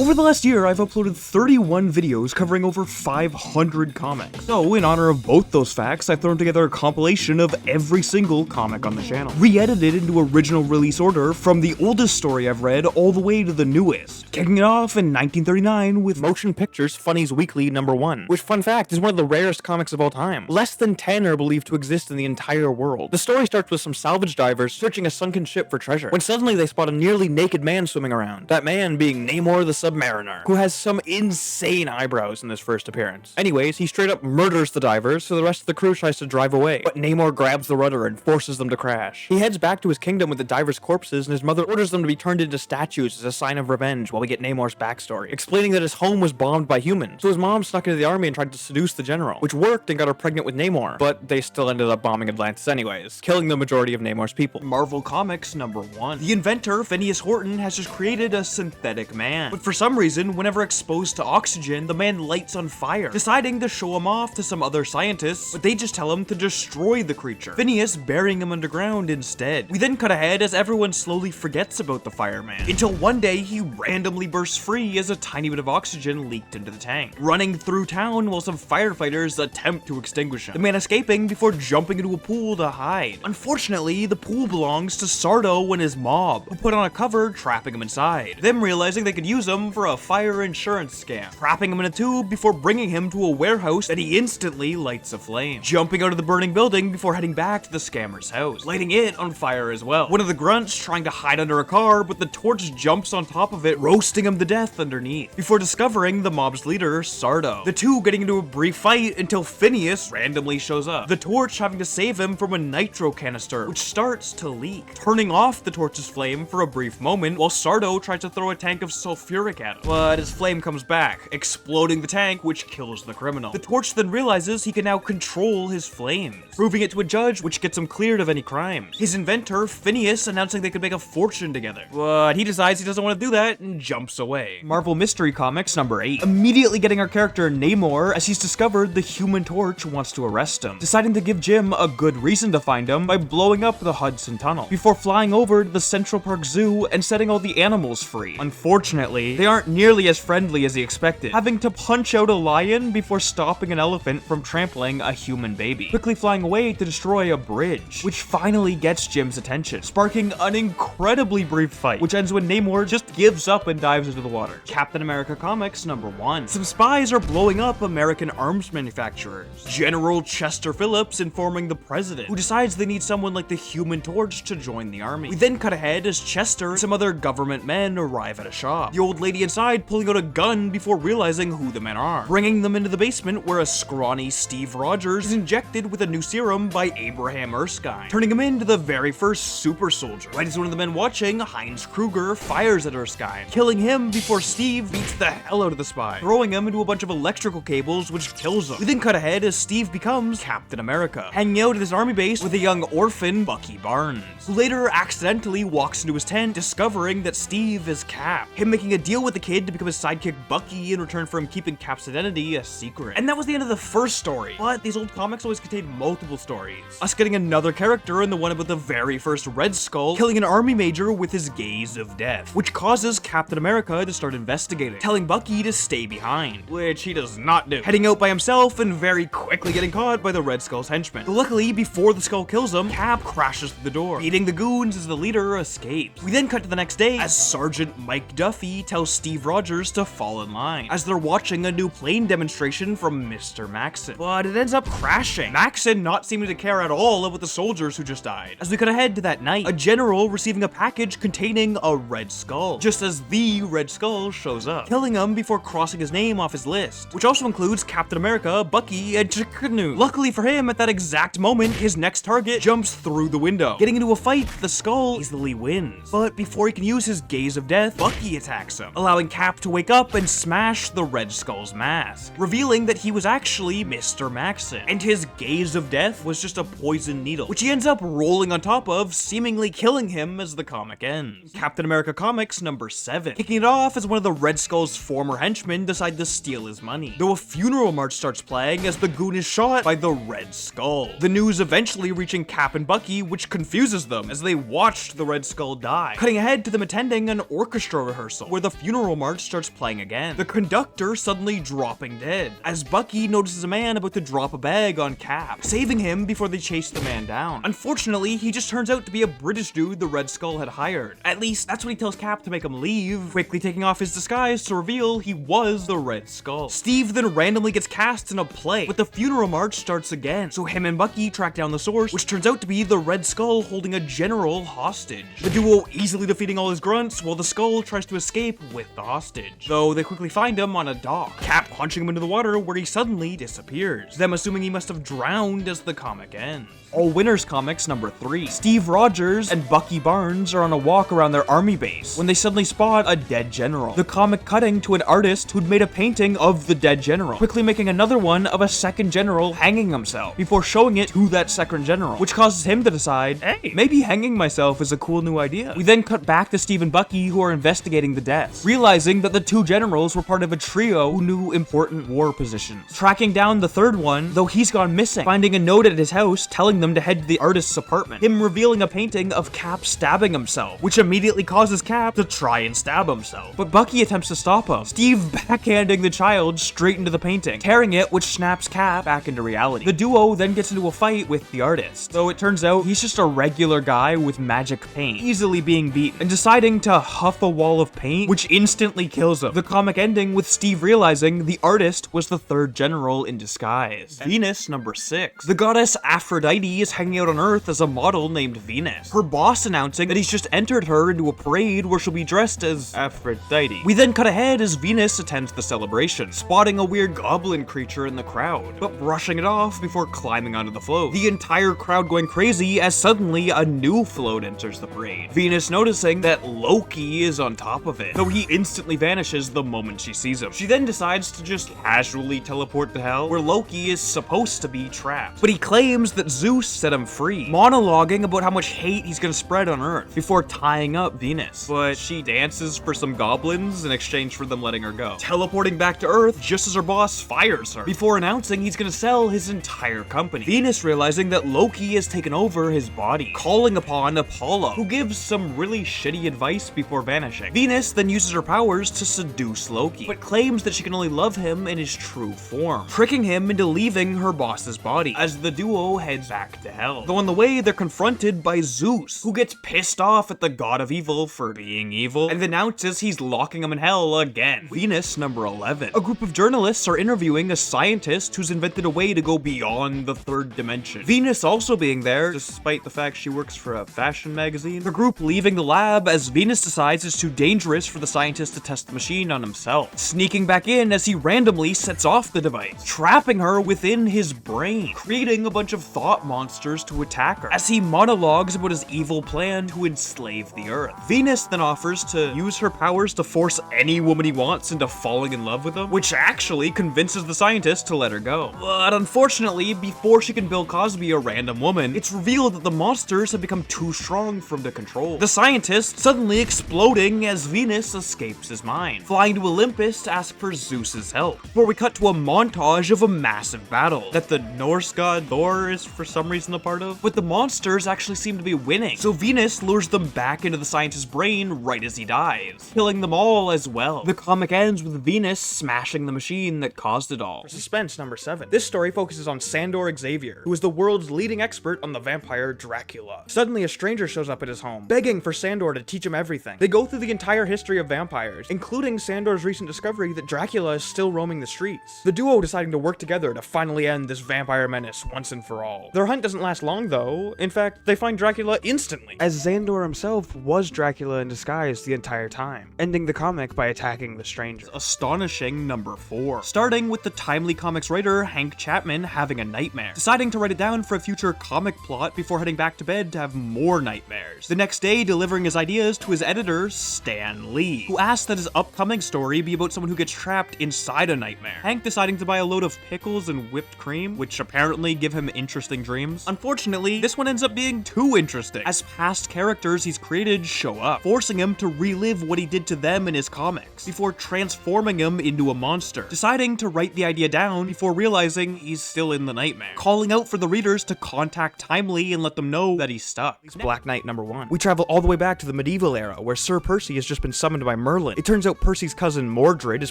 Over the last year, I've uploaded 31 videos covering over 500 comics. So, in honor of both those facts, I've thrown together a compilation of every single comic on the channel, re-edited into original release order from the oldest story I've read all the way to the newest, kicking it off in 1939 with Motion Pictures Funnies Weekly #1, which, fun fact, is one of the rarest comics of all time. Less than 10 are believed to exist in the entire world. The story starts with some salvage divers searching a sunken ship for treasure, when suddenly they spot a nearly naked man swimming around. That man being Namor the Submariner, who has some insane eyebrows in this first appearance. Anyways, he straight up murders the divers, so the rest of the crew tries to drive away, but Namor grabs the rudder and forces them to crash. He heads back to his kingdom with the divers' corpses, and his mother orders them to be turned into statues as a sign of revenge, while we get Namor's backstory, explaining that his home was bombed by humans, so his mom snuck into the army and tried to seduce the general, which worked and got her pregnant with Namor, but they still ended up bombing Atlantis anyways, killing the majority of Namor's people. Marvel Comics #1. The inventor, Phineas Horton, has just created a synthetic man, but for some reason, whenever exposed to oxygen, the man lights on fire, deciding to show him off to some other scientists, but they just tell him to destroy the creature, Phineas burying him underground instead. We then cut ahead as everyone slowly forgets about the fireman, until one day he randomly bursts free as a tiny bit of oxygen leaked into the tank, running through town while some firefighters attempt to extinguish him, the man escaping before jumping into a pool to hide. Unfortunately, the pool belongs to Sardo and his mob, who put on a cover trapping him inside, them realizing they could use him for a fire insurance scam, trapping him in a tube before bringing him to a warehouse that he instantly lights aflame, jumping out of the burning building before heading back to the scammer's house, lighting it on fire as well. One of the grunts trying to hide under a car, but the torch jumps on top of it, roasting him to death underneath, before discovering the mob's leader, Sardo. The two getting into a brief fight until Phineas randomly shows up, the torch having to save him from a nitro canister, which starts to leak, turning off the torch's flame for a brief moment while Sardo tries to throw a tank of sulfuric at him. But his flame comes back, exploding the tank, which kills the criminal. The torch then realizes he can now control his flames, proving it to a judge, which gets him cleared of any crimes. His inventor, Phineas, announcing they could make a fortune together, but he decides he doesn't want to do that and jumps away. Marvel Mystery Comics #8. Immediately getting our character Namor as he's discovered the Human Torch wants to arrest him, deciding to give Jim a good reason to find him by blowing up the Hudson Tunnel, before flying over to the Central Park Zoo and setting all the animals free. Unfortunately, they aren't nearly as friendly as he expected, having to punch out a lion before stopping an elephant from trampling a human baby, quickly flying away to destroy a bridge, which finally gets Jim's attention, sparking an incredibly brief fight, which ends when Namor just gives up and dives into the water. Captain America Comics #1. Some spies are blowing up American arms manufacturers, General Chester Phillips informing the president, who decides they need someone like the Human Torch to join the army. We then cut ahead as Chester and some other government men arrive at a shop, the old lady inside pulling out a gun before realizing who the men are, bringing them into the basement where a scrawny Steve Rogers is injected with a new serum by Abraham Erskine, turning him into the very first super soldier. Right as one of the men watching, Heinz Kruger, fires at Erskine, killing him before Steve beats the hell out of the spy, throwing him into a bunch of electrical cables, which kills him. We then cut ahead as Steve becomes Captain America, hanging out at his army base with a young orphan, Bucky Barnes, who later accidentally walks into his tent, discovering that Steve is Cap, him making a deal with the kid to become his sidekick Bucky in return for him keeping Cap's identity a secret. And that was the end of the first story, but these old comics always contained multiple stories, us getting another character in the one about the very first Red Skull killing an army major with his gaze of death, which causes Captain America to start investigating, telling Bucky to stay behind, which he does not do, heading out by himself and very quickly getting caught by the Red Skull's henchmen. But luckily, before the Skull kills him, Cap crashes through the door, beating the goons as the leader escapes. We then cut to the next day as Sergeant Mike Duffy tells Steve Rogers to fall in line, as they're watching a new plane demonstration from Mr. Maxon, but it ends up crashing, Maxon not seeming to care at all about the soldiers who just died. As we cut ahead to that night, a general receiving a package containing a Red Skull, just as the Red Skull shows up, killing him before crossing his name off his list, which also includes Captain America, Bucky, and Chickanu. Luckily for him, at that exact moment, his next target jumps through the window, getting into a fight. The Skull easily wins, but before he can use his gaze of death, Bucky attacks him, allowing Cap to wake up and smash the Red Skull's mask, revealing that he was actually Mr. Maxon, and his gaze of death was just a poison needle, which he ends up rolling on top of, seemingly killing him as the comic ends. Captain America Comics #7. Kicking it off as one of the Red Skull's former henchmen decide to steal his money, though a funeral march starts playing as the goon is shot by the Red Skull. The news eventually reaching Cap and Bucky, which confuses them as they watched the Red Skull die. Cutting ahead to them attending an orchestra rehearsal, where the funeral funeral march starts playing again, the conductor suddenly dropping dead, as Bucky notices a man about to drop a bag on Cap, saving him before they chase the man down. Unfortunately, he just turns out to be a British dude the Red Skull had hired. At least, that's what he tells Cap to make him leave, quickly taking off his disguise to reveal he was the Red Skull. Steve then randomly gets cast in a play, but the funeral march starts again, so him and Bucky track down the source, which turns out to be the Red Skull holding a general hostage. The duo easily defeating all his grunts, while the Skull tries to escape with the hostage, though they quickly find him on a dock, Cap punching him into the water where he suddenly disappears, them assuming he must have drowned as the comic ends. All Winners Comics number 3. Steve Rogers and Bucky Barnes are on a walk around their army base when they suddenly spot a dead general. The comic cutting to an artist who'd made a painting of the dead general, quickly making another one of a second general hanging himself, before showing it to that second general, which causes him to decide, hey, maybe hanging myself is a cool new idea. We then cut back to Steve and Bucky, who are investigating the deaths, realizing that the two generals were part of a trio who knew important war positions. Tracking down the third one, though he's gone missing, finding a note at his house telling them to head to the artist's apartment, him revealing a painting of Cap stabbing himself, which immediately causes Cap to try and stab himself. But Bucky attempts to stop him, Steve backhanding the child straight into the painting, tearing it, which snaps Cap back into reality. The duo then gets into a fight with the artist, though it turns out he's just a regular guy with magic paint, easily being beaten, and deciding to huff a wall of paint, which instantly kills him. The comic ending with Steve realizing the artist was the third general in disguise. Venus number 6. The goddess Aphrodite is hanging out on Earth as a model named Venus, her boss announcing that he's just entered her into a parade where she'll be dressed as Aphrodite. We then cut ahead as Venus attends the celebration, spotting a weird goblin creature in the crowd, but brushing it off before climbing onto the float. The entire crowd going crazy as suddenly a new float enters the parade, Venus noticing that Loki is on top of it, though he instantly vanishes the moment she sees him. She then decides to just casually teleport to Hell, where Loki is supposed to be trapped, but he claims that Zeus set him free, monologuing about how much hate he's gonna spread on Earth before tying up Venus. But she dances for some goblins in exchange for them letting her go, teleporting back to Earth just as her boss fires her, before announcing he's gonna sell his entire company. Venus realizing that Loki has taken over his body, calling upon Apollo, who gives some really shitty advice before vanishing. Venus then uses her powers to seduce Loki, but claims that she can only love him in his true form, tricking him into leaving her boss's body as the duo heads back to Hell. Though on the way, they're confronted by Zeus, who gets pissed off at the god of evil for being evil and announces he's locking him in Hell again. Venus number 11. A group of journalists are interviewing a scientist who's invented a way to go beyond the third dimension, Venus also being there despite the fact she works for a fashion magazine. The group leaving the lab as Venus decides it's too dangerous for the scientist to test the machine on himself, sneaking back in as he randomly sets off the device, trapping her within his brain, creating a bunch of thought monsters to attack her, as he monologues about his evil plan to enslave the Earth. Venus then offers to use her powers to force any woman he wants into falling in love with him, which actually convinces the scientist to let her go. But unfortunately, before she can Bill Cosby a random woman, it's revealed that the monsters have become too strong for him to control, the scientist suddenly exploding as Venus escapes his mind, flying to Olympus to ask for Zeus's help, before we cut to a montage of a massive battle that the Norse god Thor is for some reason a part of, but the monsters actually seem to be winning, so Venus lures them back into the scientist's brain right as he dies, killing them all as well. The comic ends with Venus smashing the machine that caused it all. For suspense number 7. This story focuses on Sandor Xavier, who is the world's leading expert on the vampire Dracula. Suddenly a stranger shows up at his home, begging for Sandor to teach him everything. They go through the entire history of vampires, including Sandor's recent discovery that Dracula is still roaming the streets, the duo deciding to work together to finally end this vampire menace once and for all. Their hunt doesn't last long though. In fact, they find Dracula instantly, as Xandor himself was Dracula in disguise the entire time, ending the comic by attacking the stranger. Astonishing number 4. Starting with the timely comics writer Hank Chapman having a nightmare, deciding to write it down for a future comic plot before heading back to bed to have more nightmares. The next day, delivering his ideas to his editor, Stan Lee, who asked that his upcoming story be about someone who gets trapped inside a nightmare. Hank deciding to buy a load of pickles and whipped cream, which apparently give him interesting dreams, dreams. Unfortunately, this one ends up being too interesting, as past characters he's created show up, forcing him to relive what he did to them in his comics, before transforming him into a monster, deciding to write the idea down before realizing he's still in the nightmare, calling out for the readers to contact Timely and let them know that he's stuck. Black Knight #1. We travel all the way back to the medieval era, where Sir Percy has just been summoned by Merlin. It turns out Percy's cousin Mordred is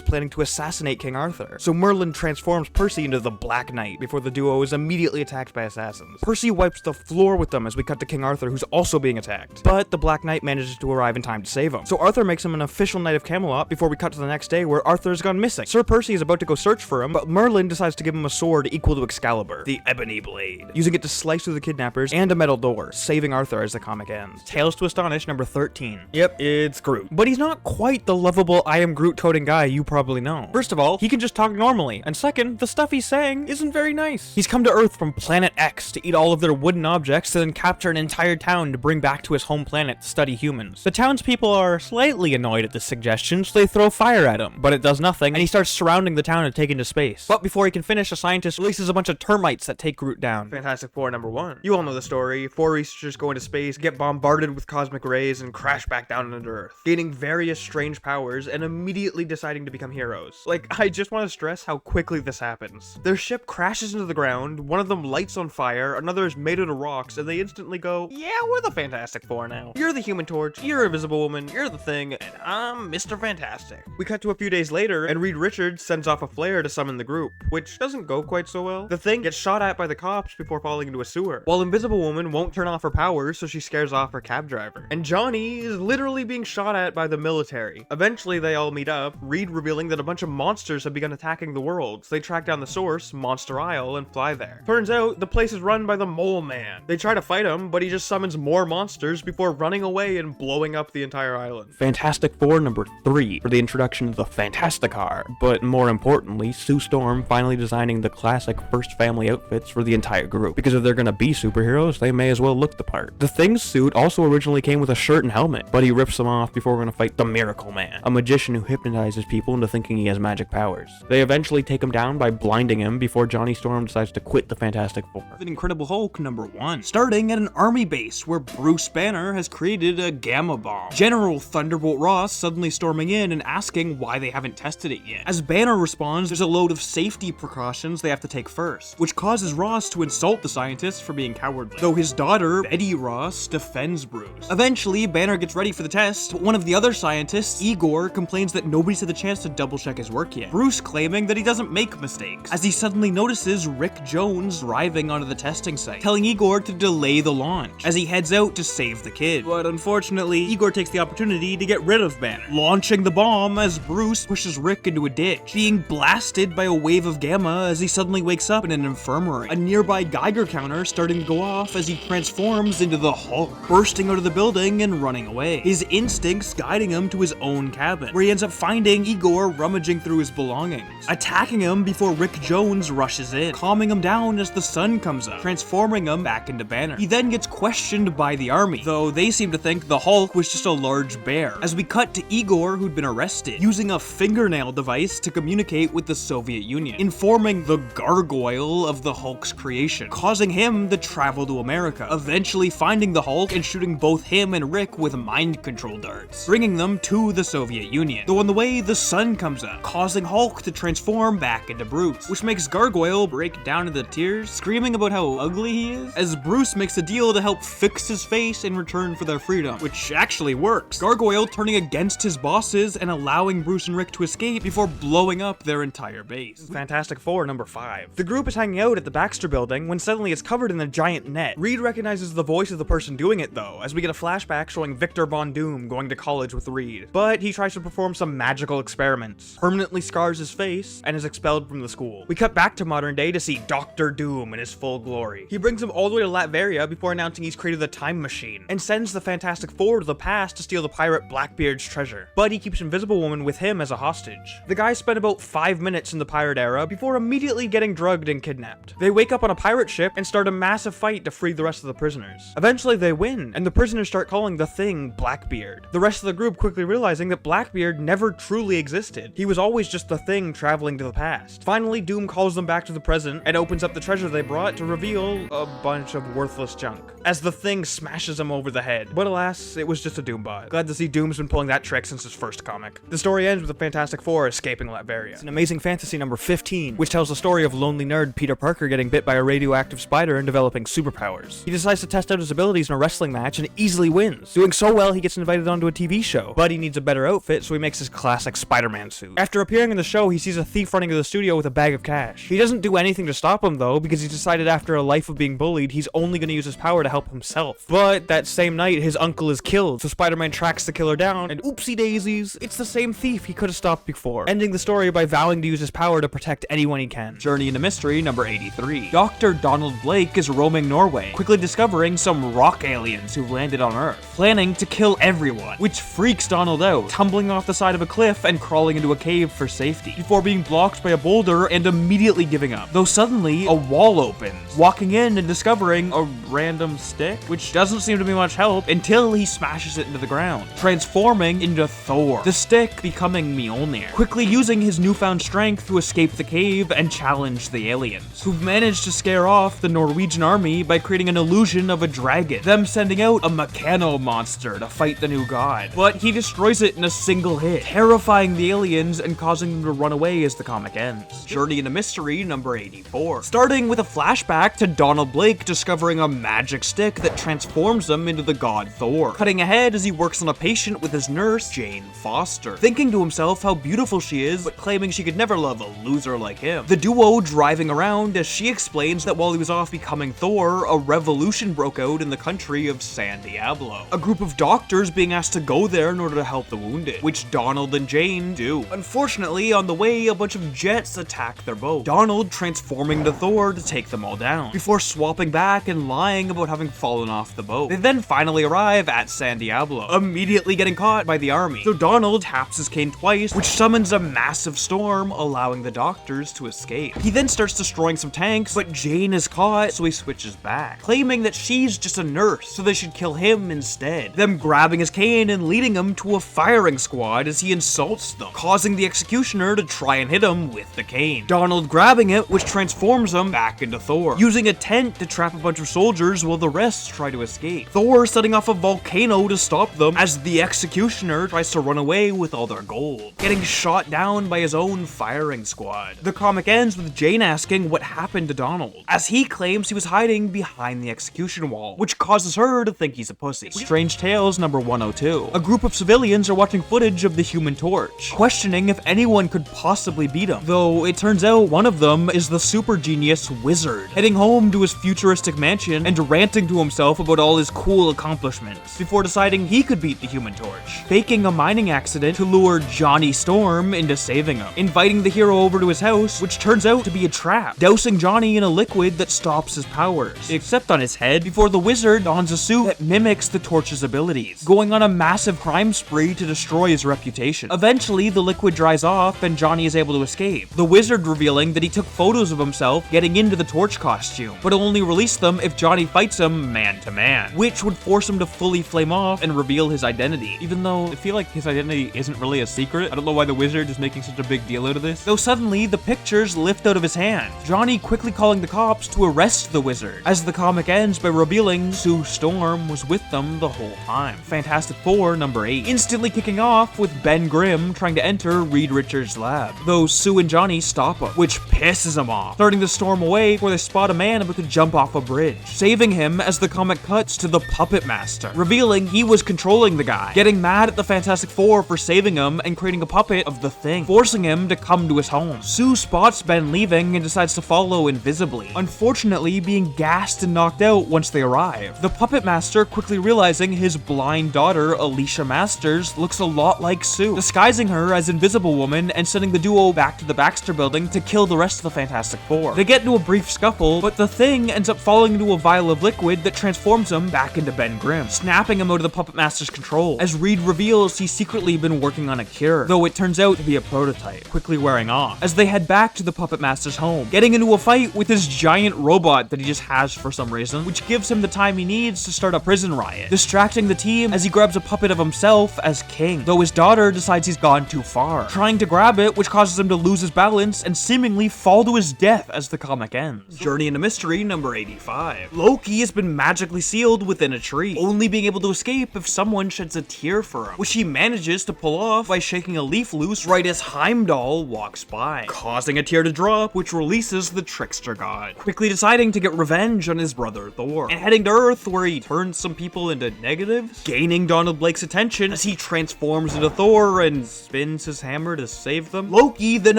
planning to assassinate King Arthur, so Merlin transforms Percy into the Black Knight before the duo is immediately attacked by assassins. Percy wipes the floor with them as we cut to King Arthur, who's also being attacked, but the Black Knight manages to arrive in time to save him. So Arthur makes him an official Knight of Camelot before we cut to the next day where Arthur has gone missing. Sir Percy is about to go search for him, but Merlin decides to give him a sword equal to Excalibur, the Ebony Blade, using it to slice through the kidnappers and a metal door, saving Arthur as the comic ends. Tales to Astonish #13. Yep, it's Groot. But he's not quite the lovable I am Groot toting guy you probably know. First of all, he can just talk normally, and second, the stuff he's saying isn't very nice. He's come to Earth from Planet X to eat all of their wooden objects and then capture an entire town to bring back to his home planet to study humans. The townspeople are slightly annoyed at this suggestion, so they throw fire at him, but it does nothing, and he starts surrounding the town and taking to space. But before he can finish, a scientist releases a bunch of termites that take Groot down. Fantastic Four #1. You all know the story. 4 researchers go into space, get bombarded with cosmic rays, and crash back down into Earth, gaining various strange powers and immediately deciding to become heroes. Like, I just want to stress how quickly this happens. Their ship crashes into the ground, one of them lights on fire, another is made out of rocks, and they instantly go, yeah, we're the Fantastic Four now. You're the Human Torch, you're Invisible Woman, you're the Thing, and I'm Mr. Fantastic. We cut to a few days later, and Reed Richards sends off a flare to summon the group, which doesn't go quite so well. The Thing gets shot at by the cops before falling into a sewer, while Invisible Woman won't turn off her powers, so she scares off her cab driver. And Johnny is literally being shot at by the military. Eventually, they all meet up, Reed revealing that a bunch of monsters have begun attacking the world, so they track down the source, Monster Isle, and fly there. Turns out, the place is run by the Mole Man. They try to fight him, but he just summons more monsters before running away and blowing up the entire island. Fantastic Four #3 for the introduction of the Fantasticar, but more importantly, Sue Storm finally designing the classic first family outfits for the entire group, because if they're gonna be superheroes, they may as well look the part. The Thing's suit also originally came with a shirt and helmet, but he rips them off before we're gonna fight the Miracle Man, a magician who hypnotizes people into thinking he has magic powers. They eventually take him down by blinding him before Johnny Storm decides to quit the Fantastic Four. The Incredible Hulk #1, starting at an army base where Bruce Banner has created a gamma bomb. General Thunderbolt Ross suddenly storming in and asking why they haven't tested it yet. As Banner responds, there's a load of safety precautions they have to take first, which causes Ross to insult the scientists for being cowardly, though his daughter, Betty Ross, defends Bruce. Eventually, Banner gets ready for the test, but one of the other scientists, Igor, complains that nobody's had the chance to double check his work yet, Bruce claiming that he doesn't make mistakes, as he suddenly notices Rick Jones arriving onto the testing site, telling Igor to delay the launch, as he heads out to save the kid. But unfortunately, Igor takes the opportunity to get rid of Banner, launching the bomb as Bruce pushes Rick into a ditch, being blasted by a wave of gamma as he suddenly wakes up in an infirmary, a nearby Geiger counter starting to go off as he transforms into the Hulk, bursting out of the building and running away, his instincts guiding him to his own cabin, where he ends up finding Igor rummaging through his belongings, attacking him before Rick Jones rushes in, calming him down as the sun comes up, transforming him back into Banner. He then gets questioned by the army, though they seem to think the Hulk was just a large bear, as we cut to Igor, who'd been arrested, using a fingernail device to communicate with the Soviet Union, informing the gargoyle of the Hulk's creation, causing him to travel to America, eventually finding the Hulk and shooting both him and Rick with mind control darts, bringing them to the Soviet Union. Though on the way, the sun comes up, causing Hulk to transform back into Bruce, which makes Gargoyle break down into tears, screaming about how ugly he is, as Bruce makes a deal to help fix his face in return for their freedom, which actually works, Gargoyle turning against his bosses and allowing Bruce and Rick to escape before blowing up their entire base. Fantastic Four #5. The group is hanging out at the Baxter building when suddenly it's covered in a giant net. Reed recognizes the voice of the person doing it though, as we get a flashback showing Victor Von Doom going to college with Reed, but he tries to perform some magical experiments, permanently scars his face, and is expelled from the school. We cut back to modern day to see Dr. Doom in his full glory. He brings him all the way to Latveria before announcing he's created the time machine, and sends the Fantastic Four to the past to steal the pirate Blackbeard's treasure, but he keeps Invisible Woman with him as a hostage. The guys spend about 5 minutes in the pirate era before immediately getting drugged and kidnapped. They wake up on a pirate ship and start a massive fight to free the rest of the prisoners. Eventually they win, and the prisoners start calling the Thing Blackbeard, the rest of the group quickly realizing that Blackbeard never truly existed. He was always just the Thing traveling to the past. Finally, Doom calls them back to the present and opens up the treasure they brought to reveal a bunch of worthless junk as the thing smashes him over the head. But alas, it was just a Doombot. Glad to see Doom's been pulling that trick since his first comic. The story ends with the Fantastic Four escaping Latveria. It's an Amazing Fantasy number 15, which tells the story of lonely nerd Peter Parker getting bit by a radioactive spider and developing superpowers. He decides to test out his abilities in a wrestling match and easily wins. Doing so well, he gets invited onto a TV show, but he needs a better outfit, so he makes his classic Spider-Man suit. After appearing in the show, he sees a thief running to the studio with a bag of cash. He doesn't do anything to stop him though, because he decided after a life of being bullied, he's only going to use his power to help himself. But that same night, his uncle is killed, so Spider-Man tracks the killer down, and oopsie daisies, it's the same thief he could have stopped before, ending the story by vowing to use his power to protect anyone he can. Journey into Mystery number 83. Dr. Donald Blake is roaming Norway, quickly discovering some rock aliens who've landed on Earth, planning to kill everyone, which freaks Donald out, tumbling off the side of a cliff and crawling into a cave for safety, before being blocked by a boulder and immediately giving up. Though suddenly, a wall opens, walking in and discovering a random stick, which doesn't seem to be much help until he smashes it into the ground, transforming into Thor, the stick becoming Mjolnir, quickly using his newfound strength to escape the cave and challenge the aliens, who've managed to scare off the Norwegian army by creating an illusion of a dragon, them sending out a mechano monster to fight the new god. But he destroys it in a single hit, terrifying the aliens and causing them to run away as the comic ends. Journey into Mystery number 84. Starting with a flashback to Donald Blake discovering a magic stick that transforms him into the god Thor, cutting ahead as he works on a patient with his nurse, Jane Foster, thinking to himself how beautiful she is, but claiming she could never love a loser like him. The duo driving around as she explains that while he was off becoming Thor, a revolution broke out in the country of San Diablo. A group of doctors being asked to go there in order to help the wounded, which Donald and Jane do. Unfortunately, on the way, a bunch of jets attack their boat, Donald transforming to Thor to take them all down, before swapping back and lying about having fallen off the boat. They then finally arrive at San Diablo, immediately getting caught by the army. So Donald taps his cane twice, which summons a massive storm, allowing the doctors to escape. He then starts destroying some tanks, but Jane is caught, so he switches back, claiming that she's just a nurse, so they should kill him instead. Them grabbing his cane and leading him to a firing squad as he insults them, causing the executioner to try and hit him with the cane. Donald grabbing it, which transforms him back into Thor, using a tent to trap a bunch of soldiers while the rest try to escape. Thor setting off a volcano to stop them as the executioner tries to run away with all their gold, getting shot down by his own firing squad. The comic ends with Jane asking what happened to Donald, as he claims he was hiding behind the execution wall, which causes her to think he's a pussy. Strange Tales number 102. A group of civilians are watching footage of the Human Torch, questioning if anyone could possibly beat him, though it turns out one of them is the super genius Wizard, heading home to his futuristic mansion and ranting to himself about all his cool accomplishments, before deciding he could beat the Human Torch, faking a mining accident to lure Johnny Storm into saving him, inviting the hero over to his house, which turns out to be a trap, dousing Johnny in a liquid that stops his powers, except on his head, before the Wizard dons a suit that mimics the Torch's abilities, going on a massive crime spree to destroy his reputation. Eventually, the liquid dries off and Johnny is able to escape, the Wizard revealing that he took photos of himself getting into the Torch costume, but will only release them if Johnny fights him man to man, which would force him to fully flame off and reveal his identity, even though I feel like his identity isn't really a secret. I don't know why the Wizard is making such a big deal out of this. Though suddenly, the pictures lift out of his hand, Johnny quickly calling the cops to arrest the Wizard, as the comic ends by revealing Sue Storm was with them the whole time. Fantastic Four number 8. Instantly kicking off with Ben Grimm trying to enter Reed Richards' lab, though Sue and Johnny stop him, which pisses him off, starting to storm away before they spot a man about to jump off a bridge, saving him as the comic cuts to the Puppet Master, revealing he was controlling the guy, getting mad at the Fantastic Four for saving him and creating a puppet of the Thing, forcing him to come to his home. Sue spots Ben leaving and decides to follow invisibly, unfortunately being gassed and knocked out once they arrive. The Puppet Master quickly realizing his blind daughter, Alicia Masters, looks a lot like Sue, disguising her as Invisible Woman and sending the duo back to the Baxter building to kill the rest of the Fantastic Four. They get into a brief scuffle, but the Thing ends up falling into a vial of liquid that transforms him back into Ben Grimm, snapping him out of the Puppet Master's control, as Reed reveals he's secretly been working on a cure, though it turns out to be a prototype, quickly wearing off, as they head back to the Puppet Master's home, getting into a fight with his giant robot that he just has for some reason, which gives him the time he needs to start a prison riot, distracting the team as he grabs a puppet of himself as king, though his daughter decides he's gone too far, trying to grab it, which causes him to lose his balance and seemingly fall to his death as the comic ends. Journey into mystery number 85. Loki has been magically sealed within a tree, only being able to escape if someone sheds a tear for him, which he manages to pull off by shaking a leaf loose right as Heimdall walks by, causing a tear to drop, which releases the trickster god, quickly deciding to get revenge on his brother Thor, and heading to Earth where he turns some people into negatives, gaining Donald Blake's attention as he transforms into Thor and spins his hammer to save them. Loki then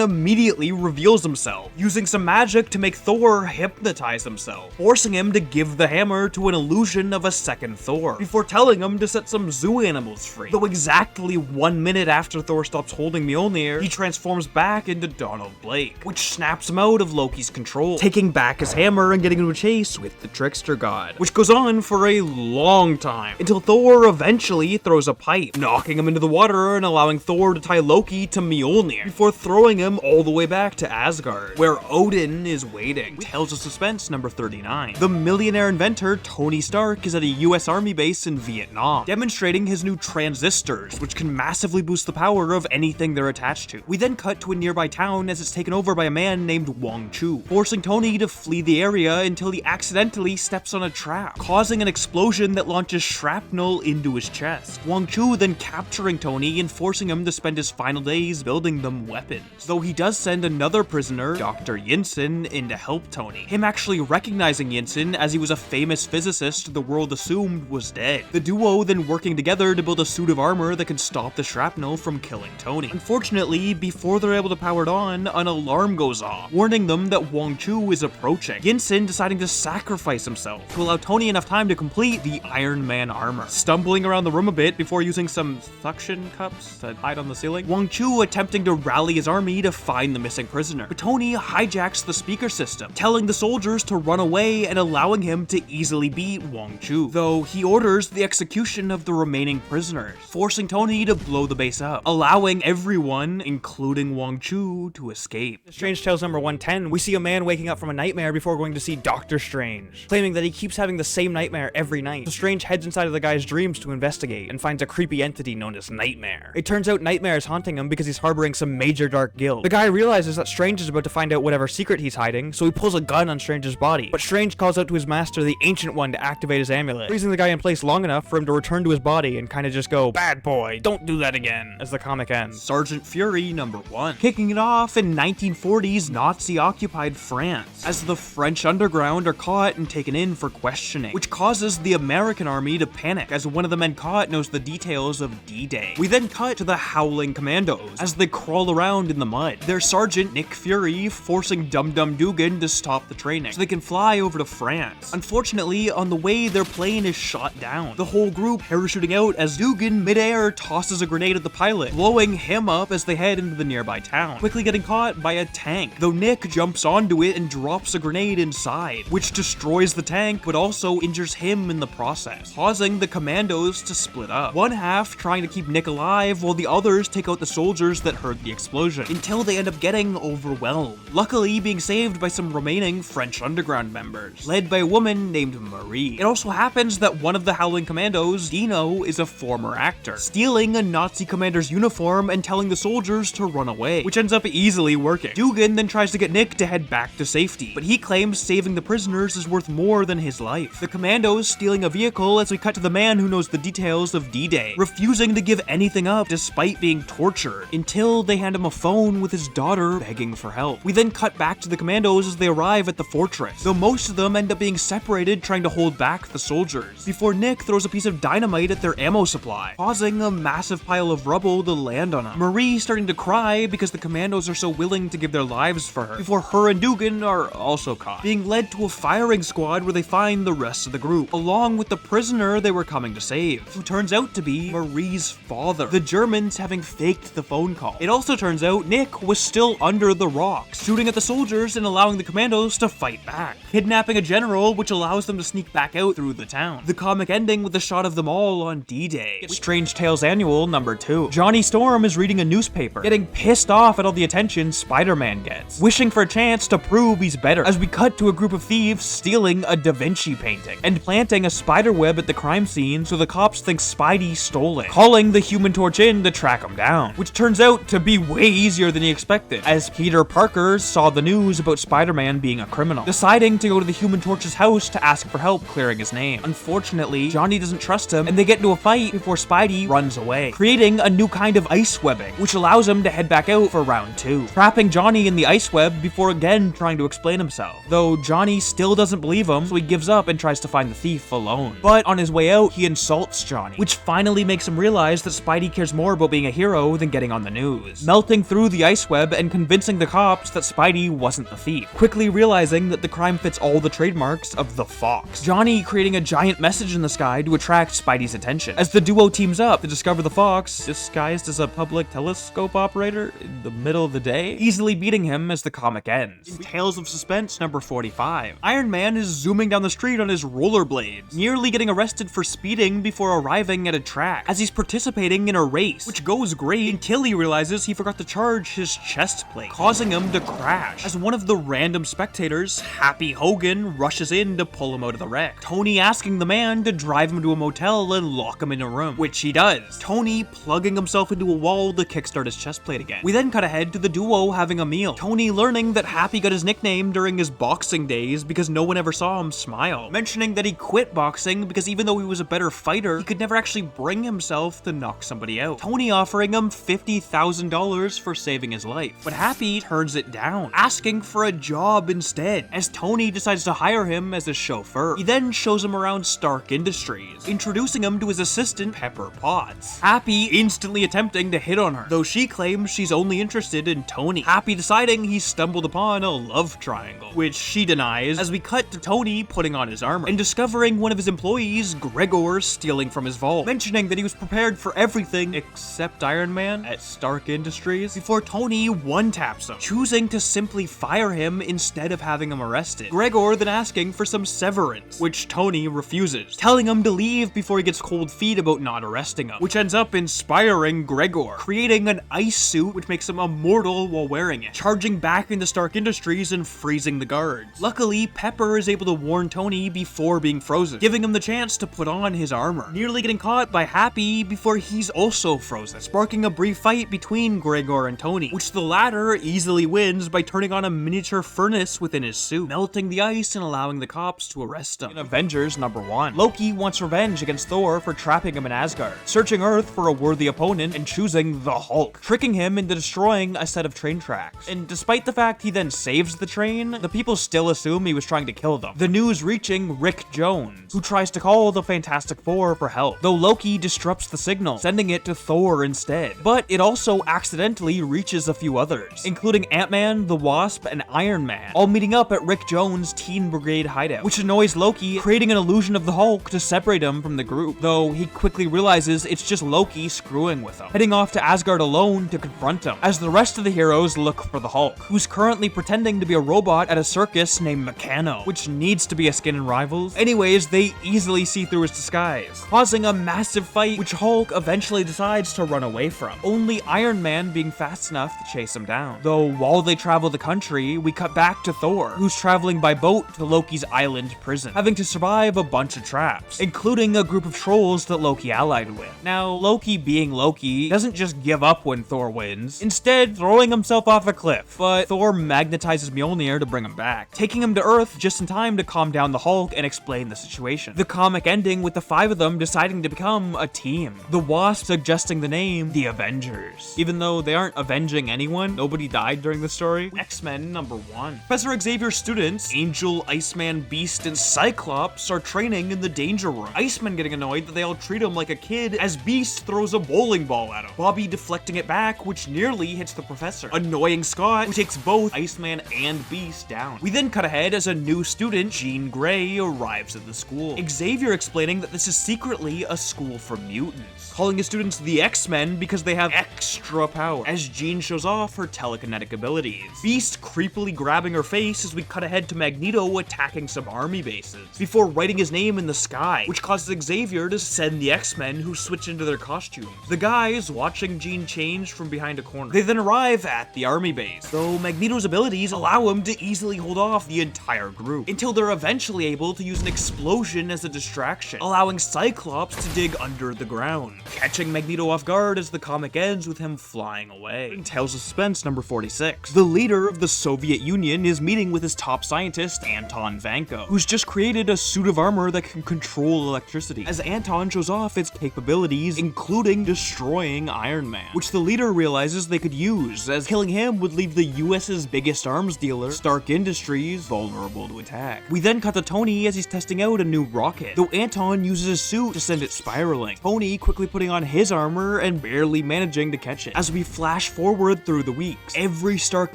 immediately reveals himself, using some magic to make Thor hypnotize himself, forcing him to give the hammer to an illusion of a second Thor, before telling him to set some zoo animals free. Though exactly 1 minute after Thor stops holding Mjolnir, he transforms back into Donald Blake, which snaps him out of Loki's control, taking back his hammer and getting into a chase with the trickster god, which goes on for a long time, until Thor eventually throws a pipe, knocking him into the water and allowing Thor to tie Loki to Mjolnir, before throwing him all the way back to Asgard, where Odin is waiting. Tales of Suspense number 39. The millionaire inventor Tony Stark is at a US Army base in Vietnam, demonstrating his new transistors, which can massively boost the power of anything they're attached to. We then cut to a nearby town as it's taken over by a man named Wong Chu, forcing Tony to flee the area until he accidentally steps on a trap, causing an explosion that launches shrapnel into his chest. Wong Chu then capturing Tony and forcing him to spend his final days building them weapons, though he does send another prisoner, Dr. Yinsen, in to help Tony, him actually recognizing Yinsen as he was a famous physicist the world assumed was dead. The duo then working together to build a suit of armor that can stop the shrapnel from killing Tony. Unfortunately, before they're able to power it on, an alarm goes off, warning them that Wong Chu is approaching, Yinsen deciding to sacrifice himself to allow Tony enough time to complete the Iron Man armor. Stumbling around the room a bit before using some suction cups to hide on the ceiling, Wong Chu attempting to rally his army to find the missing prisoner, but Tony hijacks the speaker system, telling the soldiers to run away and allowing him to easily beat Wong Chu, though he orders the execution of the remaining prisoners, forcing Tony to blow the base up, allowing everyone, including Wong Chu, to escape. Strange Tales number 110, we see a man waking up from a nightmare before going to see Doctor Strange, claiming that he keeps having the same nightmare every night. So Strange heads inside of the guy's dreams to investigate and finds a creepy entity known as Nightmare. It turns out Nightmare is haunting him because he's harboring some major dark guild. The guy realizes that Strange is about to find out whatever secret he's hiding, so he pulls a gun on Strange's body, but Strange calls out to his master, the Ancient One, to activate his amulet, freezing the guy in place long enough for him to return to his body and kind of just go, "Bad boy, don't do that again," as the comic ends. Sergeant Fury number 1. Kicking it off in 1940s Nazi-occupied France, as the French underground are caught and taken in for questioning, which causes the American army to panic as one of the men caught knows the details of D-Day. We then cut to the Howling Commandos as they crawl around in the mud, their sergeant Nick Fury forcing Dum Dum Dugan to stop the training so they can fly over to France. Unfortunately, on the way their plane is shot down, the whole group parachuting out as Dugan midair tosses a grenade at the pilot, blowing him up as they head into the nearby town, quickly getting caught by a tank, though Nick jumps onto it and drops a grenade inside, which destroys the tank but also injures him in the process, causing the commandos to split up, one half trying to keep Nick alive while the others take out the soldiers that heard the explosion, until they end up getting overwhelmed, luckily being saved by some remaining French underground members, led by a woman named Marie. It also happens that one of the Howling Commandos, Dino, is a former actor, stealing a Nazi commander's uniform and telling the soldiers to run away, which ends up easily working. Dugan then tries to get Nick to head back to safety, but he claims saving the prisoners is worth more than his life. The commandos stealing a vehicle as we cut to the man who knows the details of D-Day, refusing to give anything up despite being tortured, until they hand him a phone with his daughter begging for help. We then cut back to the commandos as they arrive at the fortress, though most of them end up being separated trying to hold back the soldiers, before Nick throws a piece of dynamite at their ammo supply, causing a massive pile of rubble to land on him. Marie starting to cry because the commandos are so willing to give their lives for her, before her and Dugan are also caught, being led to a firing squad where they find the rest of the group, along with the prisoner they were coming to save, who turns out to be Marie's father, the Germans having faked the phone call. It also turns out Nick was still under the rocks, shooting at the soldiers and allowing the commandos to fight back, kidnapping a general, which allows them to sneak back out through the town. The comic ending with a shot of them all on D-Day. Strange Tales Annual number 2. Johnny Storm is reading a newspaper, getting pissed off at all the attention Spider-Man gets, wishing for a chance to prove he's better, as we cut to a group of thieves stealing a Da Vinci painting and planting a spider web at the crime scene so the cops think Spidey stole it, calling the Human Torch in to track him down, which turns out to be way easier than he expected, as Peter Parker saw the news about Spider-Man being a criminal criminal, deciding to go to the Human Torch's house to ask for help clearing his name. Unfortunately, Johnny doesn't trust him, and they get into a fight before Spidey runs away, creating a new kind of ice webbing, which allows him to head back out for round 2, trapping Johnny in the ice web before again trying to explain himself. Though Johnny still doesn't believe him, so he gives up and tries to find the thief alone. But on his way out, he insults Johnny, which finally makes him realize that Spidey cares more about being a hero than getting on the news, melting through the ice web and convincing the cops that Spidey wasn't the thief, quickly realizing that the crime fits all the trademarks of the Fox. Johnny creating a giant message in the sky to attract Spidey's attention, as the duo teams up to discover the Fox, disguised as a public telescope operator in the middle of the day, easily beating him as the comic ends. In Tales of Suspense number 45, Iron Man is zooming down the street on his rollerblades, nearly getting arrested for speeding before arriving at a track, as he's participating in a race, which goes great until he realizes he forgot to charge his chest plate, causing him to crash, as one of the random spectators, Happy Hogan, rushes in to pull him out of the wreck, Tony asking the man to drive him to a motel and lock him in a room, which he does, Tony plugging himself into a wall to kickstart his chest plate again. We then cut ahead to the duo having a meal, Tony learning that Happy got his nickname during his boxing days because no one ever saw him smile, mentioning that he quit boxing because even though he was a better fighter, he could never actually bring himself to knock somebody out, Tony offering him $50,000 for saving his life, but Happy turns it down, asking for a job instead, as Tony decides to hire him as a chauffeur. He then shows him around Stark Industries, introducing him to his assistant Pepper Potts, Happy instantly attempting to hit on her, though she claims she's only interested in Tony, Happy deciding he stumbled upon a love triangle, which she denies, as we cut to Tony putting on his armor and discovering one of his employees, Gregor, stealing from his vault, mentioning that he was prepared for everything except Iron Man at Stark Industries, before Tony one-taps him, choosing to simply fire him instead of having him arrested. Gregor then asking for some severance, which Tony refuses, telling him to leave before he gets cold feet about not arresting him, which ends up inspiring Gregor, creating an ice suit which makes him immortal while wearing it, charging back into Stark Industries and freezing the guards. Luckily, Pepper is able to warn Tony before being frozen, giving him the chance to put on his armor, nearly getting caught by Happy before he's also frozen, sparking a brief fight between Gregor and Tony, which the latter easily wins by turning on a miniature furnace within his suit, melting the ice and allowing the cops to arrest him. In Avengers number 1, Loki wants revenge against Thor for trapping him in Asgard, searching Earth for a worthy opponent and choosing the Hulk, tricking him into destroying a set of train tracks. And despite the fact he then saves the train, the people still assume he was trying to kill them, the news reaching Rick Jones, who tries to call the Fantastic Four for help, though Loki disrupts the signal, sending it to Thor instead. But it also accidentally reaches a few others, including Ant-Man, the Wasp, and Iron Man, all meeting up at Rick Jones' Teen Brigade hideout, which annoys Loki, creating an illusion of the Hulk to separate him from the group, though he quickly realizes it's just Loki screwing with him, heading off to Asgard alone to confront him, as the rest of the heroes look for the Hulk, who's currently pretending to be a robot at a circus named Meccano, which needs to be a skin in Rivals. Anyways, they easily see through his disguise, causing a massive fight which Hulk eventually decides to run away from, only Iron Man being fast enough to chase him down. Though while they travel the country, we cut back to Thor, who's traveling by boat to Loki's island prison, having to survive a bunch of traps, including a group of trolls that Loki allied with. Now, Loki being Loki, doesn't just give up when Thor wins, instead throwing himself off a cliff, but Thor magnetizes Mjolnir to bring him back, taking him to Earth just in time to calm down the Hulk and explain the situation. The comic ending with the 5 of them deciding to become a team, the Wasp suggesting the name the Avengers. Even though they aren't avenging anyone, nobody died during the story. X-Men number 1. Professor Xavier's students, Angel, Iceman, Beast, and Cyclops are training in the danger room, Iceman getting annoyed that they all treat him like a kid as Beast throws a bowling ball at him, Bobby deflecting it back, which nearly hits the professor, annoying Scott, who takes both Iceman and Beast down. We then cut ahead as a new student, Jean Grey, arrives at the school, Xavier explaining that this is secretly a school for mutants, calling his students the X-Men because they have extra power, as Jean shows off her telekinetic abilities, Beast creepily grabbing her face as we cut ahead to Magneto attacking some army bases, before writing his name in the sky, which causes Xavier to send the X-Men, who switch into their costumes. The guys watching Jean change from behind a corner. They then arrive at the army base, though Magneto's abilities allow him to easily hold off the entire group, until they're eventually able to use an explosion as a distraction, allowing Cyclops to dig under the ground, catching Magneto off guard as the comic ends with him flying away. In Tales of Suspense number 46, the leader of the Soviet Union is meeting meeting with his top scientist, Anton Vanko, who's just created a suit of armor that can control electricity, as Anton shows off its capabilities, including destroying Iron Man, which the leader realizes they could use, as killing him would leave the US's biggest arms dealer, Stark Industries, vulnerable to attack. We then cut to Tony as he's testing out a new rocket, though Anton uses his suit to send it spiraling, Tony quickly putting on his armor and barely managing to catch it. As we flash forward through the weeks, every Stark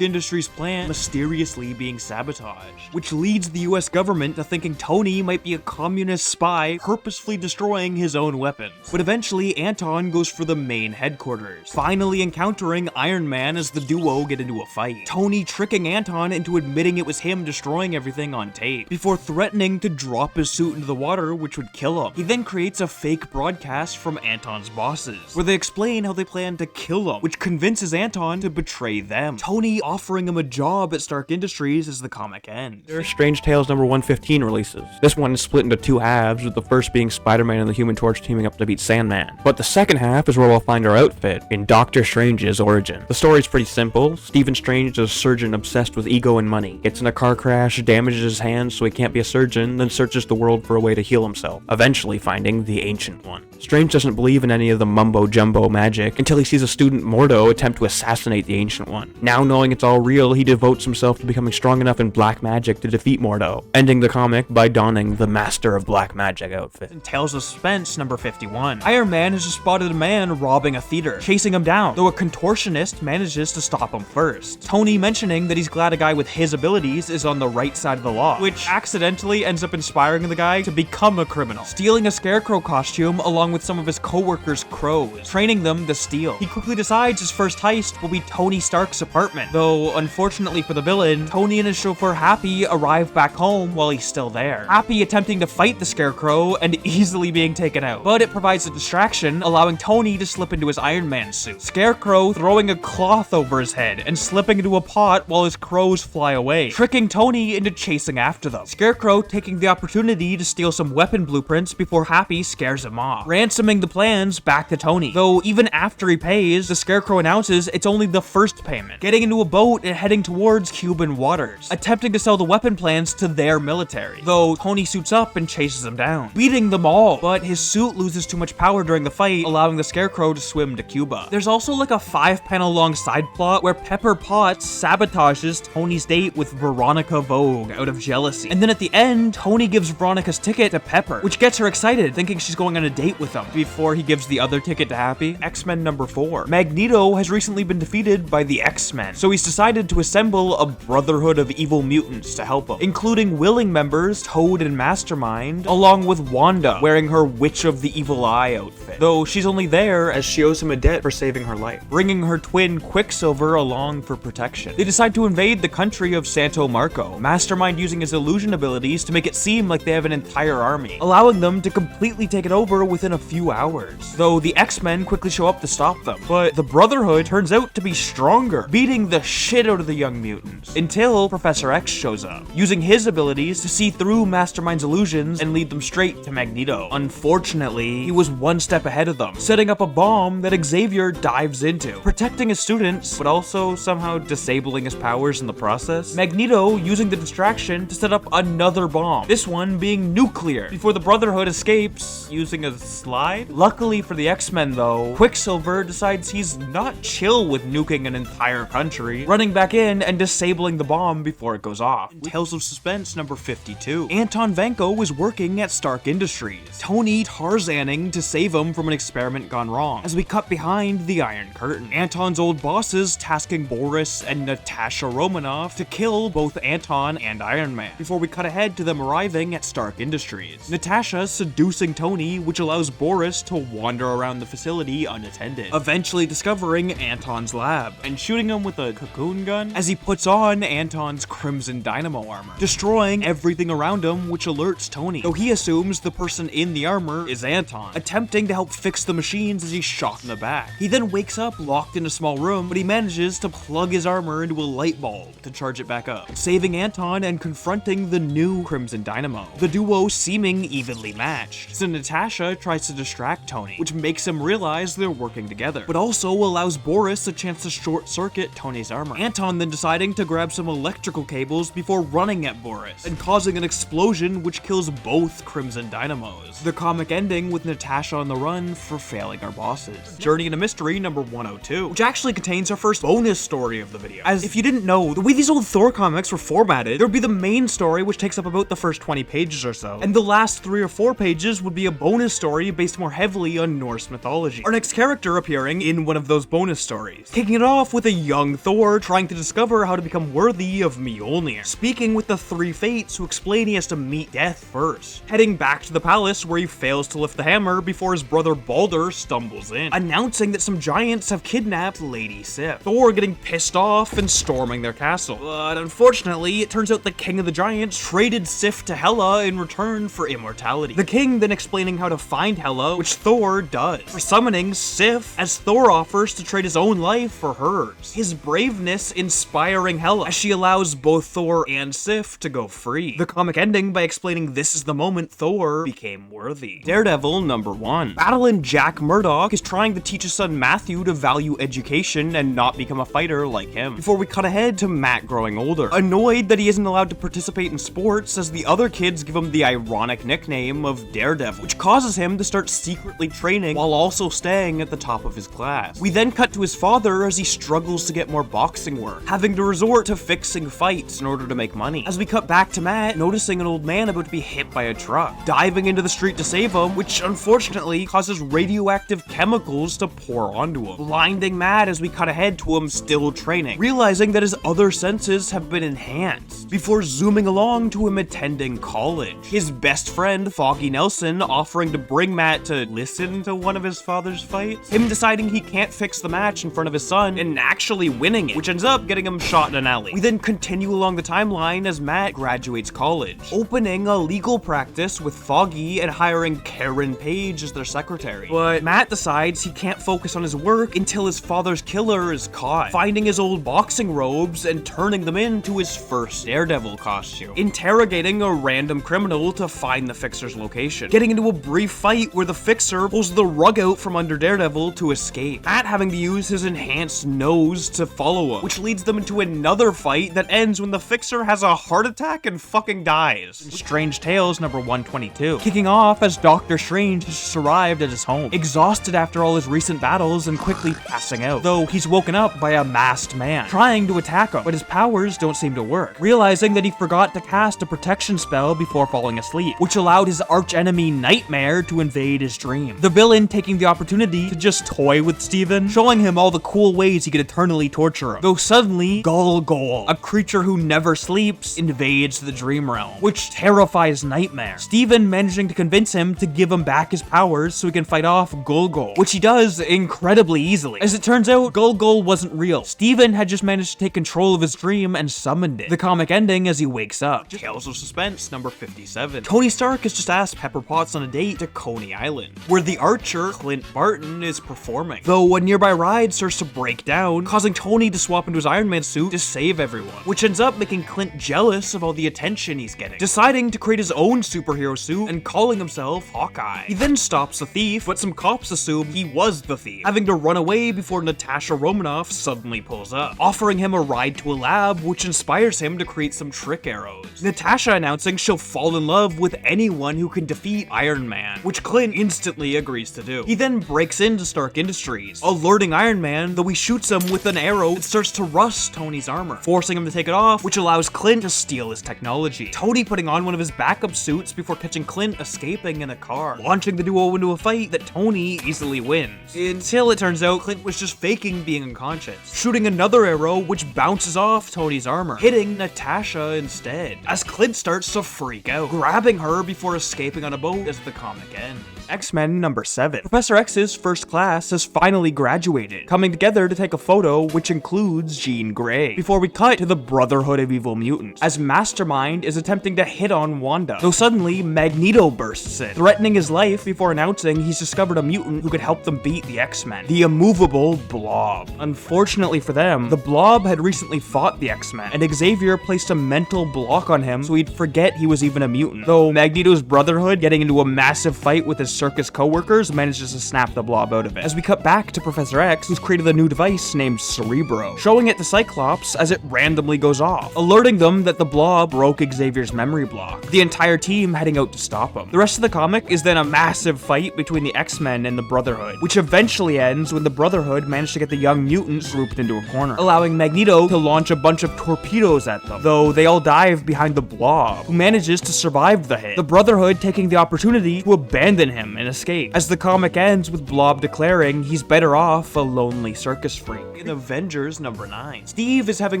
Industries plant mysteriously being sabotaged, which leads the US government to thinking Tony might be a communist spy purposefully destroying his own weapons. But eventually Anton goes for the main headquarters, finally encountering Iron Man as the duo get into a fight, Tony tricking Anton into admitting it was him destroying everything on tape, before threatening to drop his suit into the water, which would kill him. He then creates a fake broadcast from Anton's bosses, where they explain how they plan to kill him, which convinces Anton to betray them, Tony offering him a job at Stark Industries as the comic ends. There are Strange Tales number 115 releases. This one is split into two halves, with the first being Spider-Man and the Human Torch teaming up to beat Sandman. But the second half is where we'll find our outfit in Doctor Strange's origin. The story's pretty simple. Stephen Strange is a surgeon obsessed with ego and money. Gets in a car crash, damages his hands so he can't be a surgeon, then searches the world for a way to heal himself, eventually finding the Ancient One. Strange doesn't believe in any of the mumbo-jumbo magic until he sees a student Mordo attempt to assassinate the Ancient One. Now knowing it's all real, he devotes himself to becoming strong enough in black magic to defeat Mordo, ending the comic by donning the Master of Black Magic outfit. In Tales of Suspense number 51, Iron Man has just spotted a man robbing a theater, chasing him down, though a contortionist manages to stop him first, Tony mentioning that he's glad a guy with his abilities is on the right side of the law, which accidentally ends up inspiring the guy to become a criminal, stealing a scarecrow costume along with some of his co-workers' crows, training them to steal. He quickly decides his first heist will be Tony Stark's apartment, though unfortunately for the villain, Tony and his chauffeur Happy arrive back home while he's still there, Happy attempting to fight the scarecrow and easily being taken out, but it provides a distraction, allowing Tony to slip into his Iron Man suit, Scarecrow throwing a cloth over his head and slipping into a pot while his crows fly away, tricking Tony into chasing after them, Scarecrow taking the opportunity to steal some weapon blueprints before Happy scares him off, ransoming the plans back to Tony, though even after he pays, the Scarecrow announces it's only the first payment, getting into a boat and heading towards Cuban waters, attempting to sell the weapon plans to their military, though Tony suits up and chases them down, beating them all, but his suit loses too much power during the fight, allowing the Scarecrow to swim to Cuba. There's also like a 5-panel long side plot where Pepper Potts sabotages Tony's date with Veronica Vogue out of jealousy, and then at the end, Tony gives Veronica's ticket to Pepper, which gets her excited, thinking she's going on a date with him, before he gives the other ticket to Happy. X-Men number 4. Magneto has recently been defeated by the X-Men, so he's decided to assemble a brotherhood of evil mutants to help him, including willing members Toad and Mastermind, along with Wanda wearing her Witch of the Evil Eye outfit, though she's only there as she owes him a debt for saving her life, bringing her twin Quicksilver along for protection. They decide to invade the country of Santo Marco, Mastermind using his illusion abilities to make it seem like they have an entire army, allowing them to completely take it over within a few hours, though the X-Men quickly show up to stop them. But the Brotherhood turns out to be stronger, beating the shit out of the young mutants, until Professor X shows up, using his abilities to see through Mastermind's illusions and lead them straight to Magneto. Unfortunately, he was one step ahead of them, setting up a bomb that Xavier dives into, protecting his students, but also somehow disabling his powers in the process. Magneto using the distraction to set up another bomb, this one being nuclear, before the Brotherhood escapes using a slide. Luckily for the X-Men though, Quicksilver decides he's not chill with nuking an entire country, running back in and disabling the bomb before it goes off. In Tales of Suspense number 52, Anton Vanko is working at Stark Industries, Tony Tarzaning to save him from an experiment gone wrong, as we cut behind the Iron Curtain, Anton's old bosses tasking Boris and Natasha Romanoff to kill both Anton and Iron Man, before we cut ahead to them arriving at Stark Industries, Natasha seducing Tony, which allows Boris to wander around the facility unattended, eventually discovering Anton's lab and shooting him with a cocoon gun as he puts on Anton's Crimson Dynamo armor, destroying everything around him, which alerts Tony, though he assumes the person in the armor is Anton, attempting to help fix the machines as he's shot in the back. He then wakes up locked in a small room, but he manages to plug his armor into a light bulb to charge it back up, saving Anton and confronting the new Crimson Dynamo, the duo seeming evenly matched. So Natasha tries to distract Tony, which makes him realize they're working together, but also allows Boris a chance to short-circuit Tony's armor. Anton then deciding to grab some electrical cables before running at Boris, and causing an explosion which kills both Crimson Dynamos. The comic ending with Natasha on the run for failing our bosses. Journey into Mystery number 102, which actually contains our first bonus story of the video. As if you didn't know, the way these old Thor comics were formatted, there would be the main story which takes up about the first 20 pages or so, and the last 3 or 4 pages would be a bonus story based more heavily on Norse mythology. Our next character appearing in one of those bonus stories, kicking it off with a young Thor trying to discover how to become worthy of Mjolnir, speaking with the 3 fates who explain he has to meet death first, heading back to the palace where he fails to lift the hammer before his brother Baldur stumbles in, announcing that some giants have kidnapped Lady Sif. Thor getting pissed off and storming their castle, but unfortunately it turns out the king of the giants traded Sif to Hela in return for immortality. The king then explaining how to find Hela, which Thor does, for summoning Sif, as Thor offers to trade his own life for hers, his braveness inspiring Hela as she allows both Thor and Sif to go free. The comic ending by explaining this is the moment Thor became worthy. Daredevil number 1. Battling Jack Murdock is trying to teach his son Matthew to value education and not become a fighter like him, before we cut ahead to Matt growing older, annoyed that he isn't allowed to participate in sports as the other kids give him the ironic nickname of Daredevil, which causes him to start secretly training while also staying at the top of his class. We then cut to his father as he struggles to get more boxing work, having to resort to fixing fights in order to make money. As we cut back to Matt, noticing an old man about to be hit by a truck, diving into the street to save him, which unfortunately causes radioactive chemicals to pour onto him, blinding Matt as we cut ahead to him still training, realizing that his other senses have been enhanced, before zooming along to him attending college. His best friend, Foggy Nelson, offering to bring Matt to listen to one of his father's fights, him deciding he can't fix the match in front of his son, and actually winning it, which ends up getting him shot in an alley. We then continue along the timeline as Matt graduates college, opening a legal practice with Foggy and hiring Karen Page as their secretary. But Matt decides he can't focus on his work until his father's killer is caught, finding his old boxing robes and turning them into his first Daredevil costume, interrogating a random criminal to find the Fixer's location, getting into a brief fight where the Fixer pulls the rug out from under Daredevil to escape, Matt having to use his enhanced nose to follow him, which leads them into another fight that ends when the Fixer has a heart attack and fucking dies. Strange Tales number 122, kicking off as Doctor Strange has just arrived at his home, exhausted after all his recent battles and quickly passing out, though he's woken up by a masked man trying to attack him, but his powers don't seem to work, realizing that he forgot to cast a protection spell before falling asleep, which allowed his archenemy Nightmare to invade his dream. The villain taking the opportunity to just toy with Steven, showing him all the cool ways he could eternally torture him, though suddenly Gol, a creature who never sleeps, invades the dream realm, which terrifies Nightmare, Steven managing to convince him to give him back his powers so he can fight off Gol, which he does incredibly easily. As it turns out, Gol wasn't real. Steven had just managed to take control of his dream and summoned it. The comic ending as he wakes up. Tales of Suspense number 57. Tony Stark has just asked Pepper Potts on a date to Coney Island, where the archer Clint Barton is performing, though a nearby ride starts to break down, causing Tony to swap into his Iron Man suit to save everyone, which ends up making Clint jealous of all the attention he's getting, deciding to create his own superhero suit and calling himself Hawkeye. He then stops the thief, but some cops assume he was the thief, having to run away before Natasha Romanoff suddenly pulls up, offering him a ride to a lab, which inspires him to create some trick arrows. Natasha announcing she'll fall in love with anyone who can defeat Iron Man, which Clint instantly agrees to do. He then breaks into Stark Industries, alerting Iron Man, though he shoots him with an arrow that starts to rust Tony's armor, forcing him to take it off, which allows Clint to steal his technology. Tony putting on one of his backup suits before catching Clint escaping in a car, launching the duo into a fight that Tony easily wins, until it turns out Clint was just faking being unconscious, shooting another arrow which bounces off Tony's armor, hitting Natasha instead, as Clint starts to freak out, grabbing her before escaping on a boat as the comic ends. X-Men number 7. Professor X's first class has finally graduated, coming together to take a photo which includes Jean Grey, before we cut to the Brotherhood of Evil Mutants, as Mastermind is attempting to hit on Wanda, though suddenly Magneto bursts in, threatening his life before announcing he's discovered a mutant who could help them beat the X-Men, the immovable Blob. Unfortunately for them, the Blob had recently fought the X-Men, and Xavier placed a mental block on him so he'd forget he was even a mutant, though Magneto's Brotherhood getting into a massive fight with his circus co-workers manages to snap the blob out of it. As we cut back to Professor X, who's created a new device named Cerebro, showing it to Cyclops as it randomly goes off, alerting them that the blob broke Xavier's memory block, the entire team heading out to stop him. The rest of the comic is then a massive fight between the X-Men and the Brotherhood, which eventually ends when the Brotherhood managed to get the young mutants grouped into a corner, allowing Magneto to launch a bunch of torpedoes at them, though they all dive behind the blob, who manages to survive the hit, the Brotherhood taking the opportunity to abandon him and escape, as the comic ends with Blob declaring he's better off a lonely circus freak. In Avengers number 9, Steve is having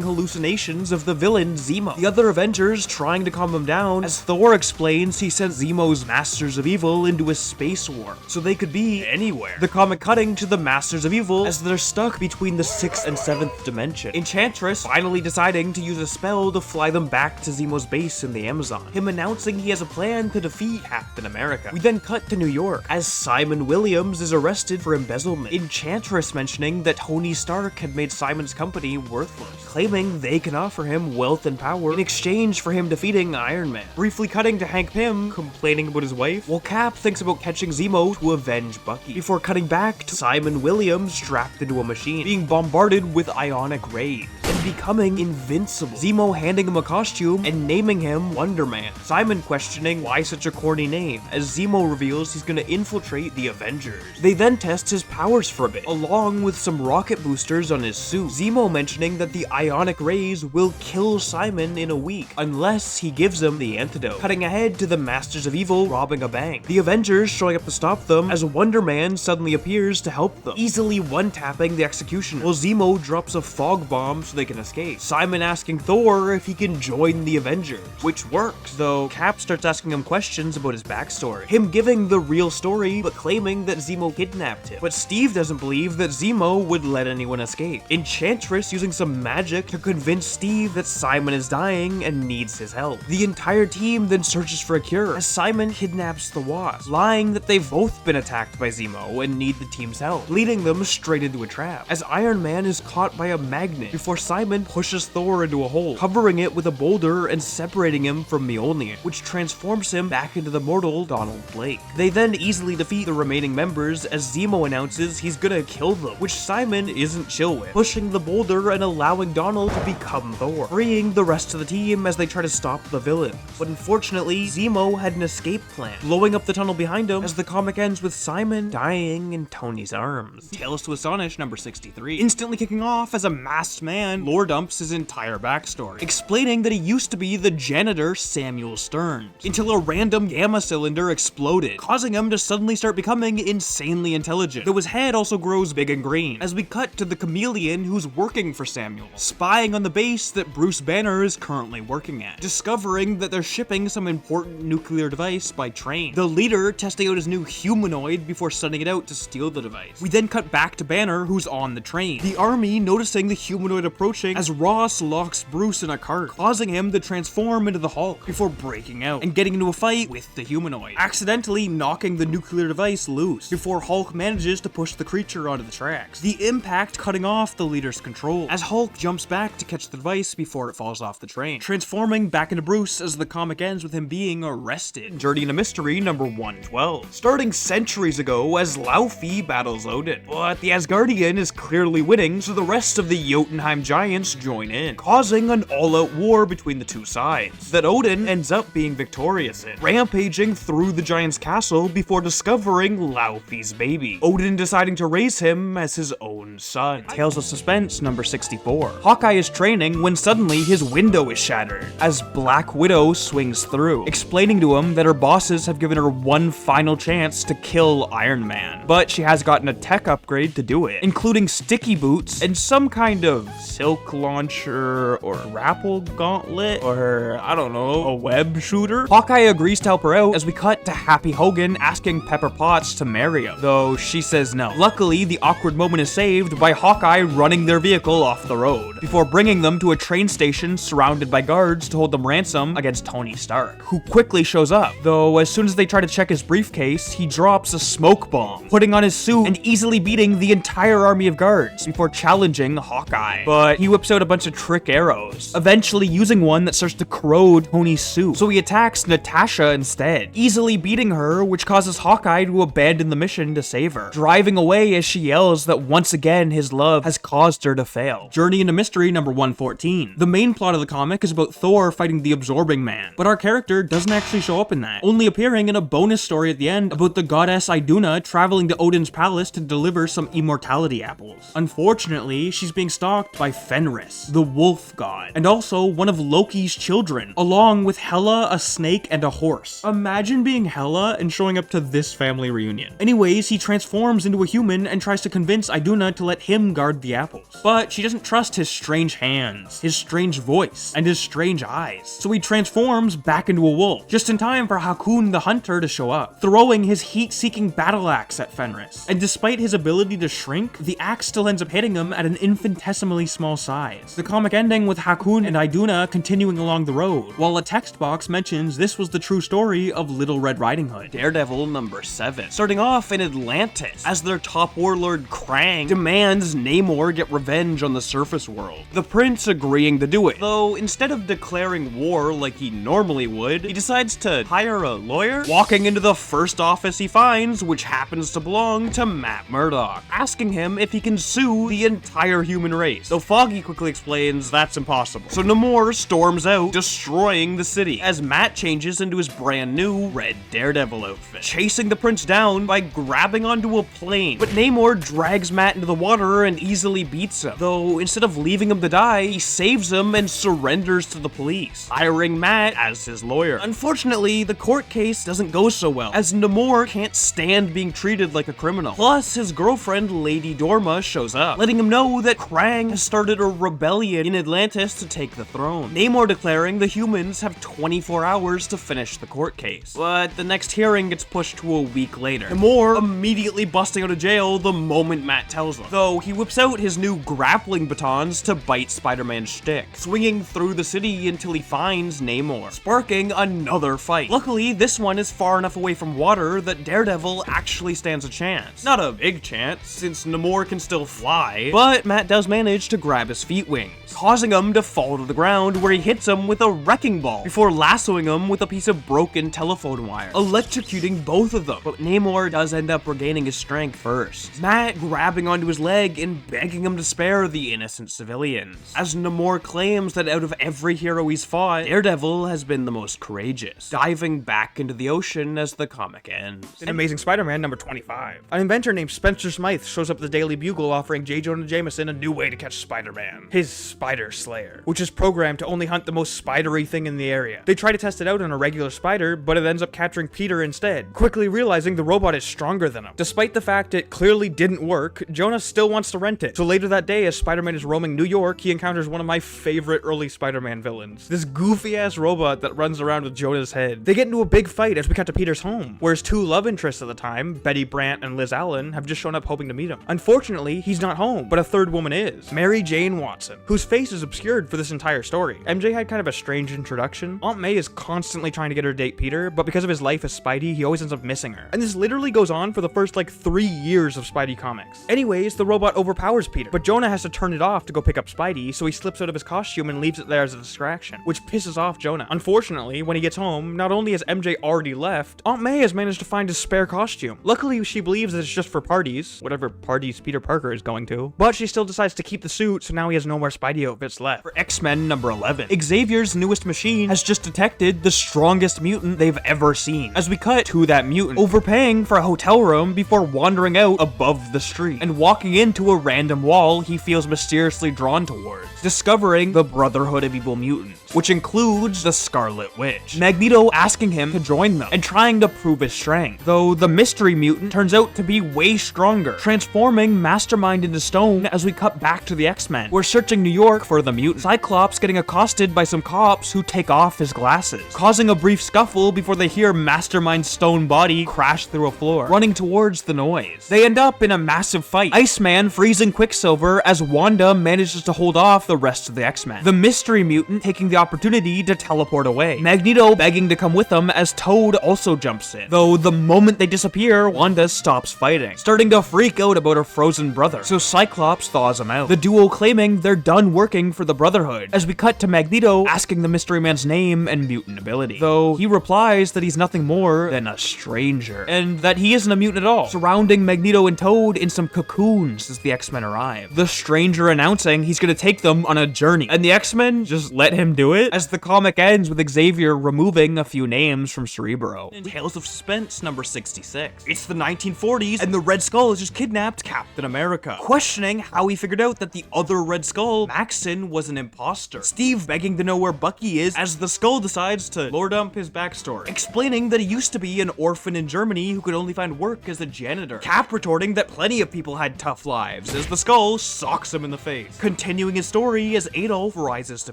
hallucinations of the villain Zemo, the other Avengers trying to calm him down, as Thor explains he sent Zemo's Masters of Evil into a space warp, so they could be anywhere. The comic cutting to the Masters of Evil as they're stuck between the 6th and 7th dimension, Enchantress finally deciding to use a spell to fly them back to Zemo's base in the Amazon, him announcing he has a plan to defeat Captain America. We then cut to New York, as Simon Williams is arrested for embezzlement, Enchantress mentioning that Tony Stark had made Simon's company worthless, claiming they can offer him wealth and power in exchange for him defeating Iron Man. Briefly cutting to Hank Pym complaining about his wife, while Cap thinks about catching Zemo to avenge Bucky, before cutting back to Simon Williams strapped into a machine, being bombarded with ionic rays and becoming invincible. Zemo handing him a costume and naming him Wonder Man. Simon questioning why such a corny name, as Zemo reveals he's gonna infiltrate the Avengers. They then test his powers for a bit, along with some rocket boosters on his suit. Zemo mentioning that the ionic rays will kill Simon in a week, unless he gives him the antidote. Cutting ahead to the Masters of Evil robbing a bank, the Avengers showing up to stop them, as Wonder Man suddenly appears to help them, easily one-tapping the executioner, while Zemo drops a fog bomb so they can escape. Simon asking Thor if he can join the Avengers, which works, though Cap starts asking him questions about his backstory, him giving the real story but claiming that Zemo kidnapped him. But Steve doesn't believe that Zemo would let anyone escape. Enchantress using some magic to convince Steve that Simon is dying and needs his help. The entire team then searches for a cure, as Simon kidnaps the Wasp, lying that they've both been attacked by Zemo and need the team's help, leading them straight into a trap, as Iron Man is caught by a magnet before Simon pushes Thor into a hole, covering it with a boulder and separating him from Mjolnir, which transforms him back into the mortal Donald Blake. They then easily defeat the remaining members as Zemo announces he's gonna kill them, which Simon isn't chill with, pushing the boulder and allowing Donald to become Thor, freeing the rest of the team as they try to stop the villain. But unfortunately, Zemo had an escape plan, blowing up the tunnel behind him, as the comic ends with Simon dying in Tony's arms. Tales to Astonish number 63, instantly kicking off as a masked man lore dumps his entire backstory, explaining that he used to be the janitor Samuel Stearns, until a random gamma cylinder exploded, causing him to suddenly start becoming insanely intelligent, though his head also grows big and green, as we cut to the chameleon who's working for Samuel, spying on the base that Bruce Banner is currently working at, discovering that they're shipping some important nuclear device by train, the leader testing out his new humanoid before sending it out to steal the device. We then cut back to Banner, who's on the train, the army noticing the humanoid approaching as Ross locks Bruce in a cart, causing him to transform into the Hulk before breaking out and getting into a fight with the humanoid, accidentally knocking the nuclear device loose before Hulk manages to push the creature onto the tracks, the impact cutting off the leader's control, as Hulk jumps back to catch the device before it falls off the train, transforming back into Bruce as the comic ends with him being arrested. Journey into Mystery number 112, starting centuries ago as Laufey battles Odin, but the Asgardian is clearly winning, so the rest of the Jotunheim giants join in, causing an all-out war between the two sides that Odin ends up being victorious in, rampaging through the giant's castle before discovering Laufey's baby, Odin deciding to raise him as his own son. Tales of Suspense number 64, Hawkeye is training when suddenly his window is shattered, as Black Widow swings through, explaining to him that her bosses have given her one final chance to kill Iron Man, but she has gotten a tech upgrade to do it, including sticky boots and some kind of silk launcher or grapple gauntlet or, I don't know, a web shooter. Hawkeye agrees to help her out as we cut to Happy Hogan asking Pepper Potts to marry him, though she says no. Luckily, the awkward moment is saved by Hawkeye running their vehicle off the road, before bringing them to a train station surrounded by guards to hold them ransom against Tony Stark, who quickly shows up, though as soon as they try to check his briefcase, he drops a smoke bomb, putting on his suit and easily beating the entire army of guards before challenging Hawkeye. But he whips out a bunch of trick arrows, eventually using one that starts to corrode Tony's suit, so he attacks Natasha instead, easily beating her, which which causes Hawkeye to abandon the mission to save her, driving away as she yells that once again his love has caused her to fail. Journey into Mystery number 114. The main plot of the comic is about Thor fighting the Absorbing Man, but our character doesn't actually show up in that, only appearing in a bonus story at the end about the goddess Iduna traveling to Odin's palace to deliver some immortality apples. Unfortunately, she's being stalked by Fenris, the wolf god, and also one of Loki's children, along with Hela, a snake, and a horse. Imagine being Hela and showing up to this family reunion. Anyways, he transforms into a human and tries to convince Iduna to let him guard the apples. But she doesn't trust his strange hands, his strange voice, and his strange eyes. So he transforms back into a wolf, just in time for Hakun the Hunter to show up, throwing his heat-seeking battle axe at Fenris. And despite his ability to shrink, the axe still ends up hitting him at an infinitesimally small size. The comic ending with Hakun and Iduna continuing along the road, while a text box mentions this was the true story of Little Red Riding Hood. Daredevil number 7. Starting off in Atlantis, as their top warlord Krang demands Namor get revenge on the surface world. The prince agreeing to do it, though instead of declaring war like he normally would, he decides to hire a lawyer, walking into the first office he finds, which happens to belong to Matt Murdock, asking him if he can sue the entire human race, though Foggy quickly explains that's impossible. So Namor storms out, destroying the city, as Matt changes into his brand new red Daredevil outfit, chasing the prince down by grabbing onto a plane. But Namor drags Matt into the water and easily beats him, though instead of leaving him to die, he saves him and surrenders to the police, hiring Matt as his lawyer. Unfortunately, the court case doesn't go so well, as Namor can't stand being treated like a criminal. Plus, his girlfriend Lady Dorma shows up, letting him know that Krang has started a rebellion in Atlantis to take the throne. Namor declaring the humans have 24 hours to finish the court case. But the next hearing gets pushed to a week later. Namor immediately busting out of jail the moment Matt tells him, though he whips out his new grappling batons to bite Spider-Man's shtick, swinging through the city until he finds Namor, sparking another fight. Luckily, this one is far enough away from water that Daredevil actually stands a chance. Not a big chance, since Namor can still fly, but Matt does manage to grab his feet wings, causing him to fall to the ground, where he hits him with a wrecking ball before lassoing him with a piece of broken telephone wire, electrocuting both of them. But Namor does end up regaining his strength first, Matt grabbing onto his leg and begging him to spare the innocent civilians, as Namor claims that out of every hero he's fought, Daredevil has been the most courageous, diving back into the ocean as the comic ends. In Amazing Spider-Man number 25, an inventor named Spencer Smythe shows up at the Daily Bugle offering J. Jonah Jameson a new way to catch Spider-Man, his Spider Slayer, which is programmed to only hunt the most spidery thing in the area. They try to test it out on a regular spider, but it ends up capturing Peter instead, quickly realizing the robot is stronger than him. Despite the fact it clearly didn't work, Jonah still wants to rent it. So later that day, as Spider-Man is roaming New York, he encounters one of my favorite early Spider-Man villains, this goofy-ass robot that runs around with Jonah's head. They get into a big fight as we cut to Peter's home, where his two love interests at the time, Betty Brant and Liz Allen, have just shown up hoping to meet him. Unfortunately, he's not home, but a third woman is, Mary Jane Watson, whose face is obscured for this entire story. MJ had kind of a strange introduction. Aunt May is constantly trying to get her to date Peter, but because of his life as Spidey, he always ends up missing her. And this literally goes on for the first like 3 years of Spidey comics. Anyways, the robot overpowers Peter, but Jonah has to turn it off to go pick up Spidey, so he slips out of his costume and leaves it there as a distraction, which pisses off Jonah. Unfortunately, when he gets home, not only has MJ already left, Aunt May has managed to find his spare costume. Luckily, she believes that it's just for parties, whatever parties Peter Parker is going to, but she still decides to keep the suit, so now he has no more Spidey outfits left. For X-Men number 11, Xavier's newest machine has just detected the strongest mutant they've ever seen, as we cut to that mutant overpaying for a hotel room before wandering out above the street and walking into a random wall he feels mysteriously drawn towards, discovering the Brotherhood of Evil Mutants, which includes the Scarlet Witch. Magneto asking him to join them and trying to prove his strength, though the mystery mutant turns out to be way stronger, transforming Mastermind into stone as we cut back to the X-Men. We're searching New York for the mutant, Cyclops getting accosted by some cops who take off his glasses, causing a brief scuffle before they hear Mastermind's stone body crash through a floor, running towards the noise. They end up in a massive fight, Iceman freezing Quicksilver as Wanda manages to hold off the rest of the X-Men, the mystery mutant taking the opportunity to teleport away, Magneto begging to come with them as Toad also jumps in, though the moment they disappear, Wanda stops fighting, starting to freak out about her frozen brother, so Cyclops thaws him out, the duo claiming they're done working for the Brotherhood, as we cut to Magneto asking the mystery man's name and mutant ability, though he replies that he's nothing more than a a stranger, and that he isn't a mutant at all, surrounding Magneto and Toad in some cocoons as the X-Men arrive. The stranger announcing he's gonna take them on a journey, and the X-Men just let him do it, as the comic ends with Xavier removing a few names from Cerebro. In Tales of Suspense number 66. It's the 1940s, and the Red Skull has just kidnapped Captain America, questioning how he figured out that the other Red Skull, Maxson, was an imposter. Steve begging to know where Bucky is, as the Skull decides to lore dump his backstory, explaining that he used to be an orphan in Germany who could only find work as a janitor. Cap retorting that plenty of people had tough lives, as the Skull socks him in the face, continuing his story as Adolf rises to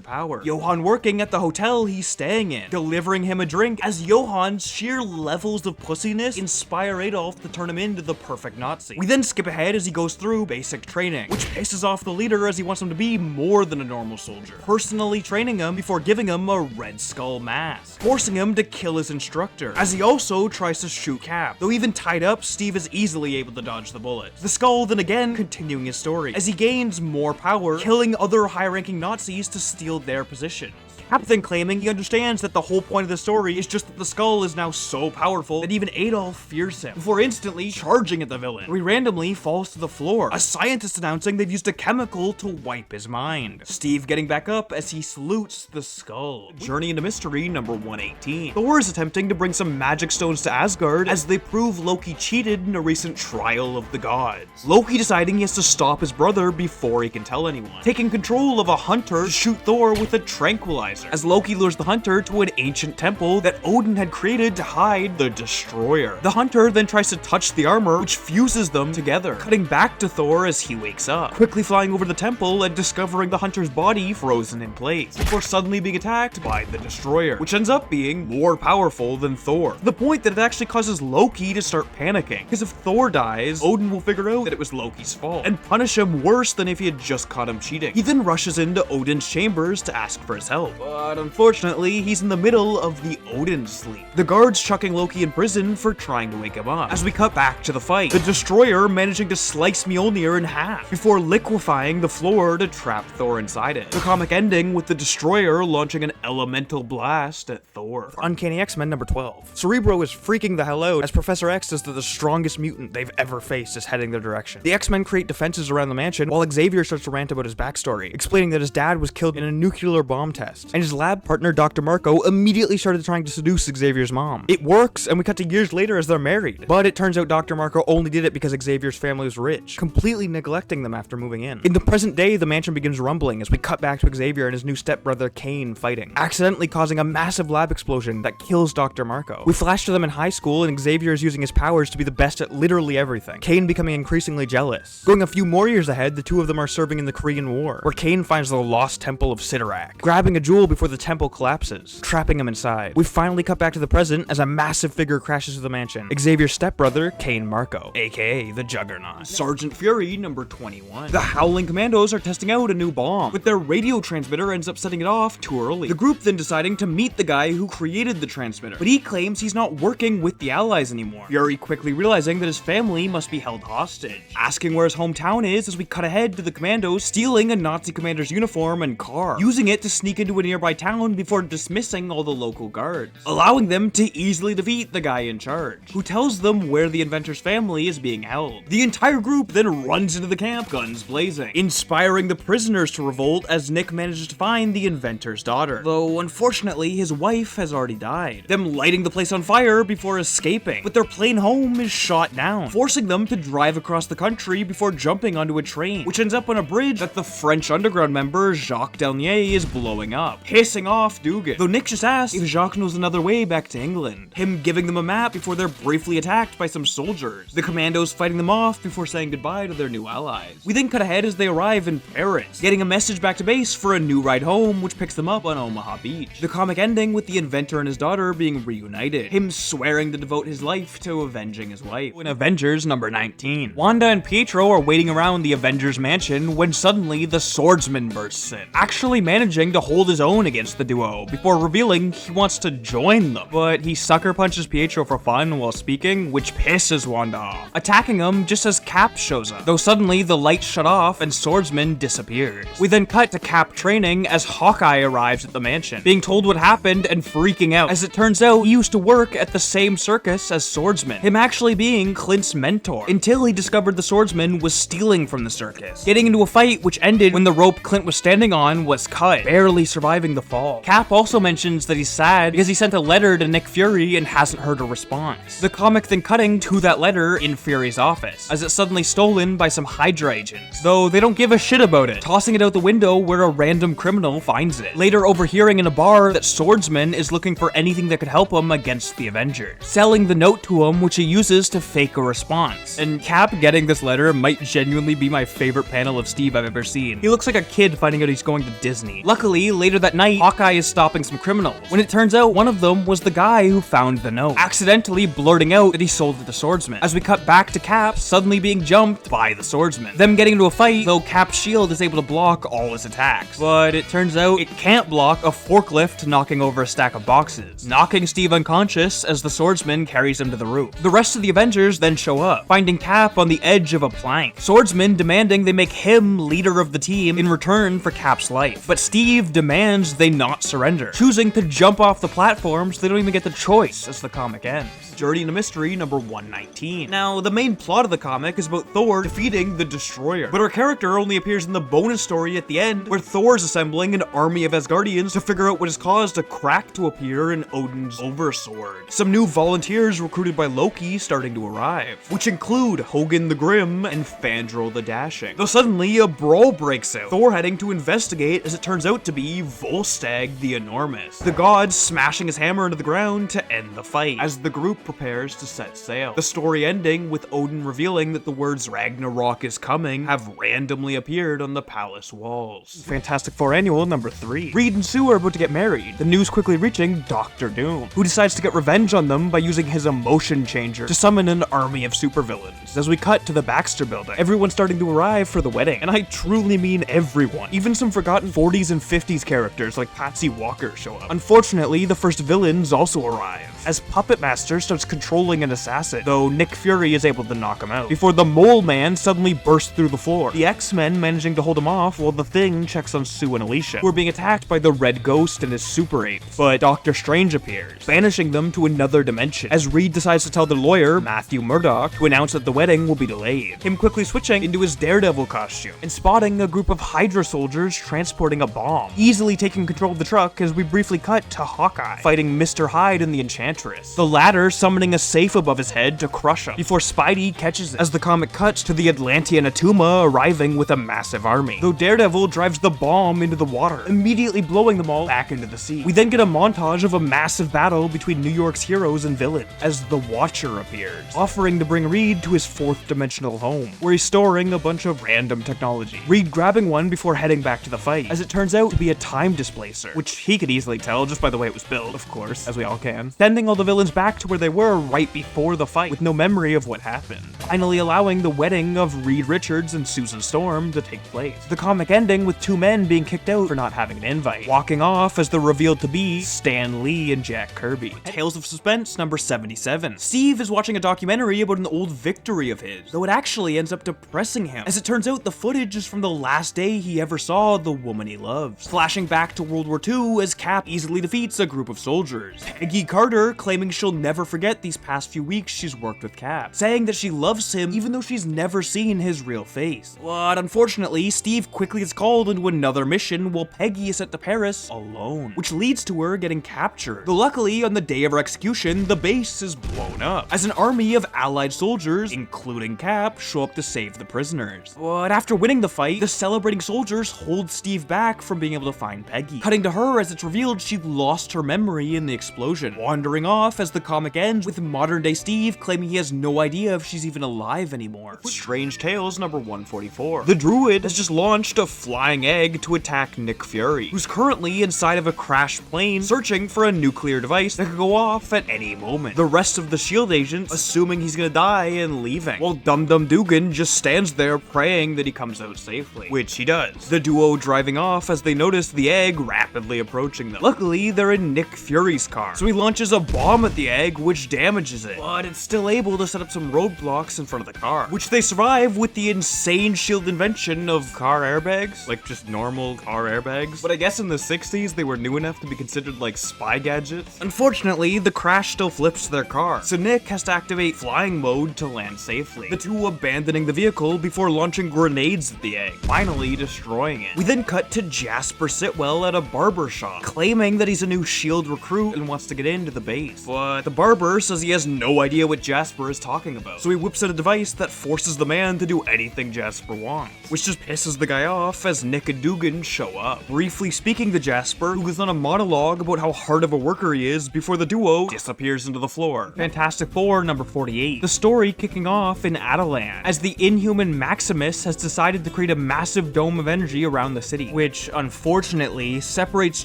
power. Johann working at the hotel he's staying in, delivering him a drink, as Johann's sheer levels of pussiness inspire Adolf to turn him into the perfect Nazi. We then skip ahead as he goes through basic training, which pisses off the leader as he wants him to be more than a normal soldier, personally training him before giving him a Red Skull mask, forcing him to kill his instructor, as he also tries to shoot Cap. Though even tied up, Steve is easily able to dodge the bullets. The Skull then again continuing his story, as he gains more power, killing other high-ranking Nazis to steal their positions. Cap then claiming he understands that the whole point of the story is just that the Skull is now so powerful that even Adolf fears him, before instantly charging at the villain, where he randomly falls to the floor, a scientist announcing they've used a chemical to wipe his mind. Steve getting back up as he salutes the Skull. Journey into Mystery number 118. Thor is attempting to bring some magic stones to Asgard as they prove Loki cheated in a recent trial of the gods. Loki deciding he has to stop his brother before he can tell anyone, taking control of a hunter to shoot Thor with a tranquilizer, as Loki lures the hunter to an ancient temple that Odin had created to hide the Destroyer. The hunter then tries to touch the armor, which fuses them together, cutting back to Thor as he wakes up, quickly flying over the temple and discovering the hunter's body frozen in place, before suddenly being attacked by the Destroyer, which ends up being more powerful than Thor, to the point that it actually causes Loki to start panicking, because if Thor dies, Odin will figure out that it was Loki's fault, and punish him worse than if he had just caught him cheating. He then rushes into Odin's chambers to ask for his help, but unfortunately, he's in the middle of the Odin sleep, the guards chucking Loki in prison for trying to wake him up. As we cut back to the fight, the Destroyer managing to slice Mjolnir in half, before liquefying the floor to trap Thor inside it. The comic ending with the Destroyer launching an elemental blast at Thor. For Uncanny X-Men number 12. Cerebro is freaking the hell out as Professor X says that the strongest mutant they've ever faced is heading their direction. The X-Men create defenses around the mansion while Xavier starts to rant about his backstory, explaining that his dad was killed in a nuclear bomb test, and his lab partner Dr. Marco immediately started trying to seduce Xavier's mom. It works, and we cut to years later as they're married, but it turns out Dr. Marco only did it because Xavier's family was rich, completely neglecting them after moving in. In the present day, the mansion begins rumbling as we cut back to Xavier and his new stepbrother Kane fighting, accidentally causing a massive lab explosion that kills Dr. Marco. We flash to them in high school and Xavier is using his powers to be the best at literally everything, Kane becoming increasingly jealous. Going a few more years ahead, the two of them are serving in the Korean War, where Kane finds the lost temple of Sidorak, grabbing a jewel before the temple collapses, trapping him inside. We finally cut back to the present as a massive figure crashes through the mansion, Xavier's stepbrother, Kane Marco, aka the Juggernaut. Sergeant Fury number 21. The Howling Commandos are testing out a new bomb, but their radio transmitter ends up setting it off too early. The group then deciding to meet the guy who created the transmitter, but he claims he's not working with the Allies anymore. Fury quickly realizing that his family must be held hostage, asking where his hometown is as we cut ahead to the Commandos stealing a Nazi commander's uniform and car, using it to sneak into a nearby town before dismissing all the local guards, allowing them to easily defeat the guy in charge, who tells them where the inventor's family is being held. The entire group then runs into the camp, guns blazing, inspiring the prisoners to revolt as Nick manages to find the inventor's daughter, though unfortunately his wife has already died, them lighting the place on fire before escaping, but their plane home is shot down, forcing them to drive across the country before jumping onto a train, which ends up on a bridge that the French underground member Jacques Delnier is blowing up, pissing off Dugan, though Nick just asks if Jacques knows another way back to England, him giving them a map before they're briefly attacked by some soldiers, the Commandos fighting them off before saying goodbye to their new allies. We then cut ahead as they arrive in Paris, getting a message back to base for a new ride home, which picks them up on Omaha Beach. The comic ending with the inventor and his daughter being reunited, him swearing to devote his life to avenging his wife. In Avengers number 19, Wanda and Pietro are waiting around the Avengers mansion when suddenly the swordsman bursts in, actually managing to hold his own alone against the duo, before revealing he wants to join them. But he sucker punches Pietro for fun while speaking, which pisses Wanda off, attacking him just as Cap shows up, though suddenly the lights shut off and Swordsman disappears. We then cut to Cap training as Hawkeye arrives at the mansion, being told what happened and freaking out, as it turns out he used to work at the same circus as Swordsman, him actually being Clint's mentor, until he discovered the Swordsman was stealing from the circus, getting into a fight which ended when the rope Clint was standing on was cut, barely surviving the fall. Cap also mentions that he's sad because he sent a letter to Nick Fury and hasn't heard a response. The comic then cutting to that letter in Fury's office, as it's suddenly stolen by some Hydra agents, though they don't give a shit about it, tossing it out the window where a random criminal finds it, later overhearing in a bar that Swordsman is looking for anything that could help him against the Avengers, selling the note to him, which he uses to fake a response. And Cap getting this letter might genuinely be my favorite panel of Steve I've ever seen. He looks like a kid finding out he's going to Disney. Luckily, later that night, Hawkeye is stopping some criminals, when it turns out one of them was the guy who found the note, accidentally blurting out that he sold it to Swordsman, as we cut back to Cap suddenly being jumped by the Swordsman, them getting into a fight, though Cap's shield is able to block all his attacks. But it turns out it can't block a forklift knocking over a stack of boxes, knocking Steve unconscious as the Swordsman carries him to the roof. The rest of the Avengers then show up, finding Cap on the edge of a plank, Swordsman demanding they make him leader of the team in return for Cap's life. But Steve demands they not surrender, choosing to jump off the platform so they don't even get the choice as the comic ends. Journey into Mystery number 119. Now, the main plot of the comic is about Thor defeating the Destroyer, but our character only appears in the bonus story at the end, where Thor is assembling an army of Asgardians to figure out what has caused a crack to appear in Odin's oversword. Some new volunteers recruited by Loki starting to arrive, which include Hogun the Grim and Fandral the Dashing. Though suddenly a brawl breaks out, Thor heading to investigate as it turns out to be Volstagg the Enormous, the god smashing his hammer into the ground to end the fight, as the group prepares to set sail. The story ending with Odin revealing that the words Ragnarok is coming have randomly appeared on the palace walls. Fantastic Four Annual number 3. Reed and Sue are about to get married, the news quickly reaching Doctor Doom, who decides to get revenge on them by using his emotion changer to summon an army of supervillains. As we cut to the Baxter building, everyone's starting to arrive for the wedding, and I truly mean everyone. Even some forgotten 40s and 50s characters like Patsy Walker show up. Unfortunately, the first villains also arrive, as Puppet Master starts controlling an assassin, though Nick Fury is able to knock him out, before the Mole Man suddenly bursts through the floor, the X-Men managing to hold him off while the Thing checks on Sue and Alicia, who are being attacked by the Red Ghost and his Super Apes. But Doctor Strange appears, banishing them to another dimension, as Reed decides to tell the lawyer, Matthew Murdock, to announce that the wedding will be delayed, him quickly switching into his Daredevil costume, and spotting a group of Hydra soldiers transporting a bomb, easily taking control of the truck as we briefly cut to Hawkeye, fighting Mr. Hyde and the Enchantress, the latter summoning a safe above his head to crush him, before Spidey catches it, as the comic cuts to the Atlantean Atuma arriving with a massive army, though Daredevil drives the bomb into the water, immediately blowing them all back into the sea. We then get a montage of a massive battle between New York's heroes and villains, as the Watcher appears, offering to bring Reed to his 4th dimensional home, where he's storing a bunch of random technology. Reed grabbing one before heading back to the fight, as it turns out to be a time displacer, which he could easily tell just by the way it was built, of course, as we all can, sending all the villains back to where they were right before the fight, with no memory of what happened, finally allowing the wedding of Reed Richards and Susan Storm to take place. The comic ending with 2 men being kicked out for not having an invite, walking off as they're revealed to be Stan Lee and Jack Kirby. Tales of Suspense number 77. Steve is watching a documentary about an old victory of his, though it actually ends up depressing him, as it turns out the footage is from the last day he ever saw the woman he loves. Flashing back to World War II as Cap easily defeats a group of soldiers, Peggy Carter claiming she'll never forget these past few weeks she's worked with Cap, saying that she loves him even though she's never seen his real face. But unfortunately, Steve quickly gets called into another mission while Peggy is sent to Paris alone, which leads to her getting captured. Though luckily, on the day of her execution, the base is blown up, as an army of allied soldiers, including Cap, show up to save the prisoners. But after winning the fight, the celebrating soldiers hold Steve back from being able to find Peggy, cutting to her as it's revealed she lost her memory in the explosion, wandering off as the comic ends with modern day Steve claiming he has no idea if she's even alive anymore. Strange Tales number 144. The Druid has just launched a flying egg to attack Nick Fury, who's currently inside of a crashed plane searching for a nuclear device that could go off at any moment. The rest of the SHIELD agents assuming he's gonna die and leaving, while Dum Dum Dugan just stands there praying that he comes out safely, which he does. The duo driving off as they notice the egg rapidly approaching them. Luckily, they're in Nick Fury's car, so he launches a bomb at the egg which damages it, but it's still able to set up some roadblocks in front of the car, which they survive with the insane SHIELD invention of car airbags, like just normal car airbags. But I guess in the 60s they were new enough to be considered like spy gadgets. Unfortunately, the crash still flips their car, so Nick has to activate flying mode to land safely, the two abandoning the vehicle before launching grenades at the egg, finally destroying it. We then cut to Jasper Sitwell at a barber shop, claiming that he's a new SHIELD recruit and wants to get into the base, but the barber says he has no idea what Jasper is talking about, so he whips out a device that forces the man to do anything Jasper wants, which just pisses the guy off as Nick and Dugan show up, briefly speaking to Jasper, who goes on a monologue about how hard of a worker he is before the duo disappears into the floor. Fantastic Four number 48. The story kicking off in Atalan, as the Inhuman Maximus has decided to create a massive dome of energy around the city, which unfortunately separates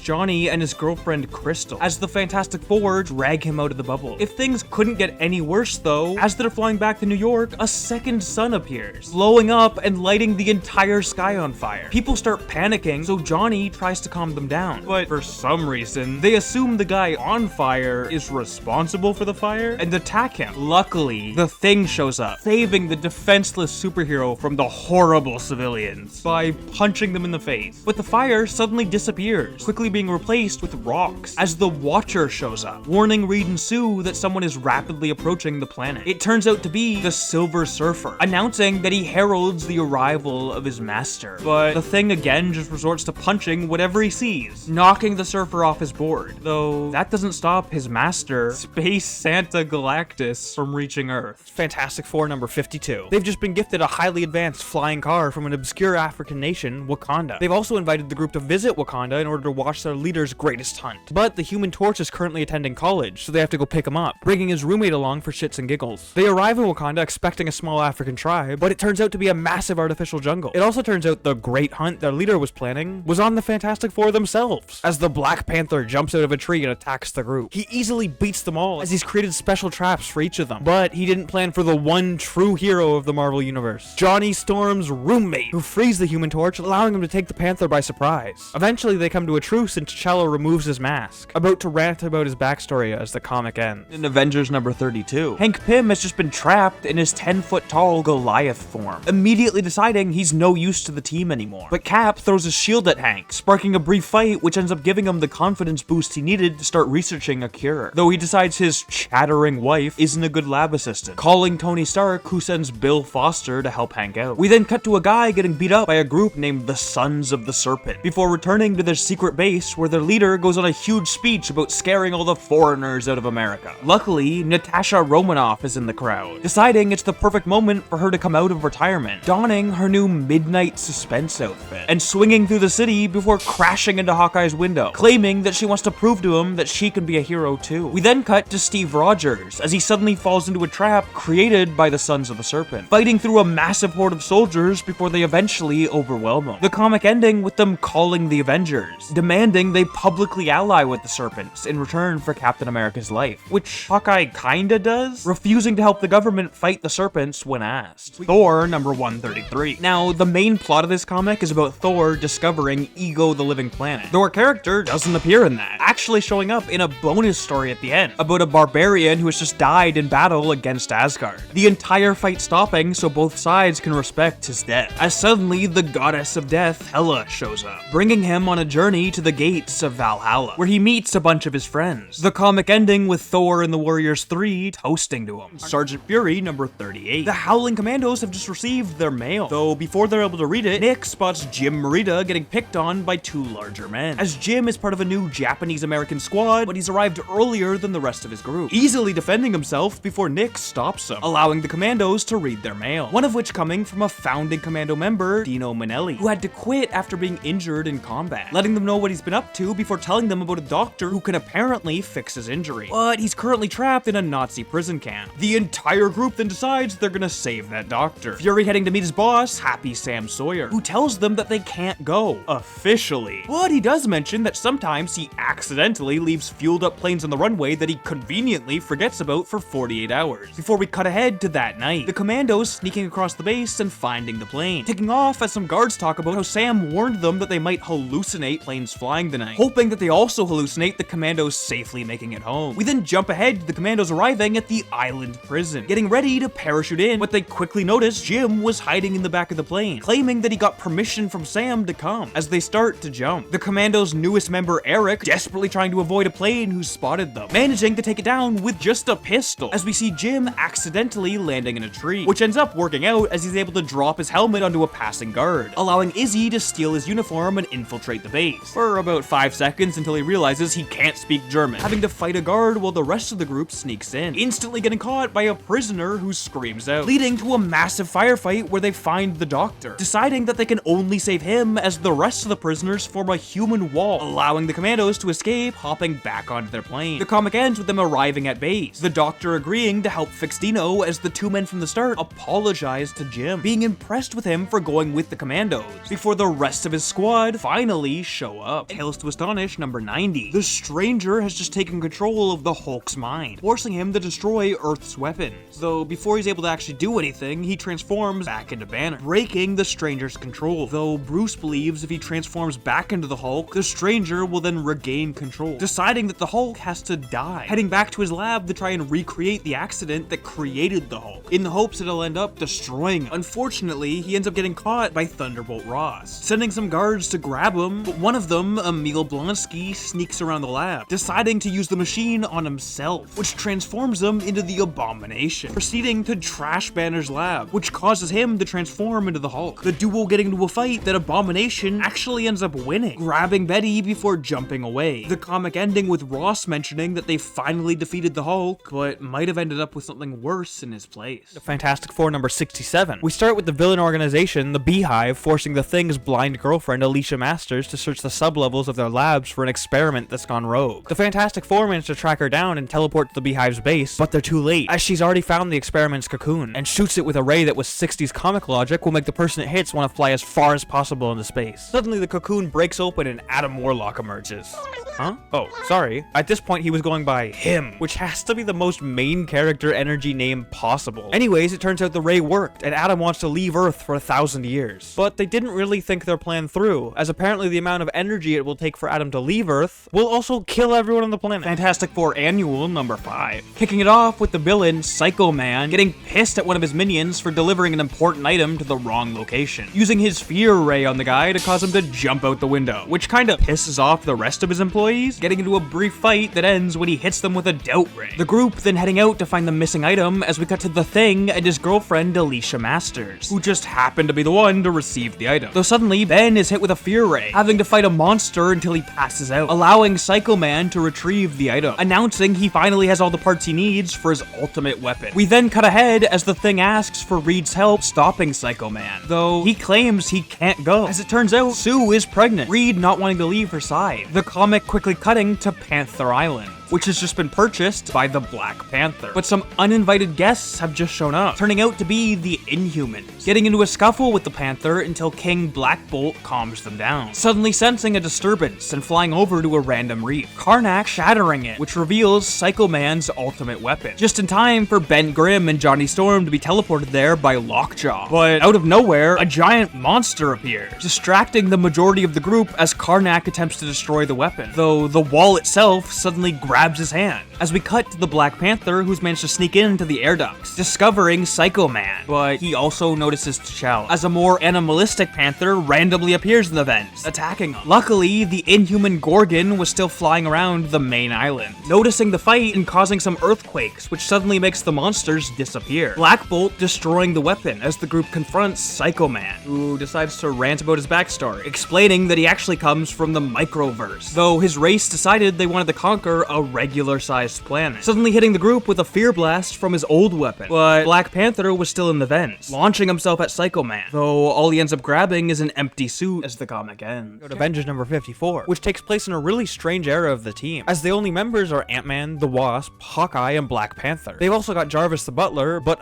Johnny and his girlfriend Crystal, as the Fantastic Four drag him out of the bubble. If things couldn't get any worse though, as they're flying back to New York, a second sun appears, blowing up and lighting the entire sky on fire. People start panicking, so Johnny tries to calm them down, but for some reason, they assume the guy on fire is responsible for the fire and attack him. Luckily, the Thing shows up, saving the defenseless superhero from the horrible civilians by punching them in the face. But the fire suddenly disappears, quickly being replaced with rocks, as the Watcher shows up, warning Reed and Sue that someone is rapidly approaching the planet. It turns out to be the Silver Surfer, announcing that he heralds the arrival of his master. But the Thing again just resorts to punching whatever he sees, knocking the Surfer off his board, though that doesn't stop his master, Space Santa Galactus, from reaching Earth. Fantastic Four number 52. They've just been gifted a highly advanced flying car from an obscure African nation, Wakanda. They've also invited the group to visit Wakanda in order to watch their leader's greatest hunt. But the Human Torch is currently attending college, so they have to go pick him up, bringing his roommate along for shits and giggles. They arrive in Wakanda expecting a small African tribe, but it turns out to be a massive artificial jungle. It also turns out the great hunt their leader was planning was on the Fantastic Four themselves, as the Black Panther jumps out of a tree and attacks the group. He easily beats them all, as he's created special traps for each of them, but he didn't plan for the one true hero of the Marvel Universe, Johnny Storm's roommate, who frees the Human Torch, allowing him to take the Panther by surprise. Eventually, they come to a truce and T'Challa removes his mask, about to rant about his backstory as the comic ends. In Avengers number 32, Hank Pym has just been trapped in his 10-foot-tall Goliath form, immediately deciding he's no use to the team anymore. But Cap throws his shield at Hank, sparking a brief fight which ends up giving him the confidence boost he needed to start researching a cure, though he decides his chattering wife isn't a good lab assistant, calling Tony Stark, who sends Bill Foster to help Hank out. We then cut to a guy getting beat up by a group named the Sons of the Serpent, before returning to their secret base where their leader goes on a huge speech about scaring all the foreigners out of America. Luckily, Natasha Romanoff is in the crowd, deciding it's the perfect moment for her to come out of retirement, donning her new Midnight Suspense outfit, and swinging through the city before crashing into Hawkeye's window, claiming that she wants to prove to him that she can be a hero too. We then cut to Steve Rogers, as he suddenly falls into a trap created by the Sons of the Serpent, fighting through a massive horde of soldiers before they eventually overwhelm him. The comic ending with them calling the Avengers, demanding they publicly ally with the Serpents in return for Captain America's life, which Hawkeye kinda does, refusing to help the government fight the Serpents when asked. Thor number 133. Now, the main plot of this comic is about Thor discovering Ego the Living Planet, though our character doesn't appear in that, actually showing up in a bonus story at the end, about a barbarian who has just died in battle against Asgard. The entire fight stopping so both sides can respect his death, as suddenly the goddess of death, Hela, shows up, bringing him on a journey to the gates of Valhalla, where he meets a bunch of his friends. The comic ending with Thor and the Warriors 3 toasting to him. Sergeant Fury number 38. The Howling Commandos have just received their mail, though before they're able to read it, Nick spots Jim Morita getting picked on by two larger men, as Jim is part of a new Japanese-American squad, but he's arrived earlier than the rest of his group, easily defending himself before Nick stops him, allowing the commandos to read their mail, one of which coming from a founding commando member, Dino Manelli, who had to quit after being injured in combat, letting them know what he's been up to before telling them about a doctor who can apparently fix his injury, but he's currently trapped in a Nazi prison camp. The entire group then decides they're gonna save that doctor. Fury heading to meet his boss, Happy Sam Sawyer, who tells them that they can't go, officially. But he does mention that sometimes he accidentally leaves fueled up planes on the runway that he conveniently forgets about for 48 hours. Before we cut ahead to that night, the commandos sneaking across the base and finding the plane, taking off as some guards talk about how Sam warned them that they might hallucinate planes flying the night, hoping that they also hallucinate the commandos safely making it home. We then jump ahead to the commandos arriving at the island prison, getting ready to parachute in, but they quickly notice Jim was hiding in the back of the plane, claiming that he got permission from Sam to come. As they start to jump, the commandos' newest member Eric desperately trying to avoid a plane who spotted them, managing to take it down with just a pistol, as we see Jim accidentally landing in a tree, which ends up working out as he's able to drop his helmet onto a passing guard, allowing Izzy to steal his uniform and infiltrate the base for about 5 seconds until he realizes he can't speak German, having to fight a guard while the rest of the group sneaks in, instantly getting caught by a prisoner who screams out, leading to a massive firefight where they find the doctor, deciding that they can only save him as the rest of the prisoners form a human wall, allowing the commandos to escape, hopping back onto their plane. The comic ends with them arriving at base, the doctor agreeing to help fix Dino as the two men from the start apologize to Jim, being impressed with him for going with the commandos, before the rest of his squad finally show up. Tales to Astonish number 90. The Stranger has just taken control of the Hulk's mind, forcing him to destroy Earth's weapons, though before he's able to actually do anything, he transforms back into Banner, breaking the Stranger's control, though Bruce believes if he transforms back into the Hulk, the Stranger will then regain control, deciding that the Hulk has to die, heading back to his lab to try and recreate the accident that created the Hulk, in the hopes that it'll end up destroying him. Unfortunately, he ends up getting caught by Thunderbolt Ross, sending some guards to grab him, but one of them, Emil Blonsky, sneaks around the lab, deciding to use the machine on himself, which transforms him into the Abomination, proceeding to trash Banner's lab, which causes him to transform into the Hulk. The duo getting into a fight that Abomination actually ends up winning, grabbing Betty before jumping away. The comic ending with Ross mentioning that they finally defeated the Hulk, but might have ended up with something worse in his place. The Fantastic Four number 67. We start with the villain organization, the Beehive, forcing the Thing's blind girlfriend, Alicia Masters, to search the sublevels of their labs for an experiment that's gone rogue. The Fantastic Four manage to track her down and teleport to the Beehive's base, but they're too late, as she's already found the experiment's cocoon, and shoots it with a ray that with 60s comic logic will make the person it hits want to fly as far as possible into space. Suddenly the cocoon breaks open and Adam Warlock emerges. Huh? Oh, sorry. At this point he was going by him, which has to be the most main character energy name possible. Anyways, it turns out the ray worked, and Adam wants to leave Earth for 1,000 years. But they didn't really think their plan through, as apparently the amount of energy it will take for Adam to leave Earth will also kill everyone on the planet. Fantastic Four Annual number 5. Kicking it off with the villain, Psycho Man, getting pissed at one of his minions for delivering an important item to the wrong location, using his fear ray on the guy to cause him to jump out the window, which kinda pisses off the rest of his employees, getting into a brief fight that ends when he hits them with a doubt ray. The group then heading out to find the missing item as we cut to the Thing and his girlfriend, Alicia Masters, who just happened to be the one to receive the item. Though suddenly, Ben is hit with a fear ray, having to fight a monster until he passes out, allowing Psycho Man to retrieve the item, announcing he finally has all the parts he needs for his ultimate weapon. We then cut ahead as the Thing asks for Reed's help stopping Psycho Man, though he claims he can't go. As it turns out, Sue is pregnant, Reed not wanting to leave her side. The comic quickly cutting to Panther Island, which has just been purchased by the Black Panther. But some uninvited guests have just shown up, turning out to be the Inhumans, getting into a scuffle with the Panther until King Black Bolt calms them down, suddenly sensing a disturbance and flying over to a random reef, Karnak shattering it, which reveals Psycho Man's ultimate weapon, just in time for Ben Grimm and Johnny Storm to be teleported there by Lockjaw. But out of nowhere, a giant monster appears, distracting the majority of the group as Karnak attempts to destroy the weapon, though the wall itself suddenly grabs his hand, as we cut to the Black Panther, who's managed to sneak into the air ducts, discovering Psycho Man. But he also notices T'Challa, as a more animalistic panther randomly appears in the vents, attacking him. Luckily, the inhuman Gorgon was still flying around the main island, noticing the fight and causing some earthquakes, which suddenly makes the monsters disappear. Black Bolt destroying the weapon as the group confronts Psycho Man, who decides to rant about his backstory, explaining that he actually comes from the Microverse, though his race decided they wanted to conquer a regular-sized planet, suddenly hitting the group with a fear blast from his old weapon. But Black Panther was still in the vents, launching himself at Psycho Man, though all he ends up grabbing is an empty suit as the comic ends. Go to Avengers number 54, which takes place in a really strange era of the team, as the only members are Ant-Man, the Wasp, Hawkeye, and Black Panther. They've also got Jarvis the Butler, but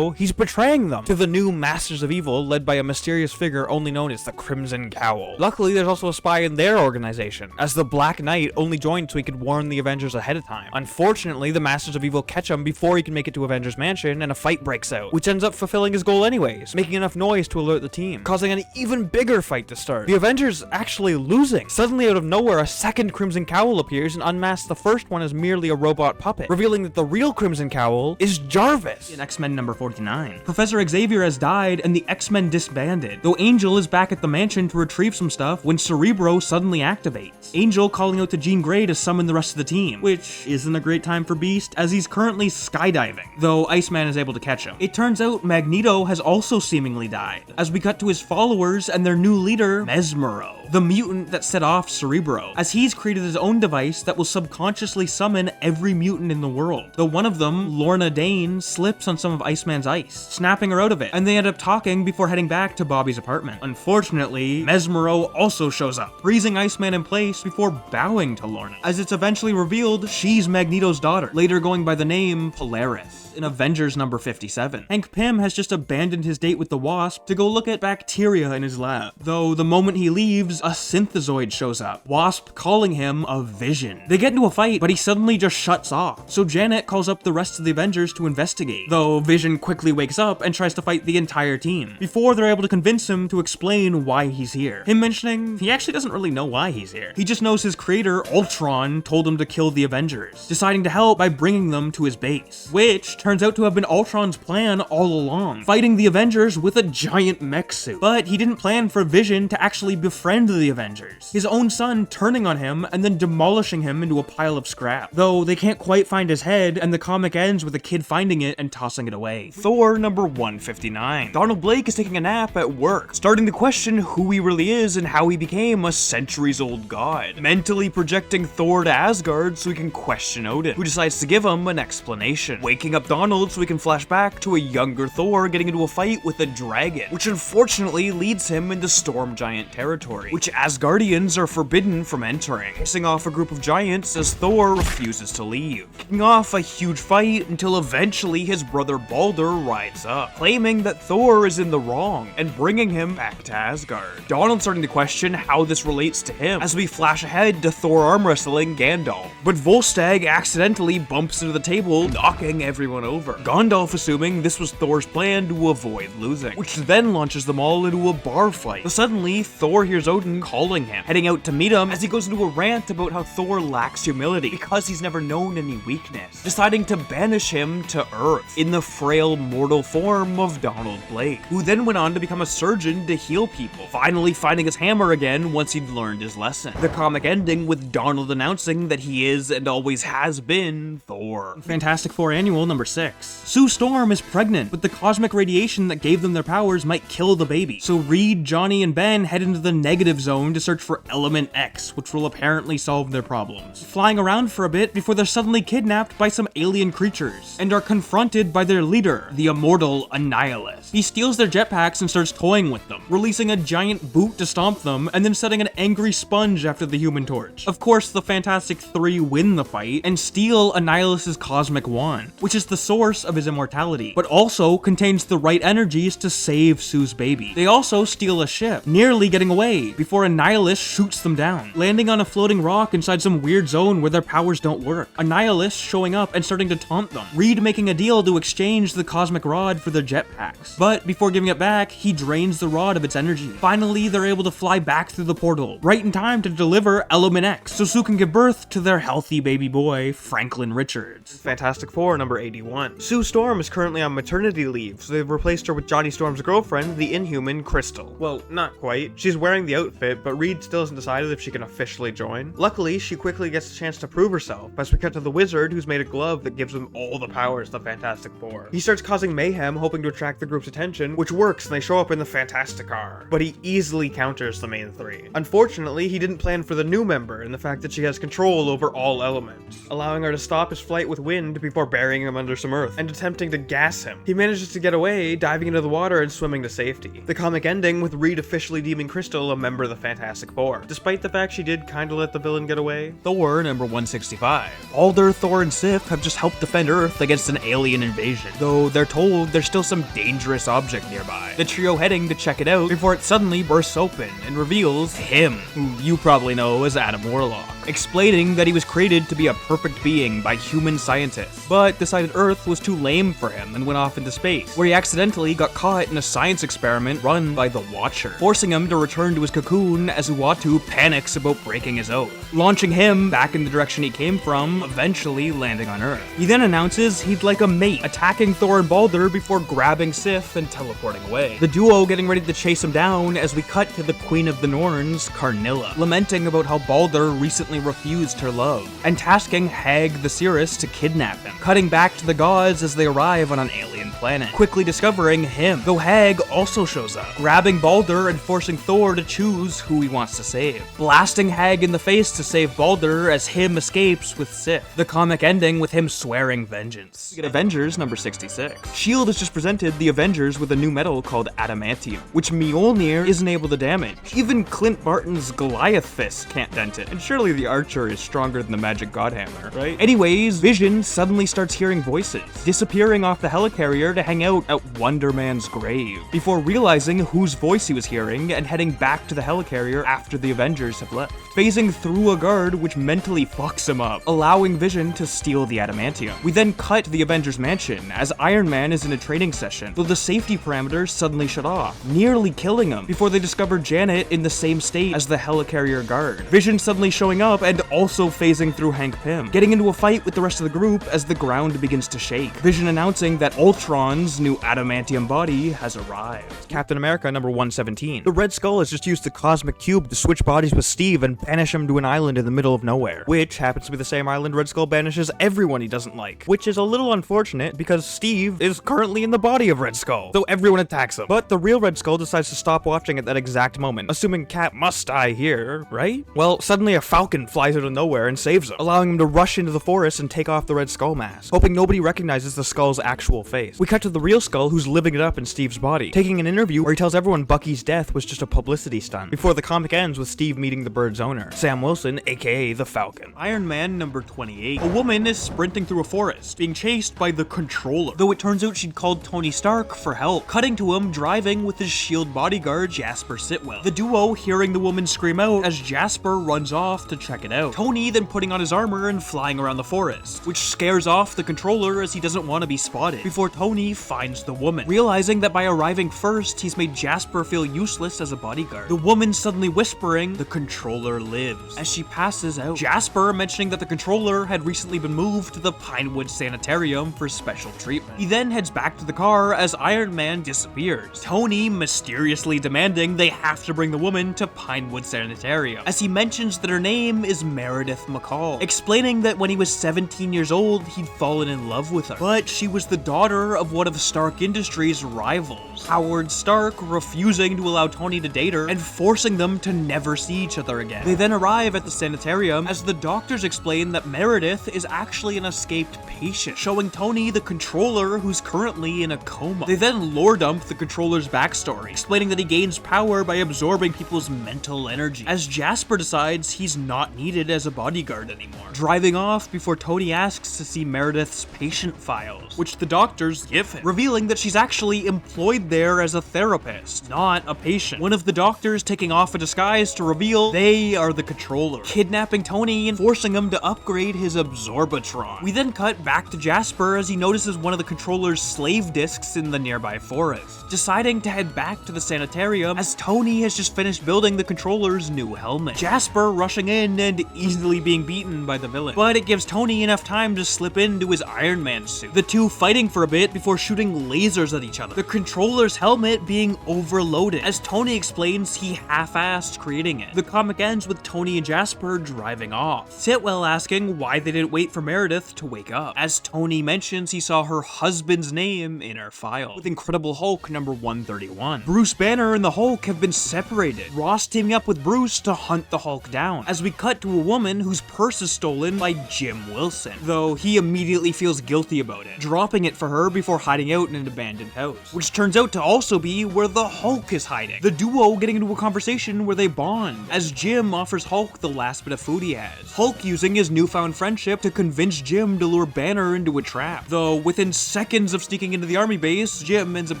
he's betraying them to the new Masters of Evil led by a mysterious figure only known as the Crimson Cowl. Luckily, there's also a spy in their organization, as the Black Knight only joined so he could warn the Avengers ahead of time. Unfortunately, the Masters of Evil catch him before he can make it to Avengers Mansion, and a fight breaks out, which ends up fulfilling his goal anyways, making enough noise to alert the team, causing an even bigger fight to start. The Avengers actually losing. Suddenly, out of nowhere, a second Crimson Cowl appears and unmasks the first one as merely a robot puppet, revealing that the real Crimson Cowl is Jarvis. In X-Men number 49, Professor Xavier has died and the X-Men disbanded, though Angel is back at the mansion to retrieve some stuff when Cerebro suddenly activates. Angel calling out to Jean Grey to summon the rest of the team, which isn't a great time for Beast as he's currently skydiving, though Iceman is able to catch him. It turns out Magneto has also seemingly died, as we cut to his followers and their new leader, Mesmero, the mutant that set off Cerebro, as he's created his own device that will subconsciously summon every mutant in the world, though one of them, Lorna Dane, slips on some of Iceman's ice, snapping her out of it, and they end up talking before heading back to Bobby's apartment. Unfortunately, Mesmero also shows up, freezing Iceman in place before bowing to Lorna, as it's eventually revealed she's Magneto's daughter, later going by the name Polaris. In Avengers number 57, Hank Pym has just abandoned his date with the Wasp to go look at bacteria in his lab, though the moment he leaves, a synthezoid shows up, Wasp calling him a Vision. They get into a fight, but he suddenly just shuts off, so Janet calls up the rest of the Avengers to investigate, though Vision quickly wakes up and tries to fight the entire team, before they're able to convince him to explain why he's here. Him mentioning he actually doesn't really know why he's here. He just knows his creator, Ultron, told him to kill the Avengers, deciding to help by bringing them to his base, which turns out to have been Ultron's plan all along, fighting the Avengers with a giant mech suit. But he didn't plan for Vision to actually befriend the Avengers, his own son turning on him and then demolishing him into a pile of scrap, though they can't quite find his head, and the comic ends with a kid finding it and tossing it away. Thor number 159. Donald Blake is taking a nap at work, starting to question who he really is and how he became a centuries-old god, mentally projecting Thor to Asgard so he can question Odin, who decides to give him an explanation, waking up Donald so we can flash back to a younger Thor getting into a fight with a dragon, which unfortunately leads him into Storm Giant territory, which Asgardians are forbidden from entering, pissing off a group of giants as Thor refuses to leave, kicking off a huge fight until eventually his brother Baldur rides up, claiming that Thor is in the wrong and bringing him back to Asgard. Donald's starting to question how this relates to him as we flash ahead to Thor arm wrestling Gandalf, but Volstagg accidentally bumps into the table, knocking everyone over. Gandalf assuming this was Thor's plan to avoid losing, which then launches them all into a bar fight. But suddenly, Thor hears Odin calling him, heading out to meet him as he goes into a rant about how Thor lacks humility because he's never known any weakness, deciding to banish him to Earth in the frail mortal form of Donald Blake, who then went on to become a surgeon to heal people, finally finding his hammer again once he'd learned his lesson. The comic ending with Donald announcing that he is and always has been Thor. Fantastic Four Annual number 6. Sue Storm is pregnant, but the cosmic radiation that gave them their powers might kill the baby, so Reed, Johnny, and Ben head into the negative zone to search for Element X, which will apparently solve their problems, flying around for a bit before they're suddenly kidnapped by some alien creatures, and are confronted by their leader, the immortal Annihilus. He steals their jetpacks and starts toying with them, releasing a giant boot to stomp them, and then setting an angry sponge after the Human Torch. Of course, the Fantastic Three win the fight, and steal Annihilus's cosmic wand, which is the source of his immortality, but also contains the right energies to save Sue's baby. They also steal a ship, nearly getting away, before Annihilus shoots them down, landing on a floating rock inside some weird zone where their powers don't work. Annihilus showing up and starting to taunt them, Reed making a deal to exchange the cosmic rod for their jetpacks, but before giving it back, he drains the rod of its energy. Finally, they're able to fly back through the portal, right in time to deliver Element X, so Sue can give birth to their healthy baby boy, Franklin Richards. Fantastic Four number 81. Sue Storm is currently on maternity leave, so they've replaced her with Johnny Storm's girlfriend, the Inhuman Crystal. Well, not quite. She's wearing the outfit, but Reed still hasn't decided if she can officially join. Luckily, she quickly gets a chance to prove herself, as we cut to the Wizard, who's made a glove that gives him all the powers of the Fantastic Four. He starts causing mayhem, hoping to attract the group's attention, which works, and they show up in the Fantastic Car. But he easily counters the main three. Unfortunately, he didn't plan for the new member, and the fact that she has control over all natural element, allowing her to stop his flight with wind before burying him under some earth and attempting to gas him. He manages to get away, diving into the water and swimming to safety. The comic ending with Reed officially deeming Crystal a member of the Fantastic Four, despite the fact she did kinda let the villain get away. Thor number 165. Balder, Thor, and Sif have just helped defend Earth against an alien invasion, though they're told there's still some dangerous object nearby. The trio heading to check it out before it suddenly bursts open and reveals him, who you probably know as Adam Warlock, explaining that he was created to be a perfect being by human scientists, but decided Earth was too lame for him and went off into space, where he accidentally got caught in a science experiment run by the Watcher, forcing him to return to his cocoon as Uatu panics about breaking his oath, launching him back in the direction he came from, eventually landing on Earth. He then announces he'd like a mate, attacking Thor and Balder before grabbing Sif and teleporting away. The duo getting ready to chase him down as we cut to the Queen of the Norns, Karnilla, lamenting about how Balder recently refused her love, and tasking Hag the Seeress to kidnap him, cutting back to the gods as they arrive on an alien planet, quickly discovering him, though Hag also shows up, grabbing Balder and forcing Thor to choose who he wants to save, blasting Hag in the face to save Balder as him escapes with Sif, the comic ending with him swearing vengeance. We get Avengers number 66. S.H.I.E.L.D. has just presented the Avengers with a new metal called adamantium, which Mjolnir isn't able to damage. Even Clint Barton's Goliath fist can't dent it, and surely the Archer is stronger than the Magic Godhammer, right? Anyways, Vision suddenly starts hearing voices, disappearing off the helicarrier to hang out at Wonder Man's grave, before realizing whose voice he was hearing and heading back to the helicarrier after the Avengers have left, phasing through a guard which mentally fucks him up, allowing Vision to steal the adamantium. We then cut to the Avengers mansion as Iron Man is in a training session, though the safety parameters suddenly shut off, nearly killing him, before they discover Janet in the same state as the helicarrier guard. Vision suddenly showing up and also phasing through Hank Pym, getting into a fight with the rest of the group as the ground begins to shake. Vision announcing that Ultron's new adamantium body has arrived. Captain America number 117. The Red Skull has just used the cosmic cube to switch bodies with Steve and banish him to an island in the middle of nowhere, which happens to be the same island Red Skull banishes everyone he doesn't like, which is a little unfortunate because Steve is currently in the body of Red Skull, so everyone attacks him. But the real Red Skull decides to stop watching at that exact moment, assuming Cap must die here, right? Well, suddenly a falcon flies out of nowhere and saves him, allowing him to rush into the forest and take off the Red Skull mask, hoping nobody recognizes the Skull's actual face. We cut to the real Skull, who's living it up in Steve's body, taking an interview where he tells everyone Bucky's death was just a publicity stunt, before the comic ends with Steve meeting the bird's owner, Sam Wilson, aka the Falcon. Iron Man number 28. A woman is sprinting through a forest, being chased by the Controller, though it turns out she'd called Tony Stark for help, cutting to him driving with his S.H.I.E.L.D. bodyguard Jasper Sitwell. The duo hearing the woman scream out as Jasper runs off to check it out. Tony then putting on his armor and flying around the forest, which scares off the Controller as he doesn't want to be spotted, before Tony finds the woman, realizing that by arriving first, he's made Jasper feel useless as a bodyguard. The woman suddenly whispering, "The Controller lives," as she passes out. Jasper mentioning that the Controller had recently been moved to the Pinewood Sanitarium for special treatment. He then heads back to the car as Iron Man disappears, Tony mysteriously demanding they have to bring the woman to Pinewood Sanitarium, as he mentions that her name is Meredith McCall, explaining that when he was 17 years old, he'd fallen in love with her, but she was the daughter of one of Stark Industries' rivals, Howard Stark, refusing to allow Tony to date her and forcing them to never see each other again. They then arrive at the sanitarium as the doctors explain that Meredith is actually an escaped patient, showing Tony the Controller who's currently in a coma. They then lore dump the Controller's backstory, explaining that he gains power by absorbing people's mental energy, as Jasper decides he's not needed as a bodyguard anymore, driving off before Tony asks to see Meredith's patient files, which the doctors give him, revealing that she's actually employed there as a therapist, not a patient. One of the doctors taking off a disguise to reveal they are the Controller, kidnapping Tony and forcing him to upgrade his Absorbatron. We then cut back to Jasper as he notices one of the Controller's slave discs in the nearby forest, deciding to head back to the sanitarium as Tony has just finished building the Controller's new helmet. Jasper rushing in and easily being beaten by the villain, but it gives Tony enough time to slip into his Iron Man suit, the two fighting for a bit before shooting lasers at each other, the controller's helmet being overloaded. As Tony explains, he half-assed creating it. The comic ends with Tony and Jasper driving off, Sitwell asking why they didn't wait for Meredith to wake up, as Tony mentions he saw her husband's name in her file. With Incredible Hulk number 131, Bruce Banner and the Hulk have been separated, Ross teaming up with Bruce to hunt the Hulk down, as we cut to a woman whose purse is stolen by Jim Wilson, though he immediately feels guilty about it, dropping it for her before hiding out in an abandoned house, which turns out to also be where the Hulk is hiding. The duo getting into a conversation where they bond, as Jim offers Hulk the last bit of food he has, Hulk using his newfound friendship to convince Jim to lure Banner into a trap, though within seconds of sneaking into the army base, Jim ends up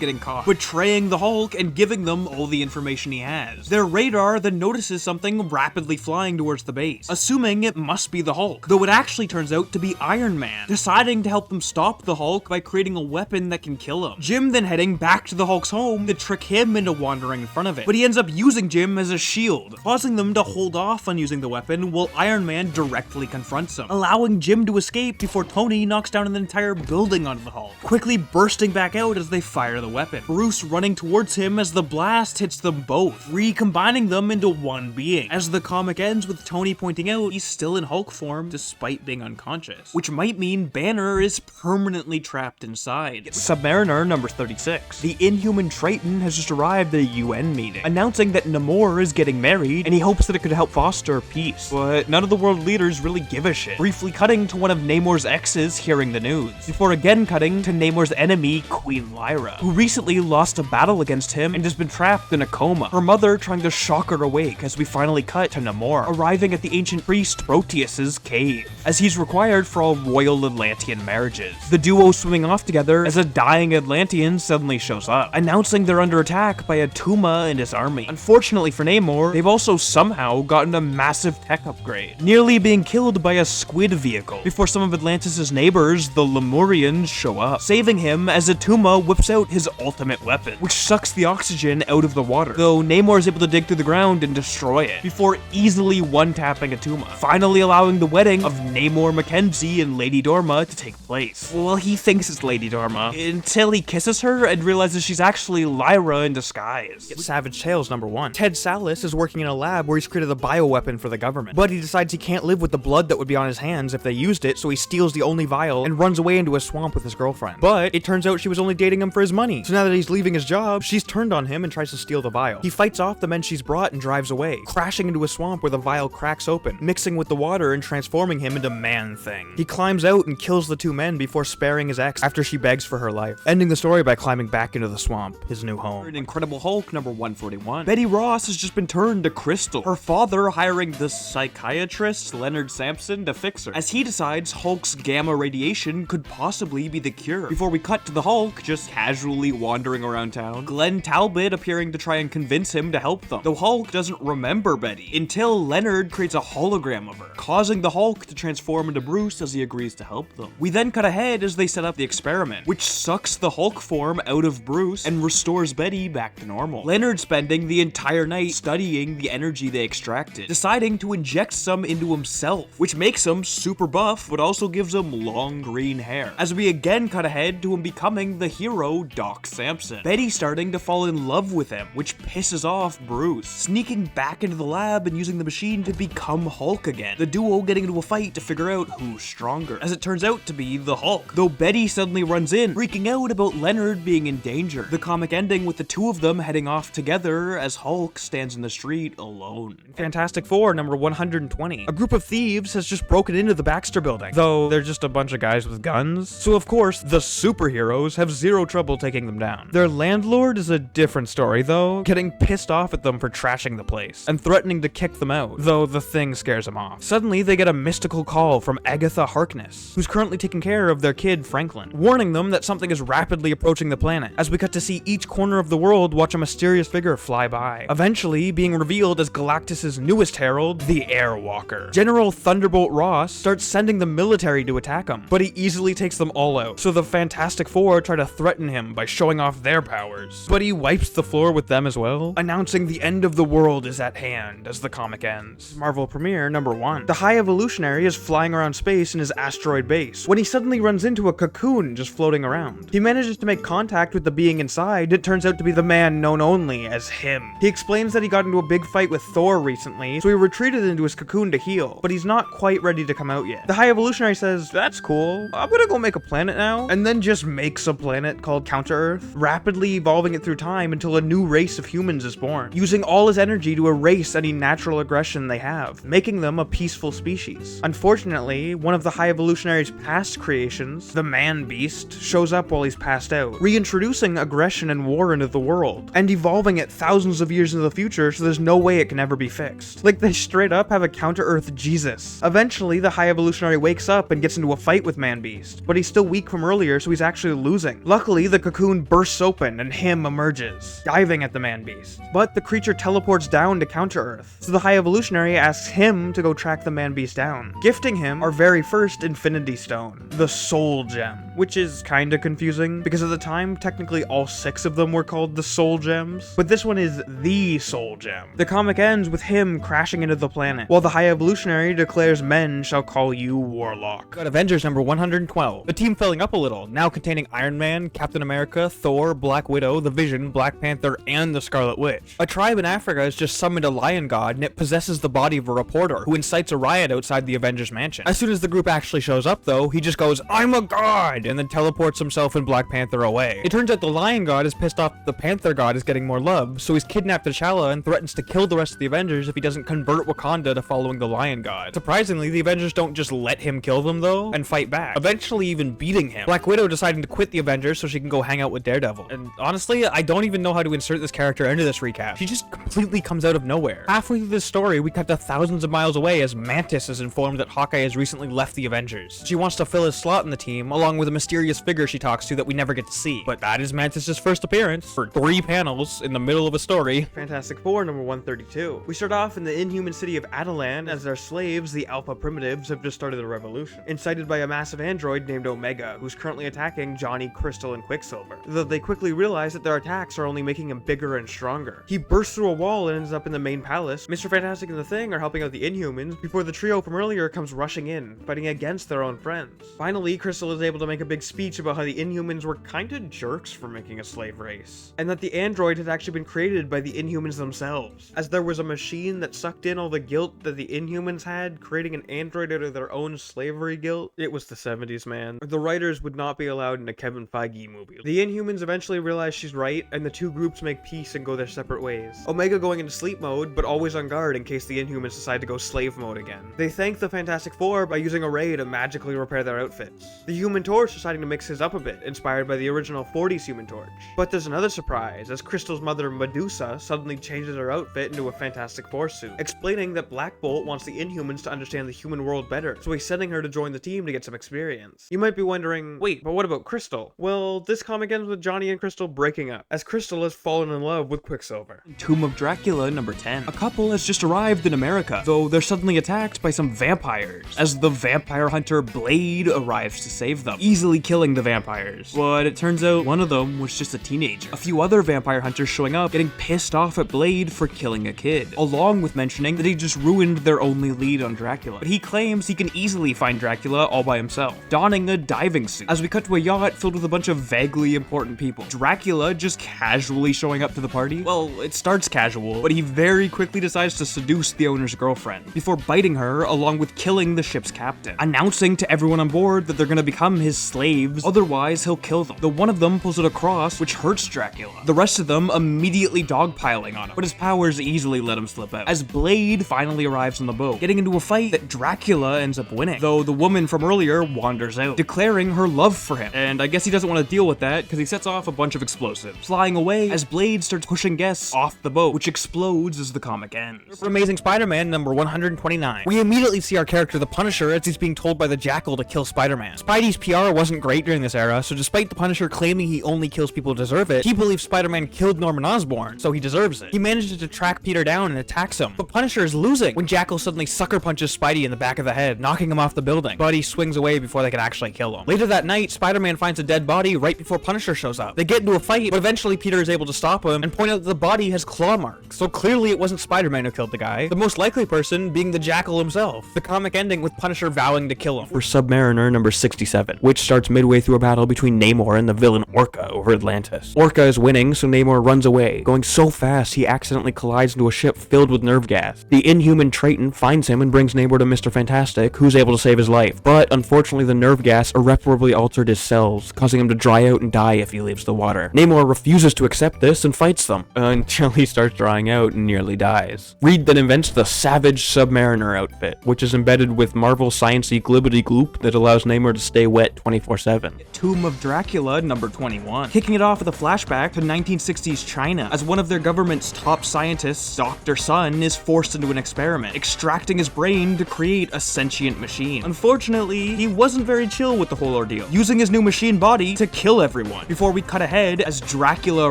getting caught, betraying the Hulk and giving them all the information he has. Their radar then notices something rapidly flying towards the base, assuming it must be the Hulk, though it actually turns out to be Iron Man, deciding to help them stop the Hulk by creating a weapon that can kill him. Jim then heading back to the Hulk's home to trick him into wandering in front of it, but he ends up using Jim as a shield, causing them to hold off on using the weapon while Iron Man directly confronts him, allowing Jim to escape before Tony knocks down an entire building onto the Hulk, quickly bursting back out as they fire the weapon, Bruce running towards him as the blast hits them both, recombining them into one being, as the comic ends with Tony pointing out he's still in Hulk form despite being unconscious, which might mean Banner is permanently trapped inside. Submariner number 36. The Inhuman Triton has just arrived at a UN meeting, announcing that Namor is getting married and he hopes that it could help foster peace, but none of the world leaders really give a shit, briefly cutting to one of Namor's exes hearing the news, before again cutting to Namor's enemy, Queen Lyra, who recently lost a battle against him and has been trapped in a coma, her mother trying to shock her awake, as we finally cut to Namor arriving at the ancient priest Proteus's cave, as he's required for all royal Atlantean marriages. The duo swimming off together as a dying Atlantean suddenly shows up, announcing they're under attack by Atuma and his army. Unfortunately for Namor, they've also somehow gotten a massive tech upgrade, nearly being killed by a squid vehicle, before some of Atlantis' neighbors, the Lemurians, show up, saving him as Atuma whips out his ultimate weapon, which sucks the oxygen out of the water, though Namor is able to dig through the ground and destroy it, before easily one-tapping Atuma, finally allowing the wedding of Namor Mackenzie and Lady Dorma to take place. Well, he thinks it's Lady Dorma, until he kisses her and realizes she's actually Lyra in disguise. Savage Tales number 1. Ted Sallis is working in a lab where he's created a bioweapon for the government, but he decides he can't live with the blood that would be on his hands if they used it, so he steals the only vial and runs away into a swamp with his girlfriend. But it turns out she was only dating him for his money, so now that he's leaving his job, she's turned on him and tries to steal the vial. He fights off the men she's brought and drives away, crashing into a swamp where the vial cracks open, mixing with the water and transforming him into Man-Thing. He climbs out and kills the two men before sparing his ex after she begs for her life, ending the story by climbing back into the swamp, his new home. In Incredible Hulk number 141, Betty Ross has just been turned to crystal, her father hiring the psychiatrist Leonard Sampson to fix her, as he decides Hulk's gamma radiation could possibly be the cure, before we cut to the Hulk just casually wandering around town, Glenn Talbot appearing to try and convince him to help them, though Hulk doesn't remember Betty, until Leonard creates a hologram of her, causing the Hulk to transform into Bruce as he agrees to help them. We then cut ahead as they set up the experiment, which sucks the Hulk form out of Bruce and restores Betty back to normal. Leonard spending the entire night studying the energy they extracted, deciding to inject some into himself, which makes him super buff but also gives him long green hair, as we again cut ahead to him becoming the hero Doc Samson. Betty starting to fall in love with him, which pisses off Bruce, sneaking back into the lab and using the machine to become Hulk again, the duo getting into a fight to figure out who's stronger, as it turns out to be the Hulk, though Betty suddenly runs in, freaking out about Leonard being in danger, the comic ending with the two of them heading off together as Hulk stands in the street alone. Fantastic Four number 120. A group of thieves has just broken into the Baxter building, though they're just a bunch of guys with guns, so of course the superheroes have zero trouble taking them down. Their landlord is a different story though, getting pissed off at them for trashing the place and threatening to kick them out, though the thing scares him off. Suddenly they get a mystical call from Agatha Harkness, who's currently taking care of their kid Franklin, warning them that something is rapidly approaching the planet, as we cut to see each corner of the world watch a mysterious figure fly by, eventually being revealed as Galactus's newest herald, the Airwalker. General Thunderbolt Ross starts sending the military to attack him, but he easily takes them all out, so the Fantastic Four try to threaten him by showing off their powers, but he wipes the floor with them as well, announcing the end of the world is at hand as the comic ends. Marvel Premiere number 1. The High Evolutionary is flying around space in his asteroid base, when he suddenly runs into a cocoon just floating floating around. He manages to make contact with the being inside. It turns out to be the man known only as him. He explains that he got into a big fight with Thor recently, so he retreated into his cocoon to heal, but he's not quite ready to come out yet. The High Evolutionary says, "That's cool, I'm gonna go make a planet now," and then just makes a planet called Counter-Earth, rapidly evolving it through time until a new race of humans is born, using all his energy to erase any natural aggression they have, making them a peaceful species. Unfortunately, one of the High Evolutionary's past creations, the Man-Beast, shows up while he's passed out, reintroducing aggression and war into the world, and evolving it thousands of years into the future so there's no way it can ever be fixed. Like, they straight up have a Counter-Earth Jesus. Eventually, the High Evolutionary wakes up and gets into a fight with Man-Beast, but he's still weak from earlier, so he's actually losing. Luckily, the cocoon bursts open and him emerges, diving at the Man-Beast. But the creature teleports down to Counter-Earth, so the High Evolutionary asks him to go track the Man-Beast down, gifting him our very first Infinity Stone, the Soul Gem, which is kinda confusing, because at the time, technically all 6 of them were called the Soul Gems, but this one is the Soul Gem. The comic ends with him crashing into the planet, while the High Evolutionary declares men shall call you Warlock. Got Avengers number 112. The team filling up a little, now containing Iron Man, Captain America, Thor, Black Widow, the Vision, Black Panther, and the Scarlet Witch. A tribe in Africa has just summoned a lion god, and it possesses the body of a reporter, who incites a riot outside the Avengers mansion. As soon as the group actually shows up though, he just goes, "I'm a god," and then teleports himself and Black Panther away. It turns out the lion god is pissed off that the Panther god is getting more love, so he's kidnapped T'Challa and threatens to kill the rest of the Avengers if he doesn't convert Wakanda to following the lion god. Surprisingly, the Avengers don't just let him kill them though, and fight back, eventually even beating him. Black Widow deciding to quit the Avengers so she can go hang out with Daredevil. And honestly, I don't even know how to insert this character into this recap. She just completely comes out of nowhere. Halfway through this story, we cut to thousands of miles away as Mantis is informed that Hawkeye has recently left the Avengers. She wants to fill his slot in the team, along with a mysterious figure she talks to that we never get to see. But that is Mantis' first appearance for 3 panels in the middle of a story. Fantastic Four number 132. We start off in the inhuman city of Atalan as their slaves, the Alpha Primitives, have just started a revolution, incited by a massive android named Omega, who's currently attacking Johnny, Crystal, and Quicksilver, though they quickly realize that their attacks are only making him bigger and stronger. He bursts through a wall and ends up in the main palace. Mr. Fantastic and the Thing are helping out the Inhumans before the trio from earlier comes rushing in, fighting against their own friends. Finally, Crystal is able to make a big speech about how the Inhumans were kinda jerks for making a slave race, and that the android had actually been created by the Inhumans themselves, as there was a machine that sucked in all the guilt that the Inhumans had, creating an android out of their own slavery guilt. It was the 70s, man. The writers would not be allowed in a Kevin Feige movie. The Inhumans eventually realize she's right, and the two groups make peace and go their separate ways. Omega going into sleep mode, but always on guard in case the Inhumans decide to go slave mode again. They thank the Fantastic Four by using a ray to magically repair their outfits. The Human Torch deciding to mix his up a bit, inspired by the original 40s Human Torch. But there's another surprise, as Crystal's mother Medusa suddenly changes her outfit into a Fantastic Four suit, explaining that Black Bolt wants the Inhumans to understand the human world better, so he's sending her to join the team to get some experience. You might be wondering, wait, but what about Crystal? Well, this comic ends with Johnny and Crystal breaking up, as Crystal has fallen in love with Quicksilver. Tomb of Dracula number 10. A couple has just arrived in America, though they're suddenly attacked by some vampires, as the vampire hunter Blade arrives to save them, easily killing the vampires. But it turns out one of them was just a teenager. A few other vampire hunters showing up, getting pissed off at Blade for killing a kid, along with mentioning that he just ruined their only lead on Dracula. But he claims he can easily find Dracula all by himself, donning a diving suit, as we cut to a yacht filled with a bunch of vaguely important people. Dracula just casually showing up to the party. Well, it starts casual, but he very quickly decides to seduce the owner's girlfriend, before biting her along with killing the ship's captain, announcing to everyone on board that they're gonna become his slaves, otherwise he'll kill them. Though one of them pulls out a cross, which hurts Dracula. The rest of them immediately dogpiling on him, but his powers easily let him slip out, as Blade finally arrives on the boat, getting into a fight that Dracula ends up winning, though the woman from earlier wanders out, declaring her love for him, and I guess he doesn't want to deal with that because he sets off a bunch of explosives, flying away as Blade starts pushing guests off the boat, which explodes as the comic ends. For Amazing Spider-Man number 129, we immediately see our character the Punisher as he's being told by the Jackal to kill Spider-Man. Spidey's PR wasn't great during this era, so despite the Punisher claiming he only kills people who deserve it, he believes Spider-Man killed Norman Osborn, so he deserves it. He manages to track Peter down and attacks him, but Punisher is losing when Jackal suddenly sucker punches Spidey in the back of the head, knocking him off the building, but he swings away before they can actually kill him. Later that night, Spider-Man finds a dead body right before Punisher shows up. They get into a fight, but eventually Peter is able to stop him and point out that the body has claw marks, so clearly it wasn't Spider-Man who killed the guy, the most likely person being the Jackal himself. The comic ending with Punisher vowing to kill him. For Submariner number 67, which starts midway midway through a battle between Namor and the villain Orca over Atlantis. Orca is winning, so Namor runs away, going so fast he accidentally collides into a ship filled with nerve gas. The inhuman Triton finds him and brings Namor to Mr. Fantastic, who's able to save his life, but unfortunately the nerve gas irreparably altered his cells, causing him to dry out and die if he leaves the water. Namor refuses to accept this and fights them, until he starts drying out and nearly dies. Reed then invents the Savage Submariner outfit, which is embedded with Marvel Science-y glibbity gloop that allows Namor to stay wet 24/7. Tomb of Dracula, number 21. Kicking it off with a flashback to 1960s China, as one of their government's top scientists, Dr. Sun, is forced into an experiment, extracting his brain to create a sentient machine. Unfortunately, he wasn't very chill with the whole ordeal, using his new machine body to kill everyone, before we cut ahead as Dracula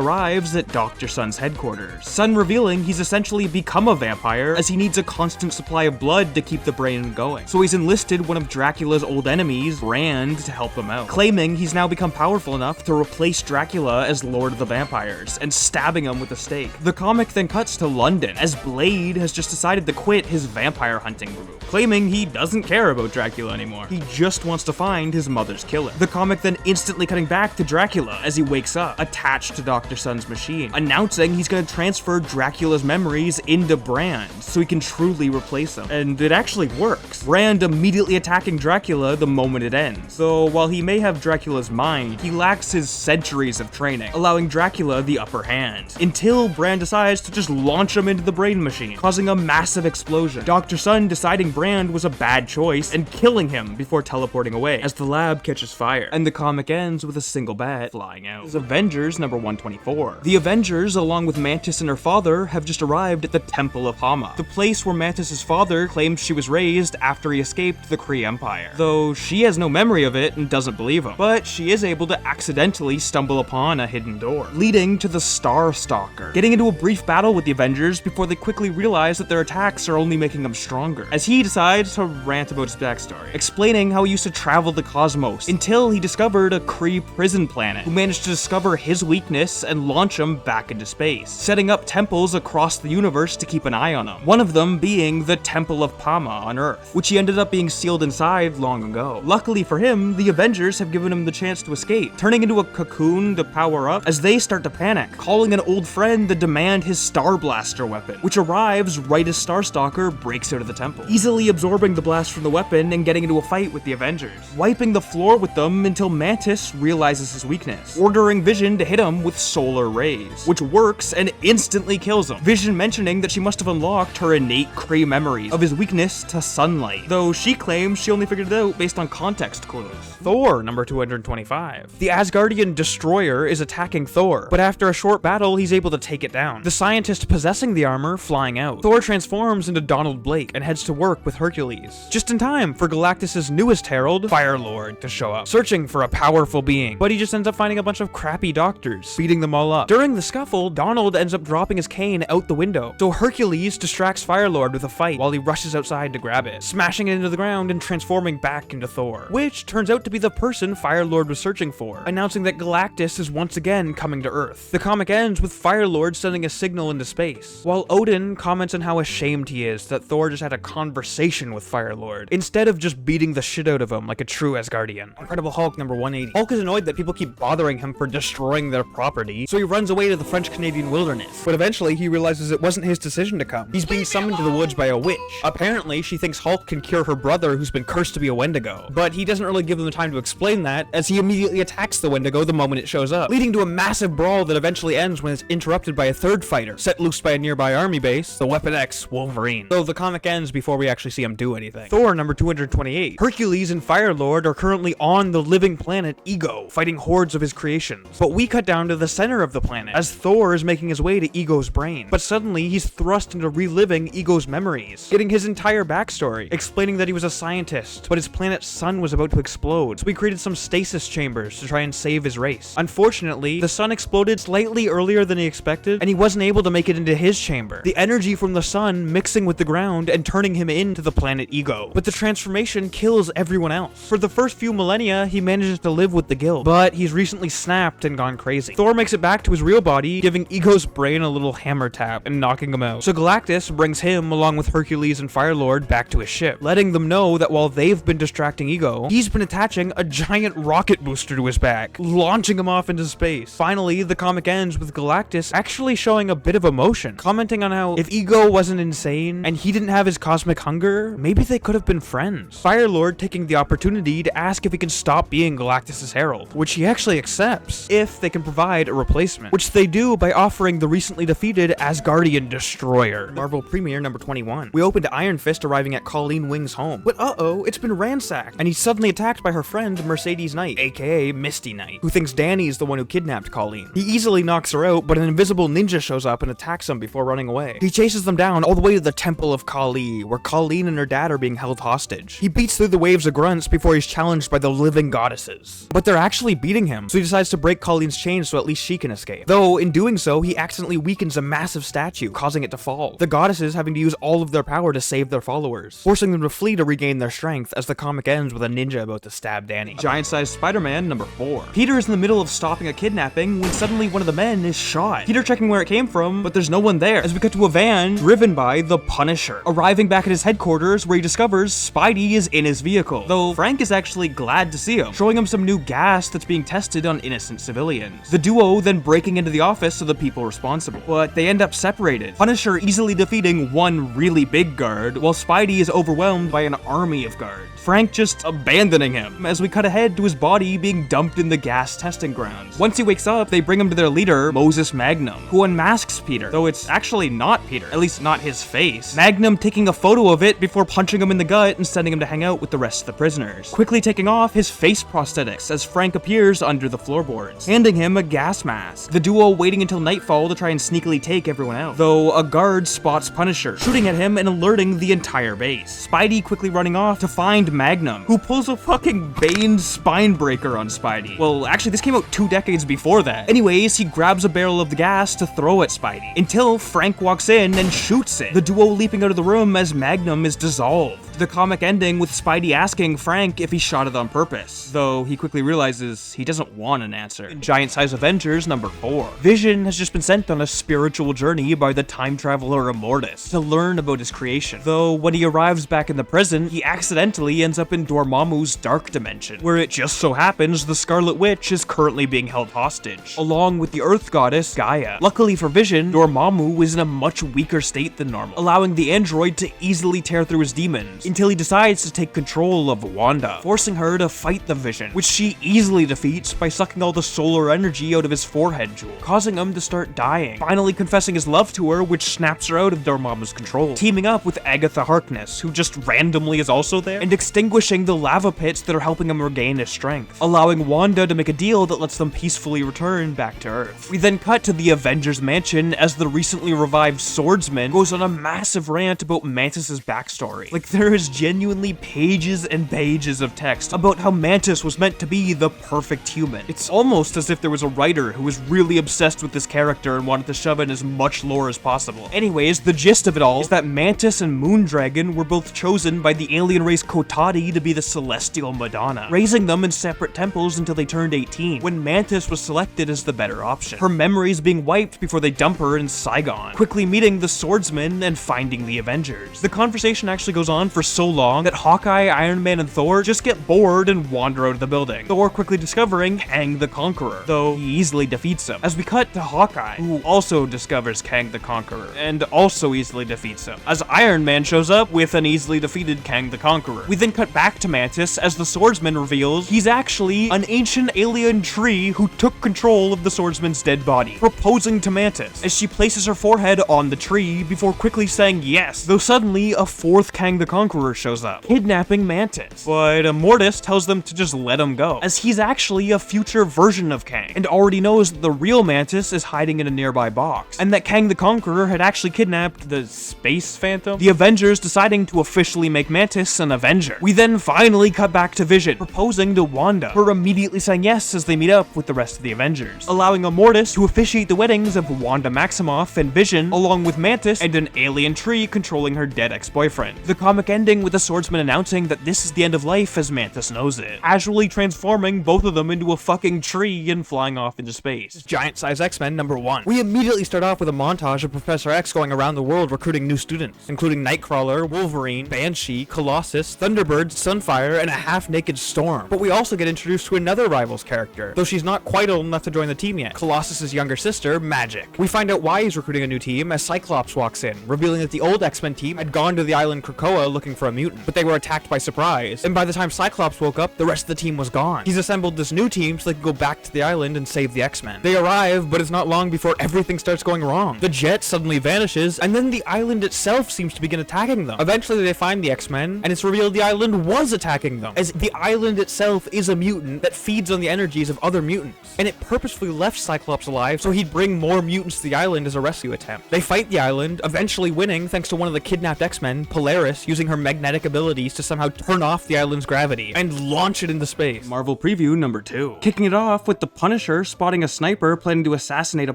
arrives at Dr. Sun's headquarters. Sun revealing he's essentially become a vampire, as he needs a constant supply of blood to keep the brain going. So he's enlisted one of Dracula's old enemies, Rand, to help him out, claiming he's now become powerful enough to replace Dracula as Lord of the Vampires, and stabbing him with a stake. The comic then cuts to London, as Blade has just decided to quit his vampire hunting group, claiming he doesn't care about Dracula anymore. He just wants to find his mother's killer. The comic then instantly cutting back to Dracula as he wakes up, attached to Dr. Sun's machine, announcing he's going to transfer Dracula's memories into Brand, so he can truly replace him. And it actually works. Brand immediately attacking Dracula the moment it ends. So while he may have Dracula's mind, he lacks his centuries of training, allowing Dracula the upper hand, until Brand decides to just launch him into the brain machine, causing a massive explosion. Dr. Sun deciding Brand was a bad choice and killing him before teleporting away, as the lab catches fire, and the comic ends with a single bat flying out. This is Avengers number 124. The Avengers, along with Mantis and her father, have just arrived at the Temple of Hama, the place where Mantis' father claims she was raised after he escaped the Kree Empire, though she has no memory of it and doesn't believe him. But she is able to accidentally stumble upon a hidden door, leading to the Star Stalker, getting into a brief battle with the Avengers before they quickly realize that their attacks are only making him stronger, as he decides to rant about his backstory, explaining how he used to travel the cosmos until he discovered a Kree prison planet, who managed to discover his weakness and launch him back into space, setting up temples across the universe to keep an eye on him, one of them being the Temple of Hama on Earth, which he ended up being sealed inside long ago. Luckily for him, the Avengers have given him the chance to escape, turning into a cocoon to power up as they start to panic, calling an old friend to demand his Star Blaster weapon, which arrives right as Starstalker breaks out of the temple, easily absorbing the blast from the weapon and getting into a fight with the Avengers, wiping the floor with them until Mantis realizes his weakness, ordering Vision to hit him with solar rays, which works and instantly kills him. Vision mentioning that she must have unlocked her innate Kree memories of his weakness to sunlight, though she claims she only figured it out based on context clues. Thor, number 225. The Asgardian destroyer is attacking Thor, but after a short battle, he's able to take it down, the scientist possessing the armor flying out. Thor transforms into Donald Blake and heads to work with Hercules, just in time for Galactus' newest herald, Firelord, to show up, searching for a powerful being, but he just ends up finding a bunch of crappy doctors, beating them all up. During the scuffle, Donald ends up dropping his cane out the window, so Hercules distracts Firelord with a fight while he rushes outside to grab it, smashing it into the ground and transforming back into Thor, which turns out to be the person Firelord was searching for, announcing that Galactus is once again coming to Earth. The comic ends with Firelord sending a signal into space, while Odin comments on how ashamed he is that Thor just had a conversation with Firelord, instead of just beating the shit out of him like a true Asgardian. Incredible Hulk number 180. Hulk is annoyed that people keep bothering him for destroying their property, so he runs away to the French-Canadian wilderness, but eventually he realizes it wasn't his decision to come. He's being summoned to the woods by a witch. Apparently, she thinks Hulk can cure her brother who's been cursed to be a Wendigo, but he doesn't really give them the time to explain that, as he immediately attacks the Wendigo the moment it shows up, leading to a massive brawl that eventually ends when it's interrupted by a third fighter, set loose by a nearby army base, the Weapon X Wolverine. Though the comic ends before we actually see him do anything. Thor number 228. Hercules and Firelord are currently on the living planet Ego, fighting hordes of his creations, but we cut down to the center of the planet, as Thor is making his way to Ego's brain, but suddenly he's thrust into reliving Ego's memories, getting his entire backstory, explaining that he was a scientist, but his planet's sun was about to explode, so he created some stasis chambers to try and save his race. Unfortunately, the sun exploded slightly earlier than he expected, and he wasn't able to make it into his chamber, the energy from the sun mixing with the ground and turning him into the planet Ego. But the transformation kills everyone else. For the first few millennia, he manages to live with the guild, but he's recently snapped and gone crazy. Thor makes it back to his real body, giving Ego's brain a little hammer tap and knocking him out. So Galactus brings him, along with Hercules and Firelord, back to his ship, letting them know that while they've been distracting Ego, he's been attaching attaching a giant rocket booster to his back, launching him off into space. Finally, the comic ends with Galactus actually showing a bit of emotion, commenting on how if Ego wasn't insane and he didn't have his cosmic hunger, maybe they could have been friends. Firelord taking the opportunity to ask if he can stop being Galactus' herald, which he actually accepts if they can provide a replacement, which they do by offering the recently defeated Asgardian Destroyer. Marvel Premiere number 21. We open to Iron Fist arriving at Colleen Wing's home, but uh-oh, it's been ransacked, and he's suddenly attacked by her friend Mercedes Knight, aka Misty Knight, who thinks Danny's the one who kidnapped Colleen. He easily knocks her out, but an invisible ninja shows up and attacks him before running away. He chases them down all the way to the Temple of Kali, where Colleen and her dad are being held hostage. He beats through the waves of grunts before he's challenged by the living goddesses. But they're actually beating him, so he decides to break Colleen's chains so at least she can escape. Though, in doing so, he accidentally weakens a massive statue, causing it to fall. The goddesses having to use all of their power to save their followers, forcing them to flee to regain their strength as the comic ends with a ninja about to stab Danny. Giant-sized Spider-Man number 4. Peter is in the middle of stopping a kidnapping when suddenly one of the men is shot. Peter checking where it came from, but there's no one there, as we cut to a van driven by the Punisher, arriving back at his headquarters where he discovers Spidey is in his vehicle, though Frank is actually glad to see him, showing him some new gas that's being tested on innocent civilians. The duo then breaking into the office of the people responsible, but they end up separated, Punisher easily defeating one really big guard, while Spidey is overwhelmed by an army of guards. Frank just abandoning him, as we cut ahead to his body being dumped in the gas testing grounds. Once he wakes up, they bring him to their leader, Moses Magnum, who unmasks Peter, though it's actually not Peter, at least not his face. Magnum taking a photo of it before punching him in the gut and sending him to hang out with the rest of the prisoners, quickly taking off his face prosthetics as Frank appears under the floorboards, handing him a gas mask. The duo waiting until nightfall to try and sneakily take everyone out, though a guard spots Punisher, shooting at him and alerting the entire base. Spidey quickly running off to find Magnum, who pulls a fucking Bane spine breaker on Spidey. Well, actually, this came out 2 decades before that. Anyways, he grabs a barrel of the gas to throw at Spidey, until Frank walks in and shoots it, the duo leaping out of the room as Magnum is dissolved. The comic ending with Spidey asking Frank if he shot it on purpose, though he quickly realizes he doesn't want an answer. In Giant-Size Avengers number 4. Vision has just been sent on a spiritual journey by the time traveler Immortus to learn about his creation, though when he arrives back in the prison, he accidentally ends up in Dormammu's dark dimension, where it just so happens the Scarlet Witch is currently being held hostage, along with the Earth goddess Gaia. Luckily for Vision, Dormammu is in a much weaker state than normal, allowing the android to easily tear through his demons, until he decides to take control of Wanda, forcing her to fight the Vision, which she easily defeats by sucking all the solar energy out of his forehead jewel, causing him to start dying, finally confessing his love to her, which snaps her out of Dormammu's control, teaming up with Agatha Harkness, who just randomly is also there, and extinguishing the lava pits that are helping him regain his strength, allowing Wanda to make a deal that lets them peacefully return back to Earth. We then cut to the Avengers mansion as the recently revived swordsman goes on a massive rant about Mantis's backstory. Like, there is genuinely pages and pages of text about how Mantis was meant to be the perfect human. It's almost as if there was a writer who was really obsessed with this character and wanted to shove in as much lore as possible. Anyways, the gist of it all is that Mantis and Moondragon were both chosen by the alien race Kotati to be the celestial Madonna, raising them in separate temples until they turned 18, when Mantis was selected as the better option, her memories being wiped before they dump her in Saigon, quickly meeting the swordsman and finding the Avengers. The conversation actually goes on for so long that Hawkeye, Iron Man, and Thor just get bored and wander out of the building, Thor quickly discovering Kang the Conqueror, though he easily defeats him, as we cut to Hawkeye, who also discovers Kang the Conqueror, and also easily defeats him, as Iron Man shows up with an easily defeated Kang the Conqueror. We then cut back to Mantis as the swordsman reveals he's actually an ancient alien tree who took control of the swordsman's dead body, proposing to Mantis, as she places her forehead on the tree before quickly saying yes, though suddenly a 4th Kang the Conqueror shows up, kidnapping Mantis. But Immortus tells them to just let him go, as he's actually a future version of Kang, and already knows that the real Mantis is hiding in a nearby box, and that Kang the Conqueror had actually kidnapped the Space Phantom, the Avengers deciding to officially make Mantis an Avenger. We then finally cut back to Vision, proposing to Wanda, her immediately saying yes as they meet up with the rest of the Avengers, allowing Immortus to officiate the weddings of Wanda Maximoff and Vision, along with Mantis and an alien tree controlling her dead ex-boyfriend. The comic ending with the swordsman announcing that this is the end of life as Mantis knows it, casually transforming both of them into a fucking tree and flying off into space. Giant-Size X-Men number 1. We immediately start off with a montage of Professor X going around the world recruiting new students, including Nightcrawler, Wolverine, Banshee, Colossus, Thunderbird, Sunfire, and a half-naked wicked Storm. But we also get introduced to another Rivals character, though she's not quite old enough to join the team yet, Colossus's younger sister, Magic. We find out why he's recruiting a new team as Cyclops walks in, revealing that the old X-Men team had gone to the island Krakoa looking for a mutant, but they were attacked by surprise, and by the time Cyclops woke up, the rest of the team was gone. He's assembled this new team so they can go back to the island and save the X-Men. They arrive, but it's not long before everything starts going wrong. The jet suddenly vanishes, and then the island itself seems to begin attacking them. Eventually they find the X-Men, and it's revealed the island was attacking them, as the island itself is a mutant that feeds on the energies of other mutants, and it purposefully left Cyclops alive so he'd bring more mutants to the island as a rescue attempt. They fight the island, eventually winning thanks to one of the kidnapped X-Men, Polaris, using her magnetic abilities to somehow turn off the island's gravity and launch it into space. Marvel Preview number 2. Kicking it off with the Punisher spotting a sniper planning to assassinate a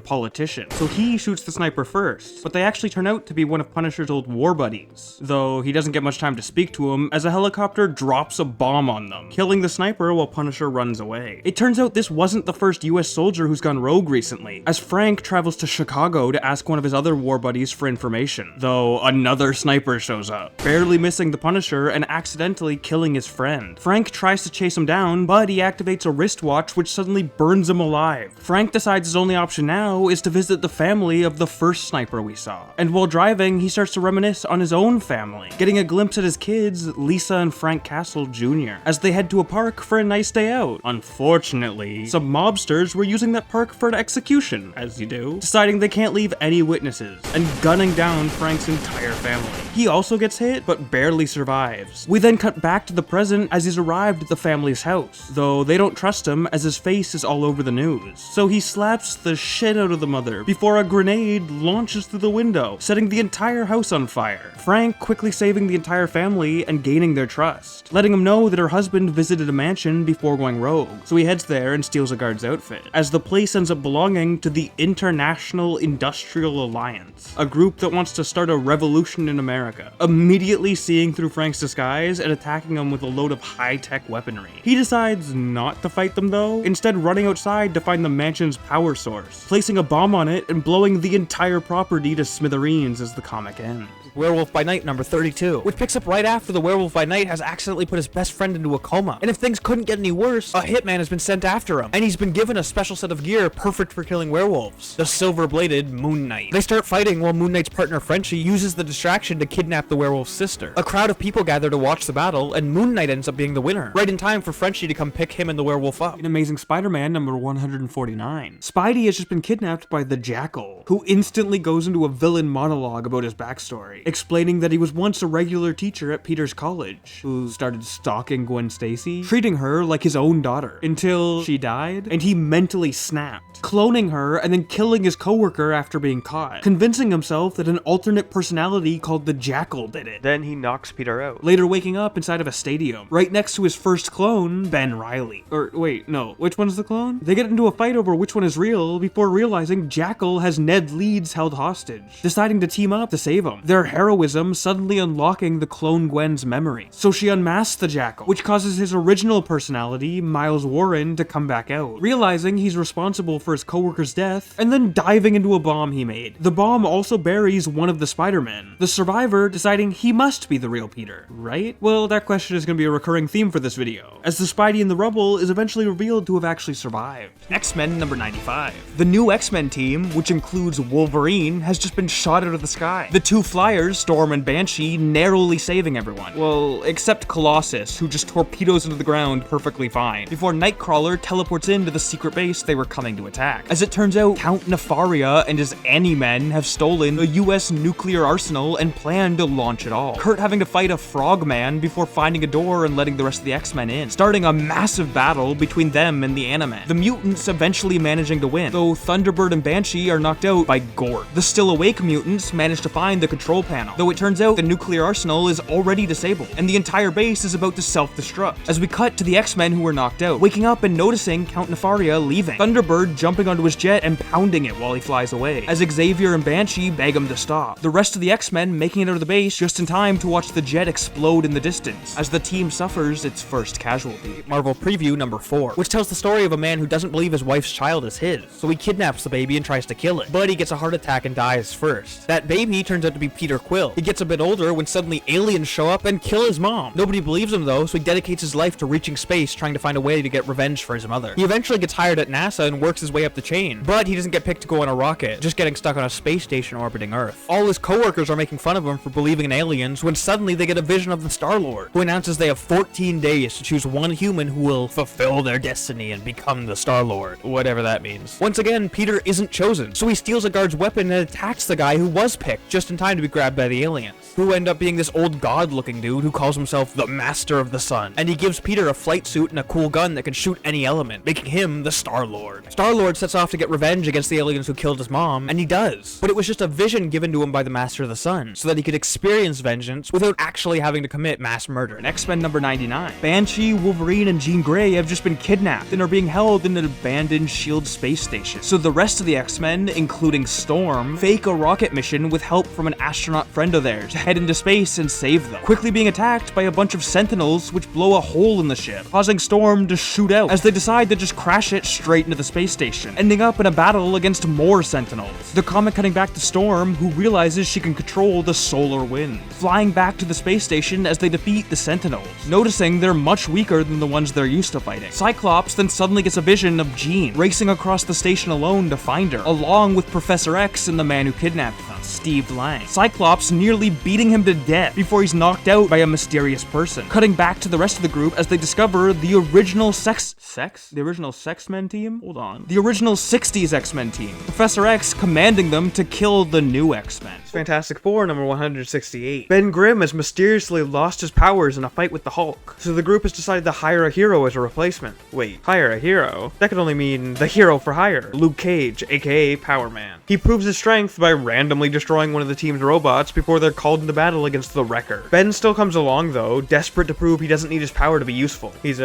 politician. So he shoots the sniper first, but they actually turn out to be one of Punisher's old war buddies, though he doesn't get much time to speak to him as a helicopter drops a bomb on them, killing the sniper while Punisher runs away. It turns out this wasn't the first US soldier who's gone rogue recently, as Frank travels to Chicago to ask one of his other war buddies for information, though another sniper shows up, barely missing the Punisher and accidentally killing his friend. Frank tries to chase him down, but he activates a wristwatch which suddenly burns him alive. Frank decides his only option now is to visit the family of the first sniper we saw, and while driving he starts to reminisce on his own family, getting a glimpse at his kids, Lisa and Frank Castle Jr., as they head to a park for a nice day out. Unfortunately, some mobsters were using that park for an execution, as you do, deciding they can't leave any witnesses, and gunning down Frank's entire family. He also gets hit, but barely survives. We then cut back to the present as he's arrived at the family's house, though they don't trust him as his face is all over the news. So he slaps the shit out of the mother before a grenade launches through the window, setting the entire house on fire. Frank quickly saving the entire family and gaining their trust, letting them know that her husband visited a mansion before going rogue, so he heads there and steals a guard's outfit, as the place ends up belonging to the International Industrial Alliance, a group that wants to start a revolution in America, immediately seeing through Frank's disguise and attacking him with a load of high-tech weaponry. He decides not to fight them though, instead running outside to find the mansion's power source, placing a bomb on it and blowing the entire property to smithereens as the comic ends. Werewolf by Night number 32, which picks up right after the Werewolf by Night has accidentally put his best friend into a coma. And if things couldn't get any worse, a hitman has been sent after him, and he's been given a special set of gear perfect for killing werewolves, the silver-bladed Moon Knight. They start fighting while Moon Knight's partner Frenchie uses the distraction to kidnap the werewolf's sister. A crowd of people gather to watch the battle, and Moon Knight ends up being the winner, right in time for Frenchie to come pick him and the werewolf up. In Amazing Spider-Man number 149, Spidey has just been kidnapped by the Jackal, who instantly goes into a villain monologue about his backstory, explaining that he was once a regular teacher at Peter's college, who started stalking Gwen Stacy, treating her like his own daughter, until she died, and he mentally snapped, cloning her and then killing his coworker after being caught, convincing himself that an alternate personality called the Jackal did it. Then he knocks Peter out. Later waking up inside of a stadium, right next to his first clone, Ben Reilly. Or wait, no, which one's the clone? They get into a fight over which one is real before realizing Jackal has Ned Leeds held hostage, deciding to team up to save him. Their heroism suddenly unlocking the clone Gwen's memory. So she unmasks the Jackal, which causes his original personality, Miles Warren, to come back out, realizing he's responsible for his coworker's death, and then diving into a bomb he made. The bomb also buries one of the Spider-Men, the survivor deciding he must be the real Peter, right? Well, that question is going to be a recurring theme for this video, as the Spidey in the rubble is eventually revealed to have actually survived. X-Men number 95. The new X-Men team, which includes Wolverine, has just been shot out of the sky. The two flyers, Storm and Banshee, narrowly saving everyone. Well, except Colossus, who just torpedoes into the ground perfectly fine, before Nightcrawler teleports into the secret base they were coming to attack. As it turns out, Count Nefaria and his Any-Men have stolen a US nuclear arsenal and plan to launch it all, Kurt having to fight a frogman before finding a door and letting the rest of the X-Men in, starting a massive battle between them and the Animan. The mutants eventually managing to win, though Thunderbird and Banshee are knocked out by Gort. The still awake mutants manage to find the control panel, though it turns out the nuclear arsenal is already disabled, and the entire base is about to self-destruct. As we cut to the X-Men who were knocked out, waking up and noticing Count Nefaria leaving, Thunderbird jumping onto his jet and pounding it while he flies away, as Xavier and Banshee beg him to stop. The rest of the X-Men making it out of the base just in time to watch the jet explode in the distance, as the team suffers its first casualty. Marvel Preview number 4, which tells the story of a man who doesn't believe his wife's child is his, so he kidnaps the baby and tries to kill it, but he gets a heart attack and dies first. That baby turns out to be Peter Quill. He gets a bit older when suddenly aliens show up and kill his mom. Nobody believes him though, so he dedicates his life to reaching space, trying to find a way to get revenge for his mother. He eventually gets hired at NASA and works his way up the chain, but he doesn't get picked to go on a rocket, just getting stuck on a space station orbiting Earth. All his coworkers are making fun of him for believing in aliens when suddenly they get a vision of the Star-Lord, who announces they have 14 days to choose one human who will fulfill their destiny and become the Star-Lord, whatever that means. Once again, Peter isn't chosen, so he steals a guard's weapon and attacks the guy who was picked just in time to be grabbed by the aliens, who end up being this old god-looking dude who calls himself the Master of the Sun, and he gives Peter a flight suit and a cool gun that can shoot any element, making him the Star-Lord. Star-Lord sets off to get revenge against the aliens who killed his mom, and he does, but it was just a vision given to him by the Master of the Sun, so that he could experience vengeance without actually having to commit mass murder. X-Men number 99. Banshee, Wolverine, and Jean Grey have just been kidnapped and are being held in an abandoned S.H.I.E.L.D. space station. So the rest of the X-Men, including Storm, fake a rocket mission with help from an astronaut friend of theirs to head into space and save them, quickly being attacked by a bunch of Sentinels which blow a hole in the ship, causing Storm to shoot out as they decide to just crash it straight into the space station, ending up in a battle against more Sentinels. The comic cutting back to Storm, who realizes she can control the solar wind, flying back to the space station as they defeat the Sentinels, noticing they're much weaker than the ones they're used to fighting. Cyclops then suddenly gets a vision of Jean racing across the station alone to find her, along with Professor X and the man who kidnapped them, Steve Lang. Cyclops nearly beating him to death before he's knocked out by a mysterious person. Cutting back to the rest of the group as they discover the original The original Sex-Men team? Hold on. The original 60s X-Men team. Professor X commanding them to kill the new X-Men. Fantastic Four number 168. Ben Grimm has mysteriously lost his powers in a fight with the Hulk, so the group has decided to hire a hero as a replacement. Wait, hire a hero? That could only mean the hero for hire, Luke Cage, aka Power Man. He proves his strength by randomly destroying one of the team's robots before they're called into battle against the Wrecker. Ben still comes along though, desperate to prove he doesn't need his power to be useful. He's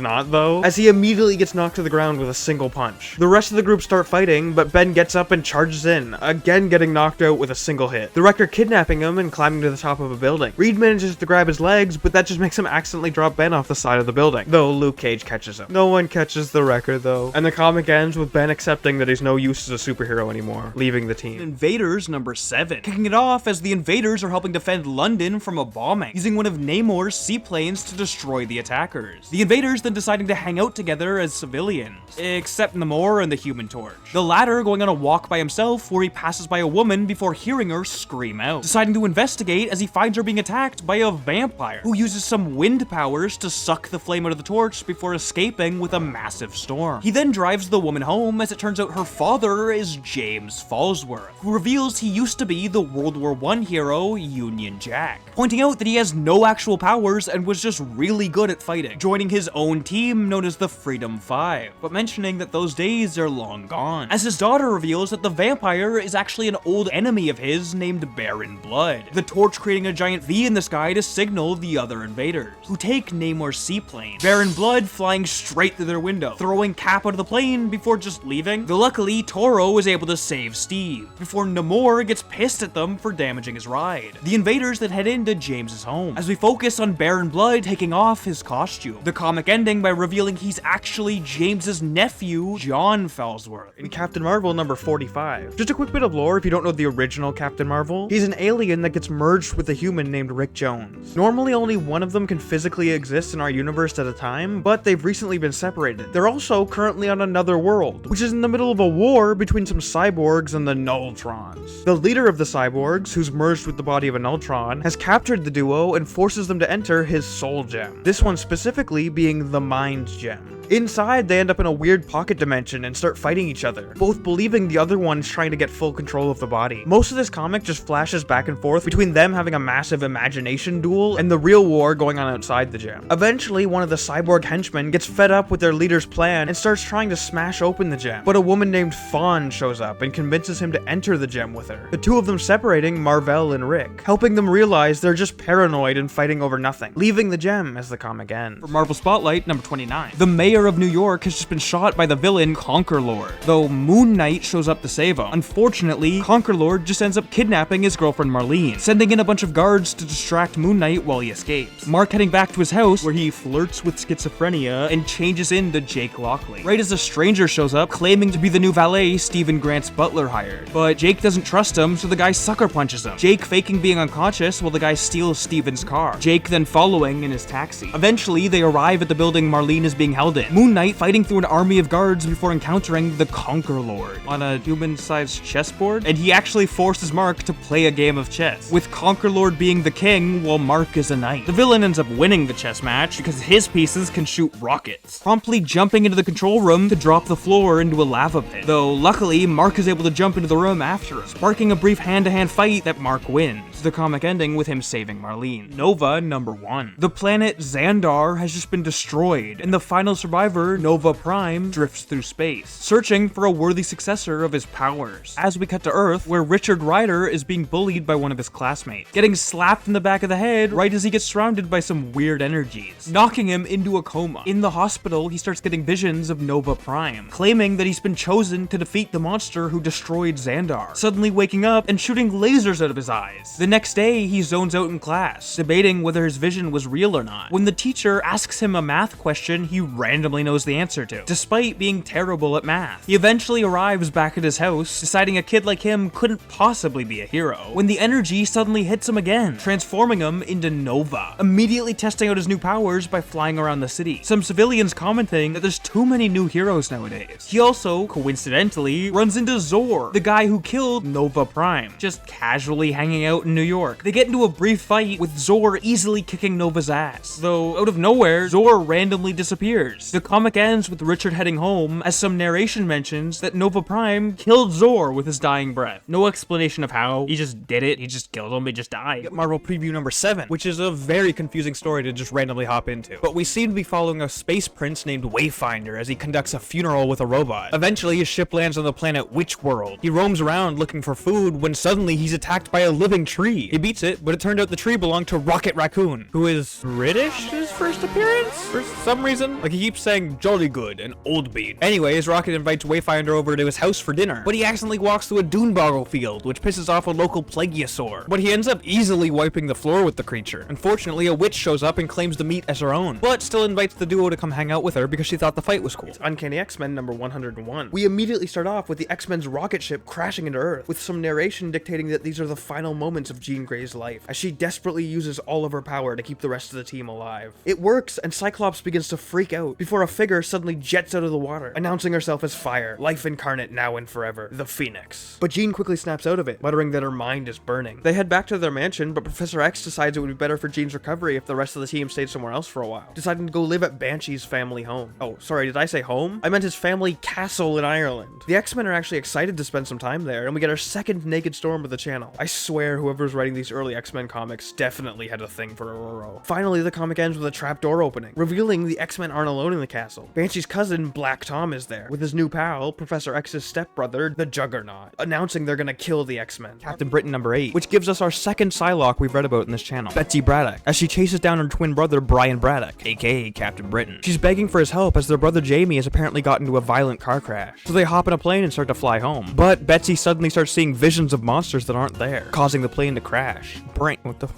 not though, as he immediately gets knocked to the ground with a single punch. The rest of the group start fighting, but Ben gets up and charges in, again getting knocked out with a single hit. The Wrecker kidnapping him and climbing to the top of a building. Reed manages to grab his legs, but that just makes him accidentally drop Ben off the side of the building, though Luke Cage catches him. No one catches the Wrecker though, and the comic ends with Ben accepting that he's no use as a superhero anymore, leaving the team. Invaders number 7. Kicking it off as the invaders are helping defend London from a bombing, using one of Namor's seaplanes to destroy the attackers. The invaders then deciding to hang out together as civilians, except Namor and the Human Torch. The latter going on a walk by himself where he passes by a woman before hearing her scream out, deciding to investigate as he finds her being attacked by a vampire who uses some wind powers to suck the flame out of the torch before escaping with a massive storm. He then drives the woman home as it turns out her father is James Falsworth, who reveals he used to be the World War I hero Union Jack, pointing out that he has no actual powers and was just really good at fighting, joining his own team known as the Freedom Five, but mentioning that those days are long gone, as his daughter reveals that the vampire is actually an old enemy of his named Baron Blood, the torch creating a giant V in the sky to signal the other invaders, who take Namor's seaplane, Baron Blood flying straight through their window, throwing Cap out of the plane before just leaving, though luckily Toro is able to save Steve, before Namor gets pissed at them for damaging his ride. The invaders then head into James's home, as we focus on Baron Blood taking off his costume, the comic ending by revealing he's actually James's nephew, John Falsworth, in Captain Marvel number 45. Just a quick bit of lore if you don't know the original Captain Marvel. He's an alien that gets merged with a human named Rick Jones. Normally only one of them can physically exist in our universe at a time, but they've recently been separated. They're also currently on another world, which is in the middle of a war between some cyborgs and the Nulltrons. The leader of the cyborgs, who's merged with the body of a Nulltron, has captured the duo and forces them to enter his soul gem. This one specifically being the Mind Gem. Inside, they end up in a weird pocket dimension and start fighting each other, both believing the other one's trying to get full control of the body. Most of this comic just flashes back and forth between them having a massive imagination duel and the real war going on outside the gem. Eventually, one of the cyborg henchmen gets fed up with their leader's plan and starts trying to smash open the gem, but a woman named Fawn shows up and convinces him to enter the gem with her, the two of them separating Marvel and Rick, helping them realize they're just paranoid and fighting over nothing, leaving the gem as the comic ends. For Marvel Spotlight number 29. The mayor mayor of New York has just been shot by the villain Conquerlord, though Moon Knight shows up to save him. Unfortunately, Conquerlord just ends up kidnapping his girlfriend Marlene, sending in a bunch of guards to distract Moon Knight while he escapes. Mark heading back to his house, where he flirts with schizophrenia and changes into Jake Lockley, right as a stranger shows up claiming to be the new valet Stephen Grant's butler hired. But Jake doesn't trust him, so the guy sucker punches him, Jake faking being unconscious while the guy steals Stephen's car, Jake then following in his taxi. Eventually, they arrive at the building Marlene is being held in, Moon Knight fighting through an army of guards before encountering the Conquerlord on a human-sized chessboard, and he actually forces Mark to play a game of chess, with Conquerlord being the king while Mark is a knight. The villain ends up winning the chess match because his pieces can shoot rockets, promptly jumping into the control room to drop the floor into a lava pit, though luckily Mark is able to jump into the room after him, sparking a brief hand-to-hand fight that Mark wins, the comic ending with him saving Marlene. Nova number 1. The planet Xandar has just been destroyed, and the final survivor, Nova Prime, drifts through space, searching for a worthy successor of his powers. As we cut to Earth, where Richard Rider is being bullied by one of his classmates, getting slapped in the back of the head right as he gets surrounded by some weird energies, knocking him into a coma. In the hospital, he starts getting visions of Nova Prime, claiming that he's been chosen to defeat the monster who destroyed Xandar, suddenly waking up and shooting lasers out of his eyes. The next day, he zones out in class, debating whether his vision was real or not. When the teacher asks him a math question he randomly knows the answer to, despite being terrible at math. He eventually arrives back at his house, deciding a kid like him couldn't possibly be a hero, when the energy suddenly hits him again, transforming him into Nova, immediately testing out his new powers by flying around the city. Some civilians commenting that there's too many new heroes nowadays. He also, coincidentally, runs into Zor, the guy who killed Nova Prime, just casually hanging out in New York. They get into a brief fight, with Zor easily kicking Nova's ass, though out of nowhere, Zor randomly disappears. The comic ends with Richard heading home, as some narration mentions that Nova Prime killed Zor with his dying breath. No explanation of how, he just did it, he just killed him, he just died. Marvel Preview number 7, which is a very confusing story to just randomly hop into. But we seem to be following a space prince named Wayfinder as he conducts a funeral with a robot. Eventually, his ship lands on the planet Witchworld. He roams around looking for food when suddenly he's attacked by a living tree. He beats it, but it turned out the tree belonged to Rocket Raccoon, who is British his first appearance? For some reason. Like, he keeps saying jolly good and old bean. Anyways, Rocket invites Wayfinder over to his house for dinner, but he accidentally walks through a Doonboggle field, which pisses off a local Plagiosaur. But he ends up easily wiping the floor with the creature. Unfortunately, a witch shows up and claims the meat as her own, but still invites the duo to come hang out with her because she thought the fight was cool. It's Uncanny X-Men number 101. We immediately start off with the X-Men's rocket ship crashing into Earth, with some narration dictating that these are the final moments of Jean Grey's life, as she desperately uses all of her power to keep the rest of the team alive. It works, and Cyclops begins to freak out before a figure suddenly jets out of the water, announcing herself as Fire, life incarnate now and forever, the Phoenix. But Jean quickly snaps out of it, muttering that her mind is burning. They head back to their mansion, but Professor X decides it would be better for Jean's recovery if the rest of the team stayed somewhere else for a while, deciding to go live at Banshee's family home. Oh, sorry, did I say home? I meant his family castle in Ireland. The X-Men are actually excited to spend some time there, and we get our second Naked Storm of the channel. I swear whoever's writing these early X-Men comics definitely had a thing for Ororo. Finally, the comic ends with a trapdoor opening, revealing the X-Men aren't alone in the castle. Banshee's cousin, Black Tom, is there, with his new pal, Professor X's stepbrother, the Juggernaut, announcing they're gonna kill the X-Men. Captain Britain number 8, which gives us our second Psylocke we've read about in this channel, Betsy Braddock, as she chases down her twin brother Brian Braddock, aka Captain Britain. She's begging for his help as their brother Jamie has apparently gotten into a violent car crash, so they hop in a plane and start to fly home. But Betsy suddenly starts seeing visions of monsters that aren't there, causing the plane to crash. Brain, what the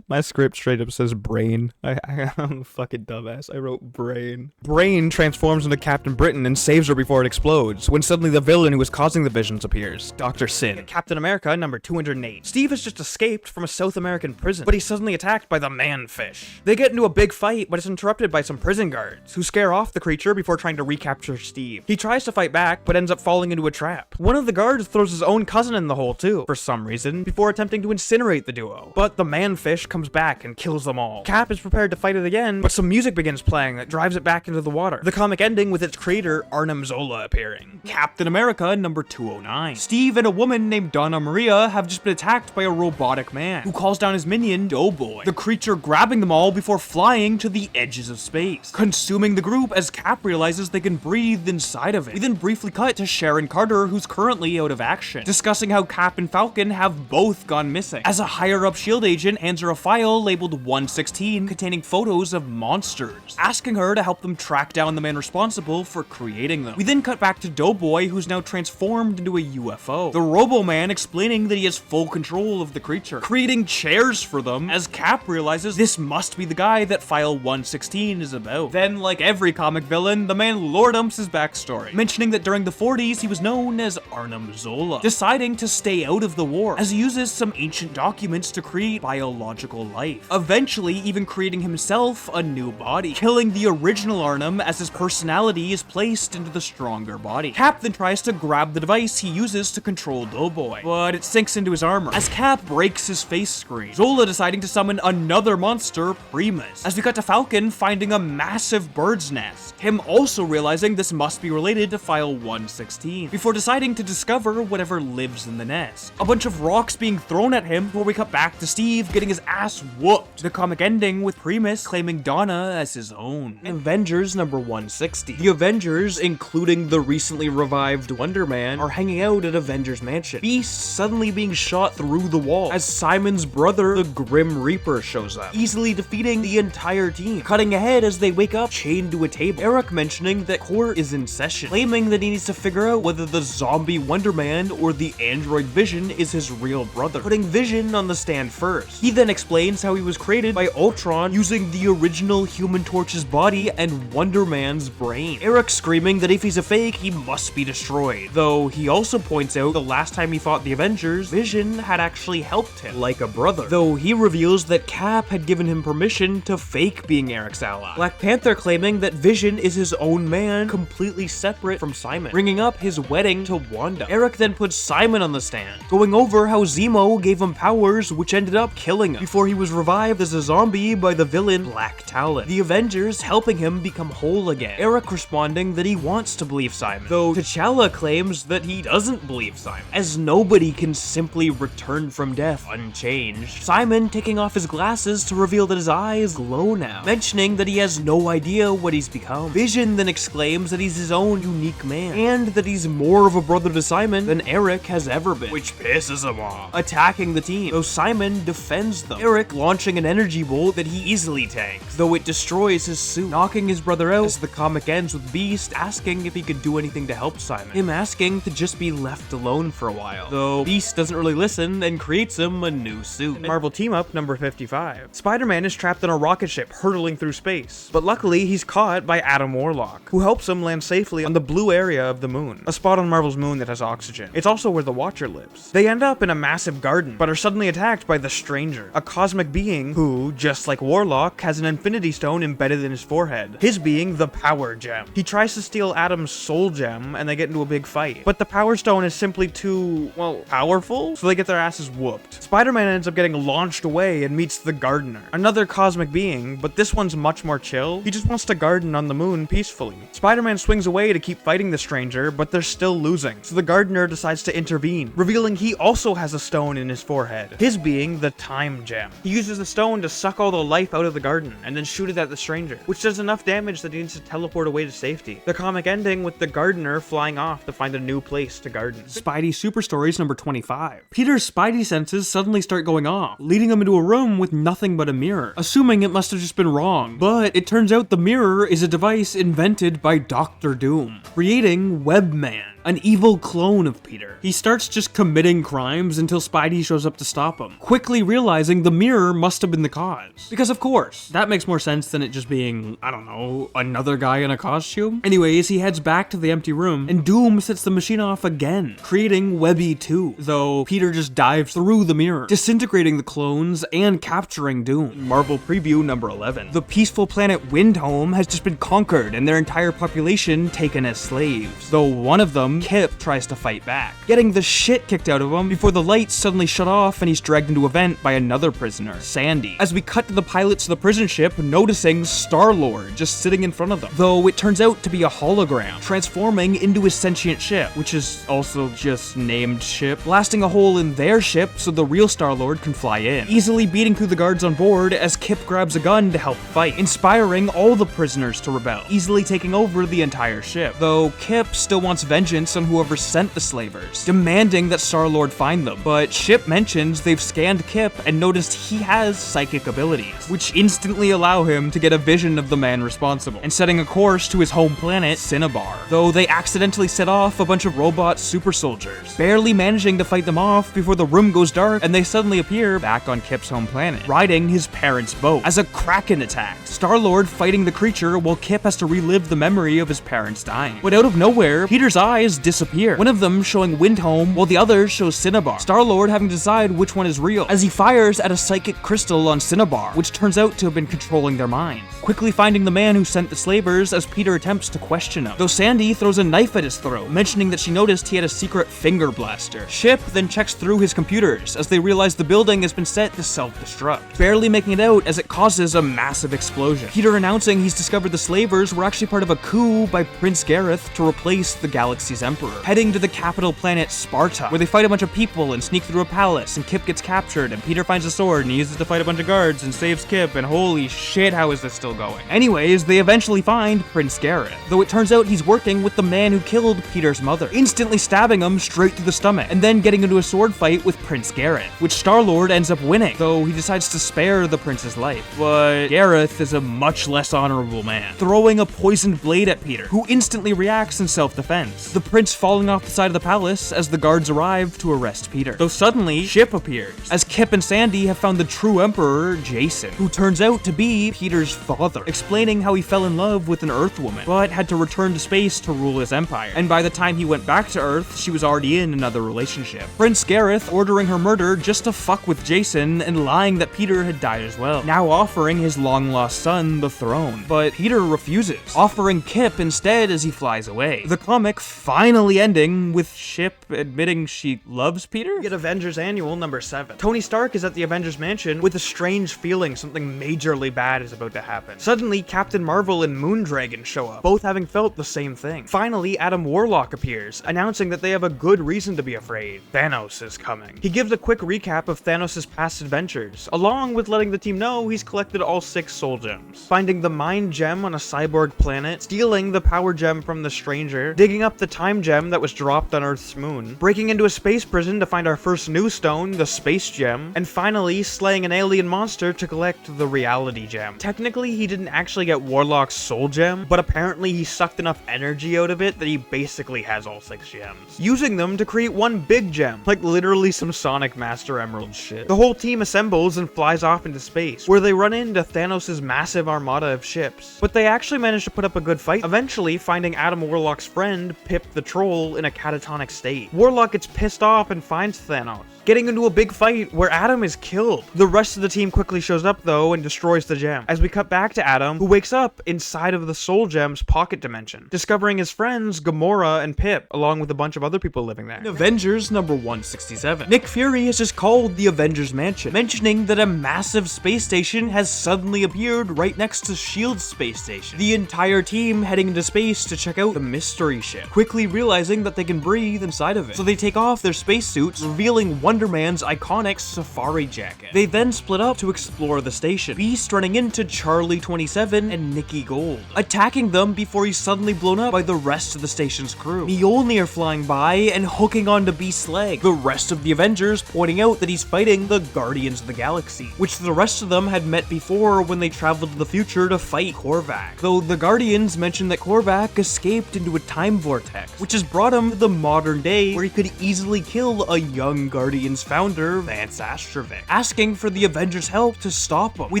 my script straight up says brain. I'm a fucking dumbass. I wrote brain. Brain transforms into Captain Britain and saves her before it explodes, when suddenly the villain who was causing the visions appears, Dr. Sin. Captain America number 208. Steve has just escaped from a South American prison, but he's suddenly attacked by the man-fish. They get into a big fight, but it's interrupted by some prison guards, who scare off the creature before trying to recapture Steve. He tries to fight back, but ends up falling into a trap. One of the guards throws his own cousin in the hole too, for some reason, before attempting to incinerate the duo. But the man-fish comes back and kills them all. Cap is prepared to fight it again, but some music begins playing that drives it back into the water. The comic ending with its creator, Arnim Zola, appearing. Captain America number 209. Steve and a woman named Donna Maria have just been attacked by a robotic man, who calls down his minion, Doughboy, the creature grabbing them all before flying to the edges of space, consuming the group as Cap realizes they can breathe inside of it. We then briefly cut to Sharon Carter, who's currently out of action, discussing how Cap and Falcon have both gone missing, as a higher-up S.H.I.E.L.D. agent hands her a file labeled 116 containing photos of monsters, asking her to to help them track down the man responsible for creating them. We then cut back to Doughboy, who's now transformed into a UFO. The Robo-Man explaining that he has full control of the creature, creating chairs for them, as Cap realizes this must be the guy that File 116 is about. Then, like every comic villain, the man lore dumps his backstory, mentioning that during the 40s he was known as Arnim Zola, deciding to stay out of the war, as he uses some ancient documents to create biological life, eventually even creating himself a new body, killing the original Arnim as his personality is placed into the stronger body. Cap then tries to grab the device he uses to control Doughboy, but it sinks into his armor, as Cap breaks his face screen, Zola deciding to summon another monster, Primus, as we cut to Falcon finding a massive bird's nest, him also realizing this must be related to File 116, before deciding to discover whatever lives in the nest. A bunch of rocks being thrown at him before we cut back to Steve getting his ass whooped. The comic ending with Primus claiming Donna as his own. Avengers number 160. The Avengers, including the recently revived Wonder Man, are hanging out at Avengers Mansion. Beast suddenly being shot through the wall as Simon's brother, the Grim Reaper, shows up, easily defeating the entire team. Cutting ahead as they wake up chained to a table. Eric mentioning that court is in session, claiming that he needs to figure out whether the zombie Wonder Man or the android Vision is his real brother, putting Vision on the stand first. He then explains how he was created by Ultron using the original Human Torch's body and Wonder Man's brain. Eric screaming that if he's a fake, he must be destroyed, though he also points out the last time he fought the Avengers, Vision had actually helped him, like a brother, though he reveals that Cap had given him permission to fake being Eric's ally. Black Panther claiming that Vision is his own man, completely separate from Simon, bringing up his wedding to Wanda. Eric then puts Simon on the stand, going over how Zemo gave him powers which ended up killing him, before he was revived as a zombie by the villain Black Talon. The Avengers helping him become whole again. Eric responding that he wants to believe Simon, though T'Challa claims that he doesn't believe Simon, as nobody can simply return from death unchanged. Simon taking off his glasses to reveal that his eyes glow now, mentioning that he has no idea what he's become. Vision then exclaims that he's his own unique man, and that he's more of a brother to Simon than Eric has ever been, which pisses him off, attacking the team, though Simon defends them. Eric launching an energy bolt that he easily tanks, though it destroys his suit, knocking his brother out, as the comic ends with Beast asking if he could do anything to help Simon, him asking to just be left alone for a while, though Beast doesn't really listen and creates him a new suit. Marvel Team Up number 55. Spider-Man is trapped in a rocket ship hurtling through space, but luckily he's caught by Adam Warlock, who helps him land safely on the blue area of the moon, a spot on Marvel's moon that has oxygen. It's also where the Watcher lives. They end up in a massive garden, but are suddenly attacked by the Stranger, a cosmic being who, just like Warlock, has an Infinity Stone embedded in his forehead, his being the Power Gem. He tries to steal Adam's Soul Gem, and they get into a big fight, but the Power Stone is simply too, well, powerful, so they get their asses whooped. Spider-Man ends up getting launched away and meets the Gardener, another cosmic being, but this one's much more chill. He just wants to garden on the moon peacefully. Spider-Man swings away to keep fighting the Stranger, but they're still losing, so the Gardener decides to intervene, revealing he also has a stone in his forehead, his being the Time Gem. He uses the stone to suck all the life out of the garden, and then shoot it at the Stranger, which does enough damage that he needs to teleport away to safety. The comic ending with the Gardener flying off to find a new place to garden. Spidey Super Stories number 25. Peter's Spidey senses suddenly start going off, leading him into a room with nothing but a mirror, assuming it must have just been wrong. But it turns out the mirror is a device invented by Dr. Doom, creating Webman, an evil clone of Peter. He starts just committing crimes until Spidey shows up to stop him, quickly realizing the mirror must have been the cause. Because of course, that makes more sense than it just being, I don't know, another guy in a costume. Anyways, he heads back to the empty room, and Doom sets the machine off again, creating Webby 2, though Peter just dives through the mirror, disintegrating the clones and capturing Doom. Marvel Preview number 11. The peaceful planet Windhome has just been conquered and their entire population taken as slaves, though one of them, Kip, tries to fight back, getting the shit kicked out of him before the lights suddenly shut off and he's dragged into a vent by another prisoner, Sandy, as we cut to the pilots of the prison ship noticing Star-Lord just sitting in front of them, though it turns out to be a hologram, transforming into his sentient ship, which is also just named ship, blasting a hole in their ship so the real Star-Lord can fly in, easily beating through the guards on board as Kip grabs a gun to help fight, inspiring all the prisoners to rebel, easily taking over the entire ship, though Kip still wants vengeance vengeance on whoever sent the slavers, demanding that Star-Lord find them. But Ship mentions they've scanned Kip and noticed he has psychic abilities, which instantly allow him to get a vision of the man responsible, and setting a course to his home planet, Cinnabar, though they accidentally set off a bunch of robot super soldiers, barely managing to fight them off before the room goes dark and they suddenly appear back on Kip's home planet, riding his parents' boat. As a Kraken attacks, Star-Lord fighting the creature while Kip has to relive the memory of his parents dying. But out of nowhere, Peter's eyes disappear, one of them showing Windhome while the other shows Cinnabar, Star-Lord having to decide which one is real, as he fires at a psychic crystal on Cinnabar, which turns out to have been controlling their minds, quickly finding the man who sent the slavers as Peter attempts to question him, though Sandy throws a knife at his throat, mentioning that she noticed he had a secret finger blaster. Ship then checks through his computers as they realize the building has been set to self-destruct, barely making it out as it causes a massive explosion. Peter announcing he's discovered the slavers were actually part of a coup by Prince Gareth to replace the galaxy's emperor, heading to the capital planet Sparta, where they fight a bunch of people and sneak through a palace, and Kip gets captured, and Peter finds a sword and he uses it to fight a bunch of guards and saves Kip, and holy shit, how is this still going? Anyways, they eventually find Prince Gareth, though it turns out he's working with the man who killed Peter's mother, instantly stabbing him straight through the stomach, and then getting into a sword fight with Prince Gareth, which Star-Lord ends up winning, though he decides to spare the prince's life. But Gareth is a much less honorable man, throwing a poisoned blade at Peter, who instantly reacts in self-defense, the prince falling off the side of the palace as the guards arrive to arrest Peter. Though suddenly, Ship appears, as Kip and Sandy have found the true emperor, Jason, who turns out to be Peter's father, explaining how he fell in love with an Earth woman, but had to return to space to rule his empire, and by the time he went back to Earth, she was already in another relationship. Prince Gareth ordering her murder just to fuck with Jason and lying that Peter had died as well, now offering his long-lost son the throne, but Peter refuses, offering Kip instead as he flies away. The comic finally ending with Ship admitting she loves Peter? Get Avengers Annual number 7. Tony Stark is at the Avengers Mansion with a strange feeling something majorly bad is about to happen. Suddenly, Captain Marvel and Moondragon show up, both having felt the same thing. Finally, Adam Warlock appears, announcing that they have a good reason to be afraid. Thanos is coming. He gives a quick recap of Thanos' past adventures, along with letting the team know he's collected all 6 soul gems, finding the Mind Gem on a cyborg planet, stealing the Power Gem from the Stranger, digging up the Time Gem that was dropped on Earth's moon, breaking into a space prison to find our first new stone, the Space Gem, and finally slaying an alien monster to collect the Reality Gem. Technically, he didn't actually get Warlock's soul gem, but apparently he sucked enough energy out of it that he basically has all 6 gems, using them to create one big gem, like literally some Sonic Master Emerald shit. The whole team assembles and flies off into space, where they run into Thanos' massive armada of ships, but they actually manage to put up a good fight, eventually finding Adam Warlock's friend, Pip the Troll, in a catatonic state. Warlock gets pissed off and finds Thanos, getting into a big fight where Adam is killed. The rest of the team quickly shows up though and destroys the gem, as we cut back to Adam, who wakes up inside of the Soul Gem's pocket dimension, discovering his friends Gamora and Pip, along with a bunch of other people living there. In Avengers number 167, Nick Fury has just called the Avengers Mansion, mentioning that a massive space station has suddenly appeared right next to S.H.I.E.L.D.'s space station. The entire team heading into space to check out the mystery ship, quickly realizing that they can breathe inside of it. So they take off their spacesuits, revealing Wonder Man's iconic safari jacket. They then split up to explore the station, Beast running into Charlie 27 and Nikki Gold, attacking them before he's suddenly blown up by the rest of the station's crew. Mjolnir flying by and hooking onto Beast's leg, the rest of the Avengers pointing out that he's fighting the Guardians of the Galaxy, which the rest of them had met before when they traveled to the future to fight Korvac, though the Guardians mentioned that Korvac escaped into a time vortex, which has brought him to the modern day where he could easily kill a young Guardians founder, Vance Astrovik, asking for the Avengers' help to stop him. We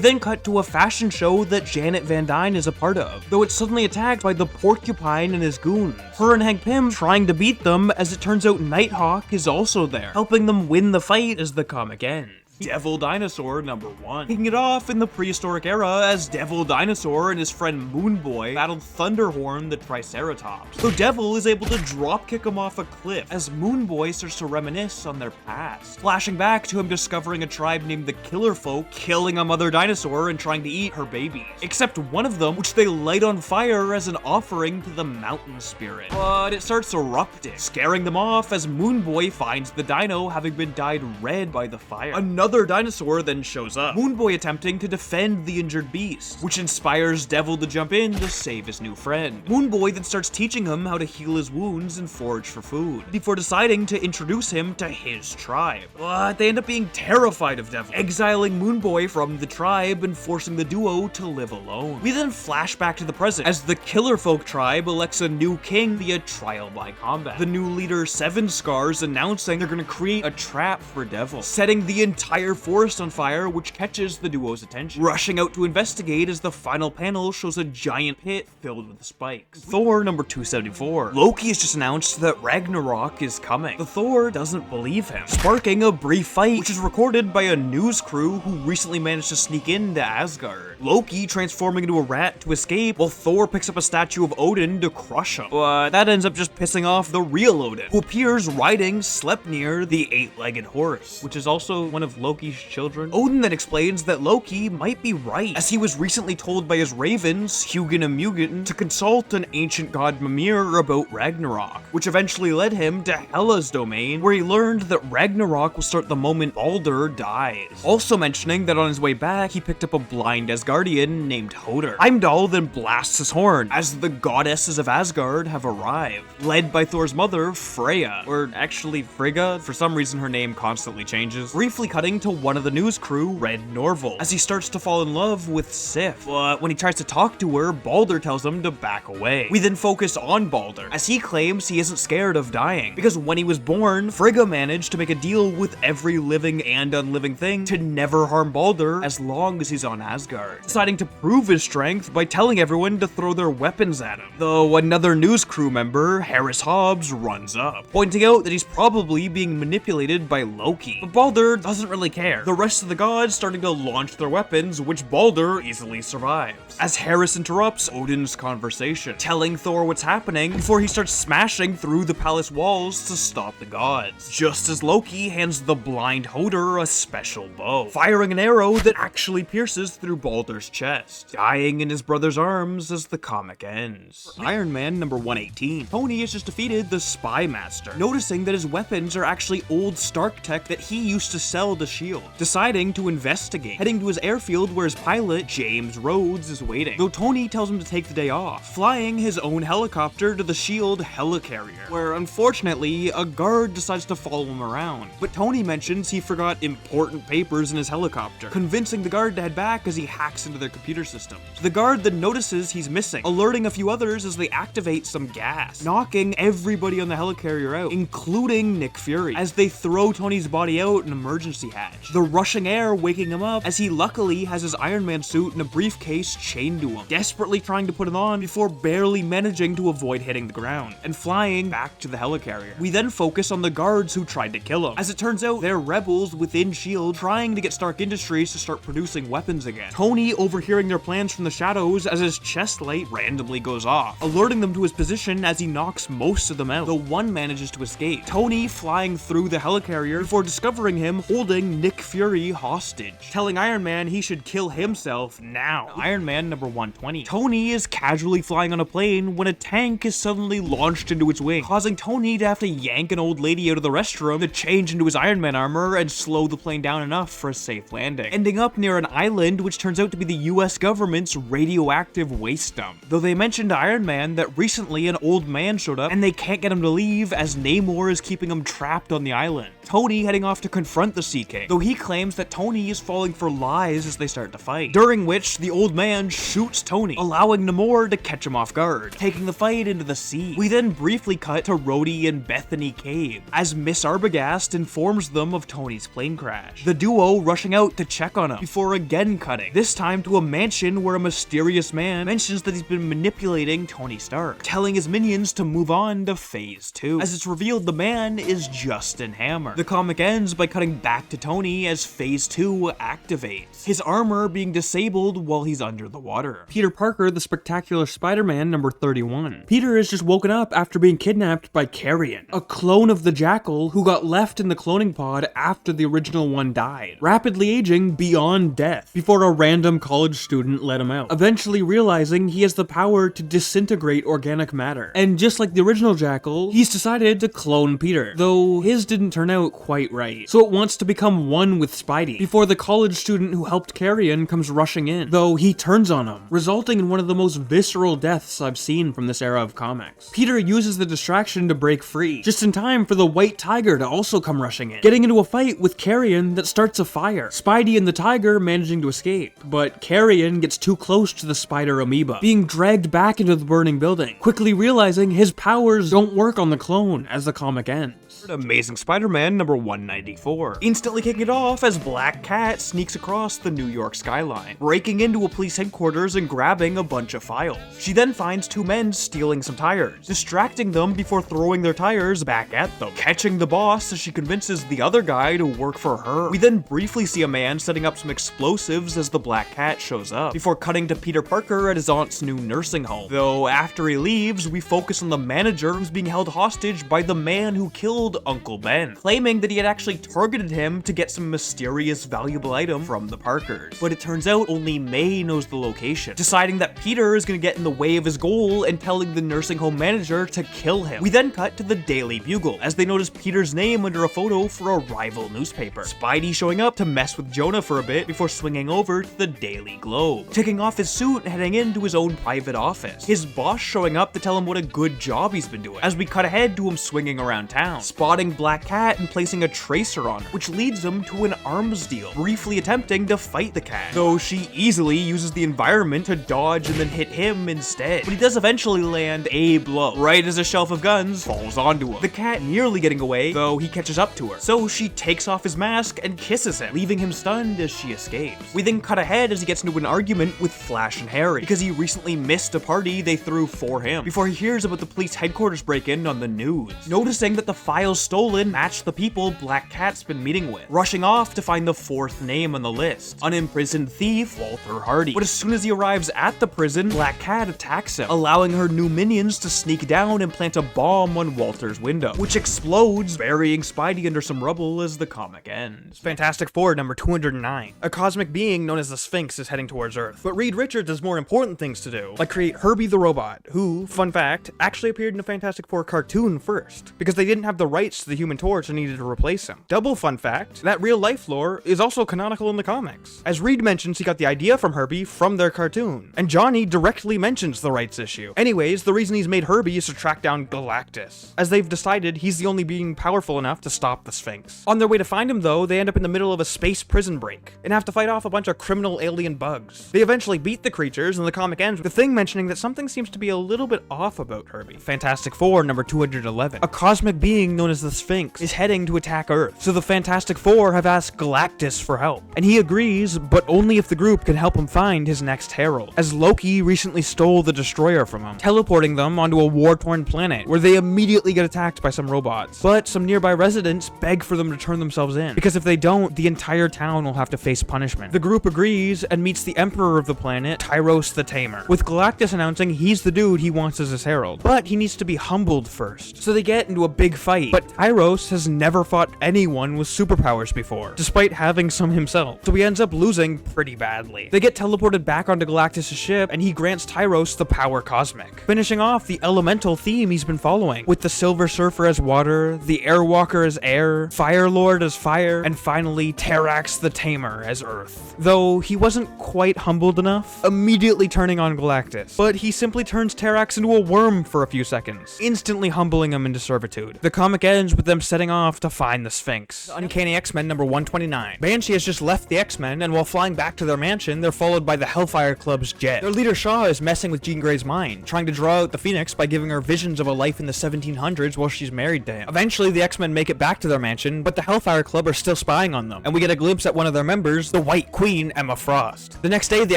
then cut to a fashion show that Janet Van Dyne is a part of, though it's suddenly attacked by the Porcupine and his goons. Her and Hank Pym trying to beat them, as it turns out Nighthawk is also there, helping them win the fight as the comic ends. Devil Dinosaur number 1. Kicking it off in the prehistoric era as Devil Dinosaur and his friend Moonboy battled Thunderhorn the Triceratops, though Devil is able to dropkick him off a cliff as Moonboy starts to reminisce on their past, flashing back to him discovering a tribe named the Killer Folk killing a mother dinosaur and trying to eat her babies, except one of them which they light on fire as an offering to the mountain spirit, but it starts erupting, scaring them off as Moonboy finds the dino having been dyed red by the fire. Another another dinosaur then shows up, Moonboy attempting to defend the injured beast, which inspires Devil to jump in to save his new friend. Moonboy then starts teaching him how to heal his wounds and forage for food, before deciding to introduce him to his tribe. But they end up being terrified of Devil, exiling Moonboy from the tribe and forcing the duo to live alone. We then flash back to the present, as the Killer Folk tribe elects a new king via trial by combat. The new leader, Seven Scars, announcing they're gonna create a trap for Devil, setting the entire forest on fire, which catches the duo's attention. Rushing out to investigate as the final panel shows a giant pit filled with spikes. Thor number 274. Loki has just announced that Ragnarok is coming. The Thor doesn't believe him, sparking a brief fight, which is recorded by a news crew who recently managed to sneak into Asgard. Loki transforming into a rat to escape, while Thor picks up a statue of Odin to crush him. But that ends up just pissing off the real Odin, who appears riding Sleipnir, the eight-legged horse, which is also one of Loki's children. Odin then explains that Loki might be right, as he was recently told by his ravens, Hugin and Mugen, to consult an ancient god Mimir about Ragnarok, which eventually led him to Hela's domain, where he learned that Ragnarok will start the moment Baldur dies. Also mentioning that on his way back, he picked up a blind Asgardian named Hodor. Heimdall then blasts his horn, as the goddesses of Asgard have arrived, led by Thor's mother, Freya, or actually Frigga. For some reason her name constantly changes. Briefly cutting to one of the news crew, Red Norval, as he starts to fall in love with Sif. But when he tries to talk to her, Baldur tells him to back away. We then focus on Baldur, as he claims he isn't scared of dying, because when he was born, Frigga managed to make a deal with every living and unliving thing to never harm Baldur as long as he's on Asgard, deciding to prove his strength by telling everyone to throw their weapons at him. Though another news crew member, Harris Hobbs, runs up, pointing out that he's probably being manipulated by Loki. But Baldur doesn't really care. The rest of the gods starting to launch their weapons, which Baldur easily survives, as Harris interrupts Odin's conversation, telling Thor what's happening before he starts smashing through the palace walls to stop the gods, just as Loki hands the blind Hodor a special bow, firing an arrow that actually pierces through Baldur's chest, dying in his brother's arms as the comic ends. Iron Man number 118. Tony has just defeated the Spy Master, noticing that his weapons are actually old Stark tech that he used to sell to S.H.I.E.L.D., deciding to investigate, heading to his airfield where his pilot, James Rhodes, is waiting, though Tony tells him to take the day off, flying his own helicopter to the S.H.I.E.L.D. helicarrier, where unfortunately a guard decides to follow him around. But Tony mentions he forgot important papers in his helicopter, convincing the guard to head back as he hacks into their computer systems. The guard then notices he's missing, alerting a few others as they activate some gas, knocking everybody on the helicarrier out, including Nick Fury, as they throw Tony's body out an emergency hatch, the rushing air waking him up as he luckily has his Iron Man suit and a briefcase chained to him, desperately trying to put it on before barely managing to avoid hitting the ground and flying back to the helicarrier. We then focus on the guards who tried to kill him. As it turns out, they're rebels within S.H.I.E.L.D. trying to get Stark Industries to start producing weapons again. Tony overhearing their plans from the shadows as his chest light randomly goes off, alerting them to his position as he knocks most of them out, though one manages to escape. Tony flying through the helicarrier before discovering him holding Nick Fury hostage, telling Iron Man he should kill himself now. Iron Man number 120. Tony is casually flying on a plane when a tank is suddenly launched into its wing, causing Tony to have to yank an old lady out of the restroom to change into his Iron Man armor and slow the plane down enough for a safe landing, ending up near an island which turns out to be the US government's radioactive waste dump. Though they mentioned to Iron Man that recently an old man showed up and they can't get him to leave as Namor is keeping him trapped on the island. Tony heading off to confront the Sea King, though he claims that Tony is falling for lies as they start to fight, during which the old man shoots Tony, allowing Namor to catch him off guard, taking the fight into the sea. We then briefly cut to Rhodey and Bethany Cave, as Miss Arbogast informs them of Tony's plane crash, the duo rushing out to check on him, before again cutting, this time to a mansion where a mysterious man mentions that he's been manipulating Tony Stark, telling his minions to move on to Phase 2, as it's revealed the man is Justin Hammer. The comic ends by cutting back to Tony as Phase 2 activates, his armor being disabled while he's under the water. Peter Parker, the Spectacular Spider-Man number 31. Peter is just woken up after being kidnapped by Carrion, a clone of the Jackal who got left in the cloning pod after the original one died, rapidly aging beyond death, before a random college student let him out, eventually realizing he has the power to disintegrate organic matter. And just like the original Jackal, he's decided to clone Peter, though his didn't turn out quite right, so it wants to become become one with Spidey, before the college student who helped Carrion comes rushing in, though he turns on him, resulting in one of the most visceral deaths I've seen from this era of comics. Peter uses the distraction to break free, just in time for the White Tiger to also come rushing in, getting into a fight with Carrion that starts a fire. Spidey and the Tiger managing to escape, but Carrion gets too close to the spider amoeba, being dragged back into the burning building, quickly realizing his powers don't work on the clone as the comic ends. Amazing Spider-Man number 194. Instantly kicking it off as Black Cat sneaks across the New York skyline, breaking into a police headquarters and grabbing a bunch of files. She then finds two men stealing some tires, distracting them before throwing their tires back at them, catching the boss as she convinces the other guy to work for her. We then briefly see a man setting up some explosives as the Black Cat shows up, before cutting to Peter Parker at his aunt's new nursing home. Though after he leaves, we focus on the manager who's being held hostage by the man who killed Uncle Ben, claiming that he had actually targeted him to get some mysterious valuable item from the Parkers. But it turns out only May knows the location, deciding that Peter is going to get in the way of his goal and telling the nursing home manager to kill him. We then cut to the Daily Bugle as they notice Peter's name under a photo for a rival newspaper. Spidey showing up to mess with Jonah for a bit before swinging over to the Daily Globe, taking off his suit and heading into his own private office. His boss showing up to tell him what a good job he's been doing, as we cut ahead to him swinging around town, spotting Black Cat and placing a tracer on her, which leads him to an arms deal, briefly attempting to fight the cat, though she easily uses the environment to dodge and then hit him instead. But he does eventually land a blow, right as a shelf of guns falls onto him, the cat nearly getting away, though he catches up to her. So she takes off his mask and kisses him, leaving him stunned as she escapes. We then cut ahead as he gets into an argument with Flash and Harry, because he recently missed a party they threw for him, before he hears about the police headquarters break-in on the news, noticing that the files stolen match the people Black Cat's been meeting with, rushing off to find the fourth name on the list, unimprisoned thief Walter Hardy. But as soon as he arrives at the prison, Black Cat attacks him, allowing her new minions to sneak down and plant a bomb on Walter's window, which explodes, burying Spidey under some rubble as the comic ends. Fantastic Four number 209. A cosmic being known as the Sphinx is heading towards Earth, but Reed Richards has more important things to do, like create Herbie the Robot, who, fun fact, actually appeared in a Fantastic Four cartoon first, because they didn't have the rights to the Human Torch and needed to replace him. Double fun fact, that real life lore is also canonical in the comics. As Reed mentions, he got the idea from Herbie from their cartoon, and Johnny directly mentions the rights issue. Anyways, the reason he's made Herbie is to track down Galactus, as they've decided he's the only being powerful enough to stop the Sphinx. On their way to find him though, they end up in the middle of a space prison break, and have to fight off a bunch of criminal alien bugs. They eventually beat the creatures, and the comic ends with the Thing mentioning that something seems to be a little bit off about Herbie. Fantastic Four number 211. A cosmic being known as the Sphinx is heading to attack Earth, so the Fantastic Four have asked Galactus for help, and he agrees, but only if the group can help him find his next herald, as Loki recently stole the Destroyer from him, teleporting them onto a war-torn planet, where they immediately get attacked by some robots. But some nearby residents beg for them to turn themselves in, because if they don't, the entire town will have to face punishment. The group agrees and meets the Emperor of the planet, Tyros the Tamer, with Galactus announcing he's the dude he wants as his herald, but he needs to be humbled first. So they get into a big fight, but Tyros has never fought anyone with superpowers before, despite having some himself, so he ends up losing pretty badly. They get teleported back onto Galactus' ship, and he grants Tyros the power cosmic, finishing off the elemental theme he's been following, with the Silver Surfer as water, the Airwalker as air, Fire Lord as fire, and finally Terrax the Tamer as earth. Though he wasn't quite humbled enough, immediately turning on Galactus, but he simply turns Terrax into a worm for a few seconds, instantly humbling him into servitude. The comic ends with them setting off to find the Sphinx. Uncanny X-Men number 129. Banshee has just left the X-Men, and while flying back to their mansion, they're followed by the Hellfire Club's jet. Their leader Shaw is messing with Jean Grey's mind, trying to draw out the Phoenix by giving her visions of a life in the 1700s while she's married to him. Eventually, the X-Men make it back to their mansion, but the Hellfire Club are still spying on them, and we get a glimpse at one of their members, the White Queen, Emma Frost. The next day, the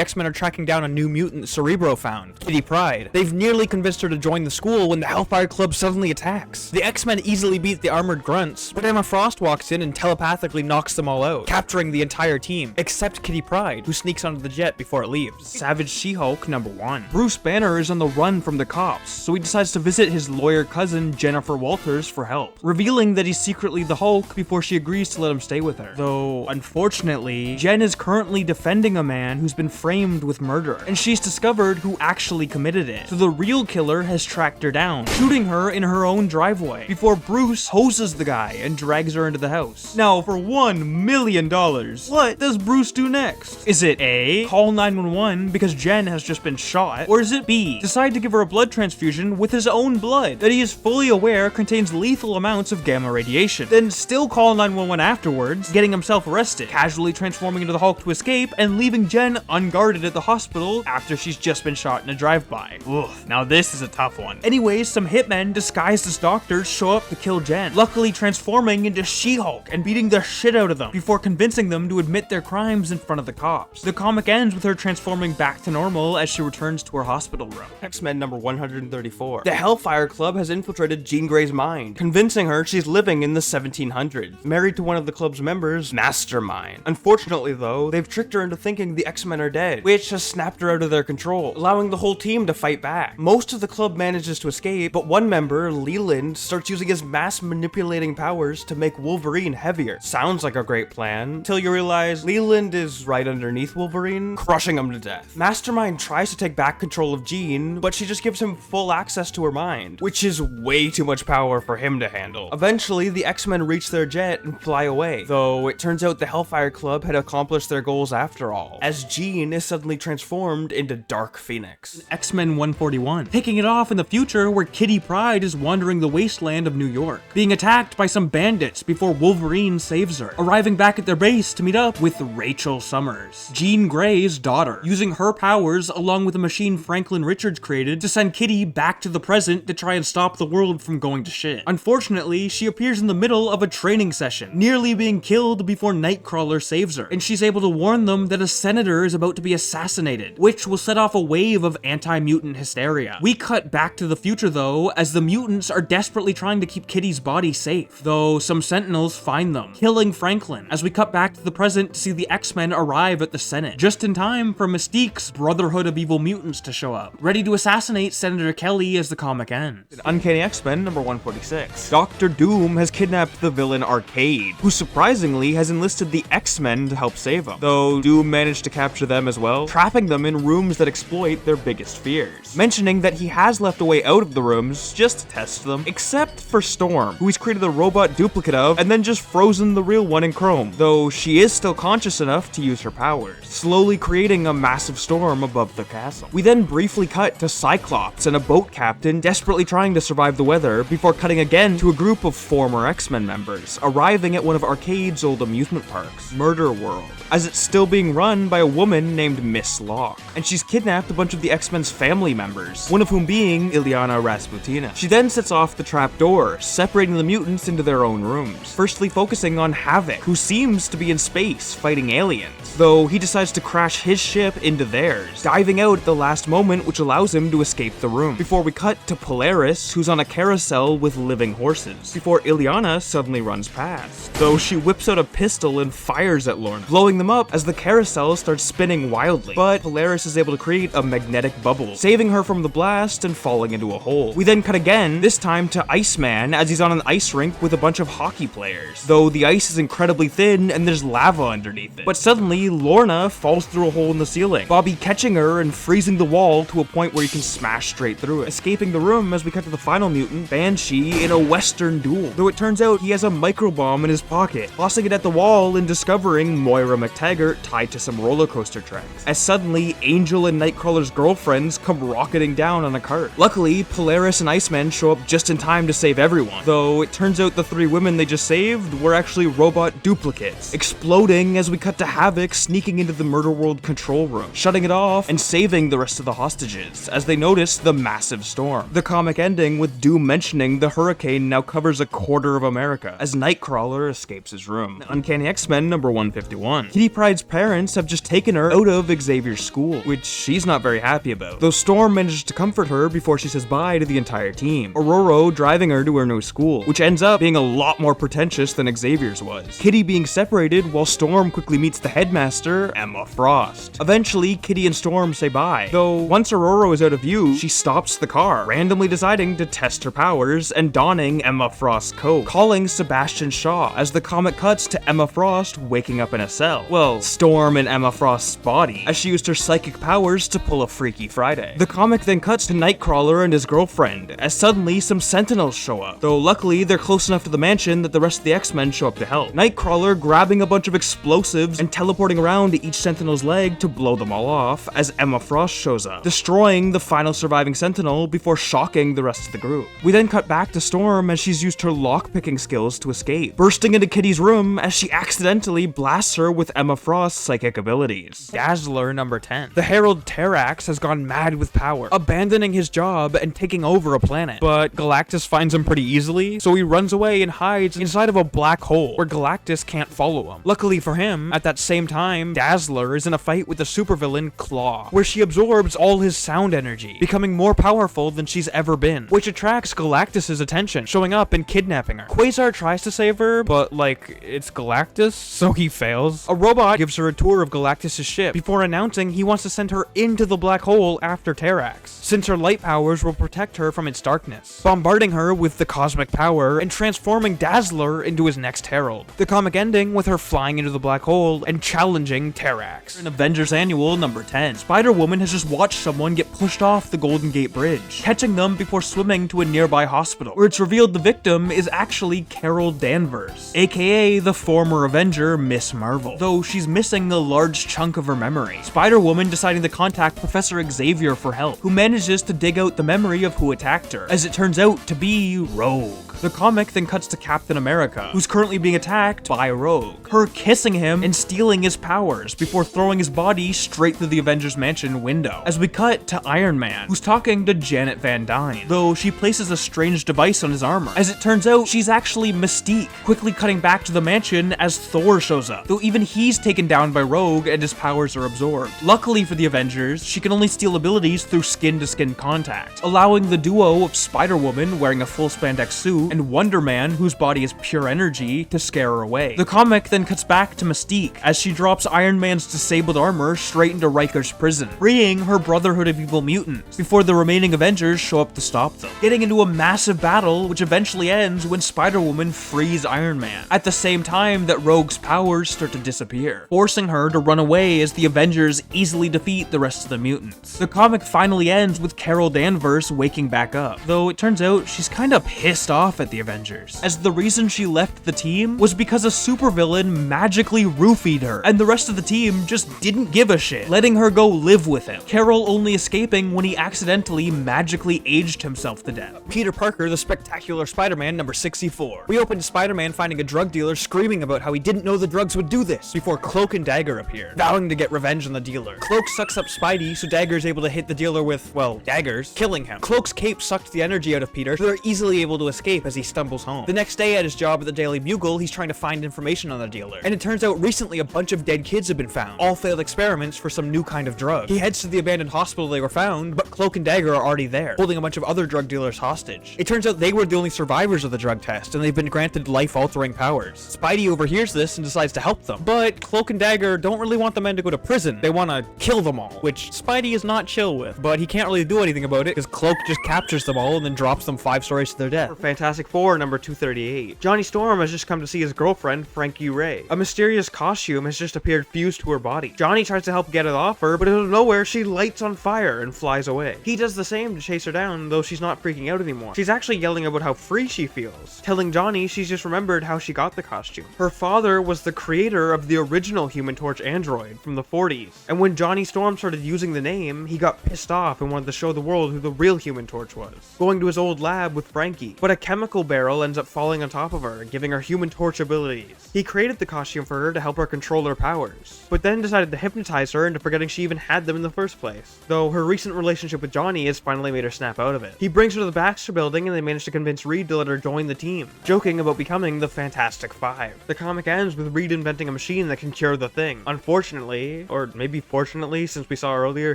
X-Men are tracking down a new mutant Cerebro found, Kitty Pryde. They've nearly convinced her to join the school when the Hellfire Club suddenly attacks. The X-Men easily beat the armored grunts, but Emma Frost walks in and telepathically knocks them all out, capturing the entire team, except Kitty Pryde, who sneaks onto the jet before it leaves. Savage She-Hulk number 1. Bruce Banner is on the run from the cops, so he decides to visit his lawyer cousin Jennifer Walters for help, revealing that he's secretly the Hulk before she agrees to let him stay with her. Though, unfortunately, Jen is currently defending a man who's been framed with murder, and she's discovered who actually committed it. So the real killer has tracked her down, shooting her in her own driveway, before Bruce Bruce hoses the guy and drags her into the house. Now, for $1 million, what does Bruce do next? Is it A, call 911 because Jen has just been shot, or is it B, decide to give her a blood transfusion with his own blood that he is fully aware contains lethal amounts of gamma radiation, then still call 911 afterwards, getting himself arrested, casually transforming into the Hulk to escape, and leaving Jen unguarded at the hospital after she's just been shot in a drive-by? Oof, now this is a tough one. Anyways, some hitmen disguised as doctors show up to kill Jen, luckily transforming into She-Hulk and beating the shit out of them before convincing them to admit their crimes in front of the cops. The comic ends with her transforming back to normal as she returns to her hospital room. X-Men number 134. The Hellfire Club has infiltrated Jean Grey's mind, convincing her she's living in the 1700s, married to one of the club's members, Mastermind. Unfortunately though, they've tricked her into thinking the X-Men are dead, which has snapped her out of their control, allowing the whole team to fight back. Most of the club manages to escape, but one member, Leland, starts using his mass manipulating powers to make Wolverine heavier. Sounds like a great plan, till you realize Leland is right underneath Wolverine, crushing him to death. Mastermind tries to take back control of Jean, but she just gives him full access to her mind, which is way too much power for him to handle. Eventually, the X-Men reach their jet and fly away, though it turns out the Hellfire Club had accomplished their goals after all, as Jean is suddenly transformed into Dark Phoenix. X-Men 141, taking it off in the future where Kitty Pryde is wandering the wasteland of New York, being attacked by some bandits before Wolverine saves her, arriving back at their base to meet up with Rachel Summers, Jean Grey's daughter, using her powers along with a machine Franklin Richards created to send Kitty back to the present to try and stop the world from going to shit. Unfortunately, she appears in the middle of a training session, nearly being killed before Nightcrawler saves her, and she's able to warn them that a senator is about to be assassinated, which will set off a wave of anti-mutant hysteria. We cut back to the future though, as the mutants are desperately trying to keep Kitty's body safe, though some Sentinels find them, killing Franklin, as we cut back to the present to see the X-Men arrive at the Senate, just in time for Mystique's Brotherhood of Evil Mutants to show up, ready to assassinate Senator Kelly as the comic ends. Uncanny X-Men number 146. Dr. Doom has kidnapped the villain Arcade, who surprisingly has enlisted the X-Men to help save him, though Doom managed to capture them as well, trapping them in rooms that exploit their biggest fears, mentioning that he has left a way out of the rooms just to test them, except for Storm, who he's created a robot duplicate of and then just frozen the real one in chrome, though she is still conscious enough to use her powers, slowly creating a massive storm above the castle. We then briefly cut to Cyclops and a boat captain desperately trying to survive the weather before cutting again to a group of former X-Men members, arriving at one of Arcade's old amusement parks, Murder World, as it's still being run by a woman named Miss Locke, and she's kidnapped a bunch of the X-Men's family members, one of whom being Ilyana Rasputina. She then sets off the trapdoor, separating the mutants into their own rooms, firstly focusing on Havoc, who seems to be in space fighting aliens, though he decides to crash his ship into theirs, diving out at the last moment, which allows him to escape the room, before we cut to Polaris, who's on a carousel with living horses, before Ilyana suddenly runs past, though she whips out a pistol and fires at Lorna, blowing them up as the carousel starts spinning wildly, but Polaris is able to create a magnetic bubble, saving her from the blast and falling into a hole. We then cut again, this time to Iceman as he's on an ice rink with a bunch of hockey players, though the ice is incredibly thin and there's lava underneath it. But suddenly, Lorna falls through a hole in the ceiling, Bobby catching her and freezing the wall to a point where he can smash straight through it, escaping the room as we cut to the final mutant, Banshee, in a western duel, though it turns out he has a microbomb in his pocket, tossing it at the wall and discovering Moira McTaggart tied to some roller coaster tracks, as suddenly Angel and Nightcrawler's girlfriends come rocketing down on a cart. Luckily, Polaris and Iceman show up just in time to save everyone, though it turns out the three women they just saved were actually robot duplicates, exploding as we cut to Havoc sneaking into the Murder World control room, shutting it off and saving the rest of the hostages as they notice the massive storm. The comic ending with Doom mentioning the hurricane now covers a quarter of America as Nightcrawler escapes his room. Uncanny X-Men number 151. Kitty Pryde's parents have just taken her out of Xavier's school, which she's not very happy about, though Storm manages to comfort her before she says bye to the entire team, Aurora driving her to her new school, which ends up being a lot more pretentious than Xavier's was, Kitty being separated while Storm quickly meets the headmaster, Emma Frost. Eventually, Kitty and Storm say bye, though once Aurora is out of view, she stops the car, randomly deciding to test her powers and donning Emma Frost's coat, calling Sebastian Shaw, as the comic cuts to Emma Frost waking up in a cell. Well, Storm in Emma Frost's body, as she used her psychic powers to pull a Freaky Friday. The comic then cuts to Nightcrawler and his girlfriend, as suddenly some Sentinels show up, though luckily they're close enough to the mansion that the rest of the X-Men show up to help. Nightcrawler grabbing a bunch of explosives and teleporting around to each Sentinel's leg to blow them all off as Emma Frost shows up, destroying the final surviving Sentinel before shocking the rest of the group. We then cut back to Storm as she's used her lockpicking skills to escape, bursting into Kitty's room as she accidentally blasts her with Emma Frost's psychic abilities. Dazzler number 10. The Herald Terrax has gone mad with power, abandoning his job and taking over a planet. But Galactus finds him pretty easily, so he runs away and hides inside of a black hole where Galactus can't follow him. Luckily for him, at that same time, Dazzler is in a fight with the supervillain Claw, where she absorbs all his sound energy, becoming more powerful than she's ever been, which attracts Galactus's attention, showing up and kidnapping her. Quasar tries to save her, but like, it's Galactus, so he fails. A robot gives her a tour of Galactus's ship before announcing he wants to send her into the black hole after Terrax, since her light powers will protect her from its darkness, bombarding her with the cosmic power and transforming Dazzler into his next herald. The comic ending with her flying into the black hole and challenging Terrax. In Avengers Annual number 10, Spider-Woman has just watched someone get pushed off the Golden Gate Bridge, catching them before swimming to a nearby hospital, where it's revealed the victim is actually Carol Danvers, aka the former Avenger Miss Marvel, though she's missing a large chunk of her memory. Spider-Woman deciding to contact Professor Xavier for help, who manages to dig out the memory of who attacked her, as it turns out to be Rogue. The comic then cuts to Captain America, who's currently being attacked by Rogue, her kissing him and stealing his powers before throwing his body straight through the Avengers Mansion window. As we cut to Iron Man, who's talking to Janet Van Dyne, though she places a strange device on his armor. As it turns out, she's actually Mystique, quickly cutting back to the mansion as Thor shows up, though even he's taken down by Rogue and his powers are absorbed. Luckily for the Avengers, she can only steal abilities through skin-to-skin contact, allowing the duo of Spider-Woman wearing a full spandex suit and Wonder Man, whose body is pure energy, to scare her away. The comic then cuts back to Mystique as she drops Iron Man's disabled armor straight into Riker's prison, freeing her Brotherhood of Evil Mutants before the remaining Avengers show up to stop them, getting into a massive battle which eventually ends when Spider-Woman frees Iron Man, at the same time that Rogue's powers start to disappear, forcing her to run away as the Avengers easily defeat the rest of the mutants. The comic finally ends with Carol Danvers waking back up, though it turns out she's kinda pissed off at the Avengers, as the reason she left the team was because a supervillain magically roofied her, and the rest of the team just didn't give a shit, letting her go live with him, Carol only escaping when he accidentally magically aged himself to death. Peter Parker, the Spectacular Spider-Man number 64. We opened Spider-Man finding a drug dealer screaming about how he didn't know the drugs would do this, before Cloak and Dagger appear, vowing to get revenge on the dealer. Cloak sucks up Spidey, so Dagger is able to hit the dealer with, well, daggers, killing him. Cloak's cape sucked the energy out of Peter, so they're easily able to escape as he stumbles home. The next day at his job at the Daily Bugle, he's trying to find information on the dealer, and it turns out recently a bunch of dead kids have been found, all failed experiments for some new kind of drug. He heads to the abandoned hospital they were found, but Cloak and Dagger are already there, holding a bunch of other drug dealers hostage. It turns out they were the only survivors of the drug test, and they've been granted life-altering powers. Spidey overhears this and decides to help them, but Cloak and Dagger don't really want the men to go to prison. They want to kill them all, which Spidey is not chill with, but he can't really do anything about it because Cloak just captures them all and then drops them 5 stories to their death. For Fantastic Four number 238, Johnny Storm has just come to see his girlfriend, Frankie Ray. A mysterious costume has just appeared fused to her body. Johnny tries to help get it off her, but out of nowhere, she lights on fire and flies away. He does the same to chase her down, though she's not freaking out anymore. She's actually yelling about how free she feels, telling Johnny she's just remembered how she got the costume. Her father was the creator of the original Human Torch android from the 40s, and when Johnny Storm started using the name, he got pissed off and wanted to show the world who the real Human Torch was, going to his old lab with Frankie. But a chemical barrel ends up falling on top of her, giving her Human Torch abilities. He created the costume for her to help her control her powers, but then decided to hypnotize her into forgetting she even had them in the first place, though her recent relationship with Johnny has finally made her snap out of it. He brings her to the Baxter building and they manage to convince Reed to let her join the team, joking about becoming the Fantastic Five. The comic ends with Reed inventing a machine that can cure the Thing. Unfortunately, or maybe fortunately since we saw earlier,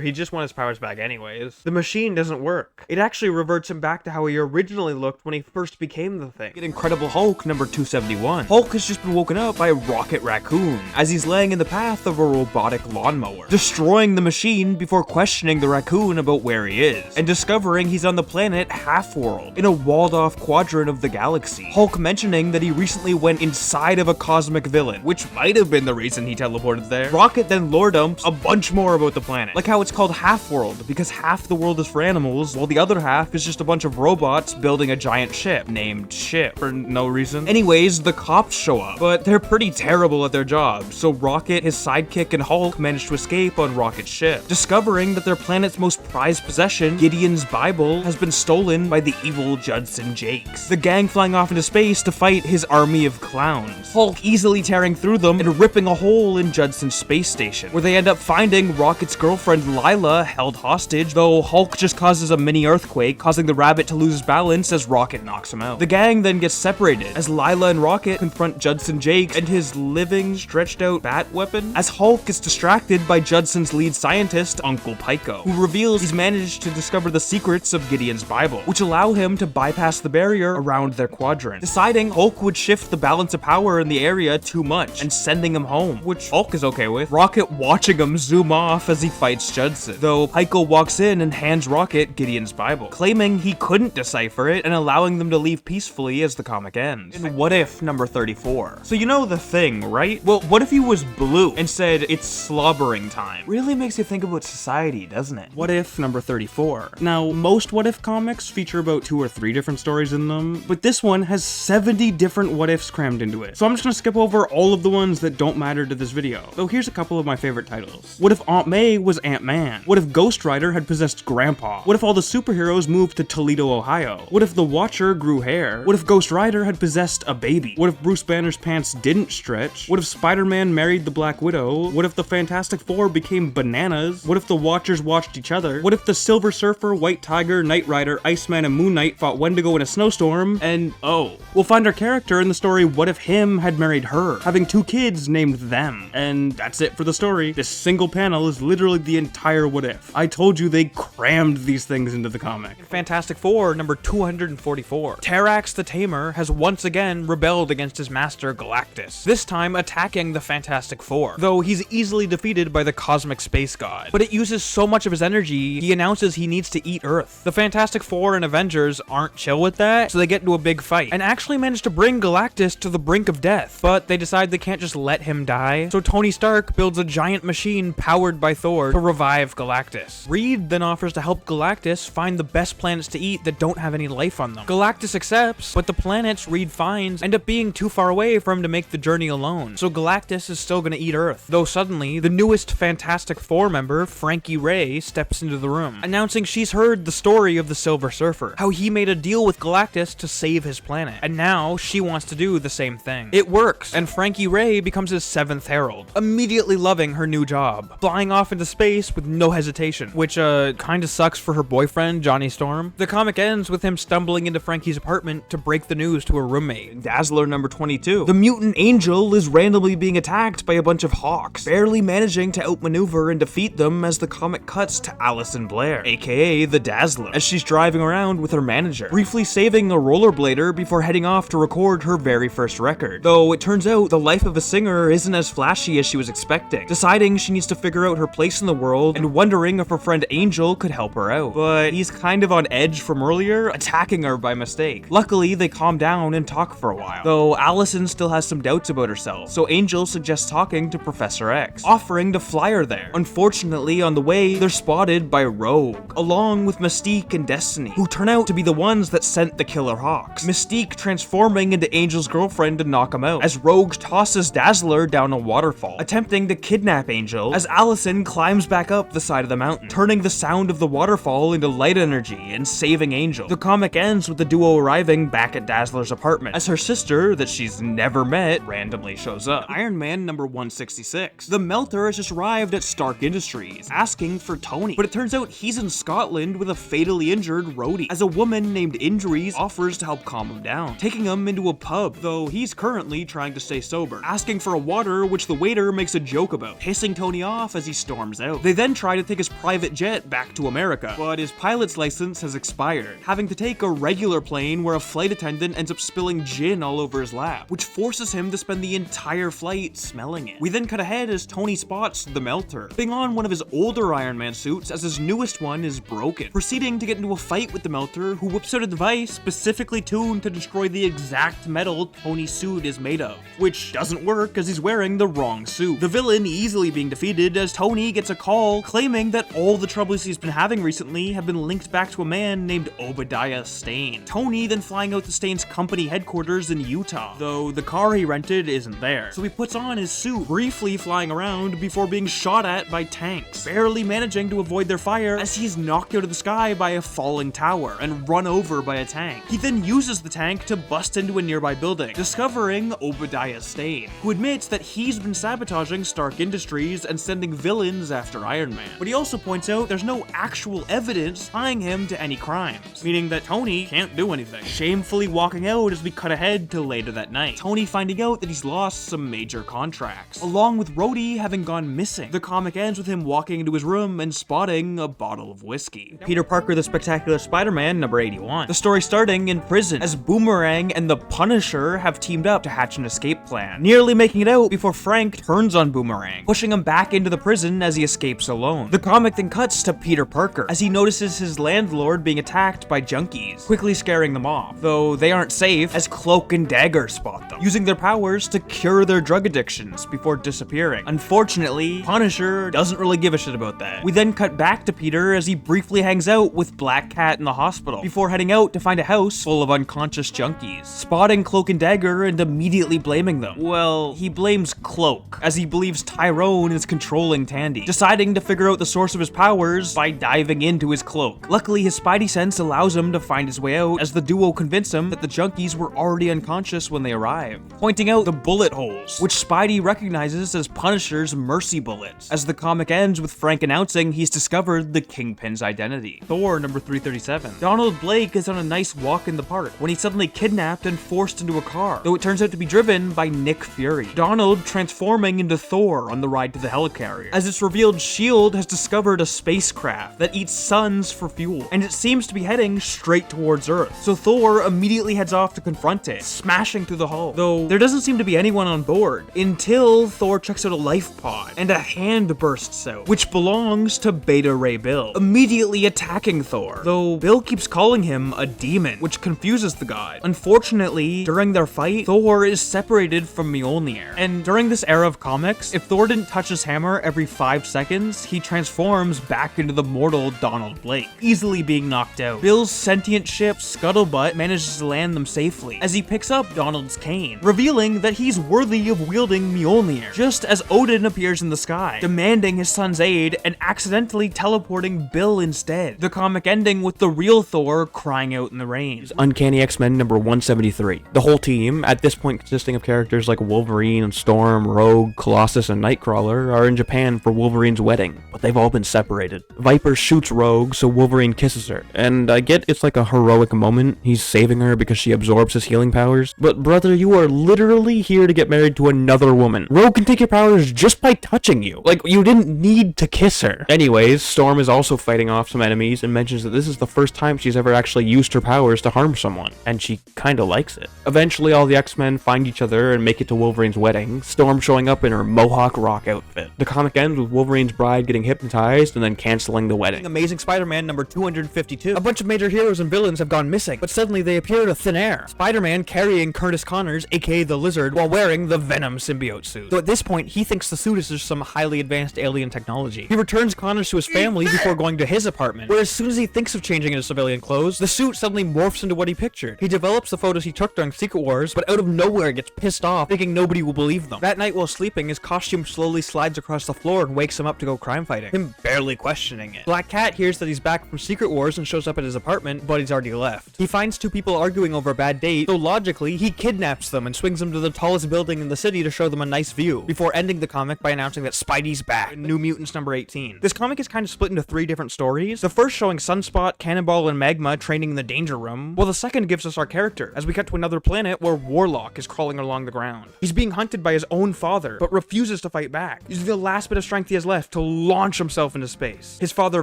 he just wants his powers back anyways. The machine doesn't work. It actually reverts him back to how he originally looked when he first became the Thing. Get Incredible Hulk number 271. Hulk has just been woken up by a Rocket Raccoon as he's laying in the path of a robotic lawnmower, destroying the machine before questioning the raccoon about where he is, and discovering he's on the planet Half-World, in a walled-off quadrant of the galaxy. Hulk mentioning that he recently went inside of a cosmic villain, which might have been the reason he teleported there. Rocket then lore dumps a bunch more about the planet, like how it's called Half-World because half the world is for animals, while the other half is just a bunch of robots building a giant giant ship named Ship for no reason. Anyways, the cops show up, but they're pretty terrible at their job, so Rocket, his sidekick, and Hulk manage to escape on Rocket's ship, discovering that their planet's most prized possession, Gideon's Bible, has been stolen by the evil Judson Jakes. The gang flying off into space to fight his army of clowns, Hulk easily tearing through them and ripping a hole in Judson's space station, where they end up finding Rocket's girlfriend Lila held hostage, though Hulk just causes a mini earthquake, causing the rabbit to lose his balance as Rocket knocks him out. The gang then gets separated as Lila and Rocket confront Judson Jakes and his living, stretched out bat weapon, as Hulk gets distracted by Judson's lead scientist, Uncle Pico, who reveals he's managed to discover the secrets of Gideon's Bible, which allow him to bypass the barrier around their quadrant, deciding Hulk would shift the balance of power in the area too much and sending him home, which Hulk is okay with. Rocket watching him zoom off as he fights Judson, though Pico walks in and hands Rocket Gideon's Bible, claiming he couldn't decipher it and allowing them to leave peacefully as the comic ends. And what if number 34? So you know the Thing, right? Well, what if he was blue and said it's slobbering time? Really makes you think about society, doesn't it? What if number 34? Now, most what if comics feature about 2 or 3 different stories in them, but this one has 70 different what ifs crammed into it. So I'm just gonna skip over all of the ones that don't matter to this video. Though here's a couple of my favorite titles. What if Aunt May was Ant-Man? What if Ghost Rider had possessed Grandpa? What if all the superheroes moved to Toledo, Ohio? What if the Watcher grew hair? What if Ghost Rider had possessed a baby? What if Bruce Banner's pants didn't stretch? What if Spider-Man married the Black Widow? What if the Fantastic Four became bananas? What if the Watchers watched each other? What if the Silver Surfer, White Tiger, Knight Rider, Iceman, and Moon Knight fought Wendigo in a snowstorm? And oh, we'll find our character in the story What If Him had married her, having 2 kids named Them. And that's it for the story. This single panel is literally the entire What If. I told you they crammed these things into the comic. Fantastic Four number 244. Terrax the Tamer has once again rebelled against his master Galactus, this time attacking the Fantastic Four, though he's easily defeated by the cosmic space god. But it uses so much of his energy, he announces he needs to eat Earth. The Fantastic Four and Avengers aren't chill with that, so they get into a big fight, and actually manage to bring Galactus to the brink of death, but they decide they can't just let him die, so Tony Stark builds a giant machine powered by Thor to revive Galactus. Reed then offers to help Galactus find the best planets to eat that don't have any life on them. Galactus accepts, but the planets Reed finds end up being too far away for him to make the journey alone, so Galactus is still gonna eat Earth, though suddenly, the newest Fantastic Four member, Frankie Ray, steps into the room, announcing she's heard the story of the Silver Surfer, how he made a deal with Galactus to save his planet, and now she wants to do the same thing. It works, and Frankie Ray becomes his 7th Herald, immediately loving her new job, flying off into space with no hesitation, which kinda sucks for her boyfriend, Johnny Storm. The comic ends with him stumbling into Frankie's apartment to break the news to her roommate. Dazzler number 22. The mutant angel is randomly being attacked by a bunch of hawks, barely managing to outmaneuver and defeat them as the comic cuts to Allison Blair, aka the Dazzler, as she's driving around with her manager, briefly saving a rollerblader before heading off to record her very first record. Though it turns out the life of a singer isn't as flashy as she was expecting, deciding she needs to figure out her place in the world and wondering if her friend Angel could help her out. But he's kind of on edge from earlier, attacking her by mistake. Luckily, they calm down and talk for a while, though Allison still has some doubts about herself, so Angel suggests talking to Professor X, offering to fly her there. Unfortunately, on the way, they're spotted by Rogue, along with Mystique and Destiny, who turn out to be the ones that sent the killer hawks. Mystique transforming into Angel's girlfriend to knock him out, as Rogue tosses Dazzler down a waterfall, attempting to kidnap Angel, as Allison climbs back up the side of the mountain, turning the sound of the waterfall into light energy and saving Angel. The comic ends with the duo arriving back at Dazzler's apartment, as her sister, that she's never met, randomly shows up. Iron Man number 166. The Melter has just arrived at Stark Industries, asking for Tony, but it turns out he's in Scotland with a fatally injured Rhodey, as a woman named Injuries offers to help calm him down, taking him into a pub, though he's currently trying to stay sober, asking for a water, which the waiter makes a joke about, pissing Tony off as he storms out. They then try to take his private jet back to America, but his pilot's license has expired, having to take a regular plane where a flight attendant ends up spilling gin all over his lap, which forces him to spend the entire flight smelling it. We then cut ahead as Tony spots the Melter, being on one of his older Iron Man suits as his newest one is broken, proceeding to get into a fight with the Melter, who whips out a device specifically tuned to destroy the exact metal Tony's suit is made of, which doesn't work as he's wearing the wrong suit. The villain easily being defeated as Tony gets a call claiming that all the troubles he's been having recently have been linked back to a man named Obadiah Stane, Stain. Tony then flying out to Stain's company headquarters in Utah, though the car he rented isn't there. So he puts on his suit, briefly flying around before being shot at by tanks, barely managing to avoid their fire as he's knocked out of the sky by a falling tower and run over by a tank. He then uses the tank to bust into a nearby building, discovering Obadiah Stane, who admits that he's been sabotaging Stark Industries and sending villains after Iron Man. But he also points out there's no actual evidence tying him to any crimes, meaning that Tony can't do anything, shamefully walking out as we cut ahead to later that night. Tony finding out that he's lost some major contracts, along with Rhodey having gone missing. The comic ends with him walking into his room and spotting a bottle of whiskey. Peter Parker the Spectacular Spider-Man number 81. The story starting in prison as Boomerang and the Punisher have teamed up to hatch an escape plan, nearly making it out before Frank turns on Boomerang, pushing him back into the prison as he escapes alone. The comic then cuts to Peter Parker as he notices his landlord being attacked by junkies, quickly scaring them off, though they aren't safe as Cloak and Dagger spot them, using their powers to cure their drug addictions before disappearing. Unfortunately, Punisher doesn't really give a shit about that. We then cut back to Peter as he briefly hangs out with Black Cat in the hospital, before heading out to find a house full of unconscious junkies, spotting Cloak and Dagger and immediately blaming them. Well, he blames Cloak, as he believes Tyrone is controlling Tandy, deciding to figure out the source of his powers by diving into his cloak. Luckily, his spidey sense allows him to find his way out, as the duo convince him that the junkies were already unconscious when they arrived, pointing out the bullet holes, which Spidey recognizes as Punisher's mercy bullets, as the comic ends with Frank announcing he's discovered the Kingpin's identity. Thor number 337. Donald Blake is on a nice walk in the park when he's suddenly kidnapped and forced into a car, though it turns out to be driven by Nick Fury. Donald transforming into Thor on the ride to the helicarrier, as it's revealed S.H.I.E.L.D. has discovered a spacecraft that eats suns for fuel, and it seems to be heading straight towards Earth. So Thor immediately heads off to confront it, smashing through the hull, though there doesn't seem to be anyone on board, until Thor checks out a life pod, and a hand bursts out, which belongs to Beta Ray Bill, immediately attacking Thor, though Bill keeps calling him a demon, which confuses the god. Unfortunately, during their fight, Thor is separated from Mjolnir, and during this era of comics, if Thor didn't touch his hammer every 5 seconds, he transforms back into the mortal Donald Blake, easily being knocked out. Bill's sentient ship, Scuttlebutt, manages to land them safely, as he picks up Donald's cane, revealing that he's worthy of wielding Mjolnir, just as Odin appears in the sky, demanding his son's aid and accidentally teleporting Bill instead. The comic ending with the real Thor crying out in the rain. Uncanny X-Men number 173. The whole team, at this point consisting of characters like Wolverine and Storm, Rogue, Colossus, and Nightcrawler, are in Japan for Wolverine's wedding, but they've all been separated. Viper shoots Rogue, so Wolverine kisses her, and I get it's like a heroic moment, he's saving her because she absorbs his healing powers, but brother, you are literally here to get married to another woman. Rogue can take your powers just by touching you. Like, you didn't need to kiss her. Anyways, Storm is also fighting off some enemies and mentions that this is the first time she's ever actually used her powers to harm someone, and she kinda likes it. Eventually, all the X-Men find each other and make it to Wolverine's wedding, Storm showing up in her Mohawk Rock outfit. The comic ends with Wolverine's bride getting hypnotized and then canceling the wedding. Amazing Spider-Man number 252. A bunch of major heroes and villains have gone missing, but suddenly they appear out of thin air. Spider-Man carrying Curtis Connors, aka the Lizard, while wearing the Venom symbiote suit. Though at this point, he thinks the suit is just some highly advanced alien technology. He returns Connors to his family before going to his apartment, where as soon as he thinks of changing into civilian clothes, the suit suddenly morphs into what he pictured. He develops the photos he took during Secret Wars, but out of nowhere gets pissed off, thinking nobody will believe them. That night while sleeping, his costume slowly slides across the floor and wakes him up to go crime fighting, him barely questioning it. Black Cat hears that he's back from Secret Wars and shows up at his apartment, but he's already left. He finds two people arguing over a bad date, so logically, he kidnaps them and swings them to the tallest building in the city to show them a nice view, before ending the comic by announcing that Spidey's back. New Mutants number 18. This comic is kind of split into 3 different stories, the first showing Sunspot, Cannonball, and Magma training in the Danger Room, while the second gives us our character, as we cut to another planet where Warlock is crawling along the ground. He's being hunted by his own father, but refuses to fight back, using the last bit of strength he has left to launch himself into space, his father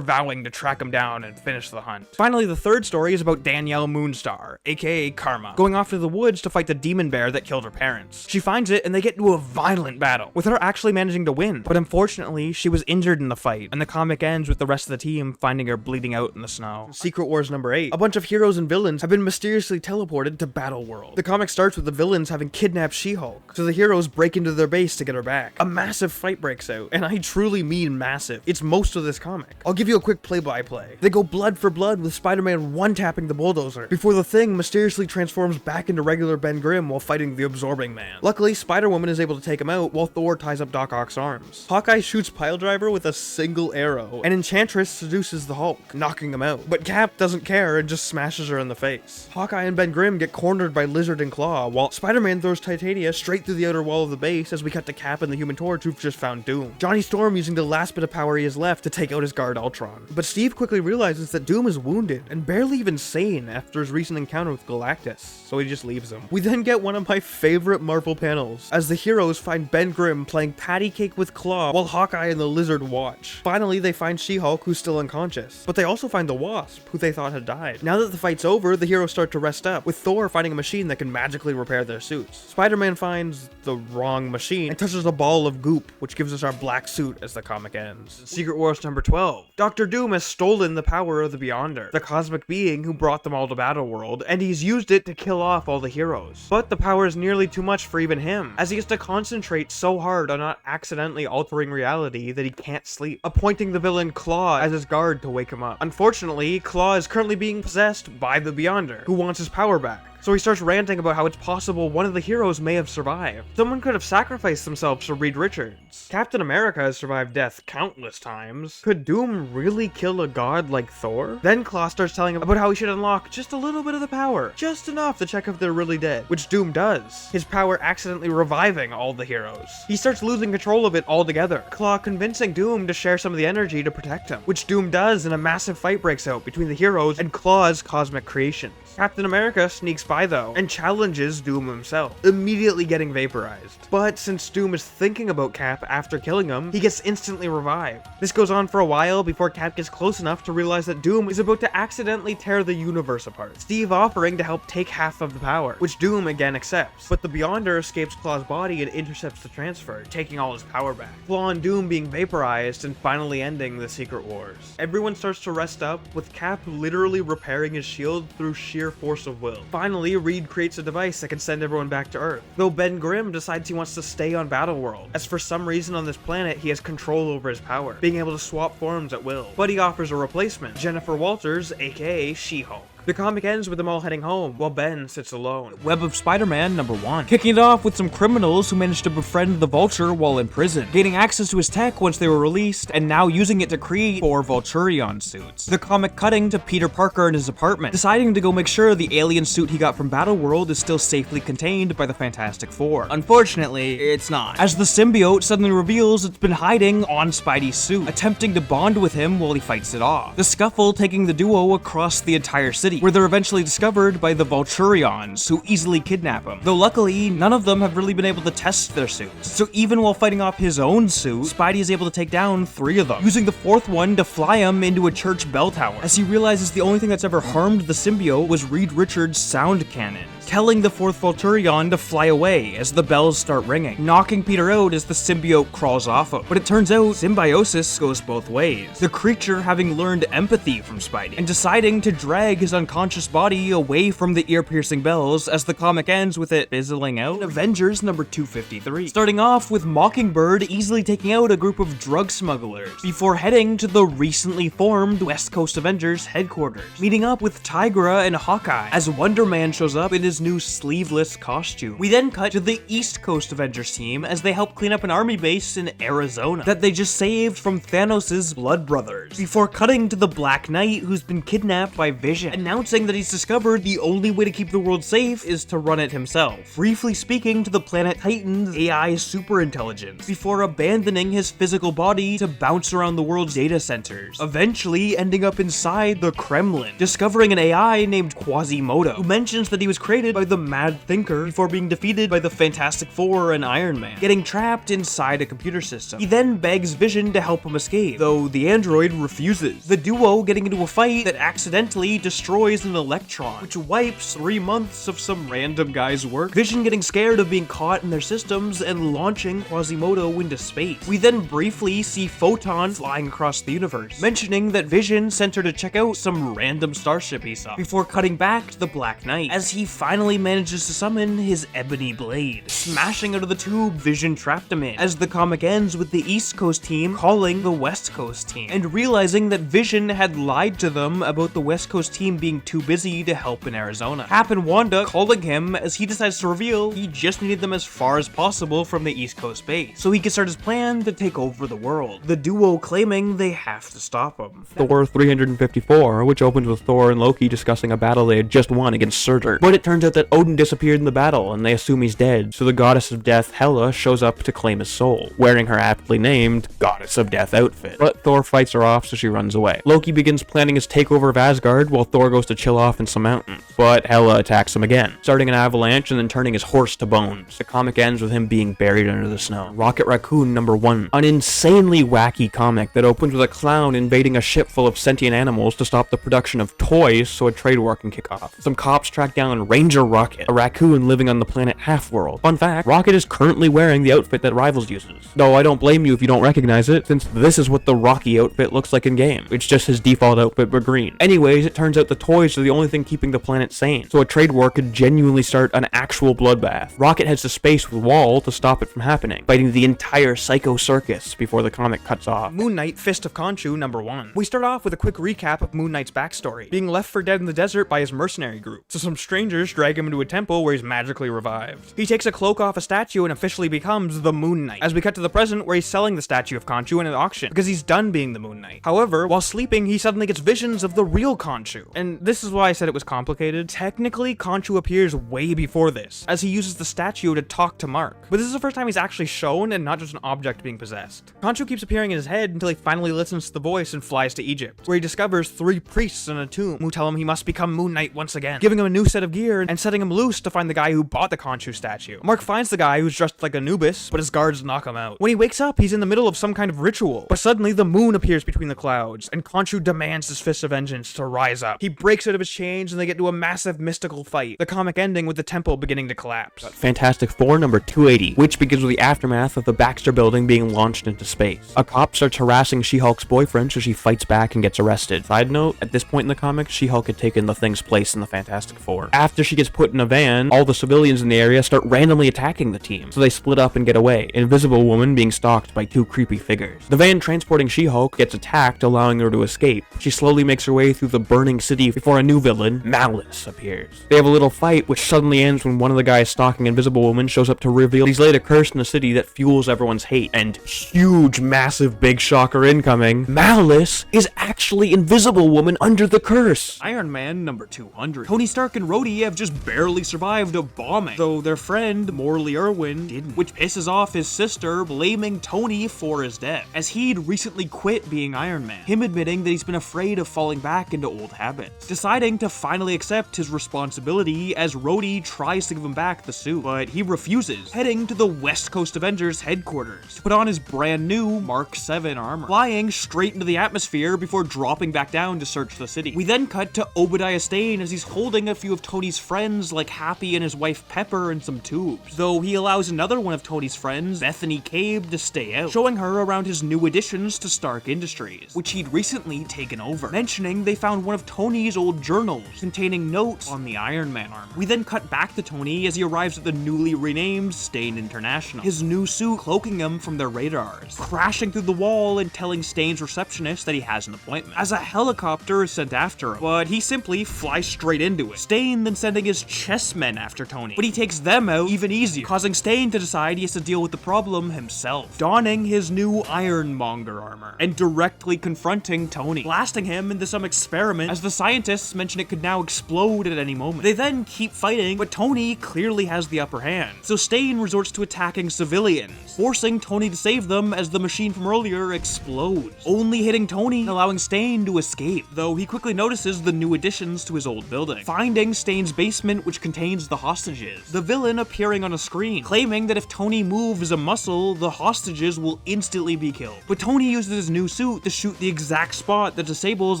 vowing to track him down and finish the hunt. Finally, the third story is about Danielle Moonstar, aka Karma, going off to the woods to fight the demon bear that killed her parents. She finds it and they get into a violent battle, with her actually managing to win, but unfortunately, she was injured in the fight, and the comic ends with the rest of the team finding her bleeding out in the snow. Secret Wars number 8. A bunch of heroes and villains have been mysteriously teleported to Battle World. The comic starts with the villains having kidnapped She-Hulk, so the heroes break into their base to get her back. A massive fight breaks out, and I truly mean massive. It's most of this comic. I'll give you a quick play-by-play. They go blood for blood with Spider-Man one-tapping the bulldozer, before the thing mysteriously transforms back into regular Ben Grimm while fighting the Absorbing Man. Luckily, Spider-Woman is able to take him out while Thor ties up Doc Ock's arms. Hawkeye shoots Piledriver with a single arrow, and Enchantress seduces the Hulk, knocking him out. But Cap doesn't care and just smashes her in the face. Hawkeye and Ben Grimm get cornered by Lizard and Claw, while Spider-Man throws Titania straight through the outer wall of the base as we cut to Cap and the Human Torch who've just found Doom. Johnny Storm using the last bit of power he has left to take out his guard Ultron. But Steve quickly realizes that Doom is wounded and barely even sane after his recent encounter with Galactus, so he just leaves him. We then get one of my favorite Marvel panels, as the heroes find Ben Grimm playing patty cake with Claw while Hawkeye and the Lizard watch. Finally, they find She-Hulk, who's still unconscious, but they also find the Wasp, who they thought had died. Now that the fight's over, the heroes start to rest up, with Thor finding a machine that can magically repair their suits. Spider-Man finds the wrong machine and touches a ball of goop, which gives us our black suit as the comic ends. Secret Wars number 12. Dr. Doom has stolen the power of the Beyonder, the cosmic being who brought them all to Battleworld, and he's used it to kill off all the heroes. But the power is nearly too much for even him, as he has to concentrate so hard on not accidentally altering reality that he can't sleep, appointing the villain Claw as his guard to wake him up. Unfortunately, Claw is currently being possessed by the Beyonder, who wants his power back. So he starts ranting about how it's possible one of the heroes may have survived. Someone could have sacrificed themselves for Reed Richards. Captain America has survived death countless times. Could Doom really kill a god like Thor? Then Claw starts telling him about how he should unlock just a little bit of the power, just enough to check if they're really dead, which Doom does, his power accidentally reviving all the heroes. He starts losing control of it altogether, Claw convincing Doom to share some of the energy to protect him, which Doom does, and a massive fight breaks out between the heroes and Claw's cosmic creations. Captain America sneaks by though, and challenges Doom himself, immediately getting vaporized. But since Doom is thinking about Cap after killing him, he gets instantly revived. This goes on for a while before Cap gets close enough to realize that Doom is about to accidentally tear the universe apart, Steve offering to help take half of the power, which Doom again accepts. But the Beyonder escapes Claw's body and intercepts the transfer, taking all his power back. Claw and Doom being vaporized and finally ending the Secret Wars. Everyone starts to rest up, with Cap literally repairing his shield through sheer force of will. Finally, Reed creates a device that can send everyone back to Earth, though Ben Grimm decides he wants to stay on Battleworld, as for some reason on this planet he has control over his power, being able to swap forms at will. But he offers a replacement, Jennifer Walters, aka She-Hulk. The comic ends with them all heading home, while Ben sits alone. Web of Spider-Man number 1. Kicking it off with some criminals who managed to befriend the Vulture while in prison, gaining access to his tech once they were released, and now using it to create 4 Vulturion suits. The comic cutting to Peter Parker in his apartment, deciding to go make sure the alien suit he got from Battleworld is still safely contained by the Fantastic Four. Unfortunately, it's not, as the symbiote suddenly reveals it's been hiding on Spidey's suit, attempting to bond with him while he fights it off. The scuffle taking the duo across the entire city, where they're eventually discovered by the Vulturions, who easily kidnap him. Though luckily, none of them have really been able to test their suits. So even while fighting off his own suit, Spidey is able to take down 3 of them, using the 4th one to fly him into a church bell tower, as he realizes the only thing that's ever harmed the symbiote was Reed Richards' sound cannon, telling the 4th Vulturion to fly away as the bells start ringing, knocking Peter out as the symbiote crawls off him. But it turns out symbiosis goes both ways, the creature having learned empathy from Spidey, and deciding to drag his unconscious body away from the ear-piercing bells as the comic ends with it fizzling out. Avengers number 253. Starting off with Mockingbird easily taking out a group of drug smugglers, before heading to the recently formed West Coast Avengers headquarters, meeting up with Tigra and Hawkeye, as Wonder Man shows up in his new sleeveless costume. We then cut to the East Coast Avengers team as they help clean up an army base in Arizona that they just saved from Thanos' blood brothers, before cutting to the Black Knight, who's been kidnapped by Vision, announcing that he's discovered the only way to keep the world safe is to run it himself, briefly speaking to the planet Titan's AI superintelligence, before abandoning his physical body to bounce around the world's data centers, eventually ending up inside the Kremlin, discovering an AI named Quasimodo, who mentions that he was created by the Mad Thinker before being defeated by the Fantastic Four and Iron Man, getting trapped inside a computer system. He then begs Vision to help him escape, though the android refuses, the duo getting into a fight that accidentally destroys an electron, which wipes 3 months of some random guy's work, Vision getting scared of being caught in their systems and launching Quasimodo into space. We then briefly see Photon flying across the universe, mentioning that Vision sent her to check out some random starship he saw, before cutting back to the Black Knight, as he finally finally manages to summon his ebony blade. Smashing out of the tube Vision trapped him in, as the comic ends with the East Coast team calling the West Coast team, and realizing that Vision had lied to them about the West Coast team being too busy to help in Arizona. Hap and Wanda calling him as he decides to reveal he just needed them as far as possible from the East Coast base, so he can start his plan to take over the world. The duo claiming they have to stop him. Thor 354, which opens with Thor and Loki discussing a battle they had just won against Surtur. But it turns out that Odin disappeared in the battle, and they assume he's dead, so the goddess of death, Hela, shows up to claim his soul, wearing her aptly named Goddess of Death outfit. But Thor fights her off, so she runs away. Loki begins planning his takeover of Asgard, while Thor goes to chill off in some mountains. But Hela attacks him again, starting an avalanche and then turning his horse to bones. The comic ends with him being buried under the snow. Rocket Raccoon #1, an insanely wacky comic that opens with a clown invading a ship full of sentient animals to stop the production of toys so a trade war can kick off. Some cops track down Ranger Rocket, a raccoon living on the planet Half-World. Fun fact, Rocket is currently wearing the outfit that Rivals uses. Though I don't blame you if you don't recognize it, since this is what the Rocky outfit looks like in game. It's just his default outfit but green. Anyways, it turns out the toys are the only thing keeping the planet sane, so a trade war could genuinely start an actual bloodbath. Rocket heads to space with Wall to stop it from happening, fighting the entire Psycho Circus before the comic cuts off. Moon Knight Fist of Khonshu #1. We start off with a quick recap of Moon Knight's backstory, being left for dead in the desert by his mercenary group, so some strangers drag him into a temple where he's magically revived. He takes a cloak off a statue and officially becomes the Moon Knight, as we cut to the present where he's selling the statue of Khonshu in an auction, because he's done being the Moon Knight. However, while sleeping, he suddenly gets visions of the real Khonshu, and this is why I said it was complicated. Technically, Khonshu appears way before this, as he uses the statue to talk to Mark, but this is the first time he's actually shown and not just an object being possessed. Khonshu keeps appearing in his head until he finally listens to the voice and flies to Egypt, where he discovers 3 priests in a tomb who tell him he must become Moon Knight once again, giving him a new set of gear and setting him loose to find the guy who bought the Khonshu statue. Mark finds the guy who's dressed like Anubis, but his guards knock him out. When he wakes up, he's in the middle of some kind of ritual, but suddenly the moon appears between the clouds, and Khonshu demands his fist of vengeance to rise up. He breaks out of his chains and they get into a massive mystical fight, the comic ending with the temple beginning to collapse. Fantastic Four #280, which begins with the aftermath of the Baxter building being launched into space. A cop starts harassing She-Hulk's boyfriend, so she fights back and gets arrested. Side note, at this point in the comic, She-Hulk had taken the Thing's place in the Fantastic Four. After she gets put in a van, all the civilians in the area start randomly attacking the team, so they split up and get away, Invisible Woman being stalked by 2 creepy figures. The van transporting She-Hulk gets attacked, allowing her to escape. She slowly makes her way through the burning city before a new villain, Malice, appears. They have a little fight, which suddenly ends when one of the guys stalking Invisible Woman shows up to reveal he's laid a curse in the city that fuels everyone's hate. And huge, massive, big shocker incoming, Malice is actually Invisible Woman under the curse. Iron Man #200. Tony Stark and Rhodey have just barely survived a bombing, though their friend, Morley Irwin, didn't, which pisses off his sister, blaming Tony for his death, as he'd recently quit being Iron Man, him admitting that he's been afraid of falling back into old habits, deciding to finally accept his responsibility as Rhodey tries to give him back the suit, but he refuses, heading to the West Coast Avengers headquarters to put on his brand new Mark 7 armor, flying straight into the atmosphere before dropping back down to search the city. We then cut to Obadiah Stane as he's holding a few of Tony's friends like Happy and his wife Pepper in some tubes, though he allows another one of Tony's friends, Bethany Cabe, to stay out, showing her around his new additions to Stark Industries, which he'd recently taken over, mentioning they found one of Tony's old journals containing notes on the Iron Man armor. We then cut back to Tony as he arrives at the newly renamed Stane International, his new suit cloaking him from their radars, crashing through the wall and telling Stane's receptionist that he has an appointment, as a helicopter is sent after him, but he simply flies straight into it, Stane then sending his chessmen after Tony, but he takes them out even easier, causing Stane to decide he has to deal with the problem himself, donning his new Ironmonger armor and directly confronting Tony, blasting him into some experiment as the scientists mention it could now explode at any moment. They then keep fighting, but Tony clearly has the upper hand, so Stane resorts to attacking civilians, forcing Tony to save them as the machine from earlier explodes, only hitting Tony and allowing Stane to escape, though he quickly notices the new additions to his old building, finding Stane's basement which contains the hostages, the villain appearing on a screen, claiming that if Tony moves a muscle, the hostages will instantly be killed. But Tony uses his new suit to shoot the exact spot that disables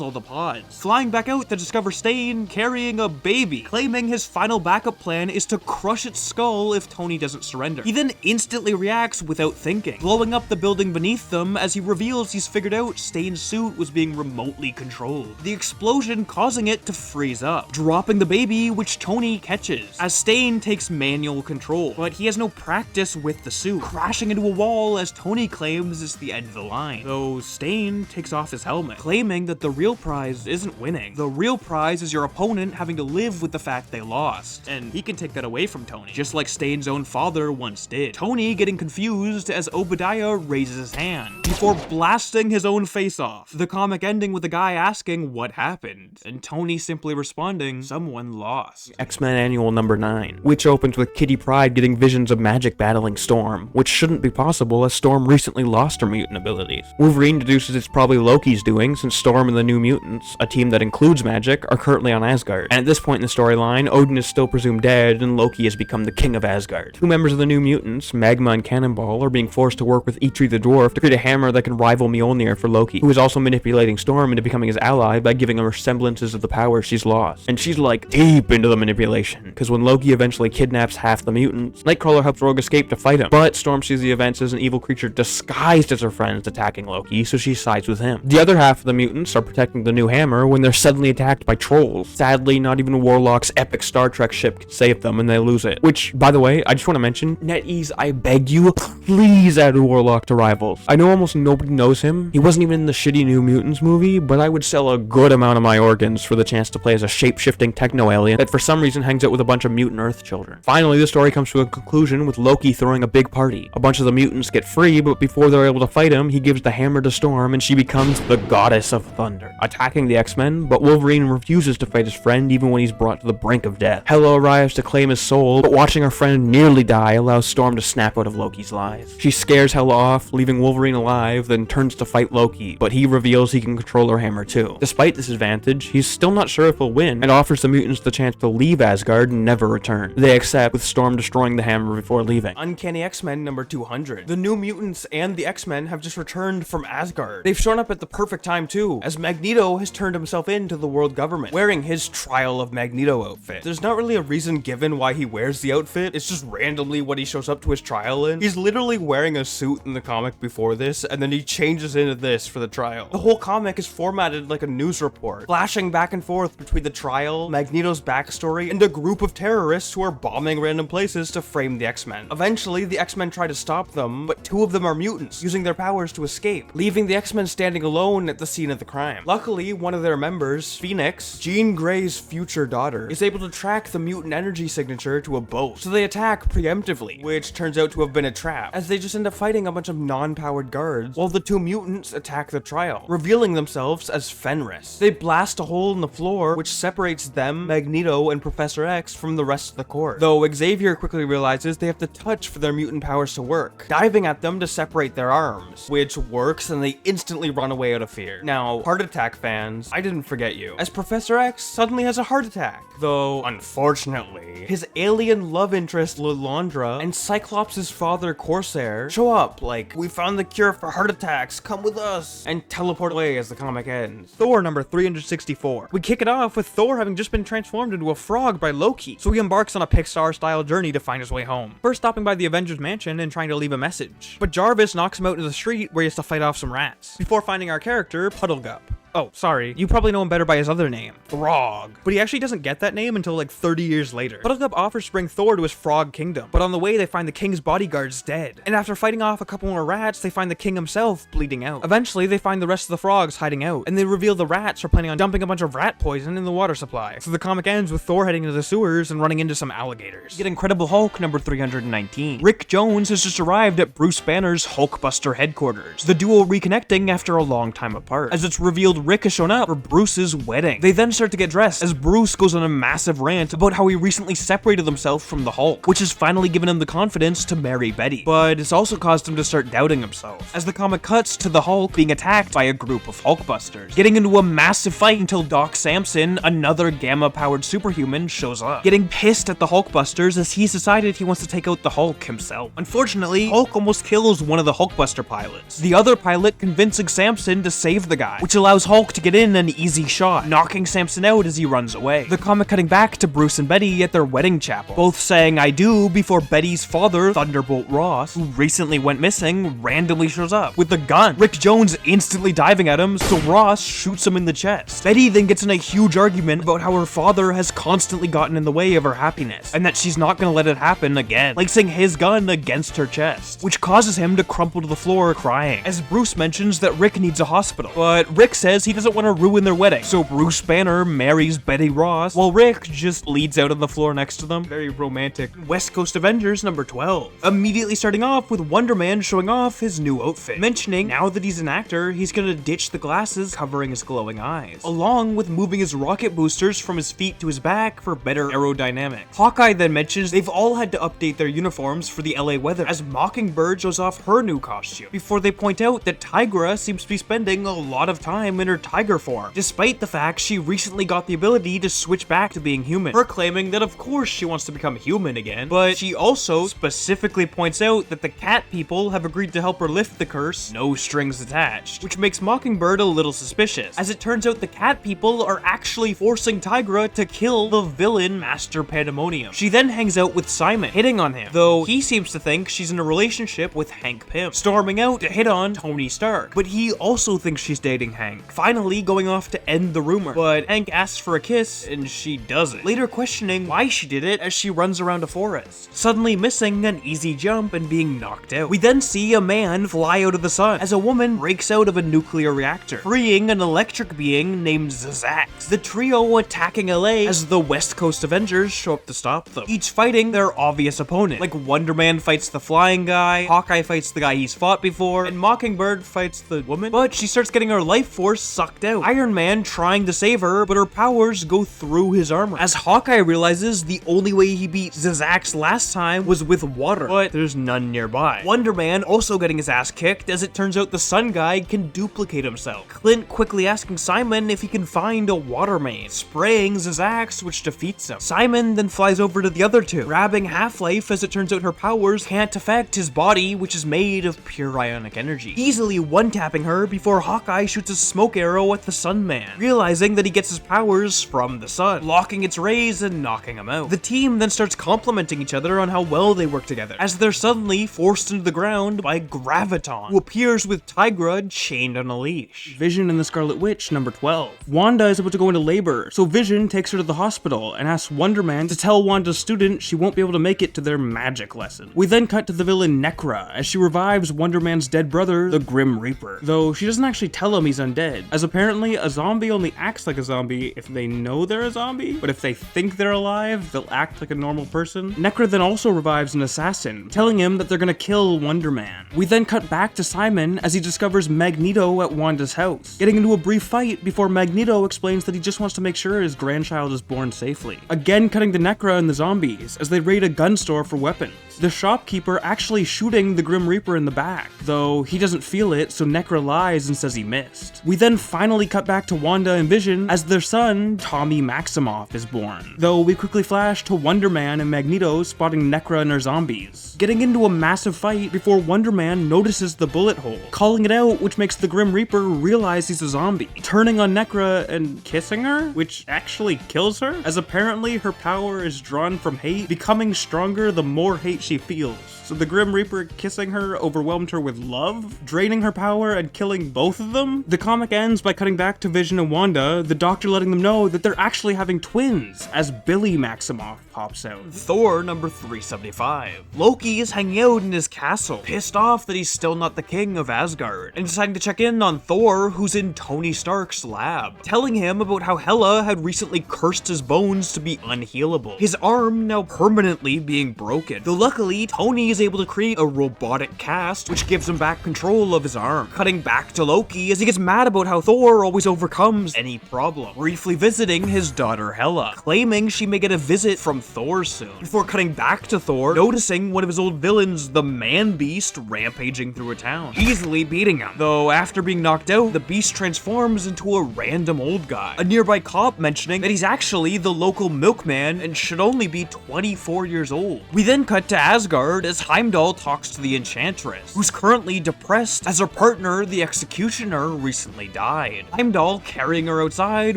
all the pods, flying back out to discover Stane carrying a baby, claiming his final backup plan is to crush its skull if Tony doesn't surrender. He then instantly reacts without thinking, blowing up the building beneath them as he reveals he's figured out Stane's suit was being remotely controlled, the explosion causing it to freeze up, dropping the baby, which which Tony catches, as Stain takes manual control, but he has no practice with the suit, crashing into a wall as Tony claims it's the end of the line. Though Stain takes off his helmet, claiming that the real prize isn't winning. The real prize is your opponent having to live with the fact they lost, and he can take that away from Tony, just like Stain's own father once did. Tony getting confused as Obadiah raises his hand, before blasting his own face off. The comic ending with the guy asking what happened, and Tony simply responding, someone lost. X-Men Annual number 9, which opens with Kitty Pryde getting visions of magic battling Storm, which shouldn't be possible as Storm recently lost her mutant abilities. Wolverine deduces it's probably Loki's doing since Storm and the New Mutants, a team that includes magic, are currently on Asgard. And at this point in the storyline, Odin is still presumed dead and Loki has become the king of Asgard. Two members of the New Mutants, Magma and Cannonball, are being forced to work with Eitri the Dwarf to create a hammer that can rival Mjolnir for Loki, who is also manipulating Storm into becoming his ally by giving her semblances of the power she's lost. And she's like deep into the manipulation, because when Loki eventually kidnaps half the mutants, Nightcrawler helps Rogue escape to fight him, but Storm sees the events as an evil creature disguised as her friends attacking Loki, so she sides with him. The other half of the mutants are protecting the new hammer when they're suddenly attacked by trolls. Sadly, not even Warlock's epic Star Trek ship can save them and they lose it. Which, by the way, I just want to mention, NetEase, I beg you, please add Warlock to Rivals. I know almost nobody knows him. He wasn't even in the shitty New Mutants movie, but I would sell a good amount of my organs for the chance to play as a shape-shifting techno-alien that for some reason hangs out with a bunch of mutant Earth children. Finally, the story comes to a conclusion with Loki throwing a big party. A bunch of the mutants get free, but before they're able to fight him, he gives the hammer to Storm and she becomes the goddess of thunder, attacking the X-Men, but Wolverine refuses to fight his friend even when he's brought to the brink of death. Hela arrives to claim his soul, but watching her friend nearly die allows Storm to snap out of Loki's lies. She scares Hela off, leaving Wolverine alive, then turns to fight Loki, but he reveals he can control her hammer too. Despite this advantage, he's still not sure if he'll win, and offers the mutants the chance to leave Asgard and never return. They accept, with Storm destroying the hammer before leaving. Uncanny X-Men number 200. The New Mutants and the X-Men have just returned from Asgard. They've shown up at the perfect time too, as Magneto has turned himself into the world government, wearing his Trial of Magneto outfit. There's not really a reason given why he wears the outfit, it's just randomly what he shows up to his trial in. He's literally wearing a suit in the comic before this, and then he changes into this for the trial. The whole comic is formatted like a news report, flashing back and forth between the trial, Magneto's backstory, and a group of terrorists who are bombing random places to frame the X-Men. Eventually, the X-Men try to stop them, but two of them are mutants, using their powers to escape, leaving the X-Men standing alone at the scene of the crime. Luckily, one of their members, Phoenix, Jean Grey's future daughter, is able to track the mutant energy signature to a boat, so they attack preemptively, which turns out to have been a trap, as they just end up fighting a bunch of non-powered guards, while the two mutants attack the trial, revealing themselves as Fenris. They blast a hole in the floor, which separates them, Magneto, and Professor X from the rest of the court, though Xavier quickly realizes they have to touch for their mutant powers to work, diving at them to separate their arms, which works and they instantly run away out of fear. Now, Heart Attack fans, I didn't forget you, as Professor X suddenly has a heart attack, though, unfortunately, his alien love interest Lilandra and Cyclops' father Corsair show up like, we found the cure for heart attacks, come with us, and teleport away as the comic ends. Thor number 364. We kick it off with Thor having just been transformed into a frog by Loki, so he embarks on a Pixar-style journey to find his way home, first stopping by the Avengers mansion and trying to leave a message, but Jarvis knocks him out into the street where he has to fight off some rats, before finding our character, Puddlegup. Oh, sorry. You probably know him better by his other name, Throg. But he actually doesn't get that name until like 30 years later. Puddlegup offers to bring Thor to his frog kingdom, but on the way they find the king's bodyguards dead. And after fighting off a couple more rats, they find the king himself bleeding out. Eventually, they find the rest of the frogs hiding out, and they reveal the rats are planning on dumping a bunch of rat poison in the water supply. So the comic ends with Thor heading into the sewers and running into some alligators. Get Incredible Hulk number 319. Rick Jones has just arrived at Bruce Banner's Hulkbuster headquarters, the duo reconnecting after a long time apart, as it's revealed Rick has shown up for Bruce's wedding. They then start to get dressed as Bruce goes on a massive rant about how he recently separated himself from the Hulk, which has finally given him the confidence to marry Betty, but it's also caused him to start doubting himself, as the comic cuts to the Hulk being attacked by a group of Hulkbusters, getting into a massive fight until Doc Samson, another gamma-powered superhuman, shows up, getting pissed at the Hulkbusters as he's decided he wants to take out the Hulk himself. Unfortunately, Hulk almost kills one of the Hulkbuster pilots, the other pilot convincing Samson to save the guy, which allows Hulk Hulk to get in an easy shot, knocking Samson out as he runs away. The comic cutting back to Bruce and Betty at their wedding chapel, both saying "I do" before Betty's father, Thunderbolt Ross, who recently went missing, randomly shows up with a gun. Rick Jones instantly diving at him, so Ross shoots him in the chest. Betty then gets in a huge argument about how her father has constantly gotten in the way of her happiness, and that she's not gonna let it happen again, placing his gun against her chest, which causes him to crumple to the floor crying, as Bruce mentions that Rick needs a hospital. But Rick says he doesn't want to ruin their wedding, so Bruce Banner marries Betty Ross, while Rick just bleeds out on the floor next to them. Very romantic. West Coast Avengers number 12. Immediately starting off with Wonder Man showing off his new outfit, mentioning now that he's an actor, he's gonna ditch the glasses covering his glowing eyes, along with moving his rocket boosters from his feet to his back for better aerodynamics. Hawkeye then mentions they've all had to update their uniforms for the LA weather, as Mockingbird shows off her new costume, before they point out that Tigra seems to be spending a lot of time in her tiger form, despite the fact she recently got the ability to switch back to being human. Her claiming that of course she wants to become human again, but she also specifically points out that the cat people have agreed to help her lift the curse, no strings attached, which makes Mockingbird a little suspicious, as it turns out the cat people are actually forcing Tigra to kill the villain Master Pandemonium. She then hangs out with Simon, hitting on him, though he seems to think she's in a relationship with Hank Pym, storming out to hit on Tony Stark, but he also thinks she's dating Hank, finally going off to end the rumor, but Hank asks for a kiss and she doesn't, later questioning why she did it as she runs around a forest, suddenly missing an easy jump and being knocked out. We then see a man fly out of the sun as a woman breaks out of a nuclear reactor, freeing an electric being named Zazax. The trio attacking LA as the West Coast Avengers show up to stop them, each fighting their obvious opponent, like Wonder Man fights the flying guy, Hawkeye fights the guy he's fought before, and Mockingbird fights the woman, but she starts getting her life force sucked out. Iron Man trying to save her, but her powers go through his armor, as Hawkeye realizes the only way he beat Zazax last time was with water, but there's none nearby. Wonder Man also getting his ass kicked, as it turns out the sun guy can duplicate himself. Clint quickly asking Simon if he can find a water main, spraying Zazax, which defeats him. Simon then flies over to the other two, grabbing Half-Life, as it turns out her powers can't affect his body, which is made of pure ionic energy, easily one-tapping her before Hawkeye shoots a smoke arrow at the Sun Man, realizing that he gets his powers from the sun, blocking its rays and knocking him out. The team then starts complimenting each other on how well they work together, as they're suddenly forced into the ground by Graviton, who appears with Tigra chained on a leash. Vision and the Scarlet Witch number 12. Wanda is about to go into labor, so Vision takes her to the hospital and asks Wonder Man to tell Wanda's student she won't be able to make it to their magic lesson. We then cut to the villain Necra as she revives Wonder Man's dead brother, the Grim Reaper, though she doesn't actually tell him he's undead, as apparently a zombie only acts like a zombie if they know they're a zombie, but if they think they're alive, they'll act like a normal person. Necra then also revives an assassin, telling him that they're gonna kill Wonder Man. We then cut back to Simon as he discovers Magneto at Wanda's house, getting into a brief fight before Magneto explains that he just wants to make sure his grandchild is born safely. Again cutting to Necra and the zombies as they raid a gun store for weapons, the shopkeeper actually shooting the Grim Reaper in the back, though he doesn't feel it, so Necra lies and says he missed. We then finally cut back to Wanda and Vision as their son, Tommy Maximoff, is born, though we quickly flash to Wonder Man and Magneto spotting Necra and her zombies, getting into a massive fight before Wonder Man notices the bullet hole, calling it out, which makes the Grim Reaper realize he's a zombie, turning on Necra and kissing her, which actually kills her, as apparently her power is drawn from hate, becoming stronger the more hate she feels. So the Grim Reaper kissing her overwhelmed her with love, draining her power and killing both of them? The comic ends by cutting back to Vision and Wanda, the Doctor letting them know that they're actually having twins, as Billy Maximoff pops out. Thor number 375. Loki is hanging out in his castle, pissed off that he's still not the king of Asgard, and deciding to check in on Thor, who's in Tony Stark's lab, telling him about how Hela had recently cursed his bones to be unhealable, his arm now permanently being broken, though luckily Tony is able to create a robotic cast, which gives him back control of his arm. Cutting back to Loki as he gets mad about how Thor always overcomes any problem, briefly visiting his daughter Hela, claiming she may get a visit from Thor soon, before cutting back to Thor, noticing one of his old villains, the Man-Beast, rampaging through a town, easily beating him, though after being knocked out, the Beast transforms into a random old guy, a nearby cop mentioning that he's actually the local milkman and should only be 24 years old. We then cut to Asgard as Heimdall talks to the Enchantress, who's currently depressed as her partner, the Executioner, recently died. Heimdall carrying her outside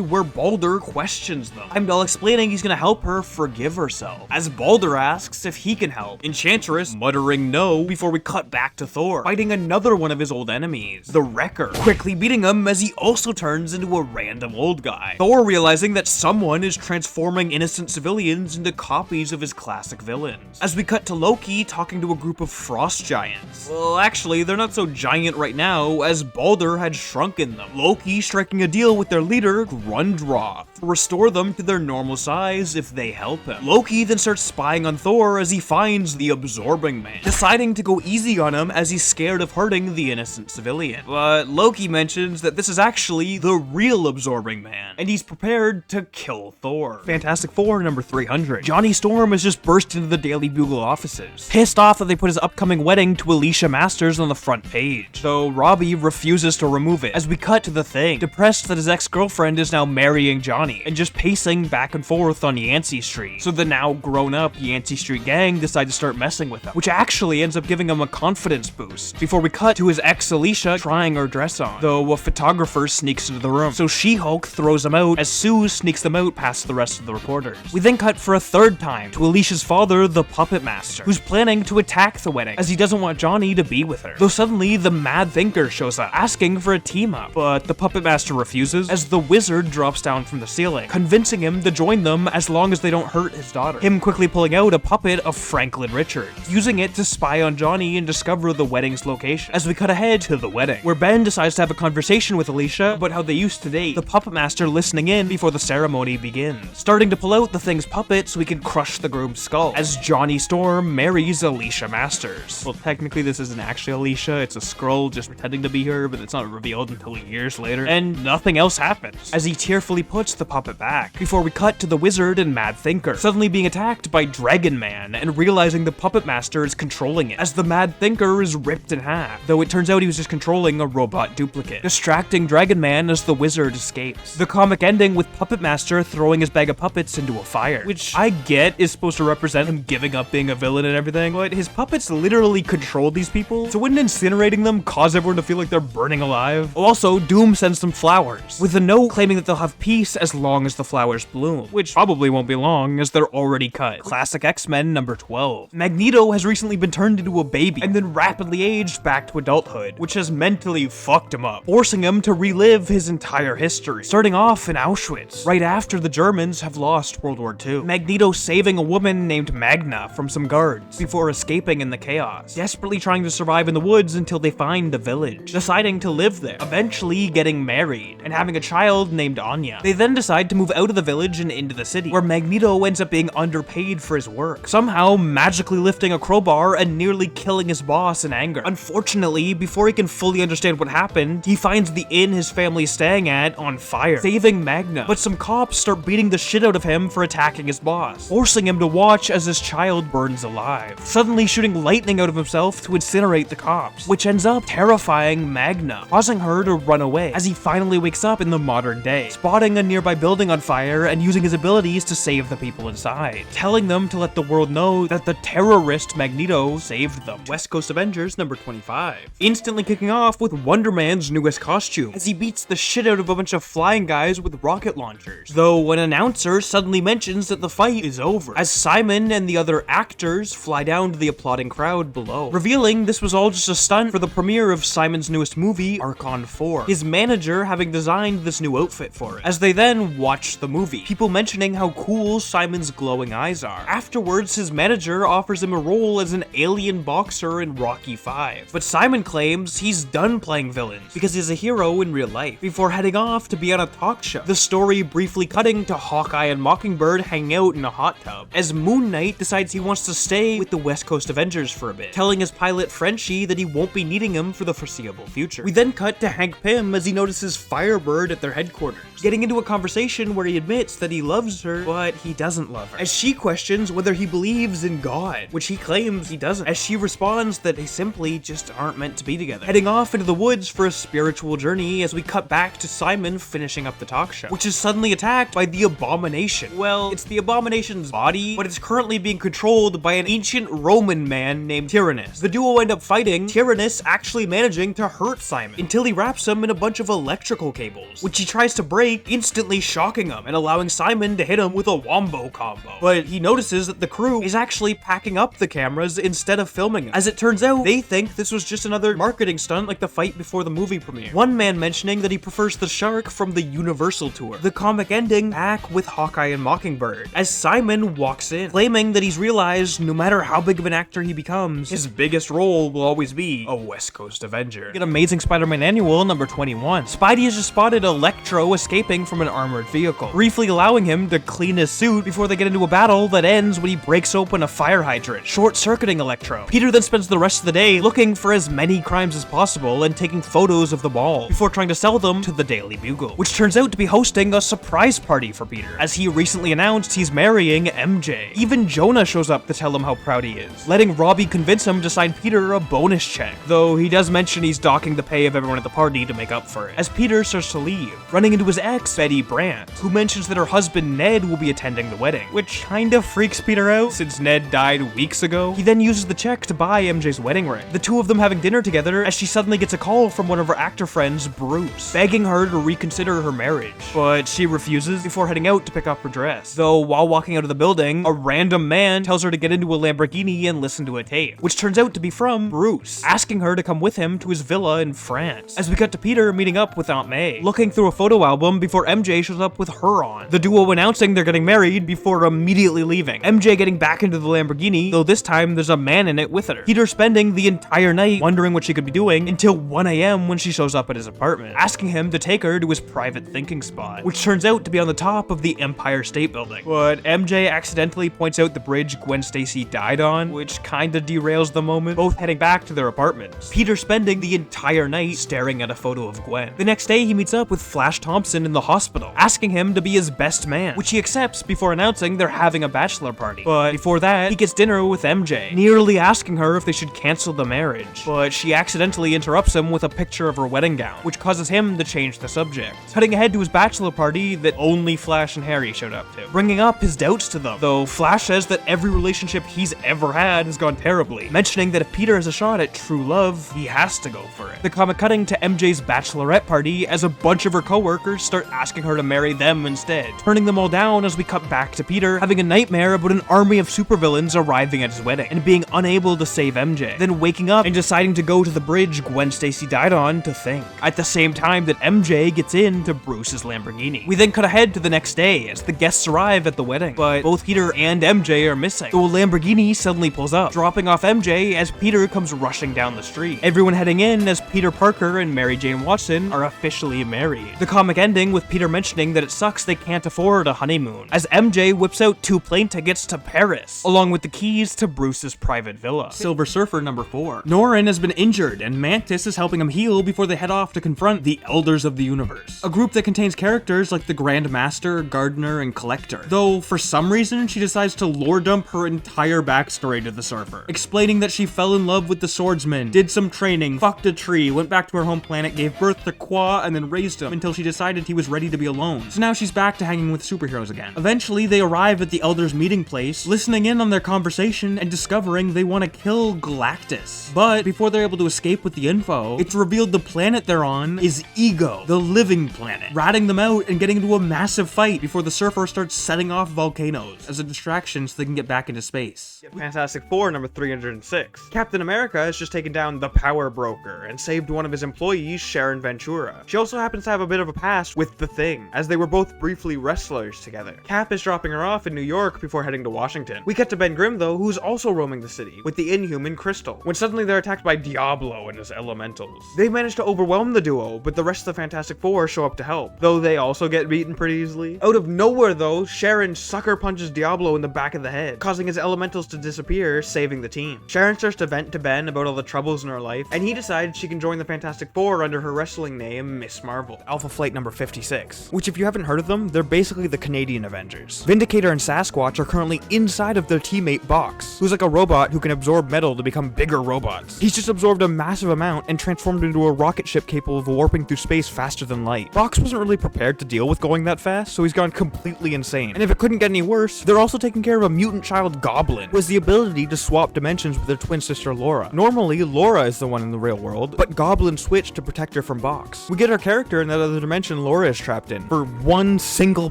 where Baldur questions them. Heimdall explaining he's gonna help her forgive herself, as Baldur asks if he can help. Enchantress muttering no before we cut back to Thor, fighting another one of his old enemies, the Wrecker, quickly beating him as he also turns into a random old guy. Thor realizing that someone is transforming innocent civilians into copies of his classic villains. As we cut to Loki talking to a group of frost giants. Well, actually, they're not so giant right now, as Baldur had shrunken them. Loki striking a deal with their leader, Grundroth, to restore them to their normal size if they help him. Loki then starts spying on Thor as he finds the Absorbing Man, deciding to go easy on him as he's scared of hurting the innocent civilian. But Loki mentions that this is actually the real Absorbing Man, and he's prepared to kill Thor. Fantastic Four number 300. Johnny Storm has just burst into the Daily Bugle offices, pissed off that they put his upcoming wedding to Alicia Masters on the front page, though Robbie refuses to remove it. As we cut to the Thing, depressed that his ex-girlfriend is now marrying Johnny, and just pacing back and forth on Yancey Street. So the now grown-up Yancey Street gang decide to start messing with him, which actually ends up giving him a confidence boost, before we cut to his ex Alicia trying her dress on, though a photographer sneaks into the room. So She-Hulk throws them out as Sue sneaks them out past the rest of the reporters. We then cut for a third time to Alicia's father, the Puppet Master, who's planning to attack the wedding as he doesn't want Johnny to be with her. Though suddenly the Mad Thinker shows up, asking for a team up, but the Puppet Master refuses as the Wizard drops down from the ceiling, convincing him to join them as long as they don't hurt his daughter. Him quickly pulling out a puppet of Franklin Richards, using it to spy on Johnny and discover the wedding's location. As we cut ahead to the wedding, where Ben decides to have a conversation with Alicia about how they used to date, the Puppet Master listening in before the ceremony begins, starting to pull out the Thing's puppet so he can crush the groom's skull, as Johnny Storm marries Alicia Masters. Well, technically this isn't actually Alicia, it's a Skrull just pretending to be her, but it's not revealed until years later, and nothing else happens, as he tearfully puts the puppet back, before we cut to the Wizard and Mad Thinker, suddenly being attacked by Dragon Man, and realizing the Puppet Master is controlling it, as the Mad Thinker is ripped in half, though it turns out he was just controlling a robot duplicate, distracting Dragon Man as the Wizard escapes. The comic ending with Puppet Master throwing his bag of puppets into a fire, which I get is supposed to represent him giving up being a villain and everything, but his puppets literally control these people, so wouldn't incinerating them cause everyone to feel like they're burning alive? Also, Doom sends them flowers, with a note claiming that they'll have peace as long as the flowers bloom, which probably won't be long as they're already cut. Classic X-Men number 12. Magneto has recently been turned into a baby, and then rapidly aged back to adulthood, which has mentally fucked him up, forcing him to relive his entire history, starting off in Auschwitz, right after the Germans have lost World War II. Magneto saving a woman named Magna from some guards, before escaping in the chaos, desperately trying to survive in the woods until they find the village, deciding to live there, eventually getting married, and having a child named Anya. They then decide to move out of the village and into the city, where Magneto ends up being underpaid for his work, somehow magically lifting a crowbar and nearly killing his boss in anger. Unfortunately, before he can fully understand what happened, he finds the inn his family is staying at on fire, saving Magna, but some cops start beating the shit out of him for attacking his boss, forcing him to watch as his child burns alive, suddenly shooting lightning out of himself to incinerate the cops, which ends up terrifying Magna, causing her to run away, as he finally wakes up in the modern day, spotting a nearby building on fire and using his abilities to save the people inside, telling them to let the world know that the terrorist Magneto saved them. West Coast Avengers number 25. Instantly kicking off with Wonder Man's newest costume, as he beats the shit out of a bunch of flying guys with rocket launchers, though an announcer suddenly mentions that the fight is over, as Simon and the other actors fly down to the applauding crowd below, revealing this was all just a stunt for the premiere of Simon's newest movie, Archon 4, his manager having designed this new outfit for it. As they then watch the movie, people mentioning how cool Simon's glowing eyes are. Afterwards, his manager offers him a role as an alien boxer in Rocky 5, but Simon claims he's done playing villains because he's a hero in real life, before heading off to be on a talk show. The story briefly cutting to Hawkeye and Mockingbird hanging out in a hot tub, as Moon Knight decides he wants to stay with the West Coast Avengers for a bit, telling his pilot Frenchie that he won't be needing him for the foreseeable future. We then cut to Hank Pym as he notices Firebird at their headquarters, getting into a conversation where he admits that he loves her, but he doesn't love her, as she questions whether he believes in God, which he claims he doesn't, as she responds that they simply just aren't meant to be together, heading off into the woods for a spiritual journey, as we cut back to Simon finishing up the talk show, which is suddenly attacked by the Abomination. Well, it's the Abomination's body, but it's currently being controlled by an ancient robot Roman man named Tyrannus. The duo end up fighting, Tyrannus actually managing to hurt Simon until he wraps him in a bunch of electrical cables, which he tries to break, instantly shocking him and allowing Simon to hit him with a wombo combo. But he notices that the crew is actually packing up the cameras instead of filming it. As it turns out, they think this was just another marketing stunt like the fight before the movie premiere. One man mentioning that he prefers the shark from the Universal tour. The comic ending back with Hawkeye and Mockingbird, as Simon walks in, claiming that he's realized no matter how big of an actor he becomes, his biggest role will always be a West Coast Avenger. Get Amazing Spider-Man Annual number 21. Spidey has just spotted Electro escaping from an armored vehicle, briefly allowing him to clean his suit before they get into a battle that ends when he breaks open a fire hydrant, short-circuiting Electro. Peter then spends the rest of the day looking for as many crimes as possible and taking photos of them all before trying to sell them to the Daily Bugle, which turns out to be hosting a surprise party for Peter, as he recently announced he's marrying MJ. Even Jonah shows up to tell him how proud he is, letting Robbie convince him to sign Peter a bonus check, though he does mention he's docking the pay of everyone at the party to make up for it, as Peter starts to leave, running into his ex, Betty Brandt, who mentions that her husband Ned will be attending the wedding, which kinda freaks Peter out since Ned died weeks ago. He then uses the check to buy MJ's wedding ring, the two of them having dinner together as she suddenly gets a call from one of her actor friends, Bruce, begging her to reconsider her marriage, but she refuses before heading out to pick up her dress. Though while walking out of the building, a random man tells her to get into a Lamborghini and listen to a tape, which turns out to be from Bruce, asking her to come with him to his villa in France. As we cut to Peter meeting up with Aunt May, looking through a photo album before MJ shows up with her on, the duo announcing they're getting married before immediately leaving, MJ getting back into the Lamborghini, though this time there's a man in it with her. Peter spending the entire night wondering what she could be doing until 1 a.m. when she shows up at his apartment, asking him to take her to his private thinking spot, which turns out to be on the top of the Empire State Building. But MJ accidentally points out the bridge Gwen Stacy died on, which kinda derails the moment, both heading back to their apartments. Peter spending the entire night staring at a photo of Gwen. The next day he meets up with Flash Thompson in the hospital, asking him to be his best man, which he accepts before announcing they're having a bachelor party. But before that, he gets dinner with MJ, nearly asking her if they should cancel the marriage, but she accidentally interrupts him with a picture of her wedding gown, which causes him to change the subject, cutting ahead to his bachelor party that only Flash and Harry showed up to, bringing up his doubts to them, though Flash says that every relationship he's ever had has gone terribly, mentioning that if Peter has a shot at true love, he has to go for it. The comic cutting to MJ's bachelorette party as a bunch of her co-workers start asking her to marry them instead, turning them all down as we cut back to Peter having a nightmare about an army of supervillains arriving at his wedding and being unable to save MJ, then waking up and deciding to go to the bridge Gwen Stacy died on to think, at the same time that MJ gets into Bruce's Lamborghini. We then cut ahead to the next day as the guests arrive at the wedding, but both Peter and MJ are missing, so a Lamborghini suddenly pulls up, dropping off MJ as Peter comes rushing down the street. Everyone heading in as Peter Parker and Mary Jane Watson are officially married. The comic ending with Peter mentioning that it sucks they can't afford a honeymoon, as MJ whips out 2 plane tickets to Paris, along with the keys to Bruce's private villa. Silver Surfer number 4. Norrin has been injured, and Mantis is helping him heal before they head off to confront the Elders of the Universe, a group that contains characters like the Grand Master, Gardener, and Collector, though for some reason she decides to lore dump her entire backstory to the Surfer, explaining that she fell in love with the Swordsman, did some training, fucked a tree, went back to her home planet, gave birth to Qua, and then raised him until she decided he was ready to be alone. So now she's back to hanging with superheroes again. Eventually, they arrive at the Elders' meeting place, listening in on their conversation and discovering they want to kill Galactus. But before they're able to escape with the info, it's revealed the planet they're on is Ego, the living planet, ratting them out and getting into a massive fight before the Surfer starts setting off volcanoes as a distraction so they can get back into space. Fantastic Four number 306. Captain America has just taken down the Power Broker and saved one of his employees, Sharon Ventura. She also happens to have a bit of a past with The Thing, as they were both briefly wrestlers together. Cap is dropping her off in New York before heading to Washington. We cut to Ben Grimm though, who's also roaming the city with the Inhuman Crystal, when suddenly they're attacked by Diablo and his elementals. They manage to overwhelm the duo, but the rest of the Fantastic Four show up to help, though they also get beaten pretty easily. Out of nowhere though, Sharon sucker punches Diablo in the back of the head, causing his elementals to disappear, saving the team. Sharon starts to vent to Ben about all the troubles in her life, and he decides she can join the Fantastic Four under her wrestling name, Miss Marvel. Alpha Flight number 56, which if you haven't heard of them, they're basically the Canadian Avengers. Vindicator and Sasquatch are currently inside of their teammate Box, who's like a robot who can absorb metal to become bigger robots. He's just absorbed a massive amount and transformed into a rocket ship capable of warping through space faster than light. Box wasn't really prepared to deal with going that fast, so he's gone completely insane. And if it couldn't get any worse, they're also taking care of a mutant child Goblin, who has the ability ability to swap dimensions with her twin sister Laura. Normally, Laura is the one in the real world, but Goblin switched to protect her from Box. We get our character in that other dimension Laura is trapped in for one single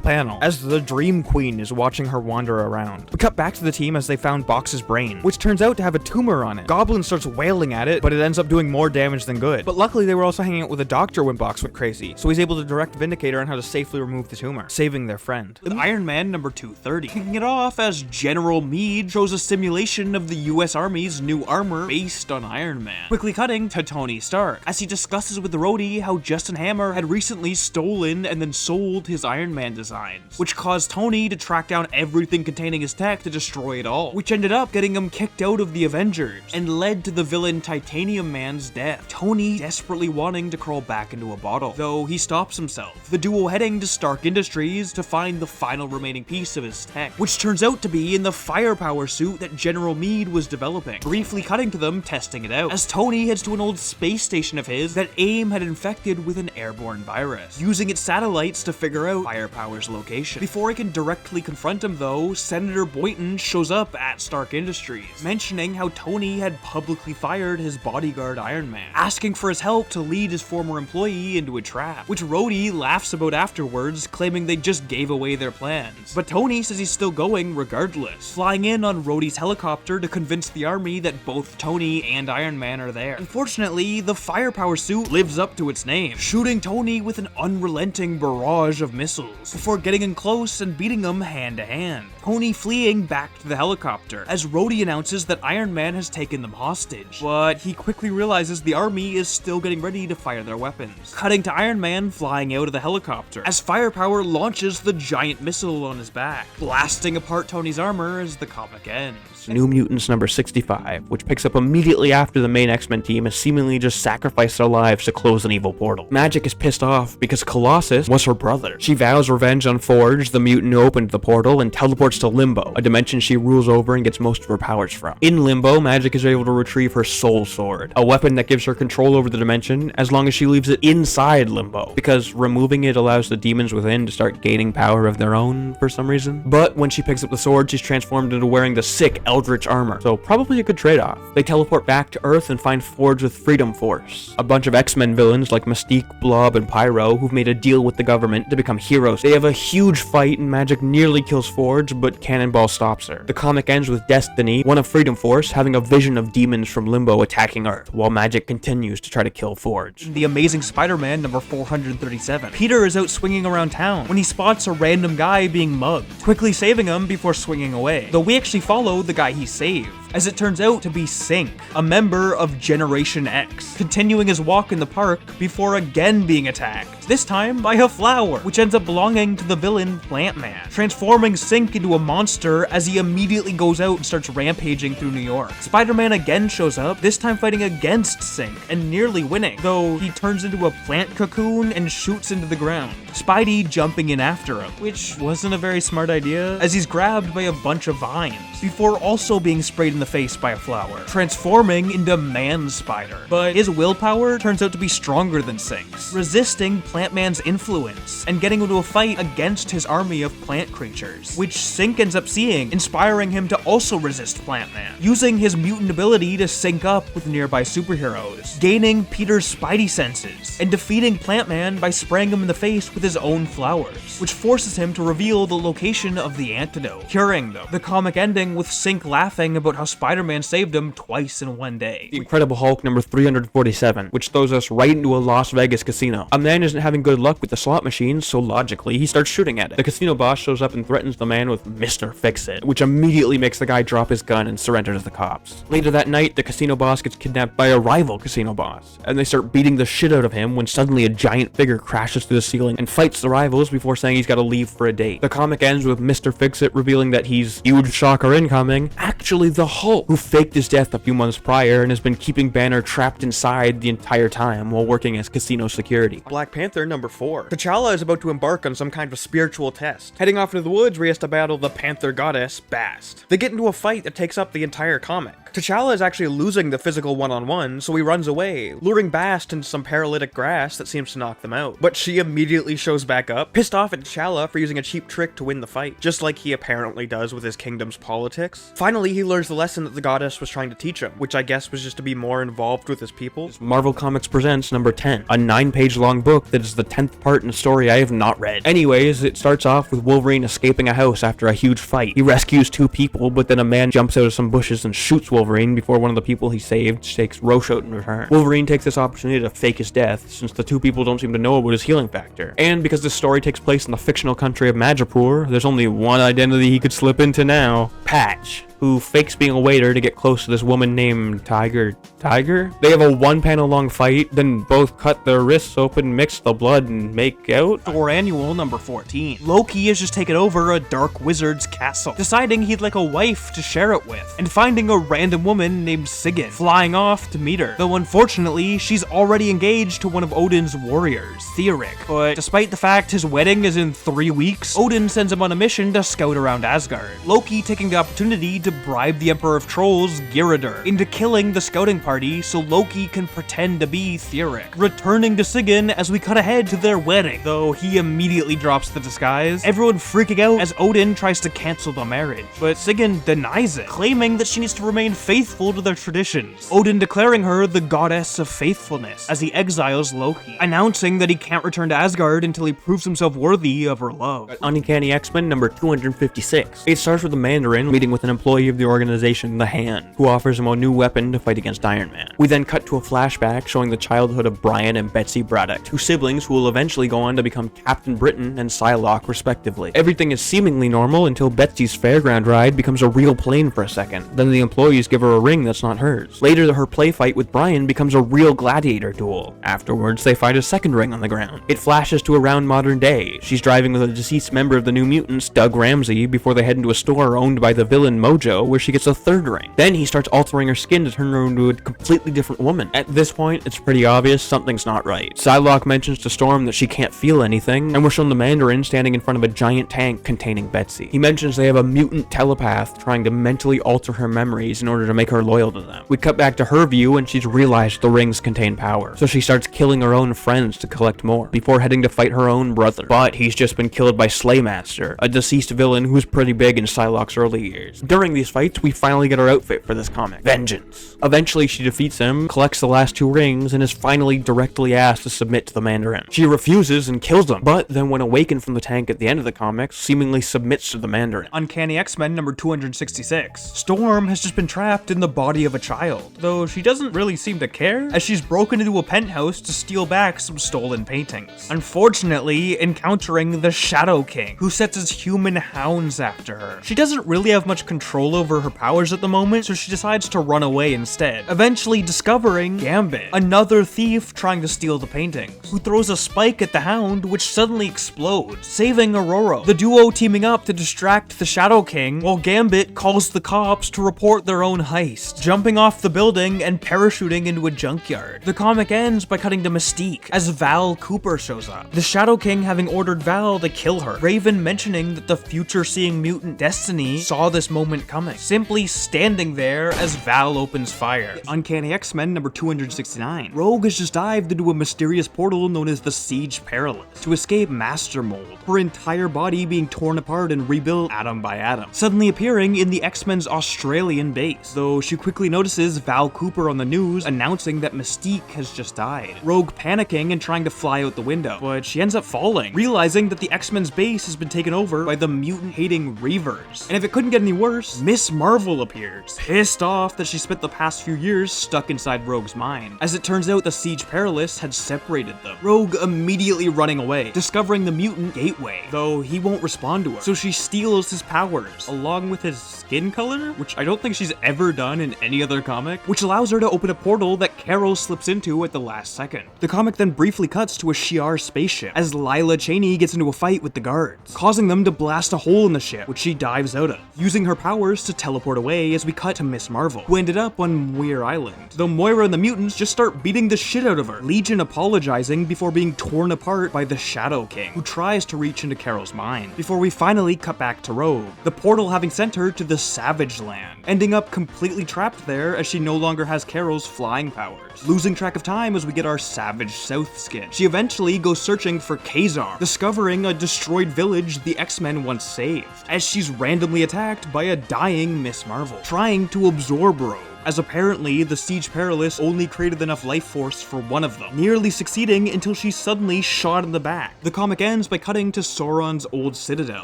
panel, as the Dream Queen is watching her wander around. We cut back to the team as they found Box's brain, which turns out to have a tumor on it. Goblin starts wailing at it, but it ends up doing more damage than good. But luckily, they were also hanging out with a doctor when Box went crazy, so he's able to direct Vindicator on how to safely remove the tumor, saving their friend. With Iron Man number 230, kicking it off as General Meade shows a simulation of the US Army's new armor based on Iron Man. Quickly cutting to Tony Stark, as he discusses with Rhodey how Justin Hammer had recently stolen and then sold his Iron Man designs, which caused Tony to track down everything containing his tech to destroy it all, which ended up getting him kicked out of the Avengers and led to the villain Titanium Man's death. Tony desperately wanting to crawl back into a bottle, though he stops himself. The duo heading to Stark Industries to find the final remaining piece of his tech, which turns out to be in the firepower suit that General Meade was developing. Briefly cutting to them testing it out, as Tony heads to an old space station of his that AIM had infected with an airborne virus, using its satellites to figure out Firepower's location. Before he can directly confront him though, Senator Boynton shows up at Stark Industries, mentioning how Tony had publicly fired his bodyguard Iron Man, asking for his help to lead his former employee into a trap, which Rhodey laughs about afterwards, claiming they just gave away their plans. But Tony says he's still going regardless, flying in on Rhodey's helicopter to convince the army that both Tony and Iron Man are there. Unfortunately, the firepower suit lives up to its name, shooting Tony with an unrelenting barrage of missiles, before getting in close and beating him hand to hand. Tony fleeing back to the helicopter, as Rhodey announces that Iron Man has taken them hostage, but he quickly realizes the army is still getting ready to fire their weapons. Cutting to Iron Man flying out of the helicopter, as Firepower launches the giant missile on his back, blasting apart Tony's armor as the comic ends. New Mutants number 65, which picks up immediately after the main X-Men team has seemingly just sacrificed their lives to close an evil portal. Magik is pissed off because Colossus was her brother. She vows revenge on Forge, the mutant who opened the portal, and teleports to Limbo, a dimension she rules over and gets most of her powers from. In Limbo, Magik is able to retrieve her Soul Sword, a weapon that gives her control over the dimension as long as she leaves it inside Limbo, because removing it allows the demons within to start gaining power of their own for some reason. But when she picks up the sword, she's transformed into wearing the sick Eldritch armor, so probably a good trade-off. They teleport back to Earth and find Forge with Freedom Force, a bunch of X-Men villains like Mystique, Blob, and Pyro who've made a deal with the government to become heroes. They have a huge fight and Magik nearly kills Forge, but Cannonball stops her. The comic ends with Destiny, one of Freedom Force, having a vision of demons from Limbo attacking Earth, while Magik continues to try to kill Forge. The Amazing Spider-Man number 437. Peter is out swinging around town when he spots a random guy being mugged, quickly saving him before swinging away, though we actually follow the guy he saved, as it turns out to be Sync, a member of Generation X, continuing his walk in the park before again being attacked, this time by a flower, which ends up belonging to the villain Plant Man, transforming Sync into a monster as he immediately goes out and starts rampaging through New York. Spider-Man again shows up, this time fighting against Sync and nearly winning, though he turns into a plant cocoon and shoots into the ground, Spidey jumping in after him, which wasn't a very smart idea, as he's grabbed by a bunch of vines, before also being sprayed in the face by a flower, transforming into Man-Spider. But his willpower turns out to be stronger than Sync's, resisting Plant Man's influence and getting into a fight against his army of plant creatures, which Sync ends up seeing, inspiring him to also resist Plant Man, using his mutant ability to sync up with nearby superheroes, gaining Peter's Spidey senses, and defeating Plant Man by spraying him in the face with his own flowers, which forces him to reveal the location of the antidote, curing them. The comic ending with Sync laughing about how Spider-Man saved him twice in one day. The Incredible Hulk number 347, which throws us right into a Las Vegas casino. A man isn't having good luck with the slot machines, so logically he starts shooting at it. The casino boss shows up and threatens the man with Mr. Fix-It, which immediately makes the guy drop his gun and surrender to the cops. Later that night, the casino boss gets kidnapped by a rival casino boss, and they start beating the shit out of him when suddenly a giant figure crashes through the ceiling and fights the rivals before saying he's gotta leave for a date. The comic ends with Mr. Fix-It revealing that he's, huge shocker incoming, actually the Hulk, who faked his death a few months prior and has been keeping Banner trapped inside the entire time while working as casino security. Black Panther chapter number 4. T'Challa is about to embark on some kind of spiritual test, heading off into the woods where he has to battle the panther goddess, Bast. They get into a fight that takes up the entire comic. T'Challa is actually losing the physical one-on-one, so he runs away, luring Bast into some paralytic grass that seems to knock them out. But she immediately shows back up, pissed off at T'Challa for using a cheap trick to win the fight, just like he apparently does with his kingdom's politics. Finally, he learns the lesson that the goddess was trying to teach him, which I guess was just to be more involved with his people. Marvel Comics presents number 10, a 9-page long book that is the 10th part in a story I have not read. Anyways, it starts off with Wolverine escaping a house after a huge fight. He rescues 2 people, but then a man jumps out of some bushes and shoots Wolverine before one of the people he saved takes Roche out in return. Wolverine takes this opportunity to fake his death, since the 2 people don't seem to know about his healing factor. And because this story takes place in the fictional country of Madripoor, there's only one identity he could slip into now: Patch, who fakes being a waiter to get close to this woman named Tiger? They have a 1-panel long fight, then both cut their wrists open, mix the blood, and make out? Thor Annual number 14. Loki has just taken over a dark wizard's castle, deciding he'd like a wife to share it with, and finding a random woman named Sigyn, flying off to meet her. Though unfortunately, she's already engaged to one of Odin's warriors, Theorik. But despite the fact his wedding is in 3 weeks, Odin sends him on a mission to scout around Asgard. Loki taking the opportunity to bribe the Emperor of Trolls, Gyrodr, into killing the scouting party so Loki can pretend to be Theorik, returning to Sigyn as we cut ahead to their wedding, though he immediately drops the disguise, everyone freaking out as Odin tries to cancel the marriage. But Sigyn denies it, claiming that she needs to remain faithful to their traditions, Odin declaring her the goddess of faithfulness as he exiles Loki, announcing that he can't return to Asgard until he proves himself worthy of her love. Uncanny X-Men number 256. It starts with the Mandarin meeting with an employee of the organization, the Hand, who offers him a new weapon to fight against Iron Man. We then cut to a flashback showing the childhood of Brian and Betsy Braddock, 2 siblings who will eventually go on to become Captain Britain and Psylocke respectively. Everything is seemingly normal until Betsy's fairground ride becomes a real plane for a second. Then the employees give her a ring that's not hers. Later, her play fight with Brian becomes a real gladiator duel. Afterwards, they find a second ring on the ground. It flashes to around modern day. She's driving with a deceased member of the New Mutants, Doug Ramsey, before they head into a store owned by the villain Mojo, where she gets a 3rd ring. Then he starts altering her skin to turn her into a completely different woman. At this point, it's pretty obvious something's not right. Psylocke mentions to Storm that she can't feel anything, and we're shown the Mandarin standing in front of a giant tank containing Betsy. He mentions they have a mutant telepath trying to mentally alter her memories in order to make her loyal to them. We cut back to her view, and she's realized the rings contain power, so she starts killing her own friends to collect more, before heading to fight her own brother. But he's just been killed by Slaymaster, a deceased villain who was pretty big in Psylocke's early years. During these fights, we finally get her outfit for this comic: vengeance. Eventually, she defeats him, collects the last 2 rings, and is finally directly asked to submit to the Mandarin. She refuses and kills him, but then when awakened from the tank at the end of the comic, seemingly submits to the Mandarin. Uncanny X-Men number 266. Storm has just been trapped in the body of a child, though she doesn't really seem to care, as she's broken into a penthouse to steal back some stolen paintings. Unfortunately, encountering the Shadow King, who sets his human hounds after her. She doesn't really have much control over her powers at the moment, so she decides to run away instead, eventually discovering Gambit, another thief trying to steal the paintings, who throws a spike at the hound, which suddenly explodes, saving Aurora. The duo teaming up to distract the Shadow King, while Gambit calls the cops to report their own heist, jumping off the building and parachuting into a junkyard. The comic ends by cutting to Mystique, as Val Cooper shows up, the Shadow King having ordered Val to kill her, Raven mentioning that the future-seeing mutant Destiny saw this moment coming, simply standing there as Val opens fire. Uncanny X-Men number 269. Rogue has just dived into a mysterious portal known as the Siege Perilous to escape Master Mold, her entire body being torn apart and rebuilt atom by atom, suddenly appearing in the X-Men's Australian base, though she quickly notices Val Cooper on the news announcing that Mystique has just died. Rogue panicking and trying to fly out the window, but she ends up falling, realizing that the X-Men's base has been taken over by the mutant-hating Reavers. And if it couldn't get any worse, Miss Marvel appears, pissed off that she spent the past few years stuck inside Rogue's mind. As it turns out, the Siege Perilous had separated them, Rogue immediately running away, discovering the mutant Gateway, though he won't respond to her, so she steals his powers, along with his skin color, which I don't think she's ever done in any other comic, which allows her to open a portal that Carol slips into at the last second. The comic then briefly cuts to a Shi'ar spaceship, as Lila Cheney gets into a fight with the guards, causing them to blast a hole in the ship, which she dives out of. Using her powers powers to teleport away as we cut to Miss Marvel, who ended up on Muir Island, though Moira and the mutants just start beating the shit out of her, Legion apologizing before being torn apart by the Shadow King, who tries to reach into Carol's mind, before we finally cut back to Rogue, the portal having sent her to the Savage Land, ending up completely trapped there as she no longer has Carol's flying powers, losing track of time as we get our Savage South skin. She eventually goes searching for Kazar, discovering a destroyed village the X-Men once saved, as she's randomly attacked by a dying Miss Marvel, trying to absorb Rogue, as apparently the Siege Perilous only created enough life force for one of them, nearly succeeding until she's suddenly shot in the back. The comic ends by cutting to Sauron's old citadel,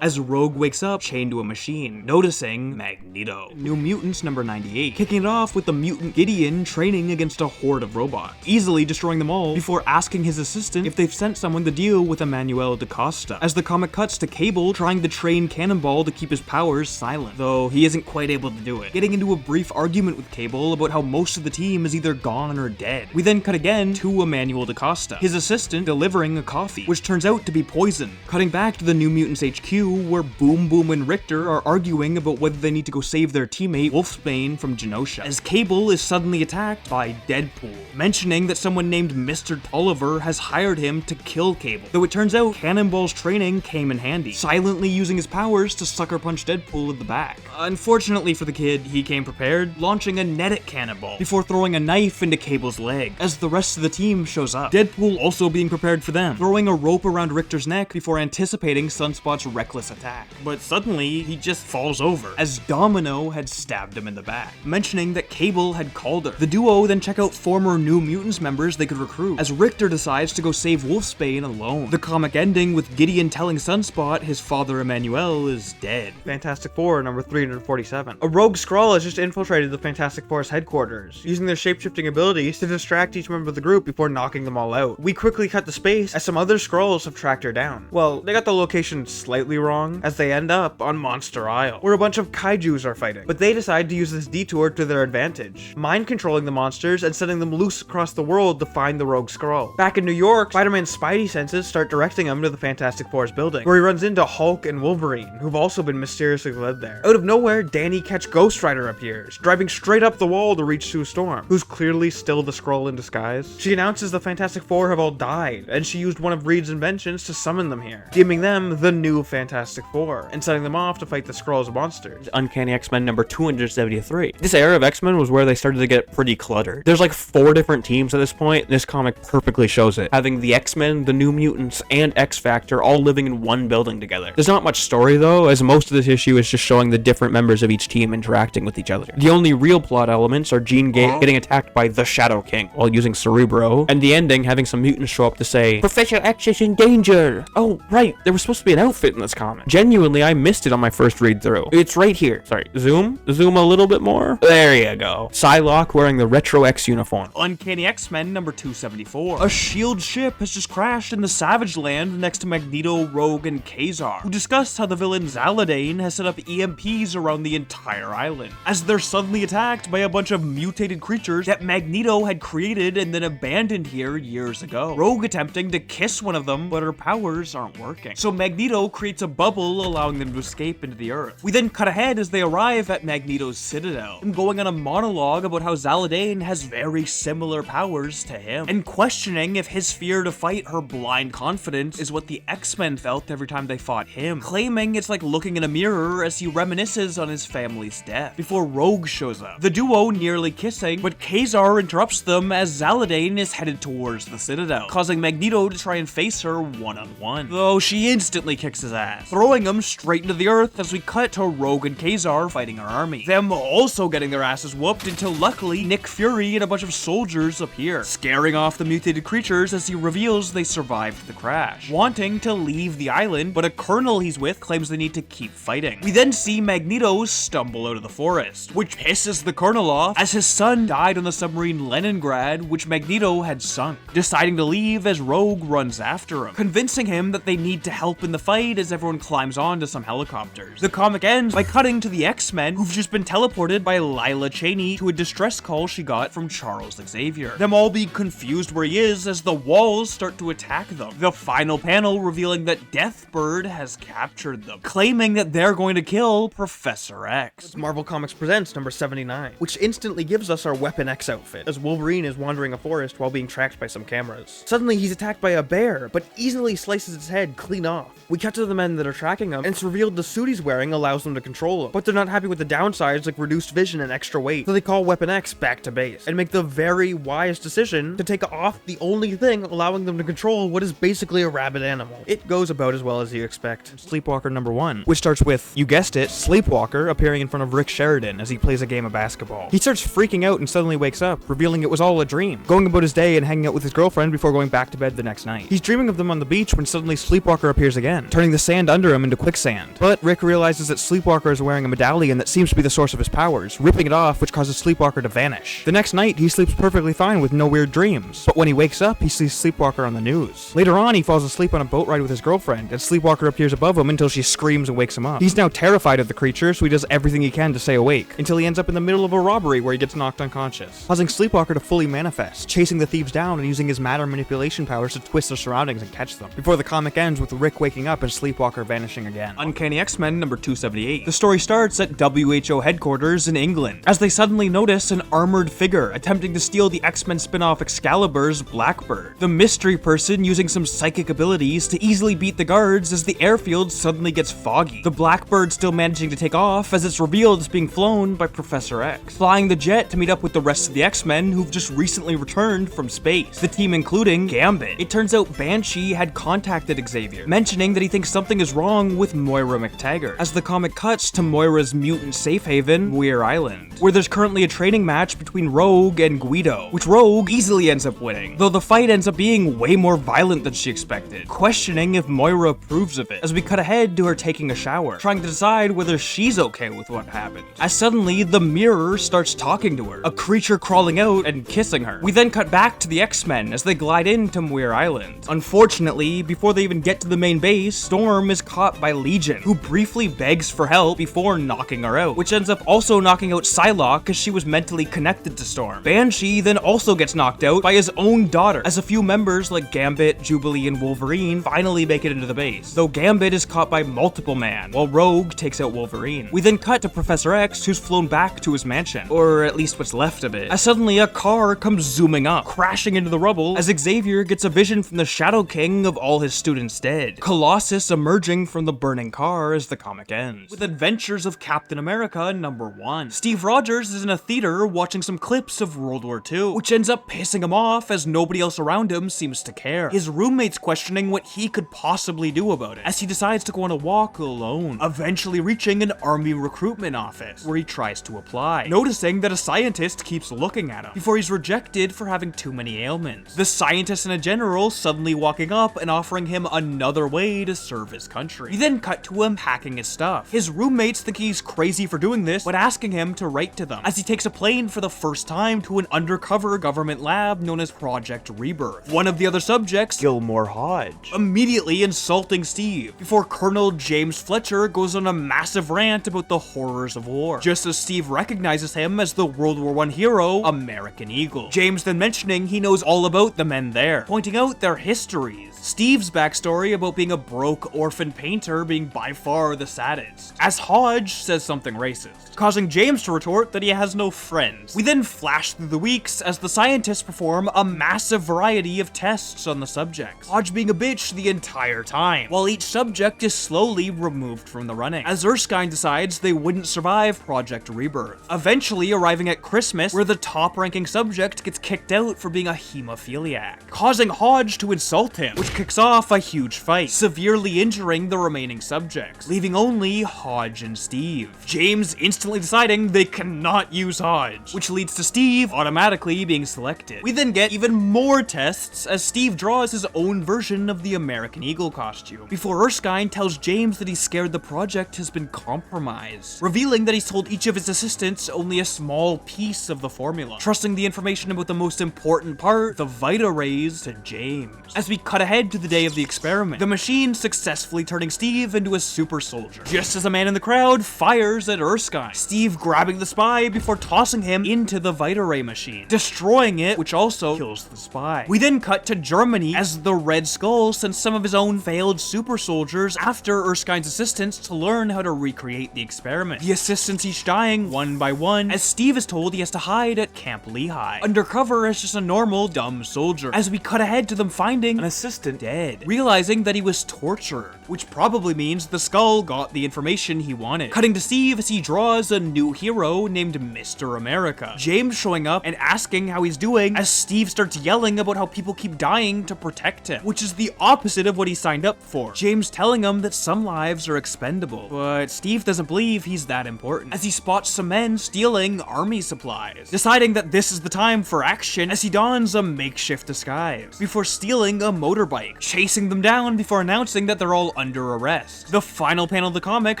as Rogue wakes up chained to a machine, noticing Magneto. New Mutants number 98, kicking it off with the mutant Gideon training against a horde of robots, easily destroying them all before asking his assistant if they've sent someone to deal with Emmanuel DaCosta, as the comic cuts to Cable trying to train Cannonball to keep his powers silent, though he isn't quite able to do it, getting into a brief argument with Cable about how most of the team is either gone or dead. We then cut again to Emmanuel DaCosta, his assistant delivering a coffee, which turns out to be poison. Cutting back to the New Mutants HQ, where Boom Boom and Richter are arguing about whether they need to go save their teammate Wolfsbane from Genosha, as Cable is suddenly attacked by Deadpool, mentioning that someone named Mr. Tolliver has hired him to kill Cable, though it turns out Cannonball's training came in handy, silently using his powers to sucker punch Deadpool in the back. Unfortunately for the kid, he came prepared, launching a Netic Cannonball before throwing a knife into Cable's leg, as the rest of the team shows up, Deadpool also being prepared for them, throwing a rope around Richter's neck before anticipating Sunspot's reckless attack. But suddenly, he just falls over, as Domino had stabbed him in the back, mentioning that Cable had called her. The duo then check out former New Mutants members they could recruit, as Richter decides to go save Wolfsbane alone, the comic ending with Gideon telling Sunspot his father Emmanuel is dead. Fantastic Four number 347. A rogue Skrull has just infiltrated the Fantastic Four's headquarters, using their shapeshifting abilities to distract each member of the group before knocking them all out. We quickly cut to space as some other Skrulls have tracked her down. Well, they got the location slightly wrong, as they end up on Monster Isle, where a bunch of kaijus are fighting. But they decide to use this detour to their advantage, mind controlling the monsters and setting them loose across the world to find the rogue Skrull. Back in New York, Spider-Man's spidey senses start directing him to the Fantastic Four's building, where he runs into Hulk and Wolverine, who've also been mysteriously led there. Out of nowhere, Danny Ketch Ghost Rider appears, driving straight up the wall to reach Sue Storm, who's clearly still the Skrull in disguise. She announces the Fantastic Four have all died, and she used one of Reed's inventions to summon them here, deeming them the new Fantastic Four, and setting them off to fight the Skrull's monsters. Uncanny X-Men number 273. This era of X-Men was where they started to get pretty cluttered. There's like 4 different teams at this point, and this comic perfectly shows it, having the X-Men, the New Mutants, and X-Factor all living in one building together. There's not much story though, as most of this issue is just showing the different members of each team interacting with each other. The only real plot elements are Jean getting attacked by the Shadow King while using Cerebro, and the ending having some mutants show up to say, Professor X is in danger! Oh, right, there was supposed to be an outfit in this comic. Genuinely, I missed it on my first read through. It's right here. Sorry, zoom a little bit more. There you go. Psylocke wearing the Retro X uniform. Uncanny X-Men number 274. A SHIELD ship has just crashed in the Savage Land next to Magneto, Rogue, and Kazar, who discuss how the villain Zaladane has set up EMPs around the entire island, as they're suddenly attacked by a bunch of mutated creatures that Magneto had created and then abandoned here years ago. Rogue attempting to kiss one of them, but her powers aren't working, so Magneto creates a bubble allowing them to escape into the earth. We then cut ahead as they arrive at Magneto's citadel, him going on a monologue about how Zaladane has very similar powers to him, and questioning if his fear to fight her blind confidence is what the X-Men felt every time they fought him, claiming it's like looking in a mirror as he reminisces on his family's death, before Rogue shows up, the duo nearly kissing, but Kazar interrupts them as Zaladane is headed towards the citadel, causing Magneto to try and face her one-on-one, though she instantly kicks his ass, throwing him straight into the earth as we cut to Rogue and Kazar fighting her army, them also getting their asses whooped until luckily Nick Fury and a bunch of soldiers appear, scaring off the mutated creatures as he reveals they survived the crash, wanting to leave the island, but a colonel he's with claims they need to keep fighting. We then see Magneto stumble out of the forest, which pisses the colonel Kornilov, as his son died on the submarine Leningrad, which Magneto had sunk, deciding to leave as Rogue runs after him, convincing him that they need to help in the fight as everyone climbs onto some helicopters. The comic ends by cutting to the X-Men, who've just been teleported by Lila Cheney to a distress call she got from Charles Xavier. Them all being confused where he is as the walls start to attack them. The final panel revealing that Deathbird has captured them, claiming that they're going to kill Professor X. Marvel Comics presents number 79, which instantly gives us our Weapon X outfit, as Wolverine is wandering a forest while being tracked by some cameras. Suddenly he's attacked by a bear, but easily slices its head clean off. We cut to the men that are tracking him, and it's revealed the suit he's wearing allows them to control him, but they're not happy with the downsides like reduced vision and extra weight, so they call Weapon X back to base, and make the very wise decision to take off the only thing allowing them to control what is basically a rabid animal. It goes about as well as you expect. Sleepwalker number 1, which starts with, you guessed it, Sleepwalker appearing in front of Rick Sheridan as he plays a game of basketball. He starts freaking out and suddenly wakes up, revealing it was all a dream, going about his day and hanging out with his girlfriend before going back to bed the next night. He's dreaming of them on the beach when suddenly Sleepwalker appears again, turning the sand under him into quicksand. But Rick realizes that Sleepwalker is wearing a medallion that seems to be the source of his powers, ripping it off, which causes Sleepwalker to vanish. The next night, he sleeps perfectly fine with no weird dreams, but when he wakes up, he sees Sleepwalker on the news. Later on, he falls asleep on a boat ride with his girlfriend, and Sleepwalker appears above him until she screams and wakes him up. He's now terrified of the creature, so he does everything he can to stay awake, until he ends up in the middle of a robbery where he gets knocked unconscious, causing Sleepwalker to fully manifest, chasing the thieves down and using his matter manipulation powers to twist their surroundings and catch them, before the comic ends with Rick waking up and Sleepwalker vanishing again. Uncanny X-Men number 278. The story starts at WHO headquarters in England, as they suddenly notice an armored figure attempting to steal the X-Men spin-off Excalibur's Blackbird. The mystery person using some psychic abilities to easily beat the guards as the airfield suddenly gets foggy. The Blackbird still managing to take off as it's revealed it's being flown by Professor X, flying the jet to meet up with the rest of the X-Men who've just recently returned from space, the team including Gambit. It turns out Banshee had contacted Xavier, mentioning that he thinks something is wrong with Moira McTaggart, as the comic cuts to Moira's mutant safe haven, Muir Island, where there's currently a training match between Rogue and Guido, which Rogue easily ends up winning, though the fight ends up being way more violent than she expected, questioning if Moira approves of it, as we cut ahead to her taking a shower, trying to decide whether she's okay with what happened, as suddenly the mirror starts talking to her, a creature crawling out and kissing her. We then cut back to the X-Men as they glide into Muir Island. Unfortunately, before they even get to the main base, Storm is caught by Legion, who briefly begs for help before knocking her out, which ends up also knocking out Psylocke because she was mentally connected to Storm. Banshee then also gets knocked out by his own daughter, as a few members like Gambit, Jubilee, and Wolverine finally make it into the base, though Gambit is caught by Multiple Man, while Rogue takes out Wolverine. We then cut to Professor X, who's flown back to his mansion, or at least what's left of it, as suddenly a car comes zooming up, crashing into the rubble as Xavier gets a vision from the Shadow King of all his students dead, Colossus emerging from the burning car as the comic ends, with Adventures of Captain America number 1. Steve Rogers is in a theater watching some clips of World War II, which ends up pissing him off as nobody else around him seems to care. His roommate's questioning what he could possibly do about it, as he decides to go on a walk alone, eventually reaching an army recruitment office, where he tries to apply, noticing that a scientist keeps looking at him, before he's rejected for having too many ailments. The scientist and a general suddenly walking up and offering him another way to serve his country. We then cut to him packing his stuff. His roommates think he's crazy for doing this, but asking him to write to them, as he takes a plane for the first time to an undercover government lab known as Project Rebirth. One of the other subjects, Gilmore Hodge, immediately insulting Steve, before Colonel James Fletcher goes on a massive rant about the horrors of war, just as Steve recognizes him as the World War I hero, American Eagle. James then mentioning he knows all about the men there, pointing out their histories. Steve's backstory about being a broke orphan painter being by far the saddest, as Hodge says something racist, causing James to retort that he has no friends. We then flash through the weeks as the scientists perform a massive variety of tests on the subjects, Hodge being a bitch the entire time, while each subject is slowly removed from the running, as Erskine decides they wouldn't survive Project Rebirth, eventually arriving at Christmas where the top-ranking subject gets kicked out for being a hemophiliac, causing Hodge to insult him, which kicks off a huge fight, severely injuring the remaining subjects, leaving only Hodge and Steve. James instantly deciding they cannot use Hodge, which leads to Steve automatically being selected. We then get even more tests as Steve draws his own version of the American Eagle costume, before Erskine tells James that he's scared the project has been compromised, revealing that he's told each of his assistants only a small piece of the formula, trusting the information about the most important part, the Vita rays, to James. As we cut ahead to the day of the experiment, the machine successfully turning Steve into a super soldier, just as a man in the crowd fires at Erskine, Steve grabbing the spy before tossing him into the Vita ray machine, destroying it, which also kills the spy. We then cut to Germany as the Red Skull sends some of his own failed super soldiers after Erskine's assistants to learn how to recreate the experiment. The assistants each dying one by one, as Steve is told he has to hide at Camp Lehigh, undercover as just a normal dumb soldier, as we cut ahead to them finding an assistant dead, realizing that he was tortured, which probably means the Skull got the information he wanted. Cutting to Steve as he draws a new hero named Mr. America, James showing up and asking how he's doing as Steve starts yelling about how people keep dying to protect him, which is the opposite of what he signed up for. James telling him that some lives are expendable, but Steve doesn't believe he's that important, as he spots some men stealing army supplies, deciding that this is the time for action as he dons a makeshift disguise, before stealing a motorbike, chasing them down before announcing that they're all under arrest. The final panel of the comic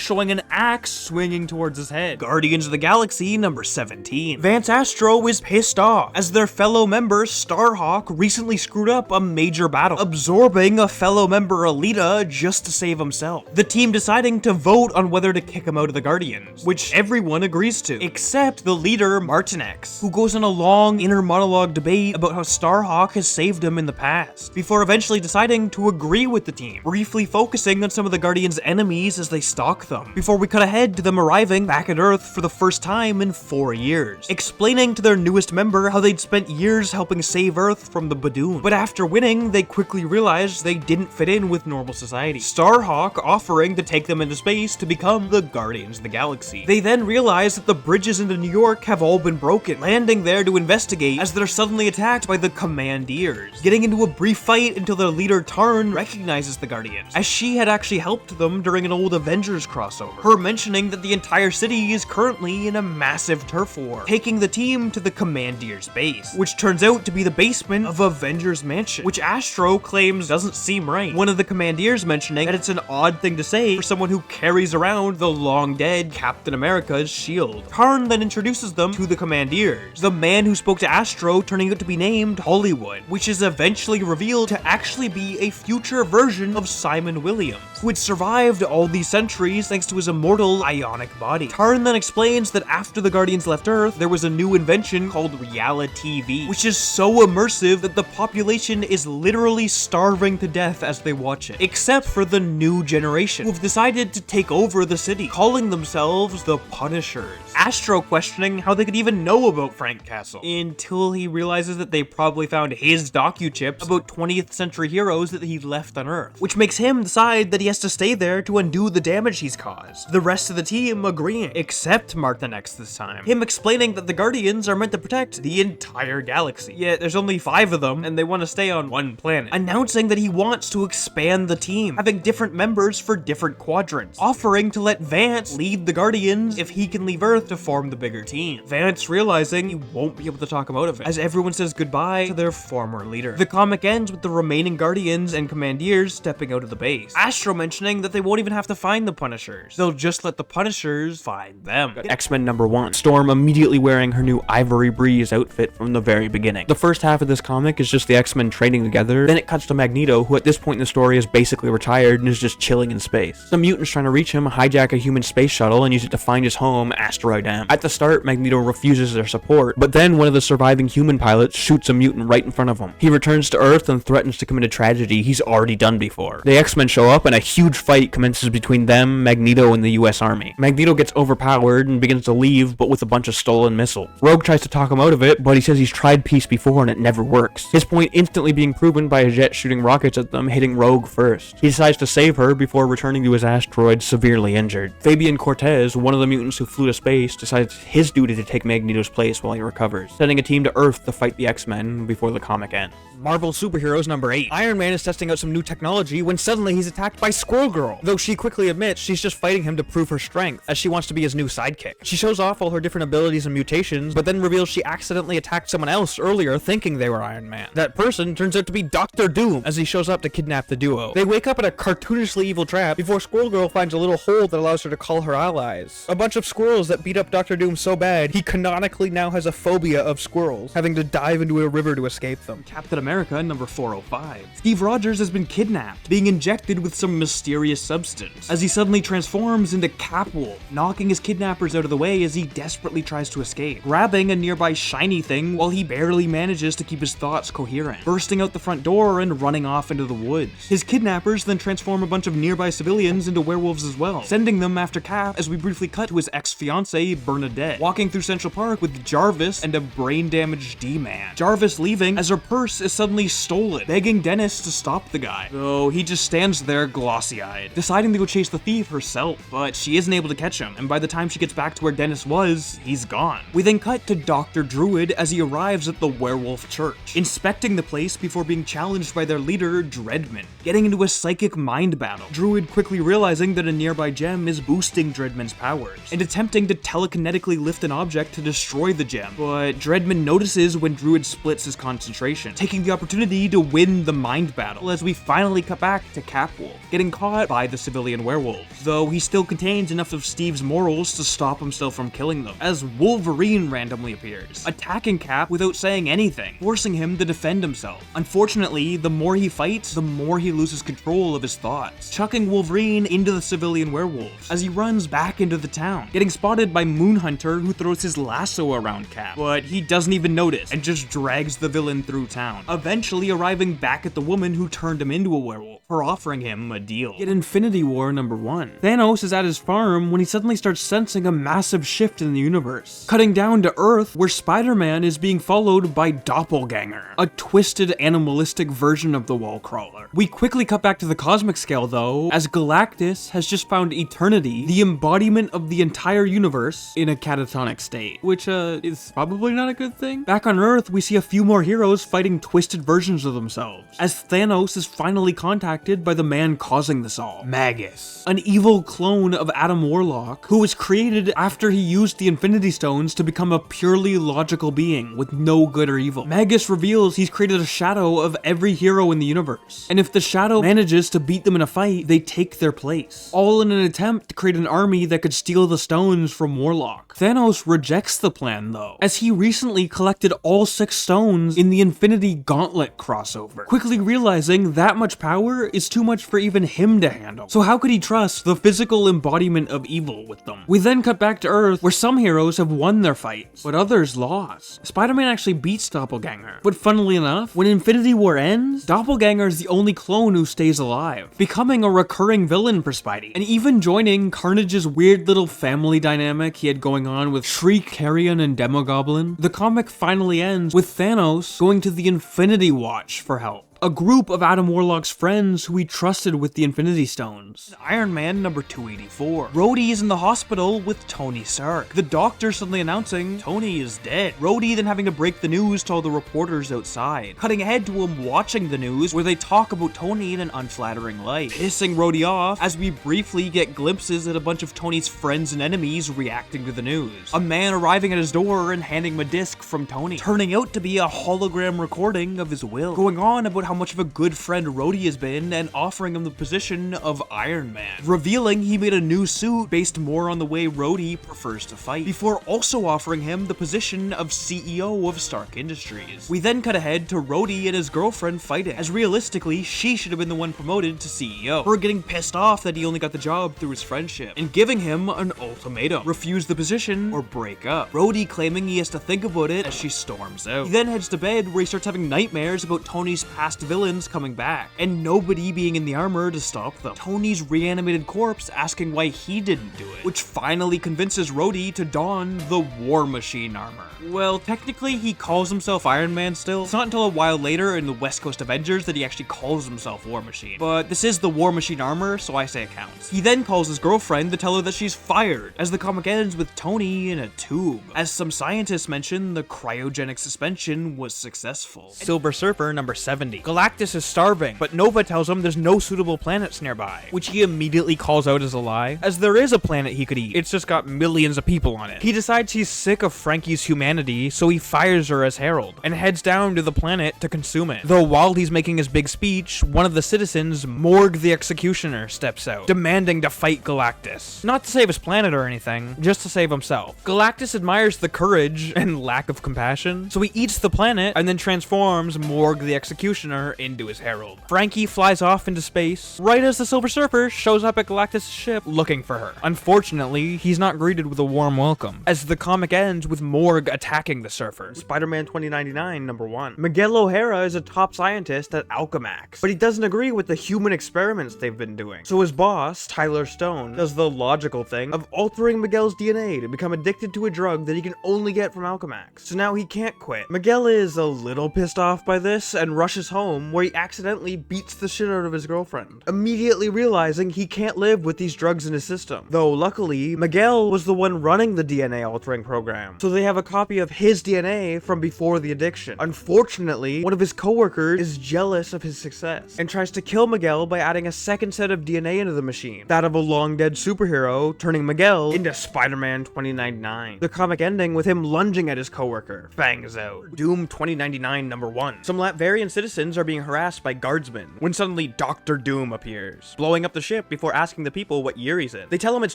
showing an axe swinging towards his head. Guardians of the Galaxy number 17. Vance Astro is pissed off as their fellow member Starhawk recently screwed up a major battle, absorbing a fellow member Alita just to save himself. The team deciding to vote on whether to kick him out of the Guardians, which everyone agrees to, except the leader Martinex, who goes on a long inner monologue debate about how Starhawk has saved him in the past, before eventually deciding to agree with the team, briefly focusing on some of the Guardians' enemies as they stalk them, before we cut ahead to them arriving back at Earth for the first time in 4 years, explaining to their newest member how they'd spent years helping save Earth from the Badoon, but after winning, they quickly realized they didn't fit in with normal society. Starhawk offering to take them into space to become the Guardians of the Galaxy. They then realize that the bridges into New York have all been broken, landing there to investigate as they're suddenly attacked by the Commandeers, getting into a brief fight until their leader Tarn recognizes the Guardians, as she had actually helped them during an old Avengers crossover, her mentioning that the entire city is currently in a massive turf war, taking the team to the Commandeers base, which turns out to be the basement of Avengers Mansion, which Astro claims doesn't seem right. One of the Commandeers mentioning that it's an odd thing to say for someone who carries around the long-dead Captain America's shield. Tarn then introduces them to the Commandeers, the man who spoke to Astro turning out to be named Hollywood, which is eventually revealed to actually be a future version of Simon Williams, who had survived all these centuries thanks to his immortal ionic body. Tarn then explains that after the Guardians left Earth, there was a new invention called reality TV, which is so immersive that the population is literally starving to death as they watch it, except for the new generation, who've decided to take over the city, calling themselves the Punishers. Astro questioning how they could even know about Frank Castle, until he realizes that they probably found his docu-chips about 20th century heroes that he left on Earth, which makes him decide that he has to stay there to undo the damage he's caused. The rest of the team agreeing, except Martinex this time, him explaining that the Guardians are meant to protect the entire galaxy, yet there's only 5 of them and they want to stay on one planet, announcing that he wants to expand the team, having different members for different quadrants, offering to let Vance lead the Guardians if he can leave Earth to form the bigger team. Vance realizing he won't be able to talk him out of it, as everyone says goodbye to their former leader. The comic ends with the remaining Guardians and Commandeers stepping out of the base, Astro mentioning that they won't even have to find the Punishers, they'll just let the Punishers find them. X-Men number 1. Storm immediately wearing her new Ivory Breeze outfit from the very beginning. The first half of this comic is just the X-Men training together, then it cuts to Magneto, who at this point in the story is basically retired and is just chilling in space. Some mutants trying to reach him hijack a human space shuttle and use it to find his home, Asteroid M. At the start, Magneto refuses their support, but then one of the surviving human pilots shoots a mutant right in front of him. He returns to Earth and threatens to commit a tragedy he's already done before. The X-Men show up and a huge fight commences between them, Magneto, and the US Army. Magneto gets overpowered and begins to leave, but with a bunch of stolen missiles. Rogue tries to talk him out of it, but he says he's tried peace before and it never works. His point instantly being proven by a jet shooting rockets at them, hitting Rogue first. He decides to save her before returning to his asteroid severely injured. Fabian Cortez, one of the mutants who flew to space, decides it's his duty to take Magneto's place while he recovers, sending a team to Earth to fight the X-Men before the comic ends. Marvel Superheroes number 8. Iron Man is testing out some new technology when suddenly he's attacked by Squirrel Girl, though she quickly admits she's just fighting him to prove her strength, as she wants to be his new sidekick. She shows off all her different abilities and mutations, but then reveals she accidentally attacked someone else earlier thinking they were Iron Man. That person turns out to be Dr. Doom, as he shows up to kidnap the duo. They wake up in a cartoonishly evil trap before Squirrel Girl finds a little hole that allows her to call her allies. A bunch of squirrels that beat up Dr. Dr. Doom so bad, he canonically now has a phobia of squirrels, having to dive into a river to escape them. Captain America number 405. Steve Rogers has been kidnapped, being injected with some mysterious substance, as he suddenly transforms into Catwolf, knocking his kidnappers out of the way as he desperately tries to escape, grabbing a nearby shiny thing while he barely manages to keep his thoughts coherent, bursting out the front door and running off into the woods. His kidnappers then transform a bunch of nearby civilians into werewolves as well, sending them after Cap as we briefly cut to his ex-fiancée, Bernadette, walking through Central Park with Jarvis and a brain-damaged D-Man. Jarvis leaving as her purse is suddenly stolen, begging Dennis to stop the guy, though he just stands there glossy-eyed, deciding to go chase the thief herself, but she isn't able to catch him, and by the time she gets back to where Dennis was, he's gone. We then cut to Dr. Druid as he arrives at the werewolf church, inspecting the place before being challenged by their leader, Dreadman, getting into a psychic mind battle. Druid quickly realizing that a nearby gem is boosting Dreadman's powers, and attempting to telekinetically lift an object to destroy the gem, but Dreadman notices when Druid splits his concentration, taking the opportunity to win the mind battle as we finally cut back to Catwolf, getting caught by the civilian werewolves, though he still contains enough of Steve's morals to stop himself from killing them, as Wolverine randomly appears, attacking Cap without saying anything, forcing him to defend himself. Unfortunately, the more he fights, the more he loses control of his thoughts, chucking Wolverine into the civilian werewolves as he runs back into the town, getting spotted by Moonhunter, who throws his lasso around Cap, but he doesn't even notice and just drags the villain through town, eventually arriving back at the woman who turned him into a werewolf for offering him a deal. Yet Infinity War number 1. Thanos is at his farm when he suddenly starts sensing a massive shift in the universe, cutting down to Earth where Spider-Man is being followed by Doppelganger, a twisted animalistic version of the wall crawler. We quickly cut back to the cosmic scale though, as Galactus has just found Eternity, the embodiment of the entire universe, in a catatonic state, which is probably not a good thing. Back on Earth, we see a few more heroes fighting twisted versions of themselves, as Thanos is finally contacted by the man causing this all, Magus, an evil clone of Adam Warlock, who was created after he used the Infinity Stones to become a purely logical being with no good or evil. Magus reveals he's created a shadow of every hero in the universe, and if the shadow manages to beat them in a fight, they take their place, all in an attempt to create an army that could steal the stones from Warlock. Thanos rejects the plan though, as he recently collected all 6 stones in the Infinity Gauntlet crossover, quickly realizing that much power is too much for even him to handle. So how could he trust the physical embodiment of evil with them? We then cut back to Earth, where some heroes have won their fights, but others lost. Spider-Man actually beats Doppelganger, but funnily enough, when Infinity War ends, Doppelganger is the only clone who stays alive, becoming a recurring villain for Spidey, and even joining Carnage's weird little family dynamic he had going on with Shriek, Carrion, and Demogoblin. The comic finally ends with Thanos going to the Infinity Watch for help, a group of Adam Warlock's friends who he trusted with the Infinity Stones. Iron Man number 284. Rhodey is in the hospital with Tony Stark, the doctor suddenly announcing Tony is dead. Rhodey then having to break the news to all the reporters outside, cutting ahead to him watching the news where they talk about Tony in an unflattering light, pissing Rhodey off as we briefly get glimpses at a bunch of Tony's friends and enemies reacting to the news. A man arriving at his door and handing him a disc from Tony, turning out to be a hologram recording of his will, going on about how much of a good friend Rhodey has been and offering him the position of Iron Man, revealing he made a new suit based more on the way Rhodey prefers to fight, before also offering him the position of CEO of Stark Industries. We then cut ahead to Rhodey and his girlfriend fighting, as realistically she should have been the one promoted to CEO, her getting pissed off that he only got the job through his friendship, and giving him an ultimatum: refuse the position or break up. Rhodey claiming he has to think about it as she storms out. He then heads to bed where he starts having nightmares about Tony's past villains coming back, and nobody being in the armor to stop them. Tony's reanimated corpse asking why he didn't do it, which finally convinces Rhodey to don the War Machine armor. Well, technically he calls himself Iron Man still. It's not until a while later in the West Coast Avengers that he actually calls himself War Machine, but this is the War Machine armor, so I say it counts. He then calls his girlfriend to tell her that she's fired, as the comic ends with Tony in a tube. As some scientists mention, the cryogenic suspension was successful. Silver Surfer number 70. Galactus is starving, but Nova tells him there's no suitable planets nearby, which he immediately calls out as a lie, as there is a planet he could eat. It's just got millions of people on it. He decides he's sick of Frankie's humanity, so he fires her as Herald, and heads down to the planet to consume it. Though while he's making his big speech, one of the citizens, Morg the Executioner, steps out, demanding to fight Galactus. Not to save his planet or anything, just to save himself. Galactus admires the courage and lack of compassion, so he eats the planet and then transforms Morg the Executioner into his Herald. Frankie flies off into space, right as the Silver Surfer shows up at Galactus' ship looking for her. Unfortunately, he's not greeted with a warm welcome, as the comic ends with Morg attacking the Surfer. Spider-Man 2099 #1. Miguel O'Hara is a top scientist at Alchemax, but he doesn't agree with the human experiments they've been doing. So his boss, Tyler Stone, does the logical thing of altering Miguel's DNA to become addicted to a drug that he can only get from Alchemax. So now he can't quit. Miguel is a little pissed off by this and rushes home, where he accidentally beats the shit out of his girlfriend, immediately realizing he can't live with these drugs in his system. Though luckily, Miguel was the one running the DNA altering program, so they have a copy of his DNA from before the addiction. Unfortunately, one of his coworkers is jealous of his success and tries to kill Miguel by adding a second set of DNA into the machine, that of a long-dead superhero, turning Miguel into Spider-Man 2099. The comic ending with him lunging at his coworker, fangs out. Doom 2099 #1. Some Latverian citizens are being harassed by guardsmen, when suddenly Dr. Doom appears, blowing up the ship before asking the people what year he's in. They tell him it's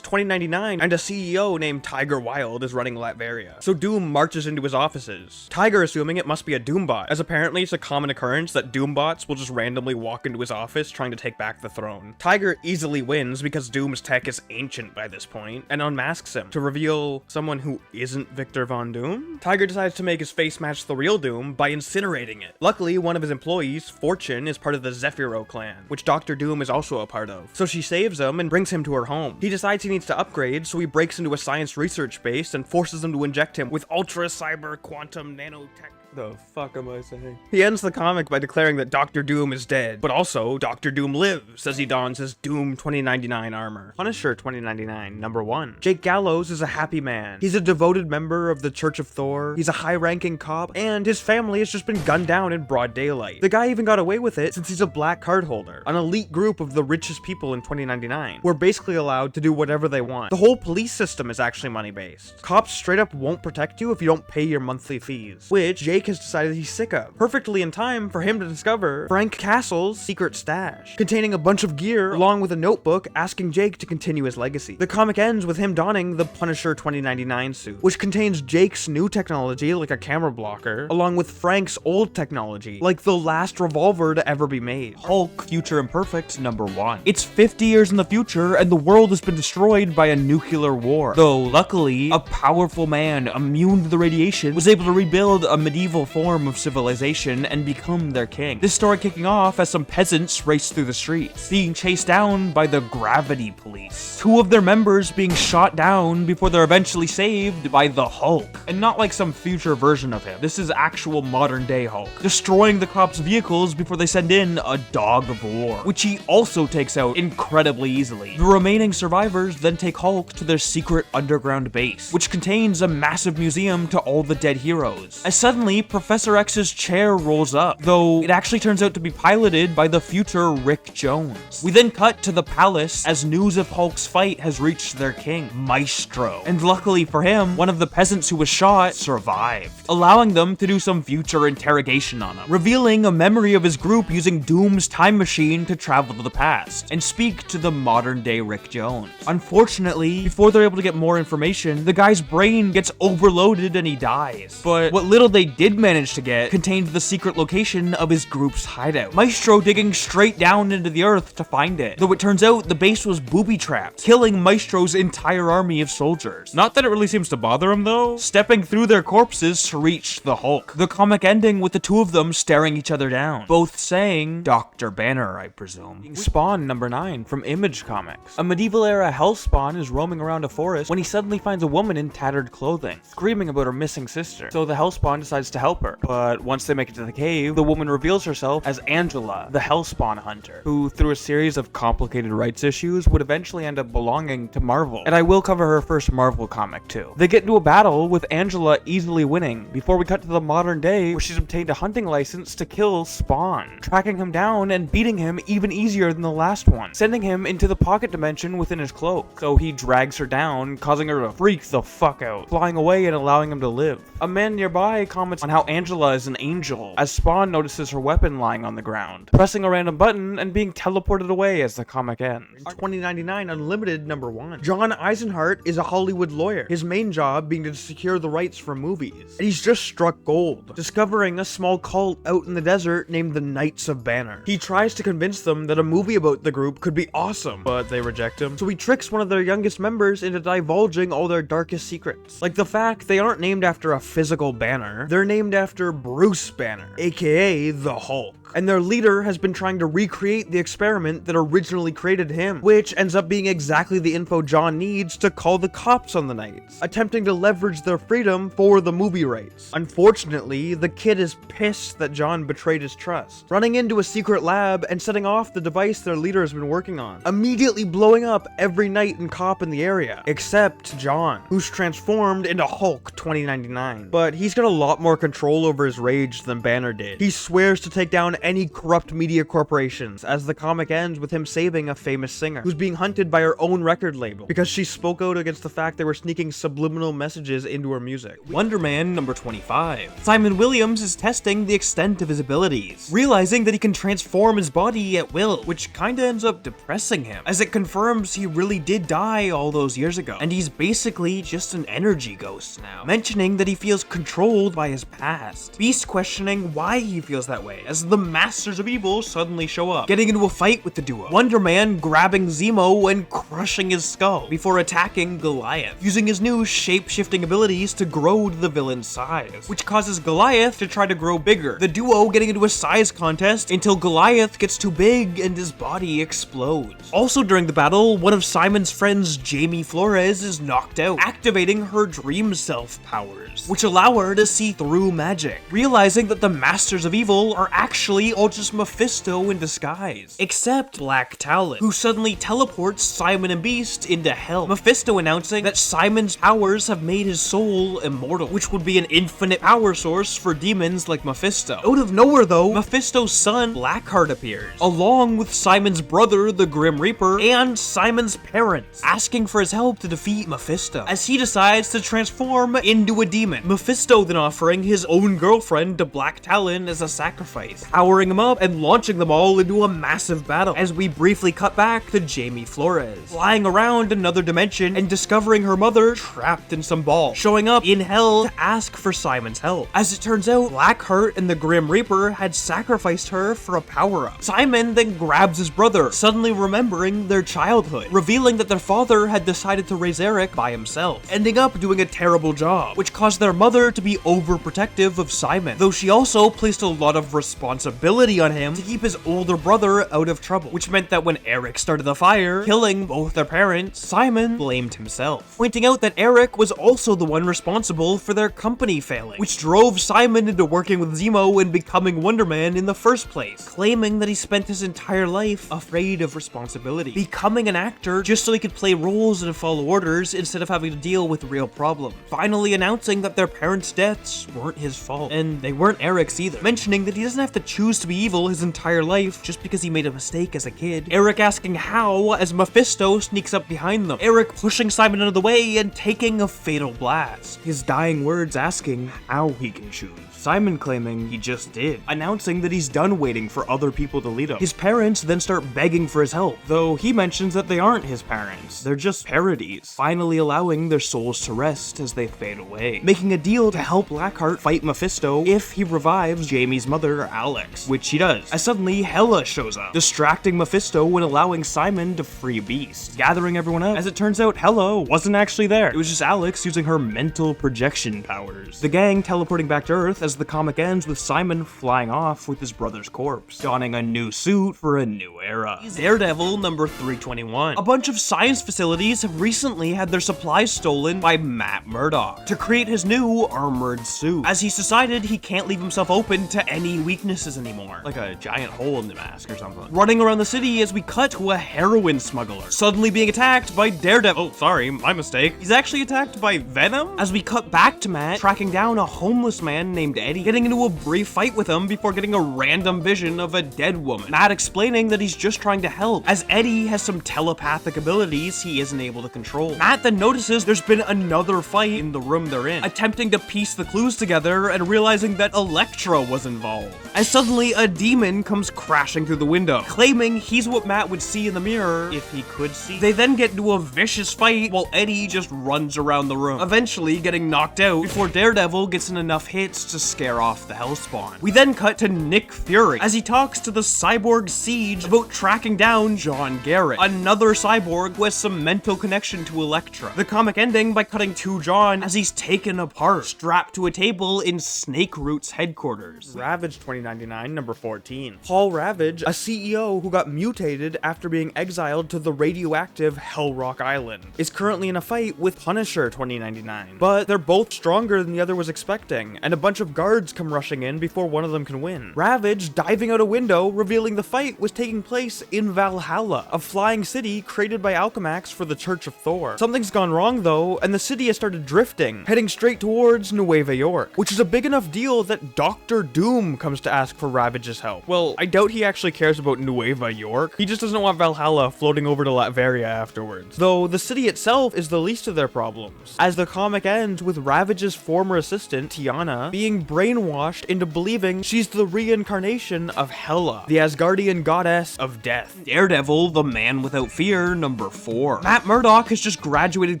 2099 and a CEO named Tiger Wilde is running Latveria. So Doom marches into his offices, Tiger assuming it must be a Doombot, as apparently it's a common occurrence that Doombots will just randomly walk into his office trying to take back the throne. Tiger easily wins because Doom's tech is ancient by this point, and unmasks him to reveal someone who isn't Victor Von Doom. Tiger decides to make his face match the real Doom by incinerating it. Luckily, one of his employees, Fortune, is part of the Zephyro clan, which Dr. Doom is also a part of. So she saves him and brings him to her home. He decides he needs to upgrade, so he breaks into a science research base and forces them to inject him with ultra cyber quantum nanotech. The fuck am I saying? He ends the comic by declaring that Dr. Doom is dead, but also Dr. Doom lives as he dons his Doom 2099 armor. Punisher 2099 #1. Jake Gallows is a happy man. He's a devoted member of the Church of Thor, he's a high-ranking cop, and his family has just been gunned down in broad daylight. The guy even got away with it since he's a black card holder, an elite group of the richest people in 2099, who are basically allowed to do whatever they want. The whole police system is actually money-based. Cops straight up won't protect you if you don't pay your monthly fees, which Jake has decided he's sick of. Perfectly in time for him to discover Frank Castle's secret stash, containing a bunch of gear along with a notebook asking Jake to continue his legacy. The comic ends with him donning the Punisher 2099 suit, which contains Jake's new technology like a camera blocker, along with Frank's old technology, like the last revolver to ever be made. Hulk Future Imperfect #1. It's 50 years in the future and the world has been destroyed by a nuclear war. Though luckily, a powerful man immune to the radiation was able to rebuild a medieval form of civilization and become their king. This story kicking off as some peasants race through the streets, being chased down by the Gravity Police. Two of their members being shot down before they're eventually saved by the Hulk. And not like some future version of him. This is actual modern day Hulk, destroying the cops' vehicles before they send in a dog of war, which he also takes out incredibly easily. The remaining survivors then take Hulk to their secret underground base, which contains a massive museum to all the dead heroes. As suddenly, Professor X's chair rolls up, though it actually turns out to be piloted by the future Rick Jones. We then cut to the palace as news of Hulk's fight has reached their king, Maestro. And luckily for him, one of the peasants who was shot survived, allowing them to do some future interrogation on him, revealing a memory of his group using Doom's time machine to travel to the past and speak to the modern day Rick Jones. Unfortunately, before they're able to get more information, the guy's brain gets overloaded and he dies. But what little they did manage to get contained the secret location of his group's hideout. Maestro digging straight down into the earth to find it, though it turns out the base was booby-trapped, killing Maestro's entire army of soldiers. Not that it really seems to bother him though, stepping through their corpses to reach the Hulk. The comic ending with the two of them staring each other down, both saying Dr. Banner, I presume. Spawn #9 from Image Comics. A medieval era Hellspawn is roaming around a forest when he suddenly finds a woman in tattered clothing, screaming about her missing sister. So the Hellspawn decides to help her. But once they make it to the cave, the woman reveals herself as Angela, the Hellspawn hunter, who through a series of complicated rights issues would eventually end up belonging to Marvel. And I will cover her first Marvel comic too. They get into a battle with Angela easily winning before we cut to the modern day where she's obtained a hunting license to kill Spawn, tracking him down and beating him even easier than the last one, sending him into the pocket dimension within his cloak. So he drags her down, causing her to freak the fuck out, flying away and allowing him to live. A man nearby comments on how Angela is an angel, as Spawn notices her weapon lying on the ground, pressing a random button and being teleported away as the comic ends. In 2099 Unlimited #1. John Eisenhart is a Hollywood lawyer, his main job being to secure the rights for movies. And he's just struck gold, discovering a small cult out in the desert named the Knights of Banner. He tries to convince them that a movie about the group could be awesome, but they reject him. So he tricks one of their youngest members into divulging all their darkest secrets. Like the fact they aren't named after a physical banner, they're named after Bruce Banner, aka the Hulk. And their leader has been trying to recreate the experiment that originally created him, which ends up being exactly the info John needs to call the cops on the Knights, attempting to leverage their freedom for the movie rights. Unfortunately, the kid is pissed that John betrayed his trust, running into a secret lab and setting off the device their leader has been working on, immediately blowing up every knight and cop in the area, except John, who's transformed into Hulk 2099. But he's got a lot more control over his rage than Banner did. He swears to take down any corrupt media corporations, as the comic ends with him saving a famous singer who's being hunted by her own record label because she spoke out against the fact they were sneaking subliminal messages into her music. Wonder Man #25. Simon Williams is testing the extent of his abilities, realizing that he can transform his body at will, which kinda ends up depressing him, as it confirms he really did die all those years ago, and he's basically just an energy ghost now, mentioning that he feels controlled by his past. Beast questioning why he feels that way, as the Masters of Evil suddenly show up, getting into a fight with the duo. Wonder Man grabbing Zemo and crushing his skull before attacking Goliath, using his new shape-shifting abilities to grow to the villain's size, which causes Goliath to try to grow bigger, the duo getting into a size contest until Goliath gets too big and his body explodes. Also during the battle, one of Simon's friends, Jamie Flores, is knocked out, activating her dream self powers, which allow her to see through magic, realizing that the Masters of Evil are actually all just Mephisto in disguise. Except Black Talon, who suddenly teleports Simon and Beast into hell, Mephisto announcing that Simon's powers have made his soul immortal, which would be an infinite power source for demons like Mephisto. Out of nowhere though, Mephisto's son Blackheart appears, along with Simon's brother, the Grim Reaper, and Simon's parents, asking for his help to defeat Mephisto, as he decides to transform into a demon, Mephisto then offering his own girlfriend to Black Talon as a sacrifice, powering him up and launching them all into a massive battle, as we briefly cut back to Jamie Flores, flying around another dimension and discovering her mother trapped in some ball, showing up in hell to ask for Simon's help. As it turns out, Blackheart and the Grim Reaper had sacrificed her for a power-up. Simon then grabs his brother, suddenly remembering their childhood, revealing that their father had decided to raise Eric by himself, ending up doing a terrible job, which caused their mother to be overprotective of Simon, though she also placed a lot of responsibility on him to keep his older brother out of trouble, which meant that when Eric started the fire, killing both their parents, Simon blamed himself, pointing out that Eric was also the one responsible for their company failing, which drove Simon into working with Zemo and becoming Wonder Man in the first place, claiming that he spent his entire life afraid of responsibility, becoming an actor just so he could play roles and follow orders instead of having to deal with real problems, finally announcing that their parents' deaths weren't his fault, and they weren't Eric's either, mentioning that he doesn't have to choose to be evil his entire life just because he made a mistake as a kid. Eric asking how as Mephisto sneaks up behind them, Eric pushing Simon out of the way and taking a fatal blast, his dying words asking how he can choose, Simon claiming he just did, announcing that he's done waiting for other people to lead him. His parents then start begging for his help, though he mentions that they aren't his parents, they're just parodies, finally allowing their souls to rest as they fade away, making a deal to help Blackheart fight Mephisto if he revives Jamie's mother, Alex, which he does, as suddenly Hela shows up, distracting Mephisto and allowing Simon to free Beast, gathering everyone up. As it turns out, Hela wasn't actually there, it was just Alex using her mental projection powers. The gang teleporting back to Earth as as the comic ends with Simon flying off with his brother's corpse, donning a new suit for a new era. Daredevil number 321. A bunch of science facilities have recently had their supplies stolen by Matt Murdock to create his new armored suit, as he's decided he can't leave himself open to any weaknesses anymore, like a giant hole in the mask or something. Running around the city as we cut to a heroin smuggler suddenly being attacked by Daredevil. Oh, sorry, my mistake. He's actually attacked by Venom? As we cut back to Matt tracking down a homeless man named Eddie, getting into a brief fight with him before getting a random vision of a dead woman. Matt explaining that he's just trying to help, as Eddie has some telepathic abilities he isn't able to control. Matt then notices there's been another fight in the room they're in, attempting to piece the clues together and realizing that Elektra was involved. As suddenly a demon comes crashing through the window, claiming he's what Matt would see in the mirror if he could see. They then get into a vicious fight while Eddie just runs around the room, eventually getting knocked out before Daredevil gets in enough hits to scare off the Hellspawn. We then cut to Nick Fury as he talks to the cyborg Siege about tracking down John Garrett, another cyborg who has some mental connection to Elektra. The comic ending by cutting to John as he's taken apart, strapped to a table in Snake Root's headquarters. Ravage 2099, number 14. Paul Ravage, a CEO who got mutated after being exiled to the radioactive Hell Rock Island, is currently in a fight with Punisher 2099. But they're both stronger than the other was expecting, and a bunch of guards come rushing in before one of them can win. Ravage diving out a window, revealing the fight was taking place in Valhalla, a flying city created by Alchemax for the Church of Thor. Something's gone wrong though, and the city has started drifting, heading straight towards Nueva York, which is a big enough deal that Dr. Doom comes to ask for Ravage's help. Well, I doubt he actually cares about Nueva York. He just doesn't want Valhalla floating over to Latveria afterwards. Though the city itself is the least of their problems, as the comic ends with Ravage's former assistant, Tiana, being brainwashed into believing she's the reincarnation of Hela, the Asgardian goddess of death. Daredevil, the Man Without Fear, number 4. Matt Murdock has just graduated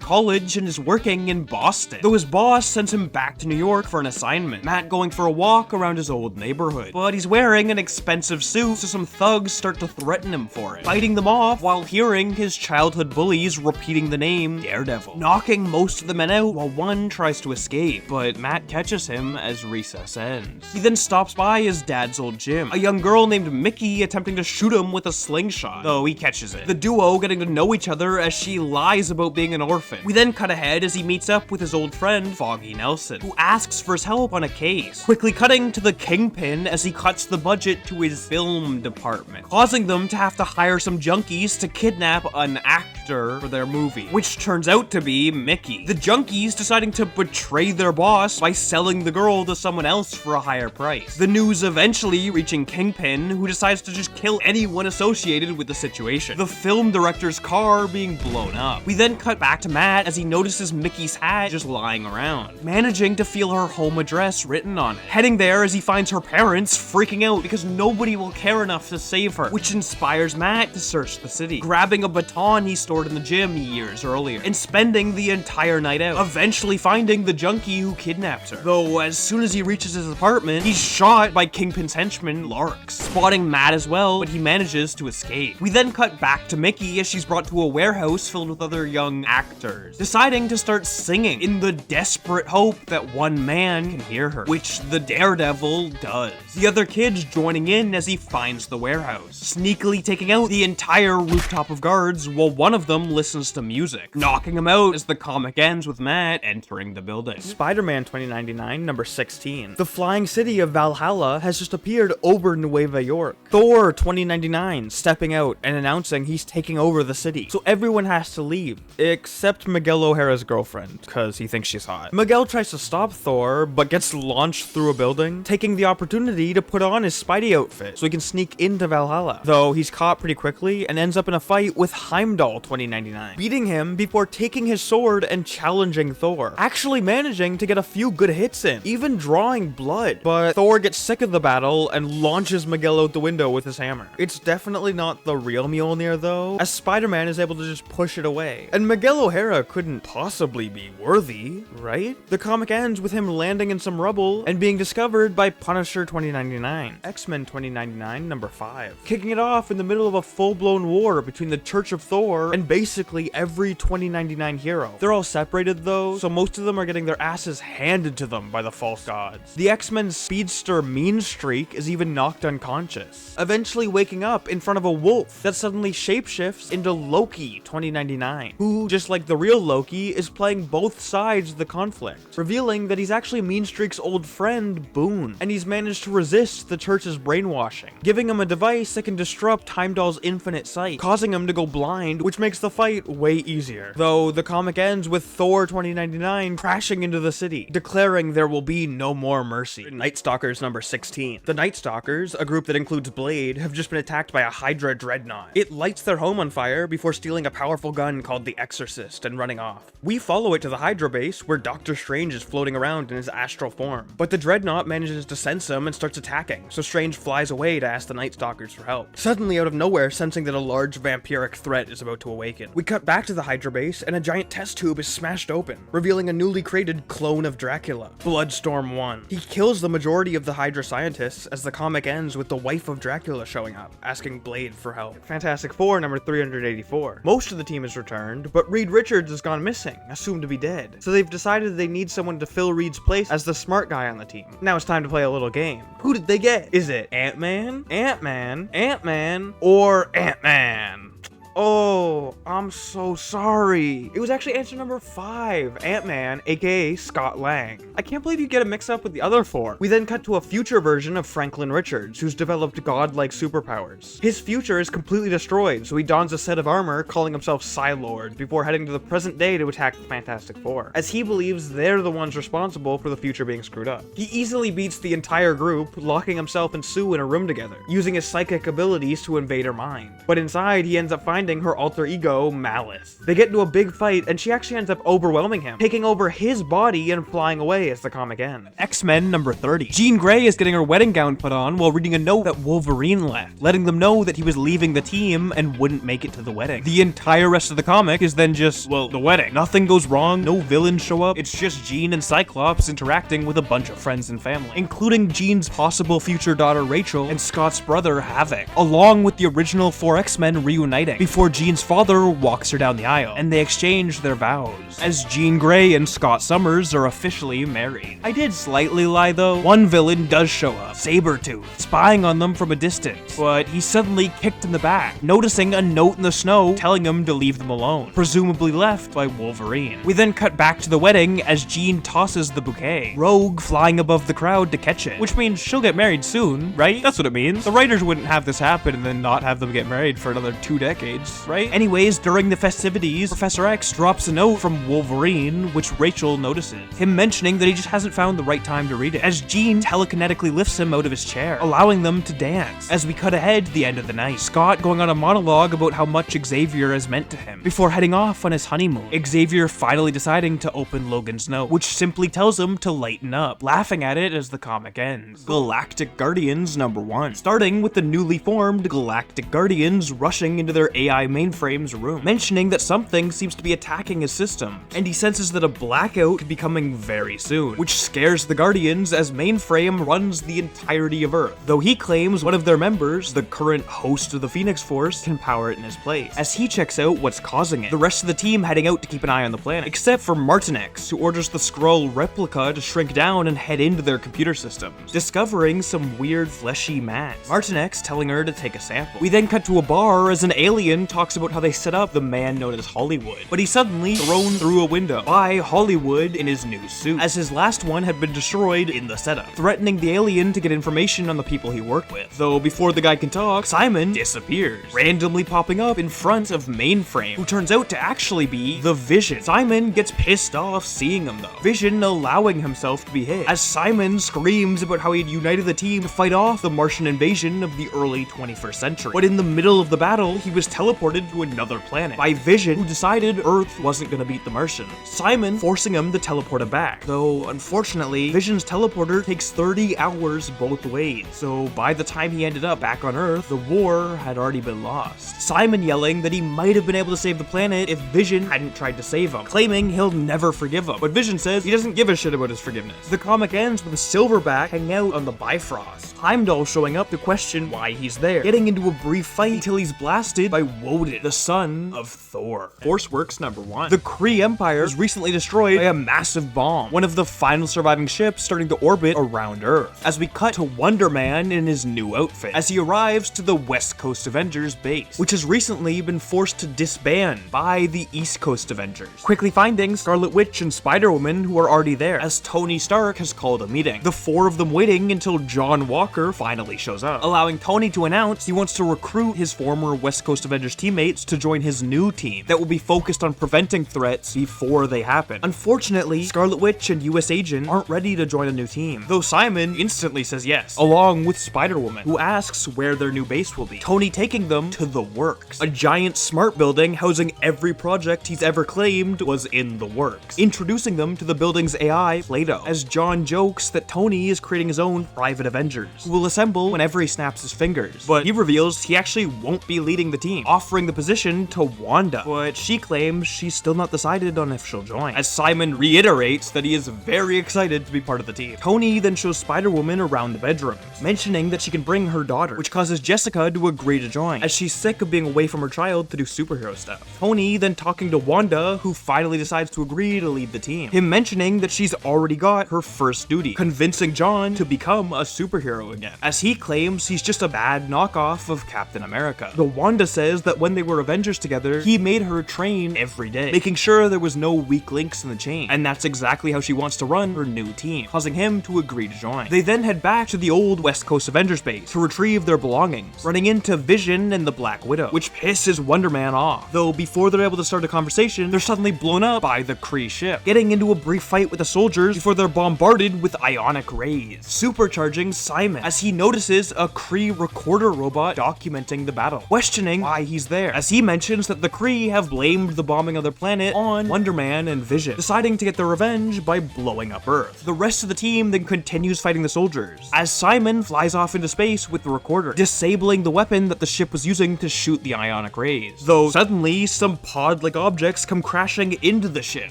college and is working in Boston, though his boss sends him back to New York for an assignment. Matt going for a walk around his old neighborhood, but he's wearing an expensive suit, so some thugs start to threaten him for it, fighting them off while hearing his childhood bullies repeating the name Daredevil, knocking most of the men out while one tries to escape, but Matt catches him as recess ends. He then stops by his dad's old gym, a young girl named Mickey attempting to shoot him with a slingshot, though he catches it. The duo getting to know each other as she lies about being an orphan. We then cut ahead as he meets up with his old friend Foggy Nelson, who asks for his help on a case, quickly cutting to the Kingpin as he cuts the budget to his film department, causing them to have to hire some junkies to kidnap an actor for their movie, which turns out to be Mickey. The junkies deciding to betray their boss by selling the girl to someone else for a higher price. The news eventually reaching Kingpin, who decides to just kill anyone associated with the situation, the film director's car being blown up. We then cut back to Matt as he notices Mickey's hat just lying around, managing to feel her home address written on it. Heading there as he finds her parents freaking out because nobody will care enough to save her, which inspires Matt to search the city, grabbing a baton he stored in the gym years earlier, and spending the entire night out, eventually finding the junkie who kidnapped her. Though as soon as he reaches his apartment, he's shot by Kingpin's henchman, Larks, spotting Matt as well, but he manages to escape. We then cut back to Mickey as she's brought to a warehouse filled with other young actors, deciding to start singing in the desperate hope that one man can hear her, which the Daredevil does. The other kids joining in as he finds the warehouse, sneakily taking out the entire rooftop of guards while one of them listens to music, knocking him out as the comic ends with Matt entering the building. Spider-Man 2099, number 16. The flying city of Valhalla has just appeared over Nueva York. Thor 2099 stepping out and announcing he's taking over the city, so everyone has to leave, except Miguel O'Hara's girlfriend, because he thinks she's hot. Miguel tries to stop Thor, but gets launched through a building, taking the opportunity to put on his Spidey outfit so he can sneak into Valhalla, though he's caught pretty quickly and ends up in a fight with Heimdall 2099, beating him before taking his sword and challenging Thor, actually managing to get a few good hits in, even drawing blood. But Thor gets sick of the battle and launches Miguel out the window with his hammer. It's definitely not the real Mjolnir though, as Spider-Man is able to just push it away, and Miguel O'Hara couldn't possibly be worthy, right? The comic ends with him landing in some rubble and being discovered by Punisher 2099. X-Men 2099, number 5. Kicking it off in the middle of a full-blown war between the Church of Thor and basically every 2099 hero. They're all separated though, so most of them are getting their asses handed to them by the false god. gods. The X-Men's speedster Mean Streak is even knocked unconscious, eventually waking up in front of a wolf that suddenly shapeshifts into Loki 2099, who, just like the real Loki, is playing both sides of the conflict, revealing that he's actually Mean Streak's old friend, Boone, and he's managed to resist the church's brainwashing, giving him a device that can disrupt Heimdall's infinite sight, causing him to go blind, which makes the fight way easier. Though the comic ends with Thor 2099 crashing into the city, declaring there will be no more mercy. Night Stalkers number 16. The Night Stalkers, a group that includes Blade, have just been attacked by a Hydra dreadnought. It lights their home on fire before stealing a powerful gun called the Exorcist and running off. We follow it to the Hydra base, where Doctor Strange is floating around in his astral form. But the dreadnought manages to sense him and starts attacking, so Strange flies away to ask the Night Stalkers for help. Suddenly, out of nowhere, sensing that a large vampiric threat is about to awaken, we cut back to the Hydra base, and a giant test tube is smashed open, revealing a newly created clone of Dracula, Bloodstorm 1. He kills the majority of the Hydra scientists as the comic ends with the wife of Dracula showing up, asking Blade for help. Fantastic Four number 384. Most of the team is returned, but Reed Richards has gone missing, assumed to be dead. So they've decided they need someone to fill Reed's place as the smart guy on the team. Now it's time to play a little game. Who did they get? Is it Ant-Man, Ant-Man, Ant-Man, or Ant-Man? Oh, I'm so sorry. It was actually answer number 5, Ant-Man, aka Scott Lang. I can't believe you get it mixed up with the other 4. We then cut to a future version of Franklin Richards, who's developed godlike superpowers. His future is completely destroyed, so he dons a set of armor, calling himself Psylord, before heading to the present day to attack the Fantastic Four, as he believes they're the ones responsible for the future being screwed up. He easily beats the entire group, locking himself and Sue in a room together, using his psychic abilities to invade her mind. But inside, he ends up finding her alter ego, Malice. They get into a big fight, and she actually ends up overwhelming him, taking over his body and flying away as the comic ends. X-Men number 30. Jean Grey is getting her wedding gown put on while reading a note that Wolverine left, letting them know that he was leaving the team and wouldn't make it to the wedding. The entire rest of the comic is then just, well, the wedding. Nothing goes wrong, no villains show up, it's just Jean and Cyclops interacting with a bunch of friends and family, including Jean's possible future daughter Rachel and Scott's brother Havoc, along with the original 4 X-Men reuniting, before Jean's father walks her down the aisle, and they exchange their vows, as Jean Grey and Scott Summers are officially married. I did slightly lie though. One villain does show up, Sabretooth, spying on them from a distance, but he's suddenly kicked in the back, noticing a note in the snow telling him to leave them alone, presumably left by Wolverine. We then cut back to the wedding as Jean tosses the bouquet, Rogue flying above the crowd to catch it, which means she'll get married soon, right? That's what it means. The writers wouldn't have this happen and then not have them get married for another 2 decades, right? Anyways, during the festivities, Professor X drops a note from Wolverine, which Rachel notices, him mentioning that he just hasn't found the right time to read it, as Jean telekinetically lifts him out of his chair, allowing them to dance. As we cut ahead to the end of the night, Scott going on a monologue about how much Xavier has meant to him, before heading off on his honeymoon. Xavier finally deciding to open Logan's note, which simply tells him to lighten up, laughing at it as the comic ends. Galactic Guardians number 1. Starting with the newly formed Galactic Guardians rushing into their AI mainframe's room, mentioning that something seems to be attacking his system, and he senses that a blackout could be coming very soon, which scares the Guardians as Mainframe runs the entirety of Earth, though he claims one of their members, the current host of the Phoenix Force, can power it in his place, as he checks out what's causing it. The rest of the team heading out to keep an eye on the planet, except for Martinex, who orders the Skrull replica to shrink down and head into their computer systems, discovering some weird fleshy mass. Martinex telling her to take a sample. We then cut to a bar as an alien talks about how they set up the man known as Hollywood, but he's suddenly thrown through a window by Hollywood in his new suit, as his last one had been destroyed in the setup, threatening the alien to get information on the people he worked with. Though before the guy can talk, Simon disappears, randomly popping up in front of Mainframe, who turns out to actually be the Vision. Simon gets pissed off seeing him though, Vision allowing himself to be hit, as Simon screams about how he'd united the team to fight off the Martian invasion of the early 21st century. But in the middle of the battle, he was teleported to another planet by Vision, who decided Earth wasn't gonna beat the Martians, Simon forcing him to teleport him back, though unfortunately Vision's teleporter takes 30 hours both ways, so by the time he ended up back on Earth, the war had already been lost. Simon yelling that he might have been able to save the planet if Vision hadn't tried to save him, claiming he'll never forgive him, but Vision says he doesn't give a shit about his forgiveness. The comic ends with a Silverback hanging out on the Bifrost, Heimdall showing up to question why he's there, getting into a brief fight until he's blasted by Woden, the son of Thor. Forceworks number 1. The Kree Empire was recently destroyed by a massive bomb, one of the final surviving ships starting to orbit around Earth. As we cut to Wonder Man in his new outfit, as he arrives to the West Coast Avengers base, which has recently been forced to disband by the East Coast Avengers, quickly finding Scarlet Witch and Spider-Woman, who are already there, as Tony Stark has called a meeting. The four of them waiting until John Walker finally shows up, allowing Tony to announce he wants to recruit his former West Coast Avengers teammates to join his new team that will be focused on preventing threats before they happen. Unfortunately, Scarlet Witch and US Agent aren't ready to join a new team, though Simon instantly says yes, along with Spider-Woman, who asks where their new base will be. Tony taking them to the Works, a giant smart building housing every project he's ever claimed was in the works, introducing them to the building's AI, Plato, as John jokes that Tony is creating his own private Avengers, who will assemble whenever he snaps his fingers. But he reveals he actually won't be leading the team, offering the position to Wanda, but she claims she's still not decided on if she'll join, as Simon reiterates that he is very excited to be part of the team. Tony then shows Spider-Woman around the bedrooms, mentioning that she can bring her daughter, which causes Jessica to agree to join, as she's sick of being away from her child to do superhero stuff. Tony then talking to Wanda, who finally decides to agree to lead the team, him mentioning that she's already got her first duty, convincing John to become a superhero again, as he claims he's just a bad knockoff of Captain America. Though Wanda says that when they were Avengers together, he made her train every day, making sure there was no weak links in the chain, and that's exactly how she wants to run her new team, causing him to agree to join. They then head back to the old West Coast Avengers base to retrieve their belongings, running into Vision and the Black Widow, which pisses Wonder Man off. Though before they're able to start a conversation, they're suddenly blown up by the Kree ship, getting into a brief fight with the soldiers before they're bombarded with ionic rays, supercharging Simon as he notices a Kree recorder robot documenting the battle, questioning why he's there, as he mentions that the Kree have blamed the bombing of their planet on Wonder Man and Vision, deciding to get their revenge by blowing up Earth. The rest of the team then continues fighting the soldiers, as Simon flies off into space with the recorder, disabling the weapon that the ship was using to shoot the ionic rays. Though suddenly, some pod-like objects come crashing into the ship,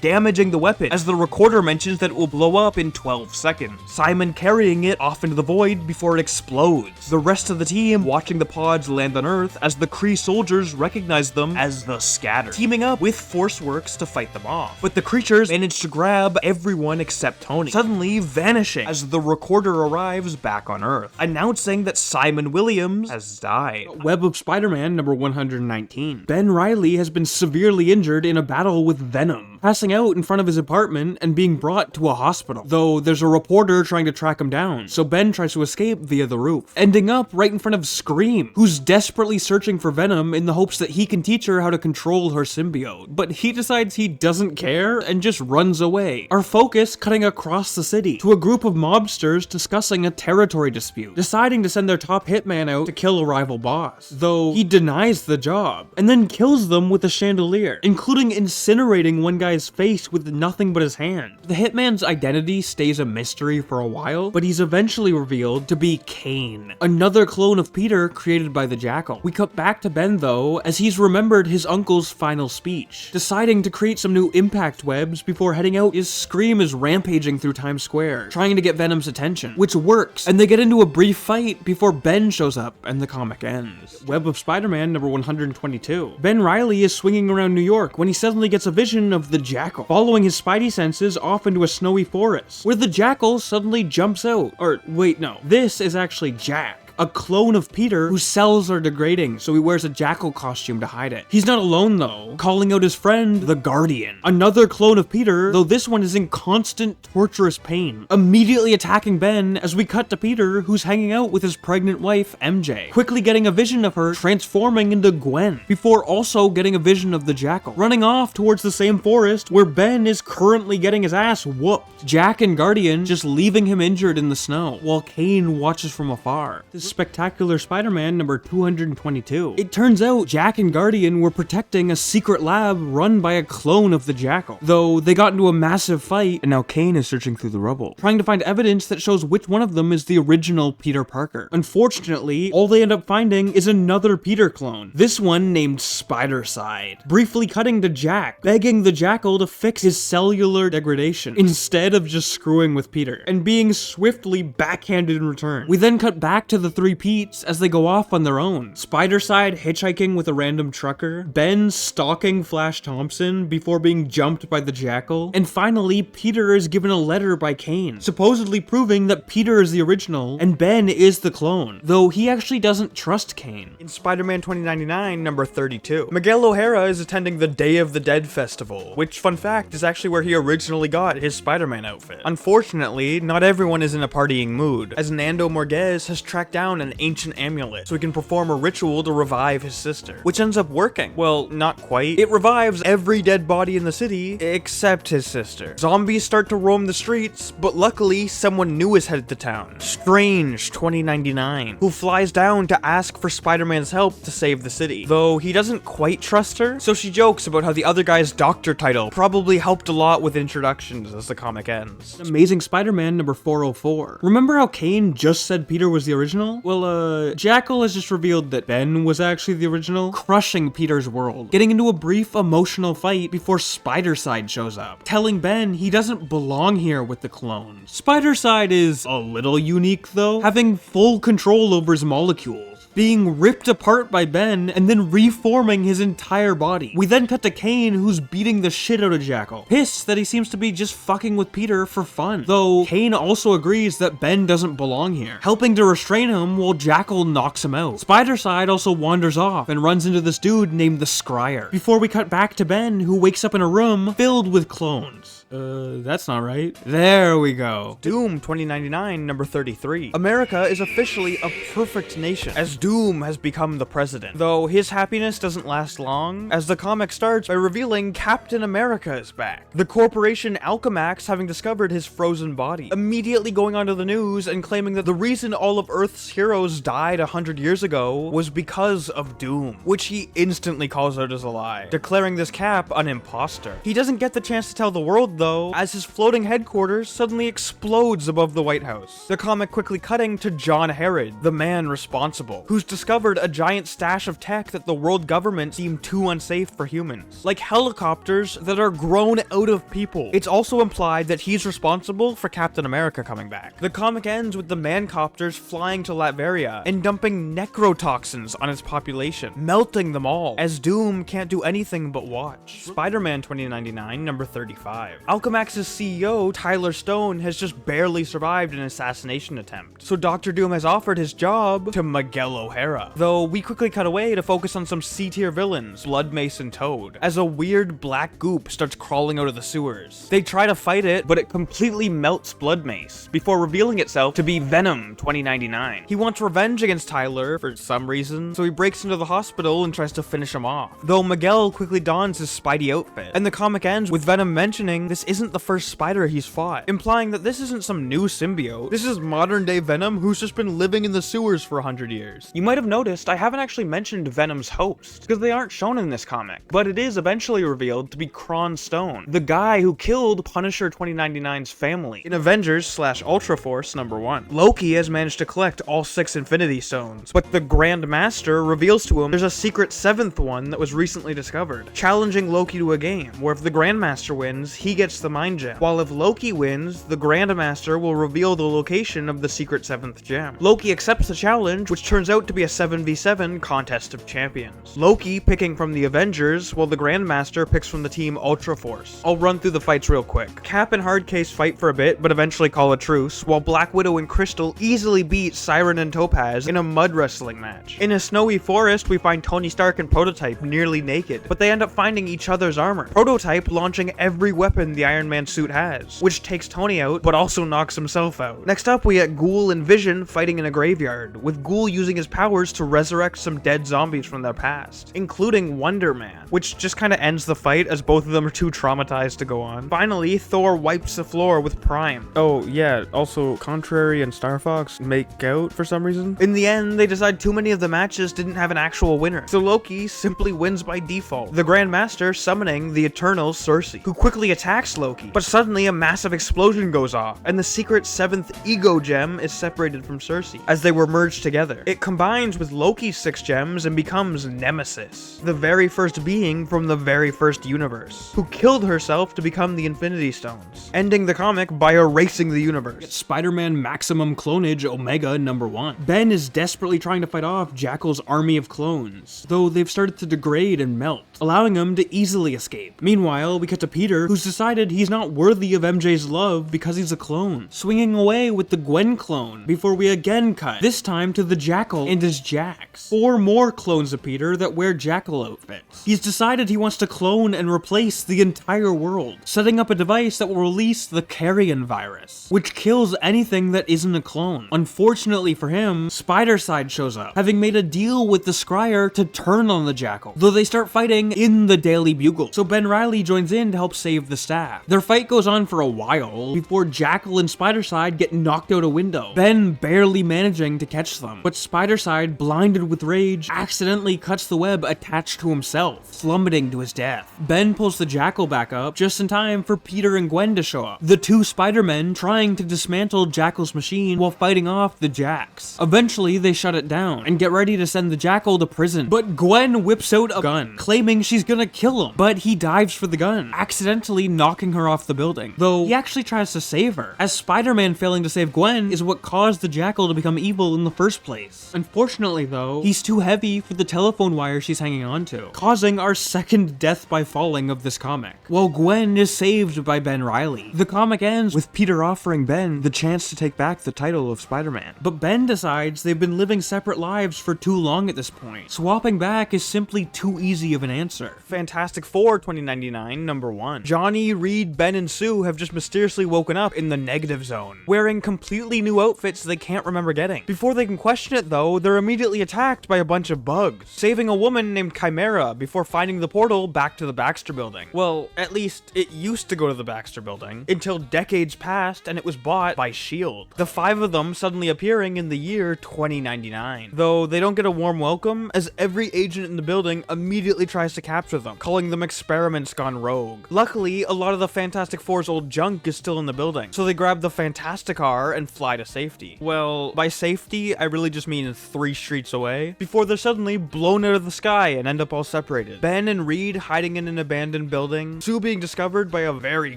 damaging the weapon, as the recorder mentions that it will blow up in 12 seconds, Simon carrying it off into the void before it explodes. The rest of the team watching the pods land on Earth as the Kree soldiers recognize them as the Scatter, teaming up with Forceworks to fight them off. But the creatures manage to grab everyone except Tony, suddenly vanishing as the recorder arrives back on Earth, announcing that Simon Williams has died. Web of Spider-Man number 119. Ben Reilly has been severely injured in a battle with Venom, passing out in front of his apartment and being brought to a hospital, though there's a reporter trying to track him down, so Ben tries to escape via the roof, ending up right in front of Scream, who's desperately searching for Venom in the hopes that he can teach her how to control her symbiote, but he decides he doesn't care and just runs away. Our focus cutting across the city to a group of mobsters discussing a territory dispute, deciding to send their top hitman out to kill a rival boss, though he denies the job, and then kills them with a chandelier, including incinerating one guy's face with nothing but his hand. The hitman's identity stays a mystery for a while, but he's eventually revealed to be Kane, another clone of Peter created by the Jackal. We cut back to Ben though, as he's remembered his uncle's final speech, deciding to create some new impact webs before heading out as Scream is rampaging through Times Square, trying to get Venom's attention, which works, and they get into a brief fight before Ben shows up and the comic ends. Web of Spider-Man number 122. Ben Reilly is swinging around New York when he suddenly gets a vision of the Jackal, following his spidey senses off into a snowy forest, where the Jackal suddenly jumps out. Or wait, no, this is actually Jack, a clone of Peter whose cells are degrading, so he wears a Jackal costume to hide it. He's not alone though, calling out his friend, the Guardian, another clone of Peter, though this one is in constant torturous pain, immediately attacking Ben as we cut to Peter, who's hanging out with his pregnant wife, MJ, quickly getting a vision of her transforming into Gwen, before also getting a vision of the Jackal, running off towards the same forest where Ben is currently getting his ass whooped. Jack and Guardian just leaving him injured in the snow, while Kane watches from afar. This Spectacular Spider-Man number 222. It turns out Jack and Guardian were protecting a secret lab run by a clone of the Jackal, though they got into a massive fight and now Kane is searching through the rubble, trying to find evidence that shows which one of them is the original Peter Parker. Unfortunately, all they end up finding is another Peter clone, this one named Spider-Side, briefly cutting to Jack, begging the Jackal to fix his cellular degradation instead of just screwing with Peter, and being swiftly backhanded in return. We then cut back to the three Petes as they go off on their own. Spider-Side hitchhiking with a random trucker, Ben stalking Flash Thompson before being jumped by the Jackal, and finally Peter is given a letter by Kane, supposedly proving that Peter is the original and Ben is the clone, though he actually doesn't trust Kane. In Spider-Man 2099, number 32, Miguel O'Hara is attending the Day of the Dead festival, which, fun fact, is actually where he originally got his Spider-Man outfit. Unfortunately, not everyone is in a partying mood, as Nando Morguez has tracked down an ancient amulet so he can perform a ritual to revive his sister, which ends up working. Well, not quite. It revives every dead body in the city, except his sister. Zombies start to roam the streets, but luckily, someone new is headed to town. Strange 2099, who flies down to ask for Spider-Man's help to save the city, though he doesn't quite trust her, so she jokes about how the other guy's doctor title probably helped a lot with introductions as the comic ends. Amazing Spider-Man number 404. Remember how Kane just said Peter was the original? Well, Jackal has just revealed that Ben was actually the original, crushing Peter's world, getting into a brief emotional fight before Spider-Side shows up, telling Ben he doesn't belong here with the clones. Spider-Side is a little unique though, having full control over his molecules, being ripped apart by Ben and then reforming his entire body. We then cut to Kane, who's beating the shit out of Jackal, pissed that he seems to be just fucking with Peter for fun, though Kane also agrees that Ben doesn't belong here, helping to restrain him while Jackal knocks him out. Spider-Side also wanders off and runs into this dude named the Scryer, before we cut back to Ben, who wakes up in a room filled with clones. That's not right. There we go. Doom 2099, number 33. America is officially a perfect nation, as Doom has become the president, though his happiness doesn't last long, as the comic starts by revealing Captain America is back. The corporation Alchemax having discovered his frozen body, immediately going onto the news and claiming that the reason all of Earth's heroes died 100 years ago was because of Doom, which he instantly calls out as a lie, declaring this Cap an imposter. He doesn't get the chance to tell the world though, as his floating headquarters suddenly explodes above the White House. The comic quickly cutting to John Herod, the man responsible, who's discovered a giant stash of tech that the world government deemed too unsafe for humans, like helicopters that are grown out of people. It's also implied that he's responsible for Captain America coming back. The comic ends with the mancopters flying to Latveria and dumping necrotoxins on its population, melting them all, as Doom can't do anything but watch. Spider-Man 2099, number 35. Alchemax's CEO, Tyler Stone, has just barely survived an assassination attempt, so Dr. Doom has offered his job to Miguel O'Hara. Though we quickly cut away to focus on some C-tier villains, Blood Mace and Toad, as a weird black goop starts crawling out of the sewers. They try to fight it, but it completely melts Blood Mace, before revealing itself to be Venom 2099. He wants revenge against Tyler for some reason, so he breaks into the hospital and tries to finish him off, though Miguel quickly dons his Spidey outfit, and the comic ends with Venom mentioning this isn't the first spider he's fought, implying that this isn't some new symbiote. This is modern day Venom who's just been living in the sewers for 100 years. You might have noticed I haven't actually mentioned Venom's host, because they aren't shown in this comic, but it is eventually revealed to be Kron Stone, the guy who killed Punisher 2099's family in Avengers/Ultra Force number 1. Loki has managed to collect all 6 Infinity Stones, but the Grand Master reveals to him there's a secret 7th one that was recently discovered, challenging Loki to a game, where if the Grand Master wins, he gets the Mind Gem, while if Loki wins, the Grand Master will reveal the location of the secret 7th gem. Loki accepts the challenge, which turns out to be a 7v7 contest of champions. Loki picking from the Avengers, while the Grandmaster picks from the team Ultra Force. I'll run through the fights real quick. Cap and Hardcase fight for a bit, but eventually call a truce, while Black Widow and Crystal easily beat Siren and Topaz in a mud wrestling match. In a snowy forest, we find Tony Stark and Prototype nearly naked, but they end up finding each other's armor. Prototype launching every weapon the Iron Man suit has, which takes Tony out, but also knocks himself out. Next up, we get Ghoul and Vision fighting in a graveyard, with Ghoul using his powers to resurrect some dead zombies from their past, including Wonder Man, which just kinda ends the fight as both of them are too traumatized to go on. Finally, Thor wipes the floor with Prime. Oh yeah, also Contrary and Star Fox make out for some reason. In the end, they decide too many of the matches didn't have an actual winner, so Loki simply wins by default, the Grand Master summoning the Eternal Cersei, who quickly attacks attacks Loki, but suddenly a massive explosion goes off, and the secret 7th ego gem is separated from Cersei, as they were merged together. It combines with Loki's 6 gems and becomes Nemesis, the very first being from the very first universe, who killed herself to become the Infinity Stones, ending the comic by erasing the universe. Spider-Man Maximum Clonage Omega #1. Ben is desperately trying to fight off Jackal's army of clones, though they've started to degrade and melt, allowing him to easily escape. Meanwhile, we cut to Peter, who's decided he's not worthy of MJ's love because he's a clone, swinging away with the Gwen clone, before we again cut, this time to the Jackal and his Jax. 4 more clones of Peter that wear Jackal outfits. He's decided he wants to clone and replace the entire world, setting up a device that will release the Carrion virus, which kills anything that isn't a clone. Unfortunately for him, Spider-Side shows up, having made a deal with the Scryer to turn on the Jackal, though they start fighting in the Daily Bugle, so Ben Reilly joins in to help save the staff. Their fight goes on for a while, before Jackal and Spider-Side get knocked out a window, Ben barely managing to catch them, but Spider-Side, blinded with rage, accidentally cuts the web attached to himself, plummeting to his death. Ben pulls the Jackal back up just in time for Peter and Gwen to show up, the 2 Spider-Men trying to dismantle Jackal's machine while fighting off the Jax. Eventually, they shut it down and get ready to send the Jackal to prison, but Gwen whips out a gun, claiming she's gonna kill him, but he dives for the gun, accidentally knocking her off the building, though he actually tries to save her, as Spider-Man failing to save Gwen is what caused the Jackal to become evil in the first place. Unfortunately though, he's too heavy for the telephone wire she's hanging on to, causing our second death by falling of this comic, while Gwen is saved by Ben Reilly. The comic ends with Peter offering Ben the chance to take back the title of Spider-Man, but Ben decides they've been living separate lives for too long at this point. Swapping back is simply too easy of an answer. Fantastic Four 2099 #1. Johnny, Reed, Ben, and Sue have just mysteriously woken up in the negative zone, wearing completely new outfits they can't remember getting. Before they can question it though, they're immediately attacked by a bunch of bugs, saving a woman named Chimera before finding the portal back to the Baxter Building. Well, at least it used to go to the Baxter Building, until decades passed and it was bought by S.H.I.E.L.D. The 5 of them suddenly appearing in the year 2099, though they don't get a warm welcome, as every agent in the building immediately tries to capture them, calling them experiments gone rogue. Luckily, a lot of the Fantastic Four's old junk is still in the building, so they grab the Fantasticar and fly to safety. Well, by safety, I really just mean 3 streets away, before they're suddenly blown out of the sky and end up all separated. Ben and Reed hiding in an abandoned building, Sue being discovered by a very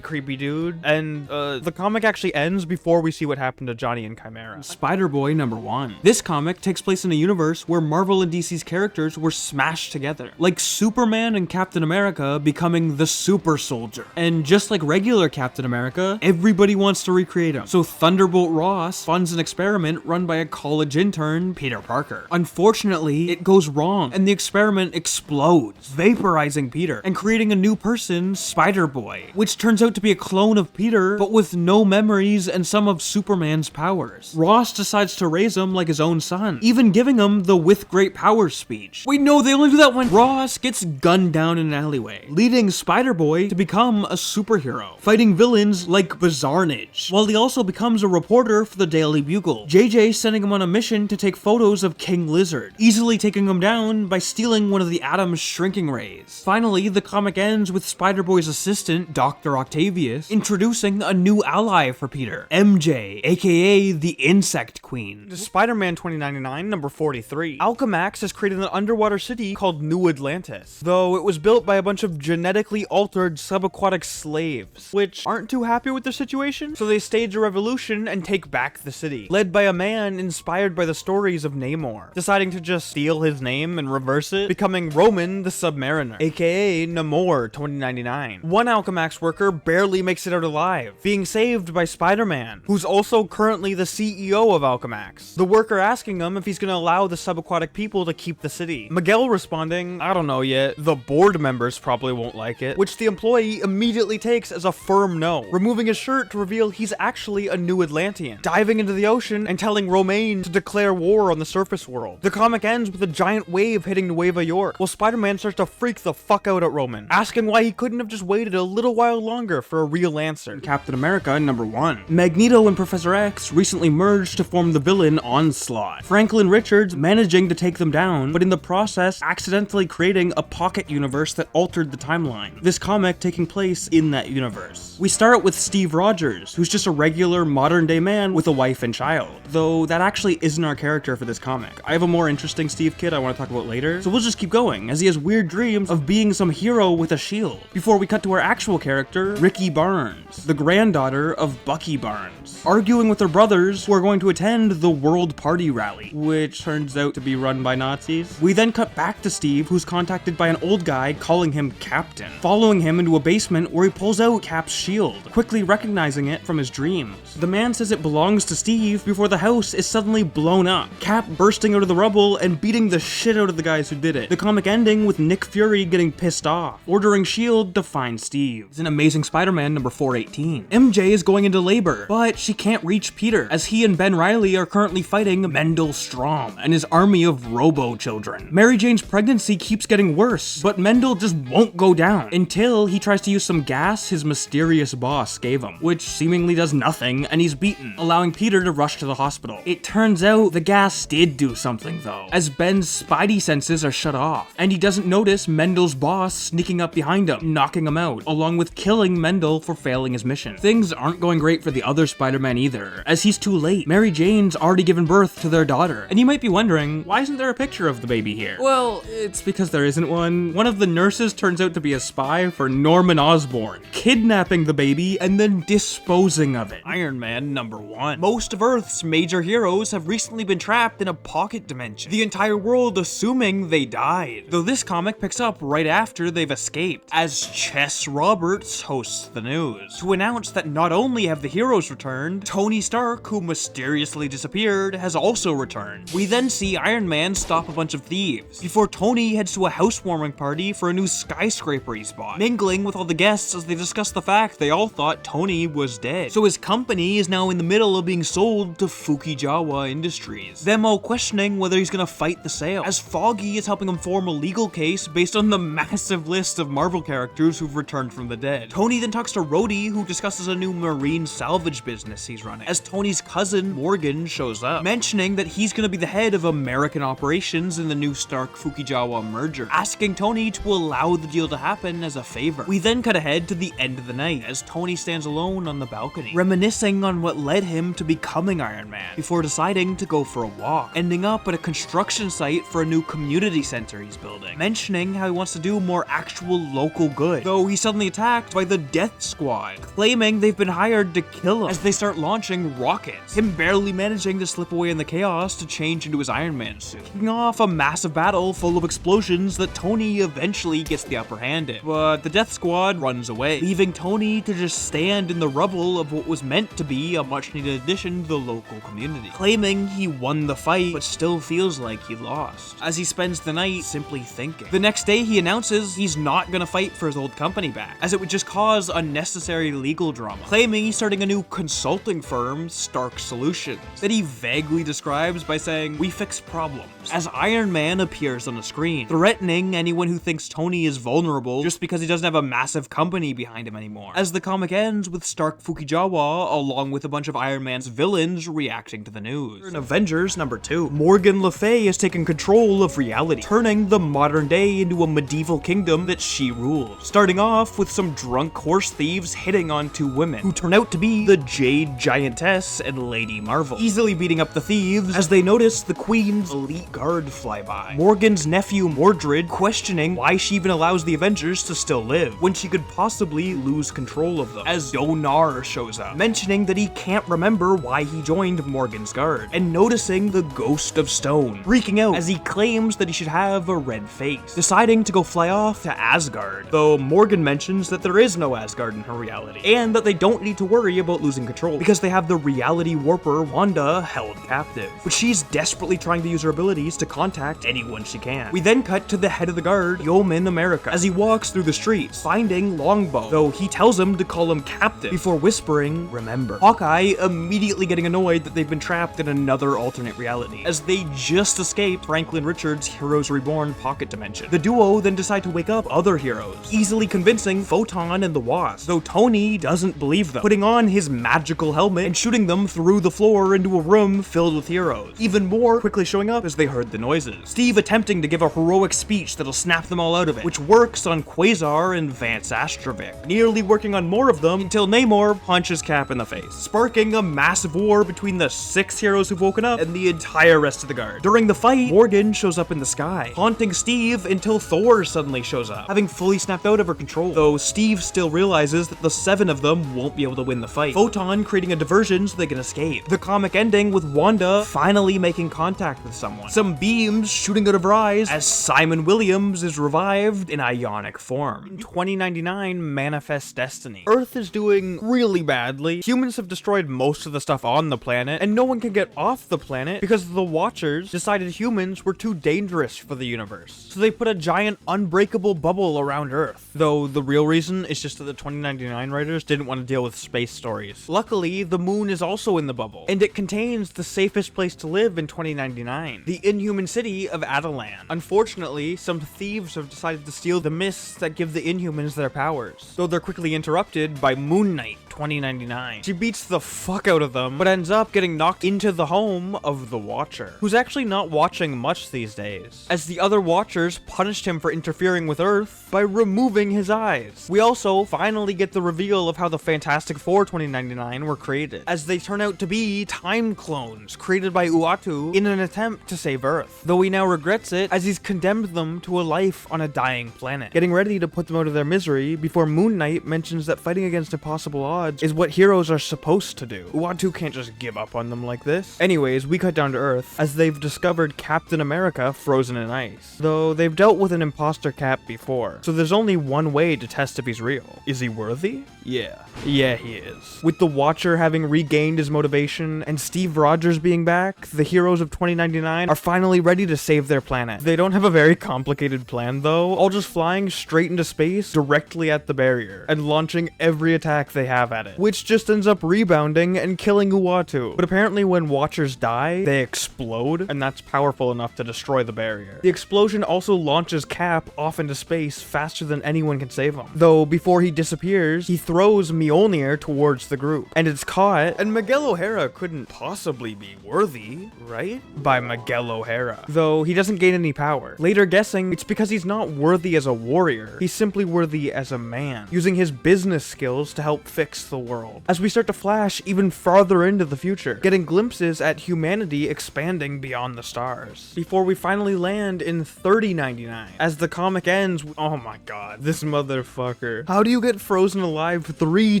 creepy dude, and the comic actually ends before we see what happened to Johnny and Chimera. Spider-Boy #1. This comic takes place in a universe where Marvel and DC's characters were smashed together, like Superman and Captain America becoming the Super Soldier. And just like regular Captain America, everybody wants to recreate him, so Thunderbolt Ross funds an experiment run by a college intern, Peter Parker. Unfortunately, it goes wrong, and the experiment explodes, vaporizing Peter, and creating a new person, Spider-Boy, which turns out to be a clone of Peter, but with no memories and some of Superman's powers. Ross decides to raise him like his own son, even giving him the "with great powers" speech. Wait, no, they only do that when Ross gets gunned down in an alleyway, leading Spider-Boy to become a superhero, fighting villains like Bizarnage, while he also becomes a reporter for the Daily Bugle, JJ sending him on a mission to take photos of King Lizard, easily taking him down by stealing one of the Atom's shrinking rays. Finally, the comic ends with Spider-Boy's assistant, Dr. Octavius, introducing a new ally for Peter, MJ, aka the Insect Queen. Spider-Man 2099 #43. Alchemax has created an underwater city called New Atlantis, though it was built by a bunch of genetically altered subaquatic slaves, which aren't too happy with their situation, so they stage a revolution and take back the city, led by a man inspired by the stories of Namor, deciding to just steal his name and reverse it, becoming Roman the Submariner, aka Namor 2099. One Alchemax worker barely makes it out alive, being saved by Spider-Man, who's also currently the CEO of Alchemax. The worker asking him if he's gonna allow the subaquatic people to keep the city. Miguel responding, "I don't know yet, the board members probably won't like it," which the employee immediately takes as a firm no, removing his shirt to reveal he's actually a New Atlantean, diving into the ocean and telling Romaine to declare war on the surface world, The comic ends with a giant wave hitting Nueva York, while Spider-Man starts to freak the fuck out at Roman, asking why he couldn't have just waited a little while longer for a real answer. Captain America #1. Magneto and Professor X recently merged to form the villain Onslaught. Franklin Richards managing to take them down, but in the process accidentally creating a pocket universe that altered the timeline. This comic taking place in that universe. We start with Steve Rogers, who's just a regular modern-day man with a wife and child, though that actually isn't our character for this comic. I have a more interesting Steve kid I want to talk about later, so we'll just keep going, as he has weird dreams of being some hero with a shield. Before we cut to our actual character, Ricky Barnes, the granddaughter of Bucky Barnes, arguing with her brothers who are going to attend the World Party Rally, which turns out to be run by Nazis. We then cut back to Steve, who's contacted by an old guy calling him Captain, following him into a basement where he pulls out Cap's shield, quickly recognizing it from his dreams. The man says it belongs to Steve before the house is suddenly blown up, Cap bursting out of the rubble and beating the shit out of the guys who did it. The comic ending with Nick Fury getting pissed off, ordering S.H.I.E.L.D. to find Steve. It's an Amazing Spider-Man #418. MJ is going into labor, but she can't reach Peter, as he and Ben Reilly are currently fighting Mendel Strom and his army of robo-children. Mary Jane's pregnancy keeps getting worse, but Mendel just won't go down, until he tries to use some gas his mysterious boss gave him, which seemingly does nothing, and he's beaten, allowing Peter to rush to the hospital. It turns out the gas did do something though, as Ben's spidey senses are shut off, and he doesn't notice Mendel's boss sneaking up behind him, knocking him out, along with killing Mendel for failing his mission. Things aren't going great for the other Spider-Man either, as he's too late. Mary Jane's already given birth to their daughter, and you might be wondering, why isn't there a picture of the baby here? Well, it's because there isn't one. One of the nurses turns out to be a spy for Norman Osborn, kidnapping the baby and then disposing of it. Iron Man #1. Most of Earth's major heroes have recently been trapped in a pocket dimension, the entire world assuming they died. Though this comic picks up right after they've escaped, as Chess Roberts hosts the news, to announce that not only have the heroes returned, Tony Stark, who mysteriously disappeared, has also returned. We then see Iron Man stop a bunch of thieves, before Tony heads to a housewarming party for a new skyscraper he bought, mingling with all the guests as they discuss the fact they all thought Tony was dead. So his company is now in the middle of being sold to Fukijawa Industries, them all questioning whether he's gonna fight the sale, as Foggy is helping him form a legal case based on the massive list of Marvel characters who've returned from the dead. Tony then talks to Rhodey, who discusses a new marine salvage business he's running, as Tony's cousin Morgan shows up, mentioning that he's gonna be the head of American operations in the new Stark-Fukijawa merger, asking Tony to allow the deal to happen as a favor. We then cut ahead to the end of the night, as Tony stands alone on the balcony, reminiscing on what led him to becoming Iron Man, before deciding to go for a walk, ending up at a construction site for a new community center he's building, mentioning how he wants to do more actual local good, though he's suddenly attacked by the Death Squad, claiming they've been hired to kill him as they start launching rockets, him barely managing to slip away in the chaos to change into his Iron Man suit, kicking off a massive battle full of explosions that Tony eventually gets the upper hand in. But the Death Squad runs away, leaving Tony to just stand in the rubble of what was meant to be a much needed addition to the local community, claiming he won the fight but still feels like he lost, as he spends the night simply thinking. The next day he announces he's not gonna fight for his old company back, as it would just cause unnecessary legal drama, claiming he's starting a new consulting firm, Stark Solutions, that he vaguely describes by saying, "We fix problems," as Iron Man appears on the screen, threatening anyone who thinks Tony is vulnerable just because he doesn't have a massive company behind him anymore, as the comic ends with Stark Fukijawa along with a bunch of Iron Man's villains reacting to the news. In Avengers #2, Morgan Le Fay has taken control of reality, turning the modern day into a medieval kingdom that she rules, starting off with some drunk horse thieves hitting on two women, who turn out to be the Jade Giantess and Lady Marvel, easily beating up the thieves as they notice the Queen's elite guard fly by. Morgan's nephew Mordred questioning why she even allows the Avengers to still live, when she could possibly lose control of them, as Donar shows up, mentioning that he can't remember why he joined Morgan's guard, and noticing the Ghost of Stone, freaking out as he claims that he should have a red face, deciding to go fly off to Asgard, though Morgan mentions that there is no Asgard in her reality, and that they don't need to worry about losing control, because they have the reality warper Wanda held captive, but she's desperately trying to use her ability opportunities to contact anyone she can. We then cut to the head of the guard, Yeoman America, as he walks through the streets, finding Longbow, though he tells him to call him Captain before whispering, remember. Hawkeye immediately getting annoyed that they've been trapped in another alternate reality, as they just escaped Franklin Richards' Heroes Reborn pocket dimension. The duo then decide to wake up other heroes, easily convincing Photon and the Wasp, though Tony doesn't believe them, putting on his magical helmet and shooting them through the floor into a room filled with heroes, even more quickly showing up as they heard the noises. Steve attempting to give a heroic speech that'll snap them all out of it, which works on Quasar and Vance Astrovic, nearly working on more of them until Namor punches Cap in the face, sparking a massive war between the 6 heroes who've woken up and the entire rest of the guard. During the fight, Morgan shows up in the sky, haunting Steve until Thor suddenly shows up, having fully snapped out of her control, though Steve still realizes that the 7 of them won't be able to win the fight. Photon creating a diversion so they can escape. The comic ending with Wanda finally making contact with someone, some beams shooting out of her eyes as Simon Williams is revived in ionic form. In 2099, Manifest Destiny. Earth is doing really badly. Humans have destroyed most of the stuff on the planet, and no one can get off the planet because the Watchers decided humans were too dangerous for the universe. So they put a giant unbreakable bubble around Earth. Though the real reason is just that the 2099 writers didn't want to deal with space stories. Luckily, the moon is also in the bubble, and it contains the safest place to live in 2099, the Inhuman city of Adelan. Unfortunately, some thieves have decided to steal the mists that give the Inhumans their powers, though they're quickly interrupted by Moon Knight 2099. She beats the fuck out of them, but ends up getting knocked into the home of the Watcher, who's actually not watching much these days, as the other Watchers punished him for interfering with Earth by removing his eyes. We also finally get the reveal of how the Fantastic Four 2099 were created, as they turn out to be time clones created by Uatu in an attempt to save Earth, though he now regrets it as he's condemned them to a life on a dying planet, getting ready to put them out of their misery before Moon Knight mentions that fighting against impossible odds is what heroes are supposed to do. Uatu can't just give up on them like this. Anyways, we cut down to Earth as they've discovered Captain America frozen in ice, though they've dealt with an imposter Cap before, so there's only one way to test if he's real. Is he worthy? Yeah, he is. With the Watcher having regained his motivation and Steve Rogers being back, the heroes of 2099 are finally ready to save their planet. They don't have a very complicated plan though, all just flying straight into space directly at the barrier and launching every attack they have at it, which just ends up rebounding and killing Uatu. But apparently when Watchers die, they explode, and that's powerful enough to destroy the barrier. The explosion also launches Cap off into space faster than anyone can save him, though before he disappears, he throws Mjolnir towards the group, and it's caught, and Miguel O'Hara couldn't possibly be worthy, right? By Miguel O'Hara, though he doesn't gain any power. Later guessing, it's because he's not worthy as a warrior, he's simply worthy as a man, using his business skills to help fix the world. As we start to flash even farther into the future, getting glimpses at humanity expanding beyond the stars, before we finally land in 3099, as the comic ends. Oh my god, this motherfucker. How do you get frozen alive 3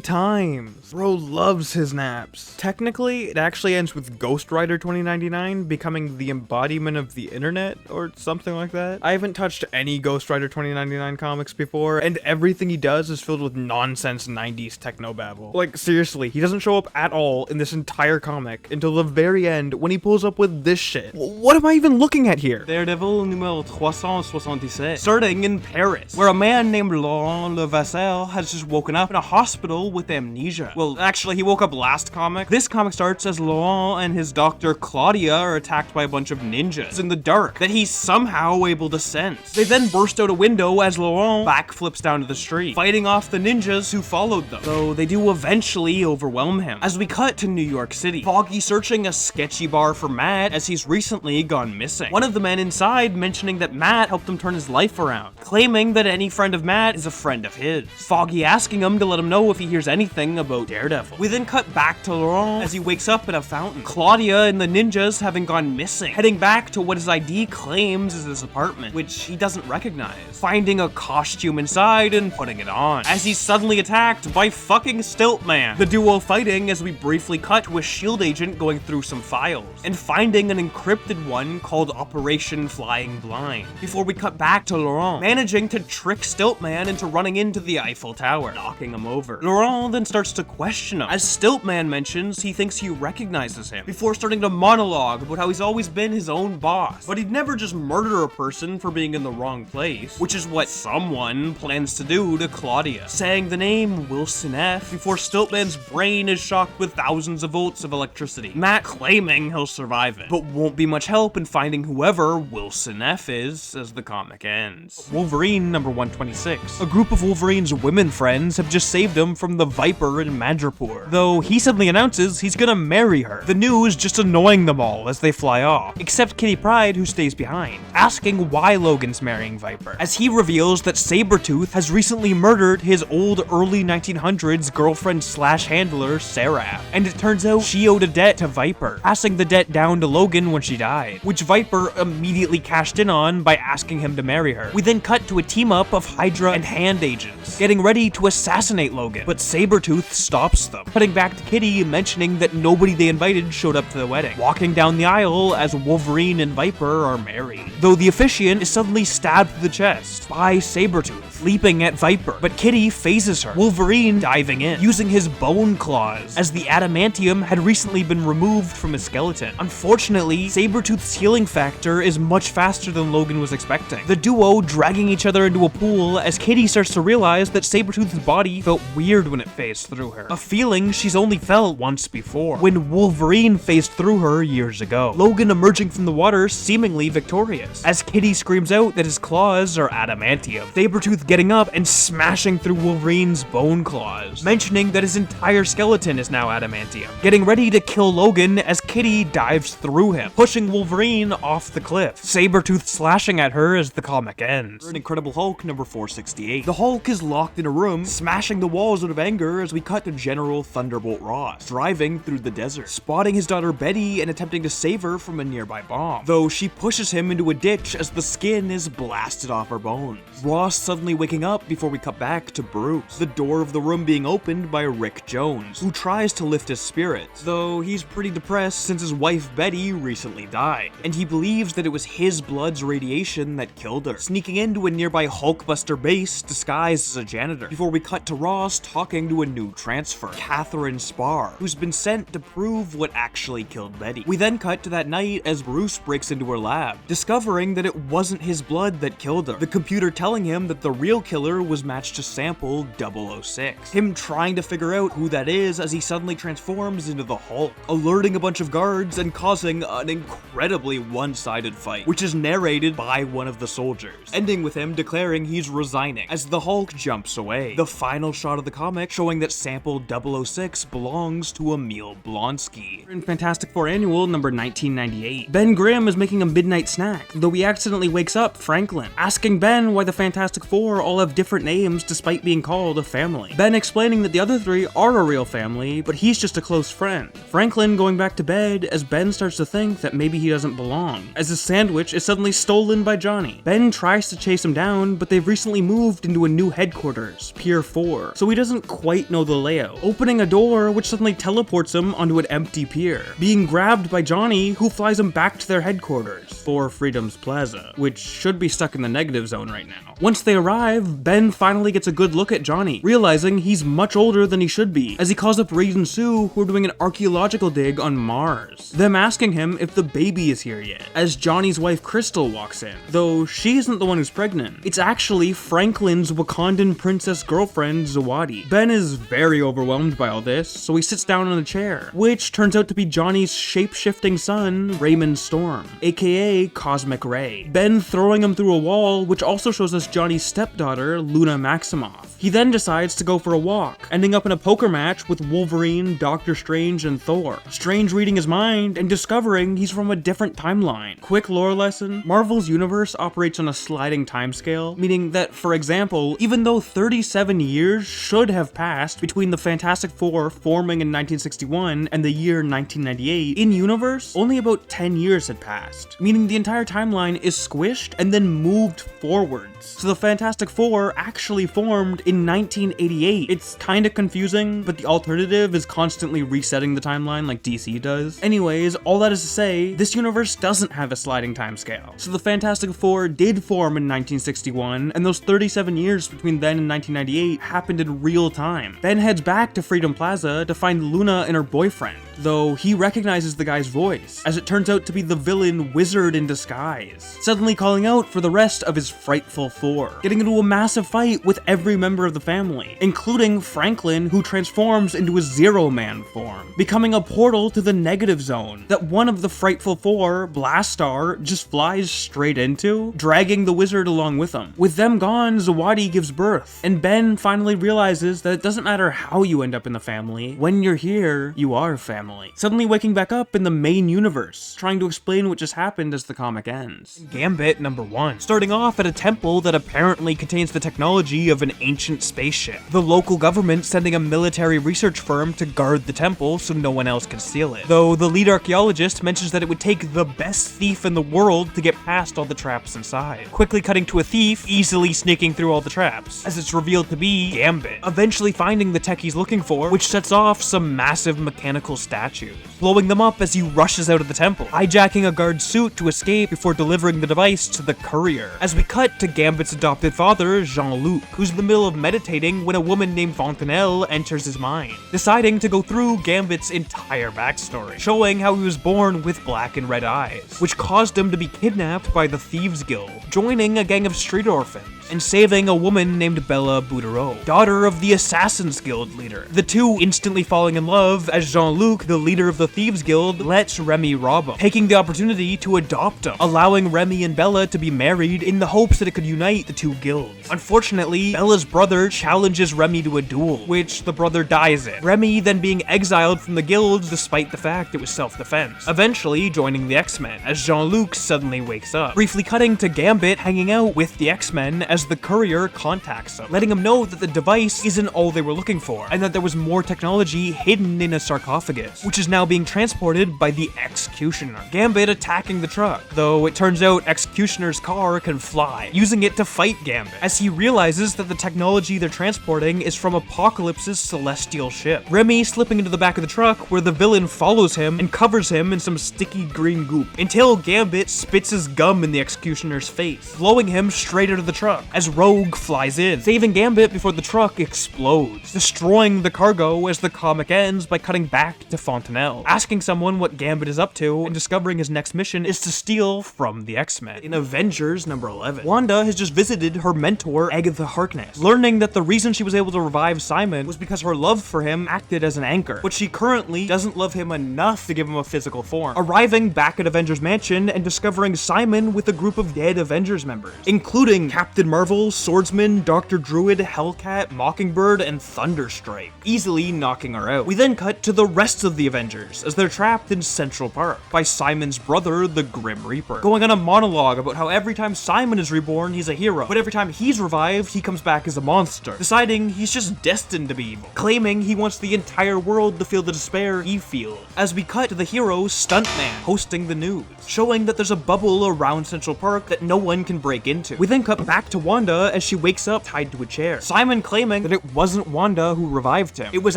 times? Bro loves his naps. Technically, it actually ends with Ghost Rider 2099 becoming the embodiment of the internet, or something like that. I haven't touched any Ghost Rider 2099 comics before, and everything he does is filled with nonsense 90s technobabble. Like, seriously, he doesn't show up at all in this entire comic until the very end when he pulls up with this shit. What am I even looking at here? Daredevil numéro 377, starting in Paris, where a man named Laurent Levasseur has just woken up in a hospital with amnesia. Well, actually, he woke up last comic. This comic starts as Laurent and his doctor Claudia are attacked by a bunch of ninjas in the dark that he's somehow able to sense. They then burst out a window as Laurent backflips down to the street, fighting off the ninjas who followed them, though they do eventually overwhelm him. As we cut to New York City, Foggy searching a sketchy bar for Matt as he's recently gone missing. One of the men inside mentioning that Matt helped him turn his life around, claiming that any friend of Matt is a friend of his. Foggy asking him to let him know if he hears anything about Daredevil. We then cut back to Laurent as he wakes up in a fountain. Claudia and the ninjas having gone missing, heading back to what his ID claims is his apartment, which he doesn't recognize, finding a costume inside and putting it on, as he's suddenly attacked by fucking Stiltman. The duo fighting as we briefly cut to a SHIELD agent going through some files, and finding an encrypted one called Operation Flying Blind, before we cut back to Laurent managing to trick Stiltman into running into the Eiffel Tower, knocking him over. Laurent then starts to question him, as Stiltman mentions he thinks he recognizes him, before starting to monologue about how he's always been his own boss, but he'd never just murder a person for being in the wrong place, which is what someone plans to do to Claudia, saying the name Wilson F. before Stiltman's brain is shocked with thousands of volts of electricity. Matt claiming he'll survive it, but won't be much help in finding whoever Wilson F is as the comic ends. Wolverine number 126. A group of Wolverine's women friends have just saved him from the Viper in Madripoor, though he suddenly announces he's gonna marry her. The news just annoying them all as they fly off, except Kitty Pryde, who stays behind, asking why Logan's marrying Viper, as he reveals that Sabretooth has recently murdered his old early 1900s girlfriend slash handler, Sarah, and it turns out she owed a debt to Viper, passing the debt down to Logan when she died, which Viper immediately cashed in on by asking him to marry her. We then cut to a team-up of Hydra and Hand agents, getting ready to assassinate Logan, but Sabretooth stops them, cutting back to Kitty mentioning that nobody they invited showed up to the wedding, walking down the aisle as Wolverine and Viper are married, though the officiant is suddenly stabbed through the chest by Sabretooth, leaping at Viper, but Kitty phases her, Wolverine diving in, using his bone claws, as the adamantium had recently been removed from his skeleton. Unfortunately, Sabretooth's healing factor is much faster than Logan was expecting, the duo dragging each other into a pool as Kitty starts to realize that Sabretooth's body felt weird when it phased through her, a feeling she's only felt once before, when Wolverine phased through her years ago. Logan emerging from the water seemingly victorious, as Kitty screams out that his claws are adamantium, Sabretooth getting up and smashing through Wolverine's bone claws, mentioning that his entire skeleton is now adamantium, getting ready to kill Logan as Kitty dives through him, pushing Wolverine off the cliff, Sabretooth slashing at her as the comic ends. An Incredible Hulk number 468. The Hulk is locked in a room, smashing the walls out of anger as we cut to General Thunderbolt Ross, driving through the desert, spotting his daughter Betty and attempting to save her from a nearby bomb, though she pushes him into a ditch as the skin is blasted off her bones. Ross suddenly waking up before we cut back to Bruce, the door of the room being opened by Rick Jones, who tries to lift his spirits, though he's pretty depressed since his wife Betty recently died, and he believes that it was his blood's radiation that killed her, sneaking into a nearby Hulkbuster base disguised as a janitor, before we cut to Ross talking to a new transfer, Catherine Spar, who's been sent to prove what actually killed Betty. We then cut to that night as Bruce breaks into her lab, discovering that it wasn't his blood that killed her, the computer telling him that the real killer was matched to sample 006, him trying to figure out who that is as he suddenly transforms into the Hulk, alerting a bunch of guards and causing an incredibly one-sided fight, which is narrated by one of the soldiers, ending with him declaring he's resigning as the Hulk jumps away. The final shot of the comic showing that sample 006 belongs to Emil Blonsky. In Fantastic Four Annual number 1998, Ben Grimm is making a midnight snack, though he accidentally wakes up Franklin, asking Ben why the Fantastic Four all have different names despite being called a family. Ben explaining that the other three are a real family, but he's just a close friend. Franklin going back to bed as Ben starts to think that maybe he doesn't belong, as his sandwich is suddenly stolen by Johnny. Ben tries to chase him down, but they've recently moved into a new headquarters, Pier 4, so he doesn't quite know the layout, opening a door which suddenly teleports him onto an empty pier, being grabbed by Johnny, who flies him back to their headquarters, for Freedom's Plaza, which should be stuck in the negative zone right now. Once they arrive, Ben finally gets a good look at Johnny, realizing he's much older than he should be, as he calls up Reed and Sue, who are doing an archaeological dig on Mars, them asking him if the baby is here yet, as Johnny's wife Crystal walks in, though she isn't the one who's pregnant. It's actually Franklin's Wakandan princess girlfriend, Zawadi. Ben is very overwhelmed by all this, so he sits down on a chair, which turns out to be Johnny's shape-shifting son, Raymond Storm, aka Cosmic Ray. Ben throwing him through a wall, which also shows us Johnny's stepdaughter, Luna Maximoff. He then decides to go for a walk, ending up in a poker match with Wolverine, Doctor Strange, and Thor. Strange reading his mind and discovering he's from a different timeline. Quick lore lesson: Marvel's universe operates on a sliding timescale, meaning that, for example, even though 37 years should have passed between the Fantastic Four forming in 1961 and the year 1998, in universe, only about 10 years had passed, meaning the entire timeline is squished and then moved forwards. So the Fantastic Four actually formed in 1988. It's kinda confusing, but the alternative is constantly resetting the timeline like DC does. Anyways, all that is to say, this universe doesn't have a sliding timescale. So the Fantastic Four did form in 1961, and those 37 years between then and 1998 happened in real time. Ben heads back to Freedom Plaza to find Luna and her boyfriend, though he recognizes the guy's voice, as it turns out to be the villain Wizard in disguise, suddenly calling out for the rest of his Frightful Four, getting into a massive fight with every member of the family, including Franklin, who transforms into a Zero-Man form, becoming a portal to the negative zone that one of the Frightful Four, Blastar, just flies straight into, dragging the wizard along with him. With them gone, Zawadi gives birth, and Ben finally realizes that it doesn't matter how you end up in the family, when you're here, you are family. Suddenly waking back up in the main universe, trying to explain what just happened as the comic ends. Gambit number 1. Starting off at a temple that apparently contains the technology of an ancient spaceship. The local government sending a military research firm to guard the temple so no one else can steal it. Though the lead archaeologist mentions that it would take the best thief in the world to get past all the traps inside. Quickly cutting to a thief easily sneaking through all the traps, as it's revealed to be Gambit, eventually finding the tech he's looking for, which sets off some massive mechanical statues, blowing them up as he rushes out of the temple, hijacking a guard's suit to escape before delivering the device to the courier. As we cut to Gambit's adopted father, Jean-Luc, who's in the middle of meditating when a woman named Fontenelle enters his mind, deciding to go through Gambit's entire backstory, showing how he was born with black and red eyes, which caused him to be kidnapped by the Thieves Guild, joining a gang of street orphans, and saving a woman named Bella Boudereau, daughter of the Assassin's Guild leader. The two instantly falling in love as Jean-Luc, the leader of the Thieves Guild, lets Remy rob him, taking the opportunity to adopt him, allowing Remy and Bella to be married in the hopes that it could unite the two guilds. Unfortunately, Bella's brother challenges Remy to a duel, which the brother dies in, Remy then being exiled from the guilds despite the fact it was self-defense, eventually joining the X-Men, as Jean-Luc suddenly wakes up, briefly cutting to Gambit hanging out with the X-Men as the courier contacts him, letting him know that the device isn't all they were looking for, and that there was more technology hidden in a sarcophagus, which is now being transported by the Executioner. Gambit attacking the truck, though it turns out Executioner's car can fly, using it to fight Gambit, as he realizes that the technology they're transporting is from Apocalypse's celestial ship. Remy slipping into the back of the truck, where the villain follows him and covers him in some sticky green goop, until Gambit spits his gum in the Executioner's face, blowing him straight out of the truck, as Rogue flies in, saving Gambit before the truck explodes, destroying the cargo as the comic ends by cutting back to Fontenelle, asking someone what Gambit is up to, and discovering his next mission is to steal from the X-Men. In Avengers number 11, Wanda has just visited her mentor, Agatha Harkness, learning that the reason she was able to revive Simon was because her love for him acted as an anchor, but she currently doesn't love him enough to give him a physical form, arriving back at Avengers Mansion and discovering Simon with a group of dead Avengers members, including Captain Marvel, Swordsman, Dr. Druid, Hellcat, Mockingbird, and Thunderstrike, easily knocking her out. We then cut to the rest of the Avengers as they're trapped in Central Park by Simon's brother, the Grim Reaper, going on a monologue about how every time Simon is reborn, he's a hero, but every time he's revived, he comes back as a monster, deciding he's just destined to be evil, claiming he wants the entire world to feel the despair he feels. As we cut to the hero, Stuntman, hosting the news, showing that there's a bubble around Central Park that no one can break into. We then cut back to Wanda as she wakes up tied to a chair, Simon claiming that it wasn't Wanda who revived him, it was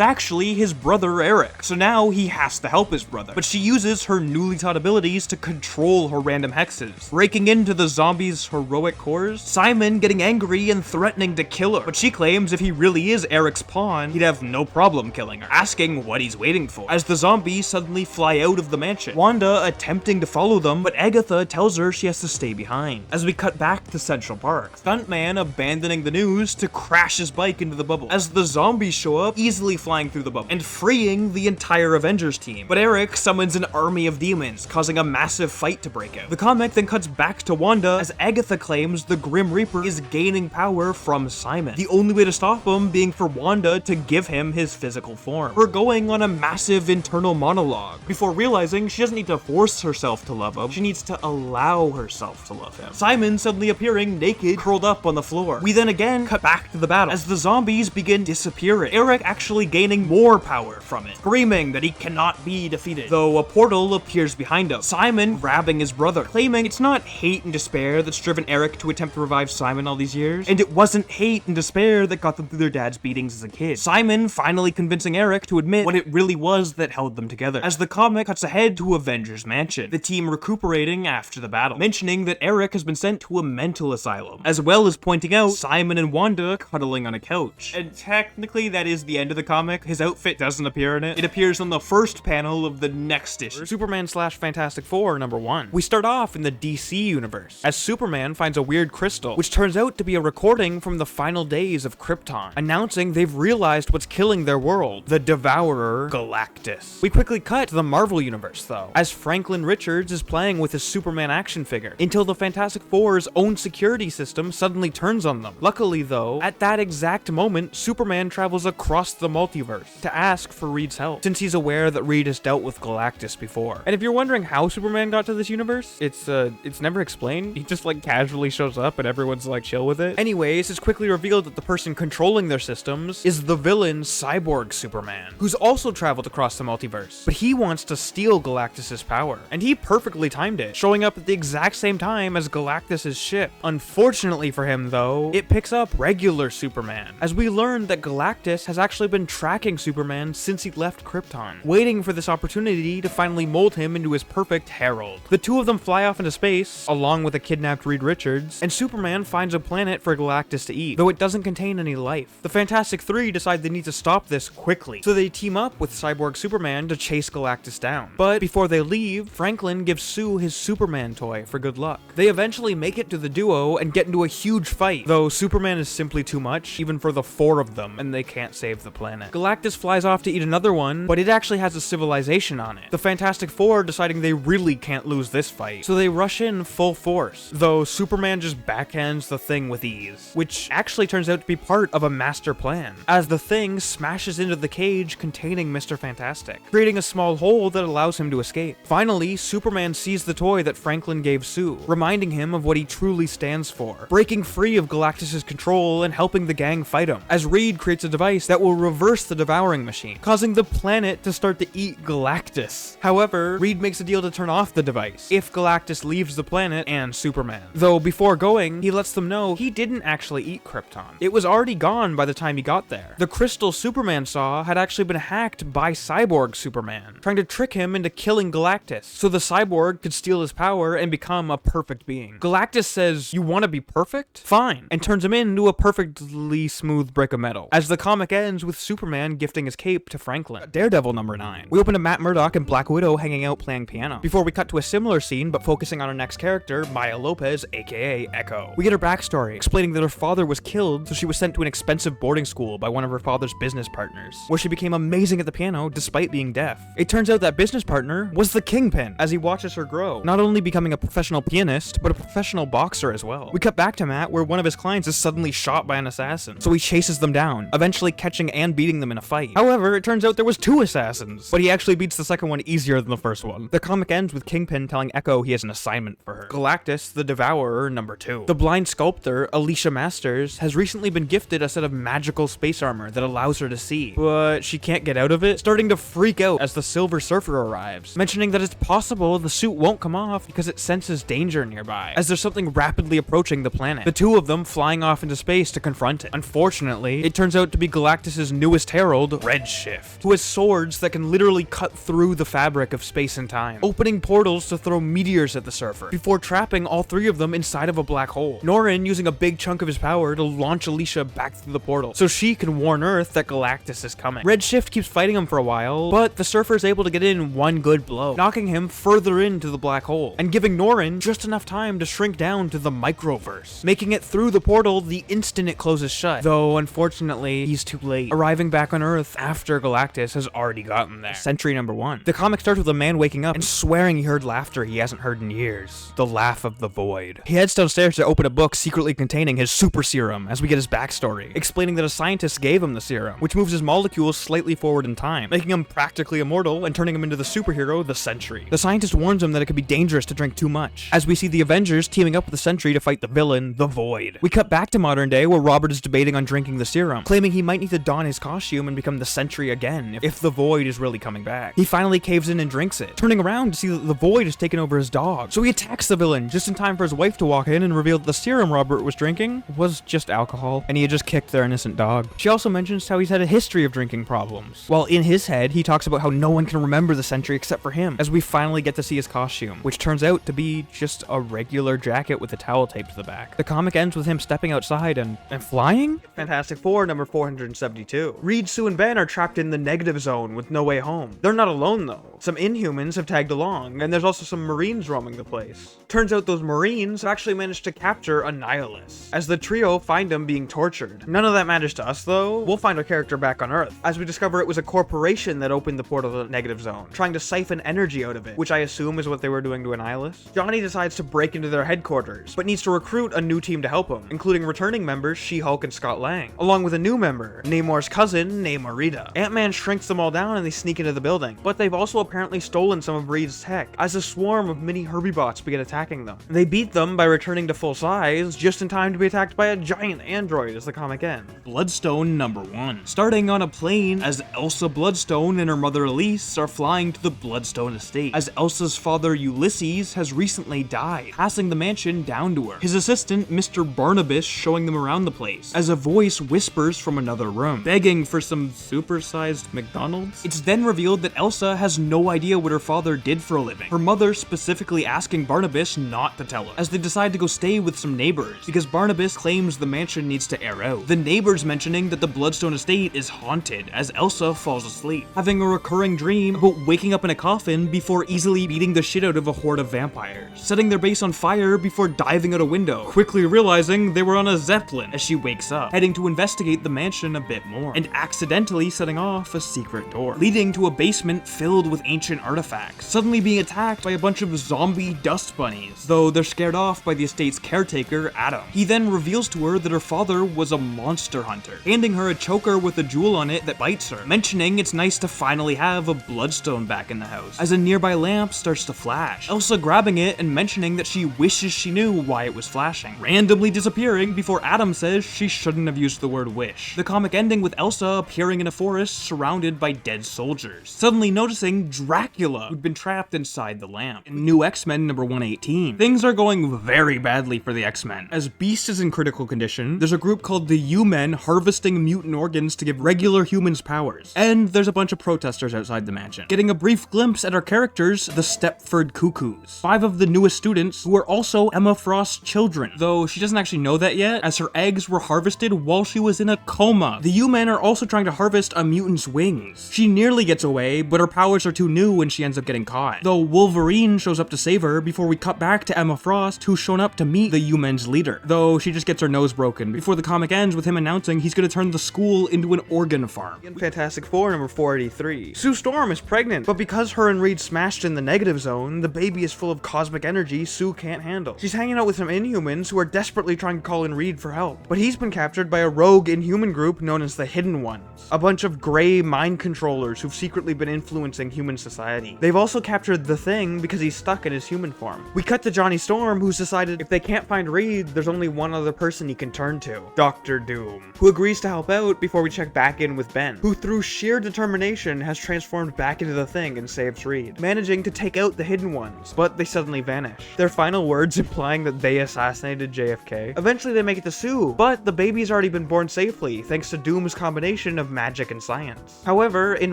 actually his brother Eric, so now he has to help his brother, but she uses her newly taught abilities to control her random hexes, breaking into the zombies' heroic cores, Simon getting angry and threatening to kill her, but she claims if he really is Eric's pawn, he'd have no problem killing her, asking what he's waiting for, as the zombies suddenly fly out of the mansion, Wanda attempting to follow them, but Agatha tells her she has to stay behind. As we cut back to Central Park, Stuntman abandoning the news to crash his bike into the bubble, as the zombies show up, easily flying through the bubble, and freeing the entire Avengers team, but Eric summons an army of demons, causing a massive fight to break out. The comic then cuts back to Wanda as Agatha claims the Grim Reaper is gaining power from Simon, the only way to stop him being for Wanda to give him his physical form. Her going on a massive internal monologue, before realizing she doesn't need to force herself to love him, she needs to allow herself to love him. Simon suddenly appearing naked, curled up on the floor. We then again cut back to the battle, as the zombies begin disappearing, Eric actually gaining more power from it, screaming that that he cannot be defeated, though a portal appears behind him, Simon grabbing his brother, claiming it's not hate and despair that's driven Eric to attempt to revive Simon all these years, and it wasn't hate and despair that got them through their dad's beatings as a kid. Simon finally convincing Eric to admit what it really was that held them together. As the comic cuts ahead to Avengers Mansion, the team recuperating after the battle, mentioning that Eric has been sent to a mental asylum, as well as pointing out Simon and Wanda cuddling on a couch. And technically that is the end of the comic. His outfit doesn't appear in it. It appears on the first panel of the next issue. Superman/Fantastic Four #1. We start off in the DC universe, as Superman finds a weird crystal, which turns out to be a recording from the final days of Krypton, announcing they've realized what's killing their world, the Devourer Galactus. We quickly cut to the Marvel universe, though, as Franklin Richards is playing with his Superman action figure, until the Fantastic Four's own security system suddenly turns on them. Luckily, though, at that exact moment, Superman travels across the multiverse to ask for Reed's help, since he's aware that Reed has dealt with Galactus before. And if you're wondering how Superman got to this universe, it's never explained. He just like casually shows up and everyone's like chill with it. Anyways, it's quickly revealed that the person controlling their systems is the villain Cyborg Superman, who's also traveled across the multiverse, but he wants to steal Galactus's power, and he perfectly timed it, showing up at the exact same time as Galactus's ship. Unfortunately for him, though, it picks up regular Superman, as we learn that Galactus has actually been tracking Superman since he left Krypton, waiting for this opportunity to finally mold him into his perfect herald. The two of them fly off into space, along with a kidnapped Reed Richards, and Superman finds a planet for Galactus to eat, though it doesn't contain any life. The Fantastic Three decide they need to stop this quickly, so they team up with Cyborg Superman to chase Galactus down. But before they leave, Franklin gives Sue his Superman toy for good luck. They eventually make it to the duo and get into a huge fight, though Superman is simply too much, even for the four of them, and they can't save the planet. Galactus flies off to eat another one, but it actually has a civilization on it. The Fantastic Four deciding they really can't lose this fight, so they rush in full force, though Superman just backhands the Thing with ease, which actually turns out to be part of a master plan, as the Thing smashes into the cage containing Mr. Fantastic, creating a small hole that allows him to escape. Finally, Superman sees the toy that Franklin gave Sue, reminding him of what he truly stands for, breaking free of Galactus's control and helping the gang fight him, as Reed creates a device that will reverse the devouring machine, causing the planet to start to eat Galactus. However, Reed makes a deal to turn off the device if Galactus leaves the planet and Superman, though before going, he lets them know he didn't actually eat Krypton. It was already gone by the time he got there. The crystal Superman saw had actually been hacked by Cyborg Superman, trying to trick him into killing Galactus, so the cyborg could steal his power and become a perfect being. Galactus says, "You want to be perfect? Fine," and turns him into a perfectly smooth brick of metal, as the comic ends with Superman gifting his cape to Franklin. Daredevil #9. We open to Matt Murdock and Black Widow hanging out playing piano, before we cut to a similar scene but focusing on our next character, Maya Lopez, aka Echo. We get her backstory, explaining that her father was killed, so she was sent to an expensive boarding school by one of her father's business partners, where she became amazing at the piano despite being deaf. It turns out that business partner was the Kingpin, as he watches her grow, not only becoming a professional pianist, but a professional boxer as well. We cut back to Matt, where one of his clients is suddenly shot by an assassin, so he chases them down, eventually catching and beating them in a fight. However, it turns out there was 2 assassins, but he actually beats the second one easier than the first one. The comic ends with Kingpin telling Echo he has an assignment for her. Galactus, the Devourer #2. The blind sculptor, Alicia Masters, has recently been gifted a set of magical space armor that allows her to see, but she can't get out of it, starting to freak out as the Silver Surfer arrives, mentioning that it's possible the suit won't come off because it senses danger nearby, as there's something rapidly approaching the planet, the two of them flying off into space to confront it. Unfortunately, it turns out to be Galactus's newest herald, Redshift, who has swords that can literally cut through the fabric of space and time, opening portals to throw meteors at the Surfer, before trapping all 3 of them inside of a black hole. Norrin using a big chunk of his power to launch Alicia back through the portal, so she can warn Earth that Galactus is coming. Redshift keeps fighting him for a while, but the Surfer is able to get in one good blow, knocking him further into the black hole, and giving Norrin just enough time to shrink down to the microverse, making it through the portal the instant it closes shut, though unfortunately he's too late, arriving back on Earth after Galactus has already gotten there. Sentry #1. The comic starts with a man waking up and swearing he heard laughter he hasn't heard in years. The laugh of the void. He heads downstairs to open a book secretly containing his super serum, as we get his backstory, explaining that a scientist gave him the serum, which moves his molecules slightly forward in time, making him practically immortal and turning him into the superhero, the Sentry. The scientist warns him that it could be dangerous to drink too much, as we see the Avengers teaming up with the Sentry to fight the villain, the Void. We cut back to modern day, where Robert is debating on drinking the serum, claiming he might need to don his costume and become the Sentry again if the Void Void is really coming back. He finally caves in and drinks it, turning around to see that the Void has taken over his dog. So he attacks the villain just in time for his wife to walk in and reveal that the serum Robert was drinking was just alcohol, and he had just kicked their innocent dog. She also mentions how he's had a history of drinking problems. While in his head, he talks about how no one can remember the Sentry except for him, as we finally get to see his costume, which turns out to be just a regular jacket with a towel taped to the back. The comic ends with him stepping outside and flying? Fantastic Four number 472. Reed, Sue, and Ben are trapped in the negative zone with no way home. They're not alone though. Some Inhumans have tagged along, and there's also some Marines roaming the place. Turns out those Marines have actually managed to capture a Nihilus, as the trio find him being tortured. None of that matters to us though. We'll find our character back on Earth, as we discover it was a corporation that opened the portal to the negative zone, trying to siphon energy out of it, which I assume is what they were doing to Nihilus. Johnny decides to break into their headquarters, but needs to recruit a new team to help him, including returning members She-Hulk and Scott Lang, along with a new member, Namor's cousin, Namorita. Ant-Man shrinks them all down and they sneak into the building, but they've also apparently stolen some of Reed's tech, as a swarm of mini Herbie-bots begin attacking them. They beat them by returning to full size, just in time to be attacked by a giant android as the comic ends. Bloodstone number 1. Starting on a plane as Elsa Bloodstone and her mother Elise are flying to the Bloodstone estate, as Elsa's father Ulysses has recently died, passing the mansion down to her. His assistant, Mr. Barnabas, showing them around the place, as a voice whispers from another room, begging for some supersized McDonald's. It's then revealed that Elsa has no idea what her father did for a living, her mother specifically asking Barnabas not to tell her, as they decide to go stay with some neighbors, because Barnabas claims the mansion needs to air out. The neighbors mentioning that the Bloodstone estate is haunted, as Elsa falls asleep, having a recurring dream about waking up in a coffin before easily beating the shit out of a horde of vampires, setting their base on fire before diving out a window, quickly realizing they were on a Zeppelin as she wakes up, heading to investigate the mansion a bit more, and accidentally setting off a secret door, leading to a basement filled with ancient artifacts, suddenly being attacked by a bunch of zombie dust bunnies, though they're scared off by the estate's caretaker, Adam. He then reveals to her that her father was a monster hunter, handing her a choker with a jewel on it that bites her, mentioning it's nice to finally have a Bloodstone back in the house, as a nearby lamp starts to flash, Elsa grabbing it and mentioning that she wishes she knew why it was flashing, randomly disappearing before Adam says she shouldn't have used the word wish. The comic ending with Elsa appearing in a forest surrounded by dead soldiers, suddenly noticing Dracula, who'd been trapped inside the lamp. In New X-Men number 118, things are going very badly for the X-Men. As Beast is in critical condition, there's a group called the U-Men harvesting mutant organs to give regular humans powers, and there's a bunch of protesters outside the mansion. Getting a brief glimpse at our characters, the Stepford Cuckoos, 5 of the newest students who are also Emma Frost's children, though she doesn't actually know that yet, as her eggs were harvested while she was in a coma. The U-Men are also trying to harvest a mutant's wings. She nearly gets away, but her powers are too new and she ends up getting caught, though Wolverine shows up to save her before we cut back to Emma Frost, who's shown up to meet the U-Men's leader, though she just gets her nose broken before the comic ends with him announcing he's gonna turn the school into an organ farm. In Fantastic Four number 483, Sue Storm is pregnant, but because her and Reed smashed in the negative zone, the baby is full of cosmic energy Sue can't handle. She's hanging out with some Inhumans who are desperately trying to call in Reed for help, but he's been captured by a rogue Inhuman group known as the Hidden Ones, a bunch of gray mind controllers who've secretly been influencing human society. They've also captured the Thing because he's stuck in his human form. We cut to Johnny Storm, who's decided if they can't find Reed, there's only one other person he can turn to, Dr. Doom, who agrees to help out before we check back in with Ben, who through sheer determination has transformed back into the Thing and saves Reed, managing to take out the Hidden Ones, but they suddenly vanish, their final words implying that they assassinated JFK. Eventually they make it to Sue, but the baby's already been born safely thanks to Doom's combination of magic and science. However, in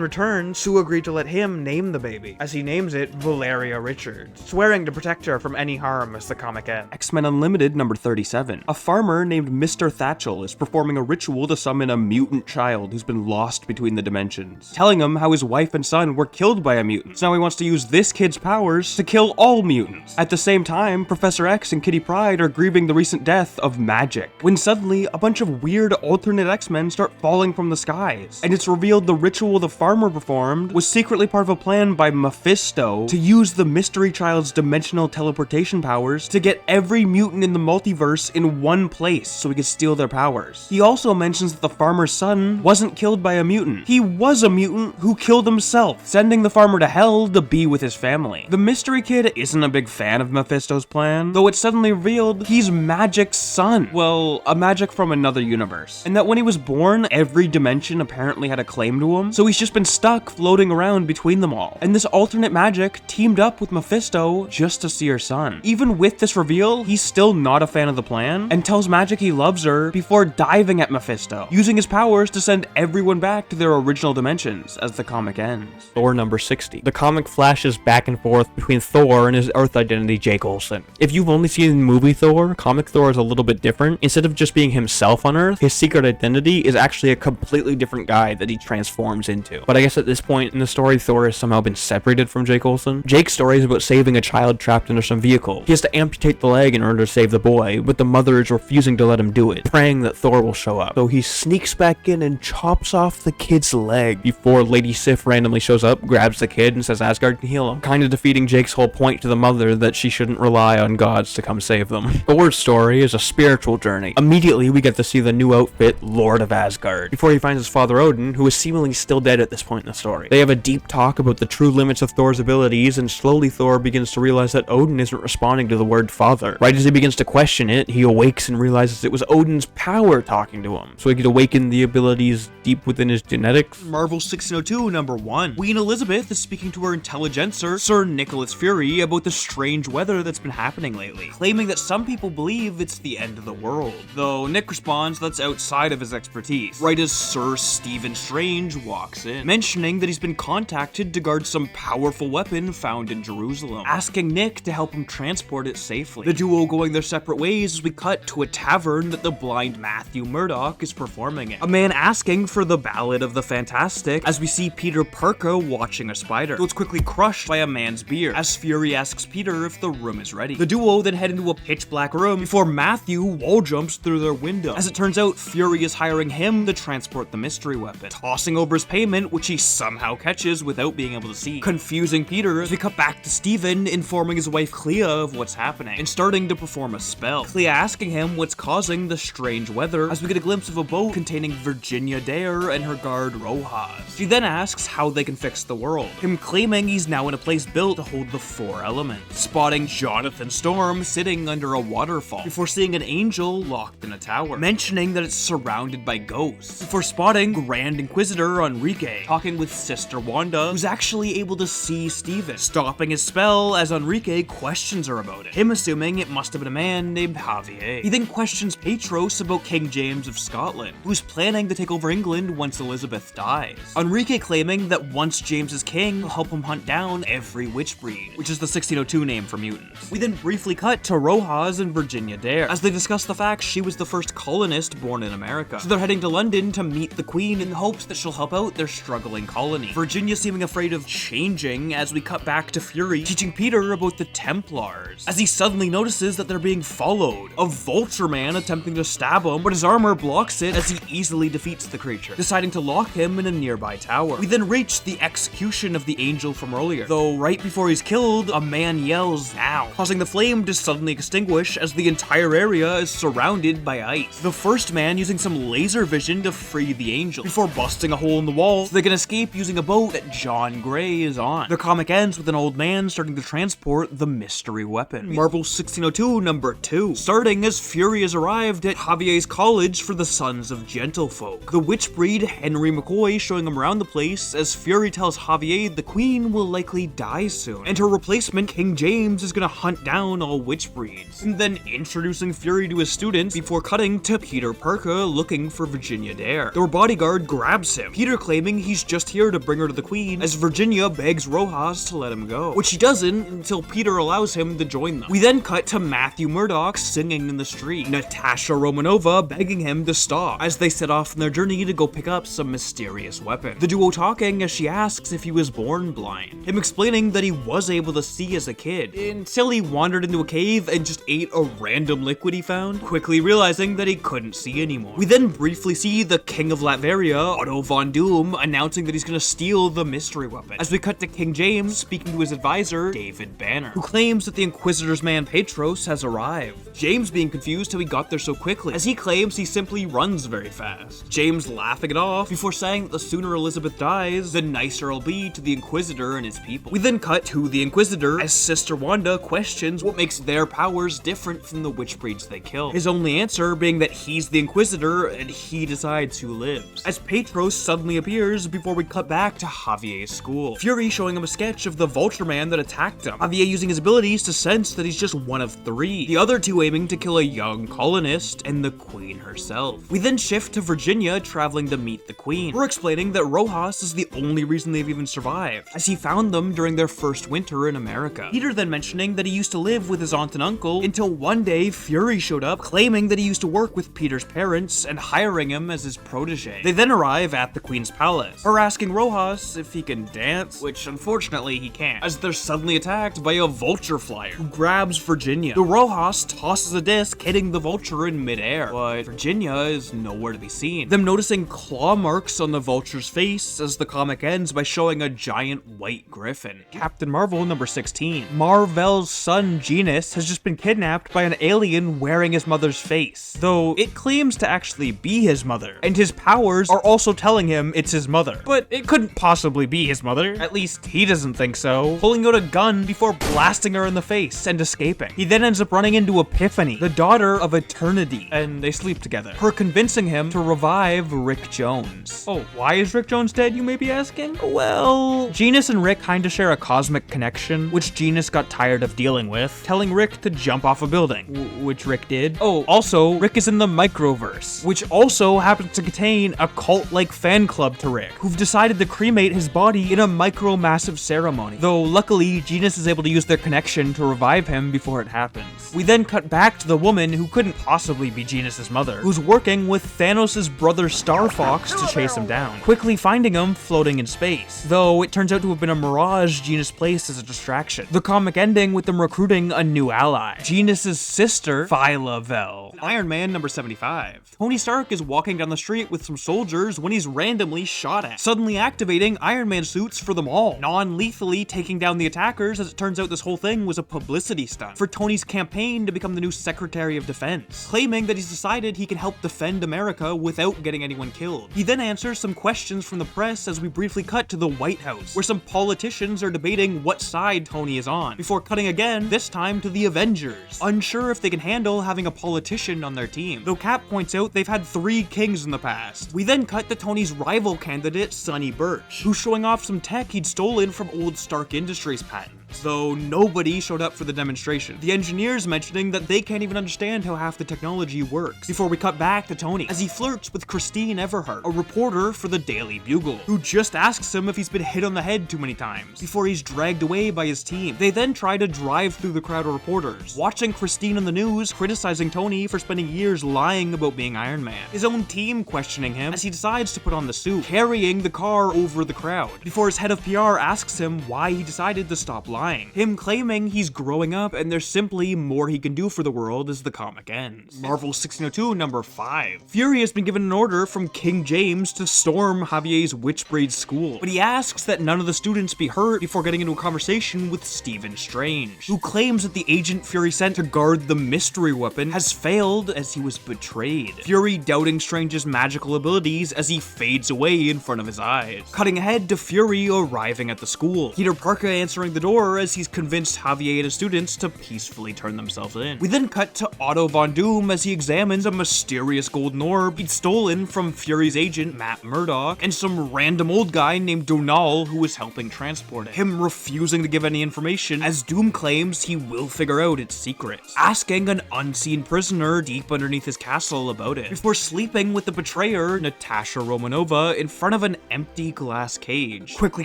return, Sue agreed to let him name the baby, as he names it Valeria Richards, swearing to protect her from any harm as the comic ends. X-Men Unlimited number 37. A farmer named Mr. Thatchell is performing a ritual to summon a mutant child who's been lost between the dimensions, telling him how his wife and son were killed by a mutant. So now he wants to use this kid's powers to kill all mutants. At the same time, Professor X and Kitty Pryde are grieving the recent death of Magic, when suddenly a bunch of weird alternate X-Men start falling from the skies, and it's revealed the ritual the farmer performed was secretly part of a plan by Mephisto to use the mystery child's dimensional teleportation powers to get every mutant in the multiverse in one place so he could steal their powers. He also mentions that the farmer's son wasn't killed by a mutant. He was a mutant who killed himself, sending the farmer to hell to be with his family. The mystery kid isn't a big fan of Mephisto's plan, though it's suddenly revealed he's Magic's son. Well, a Magic from another universe. And that when he was born, every dimension apparently had a claim to him, so he's just just been stuck floating around between them all. And this alternate Magic teamed up with Mephisto just to see her son. Even with this reveal, he's still not a fan of the plan and tells Magic he loves her before diving at Mephisto, using his powers to send everyone back to their original dimensions as the comic ends. Thor number 60. The comic flashes back and forth between Thor and his Earth identity, Jake Olsen. If you've only seen the movie Thor, comic Thor is a little bit different. Instead of just being himself on Earth, his secret identity is actually a completely different guy that he transforms into. But I guess at this point in the story, Thor has somehow been separated from Jake Olsen. Jake's story is about saving a child trapped under some vehicle. He has to amputate the leg in order to save the boy, but the mother is refusing to let him do it, praying that Thor will show up. So he sneaks back in and chops off the kid's leg before Lady Sif randomly shows up, grabs the kid, and says Asgard can heal him, kind of defeating Jake's whole point to the mother that she shouldn't rely on gods to come save them. Thor's story is a spiritual journey. Immediately, we get to see the new outfit, Lord of Asgard, before he finds his father Odin, who is seemingly still dead at this point in the story. They have a deep talk about the true limits of Thor's abilities, and slowly Thor begins to realize that Odin isn't responding to the word father. Right as he begins to question it, he awakes and realizes it was Odin's power talking to him, so he could awaken the abilities deep within his genetics. Marvel 1602 number 1. Queen Elizabeth is speaking to her intelligencer, Sir Nicholas Fury, about the strange weather that's been happening lately, claiming that some people believe it's the end of the world. Though Nick responds that's outside of his expertise, right as Sir Stephen Strange walks in, mentioning that he's been contacted to guard some powerful weapon found in Jerusalem, asking Nick to help him transport it safely. The duo going their separate ways as we cut to a tavern that the blind Matthew Murdoch is performing in. A man asking for the Ballad of the Fantastic as we see Peter Parker watching a spider, though it's quickly crushed by a man's beard as Fury asks Peter if the room is ready. The duo then head into a pitch black room before Matthew wall jumps through their window. As it turns out, Fury is hiring him to transport the mystery weapon, tossing over his payment, which he somehow catches without being able to see, confusing Peter as we cut back to Stephen informing his wife Clea of what's happening and starting to perform a spell. Clea asking him what's causing the strange weather as we get a glimpse of a boat containing Virginia Dare and her guard Rojas. She then asks how they can fix the world, him claiming he's now in a place built to hold the 4 elements, spotting Jonathan Storm sitting under a waterfall before seeing an angel locked in a tower, mentioning that it's surrounded by ghosts, before spotting Grand Inquisitor Enrique talking with Sister Wanda, who's actually able to see Stephen, stopping his spell as Enrique questions her about it, him assuming it must have been a man named Javier. He then questions Petros about King James of Scotland, who's planning to take over England once Elizabeth dies. Enrique claiming that once James is king, he'll help him hunt down every witch breed, which is the 1602 name for mutants. We then briefly cut to Rojas and Virginia Dare as they discuss the fact she was the first colonist born in America, so they're heading to London to meet the Queen in hopes that she'll help out their struggling colony. Virginia seeming afraid of changing as we cut back to Fury teaching Peter about the Templars, as he suddenly notices that they're being followed, a vulture man attempting to stab him, but his armor blocks it as he easily defeats the creature, deciding to lock him in a nearby tower. We then reach the execution of the angel from earlier, though right before he's killed, a man yells "now," causing the flame to suddenly extinguish as the entire area is surrounded by ice. The first man using some laser vision to free the angel, before busting a hole in the wall so they can escape using a boat that John Gray is on. The comic ends with an old man starting to transport the mystery weapon. Marvel 1602 number 2. Starting as Fury has arrived at Javier's college for the Sons of Gentlefolk, the witch breed Henry McCoy showing him around the place as Fury tells Javier the Queen will likely die soon, and her replacement King James is gonna hunt down all witch breeds, and then introducing Fury to his students before cutting to Peter Parker looking for Virginia Dare. Their bodyguard grabs him, Peter claiming he's just here to bring her to the Queen, as Virginia begs Rojas to let him go, which he doesn't until Peter allows him to join them. We then cut to Matthew Murdoch singing in the street, Natasha Romanova begging him to stop, as they set off on their journey to go pick up some mysterious weapon. The duo talking as she asks if he was born blind, him explaining that he was able to see as a kid, until he wandered into a cave and just ate a random liquid he found, quickly realizing that he couldn't see anymore. We then briefly see the King of Latveria, Otto von Doom, announcing that he's gonna steal the mystery weapon, as we cut to King James speaking to his advisor, David Banner, who claims that the Inquisitor's man Petros has arrived. James being confused how he got there so quickly, as he claims he simply runs very fast. James laughing it off before saying that the sooner Elizabeth dies, the nicer it'll be to the Inquisitor and his people. We then cut to the Inquisitor as Sister Wanda questions what makes their powers different from the witch breeds they kill. His only answer being that he's the Inquisitor and he decides who lives. As Petros suddenly appears before we cut back to Javier's school. Fury showing him a sketch of the Vulture Man that attacked him. Javier using his abilities to sense that he's just one of 3. The other 2 aiming to kill a young colonist and the Queen herself. We then shift to Virginia traveling to meet the Queen. We're explaining that Rojas is the only reason they've even survived, as he found them during their first winter in America. Peter then mentioning that he used to live with his aunt and uncle until one day Fury showed up claiming that he used to work with Peter's parents and hiring him as his protege. They then arrive at the Queen's palace, her asking Rojas if he can dance, which unfortunately he can't, as they're suddenly attacked by a vulture flyer who grabs Virginia. The Rojas tosses a disc hitting the vulture in midair, but Virginia is nowhere to be seen. Them noticing claw marks on the vulture's face as the comic ends by showing a giant white griffin. Captain Marvel number 16. Marvel's son Genus has just been kidnapped by an alien wearing his mother's face, though it claims to actually be his mother, and his powers are also telling him it's his mother. But it couldn't possibly be his mother, at least he doesn't think so, pulling out a gun before blasting her in the face and escaping. He then ends up running into Epiphany, the daughter of Eternity, and they sleep together, her convincing him to revive Rick Jones. Oh, why is Rick Jones dead, you may be asking? Well, Genus and Rick kinda share a cosmic connection, which Genus got tired of dealing with, telling Rick to jump off a building, which Rick did. Oh, also, Rick is in the Microverse, which also happens to contain a cult-like fan club to Rick, who've decided to cremate his body in a micro-massive ceremony, though luckily Genus is able to use their connection to revive him before it happens. We then cut back to the woman who couldn't possibly be Genus's mother, who's working with Thanos' brother Star Fox to chase him down, quickly finding him floating in space, though it turns out to have been a mirage Genus placed as a distraction. The comic ending with them recruiting a new ally, Genus's sister, Phyla-Vell. Iron Man number 75. Tony Stark is walking down the street with some soldiers when he's randomly shot at, suddenly activating Iron Man suits for them all, non-lethally taking down the attackers, as it turns out this whole thing was a publicity stunt for Tony's campaign to become the new Secretary of Defense, claiming that he's decided he can help defend America without getting anyone killed. He then answers some questions from the press as we briefly cut to the White House, where some politicians are debating what side Tony is on, before cutting again, this time to the Avengers, unsure if they can handle having a politician on their team, though Cap points out they've had 3 kings in the past. We then cut to Tony's rival candidate, Sonny Birch, who's showing off some tech he'd stolen from old Stark Industries patents, though nobody showed up for the demonstration. The engineers mentioning that they can't even understand how half the technology works, before we cut back to Tony, as he flirts with Christine Everhart, a reporter for the Daily Bugle, who just asks him if he's been hit on the head too many times, before he's dragged away by his team. They then try to drive through the crowd of reporters, watching Christine on the news criticizing Tony for spending years lying about being Iron Man, his own team questioning him as he decides to put on the suit, carrying the car over the crowd, before his head of PR asks him why he decided to stop lying, him claiming he's growing up and there's simply more he can do for the world as the comic ends. Marvel 1602 number 5. Fury has been given an order from King James to storm Javier's Witchbraid school, but he asks that none of the students be hurt before getting into a conversation with Stephen Strange, who claims that the agent Fury sent to guard the mystery weapon has failed as he was betrayed. Fury doubting Strange's magical abilities as he fades away in front of his eyes. Cutting ahead to Fury arriving at the school, Peter Parker answering the door as he's convinced Javier and his students to peacefully turn themselves in. We then cut to Otto Von Doom as he examines a mysterious golden orb he'd stolen from Fury's agent Matt Murdock and some random old guy named Donal who was helping transport it, him refusing to give any information as Doom claims he will figure out its secrets, asking an unseen prisoner deep underneath his castle about it, before sleeping with the betrayer Natasha Romanova in front of an empty glass cage. Quickly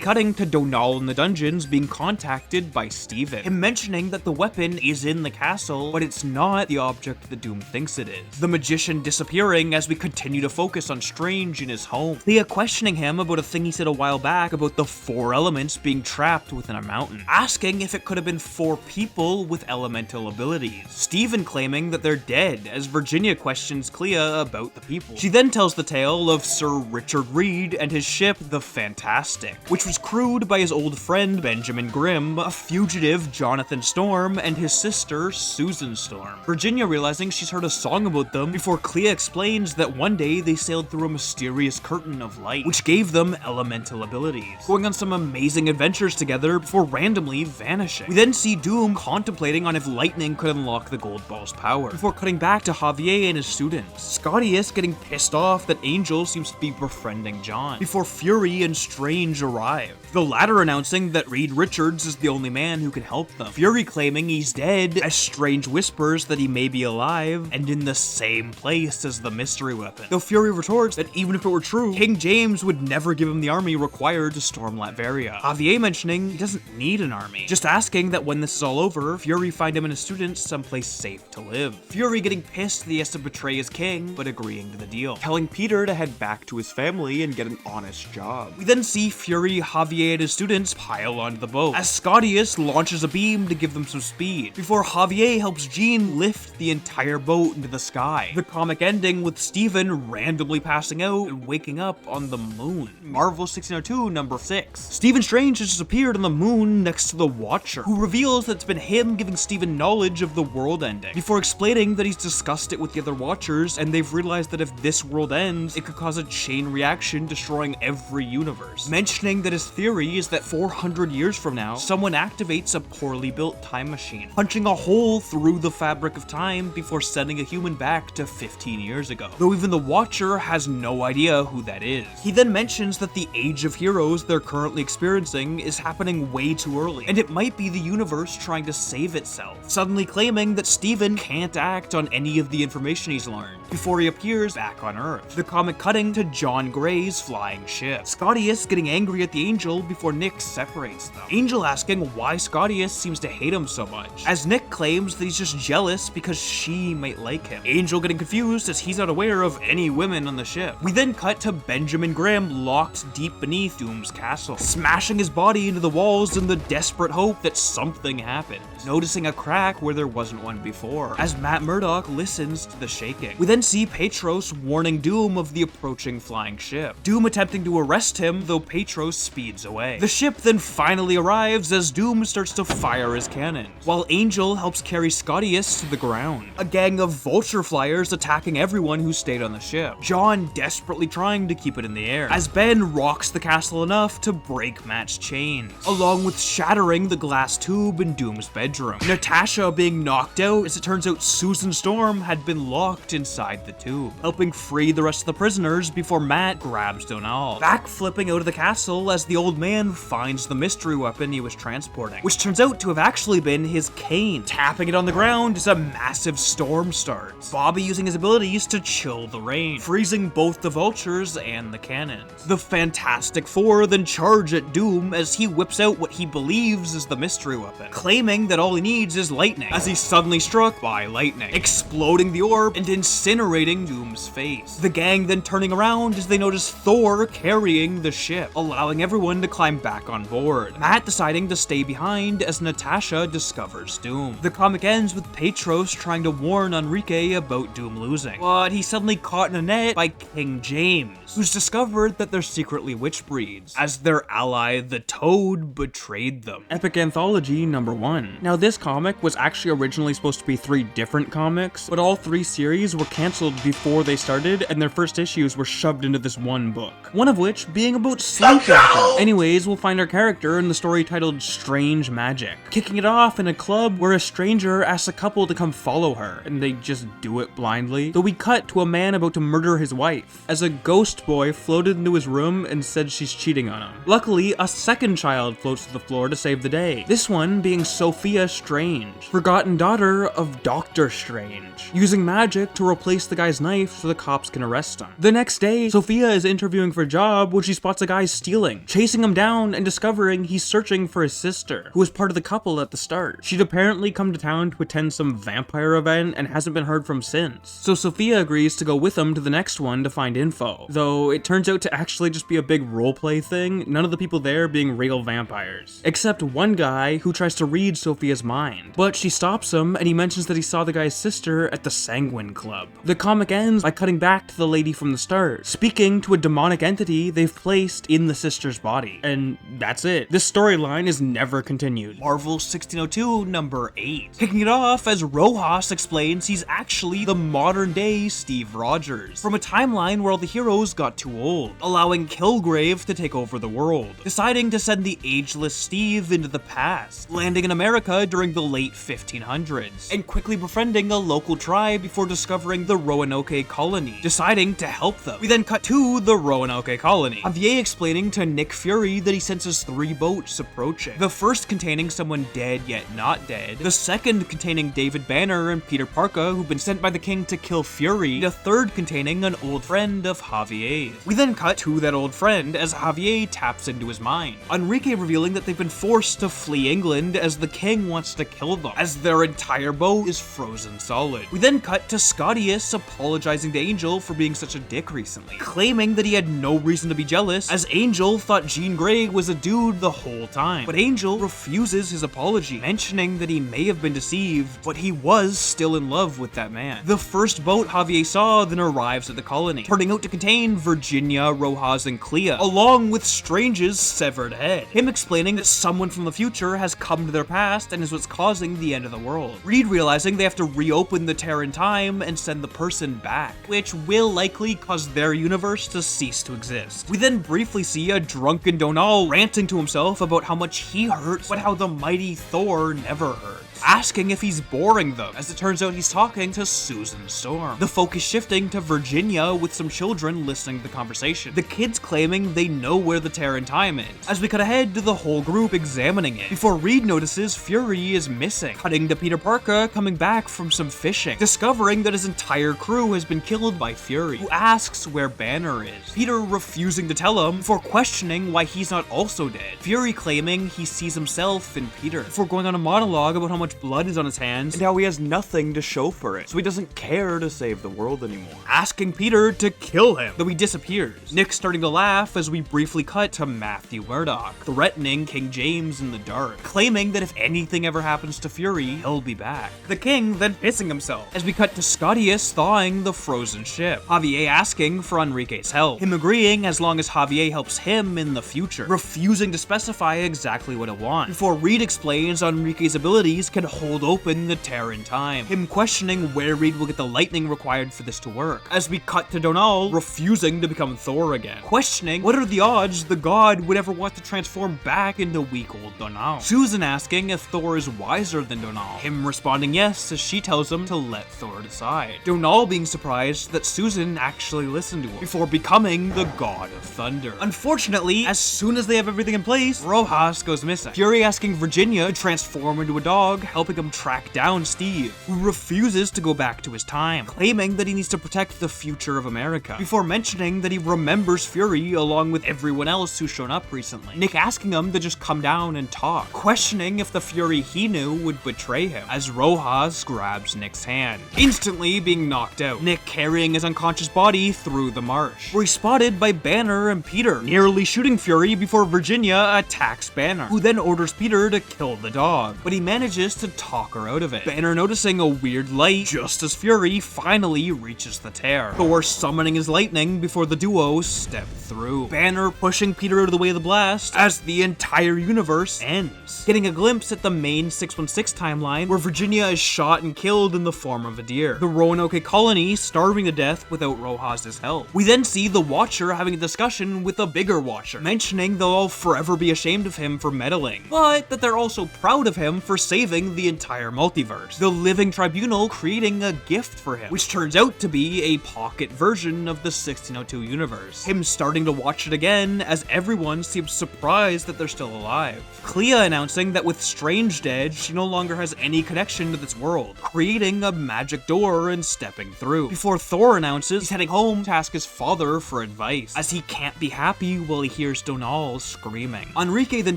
cutting to Donal in the dungeons being contacted by Steven, him mentioning that the weapon is in the castle, but it's not the object that Doom thinks it is. The magician disappearing as we continue to focus on Strange in his home, Leah questioning him about a thing he said a while back about the 4 elements being trapped within a mountain, asking if it could have been 4 people with elemental abilities. Steven claiming that they're dead as Virginia questions Clea about the people. She then tells the tale of Sir Richard Reed and his ship, the Fantastic, which was crewed by his old friend Benjamin Grimm, a fugitive Jonathan Storm and his sister Susan Storm. Virginia realizing she's heard a song about them before Clea explains that one day they sailed through a mysterious curtain of light, which gave them elemental abilities, going on some amazing adventures together before randomly vanishing. We then see Doom contemplating on if lightning could unlock the Gold Ball's power, before cutting back to Javier and his students. Scottius getting pissed off that Angel seems to be befriending John, before Fury and Strange arrive, the latter announcing that Reed Richards is the only man who can help them. Fury claiming he's dead, as Strange whispers that he may be alive and in the same place as the mystery weapon. Though Fury retorts that even if it were true, King James would never give him the army required to storm Latveria. Javier mentioning he doesn't need an army, just asking that when this is all over, Fury find him and his students someplace safe to live. Fury getting pissed that he has to betray his king, but agreeing to the deal, telling Peter to head back to his family and get an honest job. We then see Fury, Javier, and his students pile onto the boat, as Scottius launches a beam to give them some speed, before Javier helps Jean lift the entire boat into the sky. The comic ending with Steven randomly passing out and waking up on the moon. Marvel 1602 number 6. Stephen Strange has just appeared on the moon next to the Watcher, who reveals that it's been him giving Steven knowledge of the world ending, before explaining that he's discussed it with the other Watchers and they've realized that if this world ends, it could cause a chain reaction destroying every universe, mentioning that his theory is that 400 years from now, someone activates a poorly built time machine, punching a hole through the fabric of time before sending a human back to 15 years ago, though even the Watcher has no idea who that is. He then mentions that the age of heroes they're currently experiencing is happening way too early, and it might be the universe trying to save itself, suddenly claiming that Steven can't act on any of the information he's learned, before he appears back on Earth. The comic cutting to John Gray's flying ship, Scottius getting angry at the Angel before Nick separates them, Angel asking why Scottius seems to hate him so much, as Nick claims that he's just jealous because she might like him. Angel getting confused as he's not aware of any women on the ship. We then cut to Benjamin Graham locked deep beneath Doom's castle, smashing his body into the walls in the desperate hope that something happens, noticing a crack where there wasn't one before, as Matt Murdock listens to the shaking. We then see Petros warning Doom of the approaching flying ship, Doom attempting to arrest him, though Petros speeds away. The ship then finally arrives as Doom starts to fire his cannons, while Angel helps carry Scottius to the ground, a gang of vulture flyers attacking everyone who stayed on the ship, John desperately trying to keep it in the air, as Ben rocks the castle enough to break Matt's chains, along with shattering the glass tube in Doom's bedroom. Natasha being knocked out as it turns out Susan Storm had been locked inside the tube, helping free the rest of the prisoners before Matt grabs Donald, backflipping out of the castle as the old man finds the mystery weapon he was transporting, which turns out to have actually been his cane. Tapping it on the ground as a massive storm starts, Bobby using his abilities to chill the rain, freezing both the vultures and the cannons. The Fantastic Four then charge at Doom as he whips out what he believes is the mystery weapon, claiming that all he needs is lightning, as he's suddenly struck by lightning, exploding the orb and incinerating Doom's face. The gang then turning around as they notice Thor carrying the ship, allowing everyone to climb back on board, Matt deciding to stay behind as Natasha discovers Doom. The comic ends with Petros trying to warn Enrique about Doom losing, but he's suddenly caught in a net by King James, who's discovered that they're secretly witch breeds, as their ally the Toad betrayed them. Epic Anthology number 1. Now this comic was actually originally supposed to be 3 different comics, but all 3 series were cancelled before they started and their first issues were shoved into this one book. One of which being about sleepwalking. Anyways, we'll find our character in the story titled Strange Magic, kicking it off in a club where a stranger asks a couple to come follow her, and they just do it blindly. Though we cut to a man about to murder his wife, as a ghost boy floated into his room and said she's cheating on him. Luckily, a second child floats to the floor to save the day, this one being Sophia Strange, forgotten daughter of Doctor Strange, using magic to replace the guy's knife so the cops can arrest him. The next day, Sophia is interviewing for a job when she spots a guy stealing, chasing him down and discovering he's searching for his sister, who was part of the couple at the start. She'd apparently come to town to attend some vampire event and hasn't been heard from since, so Sophia agrees to go with him to the next one to find info, though it turns out to actually just be a big roleplay thing, none of the people there being real vampires, except one guy who tries to read Sophia's mind, but she stops him and he mentions that he saw the guy's sister at the Sanguine Club. The comic ends by cutting back to the lady from the start, speaking to a demonic entity they've placed in the sister's body, and that's it. This storyline is never continued. Marvel 1602 number 8. Kicking it off as Rojas explains he's actually the modern day Steve Rogers, from a timeline where all the heroes got too old, allowing Kilgrave to take over the world, deciding to send the ageless Steve into the past, landing in America during the late 1500s, and quickly befriending a local tribe before discovering the Roanoke colony, deciding to help them. We then cut to the Roanoke colony, Javier explaining to Nick Fury that he senses 3 boats approaching. The first containing someone dead yet not dead, the second containing David Banner and Peter Parker who've been sent by the king to kill Fury, and a third containing an old friend of Javier's. We then cut to that old friend as Javier taps into his mind, Enrique revealing that they've been forced to flee England as the king wants to kill them, as their entire boat is frozen solid. We then cut to Scotius apologizing to Angel for being such a dick recently, claiming that he had no reason to be jealous as Angel thought Jean Grey was a dude the whole time. But Angel refuses his apology, mentioning that he may have been deceived, but he was still in love with that man. The first boat Javier saw then arrives at the colony, turning out to contain Virginia, Rojas, and Clea, along with Strange's severed head. Him explaining that someone from the future has come to their past and is what's causing the end of the world. Reed realizing they have to reopen the tear in time and send the person back, which will likely cause their universe to cease to exist. We then briefly see a drunken Donal ranting to himself about how much he hurts, but how the mighty Thor never hurts, asking if he's boring them, as it turns out he's talking to Susan Storm. The focus shifting to Virginia with some children listening to the conversation, the kids claiming they know where the tear in time is, as we cut ahead to the whole group examining it, before Reed notices Fury is missing, cutting to Peter Parker coming back from some fishing, discovering that his entire crew has been killed by Fury, who asks where Banner is, Peter refusing to tell him before questioning why he's not also dead, Fury claiming he sees himself in Peter, before going on a monologue about how much blood is on his hands and how he has nothing to show for it, so he doesn't care to save the world anymore, asking Peter to kill him, though he disappears. Nick starting to laugh as we briefly cut to Matthew Murdock, threatening King James in the dark, claiming that if anything ever happens to Fury, he'll be back. The king then pissing himself, as we cut to Scotius thawing the frozen ship, Javier asking for Enrique's help, him agreeing as long as Javier helps him in the future, refusing to specify exactly what it wants, before Reed explains Enrique's abilities can hold open the tear in time, him questioning where Reed will get the lightning required for this to work, as we cut to Donal refusing to become Thor again, questioning what are the odds the god would ever want to transform back into weak old Donal, Susan asking if Thor is wiser than Donal, him responding yes as she tells him to let Thor decide, Donal being surprised that Susan actually listened to him, before becoming the god of thunder. Unfortunately, as soon as they have everything in place, Rojas goes missing, Fury asking Virginia to transform into a dog, helping him track down Steve, who refuses to go back to his time, claiming that he needs to protect the future of America, before mentioning that he remembers Fury along with everyone else who's shown up recently. Nick asking him to just come down and talk, questioning if the Fury he knew would betray him, as Rojas grabs Nick's hand, instantly being knocked out, Nick carrying his unconscious body through the marsh, where he's spotted by Banner and Peter, nearly shooting Fury before Virginia attacks Banner, who then orders Peter to kill the dog, but he manages to talk her out of it, Banner noticing a weird light just as Fury finally reaches the tear, Thor summoning his lightning before the duo step through, Banner pushing Peter out of the way of the blast as the entire universe ends, getting a glimpse at the main 616 timeline where Virginia is shot and killed in the form of a deer, the Roanoke colony starving to death without Rojas' help. We then see the Watcher having a discussion with a bigger Watcher, mentioning they'll all forever be ashamed of him for meddling, but that they're also proud of him for saving the entire multiverse, the Living Tribunal creating a gift for him, which turns out to be a pocket version of the 1602 universe, him starting to watch it again as everyone seems surprised that they're still alive, Clea announcing that with Strange dead, she no longer has any connection to this world, creating a magic door and stepping through, before Thor announces he's heading home to ask his father for advice, as he can't be happy while he hears Donal screaming. Enrique then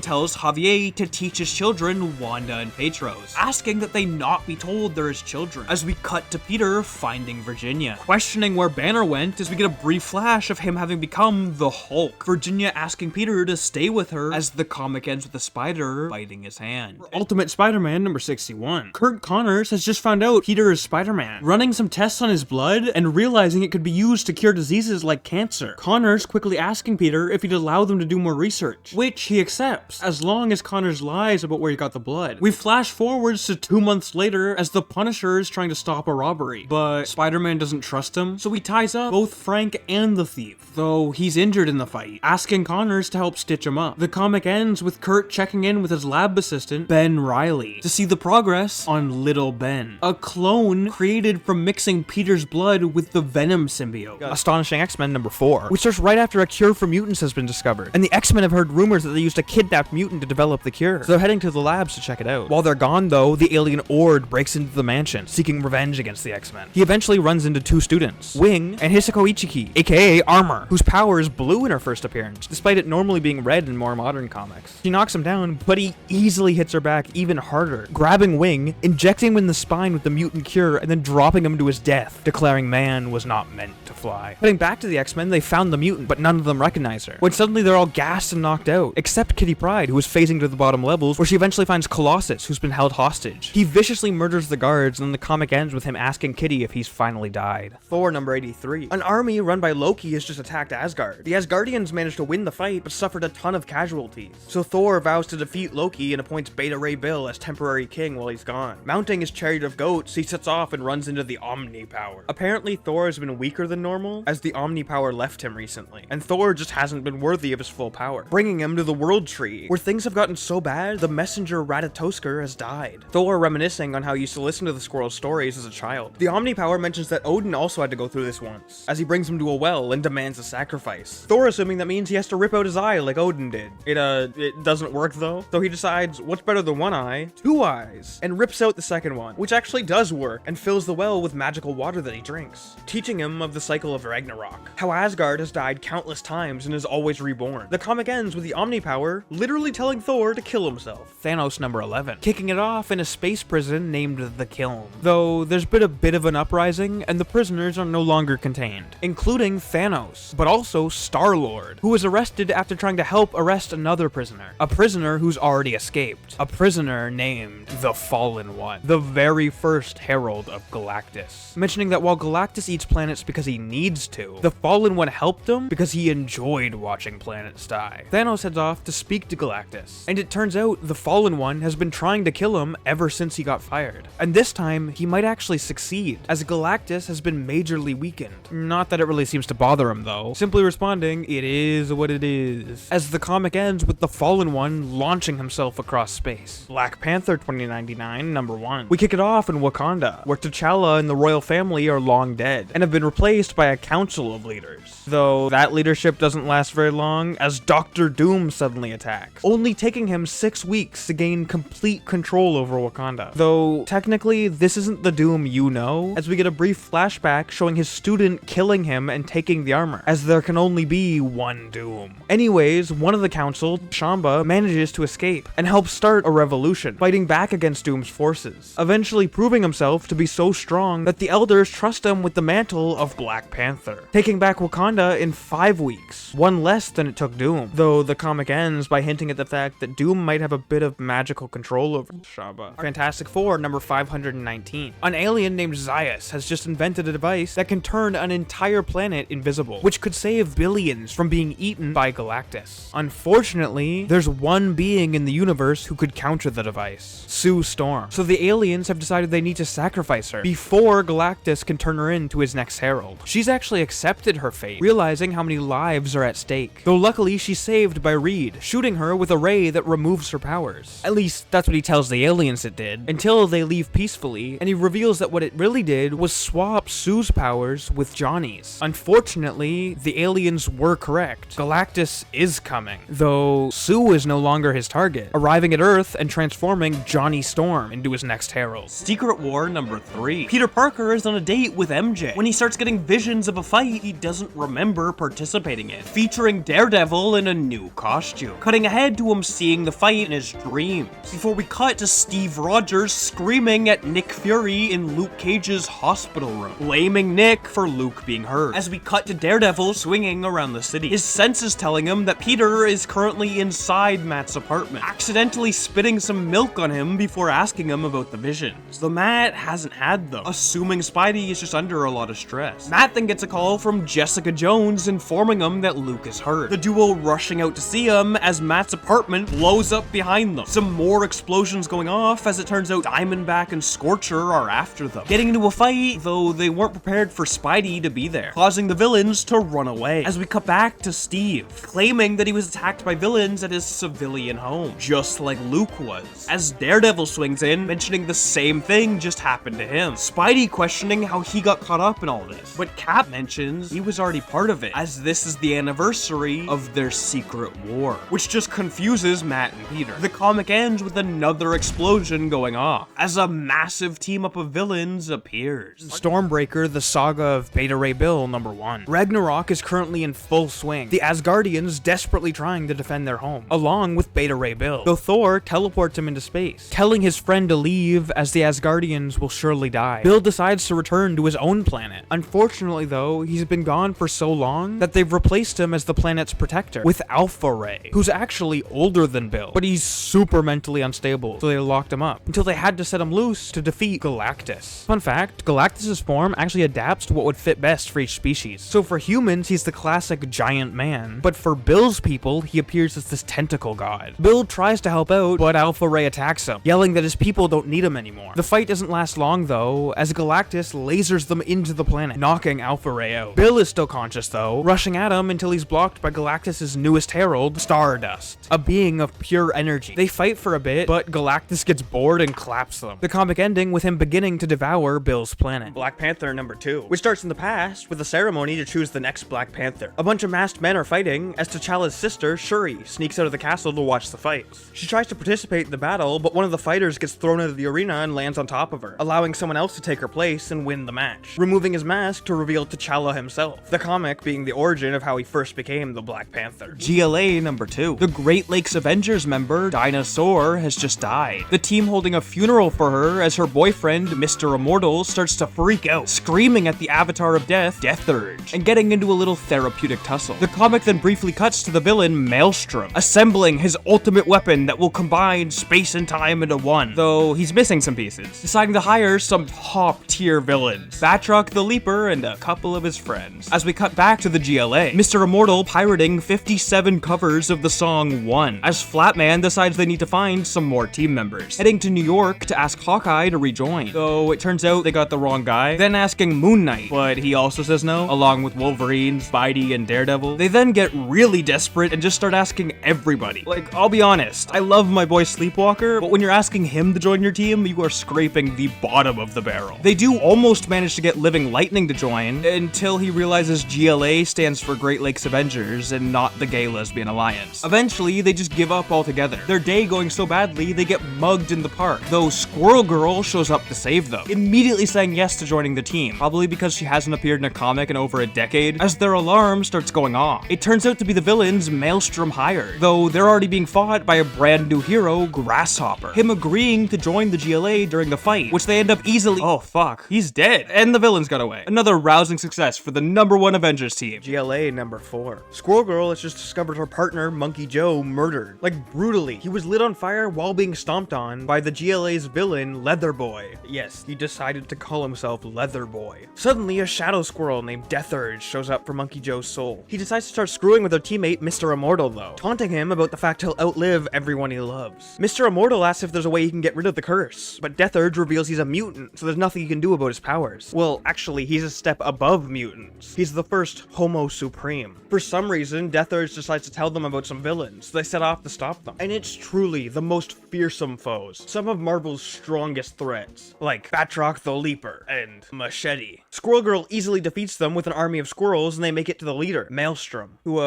tells Javier to teach his children Wanda and Petros, widows, asking that they not be told they're his children, as we cut to Peter finding Virginia. Questioning where Banner went as we get a brief flash of him having become the Hulk. Virginia asking Peter to stay with her as the comic ends with the spider biting his hand. Ultimate Spider-Man number 61. Kurt Connors has just found out Peter is Spider-Man, running some tests on his blood and realizing it could be used to cure diseases like cancer. Connors quickly asking Peter if he'd allow them to do more research, which he accepts, as long as Connors lies about where he got the blood. We flash forwards to 2 months later as the Punisher is trying to stop a robbery, but Spider-Man doesn't trust him, so he ties up both Frank and the thief, though he's injured in the fight, asking Connors to help stitch him up. The comic ends with Kurt checking in with his lab assistant, Ben Reilly, to see the progress on Little Ben, a clone created from mixing Peter's blood with the Venom symbiote. Astonishing X-Men number 4, which starts right after a cure for mutants has been discovered, and the X-Men have heard rumors that they used a kidnapped mutant to develop the cure, so they're heading to the labs to check it out. While they're gone though, the alien Ord breaks into the mansion, seeking revenge against the X-Men. He eventually runs into 2 students, Wing and Hisako Ichiki, aka Armor, whose power is blue in her first appearance, despite it normally being red in more modern comics. She knocks him down, but he easily hits her back even harder, grabbing Wing, injecting him in the spine with the mutant cure, and then dropping him to his death, declaring man was not meant to fly. Heading back to the X-Men, they found the mutant, but none of them recognize her, when suddenly they're all gassed and knocked out, except Kitty Pryde, who is phasing to the bottom levels, where she eventually finds Colossus, who's been held hostage. He viciously murders the guards, and then the comic ends with him asking Kitty if he's finally died. Thor number 83. An army run by Loki has just attacked Asgard. The Asgardians managed to win the fight, but suffered a ton of casualties. So Thor vows to defeat Loki and appoints Beta Ray Bill as temporary king while he's gone. Mounting his chariot of goats, he sets off and runs into the Omni Power. Apparently Thor has been weaker than normal, as the Omni Power left him recently, and Thor just hasn't been worthy of his full power, bringing him to the World Tree, where things have gotten so bad the messenger Ratatoskr has died. Thor reminiscing on how he used to listen to the squirrel's stories as a child. The Omni Power mentions that Odin also had to go through this once, as he brings him to a well and demands a sacrifice. Thor assuming that means he has to rip out his eye like Odin did. It doesn't work though, so he decides what's better than one eye? 2 eyes, and rips out the second one, which actually does work, and fills the well with magical water that he drinks, teaching him of the cycle of Ragnarok, how Asgard has died countless times and is always reborn. The comic ends with the Omni Power literally telling Thor to kill himself. Thanos number 11, kicking it off in a space prison named the Kiln, though there's been a bit of an uprising and the prisoners are no longer contained, including Thanos, but also Star-Lord, who was arrested after trying to help arrest another prisoner, a prisoner who's already escaped, a prisoner named the Fallen One, the very first herald of Galactus, mentioning that while Galactus eats planets because he needs to, the Fallen One helped him because he enjoyed watching planets die. Thanos heads off to speak to Galactus, and it turns out the Fallen One has been trying to kill him ever since he got fired, and this time he might actually succeed, as Galactus has been majorly weakened. Not that it really seems to bother him though, simply responding, it is what it is, as the comic ends with the Fallen One launching himself across space. Black Panther 2099 number 1. We kick it off in Wakanda, where T'Challa and the royal family are long dead, and have been replaced by a council of leaders, though that leadership doesn't last very long, as Dr. Doom suddenly attacks, only taking him 6 weeks to gain complete control over Wakanda, though technically this isn't the Doom you know, as we get a brief flashback showing his student killing him and taking the armor, as there can only be one Doom. Anyways, one of the council, Shamba, manages to escape and helps start a revolution, fighting back against Doom's forces, eventually proving himself to be so strong that the elders trust him with the mantle of Black Panther, taking back Wakanda in 5 weeks, one less than it took Doom, though the comic ends by hinting at the fact that Doom might have a bit of magical control over Shamba. Fantastic Four number 519. An alien named Zaius has just invented a device that can turn an entire planet invisible, which could save billions from being eaten by Galactus. Unfortunately, there's one being in the universe who could counter the device, Sue Storm, so the aliens have decided they need to sacrifice her before Galactus can turn her into his next herald. She's actually accepted her fate, realizing how many lives are at stake, though luckily she's saved by Reed, shooting her with a ray that removes her powers. At least that's what he tells the aliens it did, until they leave peacefully, and he reveals that what it really did was swap Sue's powers with Johnny's. Unfortunately, the aliens were correct. Galactus is coming, though Sue is no longer his target, arriving at Earth and transforming Johnny Storm into his next herald. Secret War number 3. Peter Parker is on a date with MJ when he starts getting visions of a fight he doesn't remember participating in, featuring Daredevil in a new costume, cutting ahead to him seeing the fight in his dreams, before we cut to Steve Rogers screaming at Nick Fury in Luke Cage's hospital room, blaming Nick for Luke being hurt. As we cut to Daredevil swinging around the city, his senses telling him that Peter is currently inside Matt's apartment, accidentally spitting some milk on him before asking him about the visions, though Matt hasn't had them, assuming Spidey is just under a lot of stress. Matt then gets a call from Jessica Jones informing him that Luke is hurt. The duo rushing out to see him as Matt's apartment blows up behind them. Some more explosions going off as it turns out Diamondback and Scorcher are after them, getting into a fight, though they weren't prepared for Spidey to be there, causing the villains to run away. As we cut back to Steve, claiming that he was attacked by villains at his civilian home, just like Luke was, as Daredevil swings in, mentioning the same thing just happened to him. Spidey questioning how he got caught up in all this, but Cap mentions he was already part of it, as this is the anniversary of their secret war, which just confuses Matt and Peter. The comic ends with another explosion going off, as a massive team up of villains appears. Stormbreaker, the saga of Beta Ray Bill #1. Ragnarok is currently in full swing, the Asgardians desperately trying to defend their home, along with Beta Ray Bill, though Thor teleports him into space, telling his friend to leave as the Asgardians will surely die. Bill decides to return to his own planet. Unfortunately though, he's been gone for so long that they've replaced him as the planet's protector with Alpha Ray, who's actually older than Bill, but he's super mentally unstable, so they locked him up until they had to set him loose to defeat Galactus. Fun fact, Galactus's form actually adapts to what would fit best for each species. So for humans, he's the classic giant man, but for Bill's people, he appears as this tentacle god. Bill tries to help out, but Alpha Ray attacks him, yelling that his people don't need him anymore. The fight doesn't last long though, as Galactus lasers them into the planet, knocking Alpha Ray out. Bill is still conscious though, rushing at him until he's blocked by Galactus's newest herald, Stardust, a being of pure energy. They fight for a bit, but Galactus gets bored and claps them. The comic ending with him beginning to devour Bill's planet. Black Panther #2, which starts in the past with a ceremony to choose the next Black Panther. A bunch of masked men are fighting as T'Challa's sister, Shuri, sneaks out of the castle to watch the fights. She tries to participate in the battle, but one of the fighters gets thrown into the arena and lands on top of her, allowing someone else to take her place and win the match, removing his mask to reveal T'Challa himself, the comic being the origin of how he first became the Black Panther. GLA #2. The Great Lakes Avengers member, Dinosaur, has just died. The team holding a funeral for her as her boyfriend, Mr. Immortal, starts to freak out, screaming at the Avatar of Death, Death Urge, and getting into a little therapeutic tussle. The comic then briefly cuts to the villain, Maelstrom, assembling his ultimate weapon that will combine space and time into one, though he's missing some pieces, deciding to hire some top-tier villains, Batroc the Leaper and a couple of his friends. As we cut back to the GLA, Mr. Immortal pirating 57 covers of the song One, as Flatman decides they need to find some more team members, heading to New York to ask Hawkeye to rejoin, though it turns out they got the wrong guy, then asking Moon Knight, but he also says no, along with Wolverine, Spidey, and Daredevil. They then get really desperate and just start asking everybody. Like, I'll be honest, I love my boy Sleepwalker, but when you're asking him to join your team, you are scraping the bottom of the barrel. They do almost manage to get Living Lightning to join, until he realizes GLA stands for Great Lakes Avengers and not the Gay Lesbian Alliance. Eventually, they just give up altogether, their day going so badly they get mugged in the park, though Squirrel Girl shows up to save them, immediately saying yes to joining the team, probably because she hasn't appeared in a comic in over a decade, as their alarm starts going off. It turns out to be the villains Maelstrom hired, though they're already being fought by a brand new hero, Grasshopper, him agreeing to join the GLA during the fight, which they end up easily— oh fuck, he's dead, and the villains got away. Another rousing success for the #1 Avengers team. GLA #4. Squirrel Girl has just discovered her partner, Monkey Joe, murdered. Like, brutally. He was lit on fire while being stomped on by the GLA's villain, Leather Boy. Yes, he decided to call himself Leather Boy. Suddenly, a shadow squirrel named Death Urge shows up for Monkey Joe's soul. He decides to start screwing with their teammate, Mr. Immortal, though, taunting him about the fact he'll outlive everyone he loves. Mr. Immortal asks if there's a way he can get rid of the curse, but Death Urge reveals he's a mutant, so there's nothing he can do about his powers. Well, actually, he's a step above mutants. He's the first Homo Supreme. For some reason, Death Urge decides to tell them about some villains, so they set off to stop them. And it's truly the most fearsome foes. Some of Marvel's strongest threats, like Batroc the Leaper and Machete. Squirrel Girl easily defeats them with an army of squirrels, and they make it to the leader, Maelstrom, who,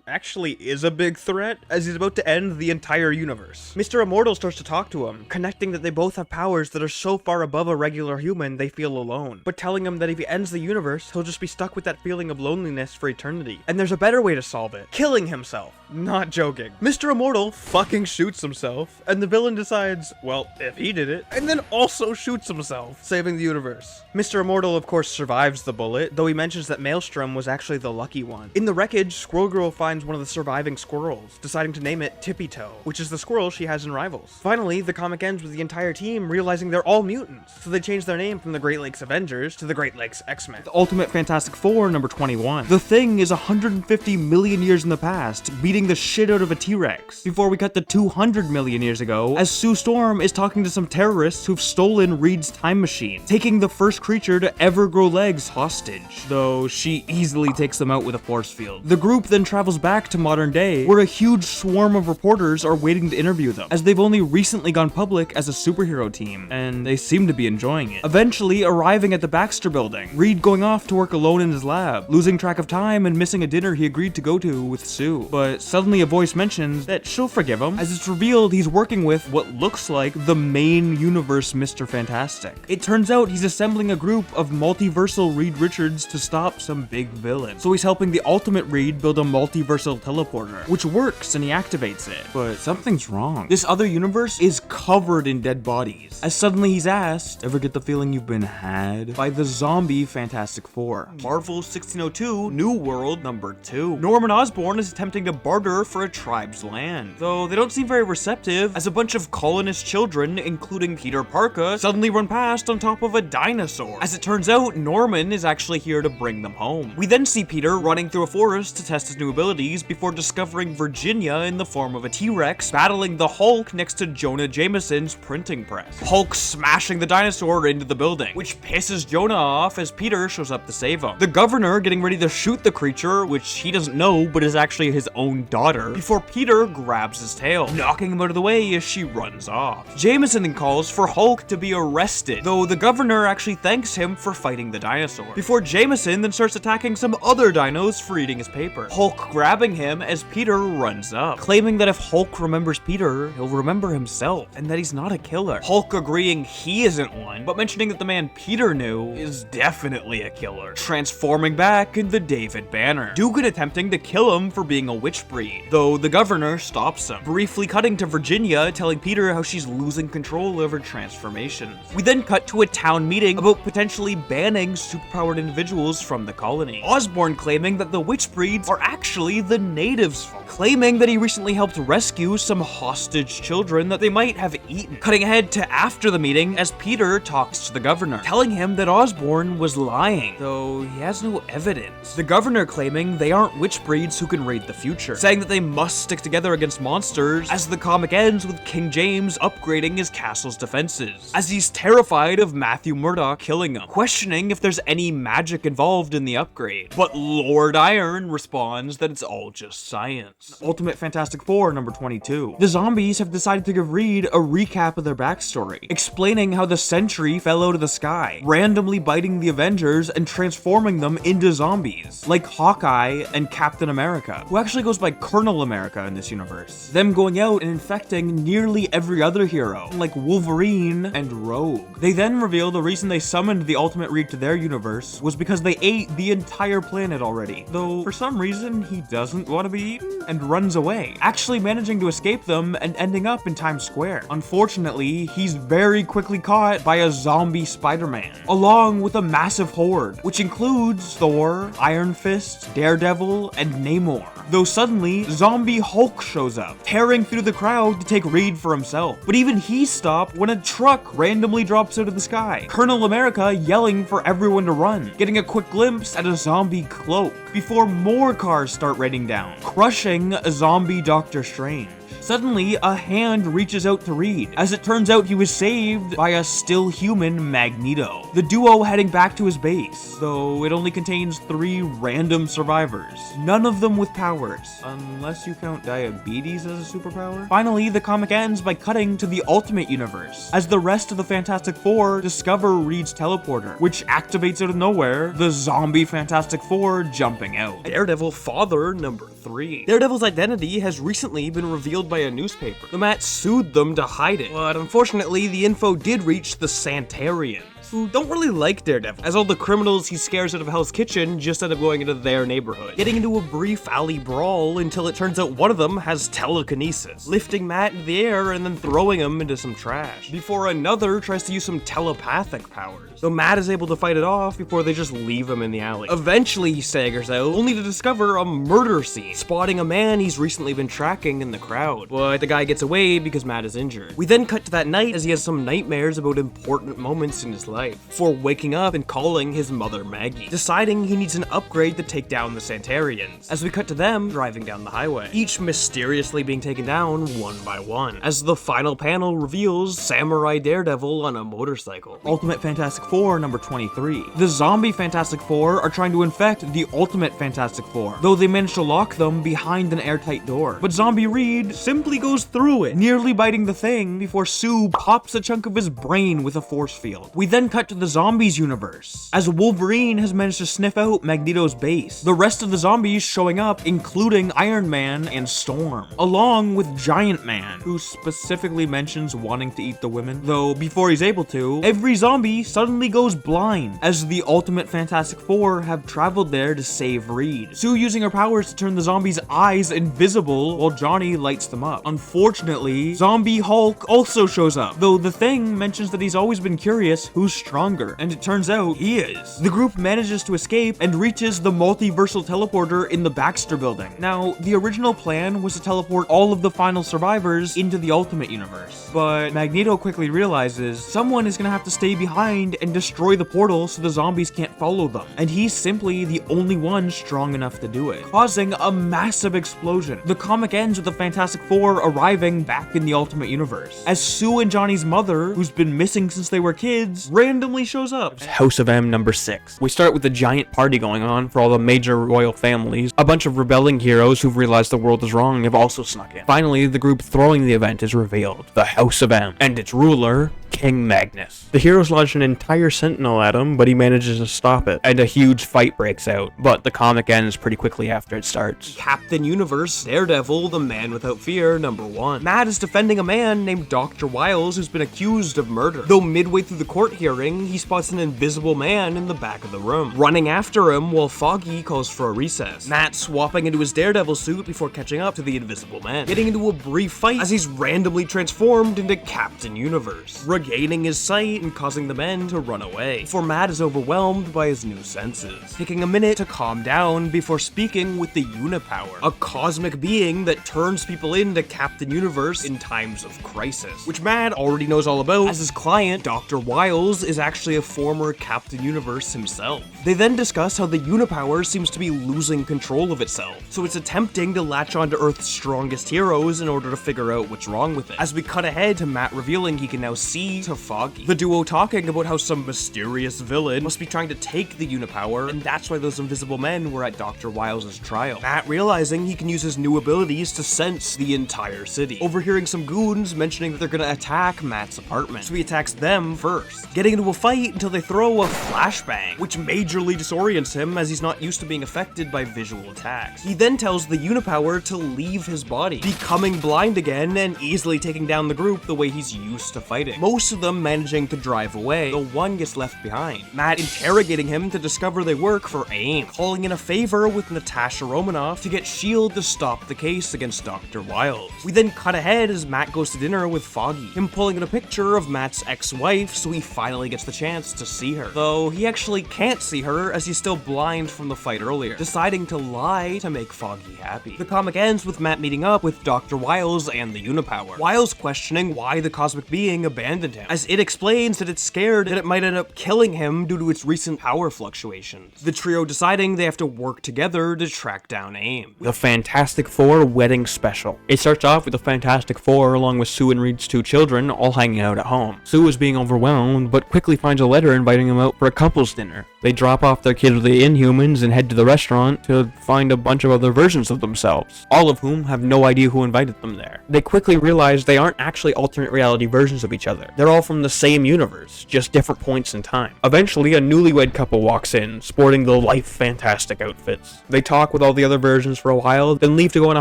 actually is a big threat, as he's about to end the entire universe. Mr. Immortal starts to talk to him, connecting that they both have powers that are so far above a regular human they feel alone, but telling him that if he ends the universe, he'll just be stuck with that feeling of loneliness for eternity. And there's a better way to solve it: killing himself. Not joking. Mr. Immortal fucking shoots himself, and the villain decides, well, if he did it, and then also shoots himself, saving the universe. Mr. Immortal, of course, survives the bullet, though he mentions that Maelstrom was actually the lucky one. In the wreckage, Squirrel Girl finds one of the surviving squirrels, deciding to name it Tippy Toe, which is the squirrel she has in Rivals. Finally, the comic ends with the entire team realizing they're all mutants, so they change their name from the Great Lakes Avengers to the Great Lakes X-Men. The Ultimate Fantastic Four, number 21. The Thing is 150 million years in the past, beating the shit out of a T-Rex. Before we cut to 200 million years ago, as Sue Storm is talking to some terrorists who've stolen Reed's time machine, taking the first creature to ever grow legs hostage, though she easily takes them out with a force field. The group then travels back to modern day, where a huge swarm of reporters are waiting to interview them, as they've only recently gone public as a superhero team, and they seem to be enjoying it. Eventually arriving at the Baxter building, Reed going off to work alone in his lab, losing track of time and missing a dinner he agreed to go to with Sue. But suddenly a voice mentions that she'll forgive him, as it's revealed he's working with what looks like the main universe Mr. Fantastic. It turns out he's assembling a group of multiversal Reed Richards to stop some big villain. So he's helping the Ultimate Reed build a multiversal teleporter, which works and he activates it. But something's wrong. This other universe is covered in dead bodies, as suddenly he's asked, ever get the feeling you've been had by the zombie Fantastic Four? Marvel 1602, New World number 2. Norman Osborn is attempting to barter for a tribe's land, though they don't seem very receptive, as a bunch of colonist children, including Peter Parker, suddenly run past on top of a dinosaur. As it turns out, Norman is actually here to bring them home. We then see Peter running through a forest to test his new abilities before discovering Virginia in the form of a T-Rex battling the Hulk next to Jonah Jameson's printing press. Hulk smashing the dinosaur into the building, which pisses Jonah off as Peter shows up to save him. The governor getting ready to shoot the creature, which he doesn't know but is actually his own daughter, before Peter grabs his tail, knocking him out of the way as she runs off. Jameson then calls for Hulk to be arrested, though the governor actually thanks him for fighting the dinosaur, before Jameson then starts attacking some other dinos for eating his paper, Hulk grabbing him as Peter runs up, claiming that if Hulk remembers Peter, he'll remember himself, and that he's not a killer. Hulk agreeing he isn't one, but mentioning that the man Peter knew is definitely a killer, transforming back into David Banner. Dugan attempting to kill him for being a witch breed, though the governor stops him, briefly cutting to Virginia telling Peter how she's losing control over transformations. We then cut to a town meeting about potentially banning superpowered individuals from the colony. Osborn claiming that the witch breeds are actually the natives' fault, claiming that he recently helped rescue some hostage children that they might have eaten. Cutting ahead to after the meeting as Peter talks to the governor, telling him that Osborn was lying, though he has no evidence. The governor claiming they aren't witch breeds who can read the future, saying that they must stick together against monsters, as the comic ends with King James upgrading his castle's defenses, as he's terrified of Matthew Murdock killing him, questioning if there's any magic involved in the upgrade. But Lord Iron responds that it's all just science. Ultimate Fantastic Four, number 22. The zombies have decided to give Reed a recap of their backstory, explaining how the Sentry fell out of the sky, randomly biting the Avengers and transforming them into zombies, like Hawkeye and Captain America, who actually goes by Colonel America in this universe. Them going out and infecting nearly every other hero, like Wolverine and Rogue. They then reveal the reason they summoned the Ultimate Reed to their universe was because they ate the entire planet already, though for some reason he doesn't want to be eaten and runs away, actually managing to escape them and ending up in Times Square. Unfortunately, he's very quickly caught by a zombie Spider-Man, along with a massive horde, which includes Thor, Iron Fist, Daredevil, and Namor. Though suddenly, zombie Hulk shows up, tearing through the crowd to take Reed for himself. But even he stopped when a truck randomly drops out of the sky, Colonel America yelling for everyone to run, getting a quick glimpse at a zombie cloak, before more cars start raining down, crushing a zombie Doctor Strange. Suddenly, a hand reaches out to Reed, as it turns out he was saved by a still human Magneto. The duo heading back to his base, though it only contains 3 random survivors, none of them with powers, unless you count diabetes as a superpower. Finally, the comic ends by cutting to the Ultimate Universe, as the rest of the Fantastic Four discover Reed's teleporter, which activates out of nowhere, the zombie Fantastic Four jumping out. Daredevil Father number 3. Daredevil's identity has recently been revealed by a newspaper. The Matt sued them to hide it, but unfortunately the info did reach the Santarians, who don't really like Daredevil, as all the criminals he scares out of Hell's Kitchen just end up going into their neighborhood, getting into a brief alley brawl until it turns out one of them has telekinesis, lifting Matt into the air and then throwing him into some trash, before another tries to use some telepathic powers, though Matt is able to fight it off before they just leave him in the alley. Eventually he staggers out, only to discover a murder scene, spotting a man he's recently been tracking in the crowd, but the guy gets away because Matt is injured. We then cut to that night as he has some nightmares about important moments in his life, before waking up and calling his mother Maggie, deciding he needs an upgrade to take down the Santarians, as we cut to them driving down the highway, each mysteriously being taken down one by one, as the final panel reveals Samurai Daredevil on a motorcycle. Ultimate Fantastic Four number 23. The zombie Fantastic Four are trying to infect the Ultimate Fantastic Four, though they manage to lock them behind an airtight door. But Zombie Reed simply goes through it, nearly biting the thing before Sue pops a chunk of his brain with a force field. We then cut to the Zombies universe, as Wolverine has managed to sniff out Magneto's base, the rest of the zombies showing up, including Iron Man and Storm, along with Giant Man, who specifically mentions wanting to eat the women, though before he's able to, every zombie suddenly goes blind, as the Ultimate Fantastic Four have traveled there to save Reed, Sue using her powers to turn the zombies' eyes invisible while Johnny lights them up. Unfortunately, Zombie Hulk also shows up, though the Thing mentions that he's always been curious who's stronger, and it turns out he is. The group manages to escape and reaches the multiversal teleporter in the Baxter building. Now, the original plan was to teleport all of the final survivors into the Ultimate Universe, but Magneto quickly realizes someone is gonna have to stay behind and destroy the portal so the zombies can't follow them, and he's simply the only one strong enough to do it, causing a massive explosion. The comic ends with the Fantastic Four arriving back in the Ultimate Universe, as Sue and Johnny's mother, who's been missing since they were kids, randomly shows up. House of M number 6. We start with a giant party going on for all the major royal families. A bunch of rebelling heroes who've realized the world is wrong have also snuck in. Finally, the group throwing the event is revealed, the House of M, and its ruler, King Magnus. The heroes launch an entire sentinel at him, but he manages to stop it, and a huge fight breaks out, but the comic ends pretty quickly after it starts. Captain Universe, Daredevil, the Man Without Fear, number 1. Matt is defending a man named Dr. Wiles who's been accused of murder, though midway through the court hearing, he spots an invisible man in the back of the room, running after him while Foggy calls for a recess. Matt swapping into his Daredevil suit before catching up to the invisible man, getting into a brief fight as he's randomly transformed into Captain Universe, regaining his sight and causing the men to run away, before Matt is overwhelmed by his new senses, taking a minute to calm down before speaking with the Unipower, a cosmic being that turns people into Captain Universe in times of crisis, which Matt already knows all about, as his client, Dr. Wiles, is actually a former Captain Universe himself. They then discuss how the Unipower seems to be losing control of itself, so it's attempting to latch onto Earth's strongest heroes in order to figure out what's wrong with it, as we cut ahead to Matt revealing he can now see to Foggy, the duo talking about how some mysterious villain must be trying to take the Unipower, and that's why those invisible men were at Dr. Wiles' trial. Matt realizing he can use his new abilities to sense the entire city, overhearing some goons mentioning that they're gonna attack Matt's apartment, so he attacks them first, getting into a fight until they throw a flashbang, which majorly disorients him as he's not used to being affected by visual attacks. He then tells the Unipower to leave his body, becoming blind again and easily taking down the group the way he's used to fighting, most of them managing to drive away, though one gets left behind. Matt interrogating him to discover they work for AIM, calling in a favor with Natasha Romanoff to get S.H.I.E.L.D. to stop the case against Dr. Wiles. We then cut ahead as Matt goes to dinner with Foggy, him pulling out a picture of Matt's ex-wife so he finally gets the chance to see her, though he actually can't see her as he's still blind from the fight earlier, deciding to lie to make Foggy happy. The comic ends with Matt meeting up with Dr. Wiles and the Unipower, Wiles questioning why the cosmic being abandoned him, as it explains that it's scared that it might end up killing him due to its recent power fluctuations. The trio deciding they have to work together to track down AIM. The Fantastic Four Wedding Special. It starts off with the Fantastic Four along with Sue and Reed's 2 children all hanging out at home. Sue is being overwhelmed, but quickly finds a letter inviting them out for a couple's dinner. They drop off their kids with the Inhumans and head to the restaurant to find a bunch of other versions of themselves, all of whom have no idea who invited them there. They quickly realize they aren't actually alternate reality versions of each other. They're all from the same universe, just different points in time. Eventually, a newlywed couple walks in, sporting the Life Fantastic outfits. They talk with all the other versions for a while, then leave to go on a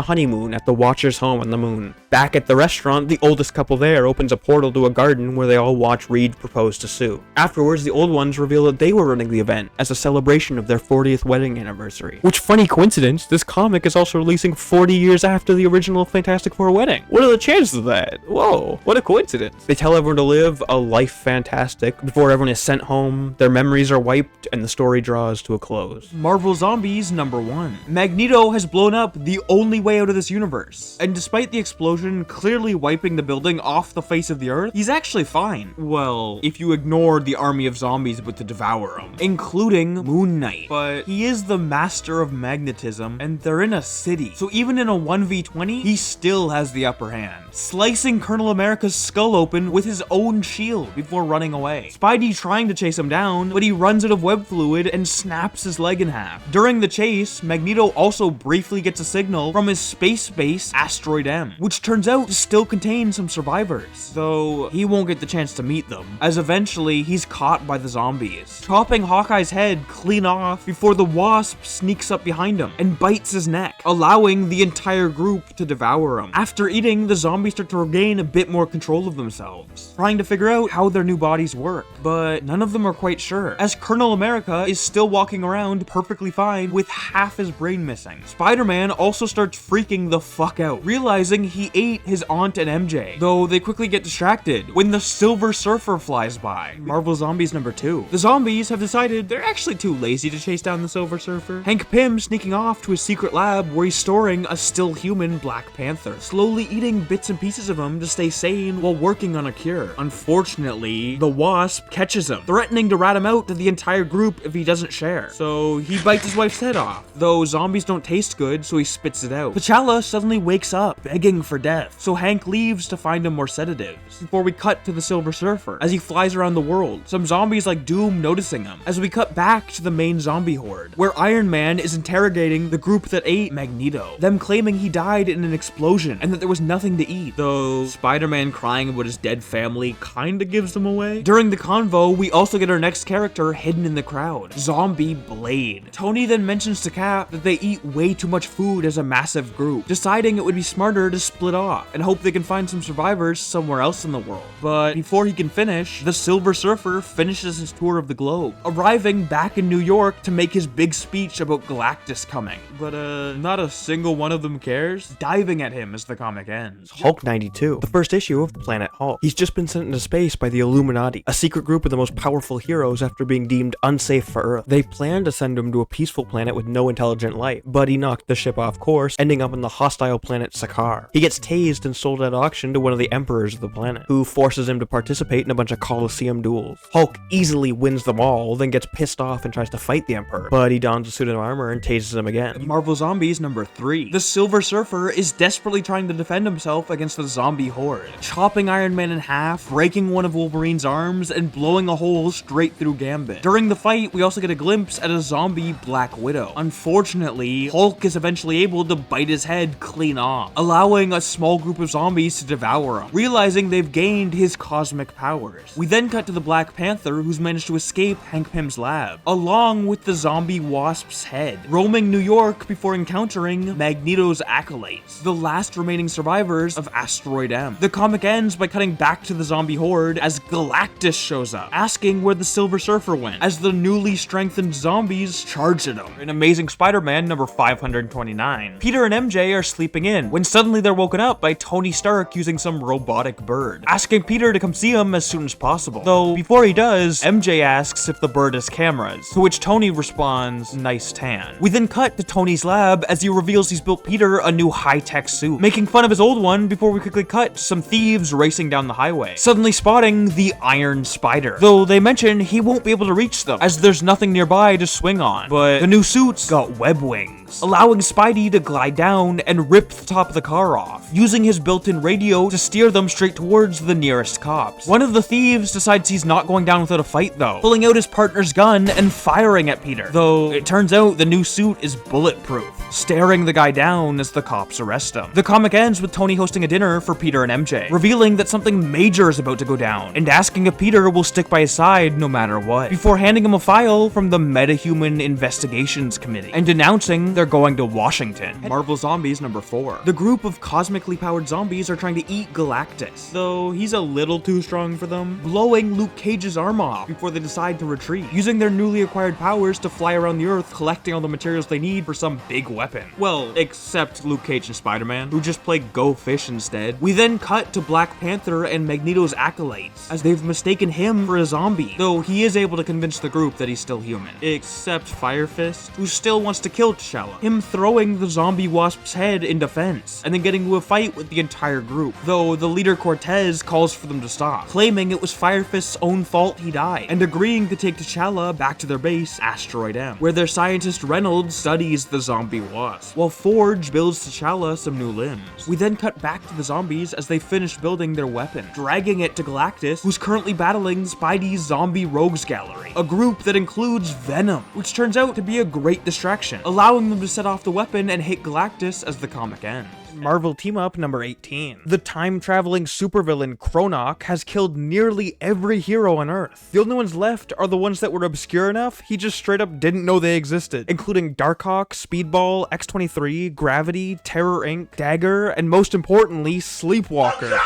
honeymoon at the Watcher's home on the moon. Back at the restaurant, the oldest couple there opens a portal to a garden where they all watch Reed propose to Sue. Afterwards, the old ones reveal that they were running the event as a celebration of their 40th wedding anniversary. Which, funny coincidence, this comic is also releasing 40 years after the original Fantastic Four wedding. What are the chances of that? Whoa, what a coincidence. They tell everyone to live a life fantastic before everyone is sent home, their memories are wiped, and the story draws to a close. Marvel Zombies #1. Magneto has blown up the only way out of this universe, and despite the explosion clearly wiping the building off the face of the earth, he's actually fine. Well, if you ignore the army of zombies about to devour him, including Moon Knight. But he is the master of magnetism, and they're in a city, so even in a 1v20, he still has the upper hand, slicing Colonel America's skull open with his own shield before running away. Spidey trying to chase him down, but he runs out of web fluid and snaps his leg in half. During the chase, Magneto also briefly gets a signal from his space base, Asteroid M, which turns out to still contain some survivors, though he won't get the chance to meet them, as eventually he's caught by the zombies, chopping Hawkeye's head clean off before the Wasp sneaks up behind him and bites his neck, allowing the entire group to devour him. After eating, the zombies start to regain a bit more control of themselves, trying to figure out how their new bodies work, but none of them are quite sure, as Colonel America is still walking around perfectly fine with half his brain missing. Spider-Man also starts freaking the fuck out, realizing he ate his aunt and MJ, though they quickly get distracted when the Silver Surfer flies by. Marvel Zombies #2. The zombies have decided they're actually too lazy to chase down the Silver Surfer. Hank Pym sneaking off to his secret lab where he's storing a still human Black Panther, slowly eating bits and pieces of him to stay sane while working on a cure. Unfortunately, the Wasp catches him, threatening to rat him out to the entire group if he doesn't share. So he bites his wife's head off, though zombies don't taste good, so he spits it out. T'Challa suddenly wakes up, begging for death, so Hank leaves to find him more sedatives, before we cut to the Silver Surfer as he flies around the world, some zombies like Doom noticing him, as we cut back to the main zombie horde, where Iron Man is interrogating the group that ate Magneto, them claiming he died in an explosion and that there was nothing to eat, though Spider-Man crying about his dead family kinda gives them away. During the convo, we also get our next character hidden in the crowd, Zombie Blade. Tony then mentions to Cap that they eat way too much food as a massive group, deciding it would be smarter to split off and hope they can find some survivors somewhere else in the world. But before he can finish, the Silver Surfer finishes his tour of the globe, arriving back in New York to make his big speech about Galactus coming. But not a single one of them cares, diving at him as the comic ends. Hulk 92, the first issue of the Planet Hulk. He's just been sent into space by the Illuminati, a secret group of the most powerful heroes after being deemed unsafe for Earth. They planned to send him to a peaceful planet with no intelligent life, but he knocked the ship off course, ending up on the hostile planet Sakaar. He gets tased and sold at auction to one of the emperors of the planet, who forces him to participate in a bunch of Colosseum duels. Hulk easily wins them all, then gets pissed off and tries to fight the emperor, but he dons a suit of armor and tases him again. Marvel Zombies #3. The Silver Surfer is desperately trying to defend himself against the zombie horde, chopping Iron Man in half, breaking one of Wolverine's arms, and blowing a hole straight through Gambit. During the fight, we also get a glimpse at a zombie Black Widow. Unfortunately, Hulk is eventually able to bite his head clean off, allowing a small group of zombies to devour him, realizing they've gained his cosmic powers. We then cut to the Black Panther, who's managed to escape Hank Pym's lab, along with the zombie Wasp's head, roaming New York before encountering Magneto's acolytes, the last remaining survivors of Asteroid M. The comic ends by cutting back to the zombie horde as Galactus shows up, asking where the Silver Surfer went, as the newly strengthened zombies charge at him. In Amazing Spider-Man #529, Peter and MJ are sleeping in, when suddenly they're woken up by Tony Stark using some robotic bird, asking Peter to come see him as soon as possible. Though, before he does, MJ asks if the bird has cameras, to which Tony responds, "Nice tan." We then cut to Tony's lab as he reveals he's built Peter a new high-tech suit, making fun of his old one before we quickly cut to some thieves racing down the highway, suddenly spotting the Iron Spider, though they mention he won't be able to reach them as there's nothing nearby to swing on. But the new suit's got web wings, allowing Spidey to glide down and rip the top of the car off, using his built-in radio to steer them straight towards the nearest cops. One of the thieves decides he's not going down without a fight though, pulling out his partner's gun and firing at Peter, though it turns out the new suit is bulletproof, staring the guy down as the cops arrest him. The comic ends with Tony hosting a dinner for Peter and MJ, revealing that something major is about to go down, and asking if Peter will stick by his side no matter what, before handing him a file from the Metahuman Investigations Committee, and announcing they're going to Washington. Marvel Zombies number 4. The group of cosmically powered zombies are trying to eat Galactus, though he's a little too strong for them, blowing Luke Cage's arm off before they decide to retreat, using their newly acquired powers to fly around the Earth collecting all the materials they need for some big weapon. Well, except Luke Cage and Spider-Man, who just play Go Fish instead. We then cut to Black Panther and Magneto's acolytes, as they've mistaken him for a zombie, though he is able to convince the group that he's still human. Except Fire Fist, who still wants to kill T'Challa, him throwing the zombie wasp's head in defense, and then getting into a fight with the entire group, though the leader Cortez calls for them to stop, claiming it was Fire Fist's own fault he died, and agreeing to take T'Challa back to their base, Asteroid M, where their scientist Reynolds studies the zombie wasp, while Forge builds T'Challa some new limbs. We then cut back to the zombies as they finish building their weapon, dragging it to Galactus, who's currently battling Spidey's Zombie Rogues Gallery, a group that includes Venom, which turns out to be a great distraction, allowing them to set off the weapon and hit Galactus as the comic ends. Marvel Team Up number 18. The time-traveling supervillain Kronok has killed nearly every hero on Earth. The only ones left are the ones that were obscure enough he just straight up didn't know they existed, including Darkhawk, Speedball, X-23, Gravity, Terror Inc., Dagger, and most importantly, Sleepwalker.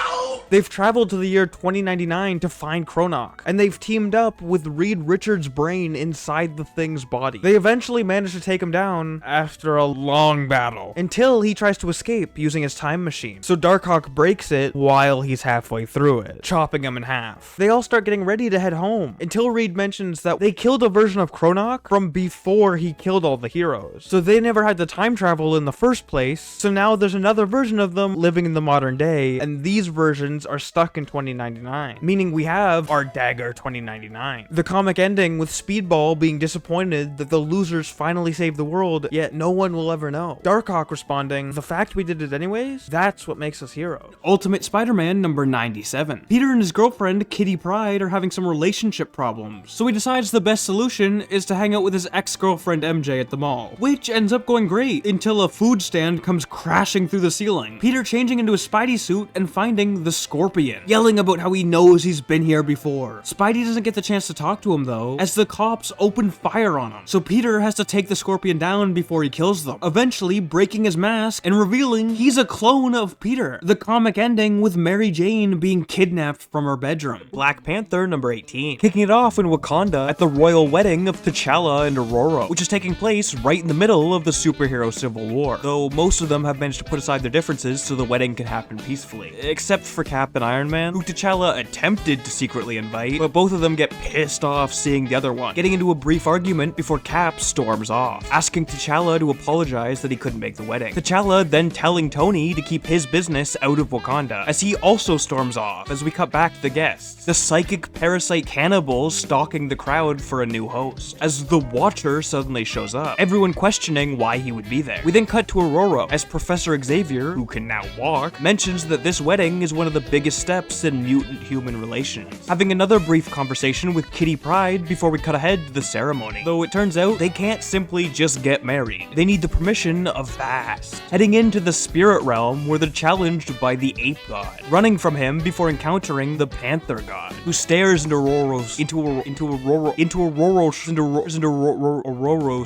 They've traveled to the year 2099 to find Kronok, and they've teamed up with Reed Richards' brain inside the thing's body. They eventually manage to take him down after a long battle, until he tries to escape using his time machine. So Darkhawk breaks it while he's halfway through it, chopping him in half. They all start getting ready to head home, until Reed mentions that they killed a version of Kronok from before he killed all the heroes. So they never had the time travel in the first place, so now there's another version of them living in the modern day, and these versions are stuck in 2099, meaning we have our Dagger 2099. The comic ending with Speedball being disappointed that the losers finally saved the world, yet no one will ever know. Darkhawk responding, "The fact we did it anyways, that's what makes us heroes." Ultimate Spider-Man number 97. Peter and his girlfriend, Kitty Pryde, are having some relationship problems, so he decides the best solution is to hang out with his ex-girlfriend MJ at the mall, which ends up going great until a food stand comes crashing through the ceiling. Peter changing into a Spidey suit and finding the Scorpion, yelling about how he knows he's been here before. Spidey doesn't get the chance to talk to him though, as the cops open fire on him, so Peter has to take the Scorpion down before he kills them, eventually breaking his mask and revealing he's a clone of Peter. The comic ending with Mary Jane being kidnapped from her bedroom. Black Panther number 18. Kicking it off in Wakanda at the royal wedding of T'Challa and Aurora, which is taking place right in the middle of the superhero civil war, though most of them have managed to put aside their differences so the wedding can happen peacefully, except for Cap and Iron Man, who T'Challa attempted to secretly invite, but both of them get pissed off seeing the other one, getting into a brief argument before Cap storms off, asking T'Challa to apologize that he couldn't make the wedding. T'Challa then telling Tony to keep his business out of Wakanda, as he also storms off as we cut back to the guests, the psychic parasite cannibals stalking the crowd for a new host, as the Watcher suddenly shows up, everyone questioning why he would be there. We then cut to Aurora, as Professor Xavier, who can now walk, mentions that this wedding is one of the biggest steps in mutant-human relations, having another brief conversation with Kitty Pryde before we cut ahead to the ceremony, though it turns out they can't simply just get married. They need the permission of Bast, heading into the spirit realm where they're challenged by the ape god, running from him before encountering the panther god, who stares into Aurora's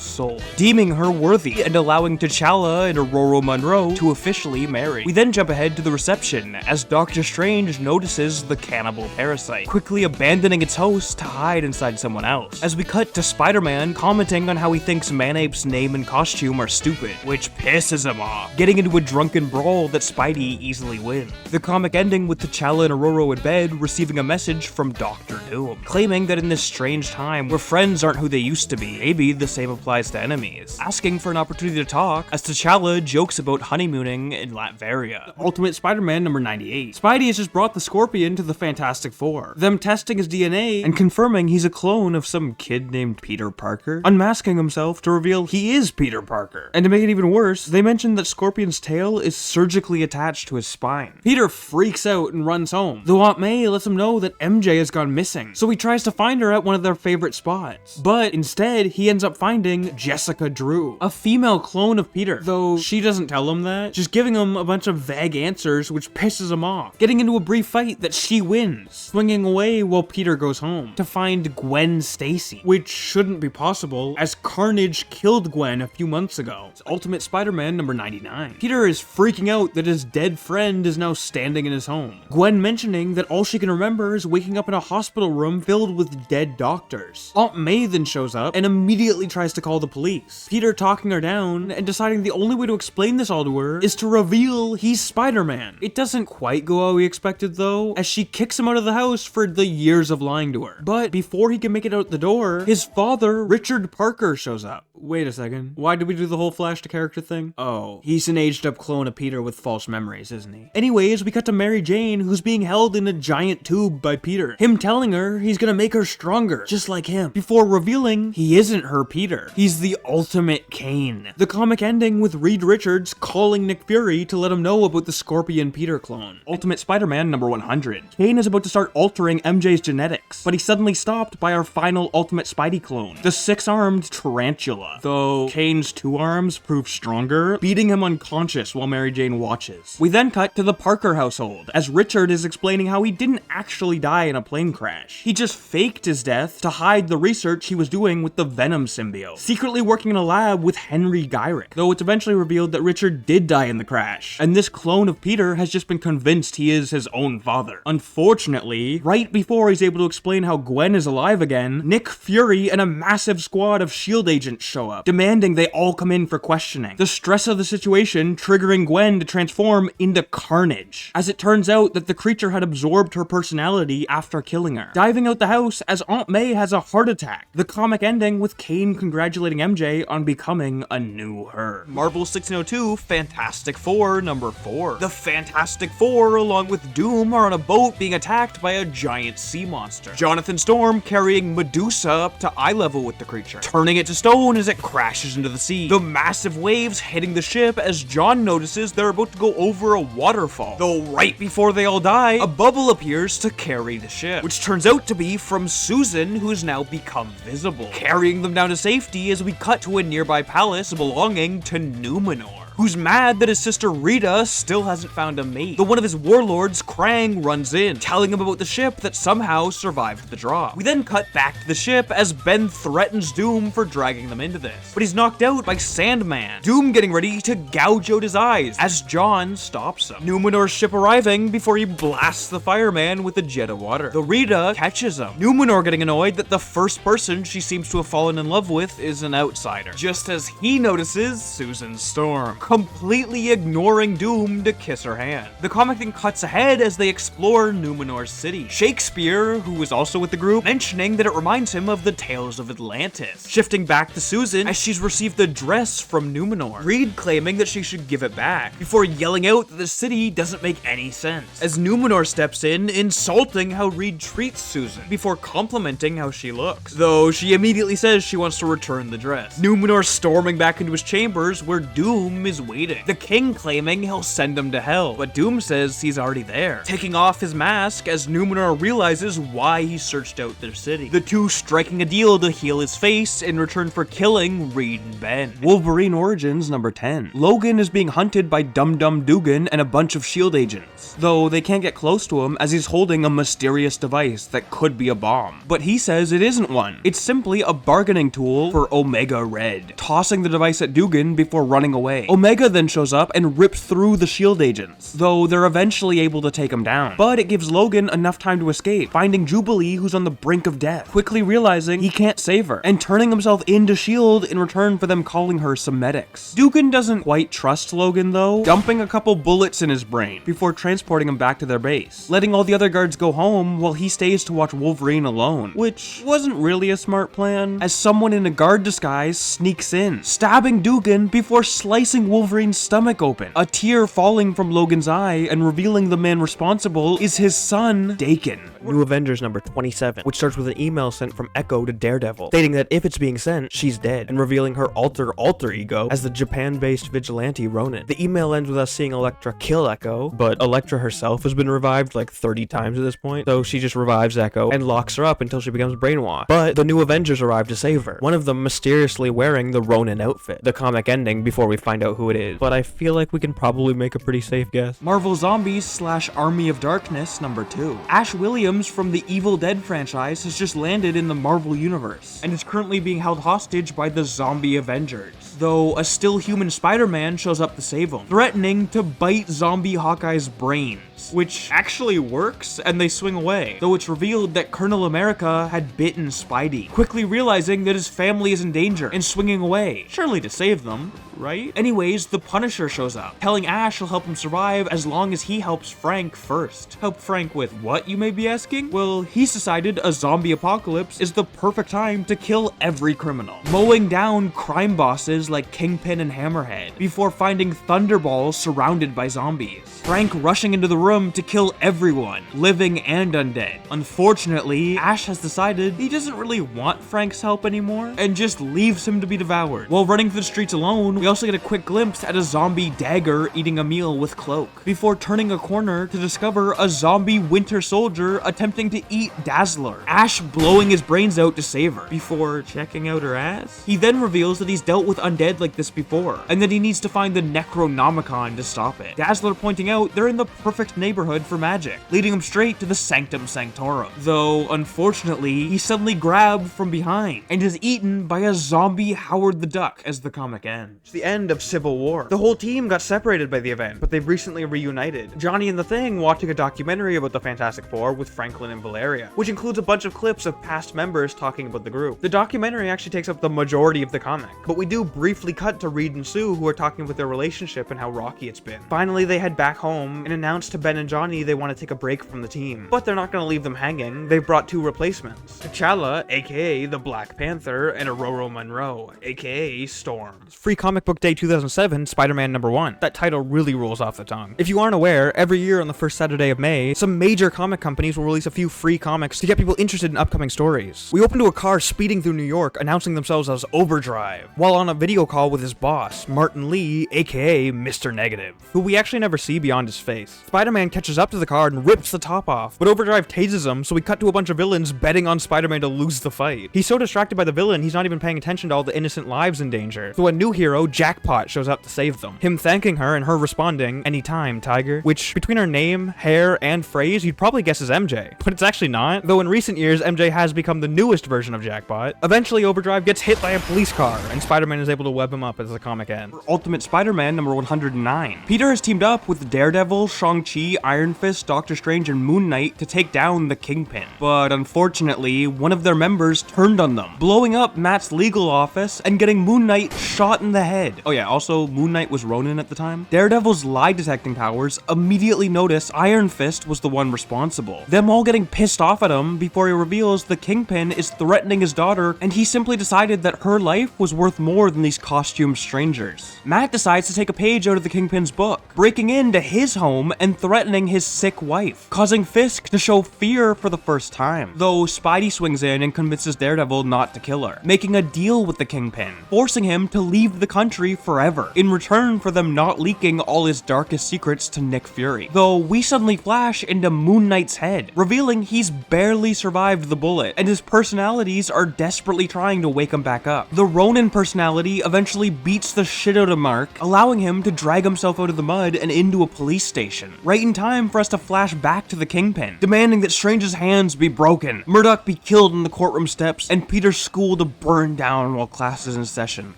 soul, deeming her worthy and allowing T'Challa and Aurora Monroe to officially marry. We then jump ahead to the reception as Doctor Strange notices the cannibal parasite, quickly abandoning its host to hide inside someone else, as we cut to Spider-Man commenting on how he thinks Manape's name and costume are stupid, which pisses him off, getting into a drunken brawl that Spidey easily wins. The comic ending with T'Challa and Aurora in bed receiving a message from Doctor Doom, claiming that in this strange time where friends aren't who they used to be, maybe the same applies to enemies, asking for an opportunity to talk as T'Challa jokes about honeymooning in Latveria. Ultimate Spider-Man number 98. Spidey has just brought the Scorpion to the Fantastic Four, them testing his DNA and confirming he's a clone of some kid named Peter Parker, unmasking himself to reveal he is Peter Parker. And to make it even worse, they mentioned that Scorpion's tail is surgically attached to his spine. Peter freaks out and runs home, though Aunt May lets him know that MJ has gone missing, so he tries to find her at one of their favorite spots. But instead, he ends up finding Jessica Drew, a female clone of Peter, though she doesn't tell him that, just giving him a bunch of vague answers which pisses him off, getting getting into a brief fight that she wins, swinging away while Peter goes home to find Gwen Stacy, which shouldn't be possible as Carnage killed Gwen a few months ago. It's Ultimate Spider-Man number 99. Peter is freaking out that his dead friend is now standing in his home. Gwen mentioning that all she can remember is waking up in a hospital room filled with dead doctors. Aunt May then shows up and immediately tries to call the police. Peter talking her down and deciding the only way to explain this all to her is to reveal he's Spider-Man. It doesn't quite go how we expected though, as she kicks him out of the house for the years of lying to her. But before he can make it out the door, his father, Richard Parker, shows up. Wait a second. Why did we do the whole Flash to character thing? Oh, he's an aged up clone of Peter with false memories, isn't he? Anyways, we cut to Mary Jane, who's being held in a giant tube by Peter. Him telling her he's gonna make her stronger, just like him, before revealing he isn't her Peter. He's the ultimate Kane. The comic ending with Reed Richards calling Nick Fury to let him know about the Scorpion Peter clone. Ultimate Spider-Man number 100. Kane is about to start altering MJ's genetics, but he's suddenly stopped by our final Ultimate Spidey clone, the 6-armed Tarantula. Though Kane's 2 arms prove stronger, beating him unconscious while Mary Jane watches. We then cut to the Parker household, as Richard is explaining how he didn't actually die in a plane crash. He just faked his death to hide the research he was doing with the Venom symbiote, secretly working in a lab with Henry Gyrick, though it's eventually revealed that Richard did die in the crash, and this clone of Peter has just been convinced he is his own father. Unfortunately, right before he's able to explain how Gwen is alive again, Nick Fury and a massive squad of S.H.I.E.L.D. agents show up, demanding they all come in for questioning. The stress of the situation triggering Gwen to transform into Carnage, as it turns out that the creature had absorbed her personality after killing her. Diving out the house as Aunt May has a heart attack. The comic ending with Kane congratulating MJ on becoming a new her. Marvel 1602 Fantastic Four number 4. The Fantastic Four, along with Doom, are on a boat being attacked by a giant sea monster. Jonathan Storm carrying Medusa up to eye level with the creature, turning it to stone as it crashes into the sea. The massive waves hitting the ship as John notices they're about to go over a waterfall. Though right before they all die, a bubble appears to carry the ship, which turns out to be from Susan, who's now become visible, carrying them down to safety as we cut to a nearby palace belonging to Numenor, who's mad that his sister Rita still hasn't found a mate. Though one of his warlords, Krang, runs in, telling him about the ship that somehow survived the drop. We then cut back to the ship as Ben threatens Doom for dragging them into this, but he's knocked out by Sandman, Doom getting ready to gouge out his eyes as John stops him. Numenor's ship arriving before he blasts the fireman with a jet of water. The Rita catches him, Numenor getting annoyed that the first person she seems to have fallen in love with is an outsider, just as he notices Susan Storm, completely ignoring Doom to kiss her hand. The comic then cuts ahead as they explore Numenor's city. Shakespeare, who was also with the group, mentioning that it reminds him of the Tales of Atlantis. Shifting back to Susan as she's received a dress from Numenor. Reed claiming that she should give it back, before yelling out that the city doesn't make any sense, as Numenor steps in, insulting how Reed treats Susan, before complimenting how she looks, though she immediately says she wants to return the dress. Numenor storming back into his chambers where Doom is waiting, the king claiming he'll send him to hell, but Doom says he's already there, taking off his mask as Numenor realizes why he searched out their city, the two striking a deal to heal his face in return for killing Reed and Ben. Wolverine Origins number 10. Logan is being hunted by Dum Dum Dugan and a bunch of S.H.I.E.L.D. agents, though they can't get close to him as he's holding a mysterious device that could be a bomb, but he says it isn't one. It's simply a bargaining tool for Omega Red, tossing the device at Dugan before running away. Omega then shows up and rips through the S.H.I.E.L.D. agents, though they're eventually able to take him down, but it gives Logan enough time to escape, finding Jubilee, who's on the brink of death, quickly realizing he can't save her, and turning himself into S.H.I.E.L.D. in return for them calling her some medics. Dugan doesn't quite trust Logan though, dumping a couple bullets in his brain before transporting him back to their base, letting all the other guards go home while he stays to watch Wolverine alone, which wasn't really a smart plan, as someone in a guard disguise sneaks in, stabbing Dugan before slicing Wolverine's stomach open, a tear falling from Logan's eye and revealing the man responsible is his son, Dakin. New Avengers number 27, which starts with an email sent from Echo to Daredevil, stating that if it's being sent, she's dead, and revealing her alter ego as the Japan-based vigilante Ronin. The email ends with us seeing Elektra kill Echo, but Elektra herself has been revived like 30 times at this point, so she just revives Echo and locks her up until she becomes brainwashed. But the new Avengers arrive to save her, one of them mysteriously wearing the Ronin outfit. The comic ending before we find out who it is, but I feel like we can probably make a pretty safe guess. Marvel Zombies / Army of Darkness number 2. Ash Williams from the Evil Dead franchise has just landed in the Marvel Universe, and is currently being held hostage by the zombie Avengers, though a still human Spider-Man shows up to save him, threatening to bite zombie Hawkeye's brains, which actually works, and they swing away, though it's revealed that Colonel America had bitten Spidey, quickly realizing that his family is in danger and swinging away, surely to save them, right? Anyways, the Punisher shows up, telling Ash he'll help him survive as long as he helps Frank first. Help Frank with what, you may be asking? Well, he's decided a zombie apocalypse is the perfect time to kill every criminal, mowing down crime bosses like Kingpin and Hammerhead, before finding Thunderballs surrounded by zombies. Frank rushing into the room to kill everyone, living and undead. Unfortunately, Ash has decided he doesn't really want Frank's help anymore, and just leaves him to be devoured. While running through the streets alone, we also get a quick glimpse at a zombie Dagger eating a meal with Cloak, before turning a corner to discover a zombie Winter Soldier attempting to eat Dazzler, Ash blowing his brains out to save her, before checking out her ass. He then reveals that he's dealt with undead like this before, and that he needs to find the Necronomicon to stop it. Dazzler pointing out they're in the perfect neighborhood for magic, leading him straight to the Sanctum Sanctorum, though unfortunately he's suddenly grabbed from behind and is eaten by a zombie Howard the Duck as the comic ends. It's the end of Civil War. The whole team got separated by the event, but they've recently reunited. Johnny and the Thing watching a documentary about the Fantastic Four with Franklin and Valeria, which includes a bunch of clips of past members talking about the group. The documentary actually takes up the majority of the comic, but we do briefly cut to Reed and Sue, who are talking about their relationship and how rocky it's been. Finally, they head back home and announce to Ben and Johnny they want to take a break from the team, but they're not going to leave them hanging. They've brought 2 replacements: T'Challa, aka the Black Panther, and Ororo Monroe, aka Storm. Free Comic Book Day 2007, Spider-Man #1. That title really rolls off the tongue. If you aren't aware, every year on the first Saturday of May, some major comic companies will release a few free comics to get people interested in upcoming stories. We open to a car speeding through New York, announcing themselves as Overdrive, while on a video call with his boss, Martin Lee, aka Mr. Negative, who we actually never see beyond his face. Spider-Man catches up to the car and rips the top off, but Overdrive tases him, so we cut to a bunch of villains betting on Spider-Man to lose the fight. He's so distracted by the villain, he's not even paying attention to all the innocent lives in danger, so a new hero, Jackpot, shows up to save them. Him thanking her and her responding, "Anytime, Tiger," which, between her name, hair, and phrase, you'd probably guess is MJ, but it's actually not, though in recent years, MJ has become the newest version of Jackpot. Eventually, Overdrive gets hit by a police car, and Spider-Man is able to web him up as the comic ends. Ultimate Spider-Man number 109. Peter has teamed up with Daredevil, Shang-Chi, Iron Fist, Doctor Strange, and Moon Knight to take down the Kingpin. But unfortunately, one of their members turned on them, blowing up Matt's legal office and getting Moon Knight shot in the head. Oh yeah, also Moon Knight was Ronin at the time. Daredevil's lie detecting powers immediately notice Iron Fist was the one responsible, them all getting pissed off at him before he reveals the Kingpin is threatening his daughter, and he simply decided that her life was worth more than these costumed strangers. Matt decides to take a page out of the Kingpin's book, breaking into his home and threatening his sick wife, causing Fisk to show fear for the first time, though Spidey swings in and convinces Daredevil not to kill her, making a deal with the Kingpin, forcing him to leave the country forever, in return for them not leaking all his darkest secrets to Nick Fury. Though we suddenly flash into Moon Knight's head, revealing he's barely survived the bullet, and his personalities are desperately trying to wake him back up. The Ronin personality eventually beats the shit out of Mark, allowing him to drag himself out of the mud and into a police station, right in time for us to flash back to the Kingpin, demanding that Strange's hands be broken, Murdoch be killed on the courtroom steps, and Peter's school to burn down while class is in session.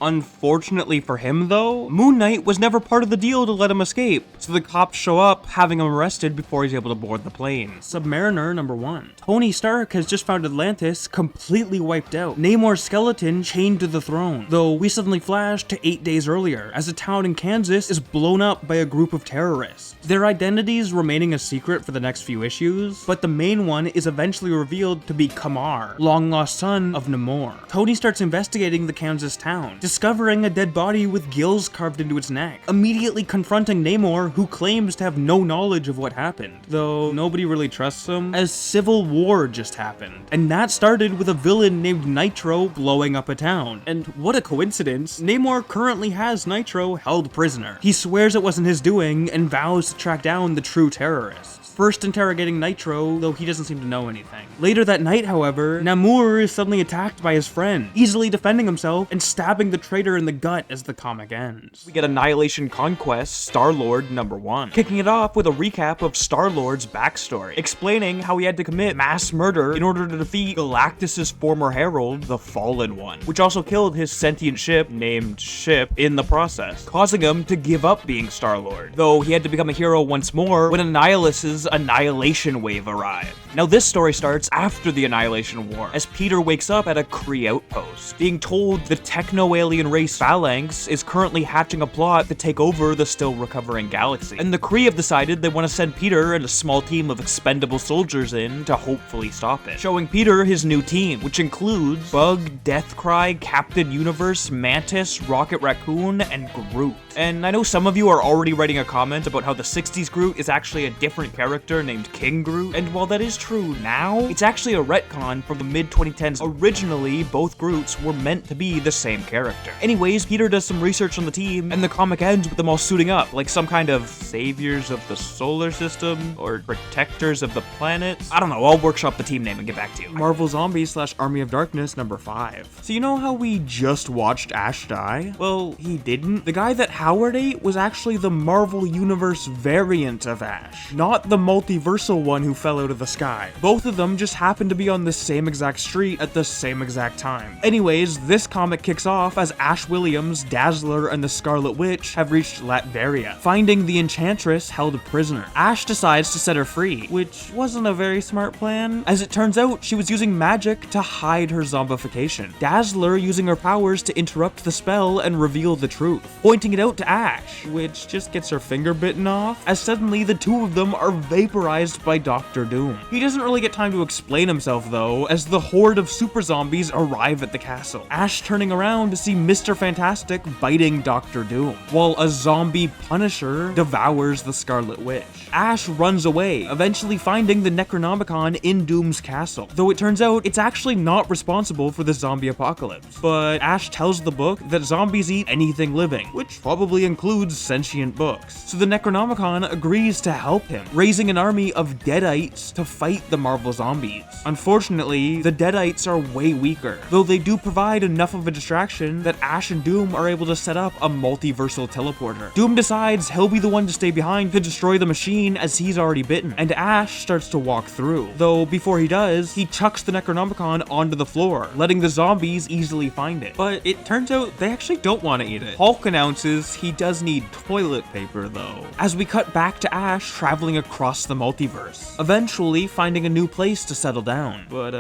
Unfortunately for him though, Moon Knight was never part of the deal to let him escape, so the cops show up, having him arrested before he's able to board the plane. Submariner number 1. Tony Stark has just found Atlantis completely wiped out, Namor's skeleton chained to the throne, though we suddenly flash to 8 days earlier, as a town in Kansas is blown up by a group of terrorists, their identities remaining a secret for the next few issues, but the main one is eventually revealed to be Kamar, long-lost son of Namor. Tony starts investigating the Kansas town, discovering a dead body with gills carved into its neck, immediately confronting Namor, who claims to have no knowledge of what happened, though nobody really trusts him, as Civil War just happened. And that started with a villain named Nitro blowing up a town. And what a coincidence, Namor currently has Nitro held prisoner. He swears it wasn't his doing and vows to track down the the true terrorists. First interrogating Nitro, though he doesn't seem to know anything. Later that night, however, Namor is suddenly attacked by his friend, easily defending himself and stabbing the traitor in the gut as the comic ends. We get Annihilation Conquest Star-Lord #1, kicking it off with a recap of Star-Lord's backstory, explaining how he had to commit mass murder in order to defeat Galactus's former herald, the Fallen One, which also killed his sentient ship, named Ship, in the process, causing him to give up being Star-Lord, though he had to become a hero once more when Annihilus's Annihilation Wave arrived. Now this story starts after the Annihilation War, as Peter wakes up at a Kree outpost, being told the techno-alien race Phalanx is currently hatching a plot to take over the still recovering galaxy, and the Kree have decided they want to send Peter and a small team of expendable soldiers in to hopefully stop it, showing Peter his new team, which includes Bug, Deathcry, Captain Universe, Mantis, Rocket Raccoon, and Groot. And I know some of you are already writing a comment about how the 60s Groot is actually a different character named King Groot, and while that is true now, it's actually a retcon from the mid-2010s. Originally, both Groots were meant to be the same character. Anyways, Peter does some research on the team, and the comic ends with them all suiting up, like some kind of saviors of the solar system, or protectors of the planets. I don't know, I'll workshop the team name and get back to you. Marvel Zombies / Army of Darkness #5. So you know how we just watched Ash die? Well, he didn't. The guy that Howard ate was actually the Marvel Universe variant of Ash, not the multiversal one who fell out of the sky. Both of them just happened to be on the same exact street at the same exact time. Anyways, this comic kicks off as Ash Williams, Dazzler, and the Scarlet Witch have reached Latveria, finding the Enchantress held prisoner. Ash decides to set her free, which wasn't a very smart plan. As it turns out, she was using magic to hide her zombification. Dazzler using her powers to interrupt the spell and reveal the truth, pointing it out to Ash, which just gets her finger bitten off, as suddenly the two of them are vaporized by Dr. Doom. He doesn't really get time to explain himself though, as the horde of super zombies arrive at the castle. Ash turning around to see Mr. Fantastic biting Dr. Doom, while a zombie Punisher devours the Scarlet Witch. Ash runs away, eventually finding the Necronomicon in Doom's castle, though it turns out it's actually not responsible for the zombie apocalypse. But Ash tells the book that zombies eat anything living, which probably includes sentient books. So the Necronomicon agrees to help him, raising an army of Deadites to fight the Marvel zombies. Unfortunately, the Deadites are way weaker, though they do provide enough of a distraction that Ash and Doom are able to set up a multiversal teleporter. Doom decides he'll be the one to stay behind to destroy the machine as he's already bitten, and Ash starts to walk through. Though before he does, he chucks the Necronomicon onto the floor, letting the zombies easily find it. But it turns out they actually don't want to eat it. Hulk announces he does need toilet paper though, as we cut back to Ash traveling across the multiverse, eventually finding a new place to settle down. But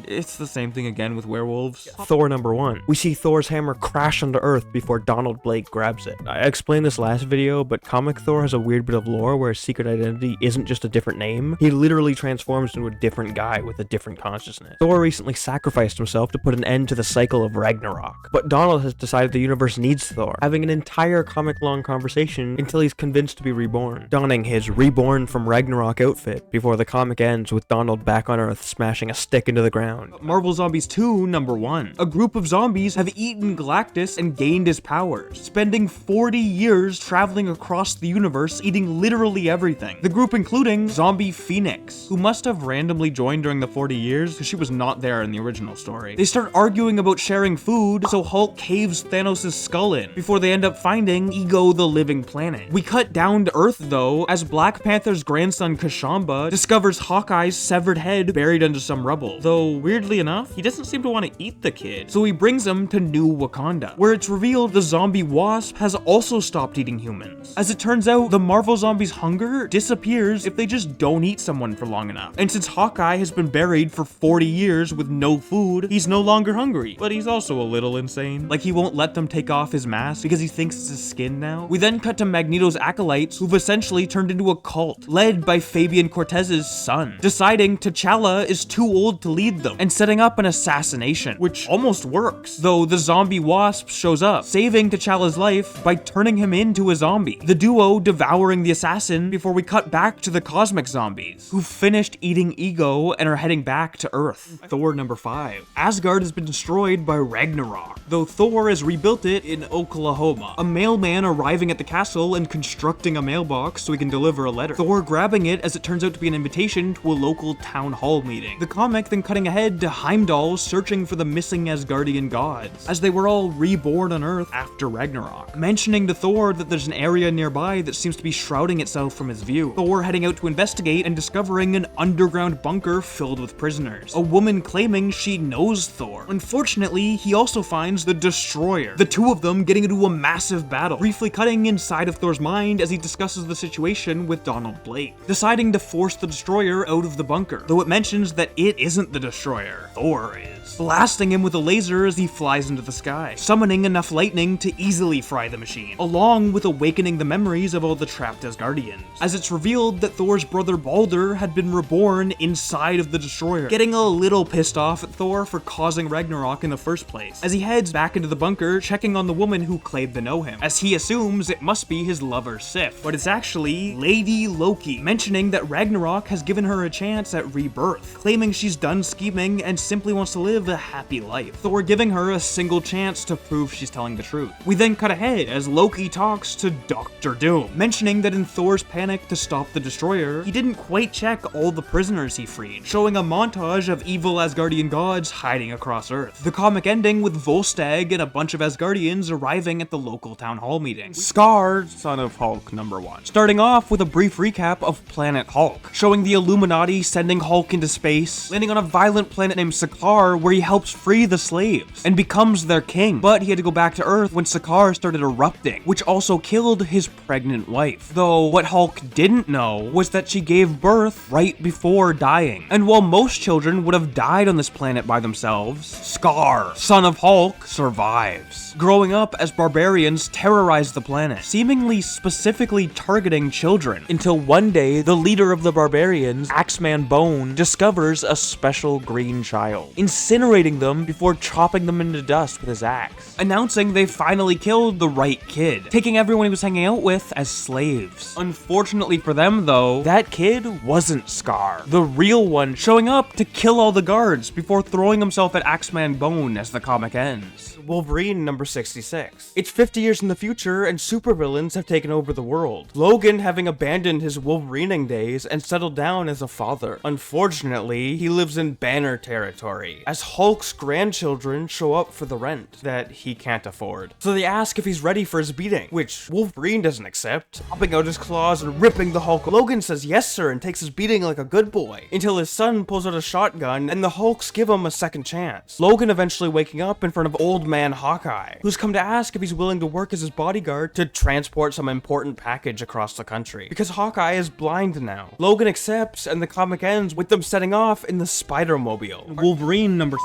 it's the same thing again with werewolves. Thor #1. We see Thor's hammer crash onto Earth before Donald Blake grabs it. I explained this last video, but comic Thor has a weird bit of lore where his secret identity isn't just a different name. He literally transforms into a different guy with a different consciousness. Thor recently sacrificed himself to put an end to the cycle of Ragnarok, but Donald has decided the universe needs Thor, having an entire comic-long conversation until he's convinced to be reborn, donning his reborn from Ragnarok outfit before the comic ends with Donald back on Earth smashing a stick into the ground. Marvel Zombies 2 #1. A group of zombies have eaten Galactus and gained his powers, spending 40 years traveling across the universe eating literally everything. The group including Zombie Phoenix, who must have randomly joined during the 40 years because she was not there in the original story. They start arguing about sharing food, so Hulk caves Thanos' skull in before they end up finding Ego the Living Planet. We cut down to Earth though, as Black Panther's grandson Kashamba discovers Hawkeye's severed head buried under some rubble, though weirdly enough, he doesn't seem to want to eat the kid, so he brings him to New Wakanda, where it's revealed the zombie wasp has also stopped eating humans. As it turns out, the Marvel zombies' hunger disappears if they just don't eat someone for long enough, and since Hawkeye has been buried for 40 years with no food, he's no longer hungry, but he's also a little insane. Like, he won't let them take off his mask because he thinks it's his skin now. We then cut to Magneto's acolytes, who've essentially turned into a cult, led by Fabian Cortez's son, deciding T'Challa is too old to lead them, and setting up an assassination, which almost works, though the zombie wasp shows up, saving T'Challa's life by turning him into a zombie, the duo devouring the assassin before we cut back to the cosmic zombies, who finished eating Ego and are heading back to Earth. Thor #5. Asgard has been destroyed by Ragnarok, though Thor has rebuilt it in Oklahoma. A mailman arriving at the castle and constructing a mailbox so he he can deliver a letter. Thor grabbing it as it turns out to be an invitation to a local town hall meeting. The comic then cutting ahead to Heimdall searching for the missing Asgardian gods, as they were all reborn on Earth after Ragnarok, mentioning to Thor that there's an area nearby that seems to be shrouding itself from his view. Thor heading out to investigate and discovering an underground bunker filled with prisoners. A woman claiming she knows Thor. Unfortunately, he also finds the Destroyer, the two of them getting into a massive battle, briefly cutting inside of Thor's mind as he discusses the situation with Donald Blake, deciding to force the Destroyer out of the bunker, though it mentions that it isn't the Destroyer, Thor is, blasting him with a laser as he flies into the sky, summoning enough lightning to easily fry the machine, along with awakening the memories of all the trapped Asgardians, as it's revealed that Thor's brother Baldur had been reborn inside of the Destroyer, getting a little pissed off at Thor for causing Ragnarok in the first place, as he heads back into the bunker checking on the woman who claimed to know him, as he assumes it must be his lover Sif, but it's actually Lady Loki, mentioning that Ragnarok has given her a chance at rebirth, claiming she's done scheming and simply wants to live a happy life, Thor giving her a single chance to prove she's telling the truth. We then cut ahead as Loki talks to Doctor Doom, mentioning that in Thor's panic to stop the Destroyer, he didn't quite check all the prisoners he freed, showing a montage of evil Asgardian gods hiding across Earth. The comic ending with Volstagg and a bunch of Asgardians arriving at the local town hall meeting. Scar, son of Hulk #1. Starting off with a brief recap of Planet Hulk, showing the Illuminati sending Hulk into space, landing on a violent planet named Sakaar where he helps free the slaves and becomes their king, but he had to go back to Earth when Sakaar started erupting, which also killed his pregnant wife. Though what Hulk didn't know was that she gave birth right before dying. And while most children would have died on this planet by themselves, Scar, son of Hulk, survives, growing up as barbarians terrorize the planet, seemingly specifically targeting children, until one day the leader of the barbarians, Axeman Bone, discovers a special green child, incinerating them before chopping them into dust with his axe, announcing they finally killed the right kid, taking everyone he was hanging out with as slaves. Unfortunately for them though, that kid wasn't Scar, the real one, showing up to kill all the guards before throwing himself at Axeman Bone as the comic ends. Wolverine #66. It's 50 years in the future and supervillains have taken over the world, Logan having abandoned his Wolverining days and settled down as a father. Unfortunately, he lives in Banner territory, as Hulk's grandchildren show up for the rent that he can't afford. So they ask if he's ready for his beating, which Wolverine doesn't accept, popping out his claws and ripping the Hulk. Logan says yes sir and takes his beating like a good boy, until his son pulls out a shotgun and the Hulks give him a second chance. Logan eventually waking up in front of old man Hawkeye, who's come to ask if he's willing to work as his bodyguard to transport some important package across the country, because Hawkeye is blind now. Logan accepts and the comic ends with them setting off in the Spider-Mobile. Wolverine #...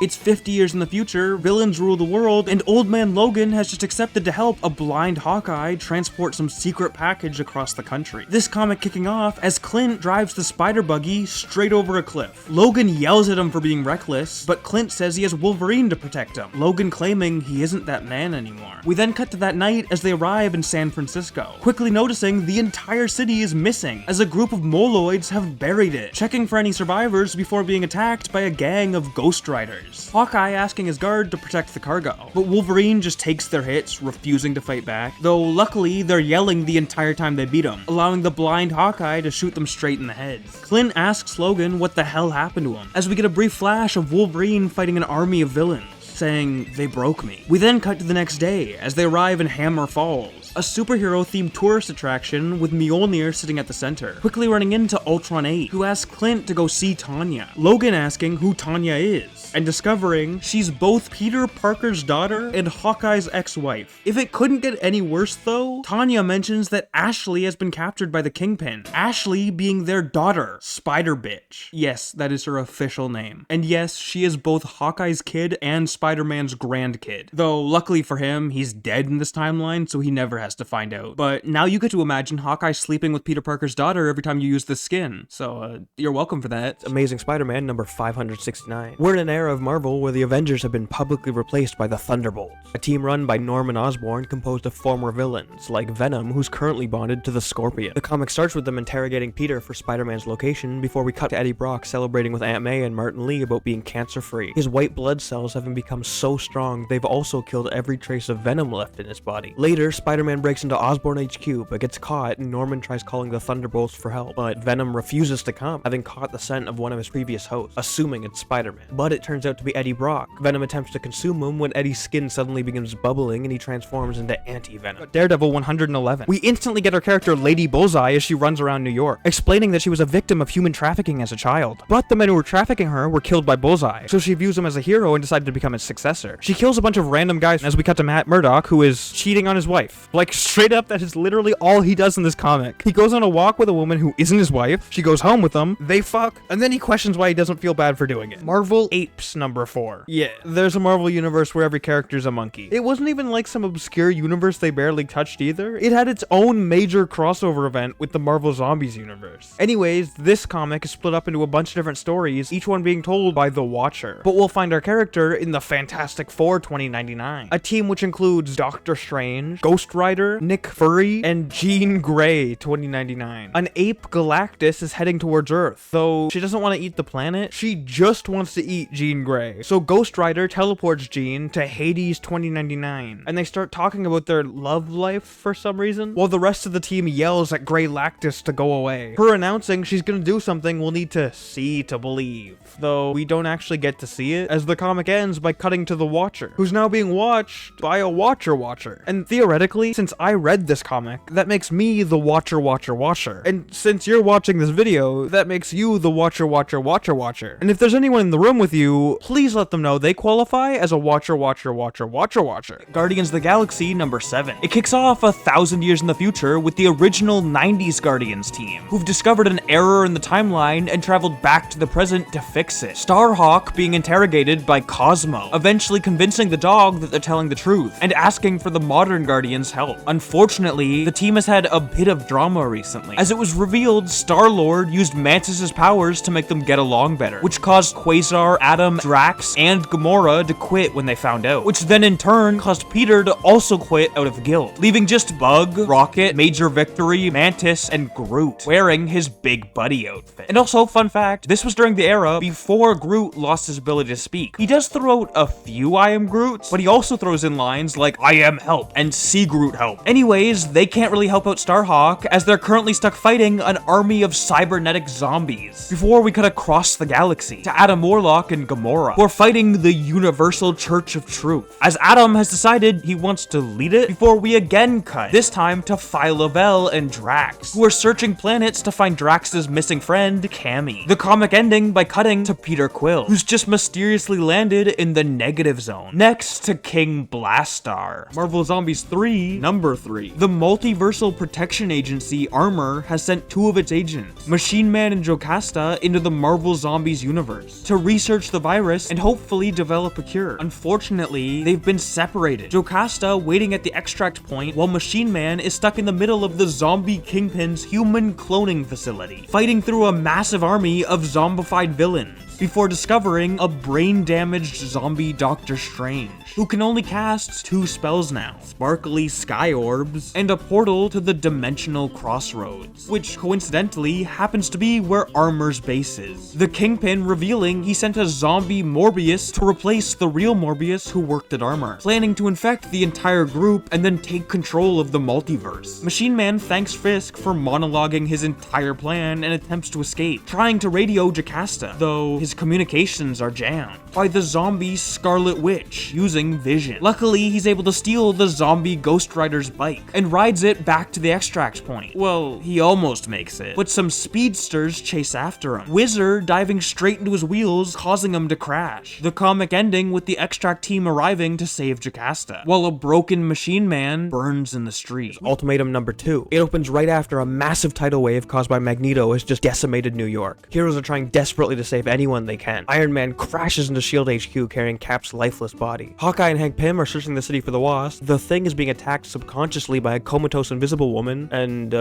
It's 50 years in the future, villains rule the world, and Old Man Logan has just accepted to help a blind Hawkeye transport some secret package across the country. This comic kicking off as Clint drives the spider buggy straight over a cliff. Logan yells at him for being reckless, but Clint says he has Wolverine to protect him, Logan claiming he isn't that man anymore. We then cut to that night as they arrive in San Francisco, quickly noticing the entire city is missing, as a group of Moloids have buried it, checking for any survivors before being attacked by a gang of Ghost Riders. Hawkeye asking his guard to protect the cargo, but Wolverine just takes their hits, refusing to fight back, though luckily they're yelling the entire time they beat him, allowing the blind Hawkeye to shoot them straight in the head. Clint asks Logan what the hell happened to him, as we get a brief flash of Wolverine fighting an army of villains, saying, "They broke me." We then cut to the next day as they arrive in Hammer Falls, a superhero-themed tourist attraction with Mjolnir sitting at the center, quickly running into Ultron 8, who asks Clint to go see Tanya. Logan asking who Tanya is, and discovering she's both Peter Parker's daughter and Hawkeye's ex-wife. If it couldn't get any worse though, Tanya mentions that Ashley has been captured by the Kingpin, Ashley being their daughter, Spider-Bitch. Yes, that is her official name. And yes, she is both Hawkeye's kid and Spider-Man's grandkid. Though, luckily for him, he's dead in this timeline, so he never has to find out. But now you get to imagine Hawkeye sleeping with Peter Parker's daughter every time you use the skin. So, you're welcome for that. Amazing Spider-Man #569. We're in an era of Marvel where the Avengers have been publicly replaced by the Thunderbolts, a team run by Norman Osborn composed of former villains, like Venom, who's currently bonded to the Scorpion. The comic starts with them interrogating Peter for Spider-Man's location before we cut to Eddie Brock celebrating with Aunt May and Martin Lee about being cancer-free. His white blood cells haven't become so strong they've also killed every trace of venom left in his body. Later, Spider-Man Spider-Man breaks into Osborn HQ but gets caught, and Norman tries calling the Thunderbolts for help, but Venom refuses to come, having caught the scent of one of his previous hosts, assuming it's Spider-Man. But it turns out to be Eddie Brock. Venom attempts to consume him when Eddie's skin suddenly begins bubbling and he transforms into Anti-Venom. Daredevil 111. We instantly get our character Lady Bullseye as she runs around New York, explaining that she was a victim of human trafficking as a child. But the men who were trafficking her were killed by Bullseye, so she views him as a hero and decided to become his successor. She kills a bunch of random guys as we cut to Matt Murdock, who is cheating on his wife. Like, straight up, that is literally all he does in this comic. He goes on a walk with a woman who isn't his wife, she goes home with him, they fuck, and then he questions why he doesn't feel bad for doing it. Marvel Apes number 4. Yeah, there's a Marvel universe where every character's a monkey. It wasn't even like some obscure universe they barely touched either. It had its own major crossover event with the Marvel Zombies universe. Anyways, this comic is split up into a bunch of different stories, each one being told by the Watcher. But we'll find our character in the Fantastic Four 2099, a team which includes Doctor Strange, Ghost Rider, Nick Fury, and Jean Grey 2099. An ape Galactus is heading towards Earth, though she doesn't want to eat the planet, she just wants to eat Jean Grey. So Ghost Rider teleports Jean to Hades 2099, and they start talking about their love life for some reason, while the rest of the team yells at Grey Lactus to go away. Her announcing she's gonna do something we'll need to see to believe, though we don't actually get to see it, as the comic ends by cutting to the Watcher, who's now being watched by a Watcher. And theoretically, since I read this comic, that makes me the Watcher. And since you're watching this video, that makes you the Watcher. And if there's anyone in the room with you, please let them know they qualify as a Watcher. Guardians of the Galaxy number 7. It kicks off 1,000 years in the future with the original 90s Guardians team, who've discovered an error in the timeline and traveled back to the present to fix it. Starhawk being interrogated by Cosmo, eventually convincing the dog that they're telling the truth, and asking for the modern Guardians' help. Unfortunately, the team has had a bit of drama recently, as it was revealed Star-Lord used Mantis's powers to make them get along better, which caused Quasar, Atom, Drax, and Gamora to quit when they found out, which then in turn caused Peter to also quit out of guilt, leaving just Bug, Rocket, Major Victory, Mantis, and Groot, wearing his big buddy outfit. And also, fun fact, this was during the era before Groot lost his ability to speak. He does throw out a few I am Groots, but he also throws in lines like I am help and see Groot help. Anyways, they can't really help out Starhawk, as they're currently stuck fighting an army of cybernetic zombies. Before we cut across the galaxy to Adam Warlock and Gamora, who are fighting the Universal Church of Truth, as Adam has decided he wants to lead it, before we again cut, this time to Phyla-Vell and Drax, who are searching planets to find Drax's missing friend, Cammy. The comic ending by cutting to Peter Quill, who's just mysteriously landed in the negative zone, next to King Blastar. Marvel Zombies 3, number 3. The Multiversal Protection Agency, Armor, has sent 2 of its agents, Machine Man and Jocasta, into the Marvel Zombies universe to research the virus and hopefully develop a cure. Unfortunately, they've been separated, Jocasta waiting at the extract point while Machine Man is stuck in the middle of the zombie Kingpin's human cloning facility, fighting through a massive army of zombified villains, before discovering a brain-damaged zombie Doctor Strange, who can only cast 2 spells now, sparkly sky orbs, and a portal to the dimensional crossroads, which coincidentally happens to be where Armor's base is. The Kingpin revealing he sent a zombie Morbius to replace the real Morbius who worked at Armor, planning to infect the entire group and then take control of the multiverse. Machine Man thanks Fisk for monologuing his entire plan and attempts to escape, trying to radio Jocasta, though his communications are jammed by the zombie Scarlet Witch using Vision. Luckily, he's able to steal the zombie Ghost Rider's bike and rides it back to the extract point. Well, he almost makes it, but some speedsters chase after him, Wizard diving straight into his wheels, causing him to crash. The comic ending with the extract team arriving to save Jocasta, while a broken Machine Man burns in the street. Ultimatum number 2. It opens right after a massive tidal wave caused by Magneto has just decimated New York. Heroes are trying desperately to save anyone they can. Iron Man crashes into S.H.I.E.L.D. HQ carrying Cap's lifeless body. Hawkeye and Hank Pym are searching the city for the Wasp. The Thing is being attacked subconsciously by a comatose invisible woman, and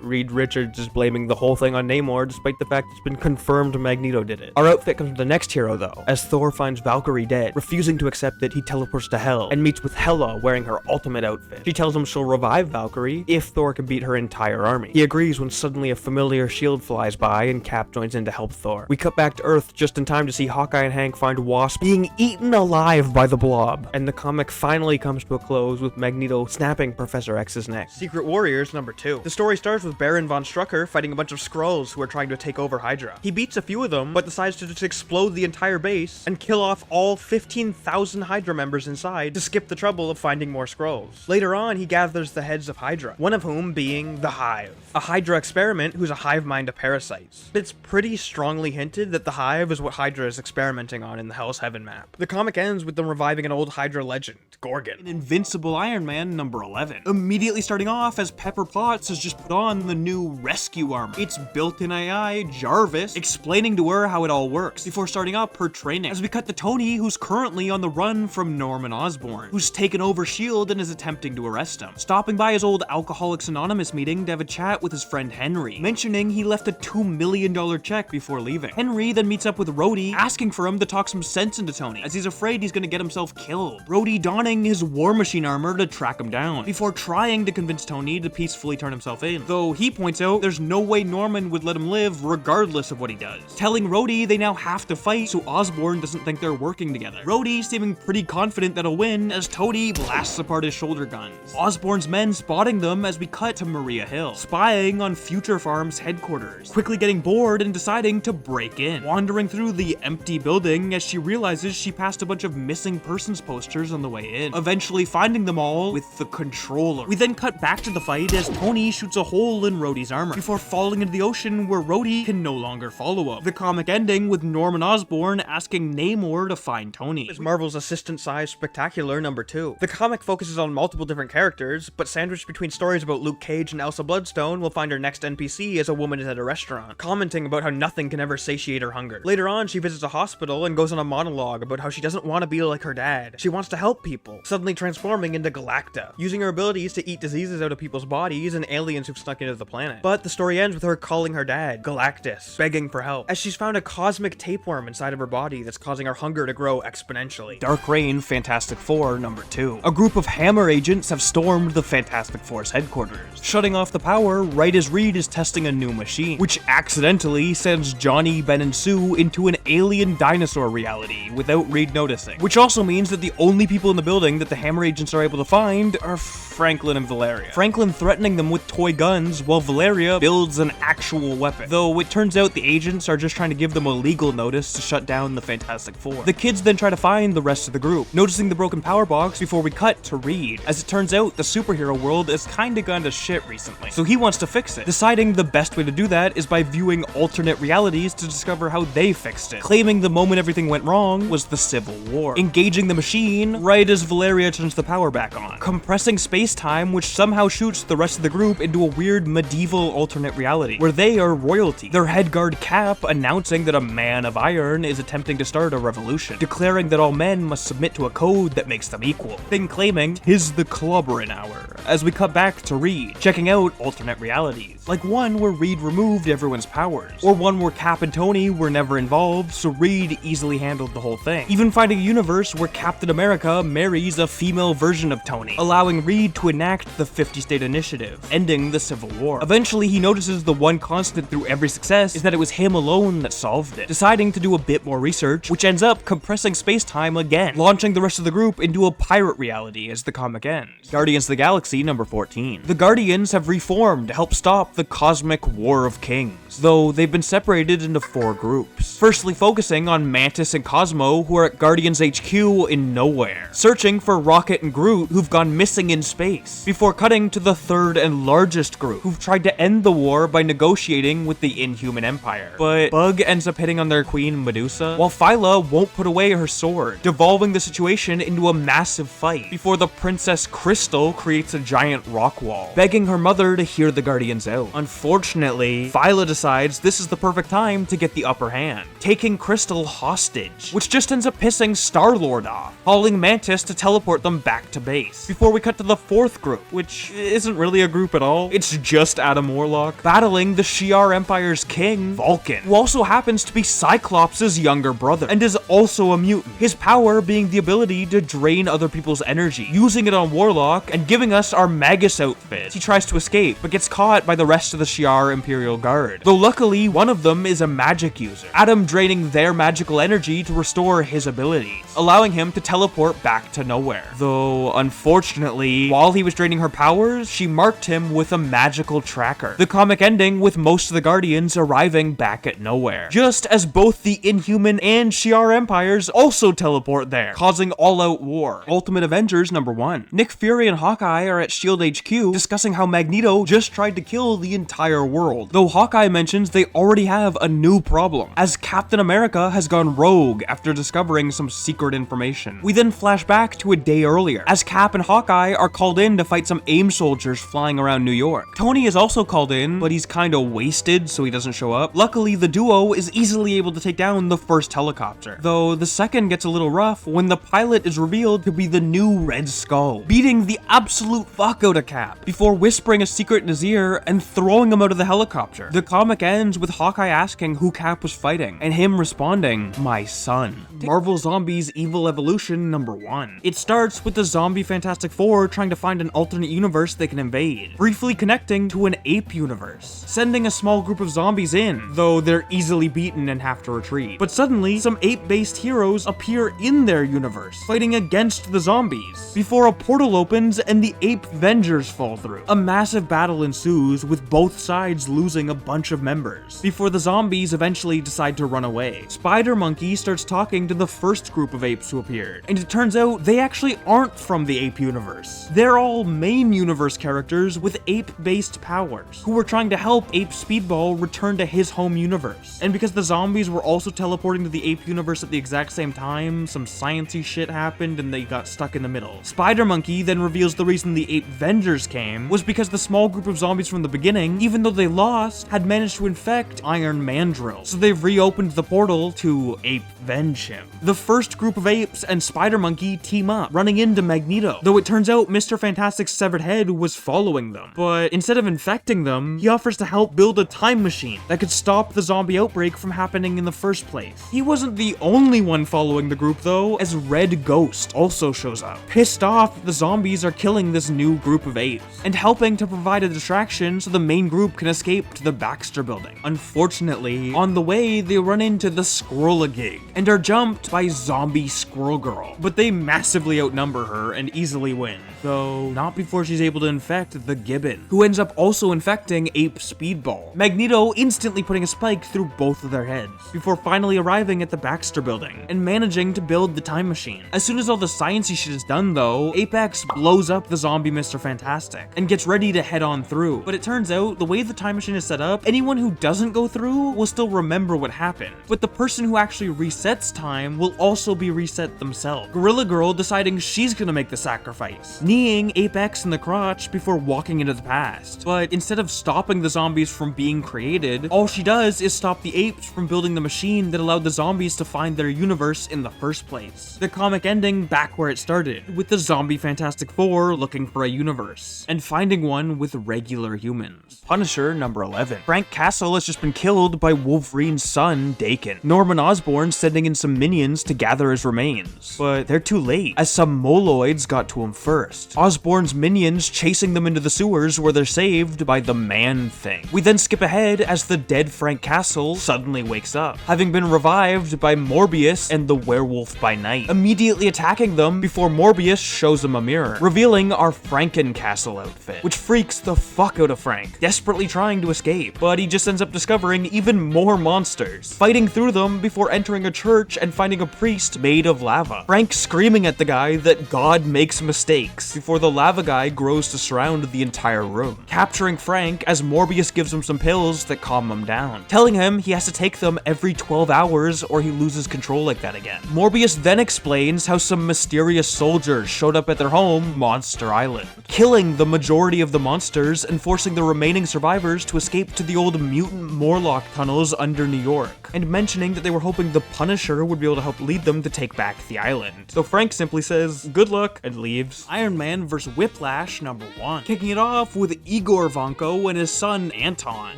Reed Richards is blaming the whole thing on Namor, despite the fact it's been confirmed Magneto did it. Our outfit comes to the next hero though, as Thor finds Valkyrie dead. Refusing to accept it, he teleports to Hell, and meets with Hela wearing her ultimate outfit. She tells him she'll revive Valkyrie if Thor can beat her entire army. He agrees when suddenly a familiar shield flies by, and Cap joins in to help Thor. We cut back to Earth just in time to see Hawkeye and Hank find find Wasp being eaten alive by the Blob, and the comic finally comes to a close with Magneto snapping Professor X's neck. Secret Warriors number 2. The story starts with Baron von Strucker fighting a bunch of Skrulls who are trying to take over Hydra. He beats a few of them, but decides to just explode the entire base and kill off all 15,000 Hydra members inside to skip the trouble of finding more Skrulls. Later on, he gathers the heads of Hydra, one of whom being the Hive, a Hydra experiment who's a hive mind of parasites. It's pretty strongly hinted that the Hive is what Hydra is experimenting on in the Hell's Heaven map. The comic ends with them reviving an old Hydra legend, Gorgon. An Invincible Iron Man number 11. Immediately starting off as Pepper Potts has just put on the new rescue armor. It's built-in AI, Jarvis, explaining to her how it all works before starting up her training. As we cut to Tony, who's currently on the run from Norman Osborn, who's taken over S.H.I.E.L.D. and is attempting to arrest him. Stopping by his old Alcoholics Anonymous meeting to have a chat with his friend Henry, mentioning he left a $2 million check before leaving. Henry then meets up with Rhodey, asking for him to talk some sense into Tony, as he's afraid he's gonna get himself killed. Rhodey donning his War Machine armor to track him down, before trying to convince Tony to peacefully turn himself in, though he points out there's no way Norman would let him live regardless of what he does, telling Rhodey they now have to fight so Osborn doesn't think they're working together. Rhodey seeming pretty confident that he'll win as Tony blasts apart his shoulder guns, Osborn's men spotting them as we cut to Maria Hill, spying on Future Farm's headquarters, quickly getting bored and deciding to break in, wandering through the empty building as she realizes she passed a bunch of missing persons posters on the way in, eventually finding them all with the controller. We then cut back to the fight as Tony shoots a hole in Rhodey's armor before falling into the ocean where Rhodey can no longer follow him. The comic ending with Norman Osborn asking Namor to find Tony. It's Marvel's assistant-sized spectacular number 2. The comic focuses on multiple different characters, but sandwiched between stories about Luke Cage and Elsa Bloodstone, we'll find our next NPC as a woman is at a restaurant, commenting about how nothing can ever satiate her hunger. Later on, she visits a hospital and goes on a monologue about how she doesn't want to be like her dad. She wants to help people, suddenly transforming into Galacta, using her abilities to eat diseases out of people's bodies and aliens who've snuck into the planet. But the story ends with her calling her dad, Galactus, begging for help, as she's found a cosmic tapeworm inside of her body that's causing her hunger to grow exponentially. Dark Reign Fantastic Four number 2. A group of Hammer agents have stormed the Fantastic Four's headquarters, shutting off the power right as Reed is testing a new machine, which accidentally sends Johnny, Ben, and Sue into an alien dinosaur reality without Reed noticing, which also means that the only people in the building that the Hammer agents are able to find are Franklin and Valeria. Franklin threatening them with toy guns while Valeria builds an actual weapon, though it turns out the agents are just trying to give them a legal notice to shut down the Fantastic Four. The kids then try to find the rest of the group, noticing the broken power box before we cut to Reed, as it turns out the superhero world has kinda gone to shit recently, so he wants to fix it, deciding the best way to do that is by viewing alternate realities to discover how they fixed it, claiming the moment everything went wrong was the Civil War, engaging the machine right as Valeria turns the power back on, compressing space-time, which somehow shoots the rest of the group into a weird medieval alternate reality, where they are royalty, their head guard Cap announcing that a man of iron is attempting to start a revolution, declaring that all men must submit to a code that makes them equal, then claiming "'tis the clobberin' hour," as we cut back to Reed, checking out alternate realities, like one where Reed removed everyone's powers, or one where Cap and Tony were never involved, so Reed easily handled the whole thing, even finding a universe where Captain America marries a female version of Tony, allowing Reed to enact the 50-state initiative, ending the Civil War. Eventually, he notices the one constant through every success is that it was him alone that solved it, deciding to do a bit more research, which ends up compressing space-time again, launching the rest of the group into a pirate reality as the comic ends. Guardians of the Galaxy number 14. The Guardians have reformed to help stop the cosmic War of Kings, though they've been separated into 4 groups. Firstly, focusing on Mantis and Cosmo, who are at Guardians HQ in nowhere, searching for Rocket and Groot, who've gone missing in space, before cutting to the 3rd and largest group, who've tried to end the war by negotiating with the Inhuman Empire. But Bug ends up hitting on their queen, Medusa, while Phyla won't put away her sword, devolving the situation into a massive fight, before the Princess Crystal creates a giant rock wall, begging her mother to hear the Guardians out. Unfortunately, Phyla decides this is the perfect time to get the upper hand, taking Crystal hostage, which just ends up pissing Star-Lord off, calling Mantis to teleport them back to base, before we cut to the 4th group, which isn't really a group at all. It's just Adam Warlock battling the Shi'ar Empire's king, Vulcan, who also happens to be Cyclops' younger brother, and is also a mutant, his power being the ability to drain other people's energy, using it on Warlock and giving us our Magus outfit. He tries to escape, but gets caught by the rest of the Shi'ar Imperial Guard, though luckily one of them is a magic user, Adam draining their magical energy energy to restore his abilities, allowing him to teleport back to nowhere. Though, unfortunately, while he was draining her powers, she marked him with a magical tracker. The comic ending with most of the Guardians arriving back at nowhere, just as both the Inhuman and Shi'ar empires also teleport there, causing all-out war. Ultimate Avengers #1. Nick Fury and Hawkeye are at SHIELD HQ discussing how Magneto just tried to kill the entire world, though Hawkeye mentions they already have a new problem, as Captain America has gone rogue after discovering some secret information. We then flash back to a day earlier, as Cap and Hawkeye are called in to fight some AIM soldiers flying around New York. Tony is also called in, but he's kinda wasted, so he doesn't show up. Luckily, the duo is easily able to take down the first helicopter, though the second gets a little rough when the pilot is revealed to be the new Red Skull, beating the absolute fuck out of Cap, before whispering a secret in his ear and throwing him out of the helicopter. The comic ends with Hawkeye asking who Cap was fighting, and him responding, "My son." Marvel Zombies Evil Evolution #1. It starts with the zombie Fantastic Four trying to find an alternate universe they can invade, briefly connecting to an ape universe, sending a small group of zombies in, though they're easily beaten and have to retreat. But suddenly, some ape-based heroes appear in their universe, fighting against the zombies, before a portal opens and the avengers fall through. A massive battle ensues, with both sides losing a bunch of members, before the zombies eventually decide to run away. Spider-Monkey starts talking to the first group of apes who appeared, and it turns out they actually aren't from the ape universe. They're all main universe characters with ape-based powers, who were trying to help Ape Speedball return to his home universe. And because the zombies were also teleporting to the ape universe at the exact same time, some sciencey shit happened and they got stuck in the middle. Spider-Monkey then reveals the reason the avengers came was because the small group of zombies from the beginning, even though they lost, had managed to infect Iron Mandrill, so they've reopened the portal to avenge him. The first group of apes and Spider-Monkey team up, running into Magneto, though it turns out Mr. Fantastic's severed head was following them. But instead of infecting them, he offers to help build a time machine that could stop the zombie outbreak from happening in the first place. He wasn't the only one following the group though, as Red Ghost also shows up, pissed off that the zombies are killing this new group of apes, and helping to provide a distraction so the main group can escape to the Baxter building. Unfortunately, on the way, they run into the Squirrel-a-Gig, and are jumped by Zombie Squirrel Girl, but they massively outnumber her and easily win, though not before she's able to infect the Gibbon, who ends up also infecting Ape Speedball, Magneto instantly putting a spike through both of their heads, before finally arriving at the Baxter building, and managing to build the time machine. As soon as all the sciencey shit is done though, Apex blows up the zombie Mr. Fantastic, and gets ready to head on through, but it turns out the way the time machine is set up, anyone who doesn't go through will still remember what happened, but the person who actually resets time will also be reset themselves. Gorilla Girl deciding she's gonna make the sacrifice, kneeing Apex in the crotch before walking into the past. But instead of stopping the zombies from being created, all she does is stop the apes from building the machine that allowed the zombies to find their universe in the first place. The comic ending back where it started, with the zombie Fantastic Four looking for a universe, and finding one with regular humans. Punisher #11. Frank Castle has just been killed by Wolverine's son, Daken. Norman Osborn sending in some minions to gather his remains, but they're too late, as some moloids got to him first. Osborn's minions chasing them into the sewers where they're saved by the Man-Thing. We then skip ahead as the dead Frank Castle suddenly wakes up, having been revived by Morbius and the Werewolf by Night, immediately attacking them before Morbius shows him a mirror, revealing our Franken-Castle outfit, which freaks the fuck out of Frank, desperately trying to escape, but he just ends up discovering even more monsters, fighting through them before entering a church and finding a priest made of lava. Frank screaming at the guy that God makes mistakes, before the lava guy grows to surround the entire room, capturing Frank as Morbius gives him some pills that calm him down, telling him he has to take them every 12 hours or he loses control like that again. Morbius then explains how some mysterious soldiers showed up at their home, Monster Island, killing the majority of the monsters and forcing the remaining survivors to escape to the old mutant Morlock tunnels under New York, and mentioning that they were hoping the Punisher would be able to help lead them to take back the island. So Frank simply says, "Good luck," and leaves. Iron Man vs. Whiplash #1. Kicking it off with Igor Vanko and his son Anton,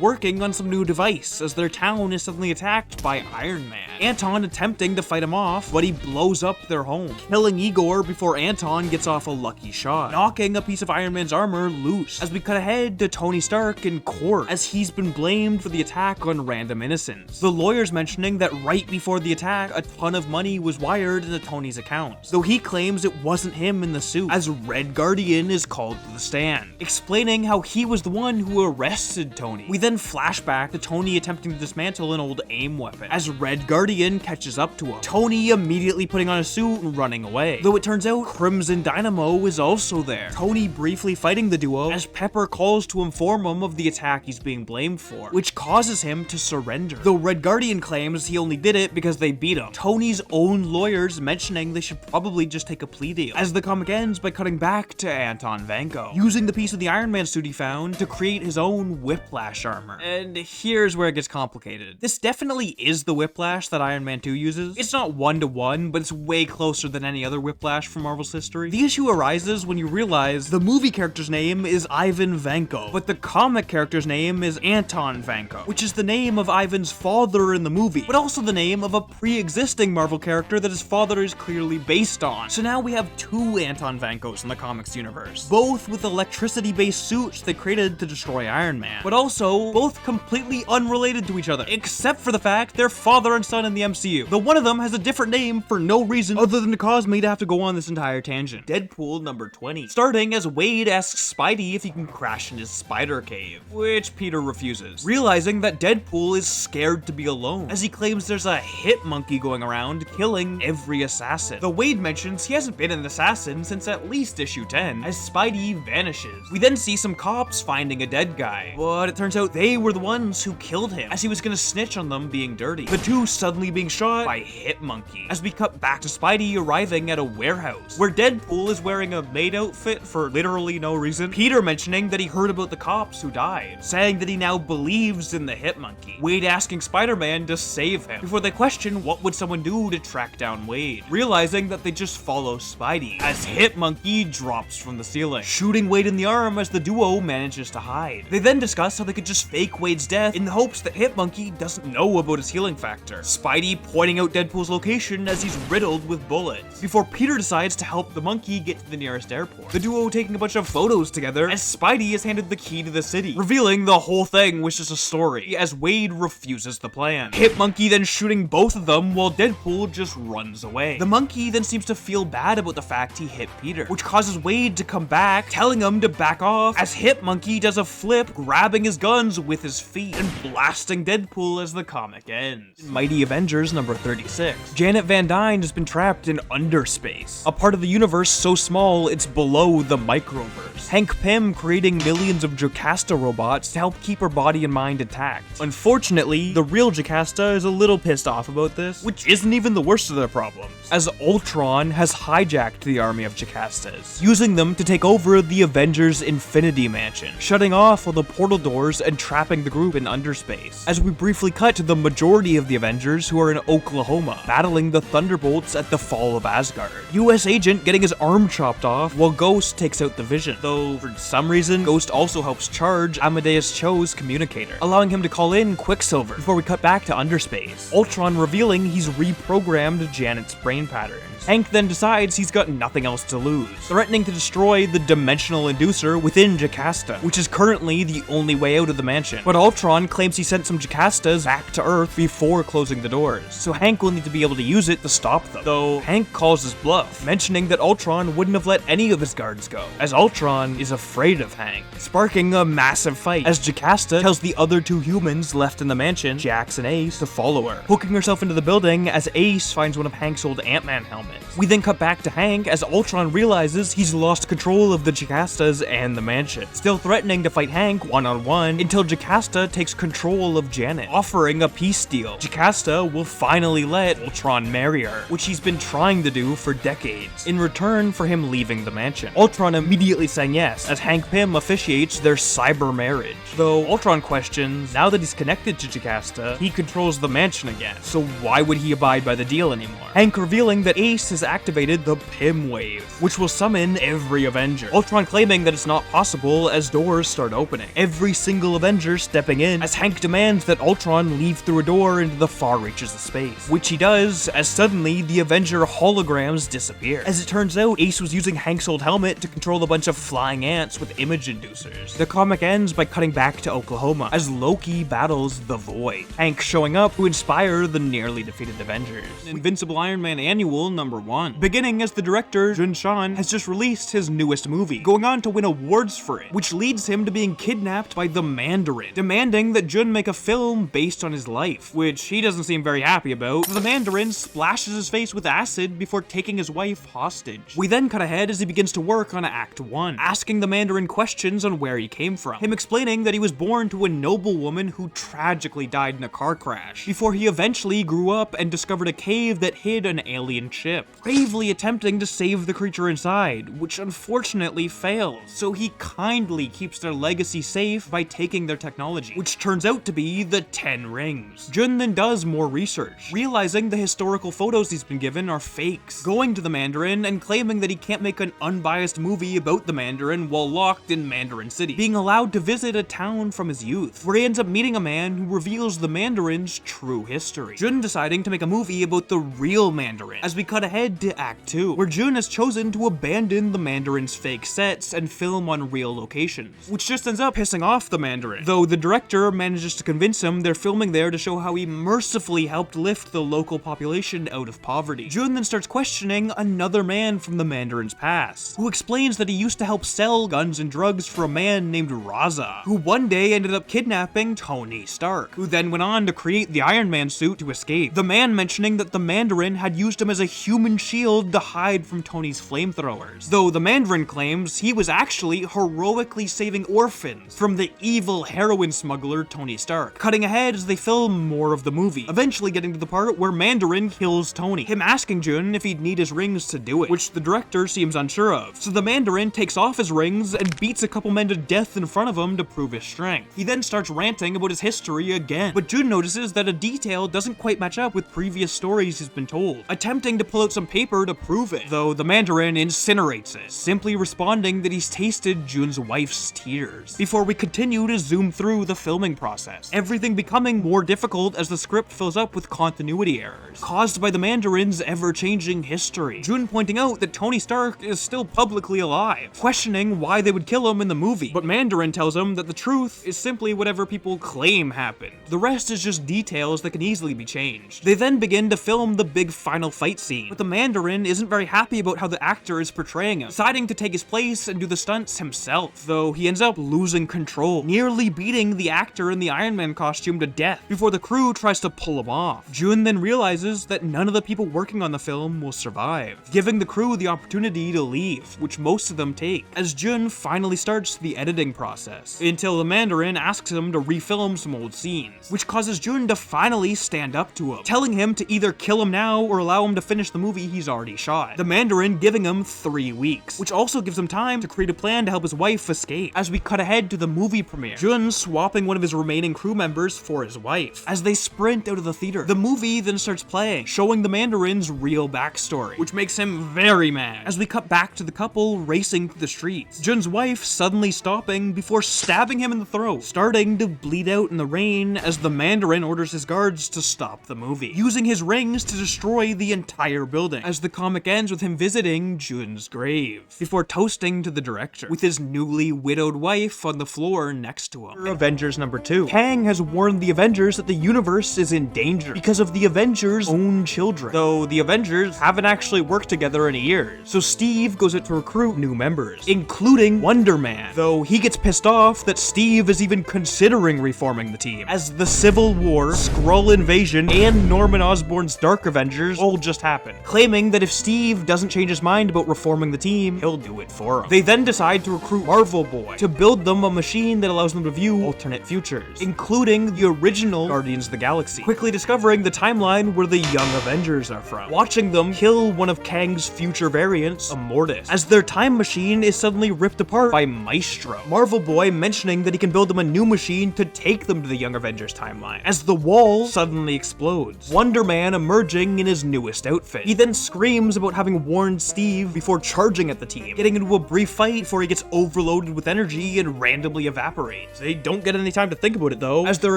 working on some new device as their town is suddenly attacked by Iron Man. Anton attempting to fight him off, but he blows up their home, killing Igor before Anton gets off a lucky shot, knocking a piece of Iron Man's armor loose, as we cut ahead to Tony Stark in court, as he's been blamed for the attack on random innocents. The lawyer lawyers mentioning that right before the attack, a ton of money was wired into Tony's accounts, though he claims it wasn't him in the suit, as Red Guardian is called to the stand, explaining how he was the one who arrested Tony. We then flash back to Tony attempting to dismantle an old AIM weapon, as Red Guardian catches up to him, Tony immediately putting on a suit and running away, though it turns out Crimson Dynamo is also there, Tony briefly fighting the duo as Pepper calls to inform him of the attack he's being blamed for, which causes him to surrender, though Red Guardian claims he only did it because they beat him, Tony's own lawyers mentioning they should probably just take a plea deal, as the comic ends by cutting back to Anton Vanko, using the piece of the Iron Man suit he found to create his own Whiplash armor. And here's where it gets complicated. This definitely is the Whiplash that Iron Man 2 uses. It's not one-to-one, but it's way closer than any other Whiplash from Marvel's history. The issue arises when you realize the movie character's name is Ivan Vanko, but the comic character's name is Anton Vanko, which is the name of Ivan's father in the movie, but also the name of a pre-existing Marvel character that his father is clearly based on. So now we have two Anton Vankos in the comics universe, both with electricity-based suits they created to destroy Iron Man, but also both completely unrelated to each other, except for the fact they're father and son in the MCU, though one of them has a different name for no reason other than to cause me to have to go on this entire tangent. Deadpool number 20. Starting as Wade asks Spidey if he can crash in his spider cave, which Peter refuses, realizing that Deadpool is scared to be alone, as he claims there's a hit monkey going around killing every assassin. Though Wade mentions he hasn't been an assassin since at least issue 10, as Spidey vanishes. We then see some cops finding a dead guy, but it turns out they were the ones who killed him, as he was gonna snitch on them being dirty. The two suddenly being shot by Hit Monkey, as we cut back to Spidey arriving at a warehouse, where Deadpool is wearing a maid outfit for literally no reason, Peter mentioning that he heard about the cops who died, saying that he now believes in the Hit Monkey, Wade asking Spider-Man to save him, before they question what would someone do to track down Wade, realizing that they just follow Spidey, as Hit Monkey drops from the ceiling, shooting Wade in the arm as the duo manages to hide. They then discuss how they could just fake Wade's death in the hopes that Hit Monkey doesn't know about his healing factor, Spidey pointing out Deadpool's location as he's riddled with bullets, before Peter decides to help the monkey get to the nearest airport, the duo taking a bunch of photos together as Spidey is handed the key to the city, revealing the whole thing was just a story, as Wade refuses the plan. Hit Monkey then shooting both of them while Deadpool just runs away. The monkey then seems to feel bad about the fact he hit Peter, which causes Wade to come back, telling him to back off, as Hit Monkey does a flip, grabbing his guns with his feet and blasting Deadpool as the comic ends. Mighty Avengers number 36. Janet Van Dyne has been trapped in underspace, a part of the universe so small it's below the microverse. Hank Pym creating millions of Jocasta robots to help keep her body and mind intact. Unfortunately, the real Jocasta is a little pissed off about this, which isn't even the worst of their problems, as Ultron has hijacked the army of Jocastas, using them to take over the Avengers Infinity Mansion, shutting off all the portal doors and trapping the group in underspace, as we briefly cut to the majority of the Avengers who are in Oklahoma, battling the Thunderbolts at the fall of Asgard. US Agent getting his arm chopped off while Ghost takes out the Vision, though for some reason Ghost also helps charge Amadeus Cho's communicator, allowing him to call in Quicksilver before we cut back to underspace, Ultron revealing he's reprogrammed Janet's brain patterns. Hank then decides he's got nothing else to lose, threatening to destroy the dimensional inducer within Jocasta, which is currently the only way out of the mansion. But Ultron claims he sent some Jocastas back to Earth before closing the doors, so Hank will need to be able to use it to stop them. Though Hank calls his bluff, mentioning that Ultron wouldn't have let any of his guards go, as Ultron is afraid of Hank, sparking a massive fight as Jocasta tells the other two humans left in the mansion, Jax and Ace, to follow her, hooking herself into the building as Ace finds one of Hank's old Ant-Man helmets. We then cut back to Hank as Ultron realizes he's lost control of the Jocastas and the mansion, still threatening to fight Hank one-on-one until Jocasta takes control of Janet, offering a peace deal. Jocasta will finally let Ultron marry her, which he's been trying to do for decades, in return for him leaving the mansion. Ultron immediately saying yes, as Hank Pym officiates their cyber marriage, though Ultron questions, now that he's connected to Jocasta, he controls the mansion again, so why would he abide by the deal anymore? Hank revealing that Ace has activated the Pym Wave, which will summon every Avenger. Ultron claiming that it's not possible as doors start opening, every single Avenger stepping in, as Hank demands that Ultron leave through a door into the far reaches of space, which he does as suddenly the Avenger holograms disappear. As it turns out, Ace was using Hank's old helmet to control a bunch of flying ants with image inducers. The comic ends by cutting back to Oklahoma as Loki battles the Void. Hank showing up to inspire the nearly defeated Avengers. Invincible Iron Man Annual #1. Beginning as the director, Jun Shan, has just released his newest movie, going on to win awards for it, which leads him to being kidnapped by the Mandarin, demanding that Jun make a film based on his life, which he doesn't seem very happy about. So the Mandarin splashes his face with acid before taking his wife hostage. We then cut ahead as he begins to work on Act 1, asking the Mandarin questions on where he came from, him explaining that he was born to a noble woman who tragically died in a car crash, before he eventually grew up and discovered a cave that hid an alien ship, bravely attempting to save the creature inside, which unfortunately fails, so he kindly keeps their legacy safe by taking their technology, which turns out to be the 10 rings. Jun then does more research, realizing the historical photos he's been given are fakes, going to the Mandarin and claiming that he can't make an unbiased movie about the Mandarin while locked in Mandarin City, being allowed to visit a town from his youth, where he ends up meeting a man who reveals the Mandarin's true history. Jun deciding to make a movie about the real Mandarin, as we cut ahead to Act 2, where Jun has chosen to abandon the Mandarin's fake sets and film on real locations, which just ends up pissing off the Mandarin, though the director manages to convince him they're filming there to show how he mercifully helped lift the local population out of poverty. Jun then starts questioning another man from the Mandarin's past, who explains that he used to help sell guns and drugs for a man named Raza, who one day ended up kidnapping Tony Stark, who then went on to create the Iron Man suit to escape. The man mentioning that the Mandarin had used him as a human shield to hide from Tony's flamethrowers, though the Mandarin claims he was actually heroically saving orphans from the evil heroin smuggler Tony Stark. Cutting ahead as they film more of the movie, eventually getting to the part where Mandarin kills Tony, him asking Jun if he'd need his rings to do it, which the director seems unsure of. So the Mandarin takes off his rings and beats a couple men to death in front of him to prove his strength. He then starts ranting about his history again, but Jun notices that a detail doesn't quite match up with previous stories he's been told, attempting to pull out some paper to prove it, though the Mandarin incinerates it, simply responding that he's tasted Jun's wife's tears. Before we continue to zoom through the filming process, everything becoming more difficult as the script fills up with continuity errors, caused by the Mandarin's ever-changing history. Jun pointing out that Tony Stark is still publicly alive, questioning why they would kill him in the movie, but Mandarin tells him that the truth is simply whatever people claim happened. The rest is just details that can easily be changed. They then begin to film the big final fight scene, but the Mandarin isn't very happy about how the actor is portraying him, deciding to take his place and do the stunts himself, though he ends up losing control, nearly beating the actor in the Iron Man costume to death before the crew tries to pull him off. Jun then realizes that none of the people working on the film will survive, giving the crew the opportunity to leave, which most of them take, as Jun finally starts the editing process, until the Mandarin asks him to refilm some old scenes, which causes Jun to finally stand up to him, telling him to either kill him now or allow him to finish the movie he's already shot. The Mandarin giving him 3 weeks, which also gives him time to create a plan to help his wife escape. As we cut ahead to the movie premiere, Jun swapping one of his remaining crew members for his wife. As they sprint out of the theater, the movie then starts playing, showing the Mandarin's real backstory, which makes him very mad. As we cut back to the couple racing through the streets, Jun's wife suddenly stopping before stabbing him in the throat, starting to bleed out in the rain as the Mandarin orders his guards to stop the movie, using his rings to destroy the entire building, as the comic ends with him visiting Jun's grave, before toasting to the director, with his newly widowed wife on the floor next to him. Avengers #2. Kang has warned the Avengers that the universe is in danger because of the Avengers' own children, though the Avengers haven't actually worked together in years, so Steve goes out to recruit new members, including Wonder Man, though he gets pissed off that Steve is even considering reforming the team, as the Civil War, Skrull invasion, and Norman Osborn's Dark Avengers all just happened, claiming that if Steve doesn't change his mind about reforming the team, he'll do it for him. They then decide to recruit Marvel Boy to build them a machine that allows them to view alternate futures, including the original Guardians of the Galaxy, quickly discovering the timeline where the Young Avengers are from, watching them kill one of Kang's future variants, Immortus, as their time machine is suddenly ripped apart by Maestro. Marvel Boy mentioning that he can build them a new machine to take them to the Young Avengers timeline, as the wall suddenly explodes, Wonder Man emerging in his newest outfit. He then screams about having warned Steve before charging at the team, getting into a brief fight before he gets overloaded with energy and randomly evaporates. They don't get any time to think about it though, as they're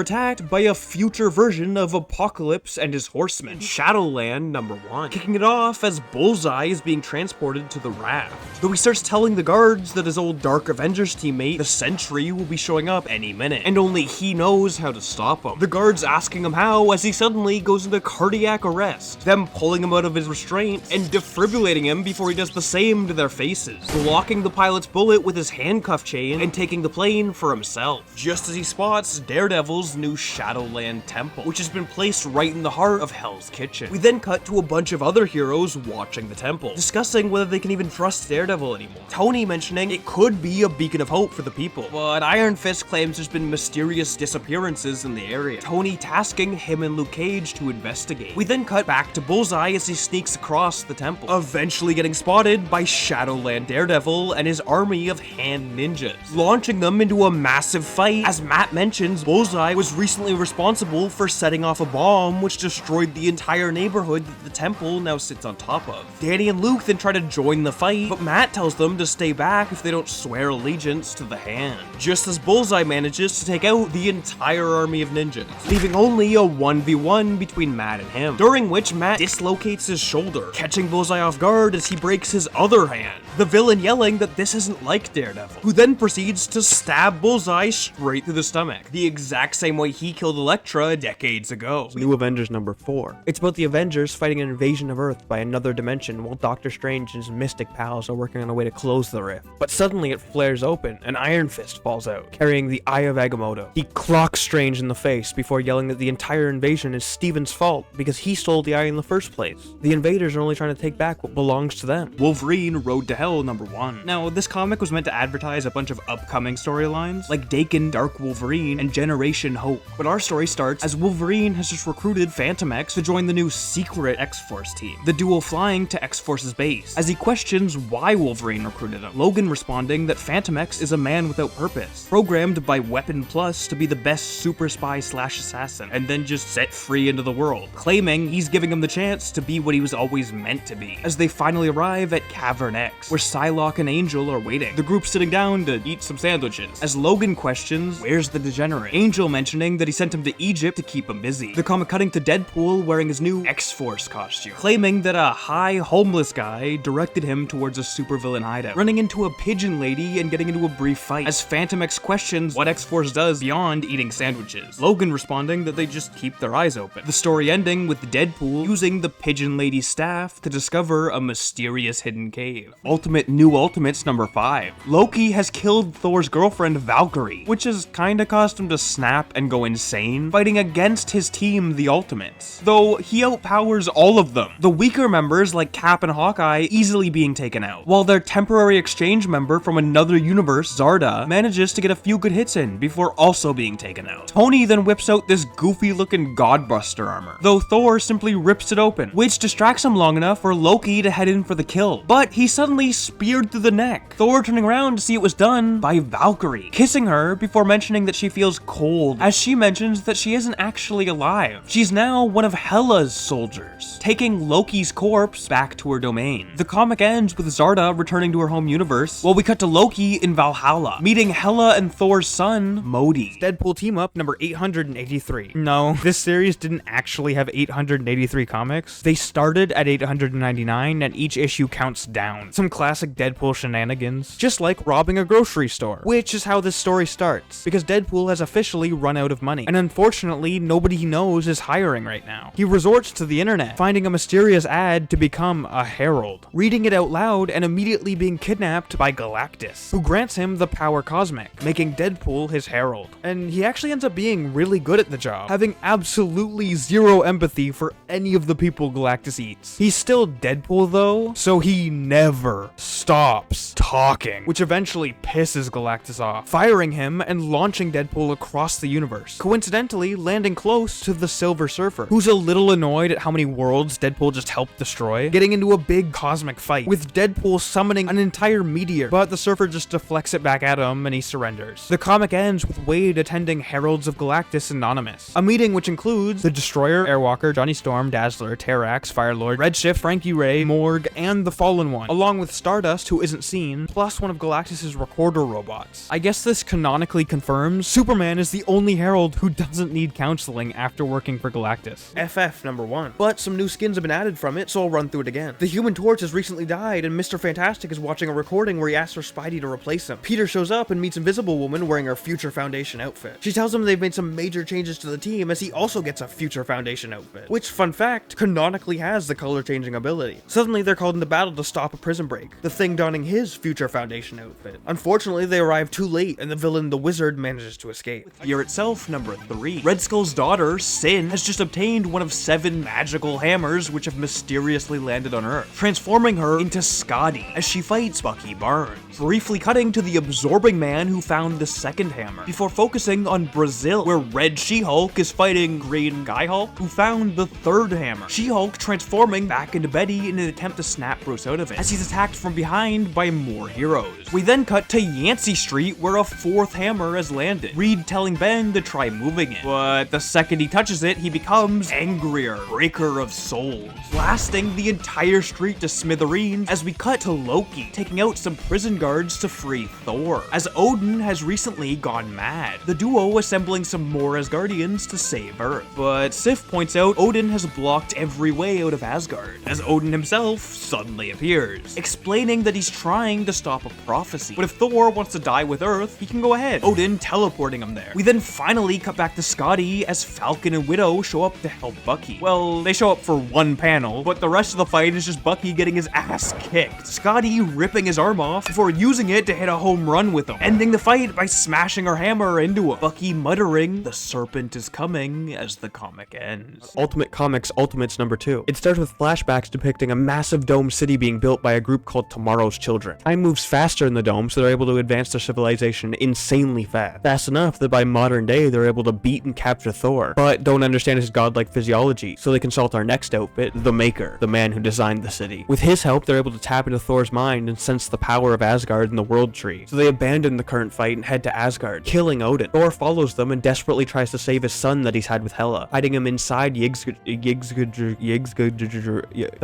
attacked by a future version of Apocalypse and his horsemen, Shadowland #1, kicking it off as Bullseye is being transported to the raft, though he starts telling the guards that his old Dark Avengers teammate, the Sentry, will be showing up any minute, and only he knows how to stop him. The guards guards asking him how as he suddenly goes into cardiac arrest, them pulling him out of his restraints and defibrillating him before he does the same to their faces, blocking the pilot's bullet with his handcuff chain and taking the plane for himself, just as he spots Daredevil's new Shadowland temple, which has been placed right in the heart of Hell's Kitchen. We then cut to a bunch of other heroes watching the temple, discussing whether they can even trust Daredevil anymore. Tony mentioning it could be a beacon of hope for the people, but Iron Fist claims there's been mysterious disappearances in the area, Tony tasking him and Luke Cage to investigate. We then cut back to Bullseye as he sneaks across the temple, eventually getting spotted by Shadowland Daredevil and his army of hand ninjas, launching them into a massive fight. As Matt mentions, Bullseye was recently responsible for setting off a bomb which destroyed the entire neighborhood that the temple now sits on top of. Danny and Luke then try to join the fight, but Matt tells them to stay back if they don't swear allegiance to the hand, just as Bullseye manages to take out the entire army of ninjas, leaving only a 1v1 between Matt and him, during which Matt dislocates his shoulder, catching Bullseye off guard as he breaks his other hand, the villain yelling that this isn't like Daredevil, who then proceeds to stab Bullseye straight through the stomach, the exact same way he killed Elektra decades ago. New Avengers number 4. It's about the Avengers fighting an invasion of Earth by another dimension while Doctor Strange and his mystic pals are working on a way to close the rift. But suddenly it flares open and Iron Fist falls out, carrying the Eye of Agamotto. He clocks Strange in the face before yelling that the entire invasion is Steven's fault because he stole the eye in the first place. The invaders are only trying to take back what belongs to them. Wolverine Road to Hell number 1. Now, this comic was meant to advertise a bunch of upcoming storylines, like Daken, Dark Wolverine, and Generation Hope. But our story starts as Wolverine has just recruited Phantom X to join the new secret X-Force team, the duo flying to X-Force's base, as he questions why Wolverine recruited him. Logan responding that Phantom X is a man without purpose, programmed by Weapon Plus to be the best super spy / assassin, and then just set free into the world, claiming he's giving him the chance to be what he was always meant to be. As they finally arrive at Cavern X, where Psylocke and Angel are waiting, the group sitting down to eat some sandwiches, as Logan questions, where's the Degenerate? Angel mentioning that he sent him to Egypt to keep him busy. The comic cutting to Deadpool wearing his new X-Force costume, claiming that a high homeless guy directed him towards a supervillain hideout, running into a pigeon lady and getting into a brief fight, as Phantom X questions what X-Force does beyond eating sandwiches, Logan responding that they just keep their eyes open. The story ending with Deadpool using the pigeon lady's staff to discover a mysterious hidden cave. Ultimate New Ultimates number 5. Loki has killed Thor's girlfriend Valkyrie, which has kinda caused him to snap and go insane, fighting against his team, the Ultimates, though he outpowers all of them, the weaker members like Cap and Hawkeye easily being taken out, while their temporary exchange member from another universe, Zarda, manages to get a few good hits in before also being taken out. Tony then whips out this goofy looking Godbuster armor, though Thor simply rips it open, which distracts him long enough for Loki to head in for the kill, but he's suddenly speared through the neck, Thor turning around to see it was done by Valkyrie, kissing her before mentioning that she feels cold, as she mentions that she isn't actually alive. She's now one of Hela's soldiers, taking Loki's corpse back to her domain. The comic ends with Zarda returning to her home universe, while we cut to Loki in Valhalla, meeting Hela and Thor's son, Modi. Deadpool Team Up number 883. No, this series didn't actually have 883 comics. They started at 899 and each issue counts down. Some classic Deadpool shenanigans, just like robbing a grocery store, which is how this story starts, because Deadpool has officially run out of money, and unfortunately nobody he knows is hiring right now. He resorts to the internet, finding a mysterious ad to become a herald, reading it out loud and immediately being kidnapped by Galactus, who grants him the power cosmic, making Deadpool his herald. And he actually ends up being really good at the job, having absolutely zero empathy for any of the people Galactus eats. He's still Deadpool though, so he never stops talking, which eventually pisses Galactus off, firing him and launching Deadpool across the universe, coincidentally landing close to the Silver Surfer, who's a little annoyed at how many worlds Deadpool just helped destroy, getting into a big cosmic fight, with Deadpool summoning an entire meteor, but the Surfer just deflects it back at him and he surrenders. The comic ends with Wade attending Heralds of Galactus Anonymous, a meeting which includes the Destroyer, Airwalker, Johnny Storm, Dazzler, Terrax, Firelord, Redshift, Frankie Ray, Morg, and the Fallen One, along with Stardust, who isn't seen, plus one of Galactus's recorder robots. I guess this canonically confirms Superman is the only Herald who doesn't need counseling after working for Galactus. FF number 1. But some new skins have been added from it, so I'll run through it again. The Human Torch has recently died, and Mr. Fantastic is watching a recording where he asks for Spidey to replace him. Peter shows up and meets Invisible Woman wearing her Future Foundation outfit. She tells him they've made some major changes to the team, as he also gets a Future Foundation outfit, which, fun fact, canonically has the color changing ability. Suddenly they're called into battle to stop a prison break, the Thing donning his Future Foundation outfit. Unfortunately, they arrive too late, and the villain, the Wizard, manages to escape. Fear itself, number 3. Red Skull's daughter, Sin, has just obtained one of 7 magical hammers which have mysteriously landed on Earth, transforming her into Scotty as she fights Bucky Barnes, briefly cutting to the absorbing man who found the second hammer, before focusing on Brazil, where Red She-Hulk is fighting Green Guy-Hulk, who found the third hammer. She-Hulk transforming back into Betty in an attempt to snap Bruce out of it, as he's attacked from behind by more heroes. We then cut to Yancey Street, where a 4th hammer has landed, Reed telling Ben to try moving it, but the second he touches it, he becomes angrier, Breaker of Souls, blasting the entire street to smithereens, as we cut to Loki taking out some prison guards to free Thor, as Odin has recently gone mad, the duo assembling some more Asgardians to save Earth. But Sif points out Odin has blocked every way out of Asgard, as Odin himself suddenly appears, explaining that he's trying to stop a prophecy, but if Thor wants to die with Earth, he can go ahead, Odin teleporting him there. We then finally cut back to Scotty as Falcon and Widow show up to help Bucky. Well, they show up for one panel, but the rest of the fight is just Bucky getting his ass kicked, Scotty ripping his arm off before using it to hit a home run with him, ending the fight by smashing her hammer into him, Bucky muttering, "The serpent is coming," as the comic ends. Ultimate Comics Ultimates number 2. It starts with flashbacks depicting a massive dome city being built by a group called Tomorrow's Children. Time moves faster in the dome, so they're able to advance their civilization insanely fast. Fast enough that by modern day, they're able to beat and capture Thor, but don't understand his godlike physiology, so they consult our next outfit, the Maker, the man who designed the city. With his help, they're able to tap into Thor's mind and sense the power of Asgard and the World Tree, so they abandon the current fight and head to Asgard, killing Odin. Thor follows them and desperately tries to save his son that he's had with Hela, hiding him inside the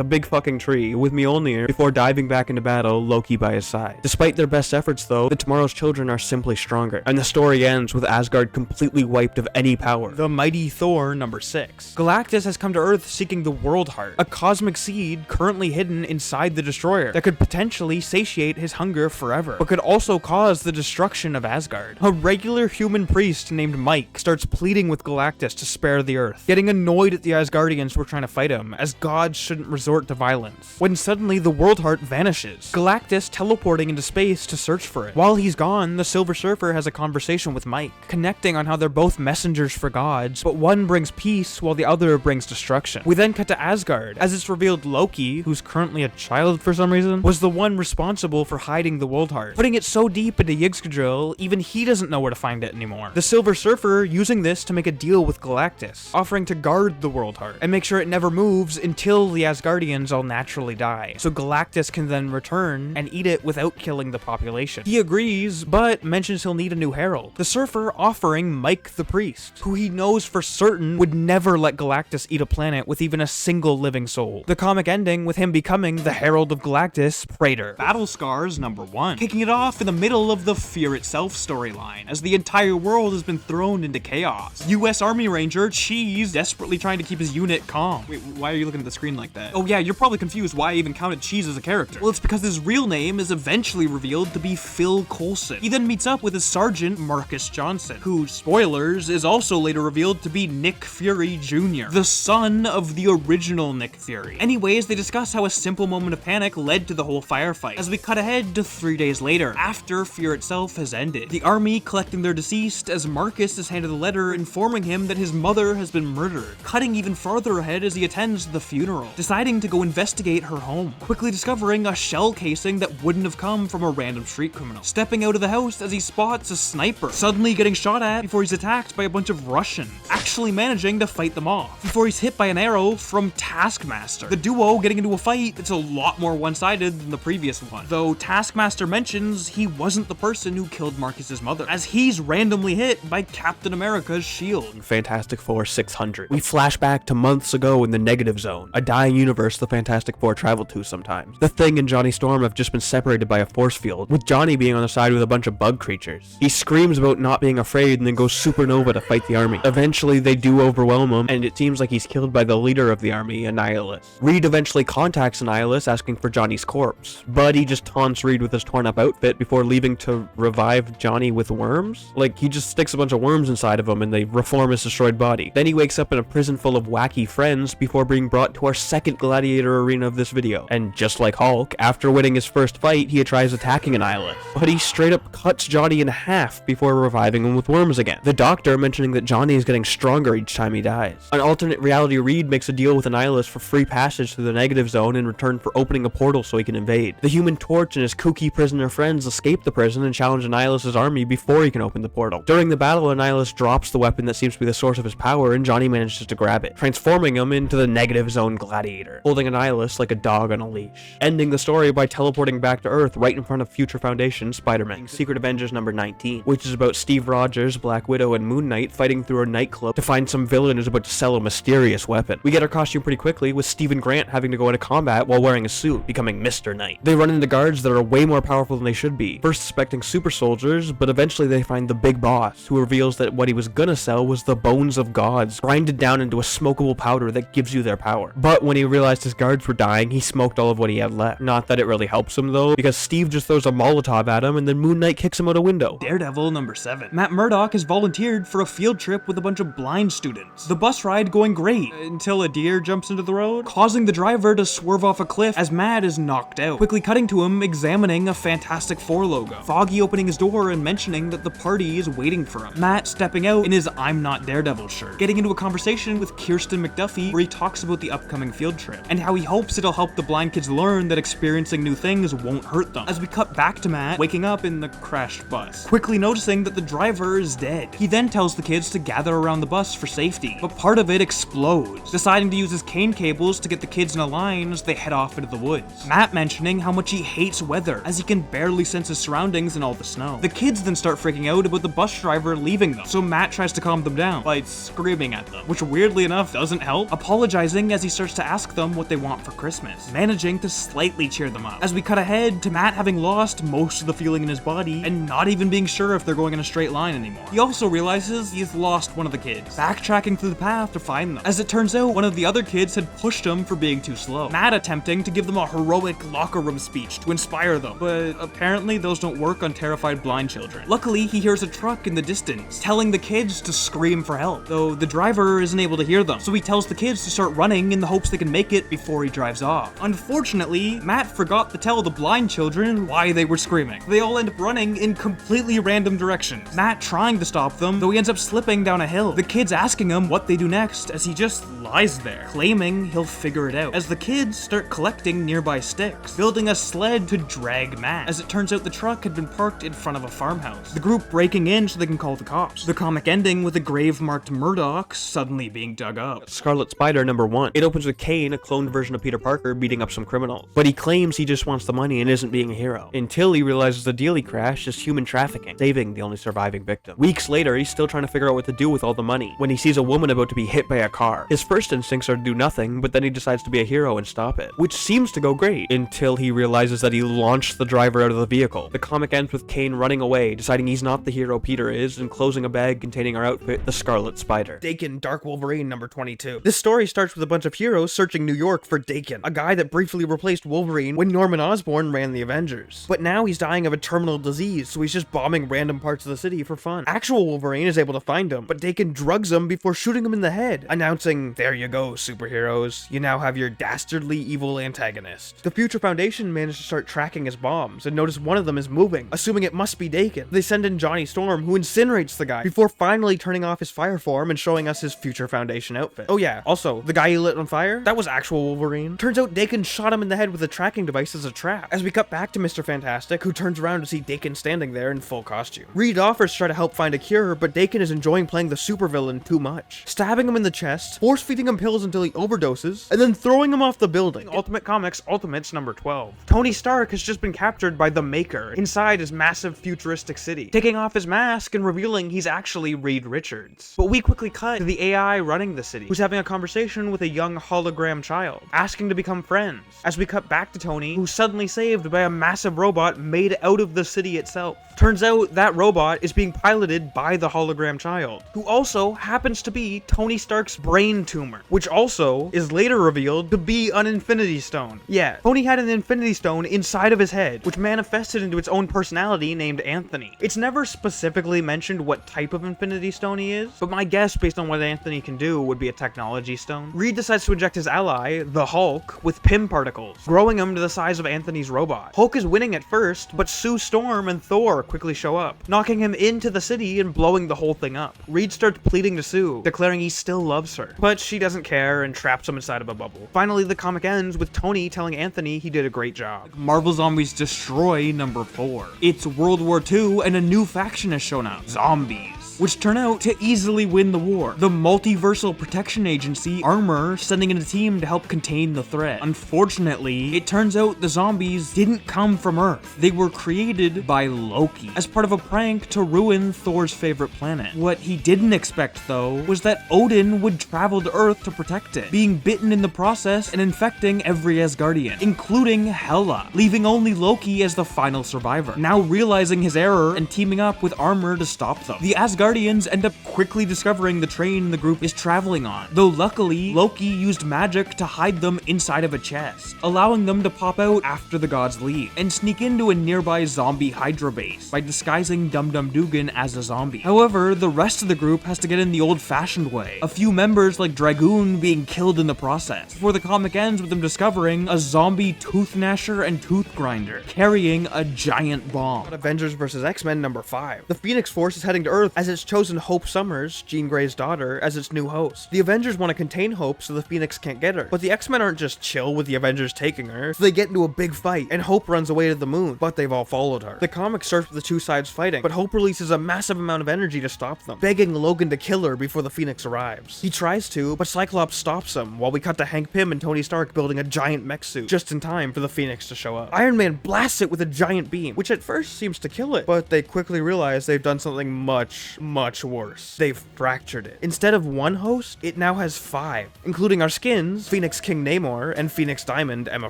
big fucking tree with Mjolnir before diving back into battle, Loki by his side. Despite their best efforts though, the Tomorrow's Children are simply stronger, and the story ends with Asgard completely wiped of any power. The Mighty Thor number 6. Galactus has come to Earth seeking the World Heart, a cosmic seed currently hidden inside the Destroyer that could potentially satiate his hunger forever, but could also cause the destruction of Asgard. A regular human priest named Mike starts pleading with Galactus to spare the Earth, getting annoyed at the Asgardians who are trying to fight him, as gods shouldn't resort to violence, when suddenly the World Heart vanishes, Galactus teleporting into space to search for it. While he's gone, the Silver Surfer has a conversation with Mike, connecting on how they're both messengers for gods, but one brings peace while the other brings destruction. We then cut to Asgard, as it's revealed Loki, who's currently a child for some reason, was the one responsible for hiding the World Heart, putting it so deep into Yggdrasil, even he doesn't know where to find it anymore. The Silver Surfer using this to make a deal with Galactus, offering to guard the World Heart, and make sure it never moves until the Asgardians all naturally die, so Galactus can then return and eat it without killing the population. He agrees, but mentions he'll need a new herald. The Surfer offering Mike the Priest, who he knows for certain would never let Galactus eat a planet with even a single living soul. The comic ending with him becoming the Herald of Galactus, Praetor. Battle Scars number 1. Kicking it off in the middle of the Fear Itself storyline, as the entire world has been thrown into chaos. US Army Ranger Cheese desperately trying to keep his unit calm. Wait, why are you looking at the screen like that? Oh yeah, you're probably confused why I even counted Cheese as a character. Well, it's because his real name is eventually revealed to be Phil Coulson. He then meets up with his sergeant, Marcus Johnson, who, spoilers, is also later revealed to be Nick Fury Jr., the son of the original Nick Fury. Anyways, they discuss how a simple moment of panic led to the whole firefight, as we cut ahead to 3 days later, after Fear Itself has ended. The army collecting their deceased, as Marcus is handed a letter informing him that his mother has been murdered, cutting even farther ahead as he attends the funeral, deciding to go investigate her home, quickly discovering a shell casing that wouldn't have come from a random street criminal, stepping out of the house as he spots a sniper, suddenly getting shot at before he's attacked by a bunch of Russians, actually managing to fight them off, before he's hit by an arrow from Taskmaster, the duo getting into a fight that's a lot more one-sided than the previous one, though Taskmaster mentions he wasn't the person who killed Marcus's mother, as he's randomly hit by Captain America's shield. Fantastic Four 600. We flash back to months ago in the Negative Zone, a dying universe the Fantastic Four traveled to sometimes. The Thing and Johnny Storm have just been separated by a force field, with Johnny being on the side with a bunch of bug creatures. He screams about not being afraid and then goes supernova to fight the army. Eventually, they do overwhelm him, and it seems like he's killed by the leader of the army, Annihilus. Reed eventually contacts Annihilus asking for Johnny's corpse, but he just taunts Reed with his torn up outfit before leaving to revive Johnny with worms. Like, he just sticks a bunch of worms inside of him and they reform his destroyed body. Then he wakes up in a prison full of wacky friends before being brought to our second gladiator arena of this video. And just like Hulk, after winning his first fight, he tries attacking Annihilus, but he straight up cuts Johnny in half before reviving him with worms again. The doctor mentioning that Johnny is getting stronger each time he dies. An alternate reality Reed makes a deal with Annihilus for free passage through the negative zone in return for opening a portal so he can invade. The Human Torch and his kooky prisoner friends escape the prison and challenge Annihilus' army before he can open the portal. During the battle, Annihilus drops the weapon that seems to be the source of his power, and Johnny manages to grab it, transforming him into the negative zone gladiator, holding Annihilus like a dog on a leash, ending the story by teleporting back to Earth right in front of Future Foundation Spider-Man. Secret Avengers number 19, which is about Steve Rogers, Black Widow, and Moon Knight fighting through a nightclub to find some villain who's about to sell a mysterious weapon. We get our costume pretty quickly, with Stephen Grant having to go into combat while wearing a suit, becoming Mr. Knight. They run into guards that are way more powerful than they should be, first suspecting super soldiers, but eventually they find the big boss, who reveals that what he was gonna sell was the bones of gods, grinded down into a smokable powder that gives you their power. But when he realized his guards were dying, he smoked all of what he had left. Not that it really helps him though, because Steve just throws a Molotov at him and then Moon Knight kicks him out a window. Daredevil number 7. Matt Murdock has volunteered for a field trip with a bunch of blind students. The bus ride going great, until a deer jumps into the road, causing the driver to swerve off a cliff as Matt is knocked out. Quickly cutting to him examining a Fantastic Four logo. Foggy opening his door and mentioning that the party is waiting for him. Matt stepping out in his I'm Not Daredevil shirt, getting into a conversation with Kirsten McDuffie where he talks about the upcoming field trip, and how he hopes it'll help the blind kids learn that experiencing new things won't hurt them. As we cut back to Matt waking up in the crashed bus, quickly noticing that the driver is dead. He then tells the kids to gather around the bus for safety, but part of it explodes, deciding to use his cane cables to get the kids in a line as they head off into the woods. Matt mentioning how much he hates weather, as he can barely sense his surroundings in all the snow. The kids then start freaking out about the bus driver leaving them, so Matt tries to calm them down by screaming at them, which weirdly enough doesn't help, apologizing as he starts to ask them what they want for Christmas, managing to slightly cheer them up. As we cut ahead to Matt having lost most of the feeling in his body and not even being sure if they're going in a straight line anymore. He also realizes he's lost one of the kids, backtracking through the path to find them. As it turns out, one of the other kids had pushed him for being too slow. Matt attempting to give them a heroic locker room speech to inspire them, but apparently those don't work on terrified blind children. Luckily, he hears a truck in the distance, telling the kids to scream for help, though the driver isn't able to hear them, so he tells the kids to start running in the hopes they can make it before he drives off. Unfortunately, Matt forgot to tell the blind children why they were screaming. They all end up running in completely random directions, Matt trying to stop them, though he ends up slipping down a hill. The kids asking him what they do next as he just lies there, claiming he'll figure it out, as the kids start collecting nearby sticks, building a sled to drag Matt, as it turns out the truck had been parked in front of a farmhouse, the group breaking in so they can call the cops. The comic ending with a grave-marked Murdock suddenly being dug up. Scarlet Spider number 1. It opens with Kane, a cloned version of Peter Parker, beating up some criminals, but he claims he just wants the money and isn't being a hero, until he realizes the deal he crashed is human trafficking, saving the only surviving victim. Weeks later, he's still trying to figure out what to do with all the money, when he sees a woman about to be hit by a car. His first instincts are to do nothing, but then he decides to be a hero and stop it, which seems to go great, until he realizes that he launched the driver out of the vehicle. The comic ends with Kane running away, deciding he's not the hero Peter is, and closing a bag containing our outfit, the Scarlet Spider. Daken Dark Wolverine number 22. This story starts with a bunch of heroes searching New York for Daken, a guy that briefly replaced Wolverine when Norman Osborn ran the Avengers. But now he's dying of a terminal disease, so he's just bombing random parts of the city for fun. Actual Wolverine is able to find him, but Daken drugs him before shooting him in the head, announcing, "There you go, superheroes. You now have your dastardly evil antagonist." The Future Foundation managed to start tracking his bombs, and notice one of them is moving, assuming it must be Daken. They send in Johnny Storm, who incinerates the guy, before finally turning off his fire form and showing us his Future Foundation outfit. Oh yeah, also, the guy he lit on fire? That was actual Wolverine. Turns out Daken shot him in the head with a tracking device as a trap. As we cut back to Mr. Fantastic, who turns around to see Daken standing there in full costume. Reed offers to try to help find a cure, but Daken is enjoying playing the supervillain too much, stabbing him in the chest, force-feeding him pills until he overdoses, and then throwing him off the building. Ultimate Comics Ultimates number 12. Tony Stark has just been captured by the Maker inside his massive futuristic city, taking off his mask and revealing he's actually Reed Richards. But we quickly cut to the AI running the city, who's having a conversation with a young hologram child, asking to become friends. As we cut back back to Tony, who's suddenly saved by a massive robot made out of the city itself. Turns out that robot is being piloted by the hologram child, who also happens to be Tony Stark's brain tumor, which also is later revealed to be an Infinity Stone. Yeah, Tony had an Infinity Stone inside of his head, which manifested into its own personality named Anthony. It's never specifically mentioned what type of Infinity Stone he is, but my guess based on what Anthony can do would be a technology stone. Reed decides to inject his ally, the Hulk, with Pym particles, growing him to the size of Anthony's robot. Hulk is winning at first, but Sue Storm and Thor quickly show up, knocking him into the city and blowing the whole thing up. Reed starts pleading to Sue, declaring he still loves her, but she doesn't care and traps him inside of a bubble. Finally, the comic ends with Tony telling Anthony he did a great job. Marvel Zombies Destroy number 4. It's World War II and a new faction has shown up. Zombies, which turn out to easily win the war. The Multiversal Protection Agency, Armor, sending in a team to help contain the threat. Unfortunately, it turns out the zombies didn't come from Earth. They were created by Loki as part of a prank to ruin Thor's favorite planet. What he didn't expect, though, was that Odin would travel to Earth to protect it, being bitten in the process and infecting every Asgardian, including Hela, leaving only Loki as the final survivor. Now realizing his error and teaming up with Armor to stop them. The Asgardians end up quickly discovering the train the group is traveling on, though luckily, Loki used magic to hide them inside of a chest, allowing them to pop out after the gods leave, and sneak into a nearby zombie Hydra base by disguising Dum Dum Dugan as a zombie. However, the rest of the group has to get in the old-fashioned way, a few members like Dragoon being killed in the process, before the comic ends with them discovering a zombie Tooth Gnasher and Tooth Grinder, carrying a giant bomb. Avengers vs. X-Men number 5. The Phoenix Force is heading to Earth as it's chosen Hope Summers, Jean Grey's daughter, as its new host. The Avengers want to contain Hope so the Phoenix can't get her, but the X-Men aren't just chill with the Avengers taking her, so they get into a big fight, and Hope runs away to the moon, but they've all followed her. The comic starts with the two sides fighting, but Hope releases a massive amount of energy to stop them, begging Logan to kill her before the Phoenix arrives. He tries to, but Cyclops stops him, while we cut to Hank Pym and Tony Stark building a giant mech suit, just in time for the Phoenix to show up. Iron Man blasts it with a giant beam, which at first seems to kill it, but they quickly realize they've done something much worse. They've fractured it. Instead of one host, it now has 5, including our skins, Phoenix King Namor and Phoenix Diamond Emma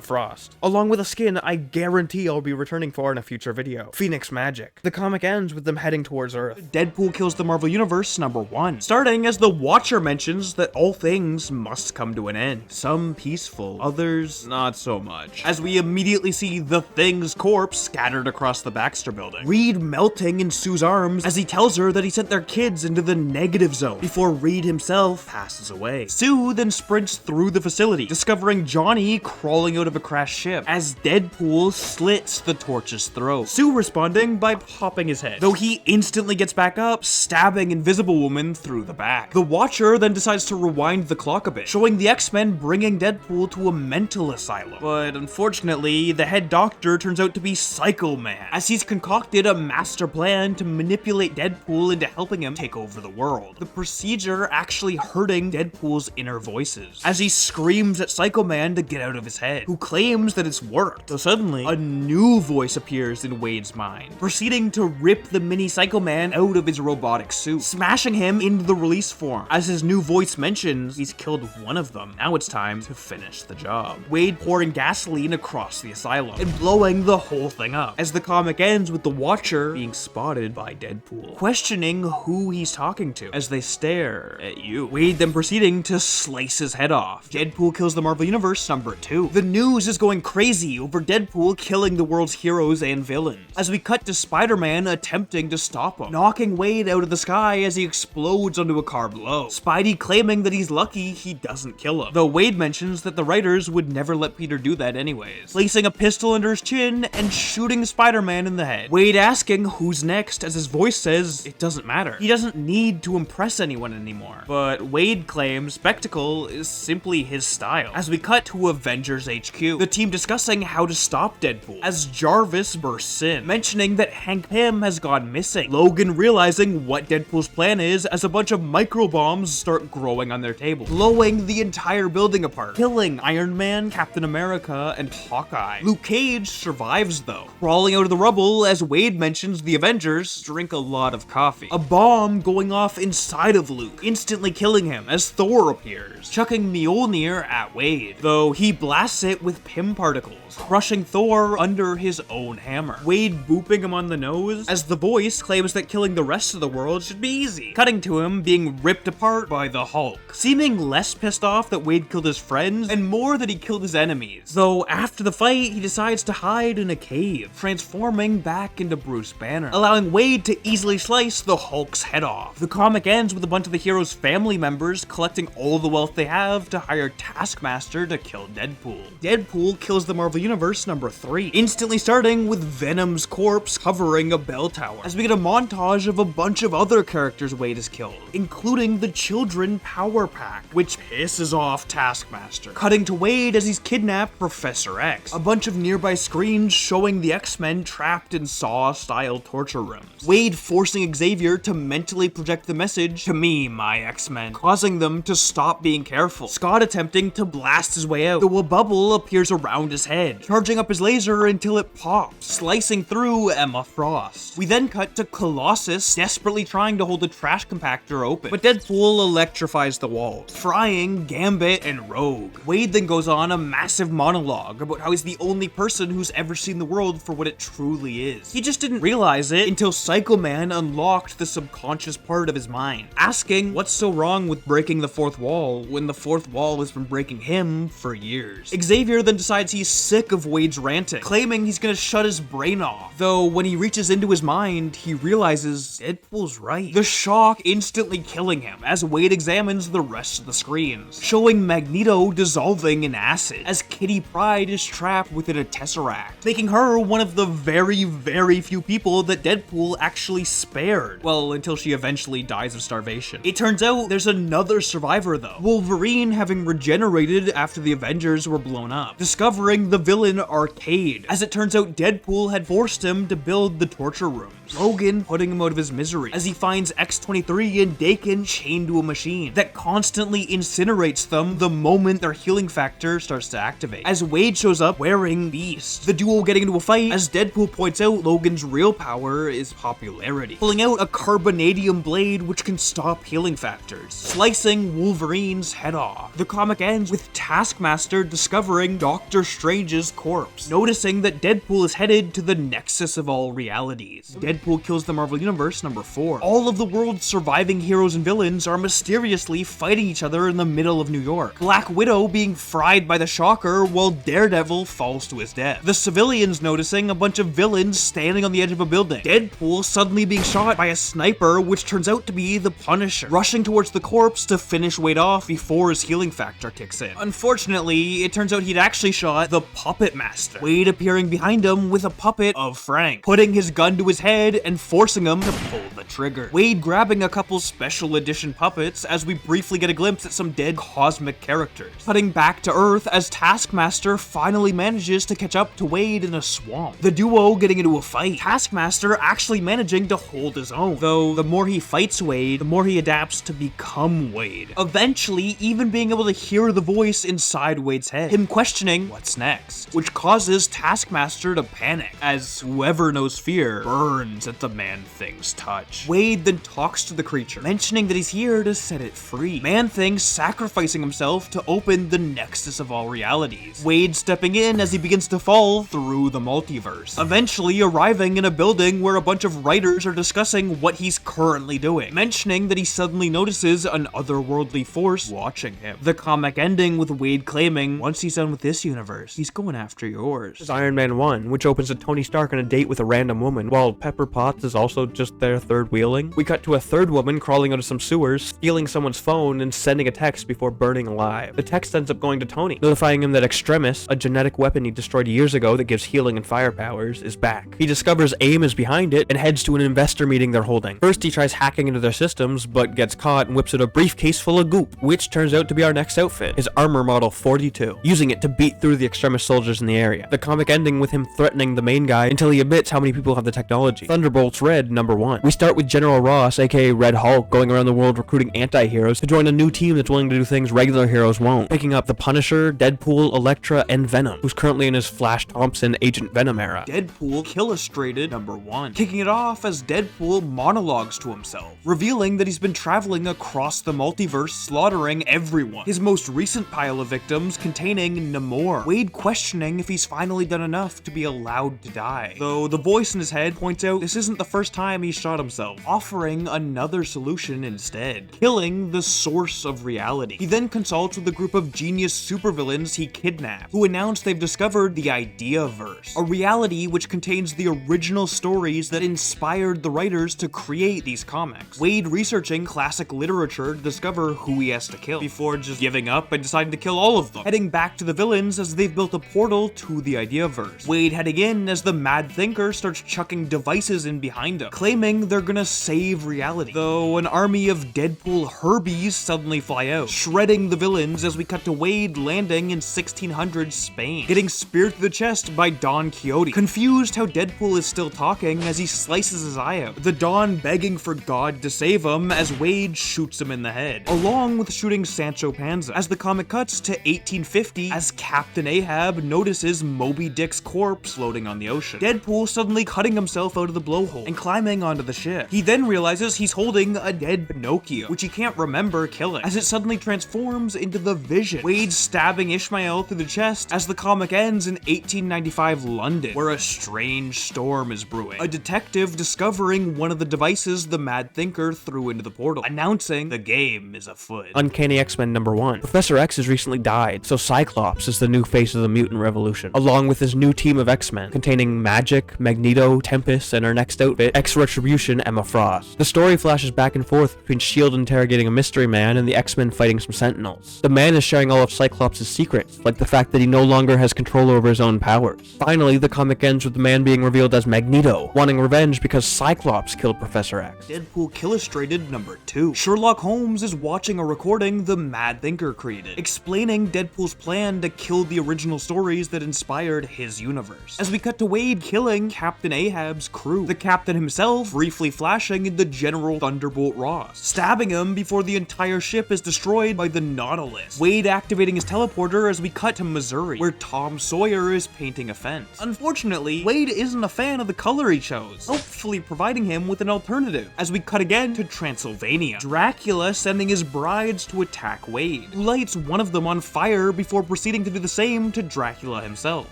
Frost, along with a skin I guarantee I'll be returning for in a future video, Phoenix Magic. The comic ends with them heading towards Earth. Deadpool Kills the Marvel Universe number 1. Starting as the Watcher mentions that all things must come to an end. Some peaceful, others not so much. As we immediately see the Thing's corpse scattered across the Baxter building. Reed melting in Sue's arms as he tells her that he sent their kids into the negative zone before Reed himself passes away. Sue then sprints through the facility, discovering Johnny crawling out of a crashed ship as Deadpool slits the Torch's throat. Sue responding by popping his head, though he instantly gets back up, stabbing Invisible Woman through the back. The Watcher then decides to rewind the clock a bit, showing the X-Men bringing Deadpool to a mental asylum. But unfortunately, the head doctor turns out to be Psycho Man, as he's concocted a master plan to manipulate Deadpool into helping him take over the world. The procedure actually hurting Deadpool's inner voices, as he screams at Psycho Man to get out of his head, who claims that it's worked. So suddenly, a new voice appears in Wade's mind, proceeding to rip the mini Psycho Man out of his robotic suit, smashing him into the release form. As his new voice mentions, he's killed one of them. Now it's time to finish the job. Wade pouring gasoline across the asylum and blowing the whole thing up, as the comic ends with the Watcher being spotted by Deadpool, questioning who he's talking to as they stare at you. Wade then proceeding to slice his head off. Deadpool Kills the Marvel Universe number 2. The news is going crazy over Deadpool killing the world's heroes and villains, as we cut to Spider-Man attempting to stop him, knocking Wade out of the sky as he explodes onto a car below. Spidey claiming that he's lucky he doesn't kill him, though Wade mentions that the writers would never let Peter do that anyways, placing a pistol under his chin and shooting Spider-Man in the head. Wade asking who's next, as his voice says it doesn't matter. He doesn't need to impress anyone anymore. But Wade claims spectacle is simply his style. As we cut to Avengers HQ, the team discussing how to stop Deadpool, as Jarvis bursts in, mentioning that Hank Pym has gone missing. Logan realizing what Deadpool's plan is as a bunch of micro bombs start growing on their table, blowing the entire building apart, killing Iron Man, Captain America, and Hawkeye. Luke Cage survives though, crawling out of the rubble as Wade mentions the Avengers drink a lot of coffee. A bomb going off inside of Luke, instantly killing him as Thor appears, chucking Mjolnir at Wade, though he blasts it with Pym particles, crushing Thor under his own hammer. Wade booping him on the nose as the voice claims that killing the rest of the world should be easy, cutting to him being ripped apart by the Hulk, seeming less pissed off that Wade killed his friends and more that he killed his enemies, though after the fight he decides to hide in a cave, transforming back into Bruce Banner, allowing Wade to easily slice the Hulk's head off. The comic ends with a bunch of the hero's family members collecting all the wealth they have to hire Taskmaster to kill Deadpool. Deadpool kills the Marvel Universe number 3, instantly starting with Venom's corpse covering a bell tower, as we get a montage of a bunch of other characters Wade has killed, including the Children Power Pack, which pisses off Taskmaster, cutting to Wade as he's kidnapped Professor X, a bunch of nearby screens showing the X-Men trapped in Saw-style torture rooms, Wade forcing Xavier to mentally project the message, "To me, my X-Men," causing them to stop being careful, Scott attempting to blast his way out, though a bubble appears around his head, charging up his laser until it pops, slicing through Emma Frost. We then cut to Colossus desperately trying to hold the trash compactor open, but Deadpool electrifies the walls, frying Gambit and Rogue. Wade then goes on a massive monologue about how he's the only person who's ever seen the world for what it truly is. He just didn't realize it until Psycho Man unlocked the subconscious part of his mind, asking what's so wrong with breaking the fourth wall when the fourth wall has been breaking him for years. Xavier then decides he's sick of Wade's ranting, claiming he's gonna shut his brain off, though when he reaches into his mind, he realizes Deadpool's right. The shock instantly killing him as Wade examines the rest of the screens, showing Magneto dissolving in acid as Kitty Pryde is trapped within a tesseract, making her one of the very, very few people that Deadpool actually spared. Well, until she eventually dies of starvation. It turns out there's another survivor though, Wolverine having regenerated after the Avengers were blown up, discovering the villain Arcade, as it turns out Deadpool had forced him to build the torture rooms, Logan putting him out of his misery as he finds X-23 and Daken chained to a machine that constantly incinerates them the moment their healing factor starts to activate, as Wade shows up wearing Beast, the duo getting into a fight as Deadpool points out Logan's real power is popularity, pulling out a carbonadium blade which can stop healing factors, slicing Wolverine's head off. The comic ends with Taskmaster discovering Doctor Strange's corpse, noticing that Deadpool is headed to the nexus of all realities. Deadpool kills the Marvel Universe number 4. All of the world's surviving heroes and villains are mysteriously fighting each other in the middle of New York, Black Widow being fried by the Shocker while Daredevil falls to his death, the civilians noticing a bunch of villains standing on the edge of a building, Deadpool suddenly being shot by a sniper which turns out to be the Punisher, rushing towards the corpse to finish Wade off before his healing factor kicks in. Unfortunately, it turns out he'd actually shot the Puppet Master, Wade appearing behind him with a puppet of Frank, putting his gun to his head and forcing him to pull the trigger. Wade grabbing a couple special edition puppets as we briefly get a glimpse at some dead cosmic characters, cutting back to Earth as Taskmaster finally manages to catch up to Wade in a swamp, the duo getting into a fight, Taskmaster actually managing to hold his own, though the more he fights Wade, the more he adapts to become Wade, eventually even being able to hear the voice inside Wade's head, him questioning what's next, which causes Taskmaster to panic as whoever knows fear burns at the Man-Thing's touch. Wade then talks to the creature, mentioning that he's here to set it free, Man-Thing sacrificing himself to open the nexus of all realities, Wade stepping in as he begins to fall through the multiverse, eventually arriving in a building where a bunch of writers are discussing what he's currently doing, mentioning that he suddenly notices an otherworldly force watching him. The comic ending with Wade claiming, once he's done with this universe, he's going after yours. Is Iron Man 1, which opens with Tony Stark on a date with a random woman, while Pepper Potts is also just there third wheeling. We cut to a third woman crawling out of some sewers, stealing someone's phone and sending a text before burning alive. The text ends up going to Tony, notifying him that Extremis, a genetic weapon he destroyed years ago that gives healing and fire powers, is back. He discovers AIM is behind it and heads to an investor meeting they're holding. First he tries hacking into their systems, but gets caught and whips out a briefcase full of goop, which turns out to be our next outfit, his armor model 42, using it to beat through the Extremis soldiers in the area. The comic ending with him threatening the main guy until he admits how many people have the technology, Thunderbolts Red #1. We start with General Ross, aka Red Hulk, going around the world recruiting anti-heroes to join a new team that's willing to do things regular heroes won't, picking up the Punisher, Deadpool, Elektra, and Venom, who's currently in his Flash Thompson Agent Venom era. Deadpool Illustrated #1, kicking it off as Deadpool monologues to himself, revealing that he's been traveling across the multiverse, slaughtering everyone. His most recent pile of victims containing Namor, Wade questioning if he's finally done enough to be allowed to die. Though the voice in his head points out this isn't the first time he shot himself, offering another solution instead, killing the source of reality. He then consults with a group of genius supervillains he kidnapped, who announce they've discovered the Ideaverse, a reality which contains the original stories that inspired the writers to create these comics. Wade researching classic literature to discover who he has to kill, before just giving up and deciding to kill all of them, heading back to the villains as they've built a portal to the Ideaverse. Wade heading in as the Mad Thinker starts chucking devices in behind him, claiming they're gonna save reality, though an army of Deadpool Herbies suddenly fly out, shredding the villains as we cut to Wade landing in 1600s Spain, getting speared through the chest by Don Quixote, confused how Deadpool is still talking as he slices his eye out, the Don begging for God to save him as Wade shoots him in the head, along with shooting Sancho Panza, as the comic cuts to 1850 as Captain Ahab notices Moby Dick's corpse floating on the ocean, Deadpool suddenly cutting himself out of the blowhole and climbing onto the ship. He then realizes he's holding a dead Pinocchio, which he can't remember killing, as it suddenly transforms into the Vision, Wade stabbing Ishmael through the chest as the comic ends in 1895 London, where a strange storm is brewing, a detective discovering one of the devices the Mad Thinker threw into the portal, announcing the game is afoot. Uncanny X-Men #1. Professor X has recently died, so Cyclops is the new face of the mutant revolution, along with his new team of X-Men, containing Magic, Magneto, Tempest, and her next outfit, X-Retribution, Emma Frost. The story flashes back and forth between S.H.I.E.L.D. interrogating a mystery man and the X-Men fighting some Sentinels. The man is sharing all of Cyclops' secrets, like the fact that he no longer has control over his own powers. Finally, the comic ends with the man being revealed as Magneto, wanting revenge because Cyclops killed Professor X. Deadpool Illustrated #2. Sherlock Holmes is watching a recording the Mad Thinker created, explaining Deadpool's plan to kill the original stories that inspired his universe, as we cut to Wade killing Captain Ahab's crew, the captain himself briefly flashing into General Thunderbolt Ross, stabbing him before the entire ship is destroyed by the Nautilus. Wade activating his teleporter as we cut to Missouri, where Tom Sawyer is painting a fence. Unfortunately, Wade isn't a fan of the color he chose, hopefully providing him with an alternative, as we cut again to Transylvania, Dracula sending his brides to attack Wade, who lights one of them on fire before proceeding to do the same to Dracula himself,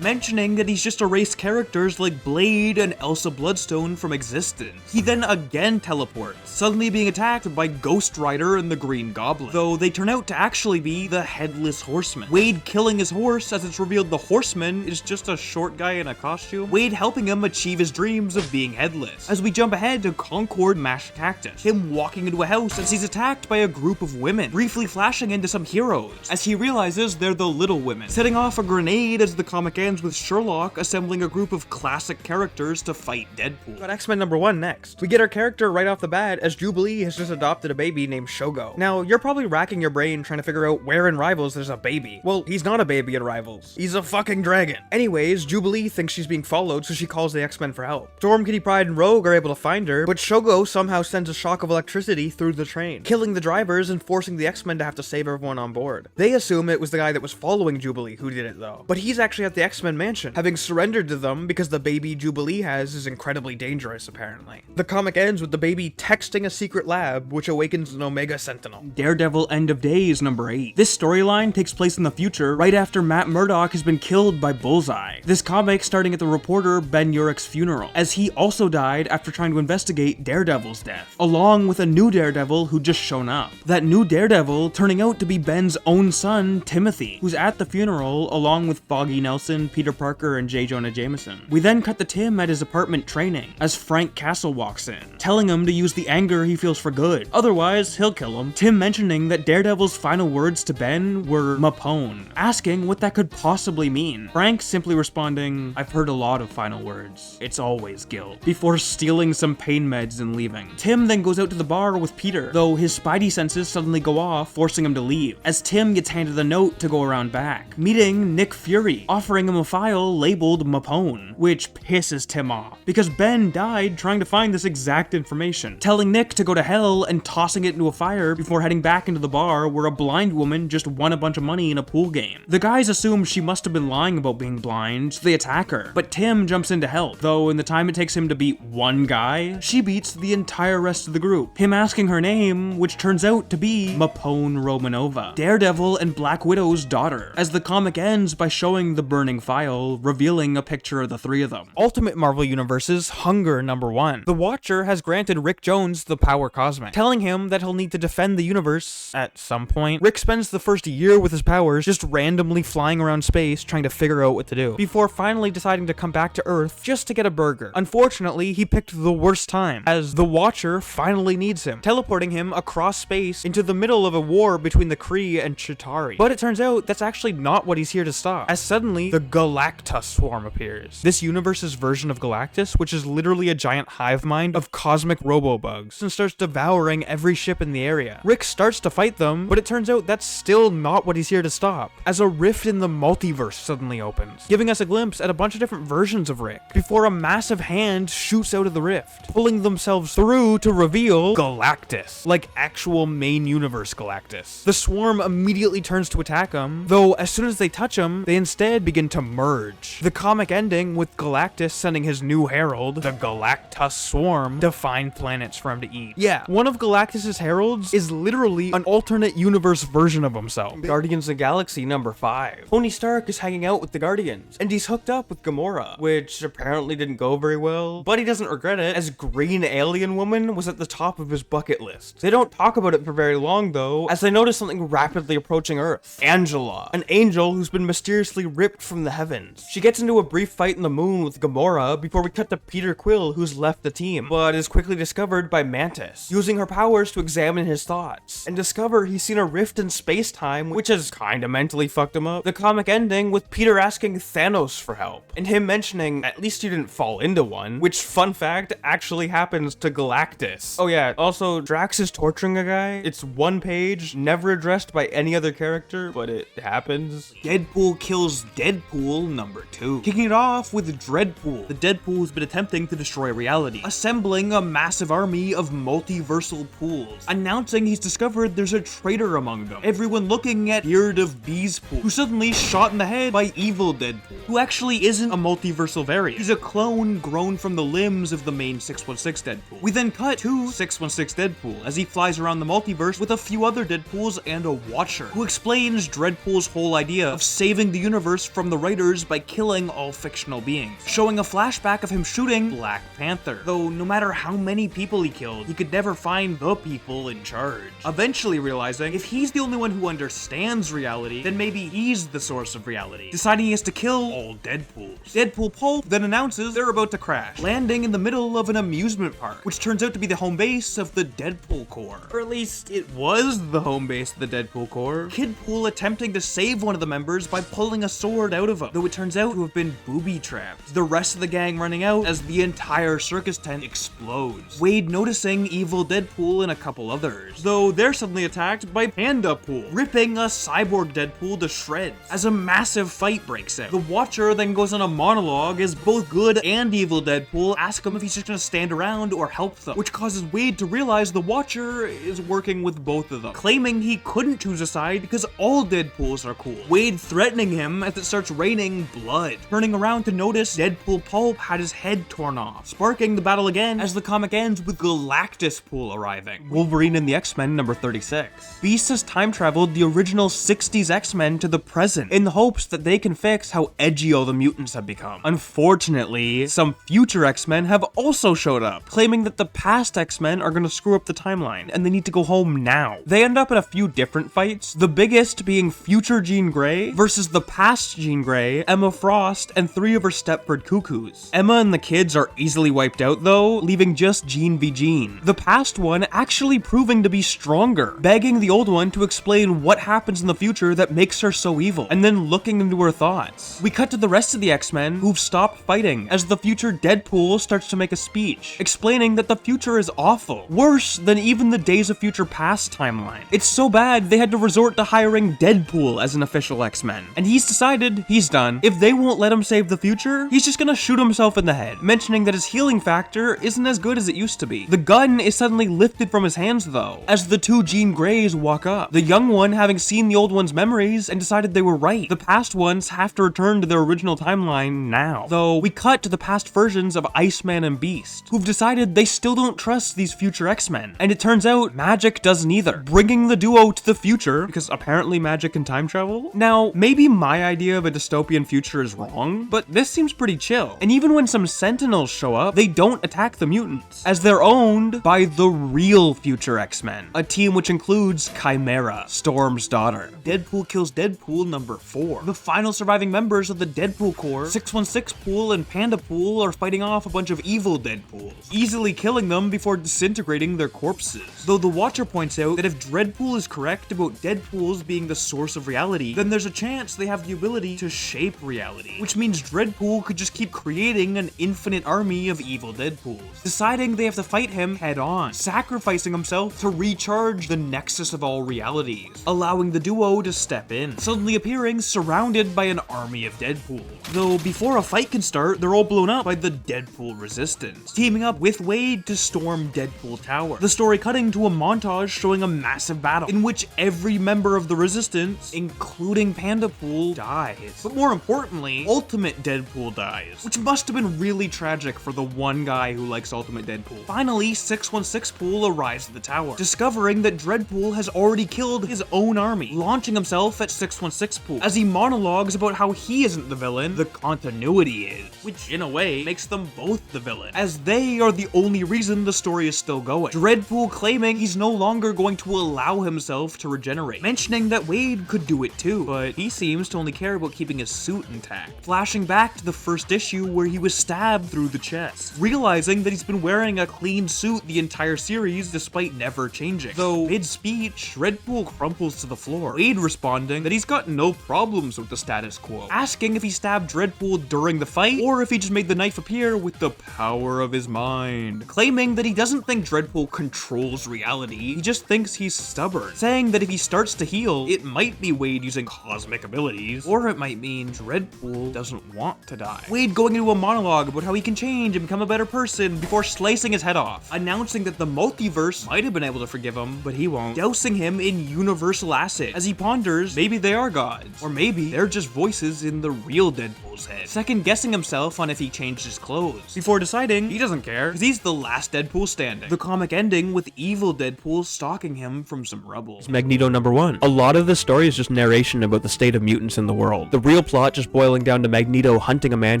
mentioning that he's just erased characters like Blade and Elsa Bloodstone from existence. He then again teleports, suddenly being attacked by Ghost Rider and the Green Goblin, though they turn out to actually be the Headless Horseman. Wade killing his horse as it's revealed the Horseman is just a short guy in a costume, Wade helping him achieve his dreams of being headless. As we jump ahead to Concord Mash Cactus, him walking into a house as he's attacked by a group of women, briefly flashing into some heroes, as he realizes they're the Little Women, setting off a grenade as the comic ends with Sherlock assembling a group of classic characters to fight Deadpool. Got X-Men #1 next. We get our character right off the bat as Jubilee has just adopted a baby named Shogo. Now, you're probably racking your brain trying to figure out where in Rivals there's a baby. Well, he's not a baby in Rivals. He's a fucking dragon. Anyways, Jubilee thinks she's being followed, so she calls the X-Men for help. Storm, Kitty Pryde, and Rogue are able to find her, but Shogo somehow sends a shock of electricity through the train, killing the drivers and forcing the X-Men to have to save everyone on board. They assume it was the guy that was following Jubilee who did it though, but he's actually at the X-Men mansion, having surrendered to them because the baby Jubilee has is incredibly dangerous apparently. The comic ends with the baby texting a secret lab, which awakens an Omega Sentinel. Daredevil End of Days #8. This storyline takes place in the future, right after Matt Murdock has been killed by Bullseye. This comic starting at the reporter Ben Urich's funeral, as he also died after trying to investigate Daredevil's death, along with a new Daredevil who just shown up. That new Daredevil turning out to be Ben's own son, Timothy, who's at the funeral along with Foggy Nelson, Peter Parker, and J. Jonah Jameson. We then cut to Tim at his apartment training, as Frank Castle walks in, telling him to use the anger he feels for good, otherwise he'll kill him. Tim mentioning that Daredevil's final words to Ben were Mapone, asking what that could possibly mean. Frank simply responding, "I've heard a lot of final words. It's always guilt," before stealing some pain meds and leaving. Tim then goes out to the bar with Peter, though his spidey senses suddenly go off, forcing him to leave, as Tim gets handed a note to go around back, meeting Nick Fury, offering him a file labeled Mapone, which pisses Tim off, because Ben Ben died trying to find this exact information, telling Nick to go to hell and tossing it into a fire before heading back into the bar where a blind woman just won a bunch of money in a pool game. The guys assume she must have been lying about being blind, so they attack her, but Tim jumps in to help, though in the time it takes him to beat one guy, she beats the entire rest of the group, him asking her name, which turns out to be Mapone Romanova, Daredevil and Black Widow's daughter, as the comic ends by showing the burning file, revealing a picture of the three of them. Ultimate Marvel Universe's Hunger #1. The Watcher has granted Rick Jones the power cosmic, telling him that he'll need to defend the universe at some point. Rick spends the first year with his powers just randomly flying around space trying to figure out what to do, before finally deciding to come back to Earth just to get a burger. Unfortunately, he picked the worst time, as the Watcher finally needs him, teleporting him across space into the middle of a war between the Kree and Chitauri. But it turns out that's actually not what he's here to stop, as suddenly the Galactus swarm appears. This universe's version of Galactus, which is literally a giant hive mind of cosmic robo-bugs, and starts devouring every ship in the area. Rick starts to fight them, but it turns out that's still not what he's here to stop, as a rift in the multiverse suddenly opens, giving us a glimpse at a bunch of different versions of Rick, before a massive hand shoots out of the rift, pulling themselves through to reveal Galactus, like actual main universe Galactus. The swarm immediately turns to attack him, though as soon as they touch him, they instead begin to merge. The comic ending with Galactus sending his new herald, the Galactus Swarm, to find planets for him to eat. Yeah, one of Galactus's heralds is literally an alternate universe version of himself. Guardians of the Galaxy #5. Tony Stark is hanging out with the Guardians, and he's hooked up with Gamora, which apparently didn't go very well, but he doesn't regret it, as Green Alien Woman was at the top of his bucket list. They don't talk about it for very long though, as they notice something rapidly approaching Earth. Angela, an angel who's been mysteriously ripped from the heavens. She gets into a brief fight in the moon with Gamora before we cut to Peter Quill, who's left the team, but is quickly discovered by Mantis, using her powers to examine his thoughts, and discover he's seen a rift in space-time, which has kinda mentally fucked him up. The comic ending with Peter asking Thanos for help, and him mentioning, "At least you didn't fall into one," which, fun fact, actually happens to Galactus. Oh yeah, also, Drax is torturing a guy. It's one page, never addressed by any other character, but it happens. Deadpool kills Deadpool #2. Kicking it off with Dreadpool, the Deadpool who's been attempting to destroy reality, assembling a massive army of multiversal pools, announcing he's discovered there's a traitor among them. Everyone looking at Beard of Beespool, who's suddenly shot in the head by evil Deadpool, who actually isn't a multiversal variant. He's a clone grown from the limbs of the main 616 Deadpool. We then cut to 616 Deadpool as he flies around the multiverse with a few other Deadpools and a Watcher, who explains Dreadpool's whole idea of saving the universe from the writers by killing all fictional beings, showing a flashback of him shooting Black Panther, though no matter how many people he killed, he could never find the people in charge. Eventually realizing if he's the only one who understands reality, then maybe he's the source of reality, deciding he has to kill all Deadpools. Deadpool Pulp then announces they're about to crash, landing in the middle of an amusement park, which turns out to be the home base of the Deadpool Corps. Or at least it was the home base of the Deadpool Corps. Kidpool attempting to save one of the members by pulling a sword out of him, though it turns out to have been booby-trapped. The rest of the gang running out as the entire circus tent explodes. Wade noticing evil Deadpool and a couple others, though they're suddenly attacked by Panda Pool, ripping a cyborg Deadpool to shreds as a massive fight breaks out. The Watcher then goes on a monologue as both good and evil Deadpool ask him if he's just gonna stand around or help them, which causes Wade to realize the Watcher is working with both of them, claiming he couldn't choose a side because all Deadpools are cool. Wade threatening him as it starts raining blood, turning around to notice Deadpool Pulp had his head torn off, sparking the battle again as the comic ends with Galactus Pool arriving. Wolverine and the X-Men #36. Beast has time traveled the original 60s X-Men to the present in the hopes that they can fix how edgy all the mutants have become. Unfortunately, some future X-Men have also showed up, claiming that the past X-Men are gonna screw up the timeline and they need to go home now. They end up in a few different fights, the biggest being future Jean Grey versus the past Jean Grey, Emma Frost, and 3 of her Stepford Cuckoos. Emma and the kids are easily wiped out though, leaving just Jean v Jean. The past one actually proving to be stronger, begging the old one to explain what happens in the future that makes her so evil, and then looking into her thoughts. We cut to the rest of the X-Men who've stopped fighting as the future Deadpool starts to make a speech, explaining that the future is awful, worse than even the Days of Future Past timeline. It's so bad they had to resort to hiring Deadpool as an official X-Men, and he's decided he's done. If they won't let him save the future, he's just gonna shoot himself in the head, mentioning that his healing factor isn't as good as it used to be. The gun is suddenly lifted from his hands though, as the two Jean Greys walk up. The young one having seen the old one's memories and decided they were right. The past ones have to return to their original timeline now. Though we cut to the past versions of Iceman and Beast, who've decided they still don't trust these future X-Men. And it turns out Magic doesn't either, bringing the duo to the future, because apparently magic can time travel. Now, maybe my idea of a dystopian future is wrong, but this seems pretty chill. And even when some Sentinels show up, they don't attack the mutants, as they're owned by the real future X-Men, a team which includes Chimera, Storm's daughter. Deadpool kills Deadpool number 4. The final surviving members of the Deadpool Corps, 616 Pool and Panda Pool, are fighting off a bunch of evil Deadpools, easily killing them before disintegrating their corpses. Though the Watcher points out that if Dreadpool is correct about Deadpools being the source of reality, then there's a chance they have the ability to shape reality, which means Dreadpool could just keep creating an infinite army of evil Deadpools, deciding they have to fight him head on, sacrificing himself to recharge the nexus of all realities, allowing the duo to step in, suddenly appearing surrounded by an army of Deadpools. Though before a fight can start, they're all blown up by the Deadpool Resistance, teaming up with Wade to storm Deadpool Tower. The story cutting to a montage showing a massive battle, in which every member of the Resistance, including Panda Pool, dies. But more importantly, Ultimate Deadpool dies, which must have been really tragic for the one guy who likes Ultimate Deadpool. Finally, 616 Pool arrives at the tower, discovering that Dreadpool has already killed his own army, launching himself at 616 Pool, as he monologues about how he isn't the villain, the continuity is, which in a way makes them both the villain, as they are the only reason the story is still going. Dreadpool claiming he's no longer going to allow himself to regenerate, mentioning that Wade could do it too, but he seems to only care about keeping his suit intact. Flashing back to the first issue where he was stabbed through the chest, realizing that he's been wearing a clean suit the entire series despite never changing. Though mid-speech, Dreadpool crumples to the floor, Wade responding that he's got no problems with the status quo, asking if he stabbed Dreadpool during the fight or if he just made the knife appear with the power of his mind, claiming that he doesn't think Dreadpool controls reality, he just thinks he's stubborn, saying that if he starts to heal, it might be Wade using cosmic abilities, or it might mean Dreadpool doesn't want to die. Wade going into a monologue about how he can change and become a better person before slicing his head off, announcing that the multiverse might have been able to forgive him, but he won't, dousing him in universal acid, as he ponders maybe they are gods, or maybe they're just voices in the real Deadpool's head, second guessing himself on if he changed his clothes, before deciding he doesn't care, because he's the last Deadpool standing. The comic ending with evil Deadpool stalking him from some rubble. Magneto number 1. A lot of this story is just narration about the state of mutants in the world. The real plot just boiling down to Magneto hunting a man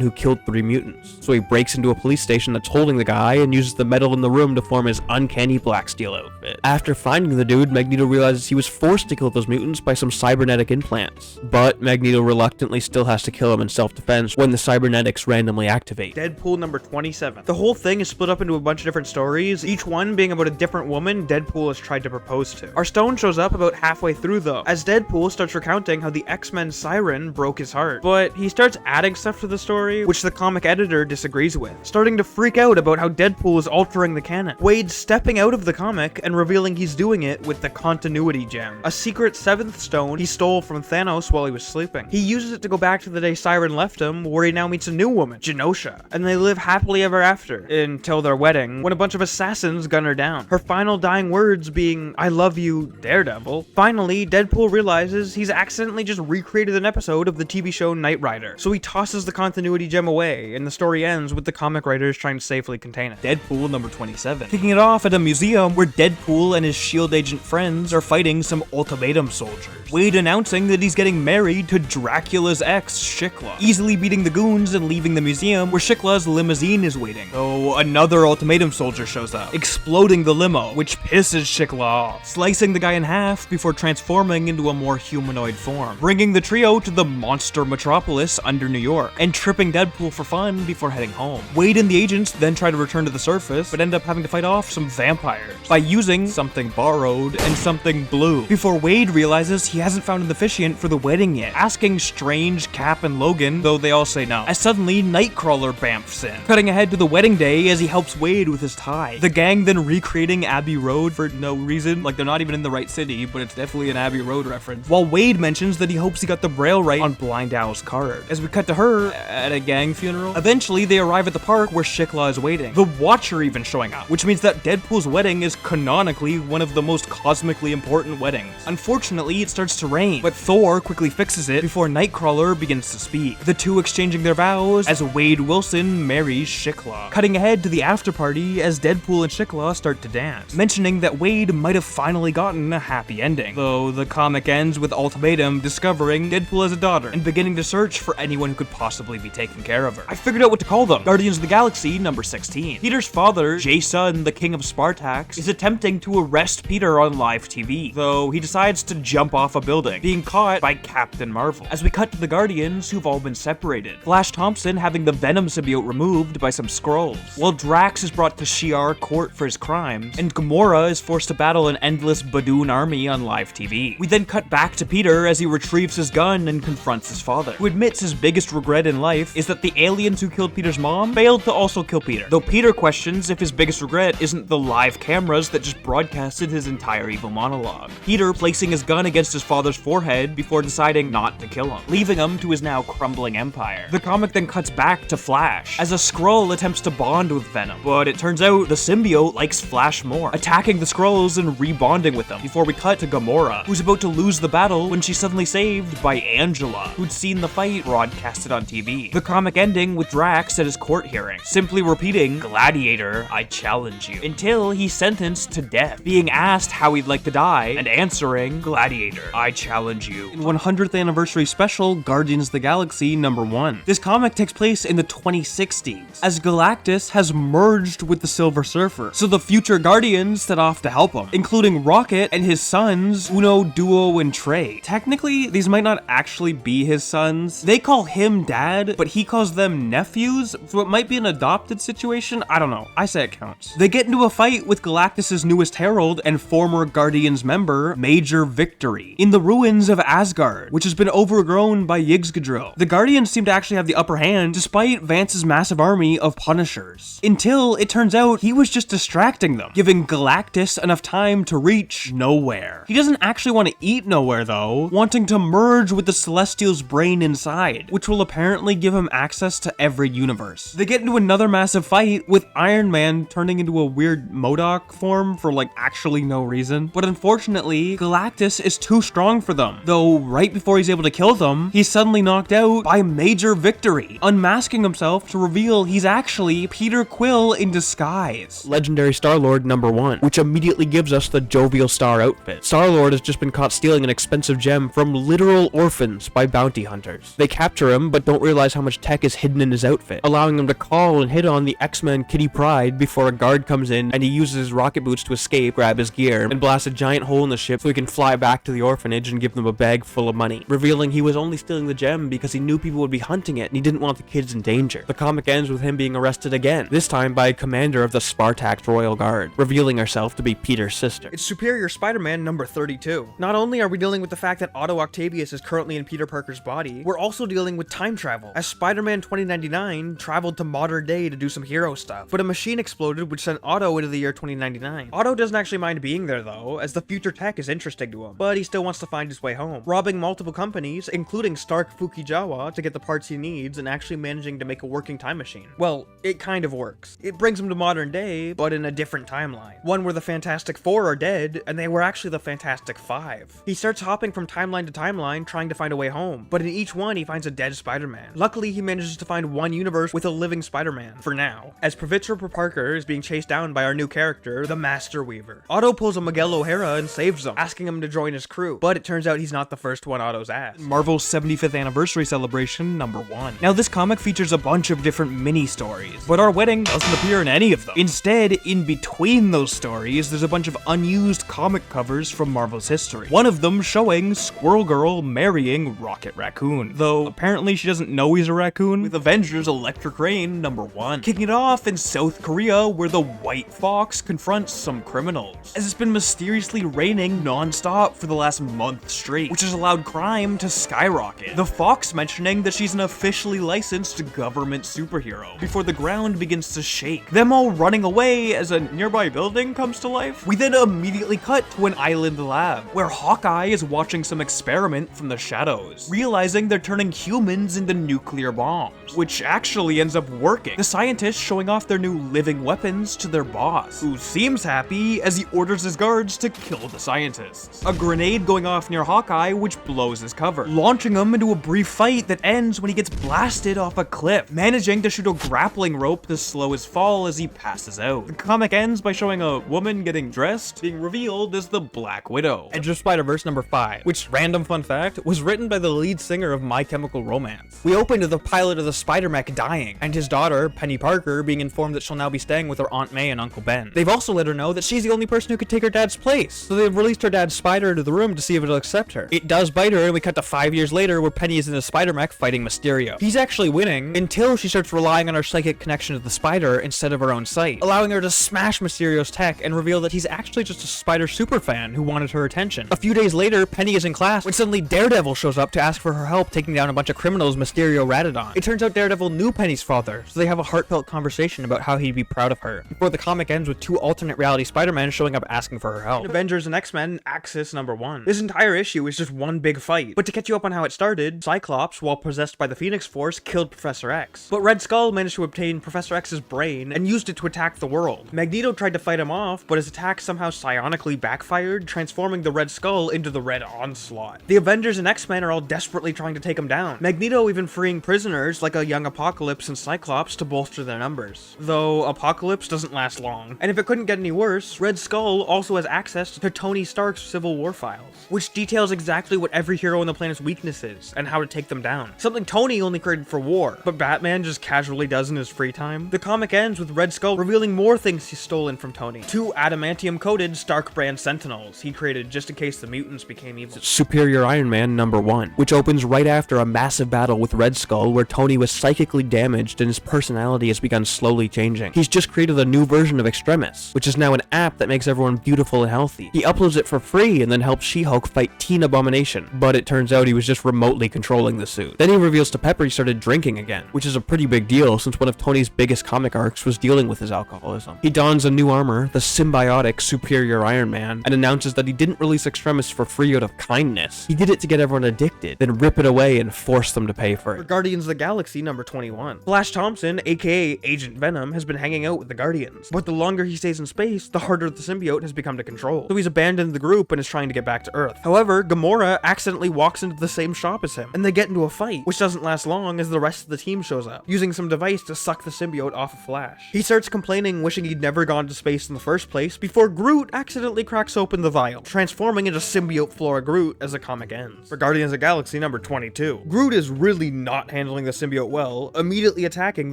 who killed 3 mutants. So he breaks into a police station that's holding the guy and uses the metal in the room to form his uncanny Black Steel outfit. After finding the dude, Magneto realizes he was forced to kill those mutants by some cybernetic implants. But Magneto reluctantly still has to kill him in self-defense when the cybernetics randomly activate. Deadpool number 27. The whole thing is split up into a bunch of different stories, each one being about a different woman Deadpool has tried to propose to. Our Stone shows up about halfway through though, as Deadpool starts recounting how the X-Men Siren broke his heart. But he starts adding stuff to the story, which the comic editor disagrees with, starting to freak out about how Deadpool is altering the canon. Wade stepping out of the comic and revealing he's doing it with the Continuity Gem, a secret 7th stone he stole from Thanos while he was sleeping. He uses it to go back to the day Siren left him, where he now meets a new woman, Genosha, and they live happily ever after, until their wedding, when a bunch of assassins gun her down, her final dying words being, "I love you, Daredevil." Finally, Deadpool realizes he's accidentally just recreated an episode of the TV show Knight Rider, so he tosses the Continuity Gem away, and the story ends with the comic writers trying to safely contain it. Deadpool number 27. Kicking it off at a museum where Deadpool and his S.H.I.E.L.D. agent friends are fighting some ultimatum soldiers. Wade announcing that he's getting married to Dracula's ex, Shikla, easily beating the goons and leaving the museum where Shikla's limousine is waiting. So another ultimatum soldier shows up, exploding the limo, which pisses Shikla off, slicing the guy in half before transforming into a more humanoid form, bringing the trio to the monster metropolis under New York, and tripping Deadpool for fun before heading home. Wade and the agents then try to return to the surface, but end up having to fight off some vampires by using something borrowed and something blue, before Wade realizes he hasn't found an officiant for the wedding yet, asking Strange, Cap, and Logan, though they all say no, as suddenly Nightcrawler bamfs in, cutting ahead to the wedding day as he helps Wade with his tie. The gang then recreating Abbey Road for no reason, like they're not even in the right city, but it's definitely an Abbey Road reference, while Wade mentions that he hopes he got the braille right on Blind Owl's card, as we cut to her at a gang funeral. Eventually, they arrive at the park where Shikla is waiting, the Watcher even showing up, which means that Deadpool's wedding is canonically one of the most cosmically important weddings. Unfortunately, it starts to rain, but Thor quickly fixes it before Nightcrawler begins to speak, the two exchanging their vows as Wade Wilson marries Shikla. Cutting ahead to the after party as Deadpool and Shikla start to dance, mentioning that Wade might have finally gotten a happy ending, though the comic ends with Ultimatum discovering Deadpool has a daughter and beginning to search for anyone who could possibly be taking care of her. I figured out what to call them. Guardians of the Galaxy number 16. Peter's father, Jason, the King of Spartax, is attempting to arrest Peter on live TV, though he decides to jump off a building, being caught by Captain Marvel. As we cut to the Guardians who've all been separated, Flash Thompson having the Venom symbiote removed by some Skrulls, while Drax is brought to Shi'ar court for his crimes, and Gamora is forced to battle an endless Badoon army on live TV. We then cut back to Peter as he retrieves his gun and confronts his father, who admits his biggest regret in life is that the aliens who killed Peter's mom failed to also kill Peter, though Peter questions if his biggest regret isn't the live cameras that just broadcasted his entire evil monologue. Peter placing his gun against his father's forehead before deciding not to kill him, leaving him to his now crumbling empire. The comic then cuts back to Flash as a Skrull attempts to bond with Venom, but it turns out the symbiote likes Flash more, attacking the Skrulls and rebonding with them before we cut to Gamora, who's about to lose the battle when she's suddenly saved by Angela, who'd seen the fight broadcasted on TV. The comic ending with Drax at his court hearing, simply repeating, "Gladiator, I challenge you," until he's sentenced to death, being asked how he'd like to die, and answering, "Gladiator, I challenge you." In 100th anniversary special, Guardians of the Galaxy number 1. This comic takes place in the 2060s, as Galactus has merged with the Silver Surfer, so the future Guardians set off to help him, including Rocket and his sons, Uno, Duo, and Trey. Technically, these might not actually be his sons. They call him dad, but he calls them nephews, so it might be an adopted situation. I don't know. I say it counts. They get into a fight with Galactus' newest herald and former Guardians member, Major Victory, in the ruins of Asgard, which has been overgrown by Yggdrasil. The Guardians seem to actually have the upper hand despite Vance's massive army of Punishers, until it turns out he was just distracting them, giving Galactus enough time to reach nowhere. He doesn't actually want to eat nowhere though, wanting to merge with the Celestial's brain inside, which will apparently give him access to every universe. They get into another massive fight with Iron Man turning into a weird MODOK form for like actually no reason, but unfortunately Galactus is too strong for them, though right before he's able to kill them, he's suddenly knocked out by Major Victory, unmasking himself to reveal he's actually Peter Quill in disguise. Legendary Star-Lord number 1, which immediately gives us the jovial Star outfit. Star-Lord has just been caught stealing an expensive gem from literal orphans by bounty hunters. They capture him, but don't realize how much tech is hidden in his outfit, allowing him to call and hit on the X-Men Kitty Pryde before a guard comes in and he uses his rocket boots to escape, grab his gear, and blast a giant hole in the ship so he can fly back to the orphanage and give them a bag full of money, revealing he was only stealing the gem because he knew people would be hunting it and he didn't want the kids in danger. The comic ends with him being arrested again, this time by a commander of the Spartax Royal Guard, revealing herself to be Peter's sister. It's Superior Spider-Man number 32. Not only are we dealing with the fact that Otto Octavius is currently in Peter Parker's body, we're also dealing with time travel, as Spider-Man 2099 traveled to modern day to do some hero stuff, but a machine exploded which sent Otto into the year 2099. Otto doesn't actually mind being there though, as the future tech is interesting to him, but he still wants to find his way home, robbing multiple companies, including Stark Fukizawa, to get the parts he needs and actually managing to make a working time machine. Well, it kind of works. It brings him to modern day, but in a different timeline. One where the Fantastic Four are dead, and they were actually the Fantastic Five. He starts hopping from timeline to timeline trying to find a way home, but in each one he finds a dead Spider-Man. Luckily, he manages to find one universe with a living Spider-Man, for now, as Professor Parker is being chased down by our new character, the Master Weaver. Otto pulls a Miguel O'Hara and saves him, asking him to join his crew, but it turns out he's not the first one Otto's asked. Marvel's 75th anniversary celebration number 1. Now this comic features a bunch of different mini-stories, but our wedding doesn't appear in any of them. Instead, in between those stories, there's a bunch of unused comic covers from Marvel's history. One of them showing Squirrel Girl marrying Rocket Raccoon, though apparently she doesn't know he's a raccoon, with Avengers Electric Rain number 1. Kicking it off in South Korea, where the White Fox confronts some criminals, as it's been mysteriously raining non-stop for the last month straight, which has allowed crime to skyrocket. The Fox mentioning that she's an officially licensed government superhero, before the ground begins to shake, them all running away as a nearby building comes to life. We then immediately cut to an island lab, where Hawkeye is watching some experiment from the shadows, realizing they're turning humans into nuclear bombs, which actually actually ends up working. The scientists showing off their new living weapons to their boss, who seems happy as he orders his guards to kill the scientists. A grenade going off near Hawkeye, which blows his cover, launching him into a brief fight that ends when he gets blasted off a cliff, managing to shoot a grappling rope to slow his fall as he passes out. The comic ends by showing a woman getting dressed, being revealed as the Black Widow. Edge of Spider-Verse number 5, which, random fun fact, was written by the lead singer of My Chemical Romance. We opened with the pilot of the Spider-Mech dying, and his daughter, Penny Parker, being informed that she'll now be staying with her Aunt May and Uncle Ben. They've also let her know that she's the only person who could take her dad's place, so they've released her dad's spider into the room to see if it'll accept her. It does bite her, and we cut to 5 years later where Penny is in a Spider-Mech fighting Mysterio. He's actually winning until she starts relying on her psychic connection to the spider instead of her own sight, allowing her to smash Mysterio's tech and reveal that he's actually just a Spider superfan who wanted her attention. A few days later, Penny is in class when suddenly Daredevil shows up to ask for her help taking down a bunch of criminals Mysterio ratted on. It turns out Daredevil knew Penny's father, so they have a heartfelt conversation about how he'd be proud of her, before the comic ends with 2 alternate reality Spider-Men showing up asking for her help. Avengers and X-Men Axis number 1. This entire issue is just one big fight, but to catch you up on how it started, Cyclops, while possessed by the Phoenix Force, killed Professor X. But Red Skull managed to obtain Professor X's brain and used it to attack the world. Magneto tried to fight him off, but his attack somehow psionically backfired, transforming the Red Skull into the Red Onslaught. The Avengers and X-Men are all desperately trying to take him down, Magneto even freeing prisoners like a young Apocalypse and Cyclops to bolster their numbers. Though Apocalypse doesn't last long. And if it couldn't get any worse, Red Skull also has access to Tony Stark's Civil War files, which details exactly what every hero on the planet's weakness is and how to take them down. Something Tony only created for war, but Batman just casually does in his free time. The comic ends with Red Skull revealing more things he's stolen from Tony. 2 adamantium-coated Stark brand Sentinels he created just in case the mutants became evil. Superior Iron Man number 1, which opens right after a massive battle with Red Skull where Tony was psychically damaged and his personality has begun slowly changing. He's just created a new version of Extremis, which is now an app that makes everyone beautiful and healthy. He uploads it for free and then helps She-Hulk fight Teen Abomination, but it turns out he was just remotely controlling the suit. Then he reveals to Pepper he started drinking again, which is a pretty big deal since one of Tony's biggest comic arcs was dealing with his alcoholism. He dons a new armor, the symbiotic Superior Iron Man, and announces that he didn't release Extremis for free out of kindness. He did it to get everyone addicted, then rip it away and force them to pay for it. For Guardians of the Galaxy number 21. Flash Thompson, aka Agent Venom, has been hanging out with the Guardians, but the longer he stays in space, the harder the symbiote has become to control. So he's abandoned the group and is trying to get back to Earth. However, Gamora accidentally walks into the same shop as him, and they get into a fight, which doesn't last long as the rest of the team shows up, using some device to suck the symbiote off of Flash. He starts complaining, wishing he'd never gone to space in the first place, before Groot accidentally cracks open the vial, transforming into symbiote Flora Groot as the comic ends. For Guardians of the Galaxy number 22. Groot is really not handling the symbiote well, immediately attacking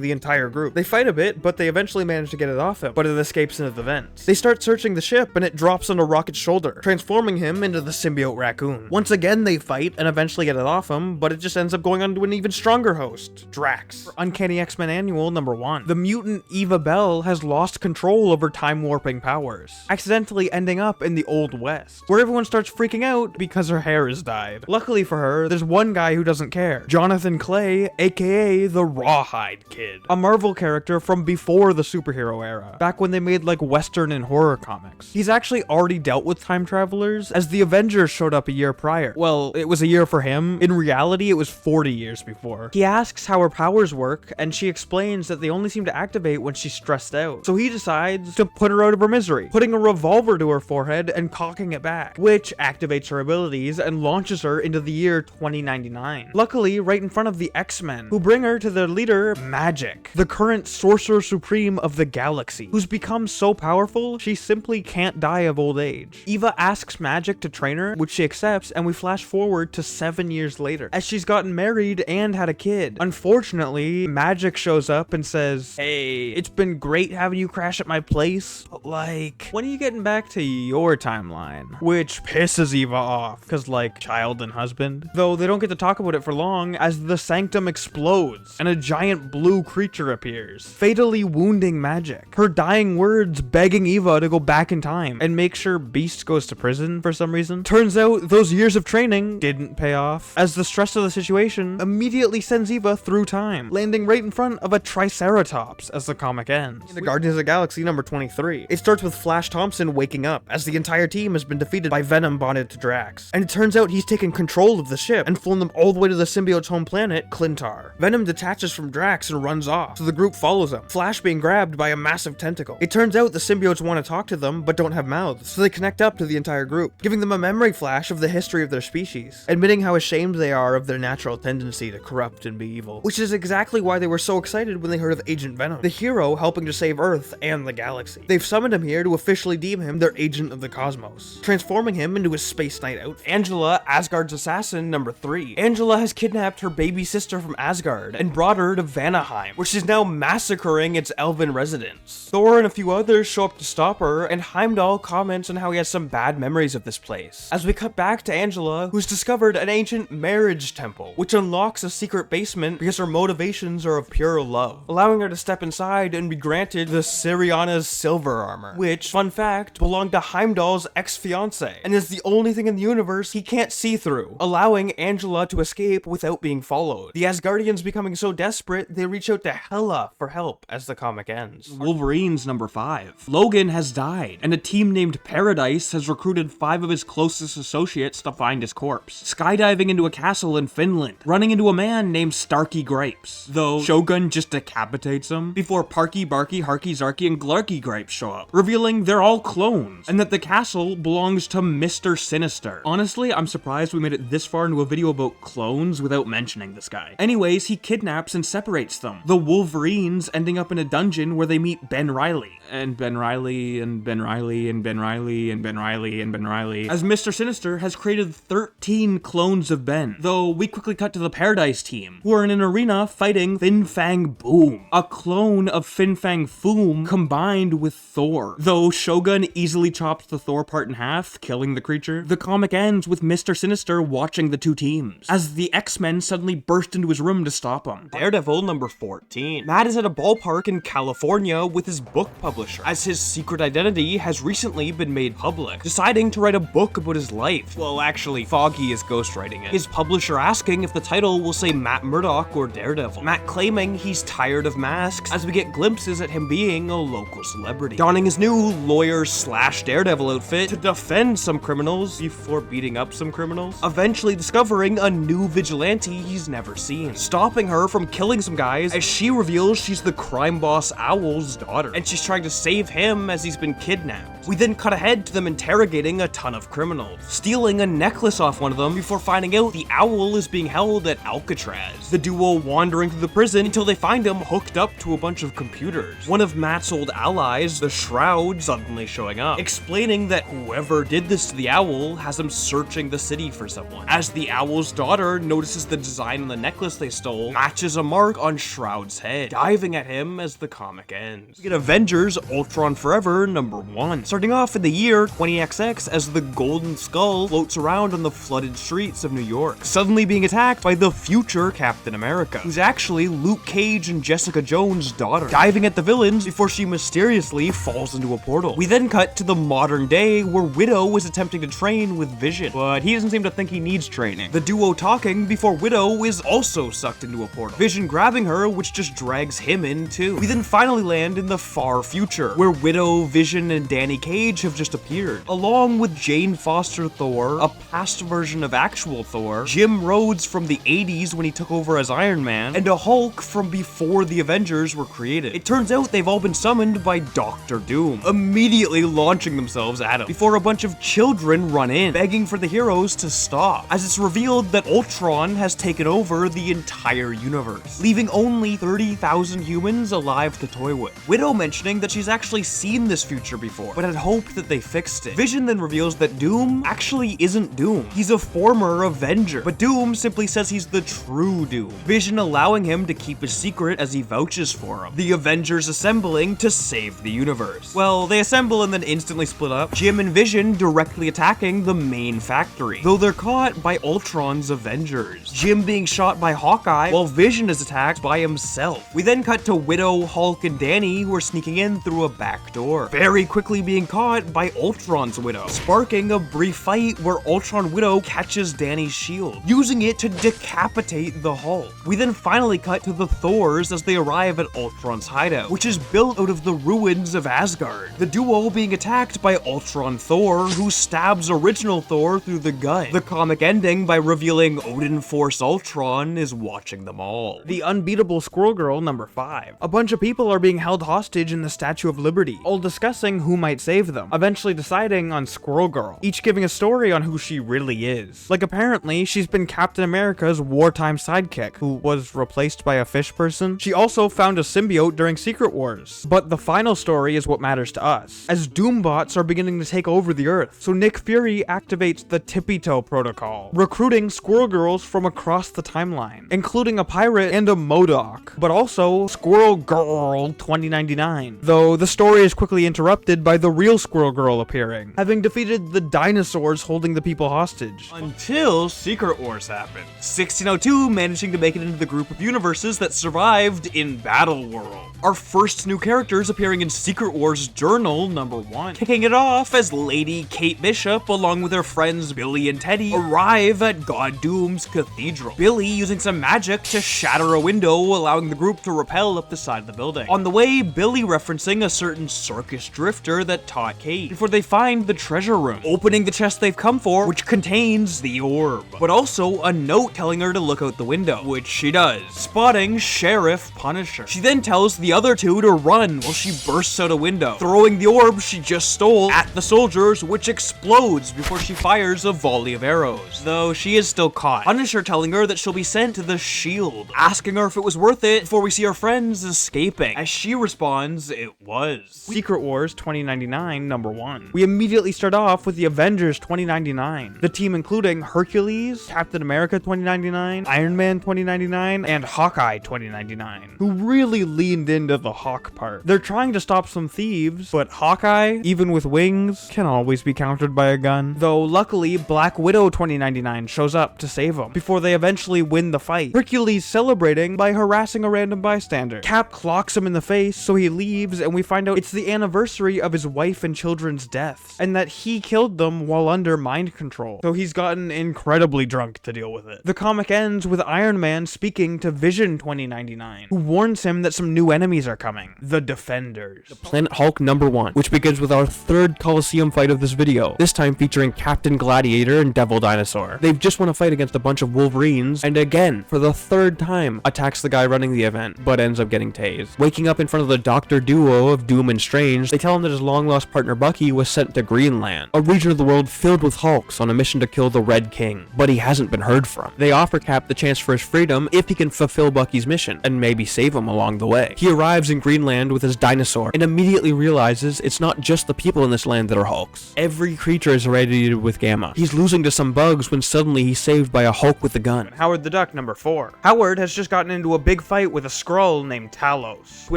the entire group. They fight a bit, but they eventually manage to get it off him, but it escapes into the vents. They start searching the ship, and it drops onto Rocket's shoulder, transforming him into the symbiote raccoon. Once again they fight, and eventually get it off him, but it just ends up going on to an even stronger host, Drax. For Uncanny X-Men Annual number 1. The mutant Eva Bell has lost control over time-warping powers, accidentally ending up in the Old West, where everyone starts freaking out because her hair is dyed. Luckily for her, there's one guy who doesn't care, Jonathan Clay, aka the Rawhide Kid, a Marvel character from before the superhero era, back when they made like Western and horror comics. He's actually already dealt with time travelers, as the Avengers showed up a year prior. Well, it was a year for him. In reality, it was 40 years before. He asks how her powers work, and she explains that they only seem to activate when she's stressed out. So he decides to put her out of her misery, putting a revolver to her forehead and cocking it back, which activates her abilities and launches her into the year 2099. Luckily, right in front of the X-Men, who bring her to their leader, Magic, the current Sorcerer Supreme of the galaxy, who's become so powerful, she simply can't die of old age. Eva asks Magic to train her, which she accepts, and we flash forward to 7 years later, as she's gotten married and had a kid. Unfortunately, Magic shows up and says, "Hey, it's been great having you crash at my place, but like, when are you getting back to your timeline?" Which pisses Eva off, cause like, child and husband. Though they don't get to talk about it for long, as the sanctum explodes, and a giant blue creature appears, fatally wounding Magic. Her dying words begging Eva to go back in time, and make sure Beast goes to prison for some reason. Turns out, those years of training didn't pay off, as the stress of the situation immediately sends Eva through time, landing right in front of a Triceratops as the comic ends. In the Guardians of the Galaxy number 23. It starts with Flash Thompson waking up, as the entire team has been defeated by Venom bonded to Drax. And it turns out he's taken control of the ship, and flown them all the way to the symbiote's home planet, Clintar. Venom detaches from from Drax and runs off, so the group follows him. Flash being grabbed by a massive tentacle. It turns out the symbiotes want to talk to them, but don't have mouths, so they connect up to the entire group, giving them a memory flash of the history of their species, admitting how ashamed they are of their natural tendency to corrupt and be evil. Which is exactly why they were so excited when they heard of Agent Venom, the hero helping to save Earth and the galaxy. They've summoned him here to officially deem him their agent of the cosmos, transforming him into his Space Knight outfit. Angela, Asgard's assassin, number 3. Angela has kidnapped her baby sister from Asgard and brought her to Vanaheim, where she's now massacring its elven residents. Thor and a few others show up to stop her, and Heimdall comments on how he has some bad memories of this place. As we cut back to Angela, who's discovered an ancient marriage temple, which unlocks a secret basement because her motivations are of pure love, allowing her to step inside and be granted the Siriana's silver armor, which, fun fact, belonged to Heimdall's ex-fiancée, and is the only thing in the universe he can't see through, allowing Angela to escape without being followed. The Asgardians becoming so desperate, they reach out to Hela for help as the comic ends. Wolverine's number 5. Logan has died, and a team named Paradise has recruited 5 of his closest associates to find his corpse, skydiving into a castle in Finland, running into a man named Starky Grapes, though Shogun just decapitates him before Parky, Barky, Harky, Zarky, and Glarky Grapes show up, revealing they're all clones, and that the castle belongs to Mr. Sinister. Honestly, I'm surprised we made it this far into a video about clones without mentioning this guy. Anyways, he kidnaps and separates them, the Wolverines ending up in a dungeon where they meet Ben Reilly, and Ben Reilly, and Ben Reilly, and Ben Reilly, and Ben Reilly, and Ben Reilly, as Mr. Sinister has created 13 clones of Ben, though we quickly cut to the Paradise team, who are in an arena fighting Fin Fang Boom, a clone of Fin Fang Foom combined with Thor, though Shogun easily chops the Thor part in half, killing the creature. The comic ends with Mr. Sinister watching the two teams, as the X-Men suddenly burst into his room to stop him. Daredevil number 14. Matt is at a ballpark in California with his book publisher, as his secret identity has recently been made public, deciding to write a book about his life. Well, actually, Foggy is ghostwriting it. His publisher asking if the title will say Matt Murdock or Daredevil. Matt claiming he's tired of masks, as we get glimpses at him being a local celebrity, donning his new lawyer/Daredevil outfit to defend some criminals before beating up some criminals, eventually discovering a new vigilante he's never seen, stopping her from killing some guys as she reveals she's the crime boss Owl's daughter, and she's trying to save him as he's been kidnapped. We then cut ahead to them interrogating a ton of criminals, stealing a necklace off one of them before finding out the Owl is being held at Alcatraz. The duo wandering through the prison until they find him hooked up to a bunch of computers. One of Matt's old allies, the Shroud, suddenly showing up, explaining that whoever did this to the Owl has him searching the city for someone, as the Owl's daughter notices the design on the necklace they stole matches a mark on Shroud's head, diving at him as the comic ends. We get Avengers Ultron Forever number 1, starting off in the year 20XX as the Golden Skull floats around on the flooded streets of New York, suddenly being attacked by the future Captain America, who's actually Luke Cage and Jessica Jones' daughter, diving at the villains before she mysteriously falls into a portal. We then cut to the modern day where Widow is attempting to train with Vision, but he doesn't seem to think he needs training. The duo talking before Widow is also sucked into a portal, Vision grabbing her, which just drags him in too. We then finally land in the far future, where Widow, Vision, and Danny Cage have just appeared, along with Jane Foster Thor, a past version of actual Thor, Jim Rhodes from the 80s when he took over as Iron Man, and a Hulk from before the Avengers were created. It turns out they've all been summoned by Doctor Doom, immediately launching themselves at him, before a bunch of children run in, begging for the heroes to stop, as it's revealed that Ultron has taken over the entire universe, leaving only 30,000 humans alive to toy with. Widow mentioning that she's actually seen this future before, but had hoped that they fixed it. Vision then reveals that Doom actually isn't Doom. He's a former Avenger, but Doom simply says he's the true Doom, Vision allowing him to keep his secret as he vouches for him. The Avengers assembling to save the universe. Well, they assemble and then instantly split up, Jim and Vision directly attacking the main factory, though they're caught by Ultron's Avengers, Jim being shot by Hawkeye while Vision is attacked by himself. We then cut to Widow, Hulk, and Danny, who are sneaking in through a back door, very quickly being being caught by Ultron's Widow, sparking a brief fight where Ultron Widow catches Danny's shield, using it to decapitate the Hulk. We then finally cut to the Thors as they arrive at Ultron's hideout, which is built out of the ruins of Asgard. The duo being attacked by Ultron Thor, who stabs original Thor through the gut. The comic ending by revealing Odin Force Ultron is watching them all. The unbeatable Squirrel Girl number 5. A bunch of people are being held hostage in the Statue of Liberty, all discussing who might save them, eventually deciding on Squirrel Girl, each giving a story on who she really is. Like apparently, she's been Captain America's wartime sidekick, who was replaced by a fish person. She also found a symbiote during Secret Wars. But the final story is what matters to us, as Doombots are beginning to take over the Earth, so Nick Fury activates the Tippy Toe Protocol, recruiting Squirrel Girls from across the timeline, including a pirate and a MODOK, but also Squirrel Girl 2099, though the story is quickly interrupted by the real Squirrel Girl appearing, having defeated the dinosaurs holding the people hostage. Until Secret Wars happened. 1602 managing to make it into the group of universes that survived in Battle World. Our first new characters appearing in Secret Wars Journal number 1. Kicking it off as Lady Kate Bishop along with her friends Billy and Teddy arrive at God Doom's cathedral. Billy using some magic to shatter a window, allowing the group to rappel up the side of the building. On the way, Billy referencing a certain circus drifter that taught Kate, before they find the treasure room, opening the chest they've come for, which contains the orb, but also a note telling her to look out the window, which she does, spotting Sheriff Punisher. She then tells the other two to run while she bursts out a window, throwing the orb she just stole at the soldiers, which explodes before she fires a volley of arrows, though she is still caught. Punisher telling her that she'll be sent to the Shield, asking her if it was worth it before we see her friends escaping, as she responds it was. Secret Wars 2099 number 1. We immediately start off with the Avengers 2099, the team including Hercules, Captain America 2099, Iron Man 2099, and Hawkeye 2099, who really leaned into the Hawk part. They're trying to stop some thieves, but Hawkeye, even with wings, can always be countered by a gun. Though luckily, Black Widow 2099 shows up to save them, before they eventually win the fight. Hercules celebrating by harassing a random bystander. Cap clocks him in the face, so he leaves, and we find out it's the anniversary of his wife and children's deaths, and that he killed them while under mind control, so he's gotten incredibly drunk to deal with it. The comic ends with Iron Man speaking to Vision 2099, who warns him that some new enemies are coming, the Defenders. The Planet Hulk number 1, which begins with our third Coliseum fight of this video, this time featuring Captain Gladiator and Devil Dinosaur. They've just won a fight against a bunch of Wolverines, and again, for the third time, attacks the guy running the event, but ends up getting tased. Waking up in front of the Doctor duo of Doom and Strange, they tell him that his long-lost partner Bucky was sent to Greenland, a region of the world filled with Hulks on a mission to kill the Red King, but he hasn't been heard from. They offer Cap the chance for his freedom if he can fulfill Bucky's mission, and maybe save him along the way. He arrives in Greenland with his dinosaur, and immediately realizes it's not just the people in this land that are Hulks. Every creature is irradiated with gamma. He's losing to some bugs when suddenly he's saved by a Hulk with a gun. Howard the Duck number 4. Howard has just gotten into a big fight with a Skrull named Talos, who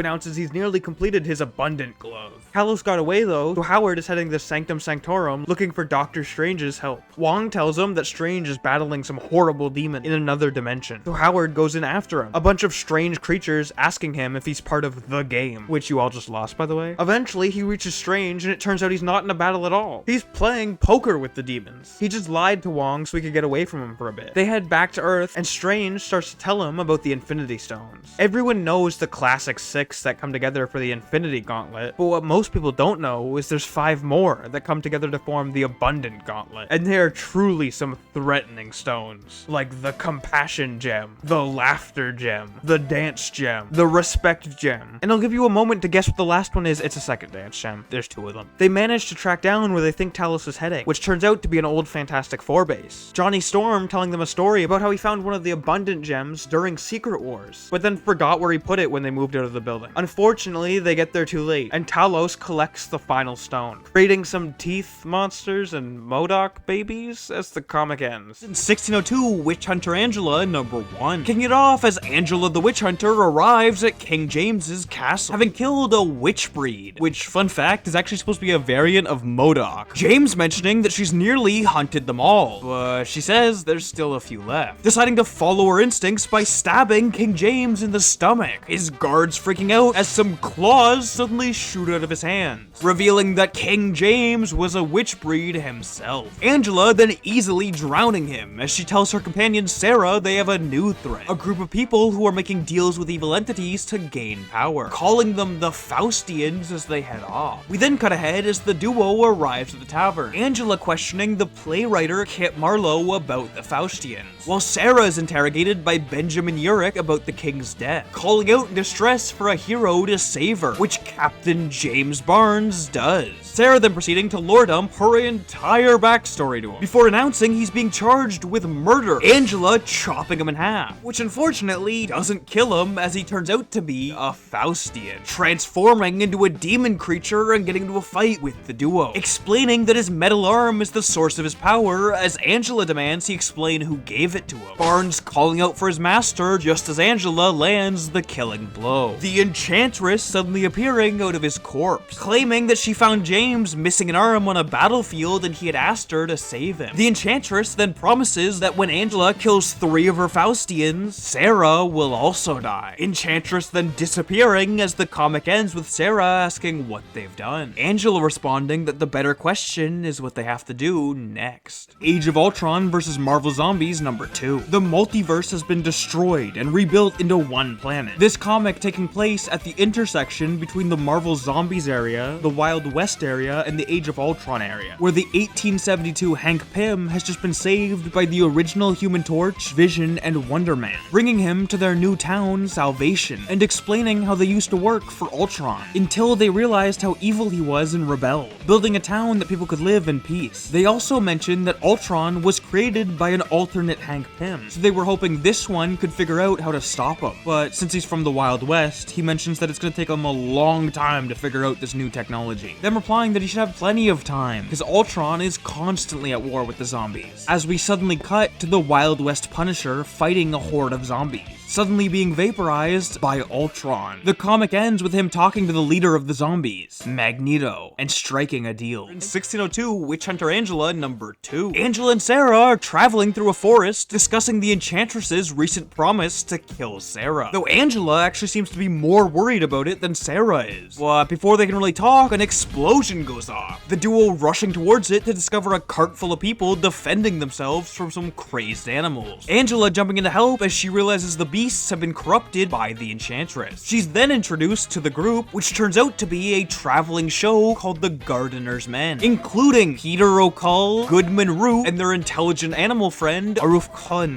announces he's nearly completed his abundant glove. Talos got away though, so Howard is heading to Sanctum Sanctorum looking for Doctor Strange's help. Wong tells him that Strange is battling some horrible demon in another dimension, so Howard goes in after him. A bunch of strange creatures asking him if he's part of the game, which you all just lost by the way. Eventually he reaches Strange and it turns out he's not in a battle at all. He's playing poker with the demons. He just lied to Wong so he could get away from him for a bit. They head back to Earth and Strange starts to tell him about the Infinity Stones. Everyone knows the classic 6 that come together for the Infinity Gauntlet, but what most people don't know is there's 5 more that come together to form the Abundant Gauntlet, and they are truly some threatening stones, like the Compassion Gem, the Laughter Gem, the Dance Gem, the Respect Gem, and I'll give you a moment to guess what the last one is. It's a second Dance Gem. There's 2 of them. They manage to track down where they think Talos is heading, which turns out to be an old Fantastic Four base. Johnny Storm telling them a story about how he found one of the Abundant Gems during Secret Wars, but then forgot where he put it when they moved out of the building. Unfortunately, they get there too late, and Talos collects the final stone, creating some teeth monsters and MODOK babies as the comic ends. In 1602, Witch Hunter Angela number 1. Kicking it off as Angela the Witch Hunter arrives at King James's castle, having killed a witch breed, which, fun fact, is actually supposed to be a variant of MODOK. James mentioning that she's nearly hunted them all, but she says there's still a few left, deciding to follow her instincts by stabbing King James in the stomach. His guards freaking out as some claws suddenly shoot out of his hands, revealing that King James was a witch breed himself. Angela then easily drowning him as she tells her companion Sarah they have a new threat, a group of people who are making deals with evil entities to gain power, calling them the Faustians as they head off. We then cut ahead as the duo arrives at the tavern, Angela questioning the playwright Kit Marlowe about the Faustians, while Sarah is interrogated by Benjamin Urich about the king's death, calling out in distress for a hero to save her, which Captain James Barnes does. Sarah then proceeding to lore dump her entire backstory to him, before announcing he's being charged with murder, Angela chopping him in half, which unfortunately doesn't kill him as he turns out to be a Faustian, transforming into a demon creature and getting into a fight with the duo, explaining that his metal arm is the source of his power as Angela demands he explain who gave it to him. Barnes calling out for his master just as Angela lands the killing blow. The Enchantress suddenly appearing out of his corpse, claiming that she found James missing an arm on a battlefield and he had asked her to save him. The Enchantress then promises that when Angela kills 3 of her Faustians, Sarah will also die. Enchantress then disappearing as the comic ends with Sarah asking what they've done. Angela responding that the better question is what they have to do next. Age of Ultron vs. Marvel Zombies number 2. The multiverse has been destroyed and rebuilt into one planet. This comic taking place at the intersection between the Marvel Zombies area, the Wild West area, and the Age of Ultron area, where the 1872 Hank Pym has just been saved by the original Human Torch, Vision, and Wonder Man, bringing him to their new town, Salvation, and explaining how they used to work for Ultron, until they realized how evil he was and rebelled, building a town that people could live in peace. They also mentioned that Ultron was created by an alternate Hank Pym, so they were hoping this one could figure out how to stop him. But since he's from the Wild West, he mentions that it's going to take him a long time to figure out this new technology, them replying that he should have plenty of time, because Ultron is constantly at war with the zombies, as we suddenly cut to the Wild West Punisher fighting a horde of zombies, suddenly being vaporized by Ultron. The comic ends with him talking to the leader of the zombies, Magneto, and striking a deal. In 1602, Witch Hunter Angela number 2. Angela and Sarah are traveling through a forest, discussing the Enchantress's recent promise to kill Sarah, though Angela actually seems to be more worried about it than Sarah is. But before they can really talk, an explosion goes off, the duo rushing towards it to discover a cart full of people defending themselves from some crazed animals. Angela jumping in to help as she realizes the beasts have been corrupted by the Enchantress. She's then introduced to the group, which turns out to be a traveling show called the Gardener's Men, including Peter O'Cull, Goodman Root, and their intelligent animal friend, a raccoon.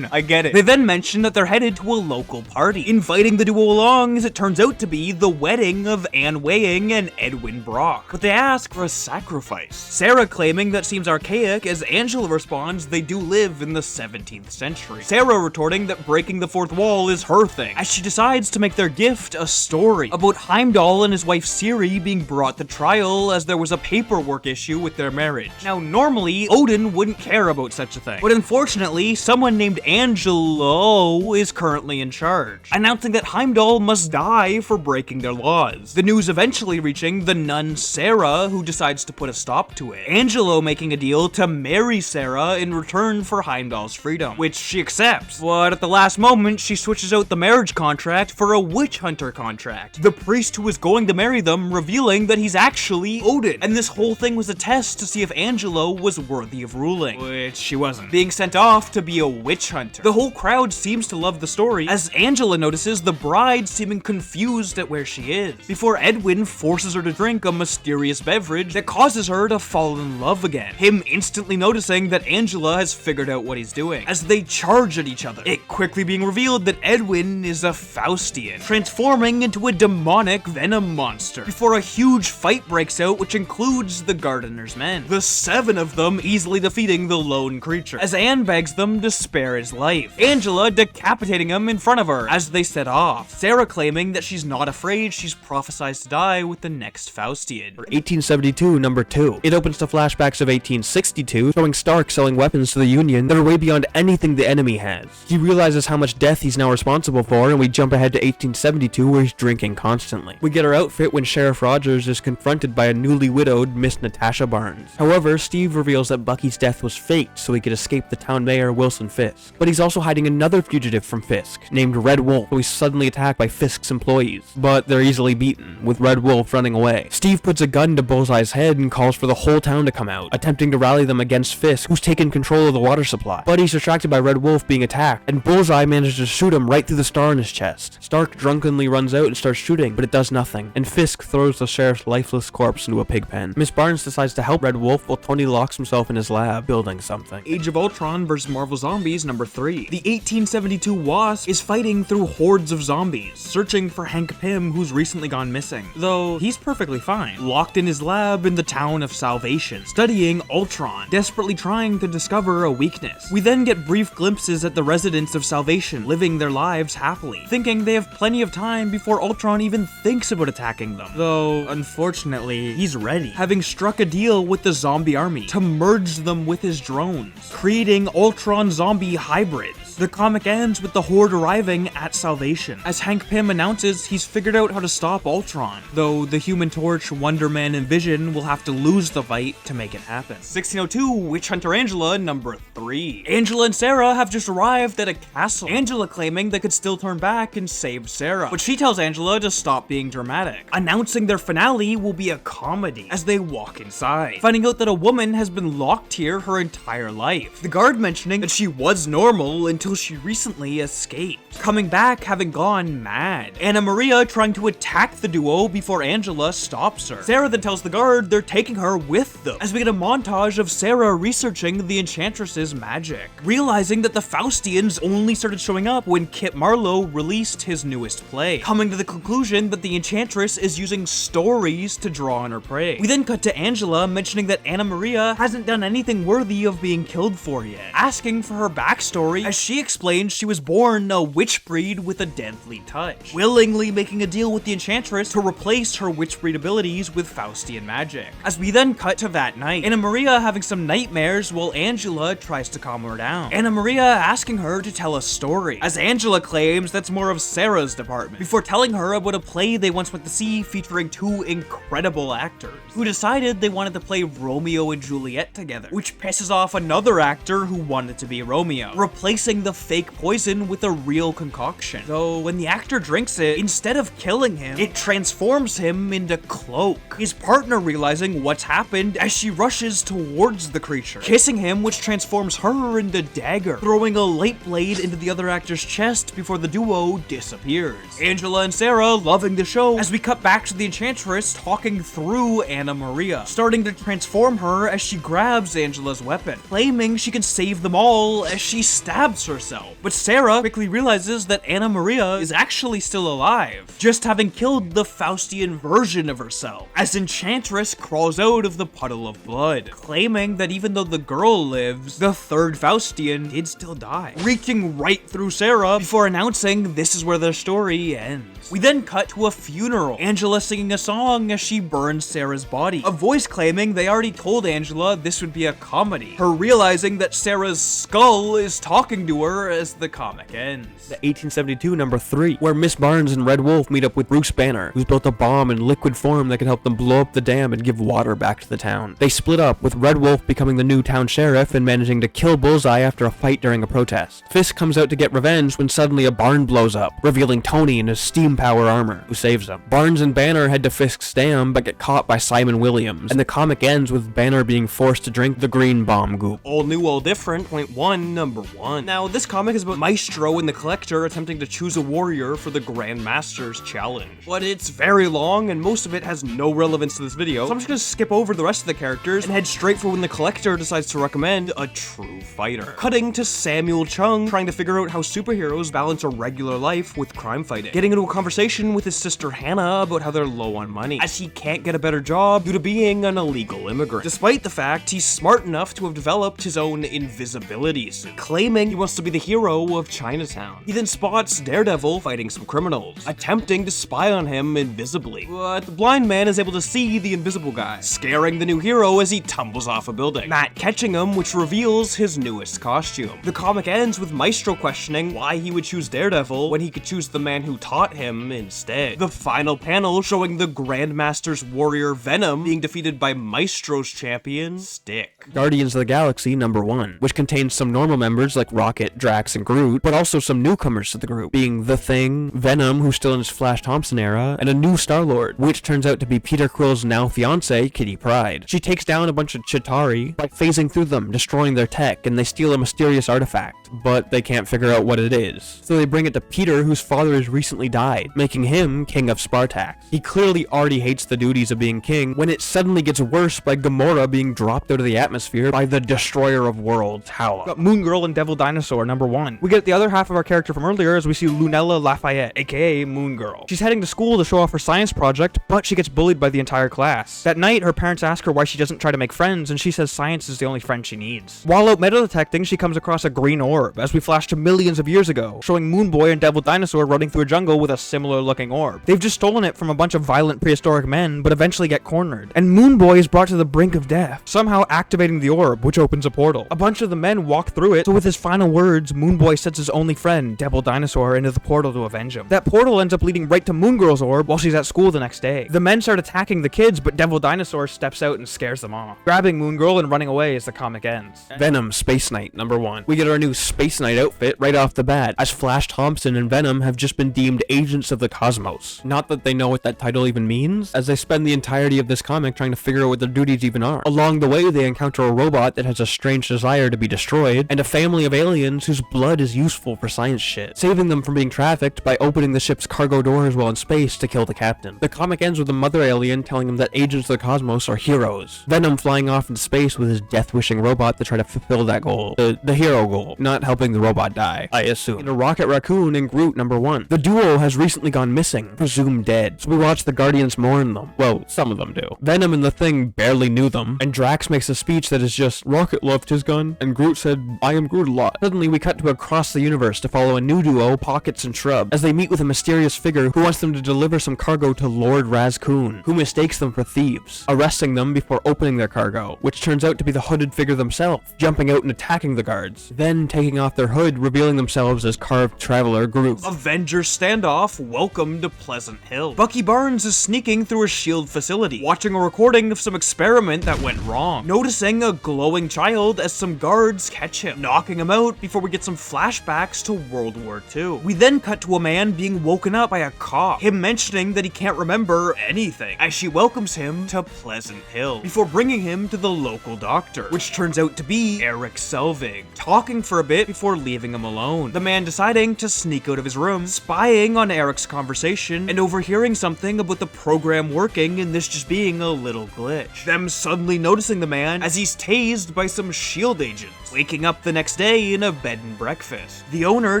I get it. They then mention that they're headed to a local party, inviting the duo along as it turns out to be the wedding of Anne Weying and Edwin Brock. But they ask for a sacrifice, Sarah claiming that seems archaic as Angela responds they do live in the 17th century. Sarah retorting that breaking the fourth wall is her thing, as she decides to make their gift a story about Heimdall and his wife Ciri being brought to trial as there was a paperwork issue with their marriage. Now, normally, Odin wouldn't care about such a thing, but unfortunately, someone named Angelo is currently in charge, announcing that Heimdall must die for breaking their laws. The news eventually reaching the nun Sarah, who decides to put a stop to it. Angelo making a deal to marry Sarah in return for Heimdall's freedom, which she accepts, but at the last moment, she switches out the marriage contract for a witch hunter contract. The priest who was going to marry them revealing that he's actually Odin, and this whole thing was a test to see if Angelo was worthy of ruling, which she wasn't, being sent off to be a witch hunter. The whole crowd seems to love the story, as Angela notices the bride seeming confused at where she is, before Edwin forces her to drink a mysterious beverage that causes her to fall in love again, him instantly noticing that Angela has figured out what he's doing, as they charge at each other, it quickly being revealed that Edwin is a Faustian, transforming into a demonic venom monster, before a huge fight breaks out which includes the Gardener's Men, the 7 of them easily defeating the lone creature, as Anne begs them to spare his life, Angela decapitating him in front of her as they set off, Sarah claiming that she's not afraid she's prophesied to die with the next Faustian. For 1872, number 2. It opens to flashbacks of 1862, showing Stark selling weapons to the Union that are way beyond anything the enemy has. He realizes how much death he's now responsible for, and we jump ahead to 1872 where he's drinking constantly. We get our outfit when Sheriff Rogers is confronted by a newly widowed Miss Natasha Barnes. However, Steve reveals that Bucky's death was faked so he could escape the town mayor Wilson Fisk. But he's also hiding another fugitive from Fisk, named Red Wolf, who he's suddenly attacked by Fisk's employees, zombies, but they're easily beaten, with Red Wolf running away. Steve puts a gun to Bullseye's head and calls for the whole town to come out, attempting to rally them against Fisk, who's taken control of the water supply. But he's distracted by Red Wolf being attacked, and Bullseye manages to shoot him right through the star in his chest. Stark drunkenly runs out and starts shooting, but it does nothing, and Fisk throws the sheriff's lifeless corpse into a pig pen. Miss Barnes decides to help Red Wolf while Tony locks himself in his lab, building something. Age of Ultron vs. Marvel Zombies number 3. The 1872 Wasp is fighting through hordes of zombies, searching for Hank Pym, who's recently gone missing. Though, he's perfectly fine, locked in his lab in the town of Salvation, studying Ultron, desperately trying to discover a weakness. We then get brief glimpses at the residents of Salvation living their lives happily, thinking they have plenty of time before Ultron even thinks about attacking them. Though, unfortunately, he's ready, having struck a deal with the zombie army to merge them with his drones, creating Ultron zombie hybrids. The comic ends with the Horde arriving at Salvation, as Hank Pym announces he's figured out how to stop Ultron, though the Human Torch, Wonder Man, and Vision will have to lose the fight to make it happen. 1602 Witch Hunter Angela number 3. Angela and Sarah have just arrived at a castle, Angela claiming they could still turn back and save Sarah, but she tells Angela to stop being dramatic, announcing their finale will be a comedy as they walk inside, finding out that a woman has been locked here her entire life, the guard mentioning that she was normal until she recently escaped, coming back having gone mad. Anna Maria trying to attack the duo before Angela stops her. Sarah then tells the guard they're taking her with them, as we get a montage of Sarah researching the Enchantress's magic, realizing that the Faustians only started showing up when Kit Marlowe released his newest play, coming to the conclusion that the Enchantress is using stories to draw on her prey. We then cut to Angela mentioning that Anna Maria hasn't done anything worthy of being killed for yet, asking for her backstory as she explains she was born a witch breed with a deadly touch, willingly making a deal with the Enchantress to replace her witch breed abilities with Faustian magic. As we then cut to that night, Anna Maria having some nightmares while Angela tries to calm her down. Anna Maria asking her to tell a story, as Angela claims that's more of Sarah's department, before telling her about a play they once went to see featuring two incredible actors who decided they wanted to play Romeo and Juliet together, which pisses off another actor who wanted to be Romeo, replacing the fake poison with a real concoction. Though when the actor drinks it, instead of killing him, it transforms him into Cloak, his partner realizing what's happened as she rushes towards the creature, kissing him, which transforms her into Dagger, throwing a light blade into the other actor's chest before the duo disappears. Angela and Sarah loving the show as we cut back to the Enchantress talking through Anna Maria, starting to transform her as she grabs Angela's weapon, claiming she can save them all as she stabs herself. But Sarah quickly realizes that Anna Maria is actually still alive, just having killed the Faustian version of herself, as Enchantress crawls out of the puddle of blood, claiming that even though the girl lives, the third Faustian did still die, reaching right through Sarah before announcing this is where their story ends. We then cut to a funeral, Angela singing a song as she burns Sarah's body, a voice claiming they already told Angela this would be a comedy, her realizing that Sarah's skull is talking to her as the comic ends. The 1872 number 3, where Miss Barnes and Red Wolf meet up with Bruce Banner, who's built a bomb in liquid form that can help them blow up the dam and give water back to the town. They split up, with Red Wolf becoming the new town sheriff and managing to kill Bullseye after a fight during a protest. Fisk comes out to get revenge when suddenly a barn blows up, revealing Tony in his steam power armor, who saves him. Barnes and Banner head to Fisk's dam, but get caught by Simon Williams, and the comic ends with Banner being forced to drink the green bomb goop. All new, all different, point 1, number 1. Now, this comic is about Maestro and the Collector attempting to choose a warrior for the Grand Master's challenge. But it's very long, and most of it has no relevance to this video, so I'm just gonna skip over the rest of the characters and head straight for when the Collector decides to recommend a true fighter. Cutting to Samuel Chung trying to figure out how superheroes balance a regular life with crime fighting, getting into a conversation with his sister Hannah about how they're low on money, as he can't get a better job due to being an illegal immigrant, despite the fact he's smart enough to have developed his own invisibility suit, claiming he wants to be the hero of Chinatown. He then spots Daredevil fighting some criminals, attempting to spy on him invisibly, but the blind man is able to see the invisible guy, scaring the new hero as he tumbles off a building, Matt catching him, which reveals his newest costume. The comic ends with Maestro questioning why he would choose Daredevil when he could choose the man who taught him instead. The final panel showing the Grandmaster's warrior Venom being defeated by Maestro's champion, Stick. Guardians of the Galaxy number 1, which contains some normal members like Rocket, Drax, and Groot, but also some newcomers to the group, being The Thing, Venom, who who's still in his Flash Thompson era, and a new Star-Lord, which turns out to be Peter Quill's now fiancée, Kitty Pryde. She takes down a bunch of Chitauri by phasing through them, destroying their tech, and they steal a mysterious artifact, but they can't figure out what it is. So they bring it to Peter, whose father has recently died, making him king of Spartax. He clearly already hates the duties of being king when it suddenly gets worse by Gamora being dropped out of the atmosphere by the destroyer of worlds, Hala. Got Moon Girl and Devil Dinosaur, number 1. We get the other half of our character from earlier as we see Lunella Lafayette, aka Moon Girl. She's heading to school to show off her science project, but she gets bullied by the entire class. That night, her parents ask her why she doesn't try to make friends, and she says science is the only friend she needs. While out metal detecting, she comes across a green orb, as we flash to millions of years ago, showing Moon Boy and Devil Dinosaur running through a jungle with a similar looking orb. They've just stolen it from a bunch of violent prehistoric men, but eventually get cornered, and Moon Boy is brought to the brink of death, somehow activating the orb, which opens a portal. A bunch of the men walk through it, so with his final words, Moon Boy sends his only friend, Devil Dinosaur, into the portal to avenge him. That portal ends up leading right to Moon Girl's orb while she's at school the next day. The men start attacking the kids, but Devil Dinosaur steps out and scares them off, grabbing Moon Girl and running away as the comic ends. Venom Space Knight, number 1. We get our new Space Knight outfit right off the bat, as Flash Thompson and Venom have just been deemed agents of the cosmos. Not that they know what that title even means, as they spend the entirety of this comic trying to figure out what their duties even are. Along the way, they encounter a robot that has a strange desire to be destroyed, and a family of aliens whose blood is useful for science shit, saving them from being trafficked by opening the ship's cargo doors while in space to kill the captain. The comic ends with a mother alien telling them that agents of the cosmos are heroes. Venom flying off into space with his death-wishing robot to try to fulfill that goal. The hero goal, not helping the robot die, I assume. In a Rocket Raccoon and Groot, number 1. The duo has recently gone missing, presumed dead, so we watch the Guardians mourn them. Well, some of them do. Venom and the Thing barely knew them, and Drax makes a speech that is just, Rocket loved his gun, and Groot said, I am Groot a lot. Suddenly we cut to across the universe to follow a new duo, Pockets and Shrub, as they meet with a mysterious figure who wants them to deliver some cargo to Lord Razkoon, who mistakes them for thieves, arresting them before opening their cargo, which turns out to be the hooded figure themselves, jumping out and attacking the guards, then taking off their hood, revealing themselves as carved traveler Groot. Avengers standoff, welcome to Pleasant Hill. Bucky Barnes is sneaking through a SHIELD facility, watching a recording of some experiment that went wrong, noticing a glowing child as some guards catch him, knocking him out before we get some flashbacks to World War II. We then cut to a man being woken up by a cop, him mentioning that he can't remember anything, as she welcomes him to Pleasant Hill, before bringing him to the local doctor, which turns out to be Eric Selvig, talking for a bit before leaving him alone. The man deciding to sneak out of his room, spying on Eric's conversation, and overhearing something about the program working and this just being a little glitch. Them suddenly noticing the man as he's tased by some SHIELD agents, waking up the next day in a bed and breakfast. The owner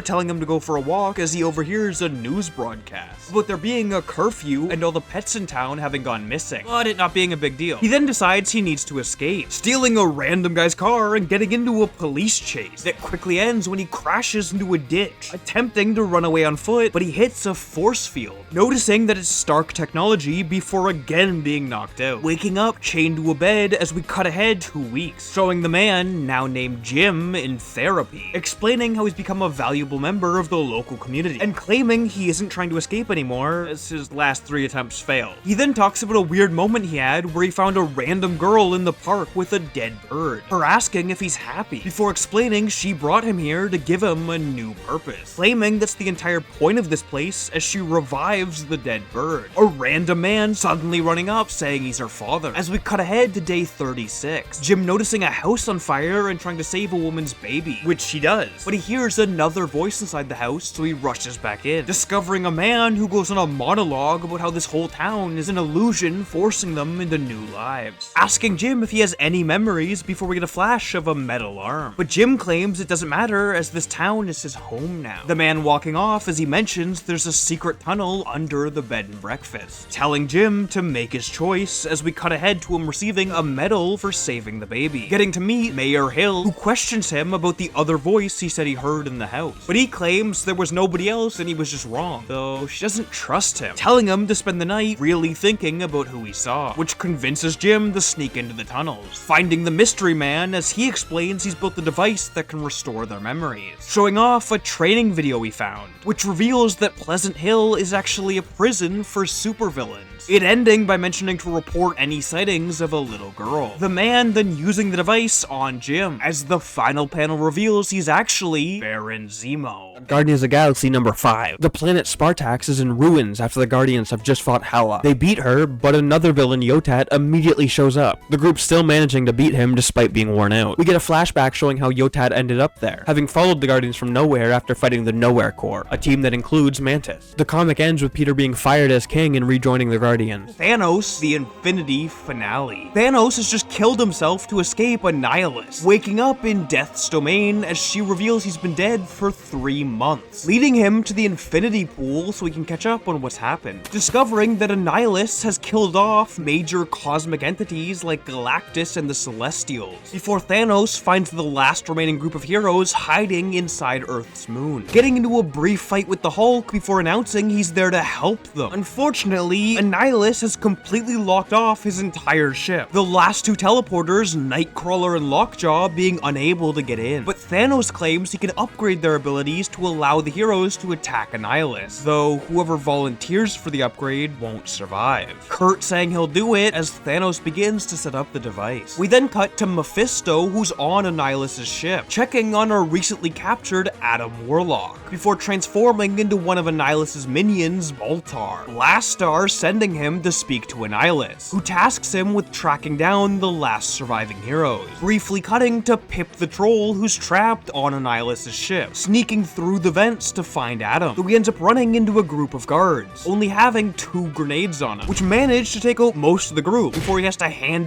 telling him to go for a walk as he overhears a news broadcast about there being a curfew and all the pets in town having gone missing, but it not being a big deal. He then decides he needs to escape, stealing a random guy's car and getting into a police chase that quickly ends when he crashes into a ditch, attempting to run away on foot, but he hits a force field, noticing that it's Stark technology before again being knocked out, waking up chained to a bed as we cut ahead 2 weeks, showing the man, now named Jim, in therapy, explaining how he's become a valuable member of the local community, and claiming he isn't trying to escape anymore as his last 3 attempts failed. He then talks about a weird moment he had where he found a random girl in the park with a dead bird, her asking if he's happy, before explaining she brought him here to give him a new purpose, claiming that's the entire point of this place as she revives the dead bird. A random man suddenly running up saying he's her father. As we cut ahead to day 36, Jim noticing a house on fire and trying to save a woman's baby, which she does, but he hears another voice inside the house, so he rushes back in, discovering a man who goes on a monologue about how this whole town is an illusion forcing them into new lives, asking Jim if he has any memories before we get a flash of a metal arm. But Jim claims it doesn't matter as this town is his home now. The man walking off as he mentions there's a secret tunnel under the bed and breakfast, telling Jim to make his choice as we cut ahead to him receiving a medal for saving the baby, getting to meet Mayor Hill, who questions him about the other voice he said he heard in the house, but he claims there was nobody else and he was just wrong, though she doesn't trust him, telling him to spend the night really thinking about who he saw, which convinces Jim to sneak into the tunnels, finding the mystery man as he explains he's built the device that can restore their memories, showing off a training video he found, which reveals that Pleasant Hill is actually a prison for supervillains, it ending by mentioning to report any sightings of a little girl. The man then using the device on Jim, as the final panel reveals he's actually Baron Zemo. Guardians of the Galaxy number 5. The planet Spartax is in ruins after the Guardians have just fought Hela. They beat her, but another villain, Yotat, immediately shows up. The group's still managing to beat him despite being worn out. We get a flashback showing how Yotat ended up there, having followed the Guardians from nowhere after fighting the Nowhere Corps, a team that includes Mantis. The comic ends with Peter being fired as king and rejoining the Guardians. Thanos, the Infinity Finale. Thanos has just killed himself to escape Annihilus, waking up in Death's domain as she reveals he's been dead for 3 months, leading him to the Infinity Pool so he can catch up on what's happened, discovering that Annihilus has killed off major cosmic entities like Galactus and the Celestials, before Thanos finds the last remaining group of heroes hiding inside Earth's moon, getting into a brief fight with the Hulk before announcing he's there to help them. Unfortunately, Annihilus has completely locked off his entire ship, the last 2 teleporters, Nightcrawler and Lockjaw, being unable to get in. But Thanos claims he can upgrade their abilities to allow the heroes to attack Annihilus, though whoever volunteers for the upgrade won't survive. Kurt saying he'll do it as Thanos begins to set up the device. We then cut to Mephisto, who's on Annihilus' ship, checking on our recently captured Adam Warlock, before transforming into one of Annihilus' minions, Baltar. Blastar sending him to speak to Annihilus, who tasks him with tracking down the last surviving heroes. Briefly cutting to Pip the Troll, who's trapped on Annihilus' ship, sneaking through the vents to find Adam, though he ends up running into a group of guards, only having 2 grenades on him, which manage to take out most of the group before he has to hand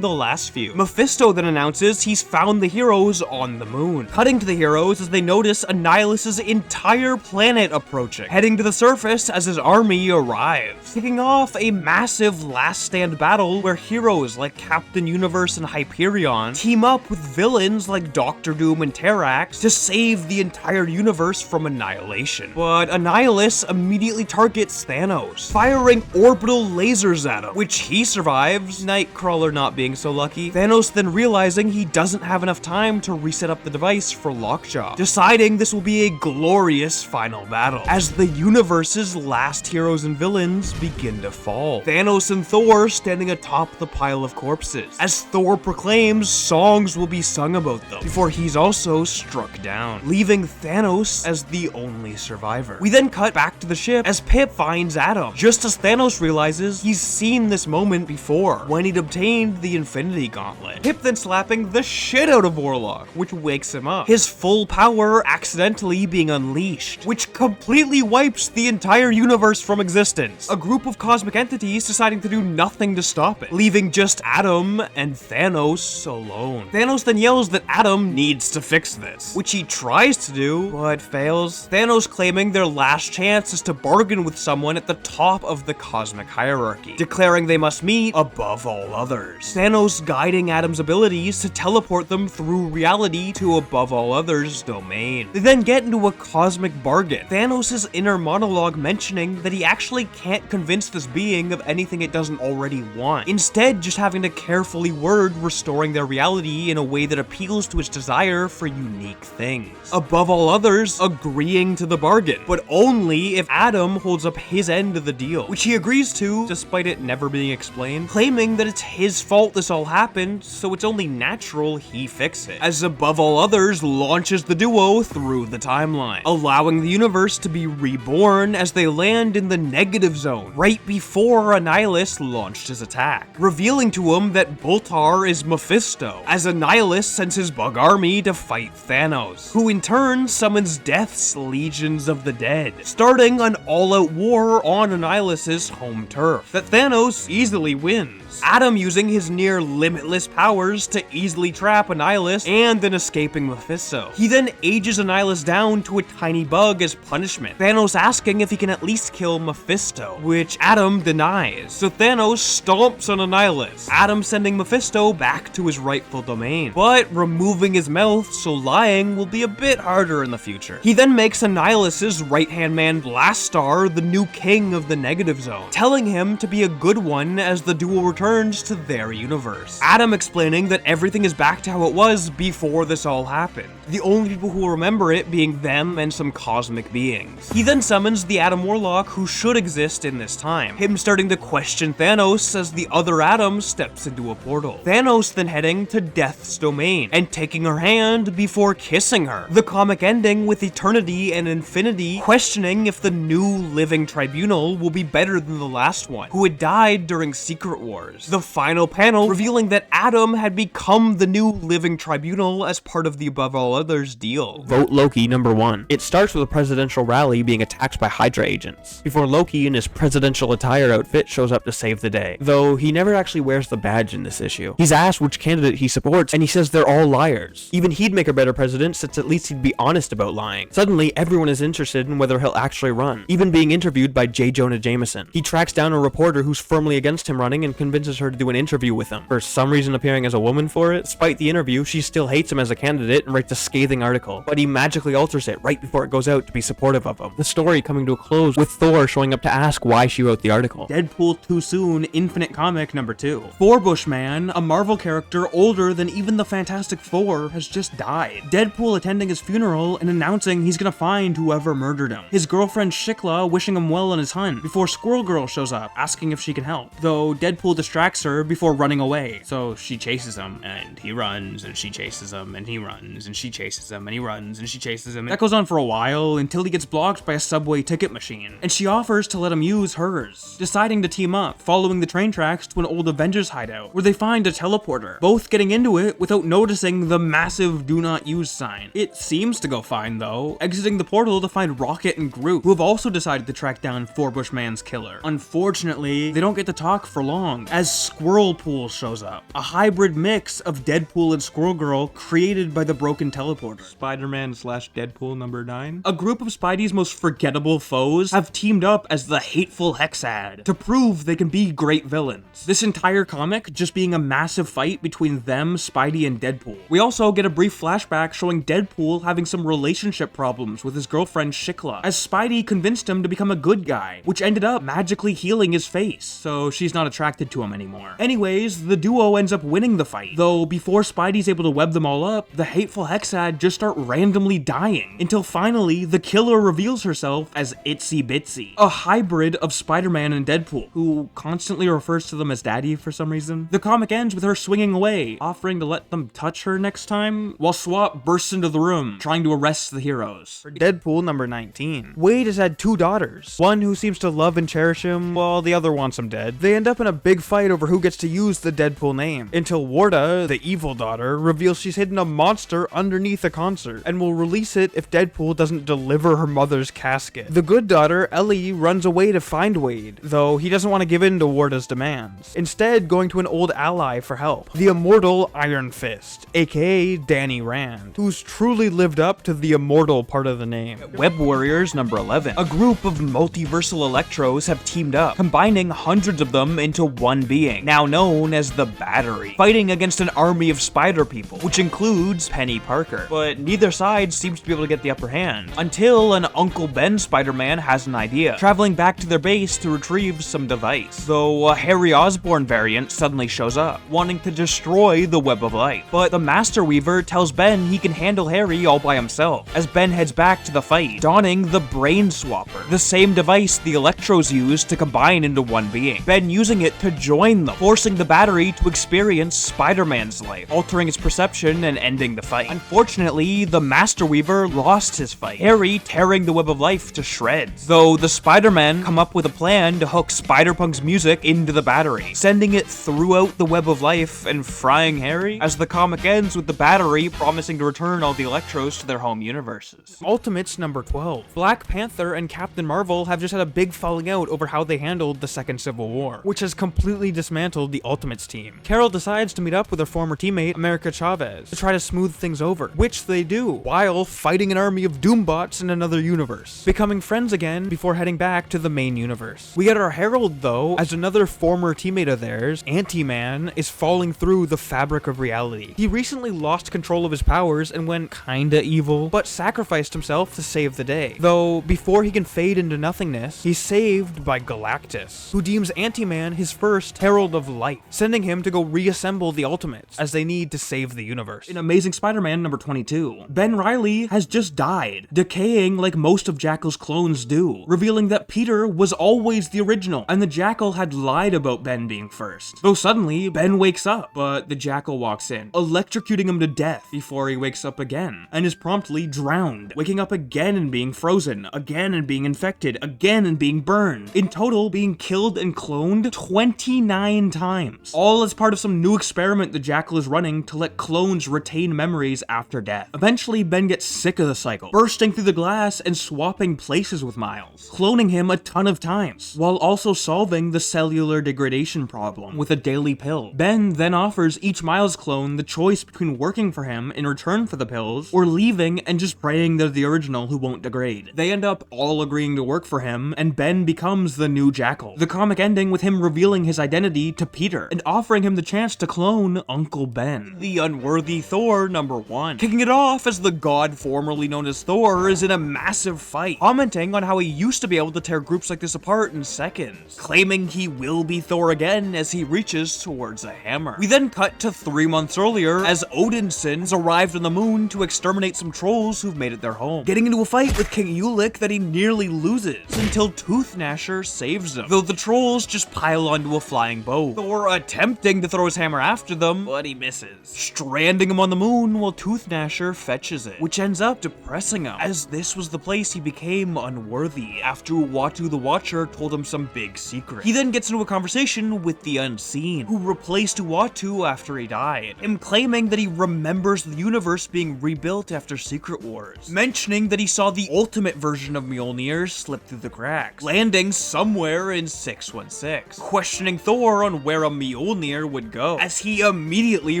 the last few. Mephisto then announces he's found the heroes on the moon, cutting to the heroes as they notice Annihilus' entire planet approaching, heading to the surface as his army arrives, kicking off a massive last stand battle where heroes like Captain Universe and Hyperion team up with villains like Doctor Doom and Terrax to save the entire universe from annihilation. But Annihilus immediately targets Thanos, firing orbital lasers at him, which he survives, Nightcrawler not being so lucky. Thanos then realizing he doesn't have enough time to reset up the device for Lockjaw, deciding this will be a glorious final battle, as the universe's last heroes and villains begin to fall. Thanos and Thor standing atop the pile of corpses, as Thor proclaims songs will be sung about them, before he's also struck down, leaving Thanos as the only survivor. We then cut back to the ship as Pip finds Adam, just as Thanos realizes he's seen this moment before, when he'd obtained the Infinity Gauntlet. Pip then slapping the shit out of Warlock, which wakes him up, his full power accidentally being unleashed, which completely wipes the entire universe from existence, a group of cosmic entities deciding to do nothing to stop it, leaving just Adam and Thanos alone. Thanos then yells that Adam needs to fix this, which he tries to do, but fails. Thanos claiming their last chance is to bargain with someone at the top of the cosmic hierarchy, declaring they must meet above all others. Thanos guiding Adam's abilities to teleport them through reality to above all others' domain. They then get into a cosmic bargain, Thanos' inner monologue mentioning that he actually can't convince this being of anything it doesn't already want, instead just having to carefully word restoring their reality in a way that appeals to its desire for unique things. Above all others, agreeing to the bargain, but only if Adam holds up his end of the deal, which he agrees to despite it never being explained, claiming that it's his fault this all happened, so it's only natural he fix it, as Above All Others launches the duo through the timeline, allowing the universe to be reborn as they land in the negative zone right before Annihilus launched his attack, revealing to him that Baltar is Mephisto, as Annihilus sends his bug army to fight Thanos, who in turn summons Death's legions of the dead, starting an all-out war on Annihilus' home turf that Thanos easily wins. Adam using his near limitless powers to easily trap Annihilus and then escaping Mephisto. He then ages Annihilus down to a tiny bug as punishment, Thanos asking if he can at least kill Mephisto, which Adam denies, so Thanos stomps on Annihilus, Adam sending Mephisto back to his rightful domain, but removing his mouth so lying will be a bit harder in the future. He then makes Annihilus' right-hand man Blastar the new king of the negative zone, telling him to be a good one as the duo returns returns to their universe. Adam explaining that everything is back to how it was before this all happened. The only people who will remember it being them and some cosmic beings. He then summons the Adam Warlock who should exist in this time, him starting to question Thanos as the other Adam steps into a portal. Thanos then heading to Death's domain and taking her hand before kissing her. The comic ending with Eternity and Infinity questioning if the new living tribunal will be better than the last one, who had died during Secret Wars. The final panel revealing that Adam had become the new living tribunal as part of the Above All Others deal. Vote Loki #1. It starts with a presidential rally being attacked by Hydra agents, before Loki in his presidential attire outfit shows up to save the day, though he never actually wears the badge in this issue. He's asked which candidate he supports, and he says they're all liars. Even he'd make a better president since at least he'd be honest about lying. Suddenly, everyone is interested in whether he'll actually run, even being interviewed by J. Jonah Jameson. He tracks down a reporter who's firmly against him running and convinces her to do an interview with him, for some reason appearing as a woman for it. Despite the interview, she still hates him as a candidate and writes a scathing article, but he magically alters it right before it goes out to be supportive of him. The story coming to a close with Thor showing up to ask why she wrote the article. Deadpool Too Soon Infinite Comic #2. Forbush Man, a Marvel character older than even the Fantastic Four, has just died. Deadpool attending his funeral and announcing he's gonna find whoever murdered him. His girlfriend Shikla wishing him well on his hunt before Squirrel Girl shows up asking if she can help, though Deadpool distracts her before running away. So she chases him and he runs and she chases him and he runs and she chases him and he runs and she chases him. That goes on for a while until he gets blocked by a subway ticket machine, and she offers to let him use hers, deciding to team up, following the train tracks to an old Avengers hideout where they find a teleporter, both getting into it without noticing the massive do not use sign. It seems to go fine though, exiting the portal to find Rocket and Groot, who have also decided to track down Forbush Man's killer. Unfortunately, they don't get to talk for long as Squirrel Pool shows up, a hybrid mix of Deadpool and Squirrel Girl created by the broken teleporter. Spider-Man / Deadpool #9. A group of Spidey's most forgettable foes have teamed up as the Hateful Hexad to prove they can be great villains. This entire comic just being a massive fight between them, Spidey, and Deadpool. We also get a brief flashback showing Deadpool having some relationship problems with his girlfriend Shikla, as Spidey convinced him to become a good guy, which ended up magically healing his face, so she's not attracted to him anymore. Anyways, the duo ends up winning the fight, though before Spidey's able to web them all up, the Hateful Hexad just start randomly dying, until finally the killer reveals herself as Itsy Bitsy, a hybrid of Spider-Man and Deadpool, who constantly refers to them as daddy for some reason. The comic ends with her swinging away, offering to let them touch her next time, while Swap bursts into the room, trying to arrest the heroes. For Deadpool #19. Wade has had 2 daughters, one who seems to love and cherish him, while the other wants him dead. They end up in a big fight over who gets to use the Deadpool name, until Warda, the evil daughter, reveals she's hidden a monster underneath a concert, and will release it if Deadpool doesn't deliver her mother's casket. The good daughter, Ellie, runs away to find Wade, though he doesn't want to give in to Warda's demands, instead going to an old ally for help, the immortal Iron Fist, aka Danny Rand, who's truly lived up to the immortal part of the name. Web Warriors #11. A group of multiversal Electros have teamed up, combining hundreds of them into one being, now known as the Battery, fighting against an army of spider people, which includes Penny Parker. But neither side seems to be able to get the upper hand, until an Uncle Ben Spider-Man has an idea, traveling back to their base to retrieve some device, though a Harry Osborn variant suddenly shows up, wanting to destroy the Web of Light. But the Master Weaver tells Ben he can handle Harry all by himself, as Ben heads back to the fight, donning the Brain Swapper, the same device the Electros use to combine into one being, Ben using it to join them, forcing the Battery to experience Spider-Man's life, altering his perception and ending the fight. Unfortunately, the Master Weaver lost his fight, Harry tearing the Web of Life to shreds, though the Spider-Men come up with a plan to hook Spider-Punk's music into the Battery, sending it throughout the Web of Life and frying Harry, as the comic ends with the Battery promising to return all the Electros to their home universes. Ultimates #12. Black Panther and Captain Marvel have just had a big falling out over how they handled the Second Civil War, which has completely dismantled the Ultimates team. Carol decides to meet up with her former teammate, America Chavez, to try to smooth things over, which they do, while fighting an army of Doombots in another universe, becoming friends again before heading back to the main universe. We get our Herald, though, as another former teammate of theirs, Ant-Man, is falling through the fabric of reality. He recently lost control of his powers and went kinda evil, but sacrificed himself to save the day. Though, before he can fade into nothingness, he's saved by Galactus, who deems Ant-Man his first first Herald of Light, sending him to go reassemble the Ultimates as they need to save the universe. In Amazing Spider-Man number 22, Ben Reilly has just died, decaying like most of Jackal's clones do, revealing that Peter was always the original, and the Jackal had lied about Ben being first. Though suddenly, Ben wakes up, but the Jackal walks in, electrocuting him to death before he wakes up again, and is promptly drowned, waking up again and being frozen, again and being infected, again and being burned. In total, being killed and cloned 29 times. All as part of some new experiment the Jackal is running to let clones retain memories after death. Eventually, Ben gets sick of the cycle, bursting through the glass and swapping places with Miles, cloning him a ton of times, while also solving the cellular degradation problem with a daily pill. Ben then offers each Miles clone the choice between working for him in return for the pills, or leaving and just praying they're the original who won't degrade. They end up all agreeing to work for him, and Ben becomes the new Jackal. The comic ending with him revealing his identity to Peter, and offering him the chance to clone Uncle Ben. The unworthy Thor number 1. Kicking it off as the god formerly known as Thor is in a massive fight, commenting on how he used to be able to tear groups like this apart in seconds, claiming he will be Thor again as he reaches towards a hammer. We then cut to 3 months earlier as Odinson has arrived on the moon to exterminate some trolls who've made it their home, getting into a fight with King Ulick that he nearly loses until Tooth Gnasher saves him, though the trolls just pile onto a flying boat. Thor attempting to throw his hammer after them, but he misses, stranding him on the moon while Tooth Gnasher fetches it, which ends up depressing him, as this was the place he became unworthy after Uatu the Watcher told him some big secret. He then gets into a conversation with the Unseen, who replaced Uatu after he died, him claiming that he remembers the universe being rebuilt after Secret Wars, mentioning that he saw the ultimate version of Mjolnir slip through the cracks, landing somewhere in 616, questioning Thor on where a Mjolnir would go, as he immediately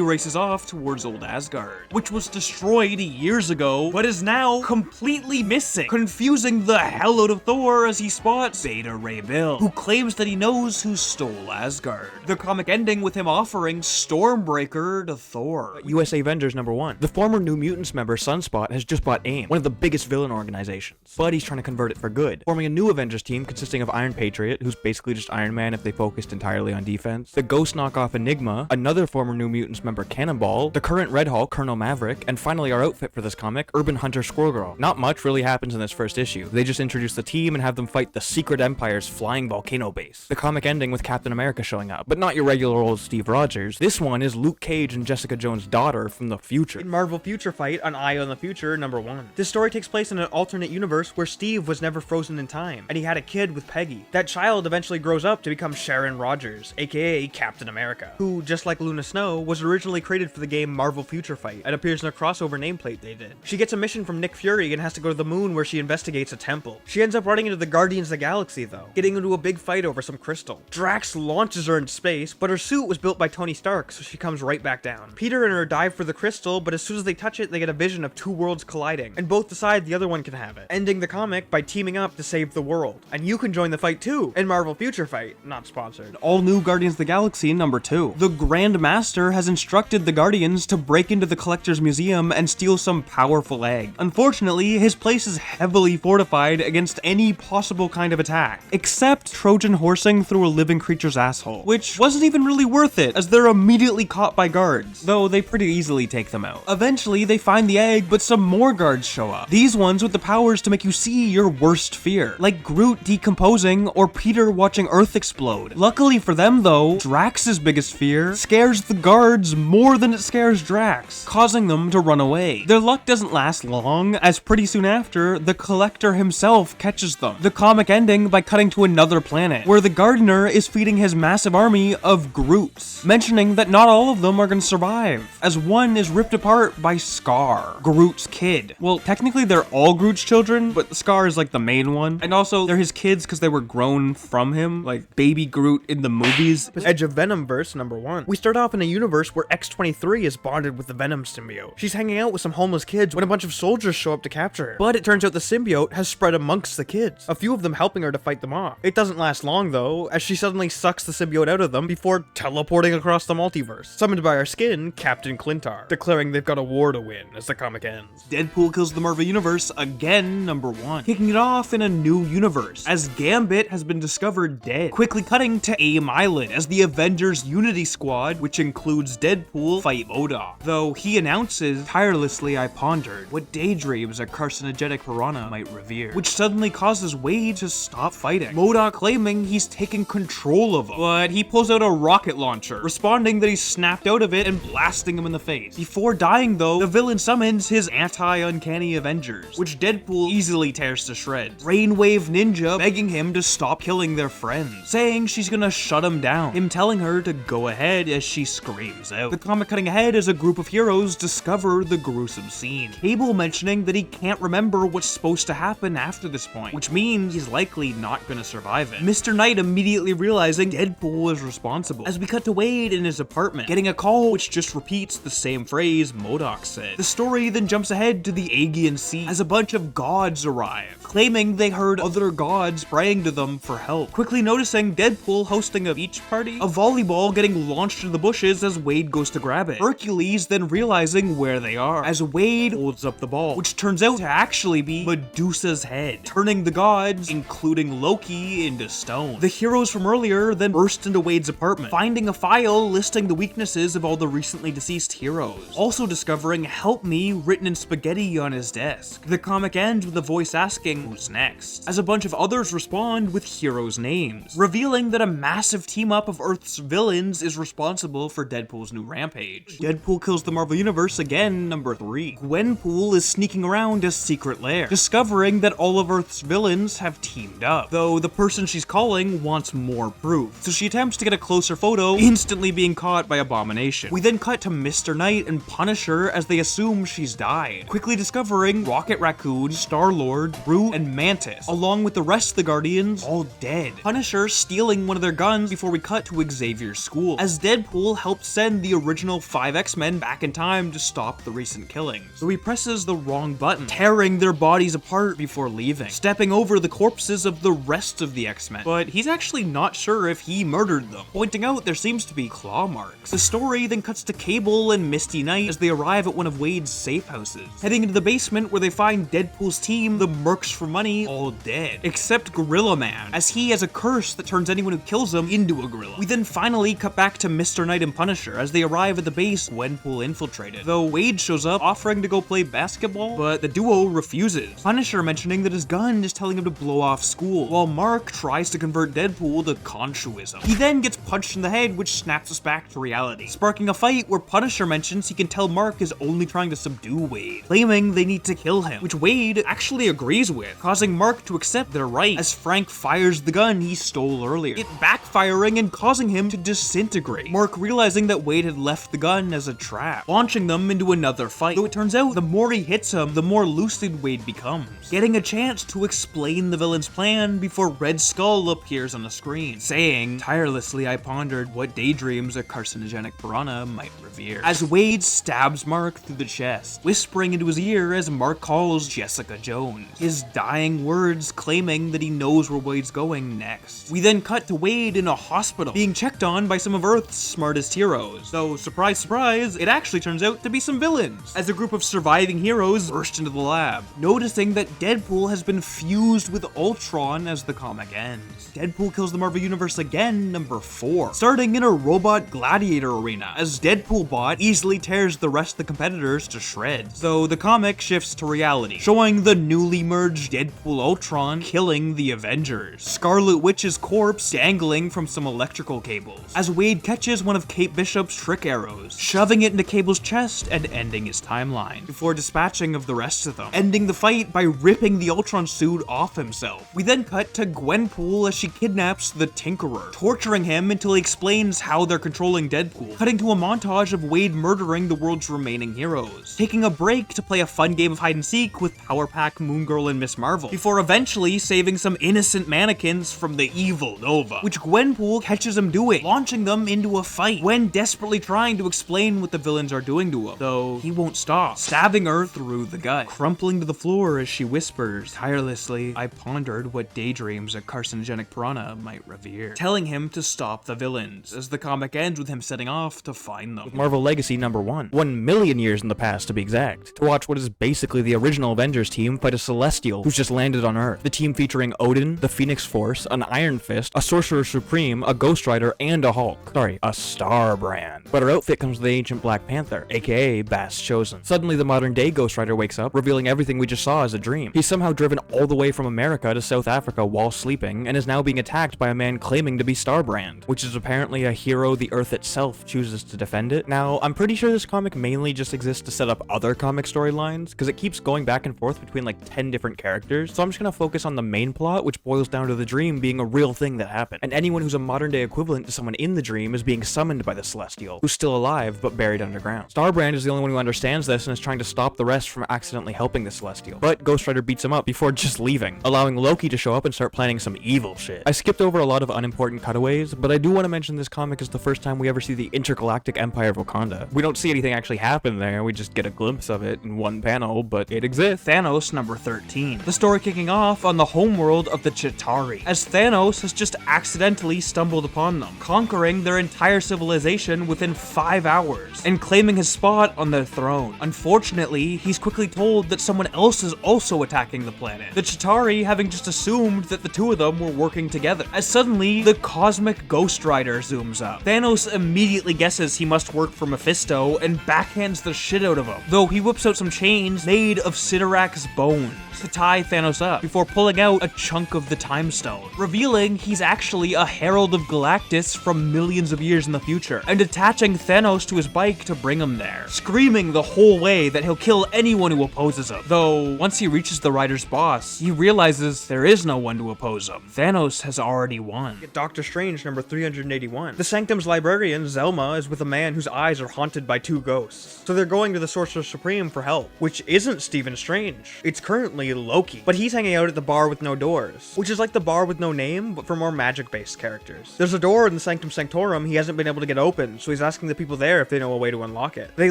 races off towards Old Asgard, which was destroyed years ago, but is now completely missing, confusing the hell out of Thor as he spots Beta Ray Bill, who claims that he knows who stole Asgard. The comic ending with him offering Stormbreaker to Thor. USA Avengers number 1. The former New Mutants member Sunspot has just bought AIM, one of the biggest villain organizations, but he's trying to convert it for good, forming a new Avengers team consisting of Iron Patriot, who's basically just Iron Man if they focused entirely on defense, the Ghost knockoff Enigma, another former New Mutants member Cannonball, the current Red Hulk Colonel Maverick, and finally our outfit for this comic, Urban Hunter Squirrel Girl. Not much really happens in this first issue. They just introduce the team and have them fight the Secret Empire's flying volcano base. The comic ending with Captain America showing up, but not your regular old Steve Rogers. This one is Luke Cage and Jessica Jones' daughter from the future. In Marvel Future Fight on Eye on the Future number 1. This story takes place in an alternate universe where Steve was never frozen in time, and he had a kid with Peggy. That child eventually grows up to become Sharon Rogers, aka Captain America, who, just like Luna Snow, was originally created for the game Marvel Future Fight and appears in a crossover nameplate they did. She gets a mission from Nick Fury and has to go to the moon where she investigates a temple. She ends up running into the Guardians of the Galaxy though, getting into a big fight over some crystal. Drax launches her into space, but her suit was built by Tony Stark, so she comes right back down. Peter and her dive for the crystal, but as soon as they touch it, they get a vision of two worlds colliding, and both decide the other one can have it, ending the comic by teaming up to save the world. And you can join the fight too in Marvel Future Fight, not sponsored. All new Guardians of the Galaxy number 2. The Grand Master has instructed the Guardians to break into the Collector's Museum and steal some powerful egg. Unfortunately, his place is heavily fortified against any possible kind of attack, except Trojan horsing through a living creature's asshole, which wasn't even really worth it, as they're immediately caught by guards, though they pretty easily take them out. Eventually, they find the egg, but some more guards show up. These ones with the powers to make you see your worst fear, like Groot decomposing or Peter watching Earth explode. Luckily for them though, Drax's biggest fear scares the guards more than it scares Drax, causing them to run away. Their luck doesn't last long, as pretty soon after, the Collector himself catches them. The comic ending by cutting to another planet, where the Gardener is feeding his massive army of Groots, mentioning that not all of them are gonna survive, as one is ripped apart by Scar, Groot's kid. Well, technically they're all Groot's children, but Scar is like the main one, and also they're his kids because they were grown from him, like baby Groot in the movies. Edge of Venomverse number 1. We start off in a universe where X-23 is bonded with the Venom symbiote. She's hanging out with some homeless kids when a bunch of soldiers show up to capture her, but it turns out the symbiote has spread amongst the kids, a few of them helping her to fight them off. It doesn't last long though, as she suddenly sucks the symbiote out of them before teleporting across the multiverse, summoned by our skin, Captain Clintar, declaring they've got a war to win as the comic ends. Deadpool kills the Marvel Universe again, number 1. Kicking it off in a new universe, as Gambit has been discovered dead. Quickly cutting to A- same island as the Avengers Unity Squad, which includes Deadpool, fight MODOK. Though he announces, "Tirelessly I pondered what daydreams a carcinogenic piranha might revere," which suddenly causes Wade to stop fighting. MODOK claiming he's taken control of him, but he pulls out a rocket launcher, responding that he's snapped out of it and blasting him in the face. Before dying though, the villain summons his anti-uncanny Avengers, which Deadpool easily tears to shreds. Rainwave Ninja begging him to stop killing their friends, saying she's gonna shut him down, him telling her to go ahead as she screams out. The comic cutting ahead as a group of heroes discover the gruesome scene. Cable mentioning that he can't remember what's supposed to happen after this point, which means he's likely not gonna survive it. Mr. Knight immediately realizing Deadpool is responsible, as we cut to Wade in his apartment, getting a call which just repeats the same phrase MODOK said. The story then jumps ahead to the Aegean Sea as a bunch of gods arrive, claiming they heard other gods praying to them for help. Quickly noticing Deadpool hosting a beach party, a volleyball getting launched into the bushes as Wade goes to grab it. Hercules then realizing where they are as Wade holds up the ball, which turns out to actually be Medusa's head, turning the gods, including Loki, into stone. The heroes from earlier then burst into Wade's apartment, finding a file listing the weaknesses of all the recently deceased heroes, also discovering "help me" written in spaghetti on his desk. The comic ends with a voice asking who's next, as a bunch of others respond with heroes' names, revealing that a massive team-up of Earth's villains is responsible for Deadpool's new rampage. Deadpool kills the Marvel Universe again, number 3. Gwenpool is sneaking around a secret lair, discovering that all of Earth's villains have teamed up, though the person she's calling wants more proof, so she attempts to get a closer photo, instantly being caught by Abomination. We then cut to Mr. Knight and Punisher as they assume she's died, quickly discovering Rocket Raccoon, Star-Lord, Groot, and Mantis, along with the rest of the Guardians, all dead. Punisher stealing one of their guns before we cut to Xavier's school, as Deadpool helped send the original 5 X-Men back in time to stop the recent killings. So he presses the wrong button, tearing their bodies apart before leaving, stepping over the corpses of the rest of the X-Men. But he's actually not sure if he murdered them, pointing out there seems to be claw marks. The story then cuts to Cable and Misty Knight as they arrive at one of Wade's safe houses, heading into the basement where they find Deadpool's team, the Mercs for Money, all dead, except Gorilla Man, as he has a curse that turns anyone who kills him into a gorilla. We then finally cut back to Mr. Knight and Punisher as they arrive at the base Gwenpool infiltrated, though Wade shows up offering to go play basketball, but the duo refuses, Punisher mentioning that his gun is telling him to blow off school, while Mark tries to convert Deadpool to Khonshuism. He then gets punched in the head, which snaps us back to reality, sparking a fight where Punisher mentions he can tell Mark is only trying to subdue Wade, claiming they need to kill him, which Wade actually agrees with, causing Mark to accept their right as Frank fires the gun he stole earlier, it backfiring and causing him to disintegrate. Mark realizing that Wade had left the gun as a trap, launching them into another fight, though it turns out the more he hits him, the more lucid Wade becomes, getting a chance to explain the villain's plan before Red Skull appears on the screen, saying, "Tirelessly I pondered what daydreams a carcinogenic piranha might revere," as Wade stabs Mark through the chest, whispering into his ear as Mark calls Jessica Jones, his dying words claiming that he knows where Wade's going next. We then cut to Wade in a hospital, being checked on by some of Earth's smartest heroes, though surprise surprise, it actually turns out to be some villains, as a group of surviving heroes burst into the lab, noticing that Deadpool has been fused with Ultron as the comic ends. Deadpool kills the Marvel Universe again, number 4, starting in a robot gladiator arena, as Deadpool bot easily tears the rest of the competitors to shreds, though the comic shifts to reality, showing the newly merged Deadpool Ultron killing the Avengers, Scarlet Witch's corpse dangling from some electrical cables, as Wade catches one of Kate Bishop's trick arrows, shoving it into Cable's chest and ending his timeline, before dispatching of the rest of them, ending the fight by ripping the Ultron suit off himself. We then cut to Gwenpool as she kidnaps the Tinkerer, torturing him until he explains how they're controlling Deadpool, cutting to a montage of Wade murdering the world's remaining heroes, taking a break to play a fun game of hide and seek with Power Pack, Moon Girl, and Miss Marvel, before eventually saving some innocent mannequins from the evil Nova, which Gwenpool catches him doing, launching them into a fight, Gwen desperately trying to explain what the villains are doing to him, though he won't stop, stabbing her through the gut, crumpling to the floor as she whispers, "Tirelessly I pondered what daydreams a carcinogenic piranha might revere," telling him to stop the villains, as the comic ends with him setting off to find them. Marvel Legacy number 1 million years in the past to be exact, to watch what is basically the original Avengers team fight a celestial Steel, who's just landed on Earth. The team featuring Odin, the Phoenix Force, an Iron Fist, a Sorcerer Supreme, a Ghost Rider, and a Hulk. Sorry, a Star Brand. But her outfit comes with the ancient Black Panther, aka Bast Chosen. Suddenly, the modern-day Ghost Rider wakes up, revealing everything we just saw as a dream. He's somehow driven all the way from America to South Africa while sleeping, and is now being attacked by a man claiming to be Starbrand, which is apparently a hero the Earth itself chooses to defend it. Now, I'm pretty sure this comic mainly just exists to set up other comic storylines, because it keeps going back and forth between like 10 different characters, so I'm just gonna focus on the main plot, which boils down to the dream being a real thing that happened, and anyone who's a modern-day equivalent to someone in the dream is being summoned by the Celestial, who's still alive but buried underground. Starbrand is the only one who understands this and is trying to stop the rest from accidentally helping the Celestial, but Ghost Rider beats him up before just leaving, allowing Loki to show up and start planning some evil shit. I skipped over a lot of unimportant cutaways, but I do want to mention this comic is the first time we ever see the intergalactic empire of Wakanda. We don't see anything actually happen there, we just get a glimpse of it in one panel, but it exists. Thanos number 13. The story kicking off on the homeworld of the Chitauri, as Thanos has just accidentally stumbled upon them, conquering their entire civilization within 5 hours, and claiming his spot on their throne. Unfortunately, he's quickly told that someone else is also attacking the planet, the Chitauri having just assumed that the two of them were working together, as suddenly the cosmic Ghost Rider zooms up. Thanos immediately guesses he must work for Mephisto and backhands the shit out of him, though he whips out some chains made of Sidorak's bones to tie Thanos up before pulling out a chunk of the Time Stone, revealing he's actually a Herald of Galactus from millions of years in the future, and attaching Thanos to his bike to bring him there, screaming the whole way that he'll kill anyone who opposes him. Though, once he reaches the Rider's boss, he realizes there is no one to oppose him. Thanos has already won. Doctor Strange number 381. The Sanctum's librarian, Zelma, is with a man whose eyes are haunted by two ghosts, so they're going to the Sorcerer Supreme for help, which isn't Stephen Strange. It's currently Loki, but he's hanging out at the bar with no doors, which is like the bar with no name, but for more magic-based characters. There's a door in the Sanctum Sanctorum he hasn't been able to get open, so he's asking the people there if they know a way to unlock it. They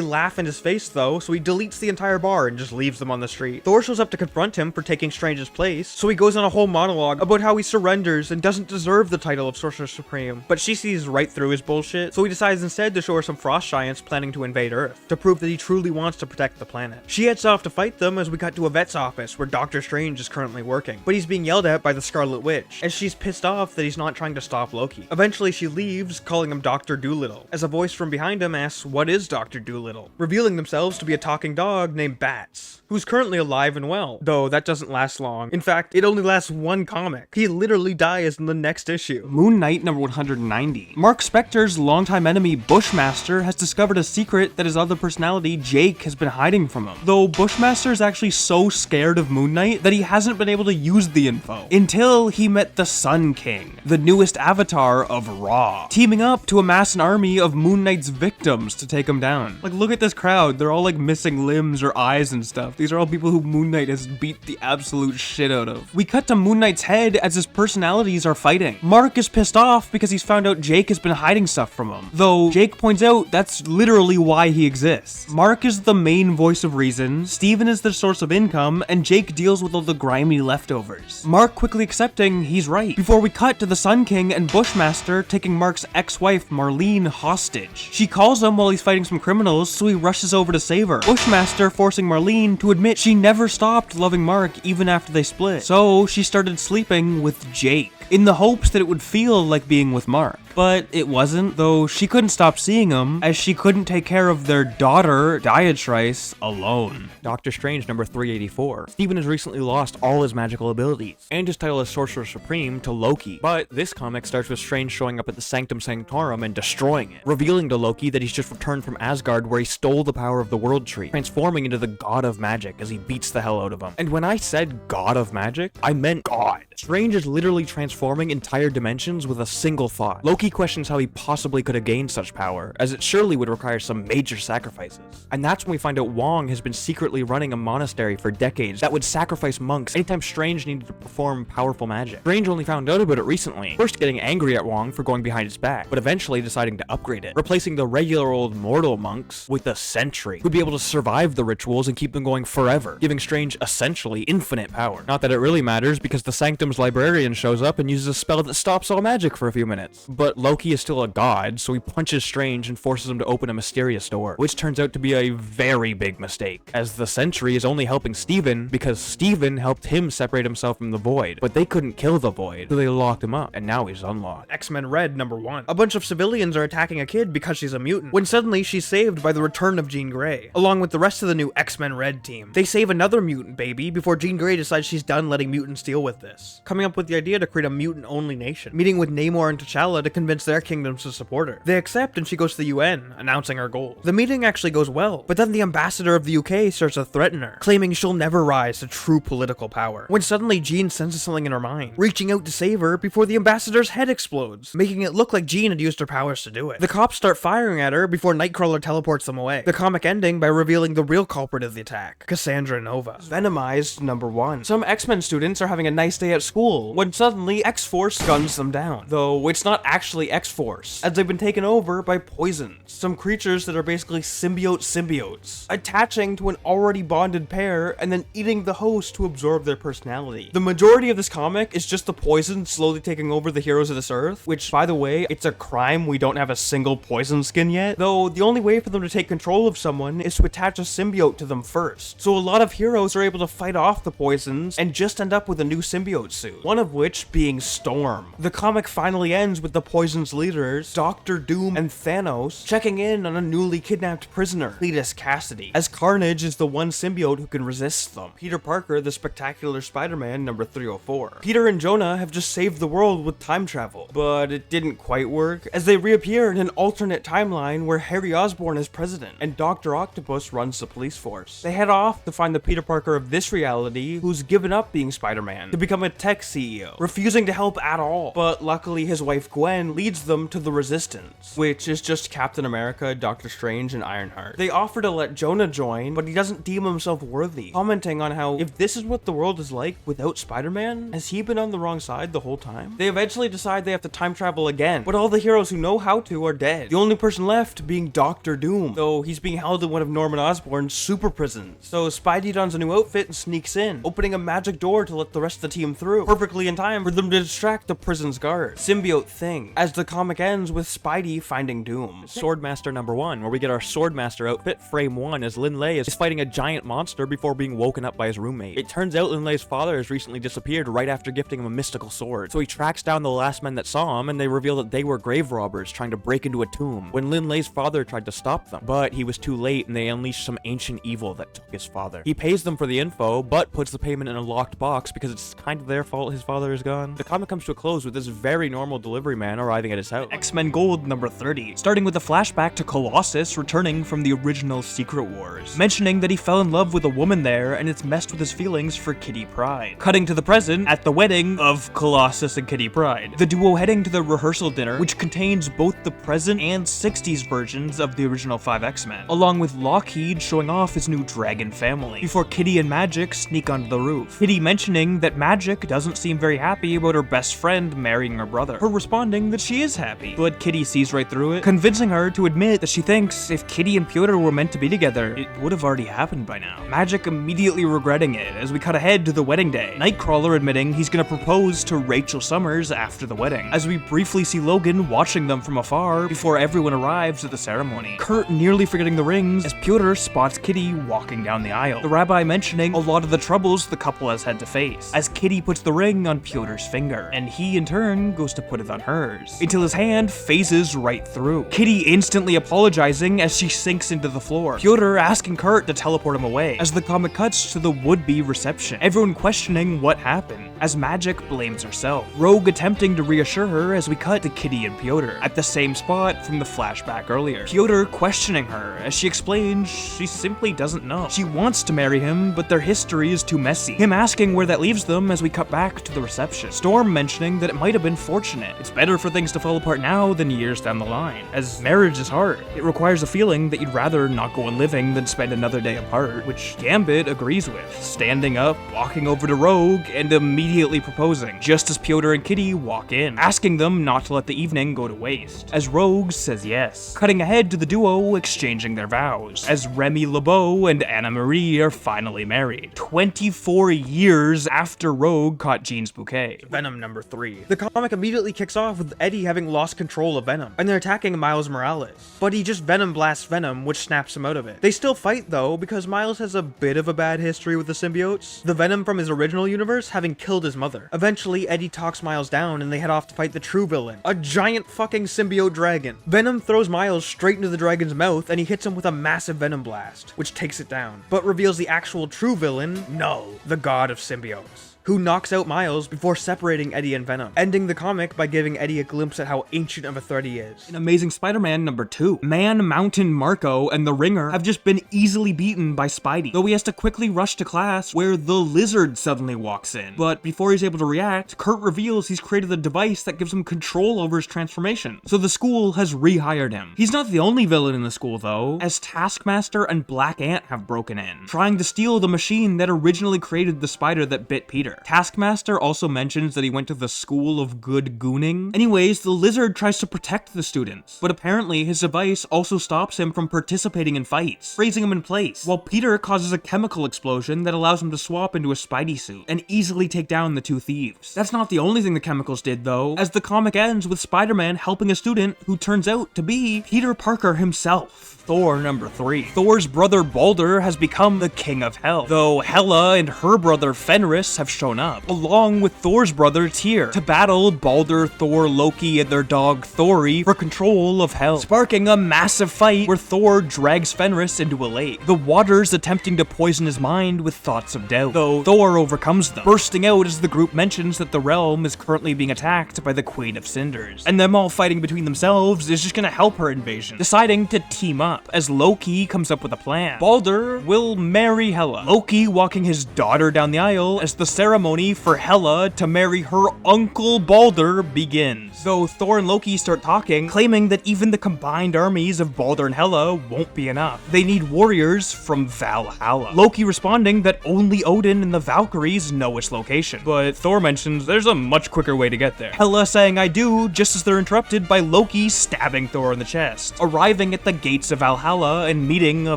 laugh in his face though, so he deletes the entire bar and just leaves them on the street. Thor shows up to confront him for taking Strange's place, so he goes on a whole monologue about how he surrenders and doesn't deserve the title of Sorcerer Supreme, but she sees right through his bullshit, so he decides instead to show her some frost giants planning to invade Earth, to prove that he truly wants to protect the planet. She heads off to fight them as we cut to a vet's office where Doctor Strange is currently working, but he's being yelled at by the Scarlet Witch, as she's pissed off that he's not trying to stop Loki. Eventually she leaves, calling him Dr. Doolittle, as a voice from behind him asks, "What is Dr. Doolittle?" revealing themselves to be a talking dog named Bats, who's currently alive and well, though that doesn't last long. In fact, it only lasts one comic. He literally dies in the next issue. Moon Knight number 190. Mark Spector's longtime enemy Bushmaster has discovered a secret that his other personality, Jake, has been hiding from him. Though Bushmaster is actually so scared of Moon Knight that he hasn't been able to use the info until he met the Sun King, the newest avatar of Ra, teaming up to amass an army of Moon Knight's victims to take him down. Like, look at this crowd. They're all like missing limbs or eyes and stuff. These are all people who Moon Knight has beat the absolute shit out of. We cut to Moon Knight's head as his personalities are fighting. Mark is pissed off because he's found out Jake has been hiding stuff from him, though Jake points out that's literally why he exists. Mark is the main voice of reason, Steven is the source of income, and Jake deals with all the grimy leftovers. Mark quickly accepting he's right, before we cut to the Sun King and Bushmaster taking Mark's ex-wife Marlene hostage. She calls him while he's fighting some criminals, so he rushes over to save her, Bushmaster forcing Marlene to admit she never stopped loving Mark even after they split. So she started sleeping with Jake, in the hopes that it would feel like being with Mark. But it wasn't, though she couldn't stop seeing him, as she couldn't take care of their daughter, Dietrice, alone. Doctor Strange number 384. Steven has recently lost all his magical abilities, and his title as Sorcerer Supreme to Loki. But this comic starts with Strange showing up at the Sanctum Sanctorum and destroying it, revealing to Loki that he's just returned from Asgard where he stole the power of the World Tree, transforming into the God of Magic as he beats the hell out of him. And when I said God of Magic, I meant God. Strange is literally transforming entire dimensions with a single thought. Loki questions how he possibly could have gained such power, as it surely would require some major sacrifices. And that's when we find out Wong has been secretly running a monastery for decades that would sacrifice monks anytime Strange needed to perform powerful magic. Strange only found out about it recently, first getting angry at Wong for going behind his back, but eventually deciding to upgrade it, replacing the regular old mortal monks with a sentry, who'd be able to survive the rituals and keep them going forever, giving Strange essentially infinite power. Not that it really matters, because the Sanctum's librarian shows up and uses a spell that stops all magic for a few minutes. But Loki is still a god, so he punches Strange and forces him to open a mysterious door, which turns out to be a very big mistake, as the Sentry is only helping Steven because Steven helped him separate himself from the Void, but they couldn't kill the Void, so they locked him up, and now he's unlocked. X-Men Red #1. A bunch of civilians are attacking a kid because she's a mutant, when suddenly she's saved by the return of Jean Grey, along with the rest of the new X-Men Red team. They save another mutant baby before Jean Grey decides she's done letting mutants deal with this, coming up with the idea to create a mutant-only nation, meeting with Namor and T'Challa to convince their kingdoms to support her. They accept and she goes to the UN, announcing her goals. The meeting actually goes well, but then the ambassador of the UK starts to threaten her, claiming she'll never rise to true political power, when suddenly Jean senses something in her mind, reaching out to save her before the ambassador's head explodes, making it look like Jean had used her powers to do it. The cops start firing at her before Nightcrawler teleports them away, the comic ending by revealing the real culprit of the attack, Cassandra Nova. Venomized #1. Some X-Men students are having a nice day at school, when suddenly X-Force guns them down, though it's not actually X-Force, as they've been taken over by poisons, some creatures that are basically symbiotes, attaching to an already bonded pair and then eating the host to absorb their personality. The majority of this comic is just the poison slowly taking over the heroes of this earth, which, by the way, it's a crime we don't have a single poison skin yet, though the only way for them to take control of someone is to attach a symbiote to them first. So a lot of heroes are able to fight off the poisons and just end up with a new symbiote suit, one of which being Storm. The comic finally ends with the poison's leaders, Doctor Doom and Thanos, checking in on a newly kidnapped prisoner, Cletus Cassidy, as Carnage is the one symbiote who can resist them. Peter Parker, the Spectacular Spider-Man #304. Peter and Jonah have just saved the world with time travel, but it didn't quite work, as they reappear in an alternate timeline where Harry Osborn is president, and Dr. Octopus runs the police force. They head off to find the Peter Parker of this reality who's given up being Spider-Man to become a tech CEO, refusing to help at all, but luckily his wife Gwen leads them to the Resistance, which is just Captain America, Doctor Strange, and Ironheart. They offer to let Jonah join, but he doesn't deem himself worthy, commenting on how if this is what the world is like without Spider-Man, has he been on the wrong side the whole time? They eventually decide they have to time travel again, but all the heroes who know how to are dead, the only person left being Doctor Doom, though he's being held in one of Norman Osborn's super prisons. So Spidey dons a new outfit and sneaks in, opening a magic door to let the rest of the team through, perfectly in time for them to distract the prison's guard. Symbiote thing, as the comic ends with Spidey finding Doom. Swordmaster #1, where we get our Swordmaster outfit, frame 1, as Lin Lei is fighting a giant monster before being woken up by his roommate. It turns out Lin Lei's father has recently disappeared right after gifting him a mystical sword, so he tracks down the last men that saw him, and they reveal that they were grave robbers trying to break into a tomb, when Lin Lei's father tried to stop them, but he was too late and they unleashed some ancient evil that took his father. He pays them for the info, but puts the payment in a locked box because it's kind of their fault his father is gone. The comic comes to a close with this very normal delivery man arriving at his house. X-Men Gold #30, starting with a flashback to Colossus returning from the original Secret Wars, mentioning that he fell in love with a woman there and it's messed with his feelings for Kitty Pryde. Cutting to the present, at the wedding of Colossus and Kitty Pryde, the duo heading to the rehearsal dinner, which contains both the present and 60s versions of the original 5 X-Men, along with Lockheed showing off his new dragon family, before Kitty and Magic sneak onto the roof. Kitty mentioning that Magic doesn't seem very happy about her best friend marrying her brother, her responding that she is happy, but Kitty sees right through it, convincing her to admit that she thinks if Kitty and Piotr were meant to be together, it would have already happened by now. Magic immediately regretting it as we cut ahead to the wedding day, Nightcrawler admitting he's gonna propose to Rachel Summers after the wedding, as we briefly see Logan watching them from afar before everyone arrives at the ceremony. Kurt nearly forgetting the rings as Piotr spots Kitty walking down the aisle, the rabbi mentioning a lot of the troubles the couple has had to face, as Kitty puts the ring on Piotr's finger, and he in turn goes to put it on hers, until his hand phases right through. Kitty instantly apologizing as she sinks into the floor, Piotr asking Kurt to teleport him away, as the comic cuts to the would-be reception, everyone questioning what happened, as Magic blames herself, Rogue attempting to reassure her as we cut to Kitty and Piotr, at the same spot from the flashback earlier. Piotr questioning her as she explains she simply doesn't know. She wants to marry him, but their history is too messy. Him asking where that leaves them as we cut back to the reception. Storm mentioning that it might have been fortunate. It's better for things to fall apart now than years down the line, as marriage is hard. It requires a feeling that you'd rather not go on living than spend another day apart, which Gambit agrees with, standing up, walking over to Rogue, and immediately immediately proposing, just as Piotr and Kitty walk in, asking them not to let the evening go to waste, as Rogue says yes. Cutting ahead to the duo exchanging their vows, as Remy LeBeau and Anna Marie are finally married, 24 years after Rogue caught Jean's bouquet. Venom number 3. The comic immediately kicks off with Eddie having lost control of Venom, and they're attacking Miles Morales. But he just Venom blasts Venom, which snaps him out of it. They still fight though, because Miles has a bit of a bad history with the symbiotes, the Venom from his original universe having killed his mother. Eventually, Eddie talks Miles down and they head off to fight the true villain, a giant fucking symbiote dragon. Venom throws Miles straight into the dragon's mouth and he hits him with a massive Venom blast, which takes it down, but reveals the actual true villain, Null, the god of symbiotes, who knocks out Miles before separating Eddie and Venom, ending the comic by giving Eddie a glimpse at how ancient of a threat he is. In Amazing Spider-Man number 2, Man Mountain Marco and the Ringer have just been easily beaten by Spidey, though he has to quickly rush to class where the Lizard suddenly walks in. But before he's able to react, Kurt reveals he's created a device that gives him control over his transformation, so the school has rehired him. He's not the only villain in the school though, as Taskmaster and Black Ant have broken in, trying to steal the machine that originally created the spider that bit Peter. Taskmaster also mentions that he went to the School of Good Gooning. Anyways, the Lizard tries to protect the students, but apparently his device also stops him from participating in fights, freezing him in place, while Peter causes a chemical explosion that allows him to swap into a Spidey suit and easily take down the two thieves. That's not the only thing the chemicals did though, as the comic ends with Spider-Man helping a student who turns out to be Peter Parker himself. Thor number 3. Thor's brother Balder has become the King of Hell, though Hela and her brother Fenris have shown up, along with Thor's brother Tyr, to battle Balder, Thor, Loki, and their dog Thori for control of Hell, sparking a massive fight where Thor drags Fenris into a lake, the waters attempting to poison his mind with thoughts of doubt, though Thor overcomes them, bursting out as the group mentions that the realm is currently being attacked by the Queen of Cinders, and them all fighting between themselves is just gonna help her invasion, deciding to team up as Loki comes up with a plan. Balder will marry Hela, Loki walking his daughter down the aisle as the ceremony for Hela to marry her uncle Balder begins. Though Thor and Loki start talking, claiming that even the combined armies of Balder and Hela won't be enough. They need warriors from Valhalla. Loki responding that only Odin and the Valkyries know its location, but Thor mentions there's a much quicker way to get there. Hela saying I do, just as they're interrupted by Loki stabbing Thor in the chest, arriving at the gates of Valhalla and meeting a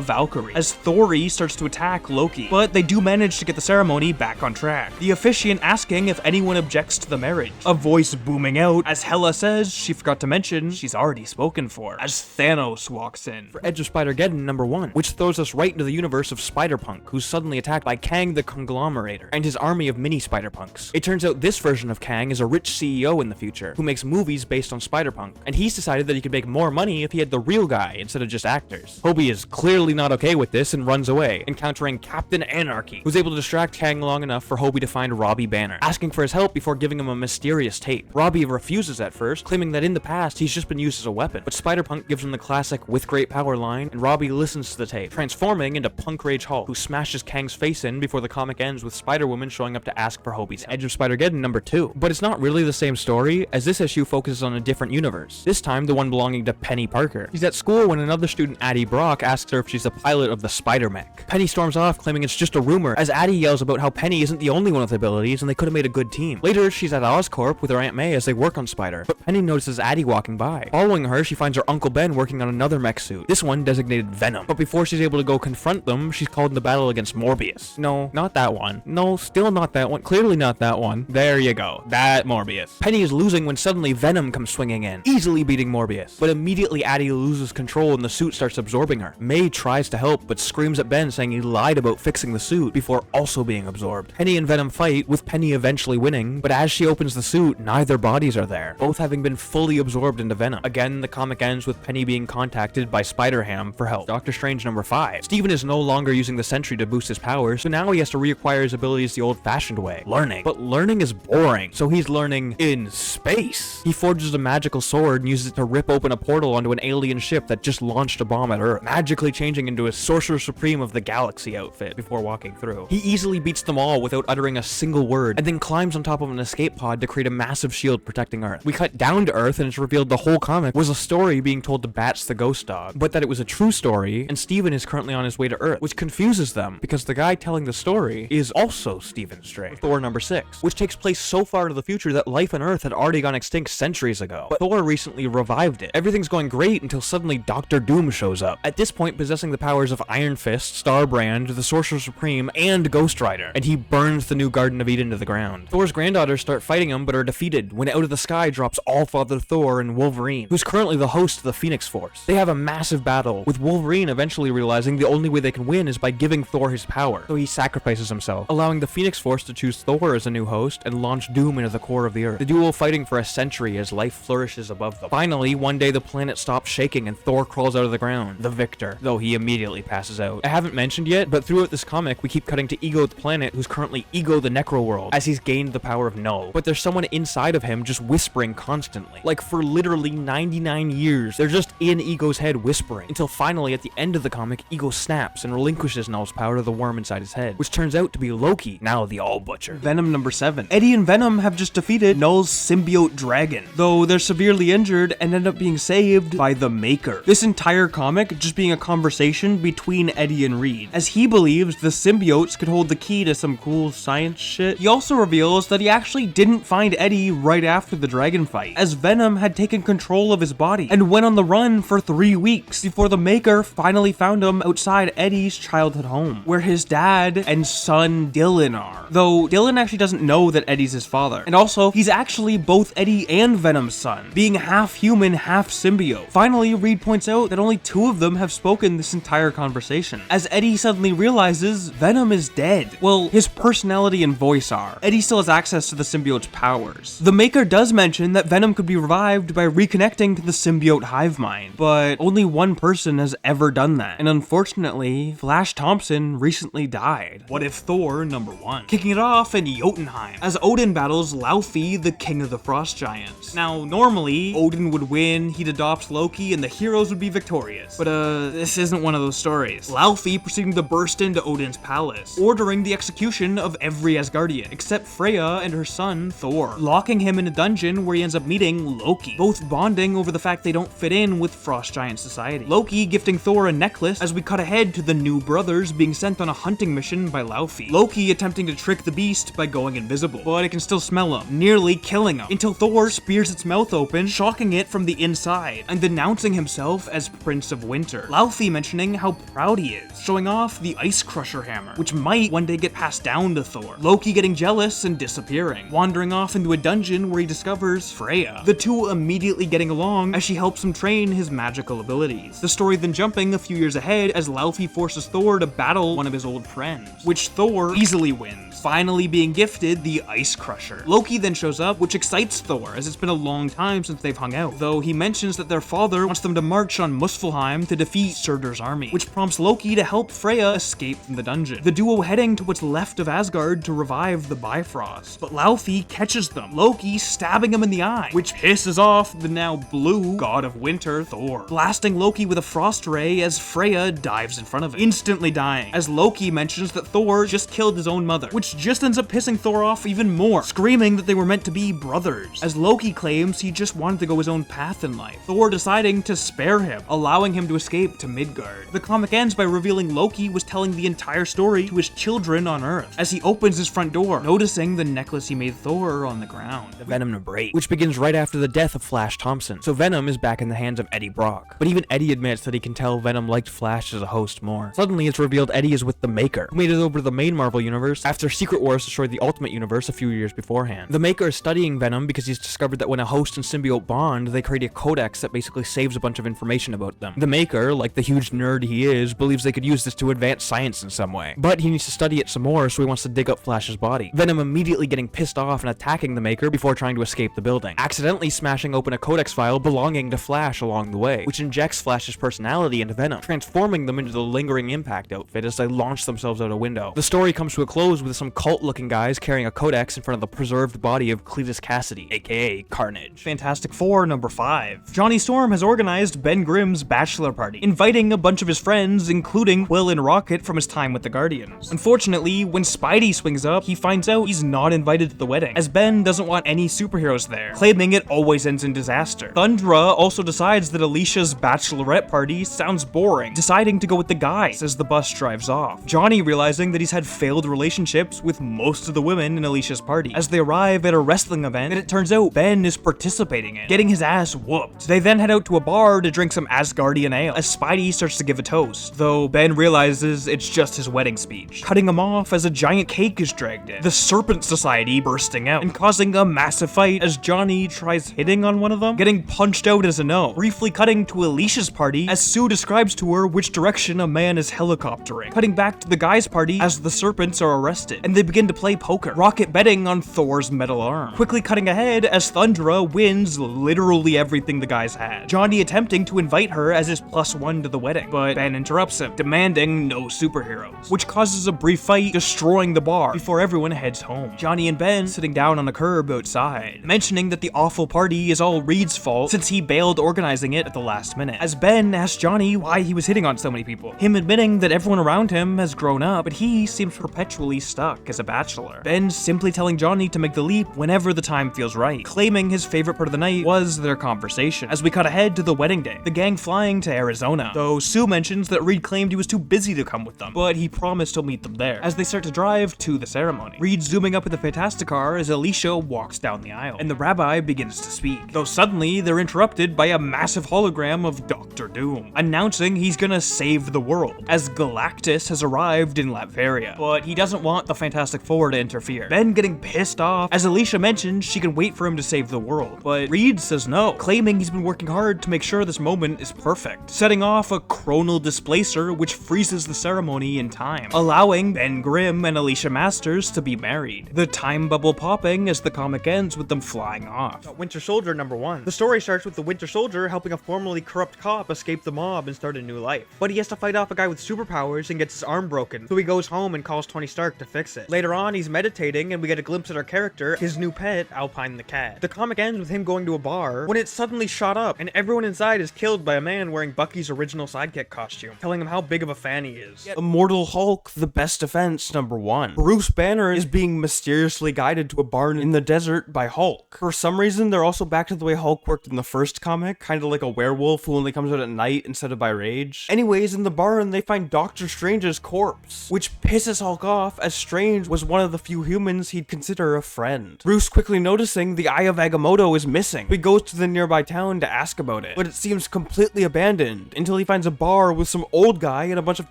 Valkyrie, as Thori starts to attack Loki, but they do manage to get the ceremony back on track, the officiant asking if anyone objects to the marriage, a voice booming out as Hela says she forgot to mention she's already spoken for, as Thanos walks in. For Edge of Spider-Geddon number 1, which throws us right into the universe of Spider-Punk, who's suddenly attacked by Kang the Conglomerator and his army of mini Spider-Punks. It turns out this version of Kang is a rich CEO in the future, who makes movies based on Spider-Punk, and he's decided that he could make more money if he had the real guy instead of just actors. Hobie is clearly not okay with this and runs away, encountering Captain Anarchy, who's able to distract Kang long enough for Hobie to find Robbie Banner, asking for his help before giving him a mysterious tape. Robbie refuses at first, claiming that in the past he's just been used as a weapon, but Spider-Punk gives him the classic "with great power" line, and Robbie listens to the tape, transforming into Punk Rage Hulk, who smashes Kang's face in before the comic ends with Spider-Woman showing up to ask for Hobie's help. Edge of Spider-Geddon number 2. But it's not really the same story, as this issue focuses on a different universe, this time the one belonging to Penny Parker. She's at school when another student, Addie Brock, asks her if she's a pilot of the Spider-Mech. Penny storms off, claiming it's just a rumor, as Addie yells about how Penny isn't the only one with abilities and they could have made a good team. Later, she's at Oscorp with her Aunt May as they work on Spider, but Penny notices Addie walking by. Following her, she finds her Uncle Ben working on another mech suit, this one designated Venom. But before she's able to go confront them, she's called into battle against Morbius. No, not that one. No, still not that one. Clearly not that one. There you go. That Morbius. Penny is losing when suddenly Venom comes swinging in, easily beating Morbius. But immediately Addie loses control and the suit starts absorbing her. May tries to help, but screams at Ben saying he lied about fixing the suit before also being absorbed. Penny and Venom fight, with Penny eventually winning, but as she opens the suit, neither bodies are there, both having been fully absorbed into Venom. Again, the comic ends with Penny being contacted by Spider-Ham for help. Doctor Strange number 5. Steven is no longer using the Sentry to boost his powers, so now he has to reacquire his abilities the old-fashioned way, learning. But learning is boring, so he's learning in space. He forges a magical sword and uses it to rip open a portal onto an alien ship that just launched a bomb at Earth, magically changing into a Sorcerer Supreme of the Galaxy outfit before walking through. He easily beats them all without uttering uttering a single word, and then climbs on top of an escape pod to create a massive shield protecting Earth. We cut down to Earth, and it's revealed the whole comic was a story being told to Bats the ghost dog, but that it was a true story, and Steven is currently on his way to Earth, which confuses them, because the guy telling the story is also Stephen Strange. Thor number 6, which takes place so far into the future that life on Earth had already gone extinct centuries ago, but Thor recently revived it. Everything's going great until suddenly Doctor Doom shows up, at this point possessing the powers of Iron Fist, Starbrand, the Sorcerer Supreme, and Ghost Rider, and he burns the new Garden of Eden to the ground. Thor's granddaughters start fighting him but are defeated when out of the sky drops Allfather Thor and Wolverine, who's currently the host of the Phoenix Force. They have a massive battle, with Wolverine eventually realizing the only way they can win is by giving Thor his power, so he sacrifices himself, allowing the Phoenix Force to choose Thor as a new host and launch Doom into the core of the Earth. The duo fighting for a century as life flourishes above them. Finally, one day the planet stops shaking and Thor crawls out of the ground, the victor, though he immediately passes out. I haven't mentioned yet, but throughout this comic, we keep cutting to Ego the Planet, who's currently Ego the Necroworld, as he's gained the power of Null. But there's someone inside of him just whispering constantly. Like for literally 99 years, they're just in Ego's head whispering, until finally at the end of the comic, Ego snaps and relinquishes Null's power to the worm inside his head, which turns out to be Loki, now the All-Butcher. Venom number 7. Eddie and Venom have just defeated Null's symbiote dragon, though they're severely injured and end up being saved by the Maker. This entire comic just being a conversation between Eddie and Reed, as he believes the symbiotes could hold the key to some cool science shit. He also reveals that he actually didn't find Eddie right after the dragon fight, as Venom had taken control of his body and went on the run for 3 weeks before the Maker finally found him outside Eddie's childhood home, where his dad and son Dylan are. Though Dylan actually doesn't know that Eddie's his father, and also he's actually both Eddie and Venom's son, being half human, half symbiote. Finally, Reed points out that only 2 of them have spoken this entire conversation, as Eddie suddenly realizes Venom is dead. Well, his personality and voice are. Eddie still has access to the symbiote's powers. The Maker does mention that Venom could be revived by reconnecting to the symbiote hive mind, but only one person has ever done that, and unfortunately, Flash Thompson recently died. What if Thor number 1? Kicking it off in Jotunheim, as Odin battles Laufey, the king of the frost giants. Now, normally, Odin would win, he'd adopt Loki, and the heroes would be victorious. But this isn't one of those stories. Laufey proceeding to burst into Odin's palace, ordering the execution of every Asgardian, except Freya and her son, Thor, locking him in a dungeon where he ends up meeting Loki, both bonding over the fact they don't fit in with frost giant society. Loki gifting Thor a necklace as we cut ahead to the new brothers being sent on a hunting mission by Laufey. Loki attempting to trick the beast by going invisible, but it can still smell him, nearly killing him, until Thor spears its mouth open, shocking it from the inside, and denouncing himself as Prince of Winter. Laufey mentioning how proud he is, showing off the Ice Crusher hammer, which might one day get passed down to Thor. Loki getting jealous and disappearing, wandering off into a dungeon where he discovers Freya. The two immediately getting along as she helps him train his magical abilities. The story then jumping a few years ahead as Laufey forces Thor to battle one of his old friends, which Thor easily wins, finally being gifted the Ice Crusher. Loki then shows up, which excites Thor as it's been a long time since they've hung out, though he mentions that their father wants them to march on Muspelheim to defeat Surtur's army, which prompts Loki to help Freya escape from the dungeon. The duo heading to what's left of Asgard to revive the Bifrost, but Laufey catches them, Loki stabbing him in the eye, which pisses off the now blue god of winter, Thor, blasting Loki with a frost ray as Freya dives in front of it, instantly dying, as Loki mentions that Thor just killed his own mother, which just ends up pissing Thor off even more, screaming that they were meant to be brothers, as Loki claims he just wanted to go his own path in life, Thor deciding to spare him, allowing him to escape to Midgard. The comic ends by revealing Loki was telling the entire story to his children on Earth, as he opens his front door, noticing the necklace he made Thor on the ground. Venom number 8, which begins right after the death of Flash Thompson, so Venom is back in the hands of Eddie Brock. But even Eddie admits that he can tell Venom liked Flash as a host more. Suddenly it's revealed Eddie is with the Maker, who made it over to the main Marvel universe after Secret Wars destroyed the Ultimate Universe a few years beforehand. The Maker is studying Venom because he's discovered that when a host and symbiote bond, they create a codex that basically saves a bunch of information about them. The Maker, like the huge nerd he is, believes they could use this to advance science in some way. But he needs to study it some more, so he wants to dig up Flash's body. Venom immediately getting pissed off and attacking the Maker before trying to escape the building, accidentally smashing open a codex file belonging to Flash along the way, which injects Flash's personality into Venom, transforming them into the Lingering Impact outfit as they launch themselves out a window. The story comes to a close with some cult-looking guys carrying a codex in front of the preserved body of Cletus Cassidy, aka Carnage. Fantastic Four number 5. Johnny Storm has organized Ben Grimm's bachelor party, inviting a bunch of his friends, including Quill and Rocket from his time with the Guardians. Unfortunately, when Spidey swings up, he finds out he's not invited to the wedding, as Ben doesn't want any superheroes there, claiming it always ends in disaster. Thundra also decides that Alicia's bachelorette party sounds boring, deciding to go with the guys as the bus drives off. Johnny realizing that he's had failed relationships with most of the women in Alicia's party, as they arrive at a wrestling event that it turns out Ben is participating in, getting his ass whooped. They then head out to a bar to drink some Asgardian ale, as Spidey starts to give a toast, though Ben realizes it's just his wedding speech, cutting him off as a giant cake is dragged in, the Serpent Society bursting out and causing a massive fight as Johnny tries hitting on one of them, getting punched out as a no, briefly cutting to Alicia's party as Sue describes to her which direction a man is helicoptering, cutting back to the guys' party as the serpents are arrested, and they begin to play poker, rocket betting on Thor's metal arm, quickly cutting ahead as Thundra wins literally everything the guys had, Johnny attempting to invite her as his +1 to the wedding, but Ben interrupts him, demanding no superheroes, which causes a brief fight, destroying the bar before everyone heads home. Johnny and Ben sitting down on a curb outside, mentioning that the awful party is all Reed's fault since he bailed organizing it at the last minute, as Ben asks Johnny why he was hitting on so many people, him admitting that everyone around him has grown up, but he seems perpetually stuck as a bachelor. Ben simply telling Johnny to make the leap whenever the time feels right, claiming his favorite part of the night was their conversation, as we cut ahead to the wedding day, the gang flying to Arizona, though Sue mentions that Reed claimed he was too busy to come with them, but he promised he'll meet them there, as they start to drive to the ceremony. Reed zooming up in the Fantastic car as Alicia walks down the aisle, and the rabbi begins to speak, though suddenly they're interrupted by a massive hologram of Doctor Doom, announcing he's gonna save the world, as Galactus has arrived in Latveria, but he doesn't want the Fantastic Four to interfere. Ben getting pissed off, as Alicia mentions she can wait for him to save the world, but Reed says no, claiming he's been working hard to make sure this moment is perfect, setting off a chronal displacer which freezes the ceremony in time, allowing Ben Grimm and Alicia Masters to be married, the time bubble popping as the comic ends with them flying off. Winter Soldier #1. The story starts with the Winter Soldier helping a formerly corrupt cop escape the mob and start a new life, but he has to fight off a guy with superpowers and gets his arm broken, so he goes home and calls Tony Stark to fix it. Later on, he's meditating and we get a glimpse at our character, his new pet, Alpine the cat. The comic ends with him going to a bar when it's suddenly shot up and everyone inside is killed by a man wearing Bucky's original sidekick costume, telling him how big of a fan he is. Immortal Hulk, the best defense #1. Bruce Banner is being mysteriously guided to a barn in the desert by Hulk. For some reason, they're also back to the way Hulk worked in the first comic, kind of like a werewolf who only comes out at night instead of by rage. Anyways, in the barn, they find Doctor Strange's corpse, which pisses Hulk off as Strange was one of the few humans he'd consider a friend. Bruce quickly noticing the Eye of Agamotto is missing. He goes to the nearby town to ask about it, but it seems completely abandoned until he finds a bar with some old guy and a bunch of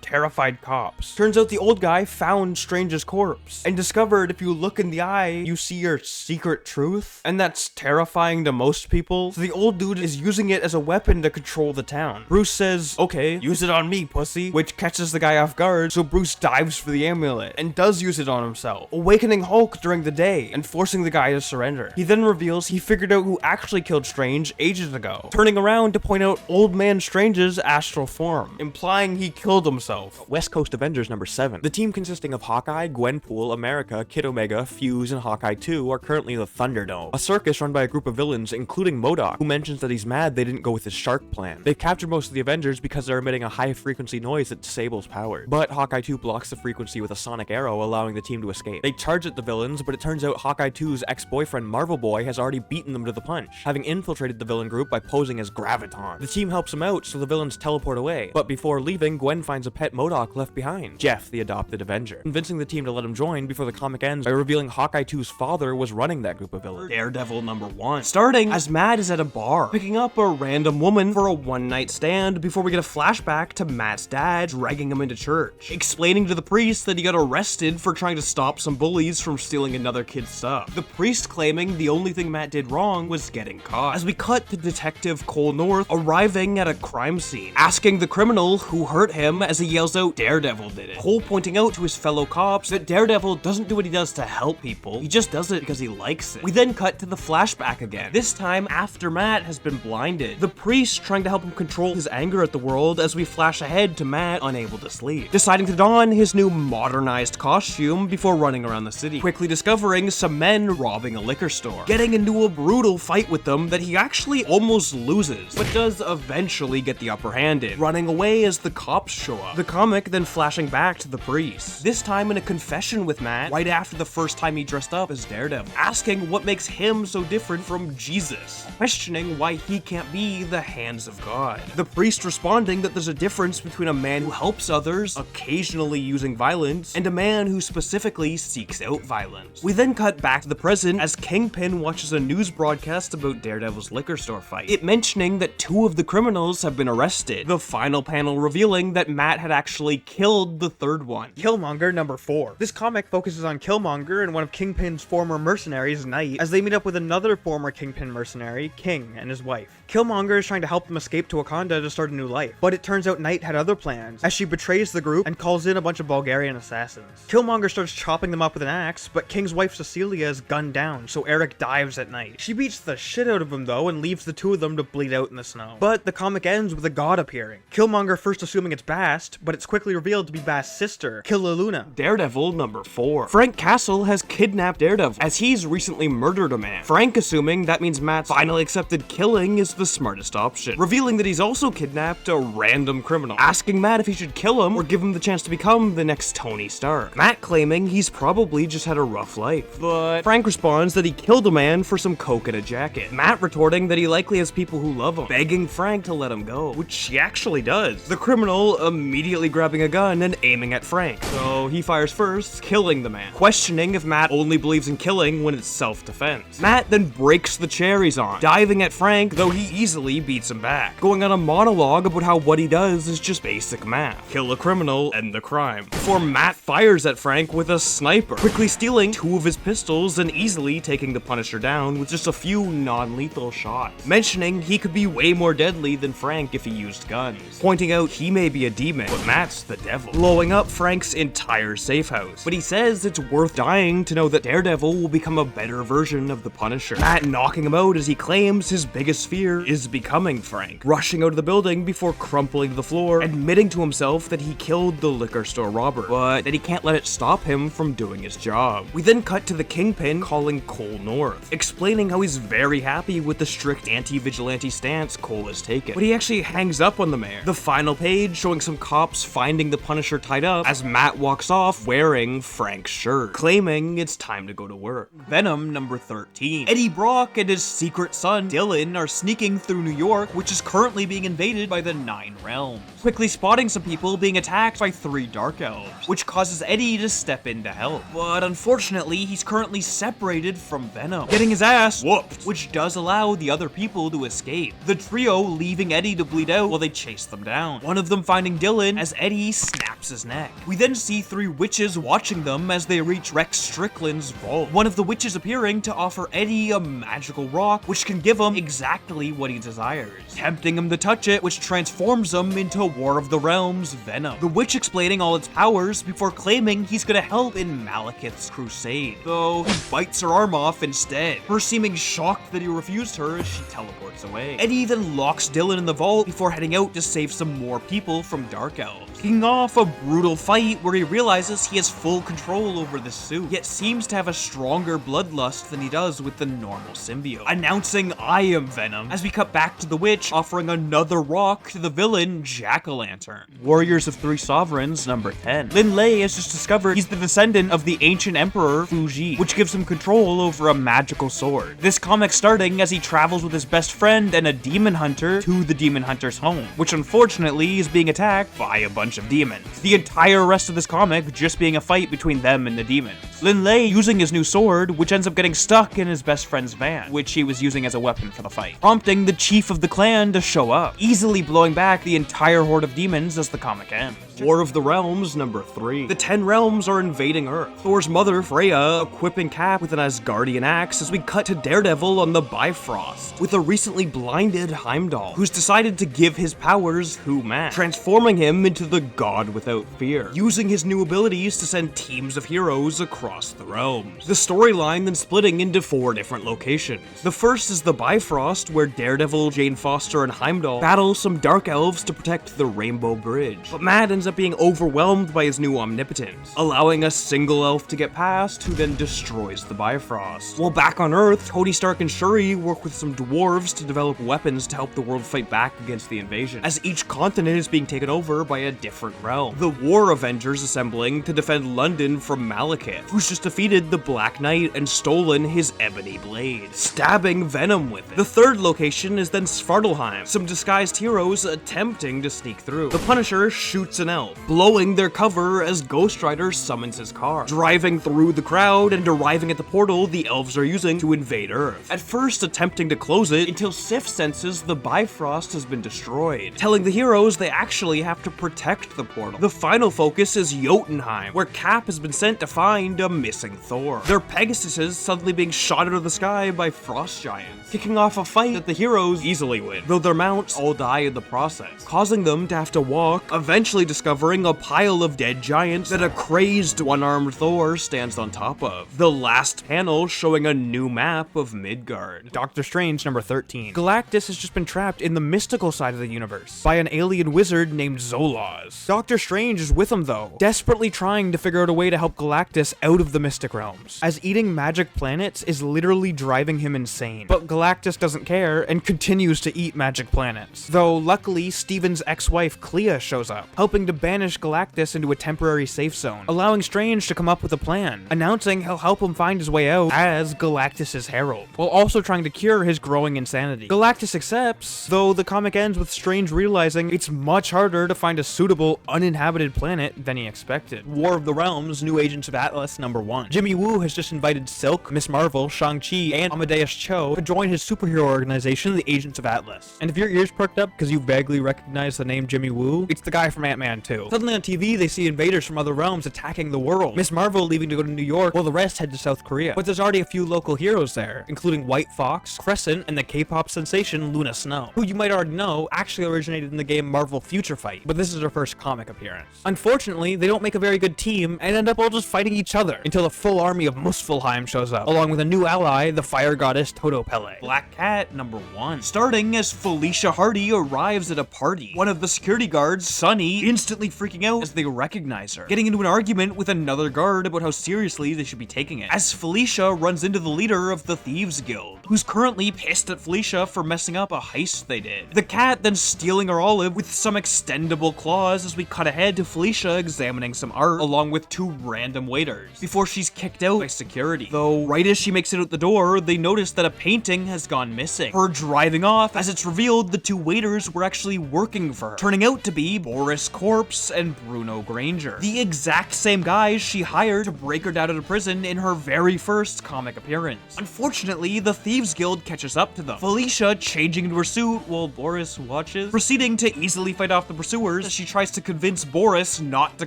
terrified cops. Turns out the old guy found Strange's corpse and discovered if you look in the eye, you see your secret truth, and that's terrifying to most people. So the old dude is using it as a weapon to control the town. Bruce says, okay, use it on me, pussy, which catches the guy off guard, so Bruce dives for the amulet and does use it on himself, awakening Hulk during the day and forcing the guy to surrender. He then reveals he figured out who actually killed Strange ages ago, turning around to point out Old Man Strange's astral form, implying he killed himself. West Coast Avengers #7. The team consisting of Hawkeye, Gwenpool, America, Kid Omega, Fuse, and Hawkeye 2 are currently in the Thunderdome, a circus run by a group of villains including MODOK, who mentions that he's mad they didn't go with his shark plan. They've captured most of the Avengers because they're emitting a high-frequency noise that disables powers, but Hawkeye 2 blocks the frequency with a sonic arrow, allowing the team to escape. They charge at the villains, but it turns out Hawkeye 2's ex-boyfriend Marvel Boy has already beaten them to the punch, having infiltrated the villain group by posing as Graviton. The team helps him out, so the villains teleport away, but before leaving, Gwen finds a pet MODOK left behind, Jeff, the adopted Avenger, convincing the team to let him join before the comic ends by revealing Hawkeye 2's father was running that group of villains. Daredevil #1. Starting as Matt is at a bar, picking up a random woman for a one-night stand before we get a flashback to Matt's dad dragging him into church, explaining to the priest that he got arrested for trying to stop some bullies from stealing another kid's stuff. The priest claiming the only thing Matt did wrong was getting caught. As we cut to Detective Cole North arriving at a crime scene, asking the criminal who hurt him as he yells out, "Daredevil did it." Cole pointing out to his fellow cops that Daredevil doesn't do what he does to help people, he just does it because he likes it. We then cut to the flashback again, this time after Matt has been blinded. The priest trying to help him control his anger at the world as we flash ahead to Matt unable to sleep, deciding to don his new modernized costume before running around the city, quickly discovering some men robbing a liquor store, getting into a brutal fight with them that he actually almost loses, but does eventually get the upper hand in, running away as the cops show up. The comic then flashing back to the priest, this time in a confession session with Matt right after the first time he dressed up as Daredevil, asking what makes him so different from Jesus, questioning why he can't be the hands of God. The priest responding that there's a difference between a man who helps others, occasionally using violence, and a man who specifically seeks out violence. We then cut back to the present as Kingpin watches a news broadcast about Daredevil's liquor store fight, it mentioning that 2 of the criminals have been arrested, the final panel revealing that Matt had actually killed the 3rd one. Killmonger number 4. This comic focuses on Killmonger and one of Kingpin's former mercenaries, Knight, as they meet up with another former Kingpin mercenary, King, and his wife. Killmonger is trying to help them escape to Wakanda to start a new life, but it turns out Knight had other plans, as she betrays the group and calls in a bunch of Bulgarian assassins. Killmonger starts chopping them up with an axe, but King's wife Cecilia is gunned down, so Eric dives at Knight. She beats the shit out of him though, and leaves the 2 of them to bleed out in the snow. But the comic ends with a god appearing. Killmonger first assuming it's Bast, but it's quickly revealed to be Bast's sister, Killaluna. Daredevil number 4. Frank Castle has kidnapped Daredevil, as he's recently murdered a man. Frank assuming that means Matt finally accepted killing is the smartest option, revealing that he's also kidnapped a random criminal, asking Matt if he should kill him or give him the chance to become the next Tony Stark. Matt claiming he's probably just had a rough life, but Frank responds that he killed a man for some coke and a jacket. Matt retorting that he likely has people who love him, begging Frank to let him go, which he actually does. The criminal immediately grabbing a gun and aiming at Frank, so he fires first, killing the man, questioning if Matt only believes in killing when it's self-defense. Matt then breaks the chair he's on, diving at Frank, though he easily beats him back, going on a monologue about how what he does is just basic math. Kill a criminal, end the crime. Before Matt fires at Frank with a sniper, quickly stealing 2 of his pistols and easily taking the Punisher down with just a few non-lethal shots, mentioning he could be way more deadly than Frank if he used guns, pointing out he may be a demon, but Matt's the devil, blowing up Frank's entire safe house. But he says it's worth dying to know that Daredevil will become a better version of the Punisher. Matt knocking him out as he claims his biggest fear is becoming Frank, rushing out of the building before crumpling to the floor, admitting to himself that he killed the liquor store robber, but that he can't let it stop him from doing his job. We then cut to the Kingpin calling Cole North, explaining how he's very happy with the strict anti-vigilante stance Cole has taken, but he actually hangs up on the mayor. The final page showing some cops finding the Punisher tied up as Matt walks off wearing Frank's shirt, claiming it's time to go to work. Venom number 13. Eddie Brock and his secret son Dylan are sneaking through New York, which is currently being invaded by the 9 Realms, quickly spotting some people being attacked by 3 Dark Elves, which causes Eddie to step in to help. But unfortunately, he's currently separated from Venom, getting his ass whooped, which does allow the other people to escape, the trio leaving Eddie to bleed out while they chase them down, one of them finding Dylan as Eddie snaps his neck. We then see 3 witches watching them as they reach Rex Strickland's vault, one of the witches appearing to offer Eddie a magical rock which can give him exactly what he desires, tempting him to touch it, which transforms him into War of the Realms Venom, the witch explaining all its powers before claiming he's gonna help in Malekith's crusade, though he bites her arm off instead, her seeming shocked that he refused her as she teleports away. Eddie then locks Dylan in the vault before heading out to save some more people from Dark Elves, kicking off a brutal fight where he realizes he has full control over the suit, yet seems to have a stronger bloodlust than he does with the normal symbiote, announcing I am Venom, as we cut back to the witch offering another rock to the villain Jack-o'-lantern. Warriors of 3 Sovereigns number 10. Lin Lei has just discovered he's the descendant of the ancient emperor Fuji, which gives him control over a magical sword. This comic starting as he travels with his best friend and a demon hunter to the demon hunter's home, which unfortunately is being attacked by a bunch of demons. The entire rest of this comic just being a fight between them and the demons. Lin Lei using his new sword, which ends up getting stuck in his best friend's van, which he was using as a weapon for the fight, prompting the chief of the clan to show up, easily blowing back the entire horde of demons as the comic ends. War of the Realms number 3. The 10 Realms are invading Earth. Thor's mother, Freya, equipping Cap with an Asgardian axe as we cut to Daredevil on the Bifrost, with a recently blinded Heimdall, who's decided to give his powers to Matt, transforming him into the God without fear, using his new abilities to send teams of heroes across the realms. The storyline then splitting into 4 different locations. The first is the Bifrost, where Daredevil, Jane Foster, and Heimdall battle some Dark Elves to protect the Rainbow Bridge, but Matt ends up being overwhelmed by his new omnipotence, allowing a single elf to get past, who then destroys the Bifrost. While back on Earth, Tony Stark and Shuri work with some dwarves to develop weapons to help the world fight back against the invasion, as each continent is being taken over by a different realm. The War Avengers assembling to defend London from Malekith, who's just defeated the Black Knight and stolen his ebony blade, stabbing Venom with it. The third location is then Svartalheim, some disguised heroes attempting to sneak through. The Punisher shoots an elf, blowing their cover as Ghost Rider summons his car, driving through the crowd and arriving at the portal the elves are using to invade Earth. At first attempting to close it until Sif senses the Bifrost has been destroyed, telling the heroes they actually have to protect the portal. The final focus is Jotunheim, where Cap has been sent to find a missing Thor. Their Pegasuses suddenly being shot out of the sky by frost giants, kicking off a fight that the heroes easily win, though their mounts all die in the process, causing them to have to walk, eventually discovering a pile of dead giants that a crazed one-armed Thor stands on top of. The last panel showing a new map of Midgard. Doctor Strange number 13. Galactus has just been trapped in the mystical side of the universe by an alien wizard named Zolaz. Doctor Strange is with him though, desperately trying to figure out a way to help Galactus out of the mystic realms, as eating magic planets is literally driving him insane. But Galactus doesn't care and continues to eat magic planets. Though luckily, Steven's ex-wife Clea shows up, helping to banish Galactus into a temporary safe zone, allowing Strange to come up with a plan, announcing he'll help him find his way out as Galactus's herald, while also trying to cure his growing insanity. Galactus accepts, though the comic ends with Strange realizing it's much harder to find a suitable, uninhabited planet than he expected. War of the Realms, New Agents of Atlas number 1. Jimmy Woo has just invited Silk, Miss Marvel, Shang-Chi, and Amadeus Cho to join his superhero organization, the Agents of Atlas. And if your ears perked up because you vaguely recognize the name Jimmy Woo, it's the guy from Ant-Man 2. Suddenly on TV, they see invaders from other realms attacking the world. Miss Marvel leaving to go to New York while the rest head to South Korea. But there's already a few local heroes there, including White Fox, Crescent, and the K-pop sensation Luna Snow, who you might already know actually originated in the game Marvel Future Fight, but this is her first comic appearance. Unfortunately, they don't make a very good team and end up all just fighting each other until the full army of Muspelheim shows up, along with a new ally, the fire goddess Toto Pele. Black Cat number 1. Starting as Felicia Hardy arrives at a party. One of the security guards, Sunny, instantly freaking out as they recognize her, getting into an argument with another guard about how seriously they should be taking it, as Felicia runs into the leader of the Thieves Guild, who's currently pissed at Felicia for messing up a heist they did. The cat then stealing her olive with some extendable claws as we cut ahead to Felicia examining some art along with 2 random waiters, before she's kicked out by security. Though right as she makes it out the door, they notice that a painting has gone missing. Her driving off as it's revealed the 2 waiters were actually working for her, turning out to be Boris Corpse and Bruno Granger, the exact same guys she hired to break her out of prison in her very first comic appearance. Unfortunately, the Thieves Guild catches up to them, Felicia changing into her suit while Boris watches, proceeding to easily fight off the pursuers as she tries to convince Boris not to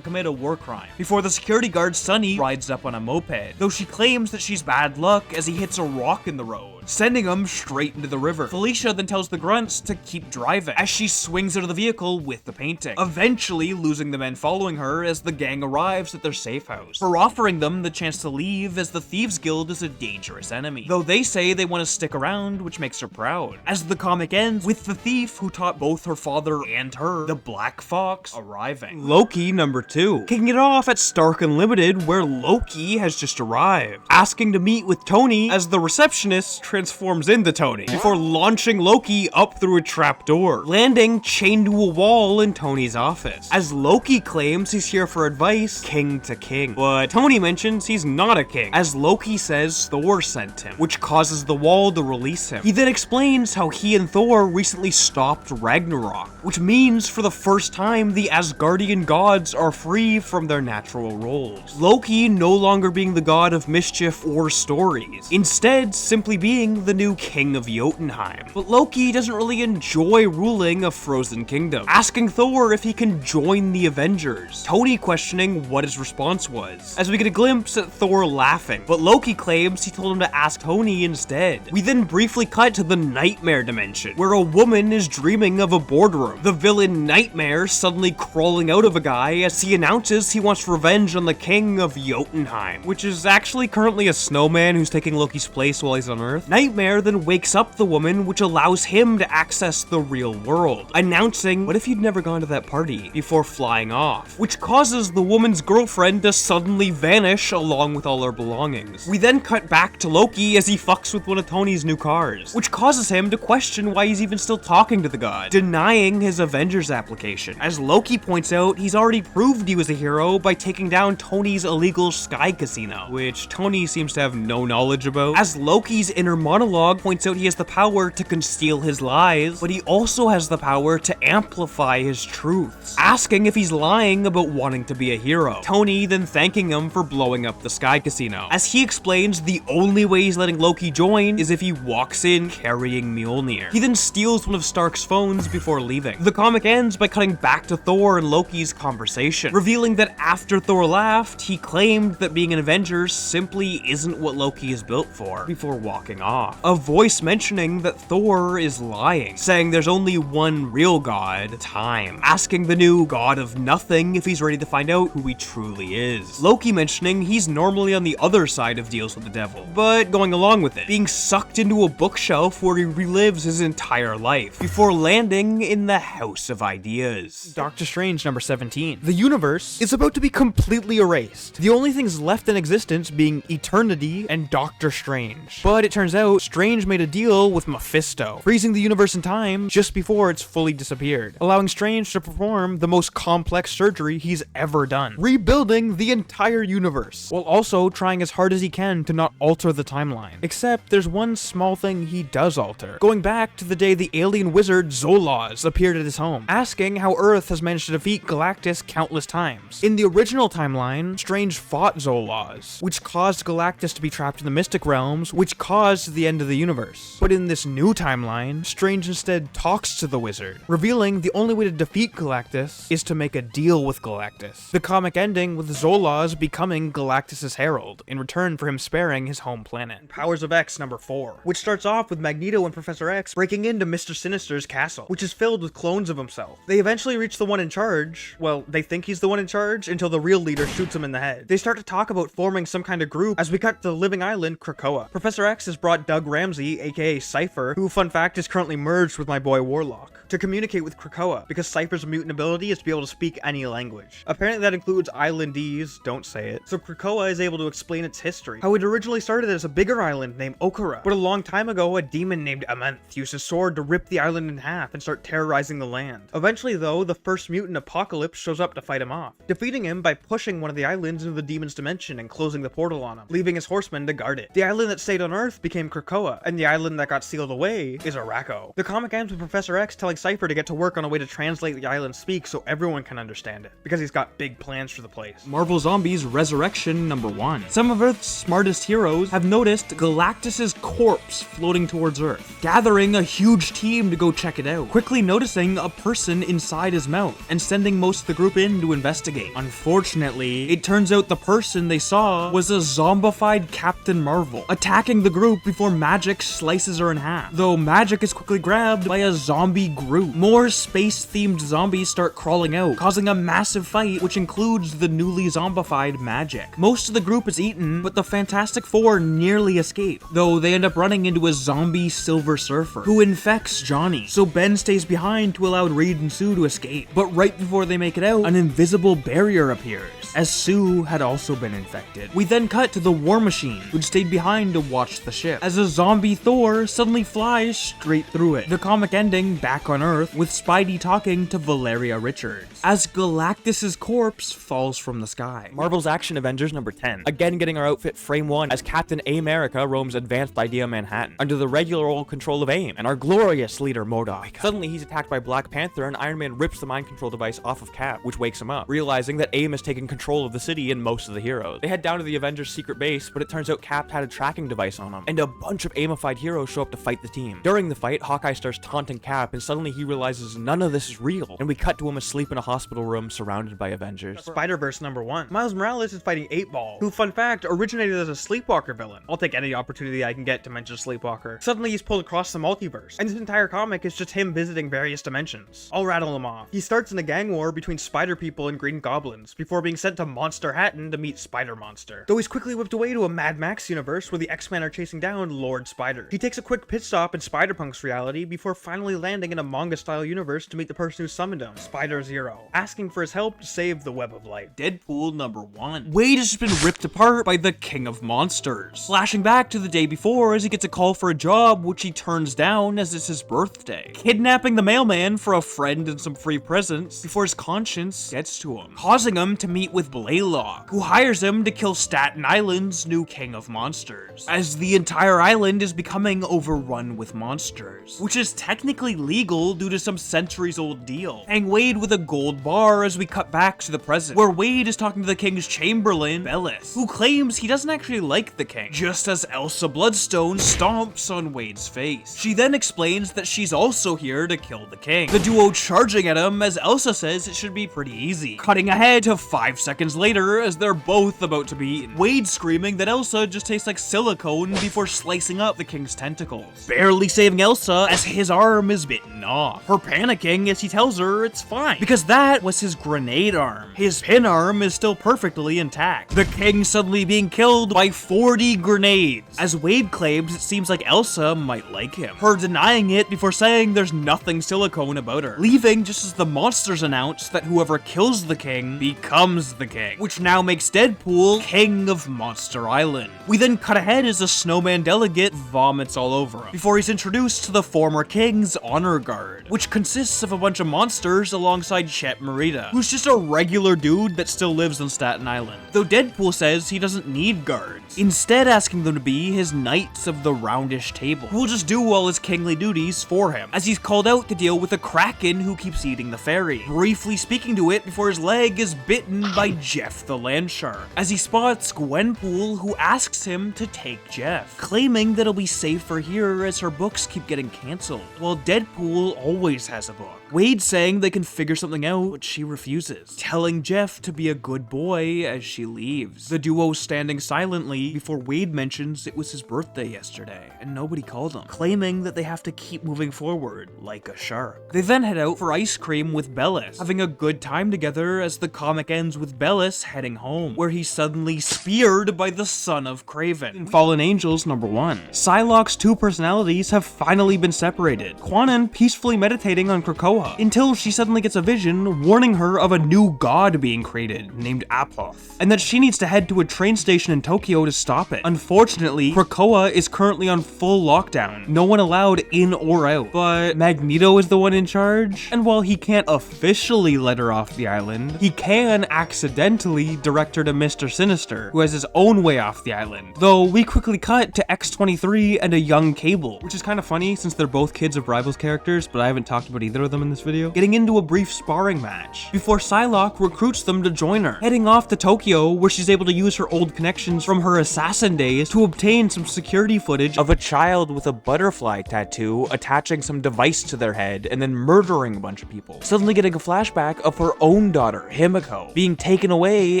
commit a war crime, before the security guard Sunny rides up on a moped, though she claims that she's bad luck as he hits a rock in the road, sending him straight into the river. Felicia then tells the grunts to keep driving as she swings out of the vehicle with the painting, eventually losing the men following her as the gang arrives at their safe house, for offering them the chance to leave as the Thieves Guild is a dangerous enemy, though they say they want to stick around, which makes her proud. As the comic ends with the thief who taught both her father and her, the Black Fox, arriving. Loki number 2. Kicking it off at Stark Unlimited, where Loki has just arrived, asking to meet with Tony as the receptionist transforms into Tony, before launching Loki up through a trapdoor, landing chained to a wall in Tony's office. As Loki claims he's here for advice, king to king, but Tony mentions he's not a king, as Loki says Thor sent him, which causes the wall to release him. He then explains how he and Thor recently stopped Ragnarok, which means for the first time the Asgardian gods are free from their natural roles, Loki no longer being the god of mischief or stories, instead simply being the new king of Jotunheim. But Loki doesn't really enjoy ruling a frozen kingdom, asking Thor if he can join the Avengers, Tony questioning what his response was, as we get a glimpse at Thor laughing, but Loki claims he told him to ask Tony instead. We then briefly cut to the Nightmare Dimension, where a woman is dreaming of a boardroom, the villain Nightmare suddenly crawling out of a guy as he announces he wants revenge on the king of Jotunheim, which is actually currently a snowman who's taking Loki's place while he's on Earth. Nightmare then wakes up the woman, which allows him to access the real world, announcing, "What if you'd never gone to that party?" before flying off, which causes the woman's girlfriend to suddenly vanish along with all her belongings. We then cut back to Loki as he fucks with one of Tony's new cars, which causes him to question why he's even still talking to the god, denying his Avengers application. As Loki points out, he's already proved he was a hero by taking down Tony's illegal sky casino, which Tony seems to have no knowledge about. As Loki's inner monologue points out, he has the power to conceal his lies, but he also has the power to amplify his truths, asking if he's lying about wanting to be a hero. Tony then thanking him for blowing up the sky casino. As he explains, the only way he's letting Loki join is if he walks in carrying Mjolnir. He then steals one of Stark's phones before leaving. The comic ends by cutting back to Thor and Loki's conversation, revealing that after Thor left, he claimed that being an Avenger simply isn't what Loki is built for, before walking off. A voice mentioning that Thor is lying, saying there's only one real god, time, asking the new god of nothing if he's ready to find out who he truly is. Loki mentioning he's normally on the other side of deals with the devil, but going along with it, being sucked into a bookshelf where he relives his entire life, before landing in the House of Ideas. Doctor Strange number 17. The universe is about to be completely erased, the only things left in existence being Eternity and Doctor Strange. But it turns out Strange made a deal with Mephisto, freezing the universe in time just before it's fully disappeared, allowing Strange to perform the most complex surgery he's ever done, rebuilding the entire universe, while also trying as hard as he can to not alter the timeline. Except there's one small thing he does alter, going back to the day the alien wizard Zolaz appeared at his home, asking how Earth has managed to defeat Galactus countless times. In the original timeline, Strange fought Zolaz, which caused Galactus to be trapped in the Mystic Realms, which caused the end of the universe. But in this new timeline, Strange instead talks to the wizard, revealing the only way to defeat Galactus is to make a deal with Galactus. The comic ending with Zolaz becoming Galactus' herald, in return for him sparing his home planet. Powers of X number 4, which starts off with Magneto and Professor X breaking into Mr. Sinister's castle, which is filled with clones of himself. They eventually reach the one in charge. Well, they think he's the one in charge until the real leader shoots him in the head. They start to talk about forming some kind of group as we cut to the living island Krakoa. Professor X has brought Doug Ramsey, aka Cypher, who, fun fact, is currently merged with my boy Warlock, to communicate with Krakoa, because Cypher's mutant ability is to be able to speak any language. Apparently that includes Islandese, don't say it. So Krakoa is able to explain its history, how it originally started as a bigger island named Okara, but a long time ago a demon named Amenth used his sword to rip the island in half and start terrorizing the land. Eventually though, the first mutant Apocalypse shows up to fight him off, defeating him by pushing one of the islands into the demon's dimension and closing the portal on him, leaving his horsemen to guard it. The island that stayed on Earth became Krakoa, and the island that got sealed away is Araco. The comic ends with Professor X telling Cypher to get to work on a way to translate the island's speak so everyone can understand it, because he's got big plans for the place. Marvel Zombies Resurrection number 1. Some of Earth's smartest heroes have noticed Galactus' corpse floating towards Earth, gathering a huge team to go check it out, quickly noticing a person inside his mouth, and sending most of the group in to investigate. Unfortunately, it turns out the person they saw was a zombified Captain Marvel, attacking the group before Magic slices her in half, though Magic is quickly grabbed by a zombie Groot. More space-themed zombies start crawling out, causing a massive fight which includes the newly zombified Magic. Most of the group is eaten, but the Fantastic Four nearly escape, though they end up running into a zombie Silver Surfer, who infects Johnny, so Ben stays behind to allow Reed and Sue to escape. But right before they make it out, an invisible barrier appears, as Sue had also been infected. We then cut to the War Machine, who'd stayed behind to watch the ship, as a zombie Thor suddenly flies straight through it. The comic ending back on Earth with Spidey talking to Valeria Richards, as Galactus' corpse falls from the sky. Marvel's Action Avengers number 10. Again getting our outfit frame 1 as Captain America roams Advanced Idea Manhattan, under the regular old control of AIM, and our glorious leader MODOK. Suddenly he's attacked by Black Panther and Iron Man rips the mind control device off of Cap, which wakes him up, realizing that AIM has taken control of the city and most of the heroes. They head down to the Avengers' secret base, but it turns out Cap had a tracking device on him, and a bunch of AIM-ified heroes show up to fight the team. During the fight, Hawkeye starts taunting Cap, and suddenly he realizes none of this is real, and we cut to him asleep in a hospital room surrounded by Avengers. Spider-Verse number 1. Miles Morales is fighting 8-Ball, who, fun fact, originated as a Sleepwalker villain. I'll take any opportunity I can get to mention Sleepwalker. Suddenly he's pulled across the multiverse, and this entire comic is just him visiting various dimensions. I'll rattle him off. He starts in a gang war between Spider People and Green Goblins, before being sent to Monster Hatton to meet Spider-Monster. Though he's quickly whipped away to a Mad Max universe where the X-Men are chasing down found Lord Spider. He takes a quick pit stop in Spider-Punk's reality before finally landing in a manga-style universe to meet the person who summoned him, Spider-Zero, asking for his help to save the Web of Light. Deadpool number 1. Wade has just been ripped apart by the King of Monsters. Flashing back to the day before as he gets a call for a job, which he turns down as it's his birthday. Kidnapping the mailman for a friend and some free presents before his conscience gets to him, causing him to meet with Blaylock, who hires him to kill Staten Island's new King of Monsters, as the entire island is becoming overrun with monsters, which is technically legal due to some centuries-old deal. Paying Wade with a gold bar as we cut back to the present, where Wade is talking to the King's Chamberlain, Bellis, who claims he doesn't actually like the King, just as Elsa Bloodstone stomps on Wade's face. She then explains that she's also here to kill the King, the duo charging at him as Elsa says it should be pretty easy. Cutting ahead to 5 seconds later as they're both about to be eaten, Wade screaming that Elsa just tastes like silicone before slicing up the King's tentacles, barely saving Elsa as his arm is bitten off. Her panicking as he tells her it's fine, because that was his grenade arm. His pin arm is still perfectly intact. The King suddenly being killed by 40 grenades, as Wade claims it seems like Elsa might like him, her denying it before saying there's nothing silicone about her, leaving just as the monsters announce that whoever kills the King becomes the King, which now makes Deadpool King of Monster Island. We then cut ahead as a snowman delegate vomits all over him, before he's introduced to the former King's honor guard, which consists of a bunch of monsters alongside Chet Morita, who's just a regular dude that still lives on Staten Island, though Deadpool says he doesn't need guards, instead asking them to be his Knights of the Roundish Table, who will just do all his kingly duties for him, as he's called out to deal with a kraken who keeps eating the fairy, briefly speaking to it before his leg is bitten by Jeff the Landshark, as he spots Gwenpool, who asks him to take Jeff, claiming that it'll be safer here as her books keep getting cancelled, while Deadpool always has a book. Wade saying they can figure something out, but she refuses, telling Jeff to be a good boy as she leaves. The duo standing silently before Wade mentions it was his birthday yesterday, and nobody called him, claiming that they have to keep moving forward like a shark. They then head out for ice cream with Bellis, having a good time together as the comic ends with Bellis heading home, where he's suddenly speared by the son of Kraven. In Fallen Angels number 1, Psylocke's two personalities have finally been separated, Quanon peacefully meditating on Krakoa, until she suddenly gets a vision warning her of a new god being created named Apoth, and that she needs to head to a train station in Tokyo to stop it. Unfortunately, Krakoa is currently on full lockdown, no one allowed in or out, but Magneto is the one in charge, and while he can't officially let her off the island, he can accidentally direct her to Mr. Sinister, who has his own way off the island. Though we quickly cut to X-23 and a young Cable, which is kind of funny since they're both kids of Rivals characters, but I haven't talked about either of them in this video, getting into a brief sparring match, before Psylocke recruits them to join her, heading off to Tokyo where she's able to use her old connections from her assassin days to obtain some security footage of a child with a butterfly tattoo attaching some device to their head and then murdering a bunch of people, suddenly getting a flashback of her own daughter, Himiko, being taken away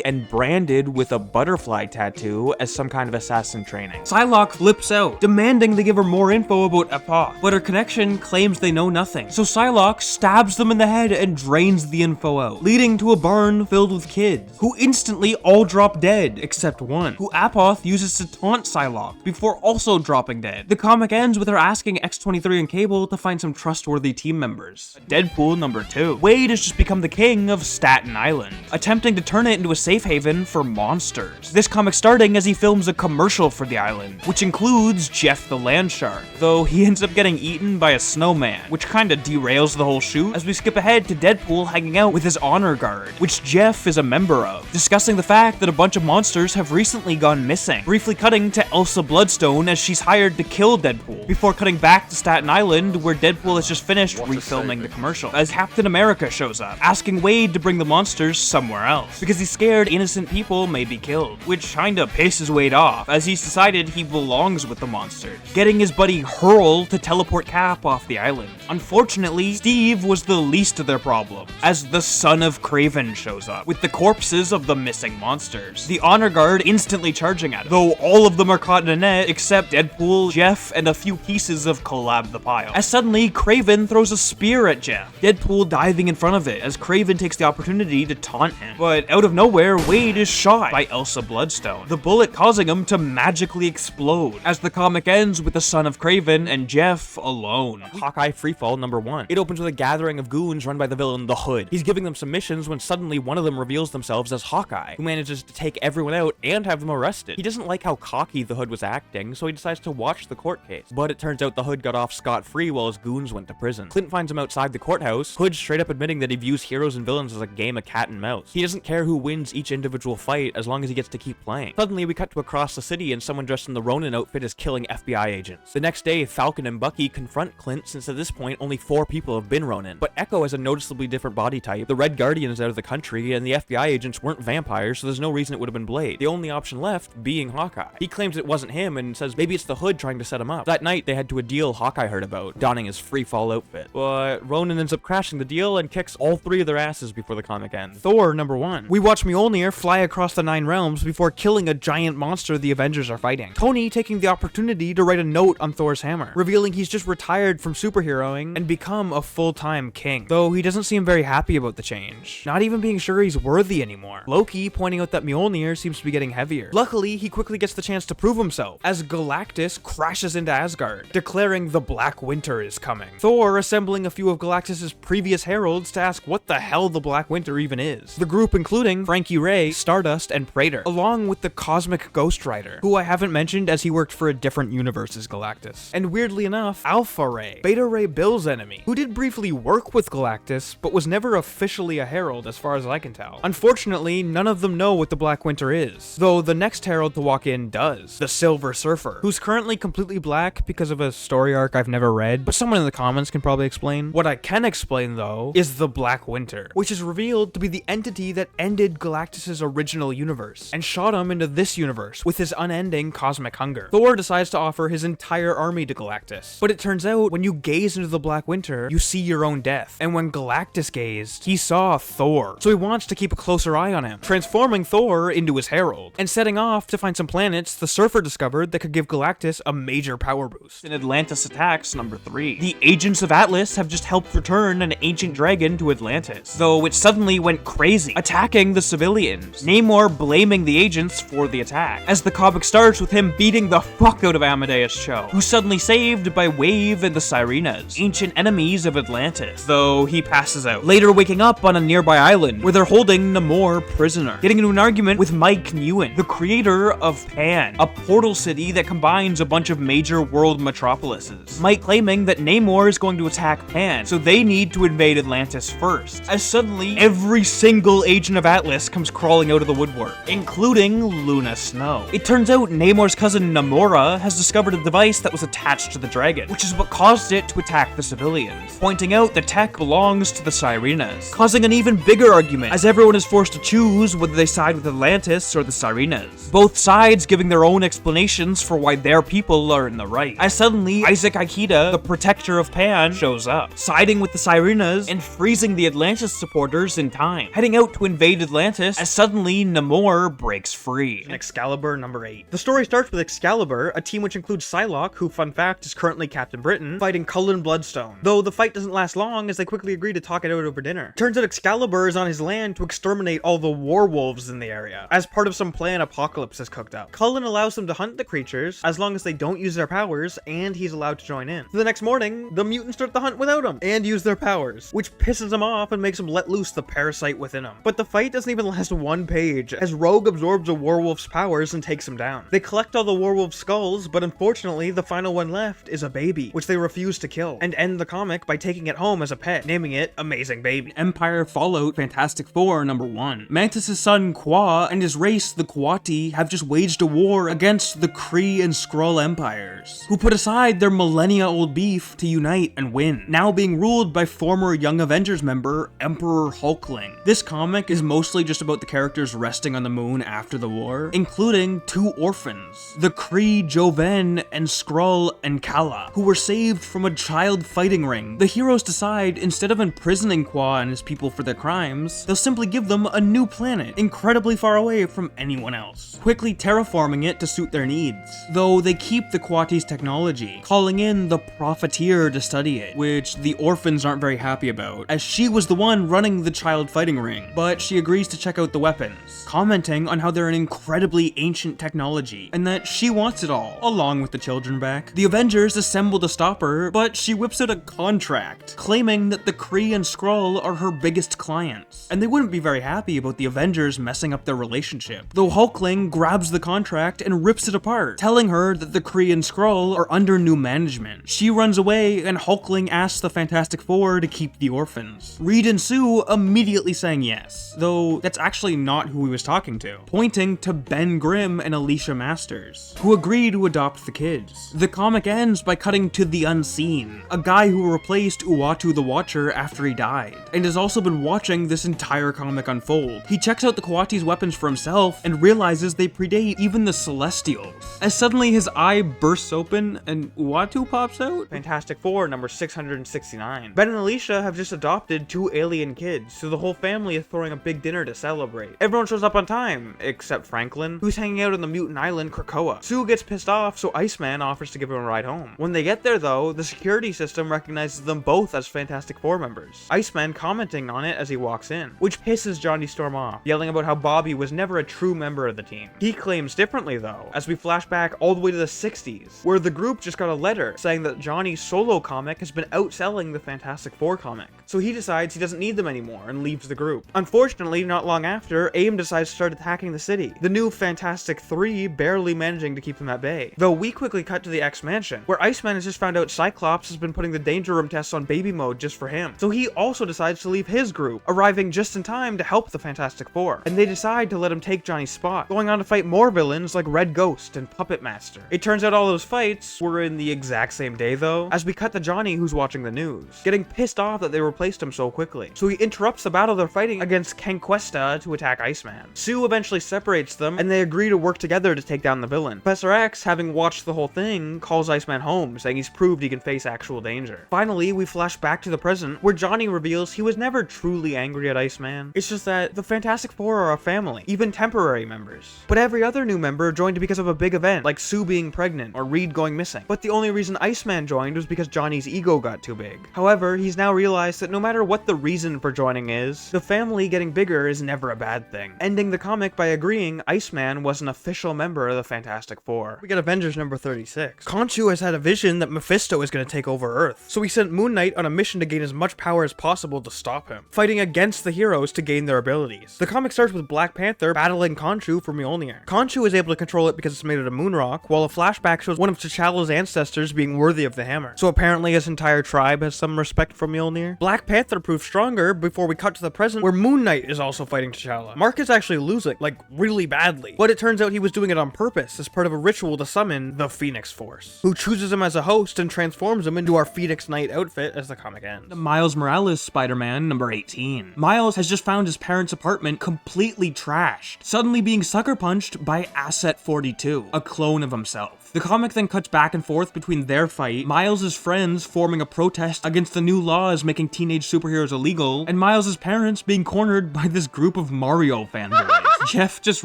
and branded with a butterfly tattoo as some kind of assassin training. Psylocke flips out, demanding they give her more info about Apoth, but her connection claims they know nothing, so Psylocke stabs them in the head and drains the info out, leading to a barn filled with kids, who instantly all drop dead, except one, who Apoth uses to taunt Psylocke, before also dropping dead. The comic ends with her asking X-23 and Cable to find some trustworthy team members. Deadpool number 2. Wade has just become the king of Staten Island, attempting to turn it into a safe haven for monsters. This comic starting as he films a commercial for the island, which includes Jeff the Landshark, though he ends up getting eaten by a snowman, which kinda derails the whole shoot as we skip ahead to Deadpool hanging out with his honor guard, which Jeff is a member of, discussing the fact that a bunch of monsters have recently gone missing, briefly cutting to Elsa Bloodstone as she's hired to kill Deadpool, before cutting back to Staten Island where Deadpool has just finished refilming the commercial, as Captain America shows up, asking Wade to bring the monsters somewhere else, because he's scared innocent people may be killed, which kinda pisses Wade off, as he's decided he belongs with the monsters, getting his buddy Hurl to teleport Cap off the island. Unfortunately, Steve Steve was the least of their problems, as the son of Kraven shows up, with the corpses of the missing monsters. The Honor Guard instantly charging at him, though all of them are caught in a net except Deadpool, Jeff, and a few pieces of Collab the Pile. As suddenly, Kraven throws a spear at Jeff, Deadpool diving in front of it as Kraven takes the opportunity to taunt him. But out of nowhere, Wade is shot by Elsa Bloodstone, the bullet causing him to magically explode, as the comic ends with the son of Kraven and Jeff alone. Hawkeye Freefall #1. It opens with a gathering of goons run by the villain The Hood. He's giving them some missions when suddenly one of them reveals themselves as Hawkeye, who manages to take everyone out and have them arrested. He doesn't like how cocky The Hood was acting, so he decides to watch the court case. But it turns out The Hood got off scot-free while his goons went to prison. Clint finds him outside the courthouse, Hood straight up admitting that he views heroes and villains as a game of cat and mouse. He doesn't care who wins each individual fight as long as he gets to keep playing. Suddenly we cut to across the city and someone dressed in the Ronin outfit is killing FBI agents. The next day, Falcon and Bucky confront Clint since at this point only 4 people have been Ronin. But Echo has a noticeably different body type, the Red Guardian is out of the country, and the FBI agents weren't vampires, so there's no reason it would have been Blade. The only option left being Hawkeye. He claims it wasn't him and says maybe it's the Hood trying to set him up. That night, they head to a deal Hawkeye heard about, donning his free fall outfit. But Ronin ends up crashing the deal and kicks all 3 of their asses before the comic ends. Thor #1. We watch Mjolnir fly across the 9 realms before killing a giant monster the Avengers are fighting. Tony taking the opportunity to write a note on Thor's hammer, revealing he's just retired from superheroing and become a full-time king. Though he doesn't seem very happy about the change, not even being sure he's worthy anymore. Loki pointing out that Mjolnir seems to be getting heavier. Luckily, he quickly gets the chance to prove himself, as Galactus crashes into Asgard, declaring the Black Winter is coming. Thor assembling a few of Galactus's previous heralds to ask what the hell the Black Winter even is. The group including Frankie Ray, Stardust, and Praetor, along with the Cosmic Ghost Rider, who I haven't mentioned as he worked for a different universe as Galactus. And weirdly enough, Alpha Ray, Beta Ray Bill's enemy, who did briefly work with Galactus, but was never officially a herald as far as I can tell. Unfortunately, none of them know what the Black Winter is, though the next herald to walk in does, the Silver Surfer, who's currently completely black because of a story arc I've never read, but someone in the comments can probably explain. What I can explain though, is the Black Winter, which is revealed to be the entity that ended Galactus's original universe, and shot him into this universe with his unending cosmic hunger. Thor decides to offer his entire army to Galactus, but it turns out when you gaze into the Black Winter, you see your own death, and when Galactus gazed, he saw Thor, so he wants to keep a closer eye on him, transforming Thor into his herald, and setting off to find some planets the Surfer discovered that could give Galactus a major power boost. In Atlantis Attacks #3, the agents of Atlas have just helped return an ancient dragon to Atlantis, though it suddenly went crazy, attacking the civilians, Namor blaming the agents for the attack, as the comic starts with him beating the fuck out of Amadeus Cho, who's suddenly saved by Wave and the Sirenas, ancient enemies of Atlantis, though he passes out, later waking up on a nearby island where they're holding Namor prisoner, getting into an argument with Mike Newen, the creator of Pan, a portal city that combines a bunch of major world metropolises. Mike claiming that Namor is going to attack Pan, so they need to invade Atlantis first, as suddenly every single agent of Atlas comes crawling out of the woodwork, including Luna Snow. It turns out Namor's cousin Namora has discovered a device that was attached to the dragon, which is what caused it to attack the civilians, pointing out the tech belongs to the Sirenas, causing an even bigger argument as everyone is forced to choose whether they side with Atlantis or the Sirenas, both sides giving their own explanations for why their people are in the right, as suddenly Isaac Aikida, the protector of Pan, shows up, siding with the Sirenas and freezing the Atlantis supporters in time, heading out to invade Atlantis as suddenly Namor breaks free. Excalibur #8. The story starts with Excalibur, a team which includes Psylocke, who, fun fact, is currently Captain Britain, fighting Cullen Bloodstone, though the fight doesn't last long as they quickly agree to talk it out over dinner. Turns out Excalibur is on his land to exterminate all the werewolves in the area, as part of some plan Apocalypse has cooked up. Cullen allows them to hunt the creatures, as long as they don't use their powers, and he's allowed to join in. The next morning, the mutants start the hunt without him, and use their powers, which pisses him off and makes him let loose the parasite within him. But the fight doesn't even last one page, as Rogue absorbs a werewolf's powers and takes him down. They collect all the werewolf skulls, but unfortunately, the final one left is a baby, which they refuse to kill, and end the comic by taking it home as a pet, naming it Amazing Baby. Empire Fallout Fantastic Four #1. Mantis' son Kwa and his race, the Kwati, have just waged a war against the Kree and Skrull empires, who put aside their millennia-old beef to unite and win, now being ruled by former Young Avengers member Emperor Hulkling. This comic is mostly just about the characters resting on the moon after the war, including 2 orphans, the Kree Joven and Skrull and Kala, who were saved from a child fighting ring. The heroes heroes decide, instead of imprisoning Qua and his people for their crimes, they'll simply give them a new planet, incredibly far away from anyone else, quickly terraforming it to suit their needs. Though they keep the Quati's technology, calling in the Profiteer to study it, which the orphans aren't very happy about, as she was the one running the child fighting ring, but she agrees to check out the weapons, commenting on how they're an incredibly ancient technology, and that she wants it all, along with the children back. The Avengers assemble to stop her, but she whips out a contract, claiming that the Kree and Skrull are her biggest clients, and they wouldn't be very happy about the Avengers messing up their relationship, though Hulkling grabs the contract and rips it apart, telling her that the Kree and Skrull are under new management. She runs away, and Hulkling asks the Fantastic Four to keep the orphans. Reed and Sue immediately saying yes, though that's actually not who he was talking to, pointing to Ben Grimm and Alicia Masters, who agree to adopt the kids. The comic ends by cutting to the Unseen, a guy who replaced Uatu the Watcher after he died, and has also been watching this entire comic unfold. He checks out the Quati's weapons for himself and realizes they predate even the Celestials, as suddenly his eye bursts open and Uatu pops out. Fantastic Four number 669. Ben and Alicia have just adopted 2 alien kids, so the whole family is throwing a big dinner to celebrate. Everyone shows up on time, except Franklin, who's hanging out on the mutant island Krakoa. Sue gets pissed off, so Iceman offers to give him a ride home. When they get there though, the security system recognizes them both as Fantastic Four members, Iceman commenting on it as he walks in, which pisses Johnny Storm off, yelling about how Bobby was never a true member of the team. He claims differently though, as we flash back all the way to the 60s, where the group just got a letter saying that Johnny's solo comic has been outselling the Fantastic Four comic, so he decides he doesn't need them anymore and leaves the group. Unfortunately, not long after, AIM decides to start attacking the city, the new Fantastic Three barely managing to keep them at bay. Though we quickly cut to the X-Mansion, where Iceman has just found out Cyclops has been putting the Danger Room tests on baby mode just for him, so he also decides to leave his group, arriving just in time to help the Fantastic Four, and they decide to let him take Johnny's spot, going on to fight more villains like Red Ghost and Puppet Master. It turns out all those fights were in the exact same day though, as we cut to Johnny who's watching the news, getting pissed off that they replaced him so quickly, so he interrupts the battle they're fighting against Conquesta to attack Iceman. Sue eventually separates them, and they agree to work together to take down the villain. Professor X, having watched the whole thing, calls Iceman home, saying he's proved he can face actual danger. Finally, we flash back to the present, where Johnny reveals he was never truly angry at Iceman. It's just that the Fantastic Four are a family, even temporary members. But every other new member joined because of a big event, like Sue being pregnant or Reed going missing. But the only reason Iceman joined was because Johnny's ego got too big. However, he's now realized that no matter what the reason for joining is, the family getting bigger is never a bad thing, ending the comic by agreeing Iceman was an official member of the Fantastic Four. We get Avengers number 36. Khonshu has had a vision that Mephisto is going to take over Earth, so he sent Moon Knight on a mission to gain as much power as possible to stop him, fighting against the heroes to gain their abilities. The comic starts with Black Panther battling Khonshu for Mjolnir. Khonshu is able to control it because it's made out of moon rock, while a flashback shows one of T'Challa's ancestors being worthy of the hammer, so apparently his entire tribe has some respect for Mjolnir. Black Panther proves stronger before we cut to the present, where Moon Knight is also fighting T'Challa. Mark is actually losing, like really badly, but it turns out he was doing it on purpose as part of a ritual to summon the Phoenix Force, who chooses him as a host and transforms him into our Phoenix Knight outfit as the comic ends. Miles Morales Spider-Man number 18. Miles has just found his parents' apartment completely trashed, suddenly being sucker punched by Asset 42, a clone of himself. The comic then cuts back and forth between their fight, Miles' friends forming a protest against the new laws making teenage superheroes illegal, and Miles' parents being cornered by this group of Mario fanboys. Jeff just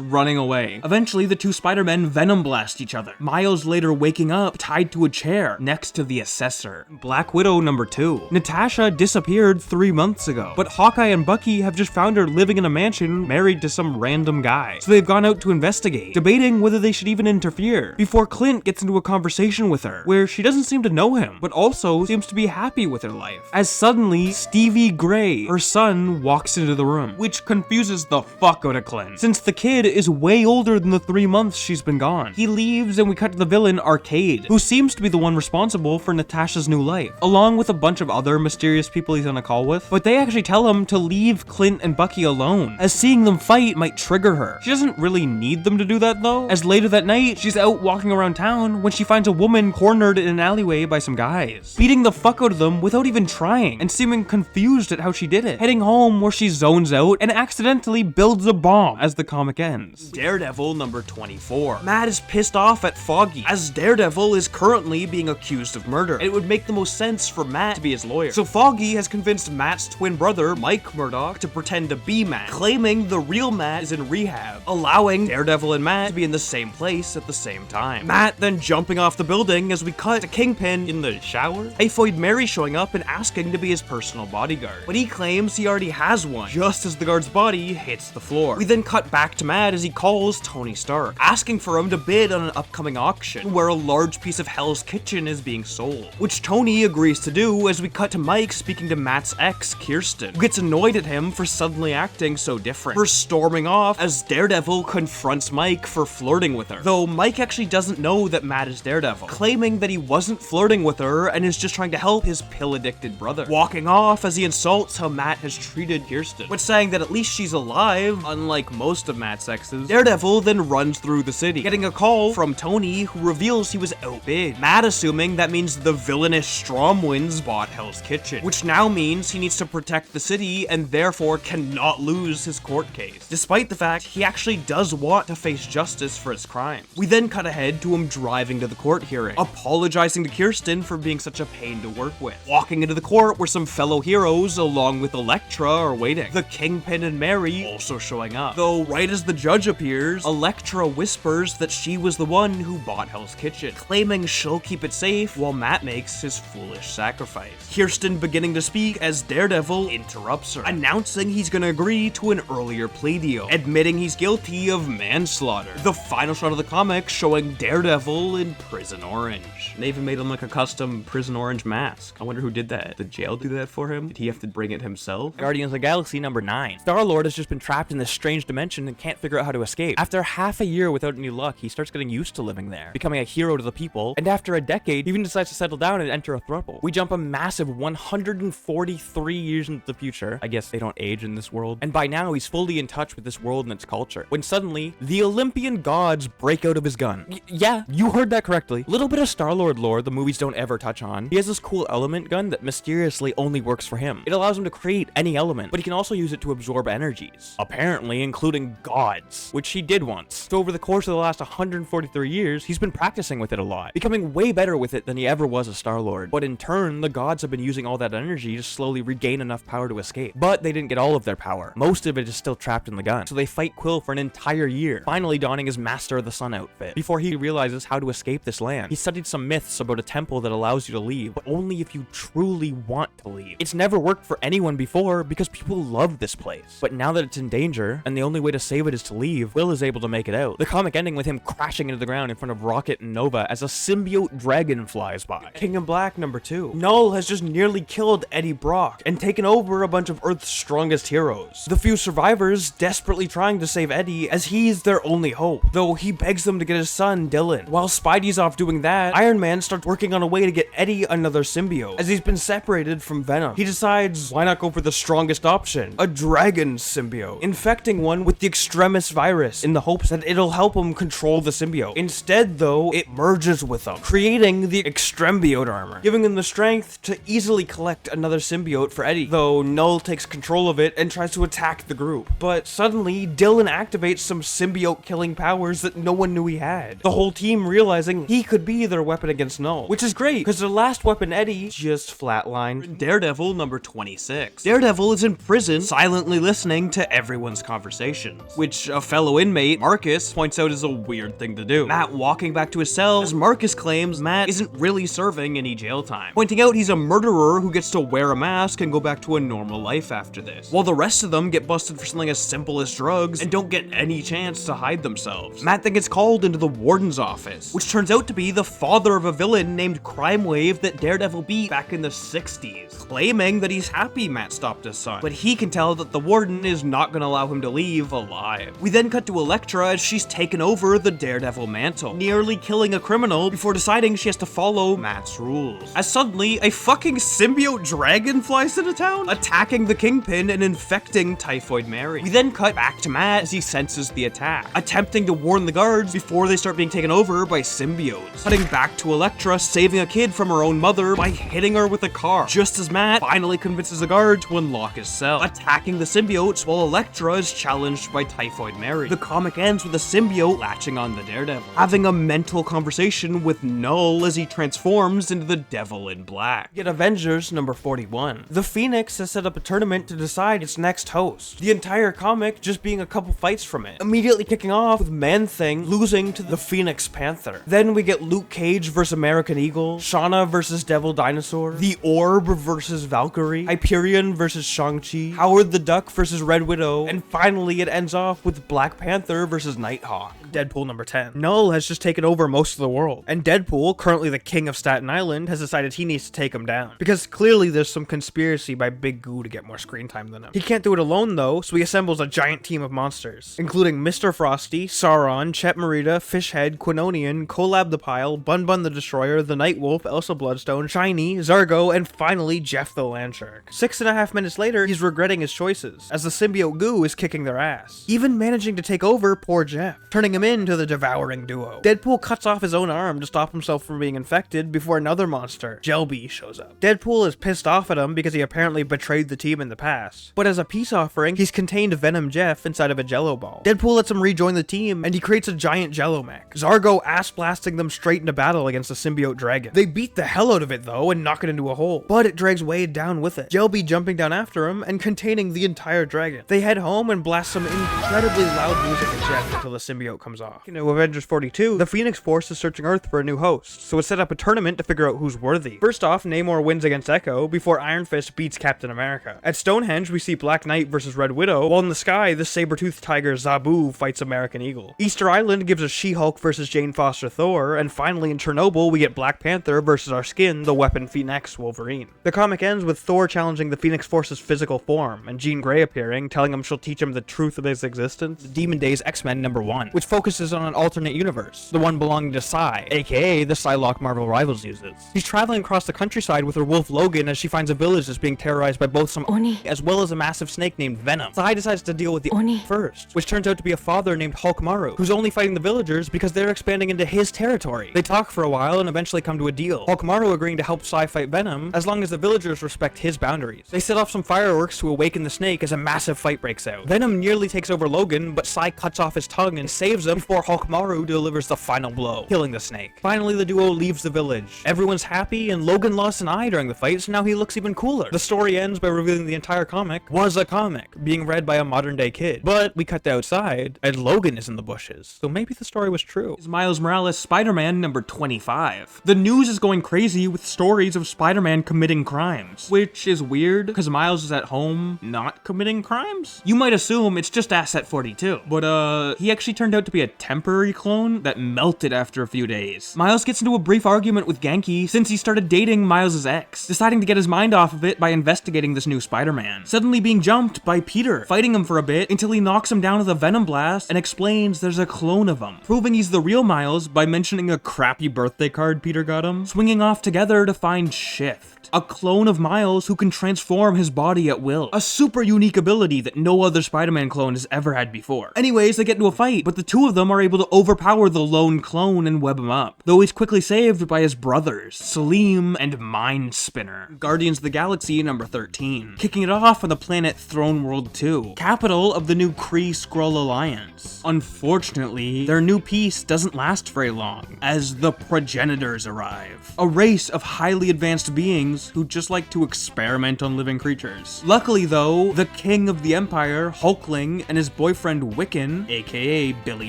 running away. Eventually, the two Spider-Men venom blast each other, Miles later waking up tied to a chair next to the Assessor. Black Widow number 2. Natasha disappeared 3 months ago, but Hawkeye and Bucky have just found her living in a mansion married to some random guy, so they've gone out to investigate, debating whether they should even interfere, before Clint gets into a conversation with her, where she doesn't seem to know him, but also seems to be happy with her life, as suddenly Stevie Gray, her son, walks into the room, which confuses the fuck out of Clint, since the kid is way older than the 3 months she's been gone. He leaves and we cut to the villain Arcade, who seems to be the one responsible for Natasha's new life, along with a bunch of other mysterious people he's on a call with, but they actually tell him to leave Clint and Bucky alone, as seeing them fight might trigger her. She doesn't really need them to do that though, as later that night, she's out walking around town when she finds a woman cornered in an alleyway by some guys, beating the fuck out of them without even trying, and seeming confused at how she did it, heading home where she zones out and accidentally builds a bomb as the comic ends. Daredevil number 24. Matt is pissed off at Foggy, as Daredevil is currently being accused of murder. It would make the most sense for Matt to be his lawyer. So Foggy has convinced Matt's twin brother, Mike Murdock, to pretend to be Matt, claiming the real Matt is in rehab, allowing Daredevil and Matt to be in the same place at the same time. Matt then jumping off the building as we cut to Kingpin in the shower, Typhoid Mary showing up and asking to be his personal bodyguard, but he claims he already has one, just as the guard's body hits the floor. We then cut back to Matt as he calls Tony Stark, asking for him to bid on an upcoming auction where a large piece of Hell's Kitchen is being sold, which Tony agrees to do as we cut to Mike speaking to Matt's ex, Kirsten, who gets annoyed at him for suddenly acting so different, for storming off as Daredevil confronts Mike for flirting with her, though Mike actually doesn't know that Matt is Daredevil, claiming that he wasn't flirting with her and is just trying to help his pill-addicted brother, walking off as he insults how Matt has treated Kirsten, but saying that at least she's alive, unlike most of Matt's exes. Daredevil then runs through the city, getting a call from Tony, who reveals he was outbid. Matt assuming that means the villainous Stromwinds bought Hell's Kitchen, which now means he needs to protect the city and therefore cannot lose his court case, despite the fact he actually does want to face justice for his crimes. We then cut ahead to him driving to the court hearing, apologizing to Kirsten for being such a pain to work with, walking into the court where some fellow heroes along with Elektra are waiting, the Kingpin and Mary also showing up, though right as the judge appears, Elektra whispers that she was the one who bought Hell's Kitchen, claiming she'll keep it safe while Matt makes his foolish sacrifice. Kirsten beginning to speak as Daredevil interrupts her, announcing he's gonna agree to an earlier plea deal, admitting he's guilty of manslaughter. The final shot of the comic showing Daredevil in Prison Orange. And they even made him like a custom Prison Orange mask. I wonder who did that. Did jail do that for him? Did he have to bring it himself? Guardians of the Galaxy number 9. Star-Lord has just been trapped in this strange dimension and can't figure out how to escape. After half a year without any luck, he starts getting used to living there, becoming a hero to the people, and after a decade, he even decides to settle down and enter a throuple. We jump a massive 143 years into the future. I guess they don't age in this world. And by now, he's fully in touch with this world and its culture, when suddenly, the Olympian gods break out of his gun. Yeah, you heard that correctly. Little bit of Star-Lord lore the movies don't ever touch on. He has this cool element gun that mysteriously only works for him. It allows him to create any element, but he can also use it to absorb energies, apparently including gods, which he did once. So over the course of the last 143 years, he's been practicing with it a lot, becoming way better with it than he ever was a Star-Lord. But in turn, the gods have been using all that energy to slowly regain enough power to escape. But they didn't get all of their power. Most of it is still trapped in the gun. So they fight Quill for an entire year, finally donning his Master of the Sun outfit, before he realizes how to escape this land. He studied some myths about a temple that allows you to leave, but only if you truly want to leave. It's never worked for anyone before because people love this place. But now that it's in danger, and the only way to save it is to leave, Will is able to make it out. The comic ending with him crashing into the ground in front of Rocket and Nova as a symbiote dragon flies by. King in Black number 2. Null has just nearly killed Eddie Brock and taken over a bunch of Earth's strongest heroes. The few survivors desperately trying to save Eddie as he's their only hope, though he begs them to get his son Dylan. While Spidey's off doing that, Iron Man starts working on a way to get Eddie another symbiote, as he's been separated from Venom. He decides, why not go for the strongest option, a dragon symbiote, infecting one with the Extremis virus in the hopes that it'll help him control the symbiote. Instead though, it merges with them, creating the Extrembiote armor, giving him the strength to easily collect another symbiote for Eddie, though Null takes control of it and tries to attack the group. But suddenly, Dylan activates some symbiote killing powers that no one knew he had, the whole team realizing he could be their weapon against Null, which is great because their last weapon, Eddie, just flatlined. Daredevil number 26. Daredevil is in prison, silently listening to everyone's conversations, which a fellow inmate, Marcus, points out is a weird thing to do. Matt walking back to his cell as Marcus claims Matt isn't really serving any jail time, pointing out he's a murderer who gets to wear a mask and go back to a normal life after this, while the rest of them get busted for something as simple as drugs and don't get any chance to hide themselves. Matt then gets called into the warden's office, which turns out to be the father of a villain named Crime Wave that Daredevil beat back in the 60s, claiming that he's happy Matt stopped his son, but he can tell that the warden is not going to allow him to leave alive. We then cut to Elektra as she's taken over the Daredevil mantle, nearly killing a criminal before deciding she has to follow Matt's rules, as suddenly a fucking symbiote dragon flies into town, attacking the Kingpin and infecting Typhoid Mary. We then cut back to Matt as he senses the attack, attempting to warn the guards before they start being taken over by symbiotes, cutting back to Elektra saving a kid from her own mother by hitting her with a car, just as Matt finally convinces a guard to unlock his cell, attacking the symbiotes while Elektra is challenged crushed by Typhoid Mary. The comic ends with a symbiote latching on the Daredevil, having a mental conversation with Null as he transforms into the Devil in Black. Get Avengers number 41. The Phoenix has set up a tournament to decide its next host. The entire comic just being a couple fights from it, immediately kicking off with Man-Thing losing to the Phoenix Panther. Then we get Luke Cage versus American Eagle, Shauna versus Devil Dinosaur, The Orb versus Valkyrie, Hyperion versus Shang-Chi, Howard the Duck versus Red Widow, and finally it ends off with Black Panther versus Nighthawk. Deadpool number 10. Null has just taken over most of the world, and Deadpool, currently the king of Staten Island, has decided he needs to take him down. Because clearly there's some conspiracy by Big Goo to get more screen time than him. He can't do it alone though, so he assembles a giant team of monsters, including Mr. Frosty, Sauron, Chet Morita, Fishhead, Quinonian, Collab the Pile, Bun Bun the Destroyer, the Nightwolf, Elsa Bloodstone, Shiny, Zargo, and finally Jeff the Landshark. 6.5 minutes later, he's regretting his choices, as the symbiote goo is kicking their ass, even managing to take over poor Jeff, turning him into the devouring duo. Deadpool cuts off his own arm to stop himself from being infected before another monster, Gelby, shows up. Deadpool is pissed off at him because he apparently betrayed the team in the past, but as a peace offering, he's contained Venom Jeff inside of a jello ball. Deadpool lets him rejoin the team, and he creates a giant jello mech, Zargo ass blasting them straight into battle against the symbiote dragon. They beat the hell out of it though and knock it into a hole, but it drags Wade down with it, Gelby jumping down after him and containing the entire dragon. They head home and blast some incredibly loud music at Jeff until the symbiote comes off. In Avengers 42, the Phoenix Force is searching Earth for a new host, so it set up a tournament to figure out who's worthy. First off, Namor wins against Echo before Iron Fist beats Captain America. At Stonehenge, we see Black Knight versus Red Widow, while in the sky, the saber-toothed tiger Zabu fights American Eagle. Easter Island gives us She-Hulk versus Jane Foster Thor, and finally in Chernobyl, we get Black Panther versus our skin, the Weapon Phoenix Wolverine. The comic ends with Thor challenging the Phoenix Force's physical form, and Jean Grey appearing, telling him she'll teach him the truth of his existence. Demon Days X-Men number 1, which focuses on an alternate universe, the one belonging to Psy, aka the Psylocke Marvel Rivals uses. She's traveling across the countryside with her wolf Logan as she finds a village that's being terrorized by both some Oni as well as a massive snake named Venom. Psy decides to deal with the Oni first, which turns out to be a father named Hulkmaru, who's only fighting the villagers because they're expanding into his territory. They talk for a while and eventually come to a deal, Hulkmaru agreeing to help Psy fight Venom as long as the villagers respect his boundaries. They set off some fireworks to awaken the snake as a massive fight breaks out. Venom nearly takes over Logan, but Psy cuts off his tongue and saves him before Hulkmaru delivers the final blow, killing the snake. Finally, the duo leaves the village. Everyone's happy, and Logan lost an eye during the fight, so now he looks even cooler. The story ends by revealing the entire comic was a comic, being read by a modern-day kid. But we cut to outside, and Logan is in the bushes, so maybe the story was true. Is Miles Morales Spider-Man number 25. The news is going crazy with stories of Spider-Man committing crimes, which is weird, because Miles is at home not committing crimes? You might assume it's just Asset 42, but he actually turned out to be a temporary clone that melted after a few days. Miles gets into a brief argument with Genki since he started dating Miles' ex, deciding to get his mind off of it by investigating this new Spider-Man, suddenly being jumped by Peter, fighting him for a bit until he knocks him down with a Venom Blast and explains there's a clone of him, proving he's the real Miles by mentioning a crappy birthday card Peter got him, swinging off together to find Shift, a clone of Miles who can transform his body at will, a super unique ability that no other Spider-Man clone has ever had before. Anyways, they get into a fight, but the two of them are able to overpower the lone clone and web him up, though he's quickly saved by his brothers, Salim and Mind Spinner. Guardians of the Galaxy number 13, kicking it off on the planet Throne World 2, capital of the new Kree-Skrull Alliance. Unfortunately, their new peace doesn't last very long, as the Progenitors arrive, a race of highly advanced beings who just like to experiment on living creatures. Luckily though, the king of the Empire, Hulkling, and his boyfriend Wiccan, aka Billy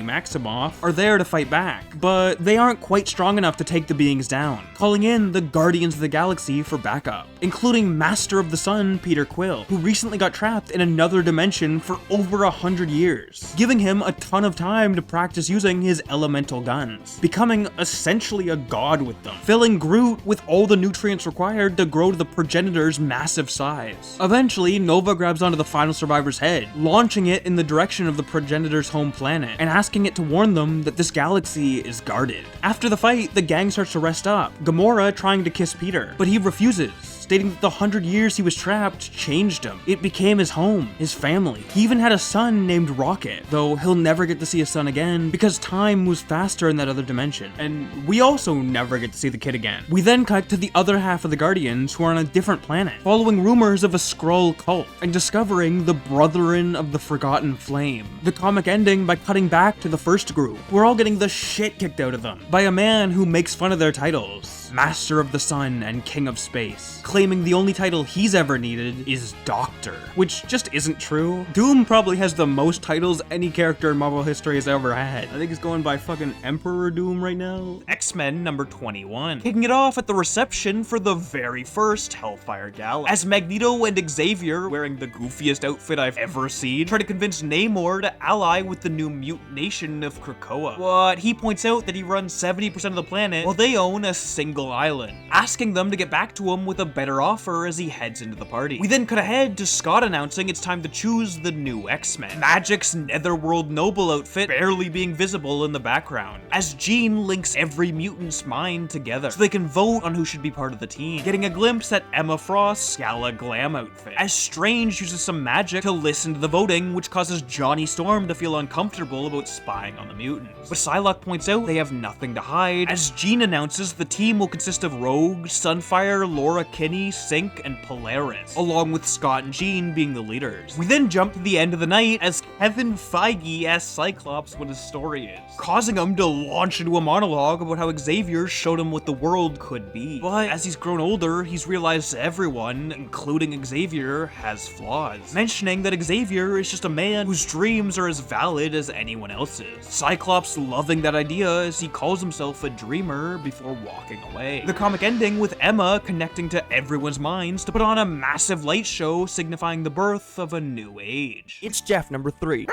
Maximoff, are there to fight back, but they aren't quite strong enough to take the beings down, calling in the Guardians of the Galaxy for backup, including Master of the Sun Peter Quill, who recently got trapped in another dimension for over 100 years, giving him a ton of time to practice using his elemental guns, becoming essentially a god with them, filling Groot with all the nutrients required to grow to the Progenitor's massive size. Eventually, Nova grabs onto the final survivor's head, launching it in the direction of the Progenitor's home planet, and asking it to warn them that this galaxy is guarded. After the fight, the gang starts to rest up, Gamora trying to kiss Peter, but he refuses, stating that the 100 years he was trapped changed him. It became his home, his family. He even had a son named Rocket, though he'll never get to see his son again because time moves faster in that other dimension. And we also never get to see the kid again. We then cut to the other half of the Guardians who are on a different planet, following rumors of a Skrull cult and discovering the Brethren of the Forgotten Flame. The comic ending by cutting back to the first group. We're all getting the shit kicked out of them by a man who makes fun of their titles, Master of the Sun and King of Space, claiming the only title he's ever needed is Doctor, which just isn't true. Doom probably has the most titles any character in Marvel history has ever had. I think he's going by fucking Emperor Doom right now. X-Men number 21, kicking it off at the reception for the very first Hellfire Gala, as Magneto and Xavier, wearing the goofiest outfit I've ever seen, try to convince Namor to ally with the new mutant nation of Krakoa. But he points out that he runs 70% of the planet while they own a single island, asking them to get back to him with a better offer as he heads into the party. We then cut ahead to Scott announcing it's time to choose the new X-Men, Magic's Netherworld Noble outfit barely being visible in the background, as Jean links every mutant's mind together so they can vote on who should be part of the team, getting a glimpse at Emma Frost's Gala Glam outfit, as Strange uses some magic to listen to the voting, which causes Johnny Storm to feel uncomfortable about spying on the mutants. But Psylocke points out they have nothing to hide, as Jean announces the team will consist of Rogue, Sunfire, Laura Kinney, Sync, and Polaris, along with Scott and Jean being the leaders. We then jump to the end of the night as Kevin Feige asks Cyclops what his story is, causing him to launch into a monologue about how Xavier showed him what the world could be. But as he's grown older, he's realized everyone, including Xavier, has flaws, mentioning that Xavier is just a man whose dreams are as valid as anyone else's. Cyclops loving that idea as he calls himself a dreamer before walking away. The comic ending with Emma connecting to everyone's minds to put on a massive light show signifying the birth of a new age. It's Jeff number 3.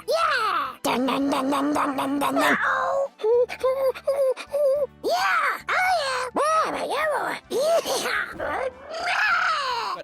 Yeah! Dun, dun, dun, dun, dun, dun, dun, dun. Yeah! Oh yeah!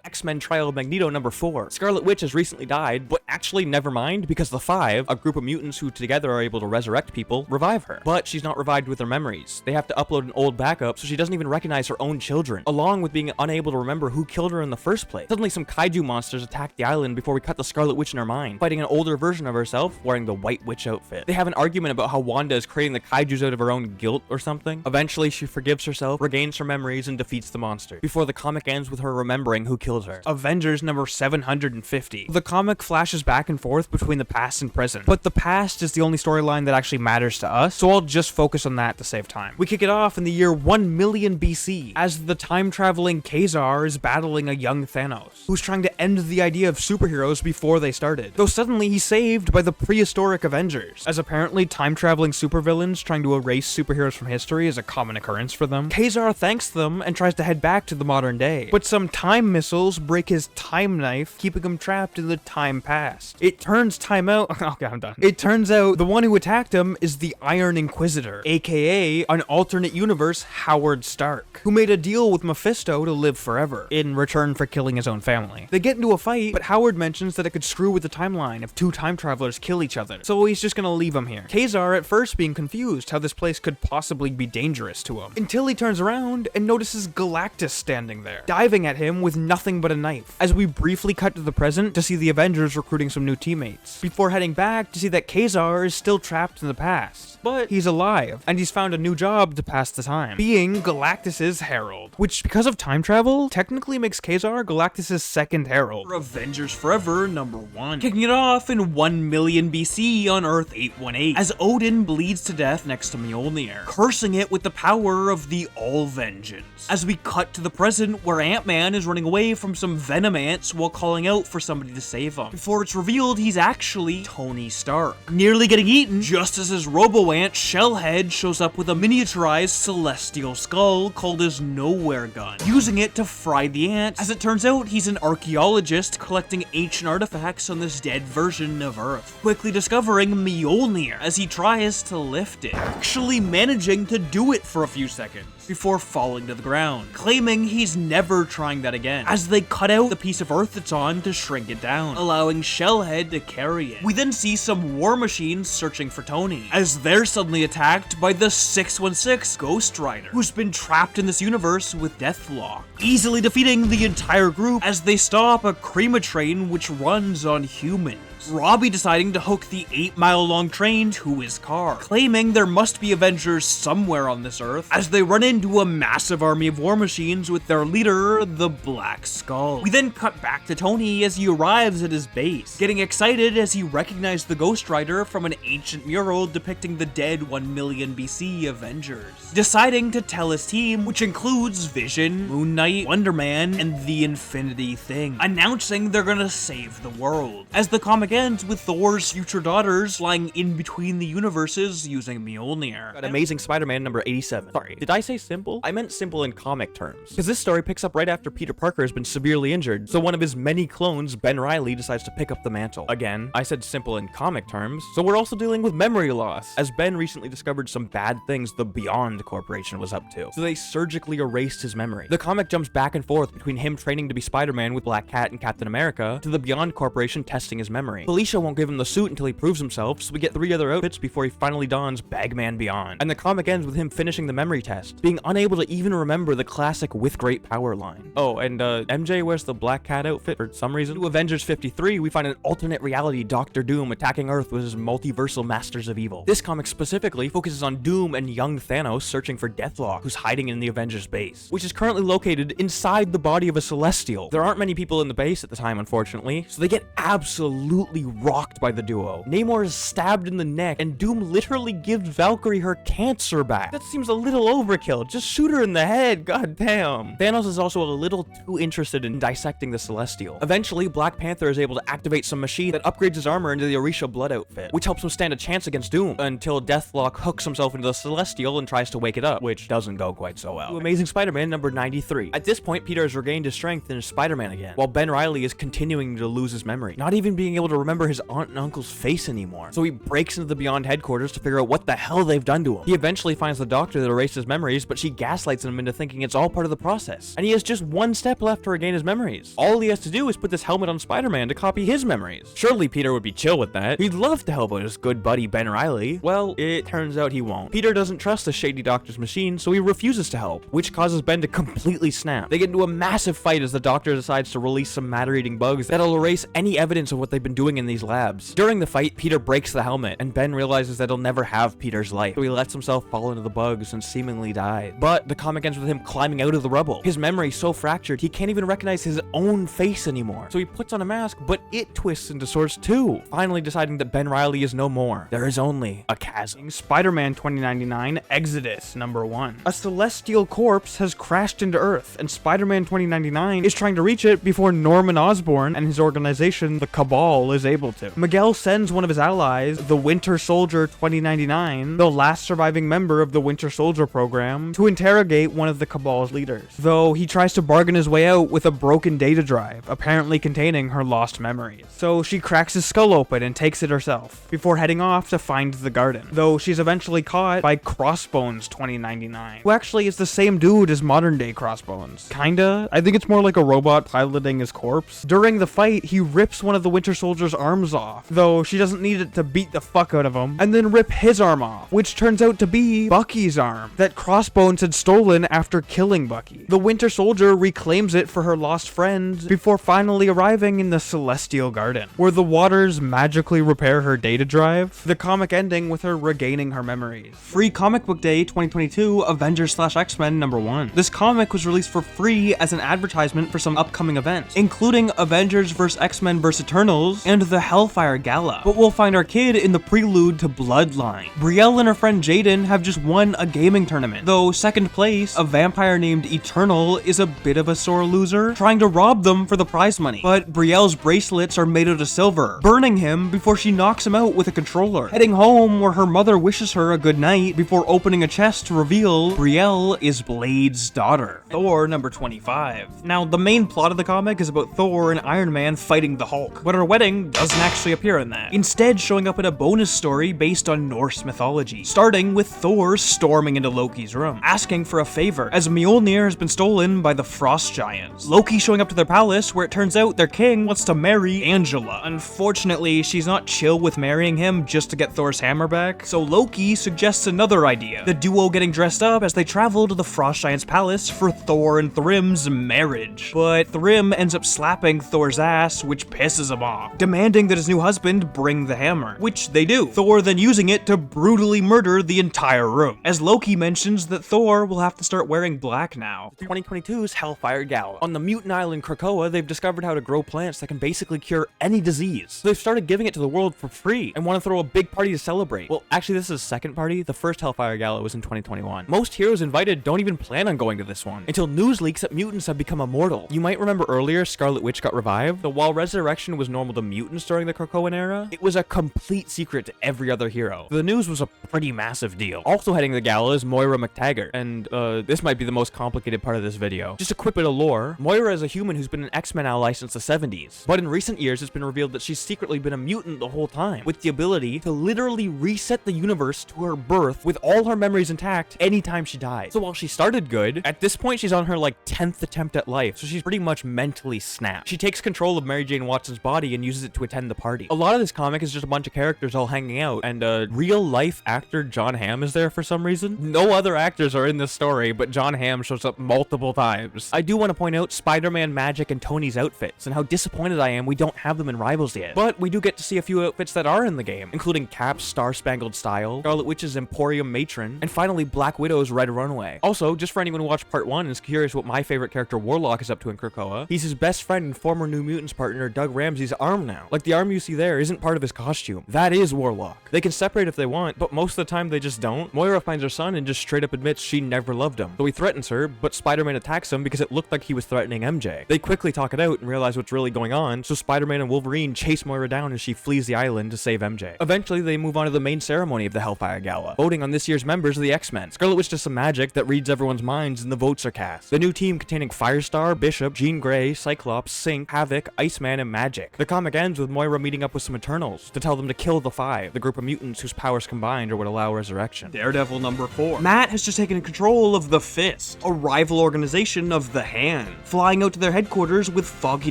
X-Men Trial of Magneto number 4. Scarlet Witch has recently died, but actually never mind, because the Five, a group of mutants who together are able to resurrect people, revive her. But she's not revived with her memories. They have to upload an old backup so she doesn't even recognize her own children, along with being unable to remember who killed her in the first place. Suddenly some kaiju monsters attack the island before we cut the Scarlet Witch in her mind, fighting an older version of herself wearing the White Witch outfit. They have an argument about how Wanda is creating the kaijus out of her own guilt or something. Eventually she forgives herself, regains her memories, and defeats the monster, before the comic ends with her remembering who killed her. Avengers number 750. The comic flashes back and forth between the past and present, but the past is the only storyline that actually matters to us, so I'll just focus on that to save time. We kick it off in the year 1 million BC, as the time-traveling Kazar is battling a young Thanos, who's trying to end the idea of superheroes before they started, though suddenly he's saved by the prehistoric Avengers, as apparently time-traveling supervillains trying to erase superheroes from history is a common occurrence for them. Kazar thanks them and tries to head back to the modern day, but some time missiles break his time knife, keeping him trapped in the time past. It turns time out okay, I'm done. It turns out the one who attacked him is the Iron Inquisitor, aka an alternate universe Howard Stark, who made a deal with Mephisto to live forever, in return for killing his own family. They get into a fight, but Howard mentions that it could screw with the timeline if two time travelers kill each other, so he's just gonna leave him here. Kazar at first being confused how this place could possibly be dangerous to him, until he turns around and notices Galactus standing there, diving at him with nothing but a knife, as we briefly cut to the present to see the Avengers recruiting some new teammates, before heading back to see that Kazar is still trapped in the past, but he's alive, and he's found a new job to pass the time, being Galactus's Herald, which, because of time travel, technically makes Kazar Galactus's second Herald. For Avengers Forever number 1, kicking it off in 1 million BC on Earth 818, as Odin bleeds to death next to Mjolnir, cursing it with the power of the All-Vengeance. As we cut to the present, where Ant-Man is running away from some venom ants while calling out for somebody to save him, before it's revealed he's actually Tony Stark, nearly getting eaten just as his robo-ant Shellhead shows up with a miniaturized celestial skull called his Nowhere Gun, using it to fry the ant. As it turns out, he's an archaeologist collecting ancient artifacts on this dead version of Earth, quickly discovering Mjolnir as he tries to lift it, actually managing to do it for a few seconds. before falling to the ground, claiming he's never trying that again, as they cut out the piece of Earth it's on to shrink it down, allowing Shellhead to carry it. We then see some war machines searching for Tony, as they're suddenly attacked by the 616 Ghost Rider, who's been trapped in this universe with Deathlock, easily defeating the entire group as they stop a crema train which runs on humans. Robbie deciding to hook the 8-mile-long train to his car, claiming there must be Avengers somewhere on this Earth, as they run into a massive army of war machines with their leader, the Black Skull. We then cut back to Tony as he arrives at his base, getting excited as he recognized the Ghost Rider from an ancient mural depicting the dead 1 million BC Avengers, deciding to tell his team, which includes Vision, Moon Knight, Wonder Man, and the Infinity Thing, announcing they're gonna save the world. As the comic ends with Thor's future daughters flying in between the universes using Mjolnir. Got Amazing Spider-Man number 87. Sorry, did I say simple? I meant simple in comic terms, because this story picks up right after Peter Parker has been severely injured, so one of his many clones, Ben Reilly, decides to pick up the mantle. Again, I said simple in comic terms, so we're also dealing with memory loss, as Ben recently discovered some bad things the Beyond Corporation was up to, so they surgically erased his memory. The comic jumps back and forth between him training to be Spider-Man with Black Cat and Captain America, to the Beyond Corporation testing his memory. Felicia won't give him the suit until he proves himself, so we get 3 other outfits before he finally dons Bagman Beyond. And the comic ends with him finishing the memory test, being unable to even remember the classic "with great power" line. Oh, and MJ wears the Black Cat outfit for some reason. To Avengers 53, we find an alternate reality Doctor Doom attacking Earth with his multiversal Masters of Evil. This comic specifically focuses on Doom and young Thanos searching for Deathlock, who's hiding in the Avengers base, which is currently located inside the body of a Celestial. There aren't many people in the base at the time, unfortunately, so they get absolutely rocked by the duo. Namor is stabbed in the neck, and Doom literally gives Valkyrie her cancer back. That seems a little overkill. Just shoot her in the head, goddamn. Thanos is also a little too interested in dissecting the Celestial. Eventually, Black Panther is able to activate some machine that upgrades his armor into the Orisha Blood outfit, which helps him stand a chance against Doom, until Deathlock hooks himself into the Celestial and tries to wake it up, which doesn't go quite so well. To Amazing Spider-Man number 93. At this point, Peter has regained his strength and is Spider-Man again, while Ben Reilly is continuing to lose his memory, not even being able to remember his aunt and uncle's face anymore. So he breaks into the Beyond headquarters to figure out what the hell they've done to him. He eventually finds the doctor that erased his memories, but she gaslights him into thinking it's all part of the process, and he has just 1 step left to regain his memories. All he has to do is put this helmet on Spider-Man to copy his memories. Surely Peter would be chill with that. He'd love to help out his good buddy Ben Reilly. Well, it turns out he won't. Peter doesn't trust the shady doctor's machine, so he refuses to help, which causes Ben to completely snap. They get into a massive fight as the doctor decides to release some matter-eating bugs that'll erase any evidence of what they've been doing in these labs. During the fight, Peter breaks the helmet, and Ben realizes that he'll never have Peter's life, so he lets himself fall into the bugs and seemingly die. But the comic ends with him climbing out of the rubble. His memory's so fractured, he can't even recognize his own face anymore. So he puts on a mask, but it twists into sorts too, finally deciding that Ben Reilly is no more. There is only a chasm. Spider-Man 2099 Exodus number 1. A celestial corpse has crashed into Earth, and Spider-Man 2099 is trying to reach it before Norman Osborn and his organization, the Cabal, is able to. Miguel sends one of his allies, the Winter Soldier 2099, the last surviving member of the Winter Soldier program, to interrogate one of the Cabal's leaders, though he tries to bargain his way out with a broken data drive, apparently containing her lost memories. So she cracks his skull open and takes it herself, before heading off to find the garden, though she's eventually caught by Crossbones 2099, who actually is the same dude as modern day Crossbones. Kinda. I think it's more like a robot piloting his corpse. During the fight, he rips one of the Winter Soldier's arms off, though she doesn't need it to beat the fuck out of him, and then rip his arm off, which turns out to be Bucky's arm that Crossbones had stolen after killing Bucky. The Winter Soldier reclaims it for her lost friend before finally arriving in the Celestial Garden, where the waters magically repair her data drive, the comic ending with her regaining her memories. Free Comic Book Day 2022 Avengers/X-Men number 1. This comic was released for free as an advertisement for some upcoming events, including Avengers vs. X-Men vs. Eternals and the Hellfire Gala. But we'll find our kid in the prelude to Bloodline. Brielle and her friend Jaden have just won a gaming tournament, though second place, a vampire named Eternal, is a bit of a sore loser, trying to rob them for the prize money. But Brielle's bracelets are made out of silver, burning him before she knocks him out with a controller. Heading home, where her mother wishes her a good night before opening a chest to reveal Brielle is Blade's daughter. Thor number 25. Now, the main plot of the comic is about Thor and Iron Man fighting the Hulk, but her wedding King doesn't actually appear in that, instead showing up in a bonus story based on Norse mythology, starting with Thor storming into Loki's room, asking for a favor, as Mjolnir has been stolen by the Frost Giants. Loki showing up to their palace, where it turns out their king wants to marry Angela. Unfortunately, she's not chill with marrying him just to get Thor's hammer back, so Loki suggests another idea, the duo getting dressed up as they travel to the Frost Giants' palace for Thor and Thrym's marriage. But Thrym ends up slapping Thor's ass, which pisses him off, demanding that his new husband bring the hammer, which they do, Thor then using it to brutally murder the entire room, as Loki mentions that Thor will have to start wearing black now. 2022's Hellfire Gala. On the mutant island Krakoa, they've discovered how to grow plants that can basically cure any disease. So they've started giving it to the world for free and want to throw a big party to celebrate. Well, actually this is a second party. The first Hellfire Gala was in 2021. Most heroes invited don't even plan on going to this one, until news leaks that mutants have become immortal. You might remember earlier Scarlet Witch got revived, so while resurrection was normal to mutants during the Krakoan era, it was a complete secret to every other hero. The news was a pretty massive deal. Also heading the gala is Moira McTaggart, and this might be the most complicated part of this video. Just a quick bit of lore, Moira is a human who's been an X-Men ally since the 70s, but in recent years it's been revealed that she's secretly been a mutant the whole time, with the ability to literally reset the universe to her birth with all her memories intact anytime she dies. So while she started good, at this point she's on her like 10th attempt at life, so she's pretty much mentally snapped. She takes control of Mary Jane Watson's body and uses it to attend the party. A lot of this comic is just a bunch of characters all hanging out, and real life actor John Hamm is there for some reason. No other actors are in this story, but John Hamm shows up multiple times. I do want to point out Spider-Man, Magic, and Tony's outfits, and how disappointed I am we don't have them in Rivals yet. But we do get to see a few outfits that are in the game, including Cap's Star-Spangled Style, Scarlet Witch's Emporium Matron, and finally Black Widow's Red Runway. Also, just for anyone who watched part 1 and is curious what my favorite character Warlock is up to in Krakoa, he's his best friend and former New Mutants partner Doug Ramsey's arm now. Like, the arm you see there isn't part of his costume. That is Warlock. They can separate if they want, but most of the time they just don't. Moira finds her son and just straight up admits she never loved him. So he threatens her, but Spider-Man attacks him because it looked like he was threatening MJ. They quickly talk it out and realize what's really going on, so Spider-Man and Wolverine chase Moira down as she flees the island to save MJ. Eventually, they move on to the main ceremony of the Hellfire Gala, voting on this year's members of the X-Men. Scarlet Witch does some magic that reads everyone's minds and the votes are cast. The new team containing Firestar, Bishop, Jean Grey, Cyclops, Sync, Havoc, Iceman, and Magic. The comic ends with Moira meeting up with some Eternals to tell them to kill the Five, the group of mutants whose powers combined are what allow resurrection. Daredevil number 4. Matt has just taken control of the Fist, a rival organization of the Hand, flying out to their headquarters with Foggy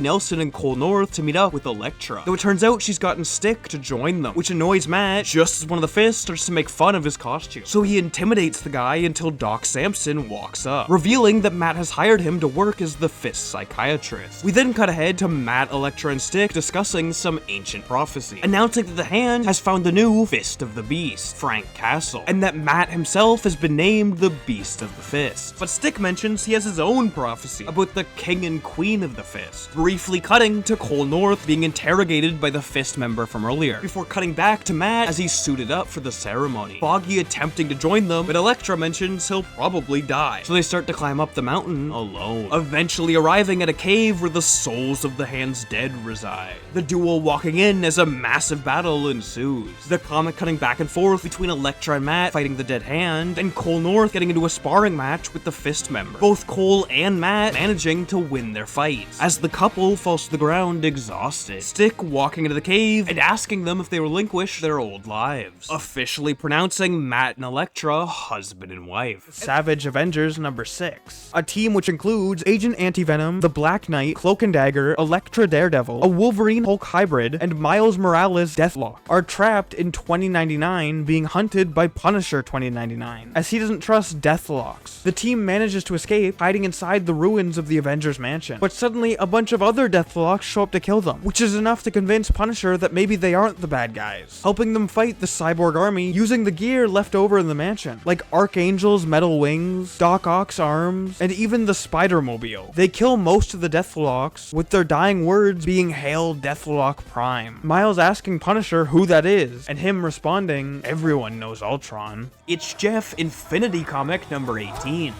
Nelson and Cole North to meet up with Elektra. Though it turns out she's gotten Stick to join them, which annoys Matt just as one of the Fist starts to make fun of his costume. So he intimidates the guy until Doc Samson walks up, revealing that Matt has hired him to work as the Fist psychiatrist. We then cut ahead to Matt, Elektra, and Stick discussing some ancient prophecy, announcing that the Hand has found the new Fist of the Beast, Frank Castle, and that Matt himself has been named the Beast of the Fist. But Stick mentions he has his own prophecy about the King and Queen of the Fist, briefly cutting to Cole North being interrogated by the Fist member from earlier, before cutting back to Matt as he's suited up for the ceremony. Foggy attempting to join them, but Elektra mentions he'll probably die, so they start to climb up the mountain alone, eventually arriving at a cave where the souls of the Hand's dead reside. The duo walking in as a massive battle ensues, the comic cutting back and forth between Elektra and Matt fighting the dead Hand, and Cole North getting into a sparring match with the Fist member, both Cole and Matt managing to win their fights, as the couple falls to the ground exhausted. Stick walking into the cave and asking them if they relinquish their old lives, officially pronouncing Matt and Elektra husband and wife. Savage Avengers number 6. A team which includes Agent Anti-Venom, the Black Knight, Cloak and Dagger, Elektra Daredevil, a Wolverine Hulk hybrid, and Miles Morales Deathlock are trapped in 2099 being hunted by Punisher 2099, as he doesn't trust Deathlocks. The team manages to escape, hiding inside the ruins of the Avengers mansion, but suddenly a bunch of other Deathlocks show up to kill them, which is enough to convince Punisher that maybe they aren't the bad guys, helping them fight the cyborg army using the gear left over in the mansion, like Archangel's metal wings, Doc Ock's arms, and even the Spider-Mobile. They kill most of the Deathlocks, with their dying words being "Hail Deathlock Prime." Miles asking Punisher who that is, and him responding, "Everyone knows Ultron." It's Jeff, Infinity comic number 18.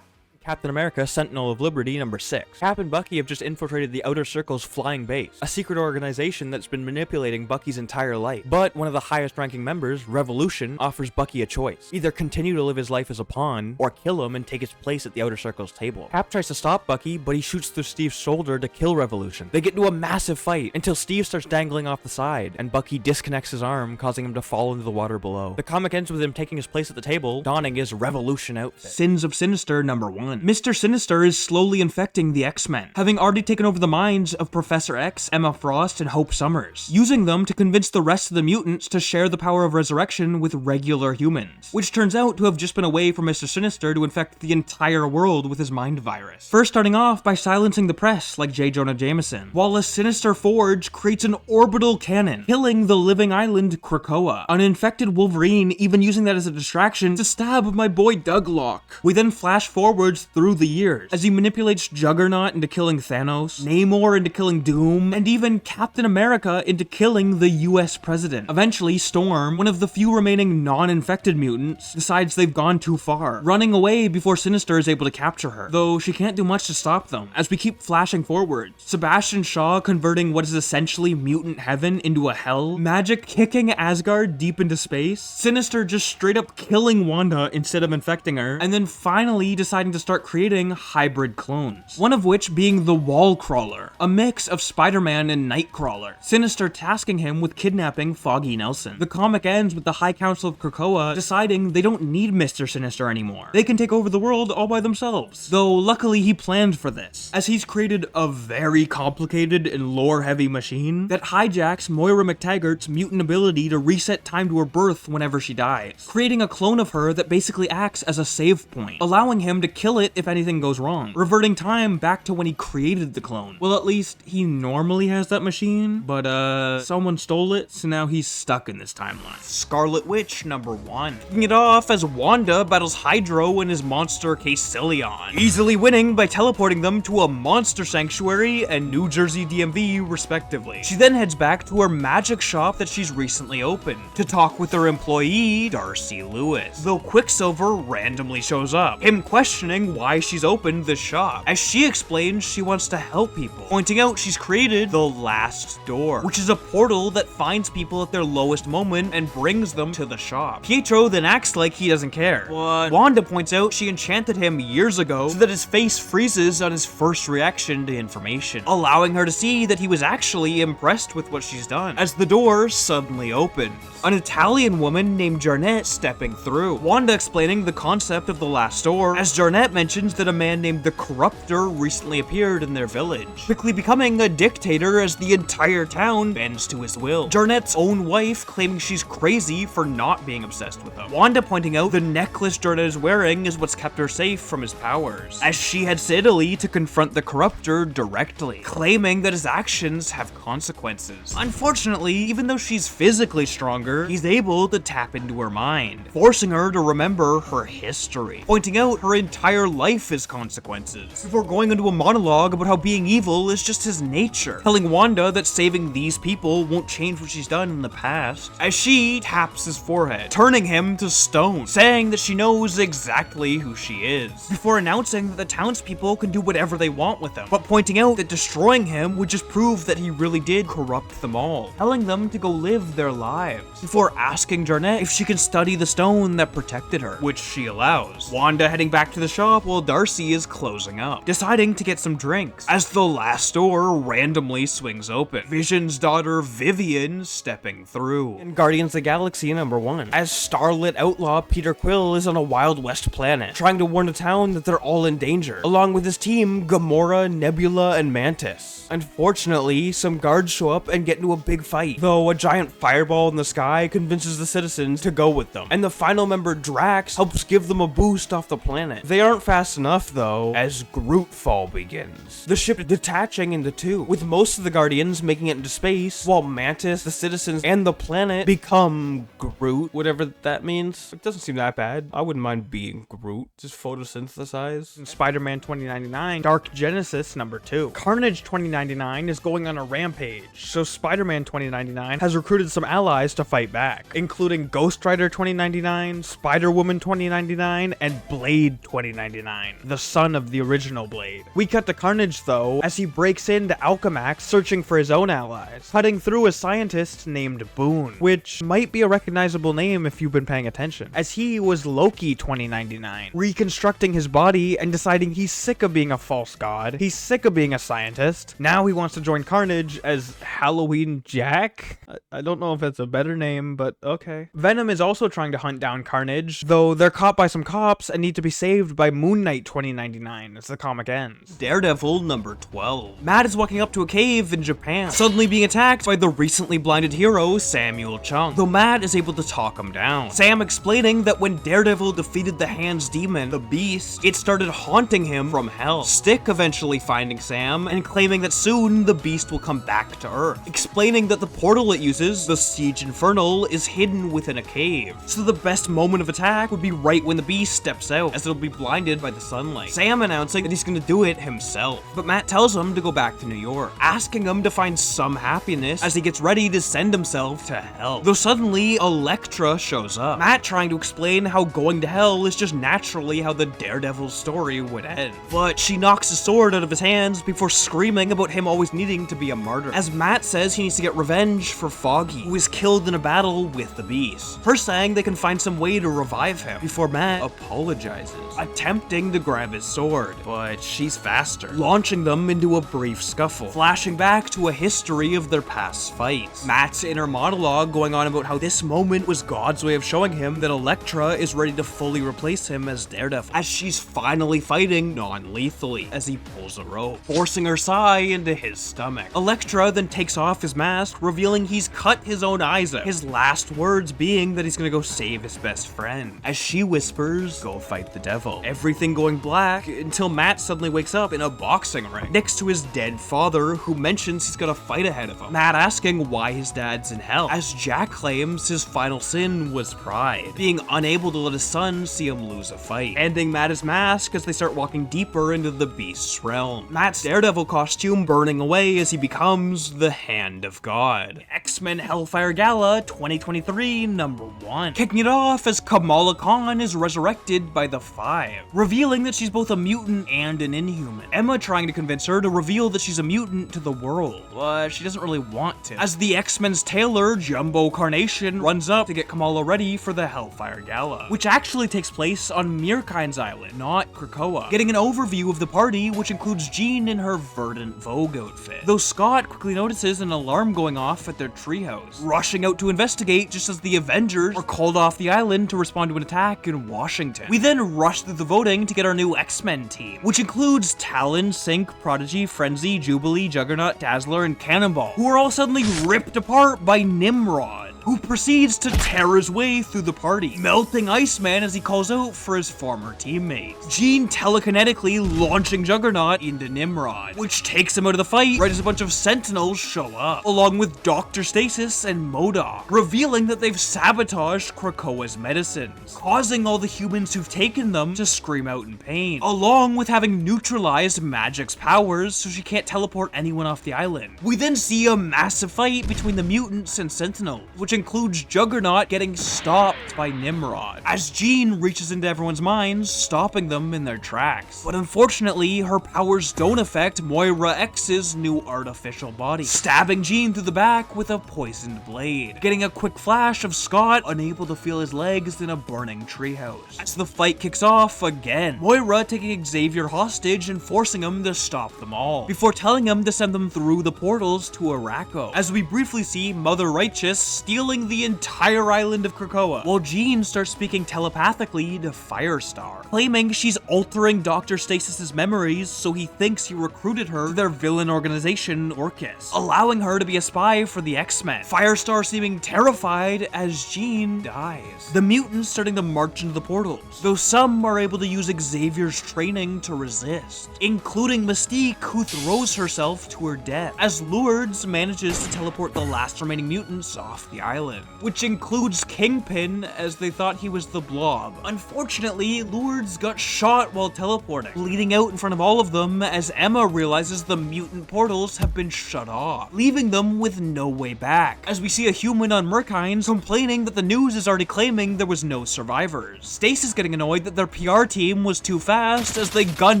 Captain America Sentinel of Liberty number 6. Cap and Bucky have just infiltrated the Outer Circle's flying base, a secret organization that's been manipulating Bucky's entire life. But one of the highest ranking members, Revolution, offers Bucky a choice. Either continue to live his life as a pawn, or kill him and take his place at the Outer Circle's table. Cap tries to stop Bucky, but he shoots through Steve's shoulder to kill Revolution. They get into a massive fight until Steve starts dangling off the side, and Bucky disconnects his arm, causing him to fall into the water below. The comic ends with him taking his place at the table, donning his Revolution outfit. Sins of Sinister number 1. Mr. Sinister is slowly infecting the X-Men, having already taken over the minds of Professor X, Emma Frost, and Hope Summers, using them to convince the rest of the mutants to share the power of resurrection with regular humans, which turns out to have just been a way for Mr. Sinister to infect the entire world with his mind virus. First starting off by silencing the press like J. Jonah Jameson, while a sinister forge creates an orbital cannon, killing the living island Krakoa. An infected Wolverine even using that as a distraction to stab my boy Douglock. We then flash forwards through the years as he manipulates Juggernaut into killing Thanos, Namor into killing Doom, and even Captain America into killing the US president. Eventually, Storm, one of the few remaining non-infected mutants, decides they've gone too far, running away before Sinister is able to capture her, though she can't do much to stop them. As we keep flashing forward, Sebastian Shaw converting what is essentially mutant heaven into a hell, Magic kicking Asgard deep into space, Sinister just straight up killing Wanda instead of infecting her, and then finally deciding to start creating hybrid clones, one of which being the Wall Crawler, a mix of Spider-Man and Nightcrawler, Sinister tasking him with kidnapping Foggy Nelson. The comic ends with the High Council of Krakoa deciding they don't need Mr. Sinister anymore. They can take over the world all by themselves, though luckily he planned for this, as he's created a very complicated and lore-heavy machine that hijacks Moira McTaggart's mutant ability to reset time to her birth whenever she dies, creating a clone of her that basically acts as a save point, allowing him to kill it if anything goes wrong, reverting time back to when he created the clone. Well, at least he normally has that machine, but someone stole it, so now he's stuck in this timeline. Scarlet Witch number 1. Kicking it off as Wanda battles Hydro and his monster Caecilion, easily winning by teleporting them to a monster sanctuary and New Jersey DMV respectively. She then heads back to her magic shop that she's recently opened to talk with her employee Darcy Lewis, though Quicksilver randomly shows up, him questioning why she's opened the shop, as she explains she wants to help people, pointing out she's created the Last Door, which is a portal that finds people at their lowest moment and brings them to the shop. Pietro then acts like he doesn't care, but Wanda points out she enchanted him years ago so that his face freezes on his first reaction to information, allowing her to see that he was actually impressed with what she's done, as the door suddenly opens, an Italian woman named Jarnette stepping through, Wanda explaining the concept of the Last Door, as Jarnette mentions that a man named the Corruptor recently appeared in their village, quickly becoming a dictator as the entire town bends to his will. Jarnette's own wife claiming she's crazy for not being obsessed with him, Wanda pointing out the necklace Jarnette is wearing is what's kept her safe from his powers, as she heads to Italy to confront the Corruptor directly, claiming that his actions have consequences. Unfortunately, even though she's physically stronger, he's able to tap into her mind, forcing her to remember her history, pointing out her entire life is consequences, before going into a monologue about how being evil is just his nature, telling Wanda that saving these people won't change what she's done in the past, as she taps his forehead, turning him to stone, saying that she knows exactly who she is, before announcing that the townspeople can do whatever they want with him, but pointing out that destroying him would just prove that he really did corrupt them all, telling them to go live their lives, before asking Jarnette if she can study the stone that protected her, which she allows. Wanda heading back to the shop while Darcy is closing up, deciding to get some drinks, as the Last Door randomly swings open, Vision's daughter Vivian stepping through. In Guardians of the Galaxy number 1, as starlit outlaw Peter Quill is on a Wild West planet, trying to warn the town that they're all in danger, along with his team Gamora, Nebula, and Mantis. Unfortunately, some guards show up and get into a big fight, though a giant fireball in the sky convinces the citizens to go with them, and the final member Drax helps give them a boost off the planet. They aren't fast enough though, as Grootfall begins, the ship detaching into two, with most of the Guardians making it into space, while Mantis, the citizens, and the planet become Groot, whatever that means. It doesn't seem that bad. I wouldn't mind being Groot, just photosynthesize. In Spider-Man 2099, Dark Genesis number 2. Carnage 2099 is going on a rampage, so Spider-Man 2099 has recruited some allies to fight back, including Ghost Rider 2099, Spider-Woman 2099, and Blade 2099. 2099, the son of the original Blade. We cut to Carnage though, as he breaks into Alchemax searching for his own allies, cutting through a scientist named Boone, which might be a recognizable name if you've been paying attention, as he was Loki 2099, reconstructing his body and deciding he's sick of being a false god, he's sick of being a scientist, now he wants to join Carnage as Halloween Jack? I don't know if that's a better name, but okay. Venom is also trying to hunt down Carnage, though they're caught by some cops and need to be saved by Moon Knight 2099 as the comic ends. Daredevil number 12. Matt is walking up to a cave in Japan, suddenly being attacked by the recently blinded hero Samuel Chung, though Matt is able to talk him down. Sam explaining that when Daredevil defeated the Hands demon, the Beast, it started haunting him from hell. Stick eventually finding Sam and claiming that soon the Beast will come back to Earth, explaining that the portal it uses, the Siege Infernal, is hidden within a cave, so the best moment of attack would be right when the Beast steps out, as it'll be blinded by the sunlight. Sam announcing that he's gonna do it himself, but Matt tells him to go back to New York, asking him to find some happiness as he gets ready to send himself to hell. Though suddenly, Elektra shows up, Matt trying to explain how going to hell is just naturally how the Daredevil story would end. But she knocks his sword out of his hands before screaming about him always needing to be a martyr, as Matt says he needs to get revenge for Foggy, who is killed in a battle with the Beast. Her saying they can find some way to revive him, before Matt apologizes, attempting to grab his sword, but she's faster, launching them into a brief scuffle, flashing back to a history of their past fights. Matt's inner monologue going on about how this moment was God's way of showing him that Elektra is ready to fully replace him as Daredevil, as she's finally fighting non-lethally as he pulls a rope, forcing her sai into his stomach. Elektra then takes off his mask, revealing he's cut his own eyes out, his last words being that he's gonna go save his best friend, as she whispers, "Go fight the devil." Everything going black until Matt suddenly wakes up in a boxing ring next to his dead father, who mentions he's got a fight ahead of him. Matt asking why his dad's in hell, as Jack claims his final sin was pride, being unable to let his son see him lose a fight, handing Matt his mask as they start walking deeper into the Beast's realm. Matt's Daredevil costume burning away as he becomes the Hand of God. X-Men Hellfire Gala 2023 number 1. Kicking it off as Kamala Khan is resurrected by the Five, revealing that she's both a mutant and an Inhuman. Emma trying to convince her to reveal that she's a mutant to the world, but she doesn't really want to, as the X-Men's tailor, Jumbo Carnation, runs up to get Kamala ready for the Hellfire Gala, which actually takes place on Mirkind's Island, not Krakoa. Getting an overview of the party, which includes Jean in her Verdant Vogue outfit, though Scott quickly notices an alarm going off at their treehouse, rushing out to investigate just as the Avengers are called off the island to respond to an attack in Washington. We then rush through the voting to get our new X-Men team, which includes Talon, Sync, Prodigy, Frenzy, Jubilee, Juggernaut, Dazzler, and Cannonball, who are all suddenly ripped apart by Nimrod, who proceeds to tear his way through the party, melting Iceman as he calls out for his former teammates. Jean telekinetically launching Juggernaut into Nimrod, which takes him out of the fight right as a bunch of Sentinels show up, along with Dr. Stasis and MODOK, revealing that they've sabotaged Krakoa's medicines, causing all the humans who've taken them to scream out in pain, along with having neutralized Magic's powers so she can't teleport anyone off the island. We then see a massive fight between the mutants and Sentinels, which includes Juggernaut getting stopped by Nimrod, as Jean reaches into everyone's minds, stopping them in their tracks. But unfortunately, her powers don't affect Moira X's new artificial body, stabbing Jean through the back with a poisoned blade, getting a quick flash of Scott unable to feel his legs in a burning treehouse. As the fight kicks off again, Moira taking Xavier hostage and forcing him to stop them all, before telling him to send them through the portals to Araco, as we briefly see Mother Righteous stealing the entire island of Krakoa, while Jean starts speaking telepathically to Firestar, claiming she's altering Dr. Stasis's memories so he thinks he recruited her to their villain organization, Orcus, allowing her to be a spy for the X-Men. Firestar seeming terrified as Jean dies. The mutants starting to march into the portals, though some are able to use Xavier's training to resist, including Mystique, who throws herself to her death, as Lourdes manages to teleport the last remaining mutants off the island. Island, which includes Kingpin, as they thought he was the Blob. Unfortunately, Lourdes got shot while teleporting, bleeding out in front of all of them as Emma realizes the mutant portals have been shut off, leaving them with no way back, as we see a human on Merkines complaining that the news is already claiming there was no survivors. Stacy's getting annoyed that their PR team was too fast as they gun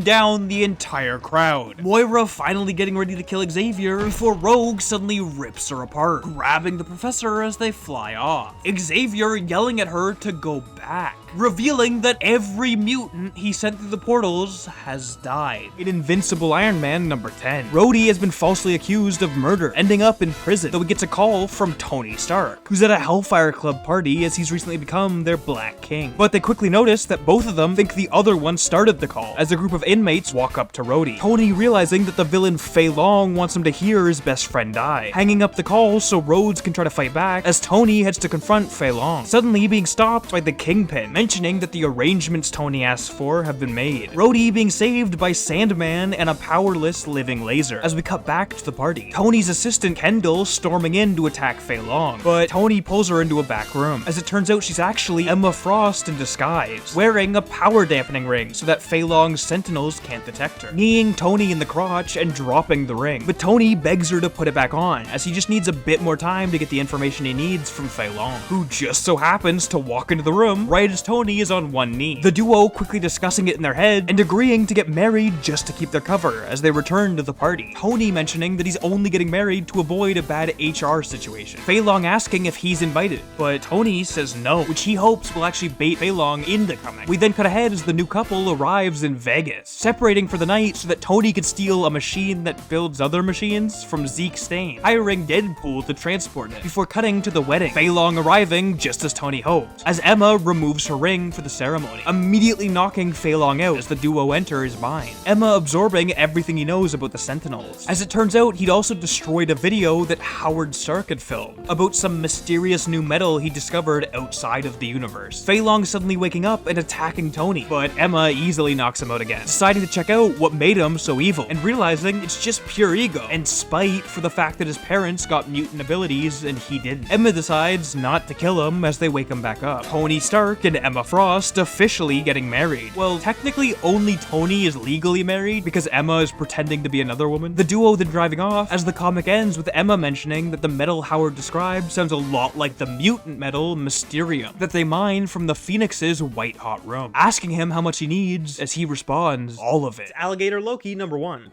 down the entire crowd. Moira finally getting ready to kill Xavier before Rogue suddenly rips her apart, grabbing the professor as they fly off. Xavier yelling at her to go back, revealing that every mutant he sent through the portals has died. In Invincible Iron Man number 10, Rhodey has been falsely accused of murder, ending up in prison, though he gets a call from Tony Stark, who's at a Hellfire Club party as he's recently become their Black King. But they quickly notice that both of them think the other one started the call, as a group of inmates walk up to Rhodey. Tony realizing that the villain Fei Long wants him to hear his best friend die, hanging up the call so Rhodes can try to fight back as Tony heads to confront Fei Long, suddenly being stopped by the Kingpin, mentioning that the arrangements Tony asked for have been made. Rhodey being saved by Sandman and a powerless living laser, as we cut back to the party. Tony's assistant Kendall storming in to attack Fei Long, but Tony pulls her into a back room, as it turns out she's actually Emma Frost in disguise, wearing a power dampening ring so that Fei Long's sentinels can't detect her, kneeing Tony in the crotch and dropping the ring. But Tony begs her to put it back on, as he just needs a bit more time to get the information he needs from Fei Long, who just so happens to walk into the room right as Tony is on one knee. The duo quickly discussing it in their head and agreeing to get married just to keep their cover as they return to the party. Tony mentioning that he's only getting married to avoid a bad HR situation. Fei Long asking if he's invited, but Tony says no, which he hopes will actually bait Fei Long into coming. We then cut ahead as the new couple arrives in Vegas, separating for the night so that Tony could steal a machine that builds other machines from Zeke Stain, hiring Deadpool to transport it, before cutting to the wedding. Fei Long arriving just as Tony hoped, as Emma removes her ring for the ceremony, immediately knocking Fei Long out as the duo enter his mind. Emma absorbing everything he knows about the Sentinels, as it turns out he'd also destroyed a video that Howard Stark had filmed about some mysterious new metal he discovered outside of the universe. Fei Long suddenly waking up and attacking Tony, but Emma easily knocks him out again, deciding to check out what made him so evil, and realizing it's just pure ego and spite for the fact that his parents got mutant abilities and he didn't. Emma decides not to kill him as they wake him back up. Tony Stark and Emma Frost officially getting married. Well, technically only Tony is legally married because Emma is pretending to be another woman. The duo then driving off as the comic ends with Emma mentioning that the metal Howard described sounds a lot like the mutant metal Mysterium that they mine from the Phoenix's white hot room, asking him how much he needs as he responds, all of it. Alligator Loki number 1.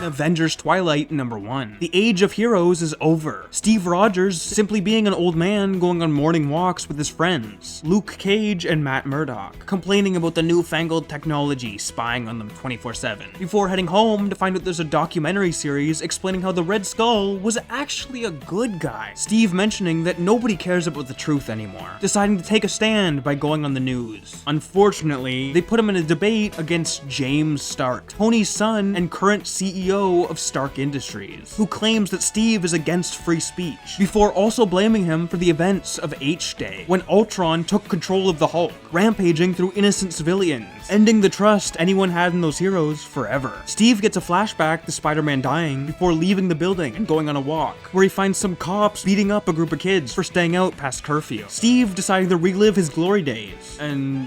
Avengers Twilight number 1. The age of heroes is over. Steve Rogers simply being an old man going on morning walks with his friends, Luke Cage and Matt Murdock, complaining about the newfangled technology spying on them 24/7, before heading home to find out there's a documentary series explaining how the Red Skull was actually a good guy. Steve mentioning that nobody cares about the truth anymore, deciding to take a stand by going on the news. Unfortunately, they put him in a debate against James Stark, Tony's son and current CEO of Stark Industries, who claims that Steve is against free speech, before also blaming him for the events of H-Day, when Ultron took control of the Hulk, rampaging through innocent civilians, ending the trust anyone had in those heroes forever. Steve gets a flashback to Spider-Man dying before leaving the building and going on a walk, where he finds some cops beating up a group of kids for staying out past curfew. Steve deciding to relive his glory days, and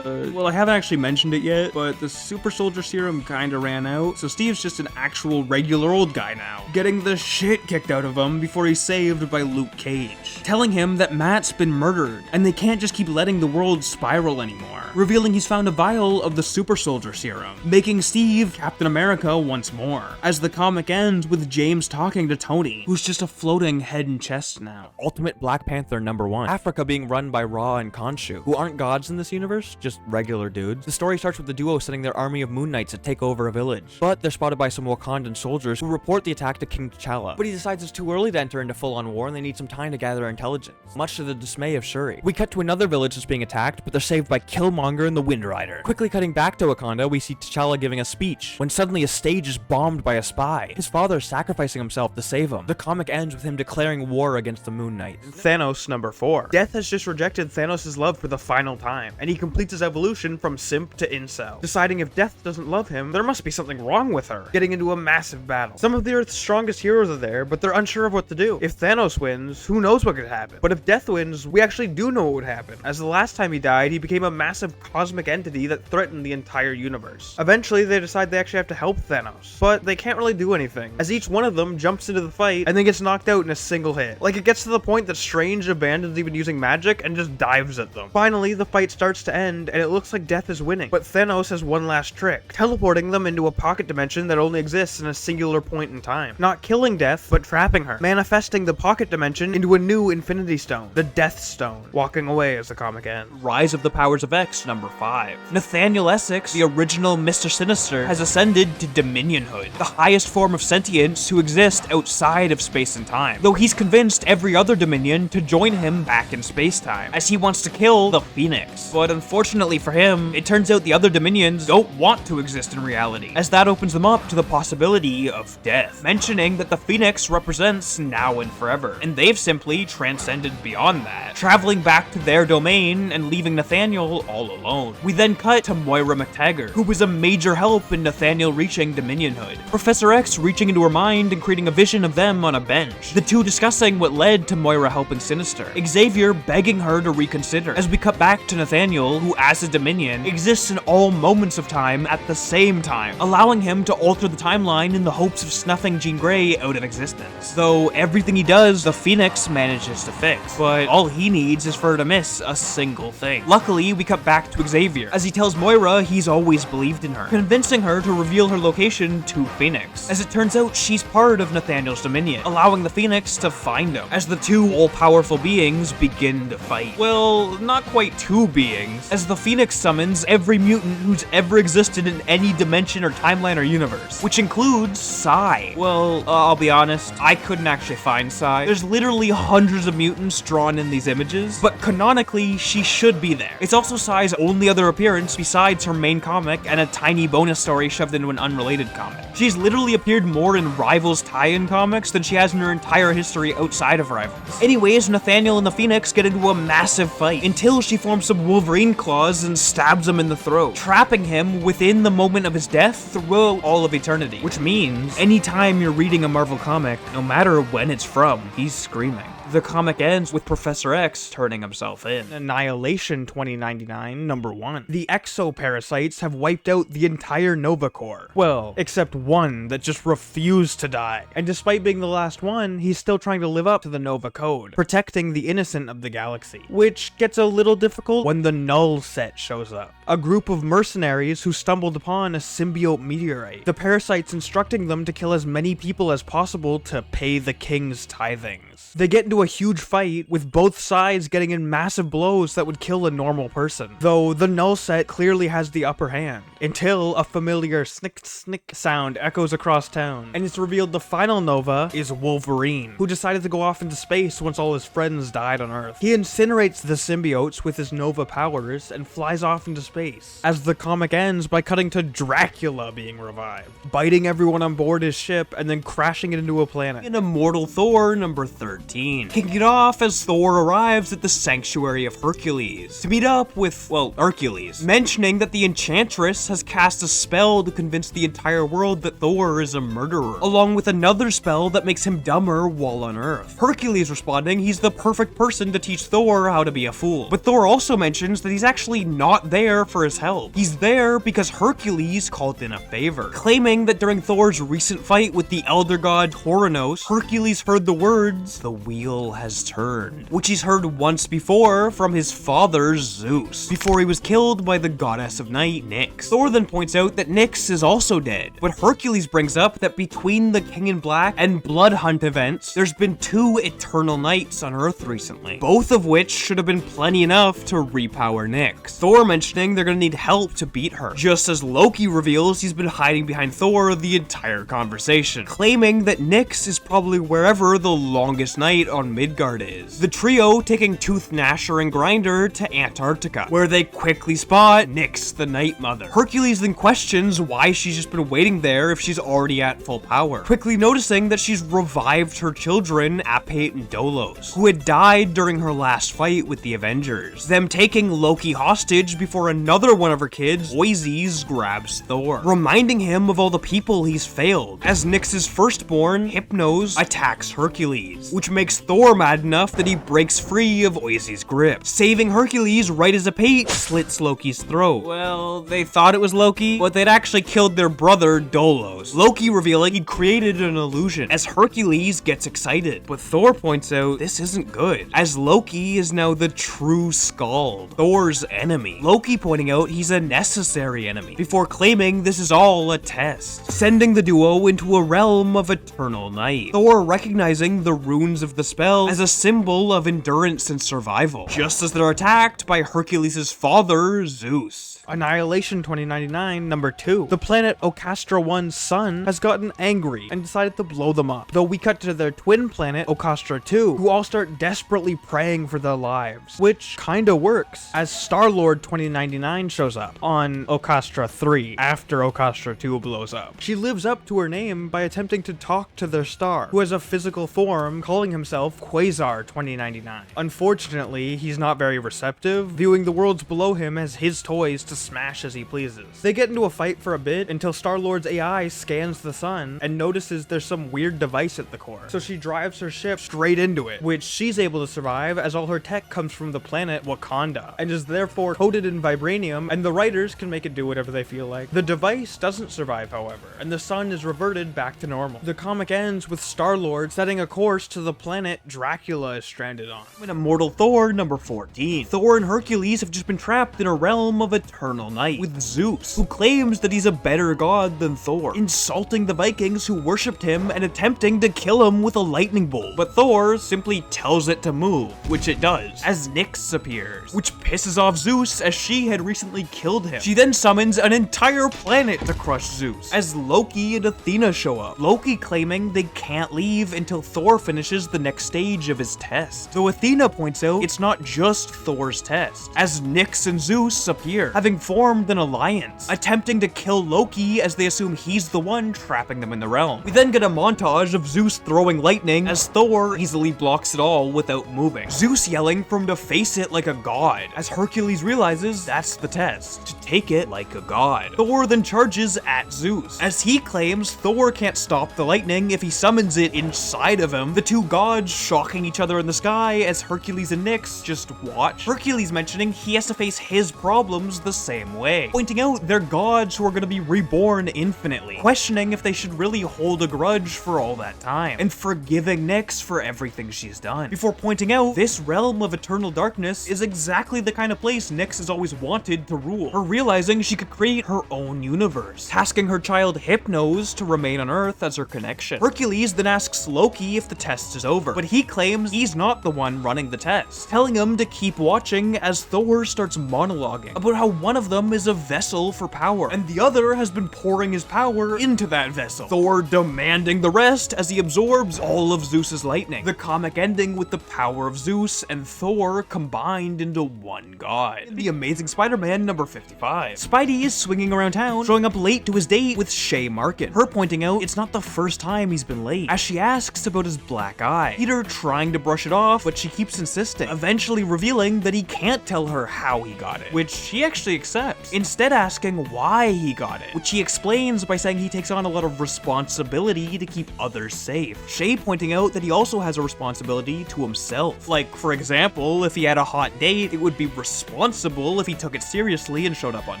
well, I haven't actually mentioned it yet, but the super soldier serum kinda ran out, so Steve's just an actual regular old guy now, getting the shit kicked out of him before he's saved by Luke Cage, telling him that Matt's been murdered and they can't just keep letting the world spiral anymore, revealing he's found a vial of the super soldier serum, making Steve Captain America once more, as the comic ends with James talking to Tony, who's just a floating head and chest now. Ultimate Black Panther number 1. Africa being run by Ra and Khonshu, who aren't gods in this universe, just regular dudes. The story starts with the duo sending their army of Moon Knights to take over a village, but they're spotted by some Wakandan soldiers who report the attack to King T'Challa, but he decides it's too early to enter into full-on war and they need some time to gather intelligence, much to the dismay of Shuri. We cut to another village that's being attacked, but they're saved by Killmonger and the Wind Rider, quickly cutting back to Wakanda, we see T'Challa giving a speech, when suddenly a stage is bombed by a spy. His father is sacrificing himself to save him. The comic ends with him declaring war against the Moon Knight. Thanos number 4. Death has just rejected Thanos' love for the final time, and he completes his evolution from simp to incel. Deciding if Death doesn't love him, there must be something wrong with her. Getting into a massive battle. Some of the Earth's strongest heroes are there, but they're unsure of what to do. If Thanos wins, who knows what could happen? But if Death wins, we actually do know what would happen, as the last time he died, he became a massive cosmic entity that threatened the entire universe. Eventually, they decide they actually have to help Thanos, but they can't really do anything, as each one of them jumps into the fight and then gets knocked out in a single hit. Like, it gets to the point that Strange abandons even using magic and just dives at them. Finally, the fight starts to end, and it looks like Death is winning, but Thanos has one last trick, teleporting them into a pocket dimension that only exists in a singular point in time. Not killing Death, but trapping her, manifesting the pocket dimension into a new Infinity Stone, the Death Stone, walking away as the comic ends. Rise of the Powers of X number 5. Nathaniel Essex, the original Mr. Sinister, has ascended to Dominionhood, the highest form of sentience to exist outside of space and time, though he's convinced every other Dominion to join him back in space-time, as he wants to kill the Phoenix. But unfortunately for him, it turns out the other Dominions don't want to exist in reality, as that opens them up to the possibility of death, mentioning that the Phoenix represents now and forever, and they've simply transcended beyond that, traveling back to their domain and leaving Nathaniel all alone. We then cut to Moira McTaggart, who was a major help in Nathaniel reaching Dominionhood, Professor X reaching into her mind and creating a vision of them on a bench, the two discussing what led to Moira helping Sinister, Xavier begging her to reconsider, as we cut back to Nathaniel, who as a Dominion exists in all moments of time at the same time, allowing him to alter the timeline in the hopes of snuffing Jean Grey out of existence. Though everything he does, the Phoenix manages to fix, but all he needs is for her to miss a single thing. Luckily, we cut back to Xavier, as he tells Moira he's always believed in her, convincing her to reveal her location to Phoenix. As it turns out, she's part of Nathaniel's Dominion, allowing the Phoenix to find him, as the two all-powerful beings begin to fight. Well, not quite two beings, as the Phoenix summons every mutant who's ever existed in any dimension or timeline or universe, which includes Psy. Well, I'll be honest, I couldn't actually find Psy. There's literally hundreds of mutants drawn in these images, but canonically, she should be there. It's also Psy's only other appearance besides her main comic and a tiny bonus story shoved into an unrelated comic. She's literally appeared more in Rivals tie-in comics than she has in her entire history outside of Rivals. Anyways, Nathaniel and the Phoenix get into a massive fight until she forms some Wolverine claws and stabs him in the throat, trapping him within the moment of his death throughout all of eternity. Which means, anytime you're reading a Marvel comic, no matter when it's from, he's screaming. The comic ends with Professor X turning himself in. Annihilation 2099, number 1. The exoparasites have wiped out the entire Nova Corps. Well, except one that just refused to die. And despite being the last one, he's still trying to live up to the Nova Code, protecting the innocent of the galaxy. Which gets a little difficult when the Null set shows up. A group of mercenaries who stumbled upon a symbiote meteorite. The parasites instructing them to kill as many people as possible to pay the king's tithings. They get into a huge fight, with both sides getting in massive blows that would kill a normal person. Though the Null set clearly has the upper hand, until a familiar snick snick sound echoes across town, and it's revealed the final Nova is Wolverine, who decided to go off into space once all his friends died on Earth. He incinerates the symbiotes with his Nova powers and flies off into space, as the comic ends by cutting to Dracula being revived, biting everyone on board his ship and then crashing it into a planet. In Immortal Thor number 13. Kicking it off as Thor arrives at the Sanctuary of Hercules to meet up with, well, Hercules, mentioning that the Enchantress has cast a spell to convince the entire world that Thor is a murderer, along with another spell that makes him dumber while on Earth. Hercules responding he's the perfect person to teach Thor how to be a fool. But Thor also mentions that he's actually not there for his help. He's there because Hercules called in a favor, claiming that during Thor's recent fight with the elder god Tauronos, Hercules heard the words, "The wheel has turned," which he's heard once before from his father Zeus, before he was killed by the goddess of night, Nyx. Thor then points out that Nyx is also dead, but Hercules brings up that between the King in Black and Blood Hunt events, there's been 2 eternal nights on Earth recently, both of which should have been plenty enough to repower Nyx. Thor mentioning they're gonna need help to beat her, just as Loki reveals he's been hiding behind Thor the entire conversation, claiming that Nyx is probably wherever the longest night on on Midgard is. The trio taking Tooth Gnasher and Grinder to Antarctica, where they quickly spot Nyx, the Night Mother. Hercules then questions why she's just been waiting there if she's already at full power, quickly noticing that she's revived her children, Apate and Dolos, who had died during her last fight with the Avengers. Them taking Loki hostage before another one of her kids, Oisies, grabs Thor, reminding him of all the people he's failed, as Nyx's firstborn, Hypnos, attacks Hercules, which makes Thor mad enough that he breaks free of Oisies' grip, saving Hercules right as Apate slits Loki's throat. Well, they thought it was Loki, but they'd actually killed their brother, Dolos. Loki revealing he'd created an illusion, as Hercules gets excited. But Thor points out this isn't good, as Loki is now the true Skald, Thor's enemy. Loki pointing out he's a necessary enemy, before claiming this is all a test, sending the duo into a realm of eternal night. Thor recognizing the runes of the spell as a symbol of endurance and survival, just as they're attacked by Hercules' father, Zeus. Annihilation 2099, number 2. The planet Okastra 1's sun has gotten angry and decided to blow them up, though we cut to their twin planet, Okastra 2, who all start desperately praying for their lives, which kinda works, as Star-Lord 2099 shows up on Okastra 3 after Okastra 2 blows up. She lives up to her name by attempting to talk to their star, who has a physical form calling himself Quasar 2099. Unfortunately, he's not very receptive, viewing the worlds below him as his toys to smash as he pleases. They get into a fight for a bit until Star-Lord's AI scans the sun and notices there's some weird device at the core. So she drives her ship straight into it, which she's able to survive as all her tech comes from the planet Wakanda, and is therefore coated in vibranium, and the writers can make it do whatever they feel like. The device doesn't survive, however, and the sun is reverted back to normal. The comic ends with Star-Lord setting a course to the planet Dracula is stranded on. In Immortal Thor, number 14. Thor and Hercules have just been trapped in a realm of eternal night with Zeus, who claims that he's a better god than Thor, insulting the Vikings who worshipped him and attempting to kill him with a lightning bolt. But Thor simply tells it to move, which it does, as Nyx appears, which pisses off Zeus as she had recently killed him. She then summons an entire planet to crush Zeus, as Loki and Athena show up, Loki claiming they can't leave until Thor finishes the next stage of his test. Though Athena points out it's not just Thor's test, as Nyx and Zeus appear, having formed an alliance, attempting to kill Loki as they assume he's the one trapping them in the realm. We then get a montage of Zeus throwing lightning as Thor easily blocks it all without moving, Zeus yelling for him to face it like a god, as Hercules realizes that's the test, to take it like a god. Thor then charges at Zeus, as he claims Thor can't stop the lightning if he summons it inside of him, the two gods shocking each other in the sky as Hercules and Nyx just watch, Hercules mentioning he has to face his problems the same way, pointing out they're gods who are going to be reborn infinitely, questioning if they should really hold a grudge for all that time, and forgiving Nyx for everything she's done, before pointing out this realm of eternal darkness is exactly the kind of place Nyx has always wanted to rule, her realizing she could create her own universe, tasking her child Hypnos to remain on Earth as her connection. Hercules then asks Loki if the test is over, but he claims he's not the one running the test, telling him to keep watching as Thor starts monologuing about how one of them is a vessel for power, and the other has been pouring his power into that vessel, Thor demanding the rest as he absorbs all of Zeus's lightning. The comic ending with the power of Zeus and Thor combined into one god. In The Amazing Spider-Man number 55, Spidey is swinging around town, showing up late to his date with Shay Markin, her pointing out it's not the first time he's been late, as she asks about his black eye, Peter trying to brush it off, but she keeps insisting, eventually revealing that he can't tell her how he got it, which she actually accepts, instead asking why he got it, which he explains by saying he takes on a lot of responsibility to keep others safe, Shay pointing out that he also has a responsibility to himself. Like, for example, if he had a hot date, it would be responsible if he took it seriously and showed up on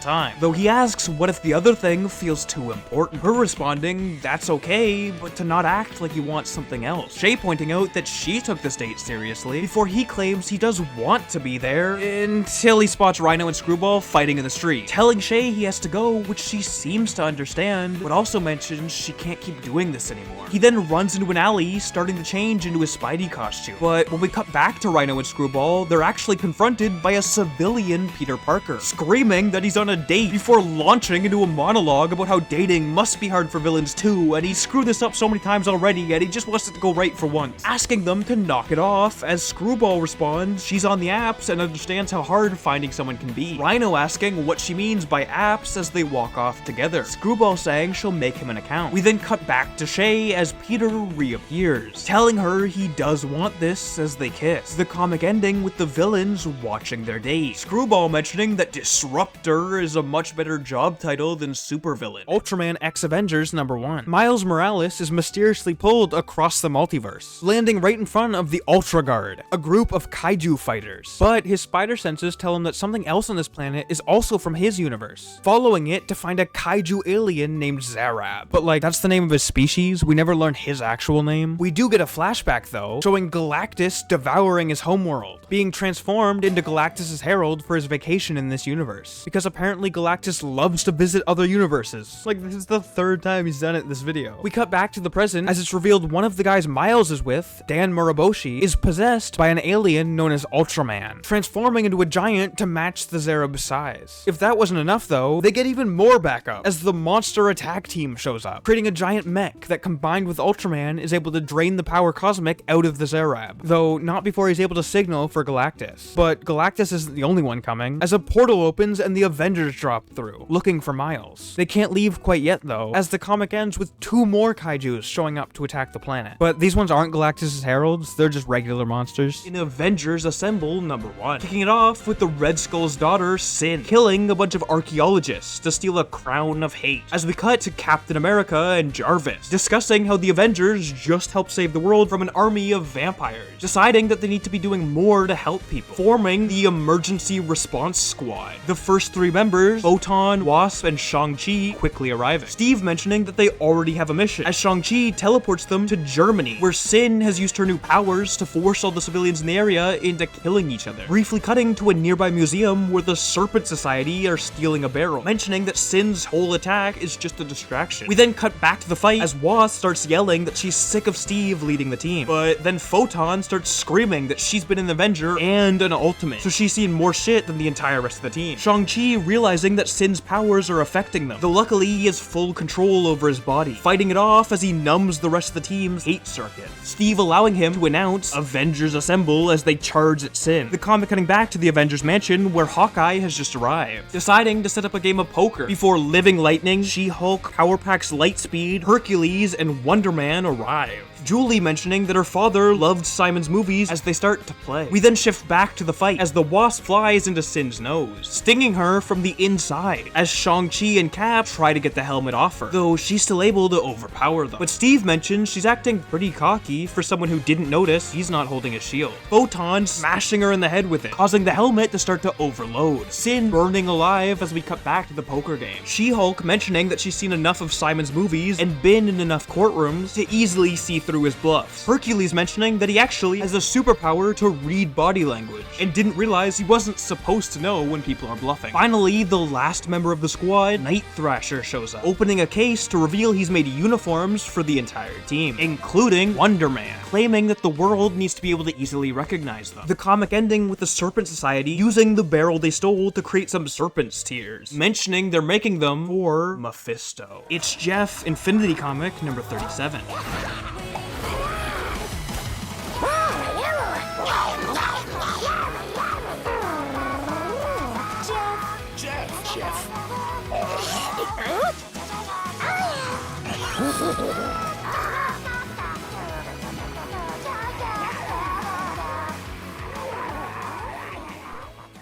time. Though he asks what if the other thing feels too important, her responding that's okay, but to not act like you want something else. Shay pointing out that she took this date seriously, before he claims he does want to be there, until he spots Rhino and Screwball fighting fighting in the street, telling Shay he has to go, which she seems to understand, but also mentions she can't keep doing this anymore. He then runs into an alley, starting to change into his Spidey costume. But when we cut back to Rhino and Screwball, they're actually confronted by a civilian Peter Parker, screaming that he's on a date before launching into a monologue about how dating must be hard for villains too, and he's screwed this up so many times already, and he just wants it to go right for once, asking them to knock it off. As Screwball responds, she's on the apps and understands how hard finding someone can be. Rhino asking what she means by apps as they walk off together. Screwball saying she'll make him an account. We then cut back to Shay as Peter reappears, telling her he does want this as they kiss. The comic ending with the villains watching their date. Screwball mentioning that Disruptor is a much better job title than supervillain. Ultraman X Avengers #1. Miles Morales is mysteriously pulled across the multiverse, landing right in front of the Ultra Guard, a group of kaiju fighters. But his spider senses tell him that something else on this planet is also from his universe, following it to find a kaiju alien named Zarab. But like, that's the name of his species, we never learn his actual name. We do get a flashback though, showing Galactus devouring his homeworld, being transformed into Galactus's herald for his vacation in this universe. Because apparently Galactus loves to visit other universes. Like, this is the third time he's done it in this video. We cut back to the present as it's revealed one of the guys Miles is with, Dan Muraboshi, is possessed by an alien known as Ultraman, transforming into a giant to match the Zarab's size. If that wasn't enough though, they get even more backup as the monster attack team shows up, creating a giant mech that combined with Ultraman is able to drain the power cosmic out of the Zarab, though not before he's able to signal for Galactus. But Galactus isn't the only one coming, as a portal opens and the Avengers drop through, looking for Miles. They can't leave quite yet though, as the comic ends with 2 more kaijus showing up to attack the planet. But these ones aren't Galactus's heralds, they're just regular monsters. In Avengers Assemble #1, kicking it off with the Red Skull's daughter, Sin, killing a bunch of archaeologists to steal a crown of hate, as we cut to Captain America and Jarvis, discussing how the Avengers just helped save the world from an army of vampires, deciding that they need to be doing more to help people, forming the Emergency Response Squad. The first 3 members, Photon, Wasp, and Shang-Chi, quickly arriving. Steve mentioning that they already have a mission, as Shang-Chi teleports them to Germany, where Sin has used her new powers to force all the civilians in the area into killing each other. Briefly cutting to a nearby museum where the Serpent Society are stealing a barrel, mentioning that Sin's whole attack is just a distraction. We then cut back to the fight as Wasp starts yelling that she's sick of Steve leading the team, but then Photon starts screaming that she's been an Avenger and an Ultimate, so she's seen more shit than the entire rest of the team. Shang-Chi realizing that Sin's powers are affecting them, though luckily he has full control over his body, fighting it off as he numbs the rest of the team's hate circuit. Steve allowing him to announce Avengers Assemble as they charge at Sin. The comic cutting back to the Avengers mansion where Hawkeye has just arrived, deciding to set up a game of poker before Living Lightning, She-Hulk, Power Pack's Lightspeed, Hercules, and Wonder Man arrive. Julie mentioning that her father loved Simon's movies as they start to play. We then shift back to the fight as the Wasp flies into Sin's nose, stinging her from the inside as Shang-Chi and Cap try to get the helmet off her, though she's still able to overpower them. But Steve mentions she's acting pretty cocky for someone who didn't notice he's not holding a shield. Photon smashing her in the head with it, causing the helmet to start to overload. Sin burning alive as we cut back to the poker game. She-Hulk mentioning that she's seen enough of Simon's movies and been in enough courtrooms to easily see through his bluffs. Hercules mentioning that he actually has a superpower to read body language and didn't realize he wasn't supposed to know when people are bluffing. Finally, the last member of the squad, Night Thrasher, shows up, opening a case to reveal he's made uniforms for the entire team, including Wonder Man, claiming that the world needs to be able to easily recognize them. The comic ending with the Serpent Society using the barrel they stole to create some serpent's tears, mentioning they're making them for Mephisto. It's Jeff, Infinity Comic #37.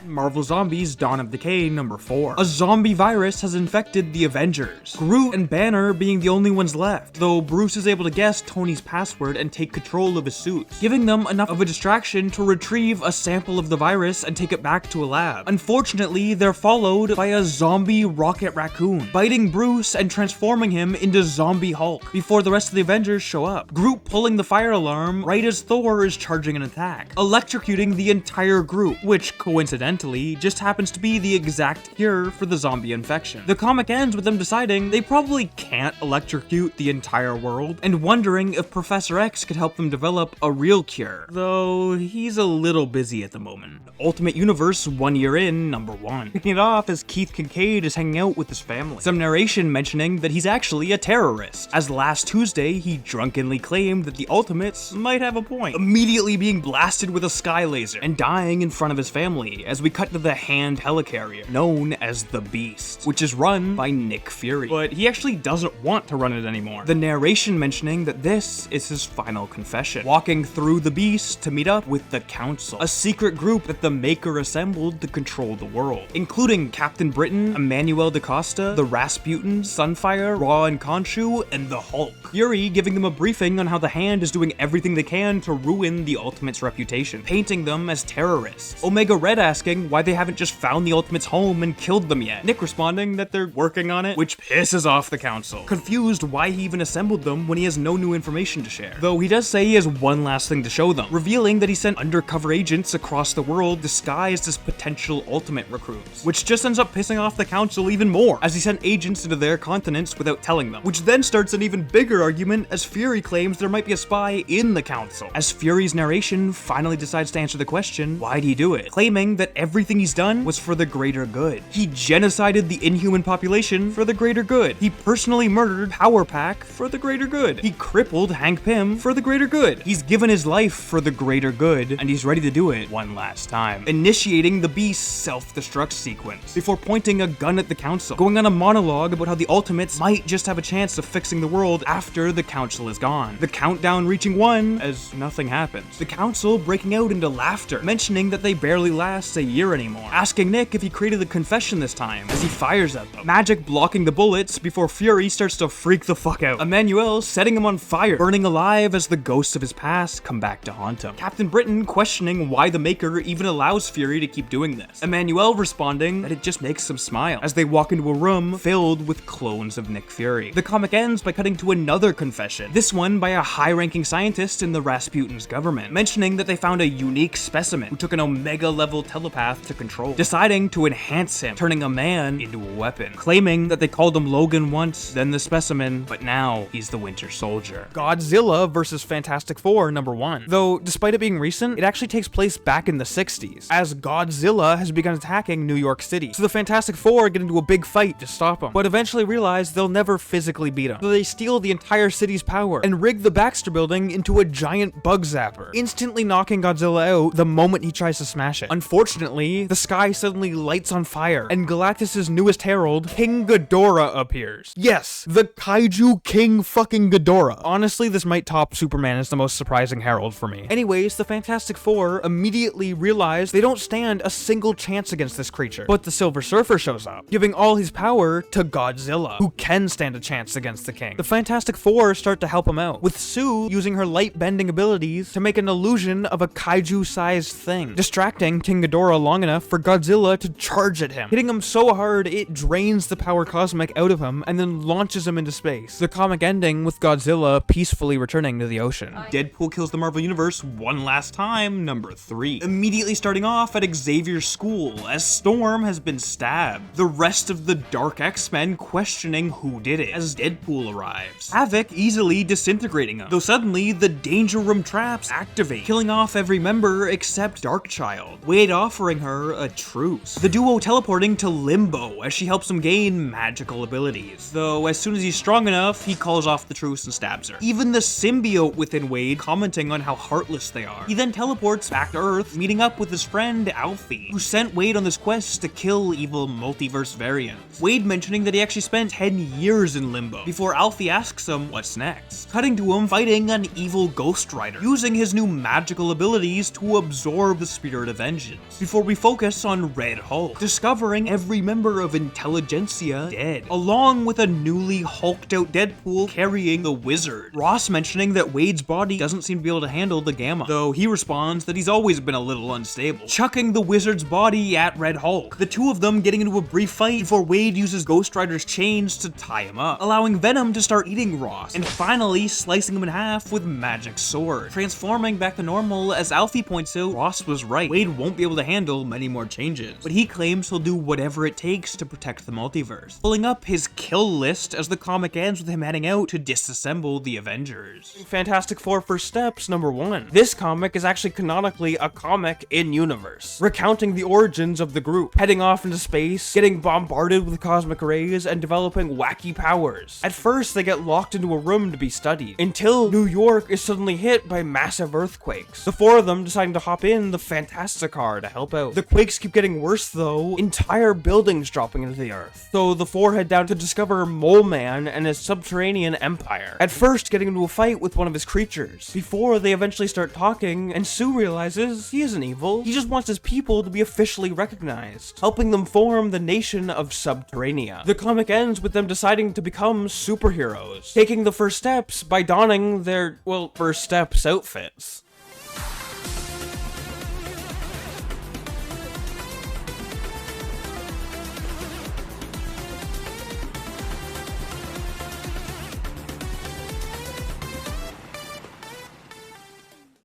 Marvel Zombies Dawn of Decay #4. A zombie virus has infected the Avengers, Groot and Banner being the only ones left, though Bruce is able to guess Tony's password and take control of his suits, giving them enough of a distraction to retrieve a sample of the virus and take it back to a lab. Unfortunately, they're followed by a zombie Rocket Raccoon, biting Bruce and transforming him into Zombie Hulk before the rest of the Avengers show up. Groot pulling the fire alarm right as Thor is charging an attack, electrocuting the entire group, which coincidentally coincidentally just happens to be the exact cure for the zombie infection. The comic ends with them deciding they probably can't electrocute the entire world, and wondering if Professor X could help them develop a real cure, though he's a little busy at the moment. Ultimate Universe 1 year in, number 1. Picking it off as Keith Kincaid is hanging out with his family. Some narration mentioning that he's actually a terrorist, as last Tuesday he drunkenly claimed that the Ultimates might have a point, immediately being blasted with a sky laser and dying in front of his family as we cut to the hand helicarrier, known as the Beast, which is run by Nick Fury. But he actually doesn't want to run it anymore. The narration mentioning that this is his final confession, walking through the Beast to meet up with the Council, a secret group that the Maker assembled to control the world, including Captain Britain, Emmanuel DaCosta, the Rasputin, Sunfire, Raw and Khonshu, and the Hulk. Fury giving them a briefing on how the Hand is doing everything they can to ruin the Ultimates' reputation, painting them as terrorists. Omega Red asking why they haven't just found the Ultimates' home and killed them yet. Nick responding that they're working on it, which pisses off the Council, confused why he even assembled them when he has no new information to share. Though he does say he has one last thing to show them, revealing that he sent undercover agents across the world disguised as potential Ultimate recruits, which just ends up pissing off the Council even more, as he sent agents into their continents without telling them, which then starts an even bigger argument as Fury claims there might be a spy in the Council, as Fury's narration finally decides to answer the question, why'd he do it? Claiming that everything he's done was for the greater good. He genocided the Inhuman population for the greater good. He personally murdered Power Pack for the greater good. He crippled Hank Pym for the greater good. He's given his life for the greater good, and he's ready to do it one last time, initiating the Beast's self-destruct sequence before pointing a gun at the Council, going on a monologue about how the Ultimates might just have a chance of fixing the world after the Council is gone. The countdown reaching 1 as nothing happens. The Council breaking out into laughter, mentioning that they barely last a year anymore, asking Nick if he created the confession this time as he fires at them. Magic blocking the bullets before Fury starts to freak the fuck out. Emmanuel setting him on fire, burning alive as the ghosts of his past come back to haunt him. Captain Britain questioning why the Maker even allows Fury to keep doing this. Emmanuel responding that it just makes him smile as they walk into a room filled with clones of Nick Fury. The comic ends by cutting to another confession, this one by a high-ranking scientist in the Rasputin's government, mentioning that they found a unique specimen who took an Omega-level telepath to control, deciding to enhance him, turning a man into a weapon, claiming that they called him Logan once, then the specimen, but now he's the Winter Soldier. Godzilla vs. Fantastic Four number 1. Though, despite it being recent, it actually takes place back in the 60s, as Godzilla has begun attacking New York City. So the Fantastic Four get into a big fight to stop him, but eventually realize they'll never physically beat him. So they steal the entire city's power and rig the Baxter Building into a giant bug zapper, instantly knocking Godzilla out the moment he tries to smash it. Unfortunately, the sky suddenly lights on fire, and Galactus' newest herald, King Ghidorah, appears. Yes, the Kaiju King fucking Ghidorah. Honestly, this might top Superman as the most surprising herald for me. Anyways, the Fantastic Four immediately realize they don't stand a single chance against this creature, but the Silver Surfer shows up, giving all his power to Godzilla, who can stand a chance against the King. The Fantastic Four start to help him out, with Sue using her light-bending abilities to make an illusion of a kaiju-sized thing, distracting King Ghidorah long enough for Godzilla to charge at him, hitting him so hard it drains the power cosmic out of him and then launches him into space. The comic ending with Godzilla peacefully returning to the ocean. Deadpool kills the Marvel Universe one last time, number 3. Immediately starting off at Xavier's school, as Storm has been stabbed. The rest of the Dark X-Men questioning who did it, as Deadpool arrives. Havoc easily disintegrating him, though suddenly the Danger Room traps activate, killing off every member except Darkchild, Wade offering her a truce. The duo teleporting to Limbo as she helps him gain magical abilities, though as soon as he's strong enough, he calls off the truce and stabs her. Even the symbiote within Wade commenting on how heartless they are. He then teleports back to Earth, meeting up with his friend Alfie, who sent Wade on this quest to kill evil multiverse variants. Wade mentioning that he actually spent 10 years in Limbo, before Alfie asks him what's next. Cutting to him fighting an evil Ghost Rider, using his new magical abilities to absorb the spirit of vengeance, before we focus on Red Hulk, discovering every member of Intelligentsia dead, along with a newly hulked out Deadpool carrying the Wizard. Ross mentioning that Wade's body doesn't seem to be able to handle the Gamma, though he responds that he's always been a little unstable, chucking the Wizard's body at Red Hulk. The two of them getting into a brief fight before Wade uses Ghost Rider's chains to tie him up, allowing Venom to start eating Ross, and finally slicing him in half with Magic Sword, transforming back to normal as Alfie points out Ross was right. Wade won't be able to handle handle many more changes. But he claims he'll do whatever it takes to protect the multiverse, pulling up his kill list as the comic ends with him heading out to disassemble the Avengers. Fantastic Four First Steps #1. This comic is actually canonically a comic in universe, recounting the origins of the group, heading off into space, getting bombarded with cosmic rays, and developing wacky powers. At first, they get locked into a room to be studied, until New York is suddenly hit by massive earthquakes. The four of them deciding to hop in the Fantasticar to help out. The quakes keep getting worse though, entire buildings dropping into the earth. So the four head down to discover Mole Man and his subterranean empire. At first, getting into a fight with one of his creatures, before they eventually start talking, and Sue realizes he isn't evil, he just wants his people to be officially recognized, helping them form the nation of Subterranea. The comic ends with them deciding to become superheroes, taking the first steps by donning their, well, first steps outfits.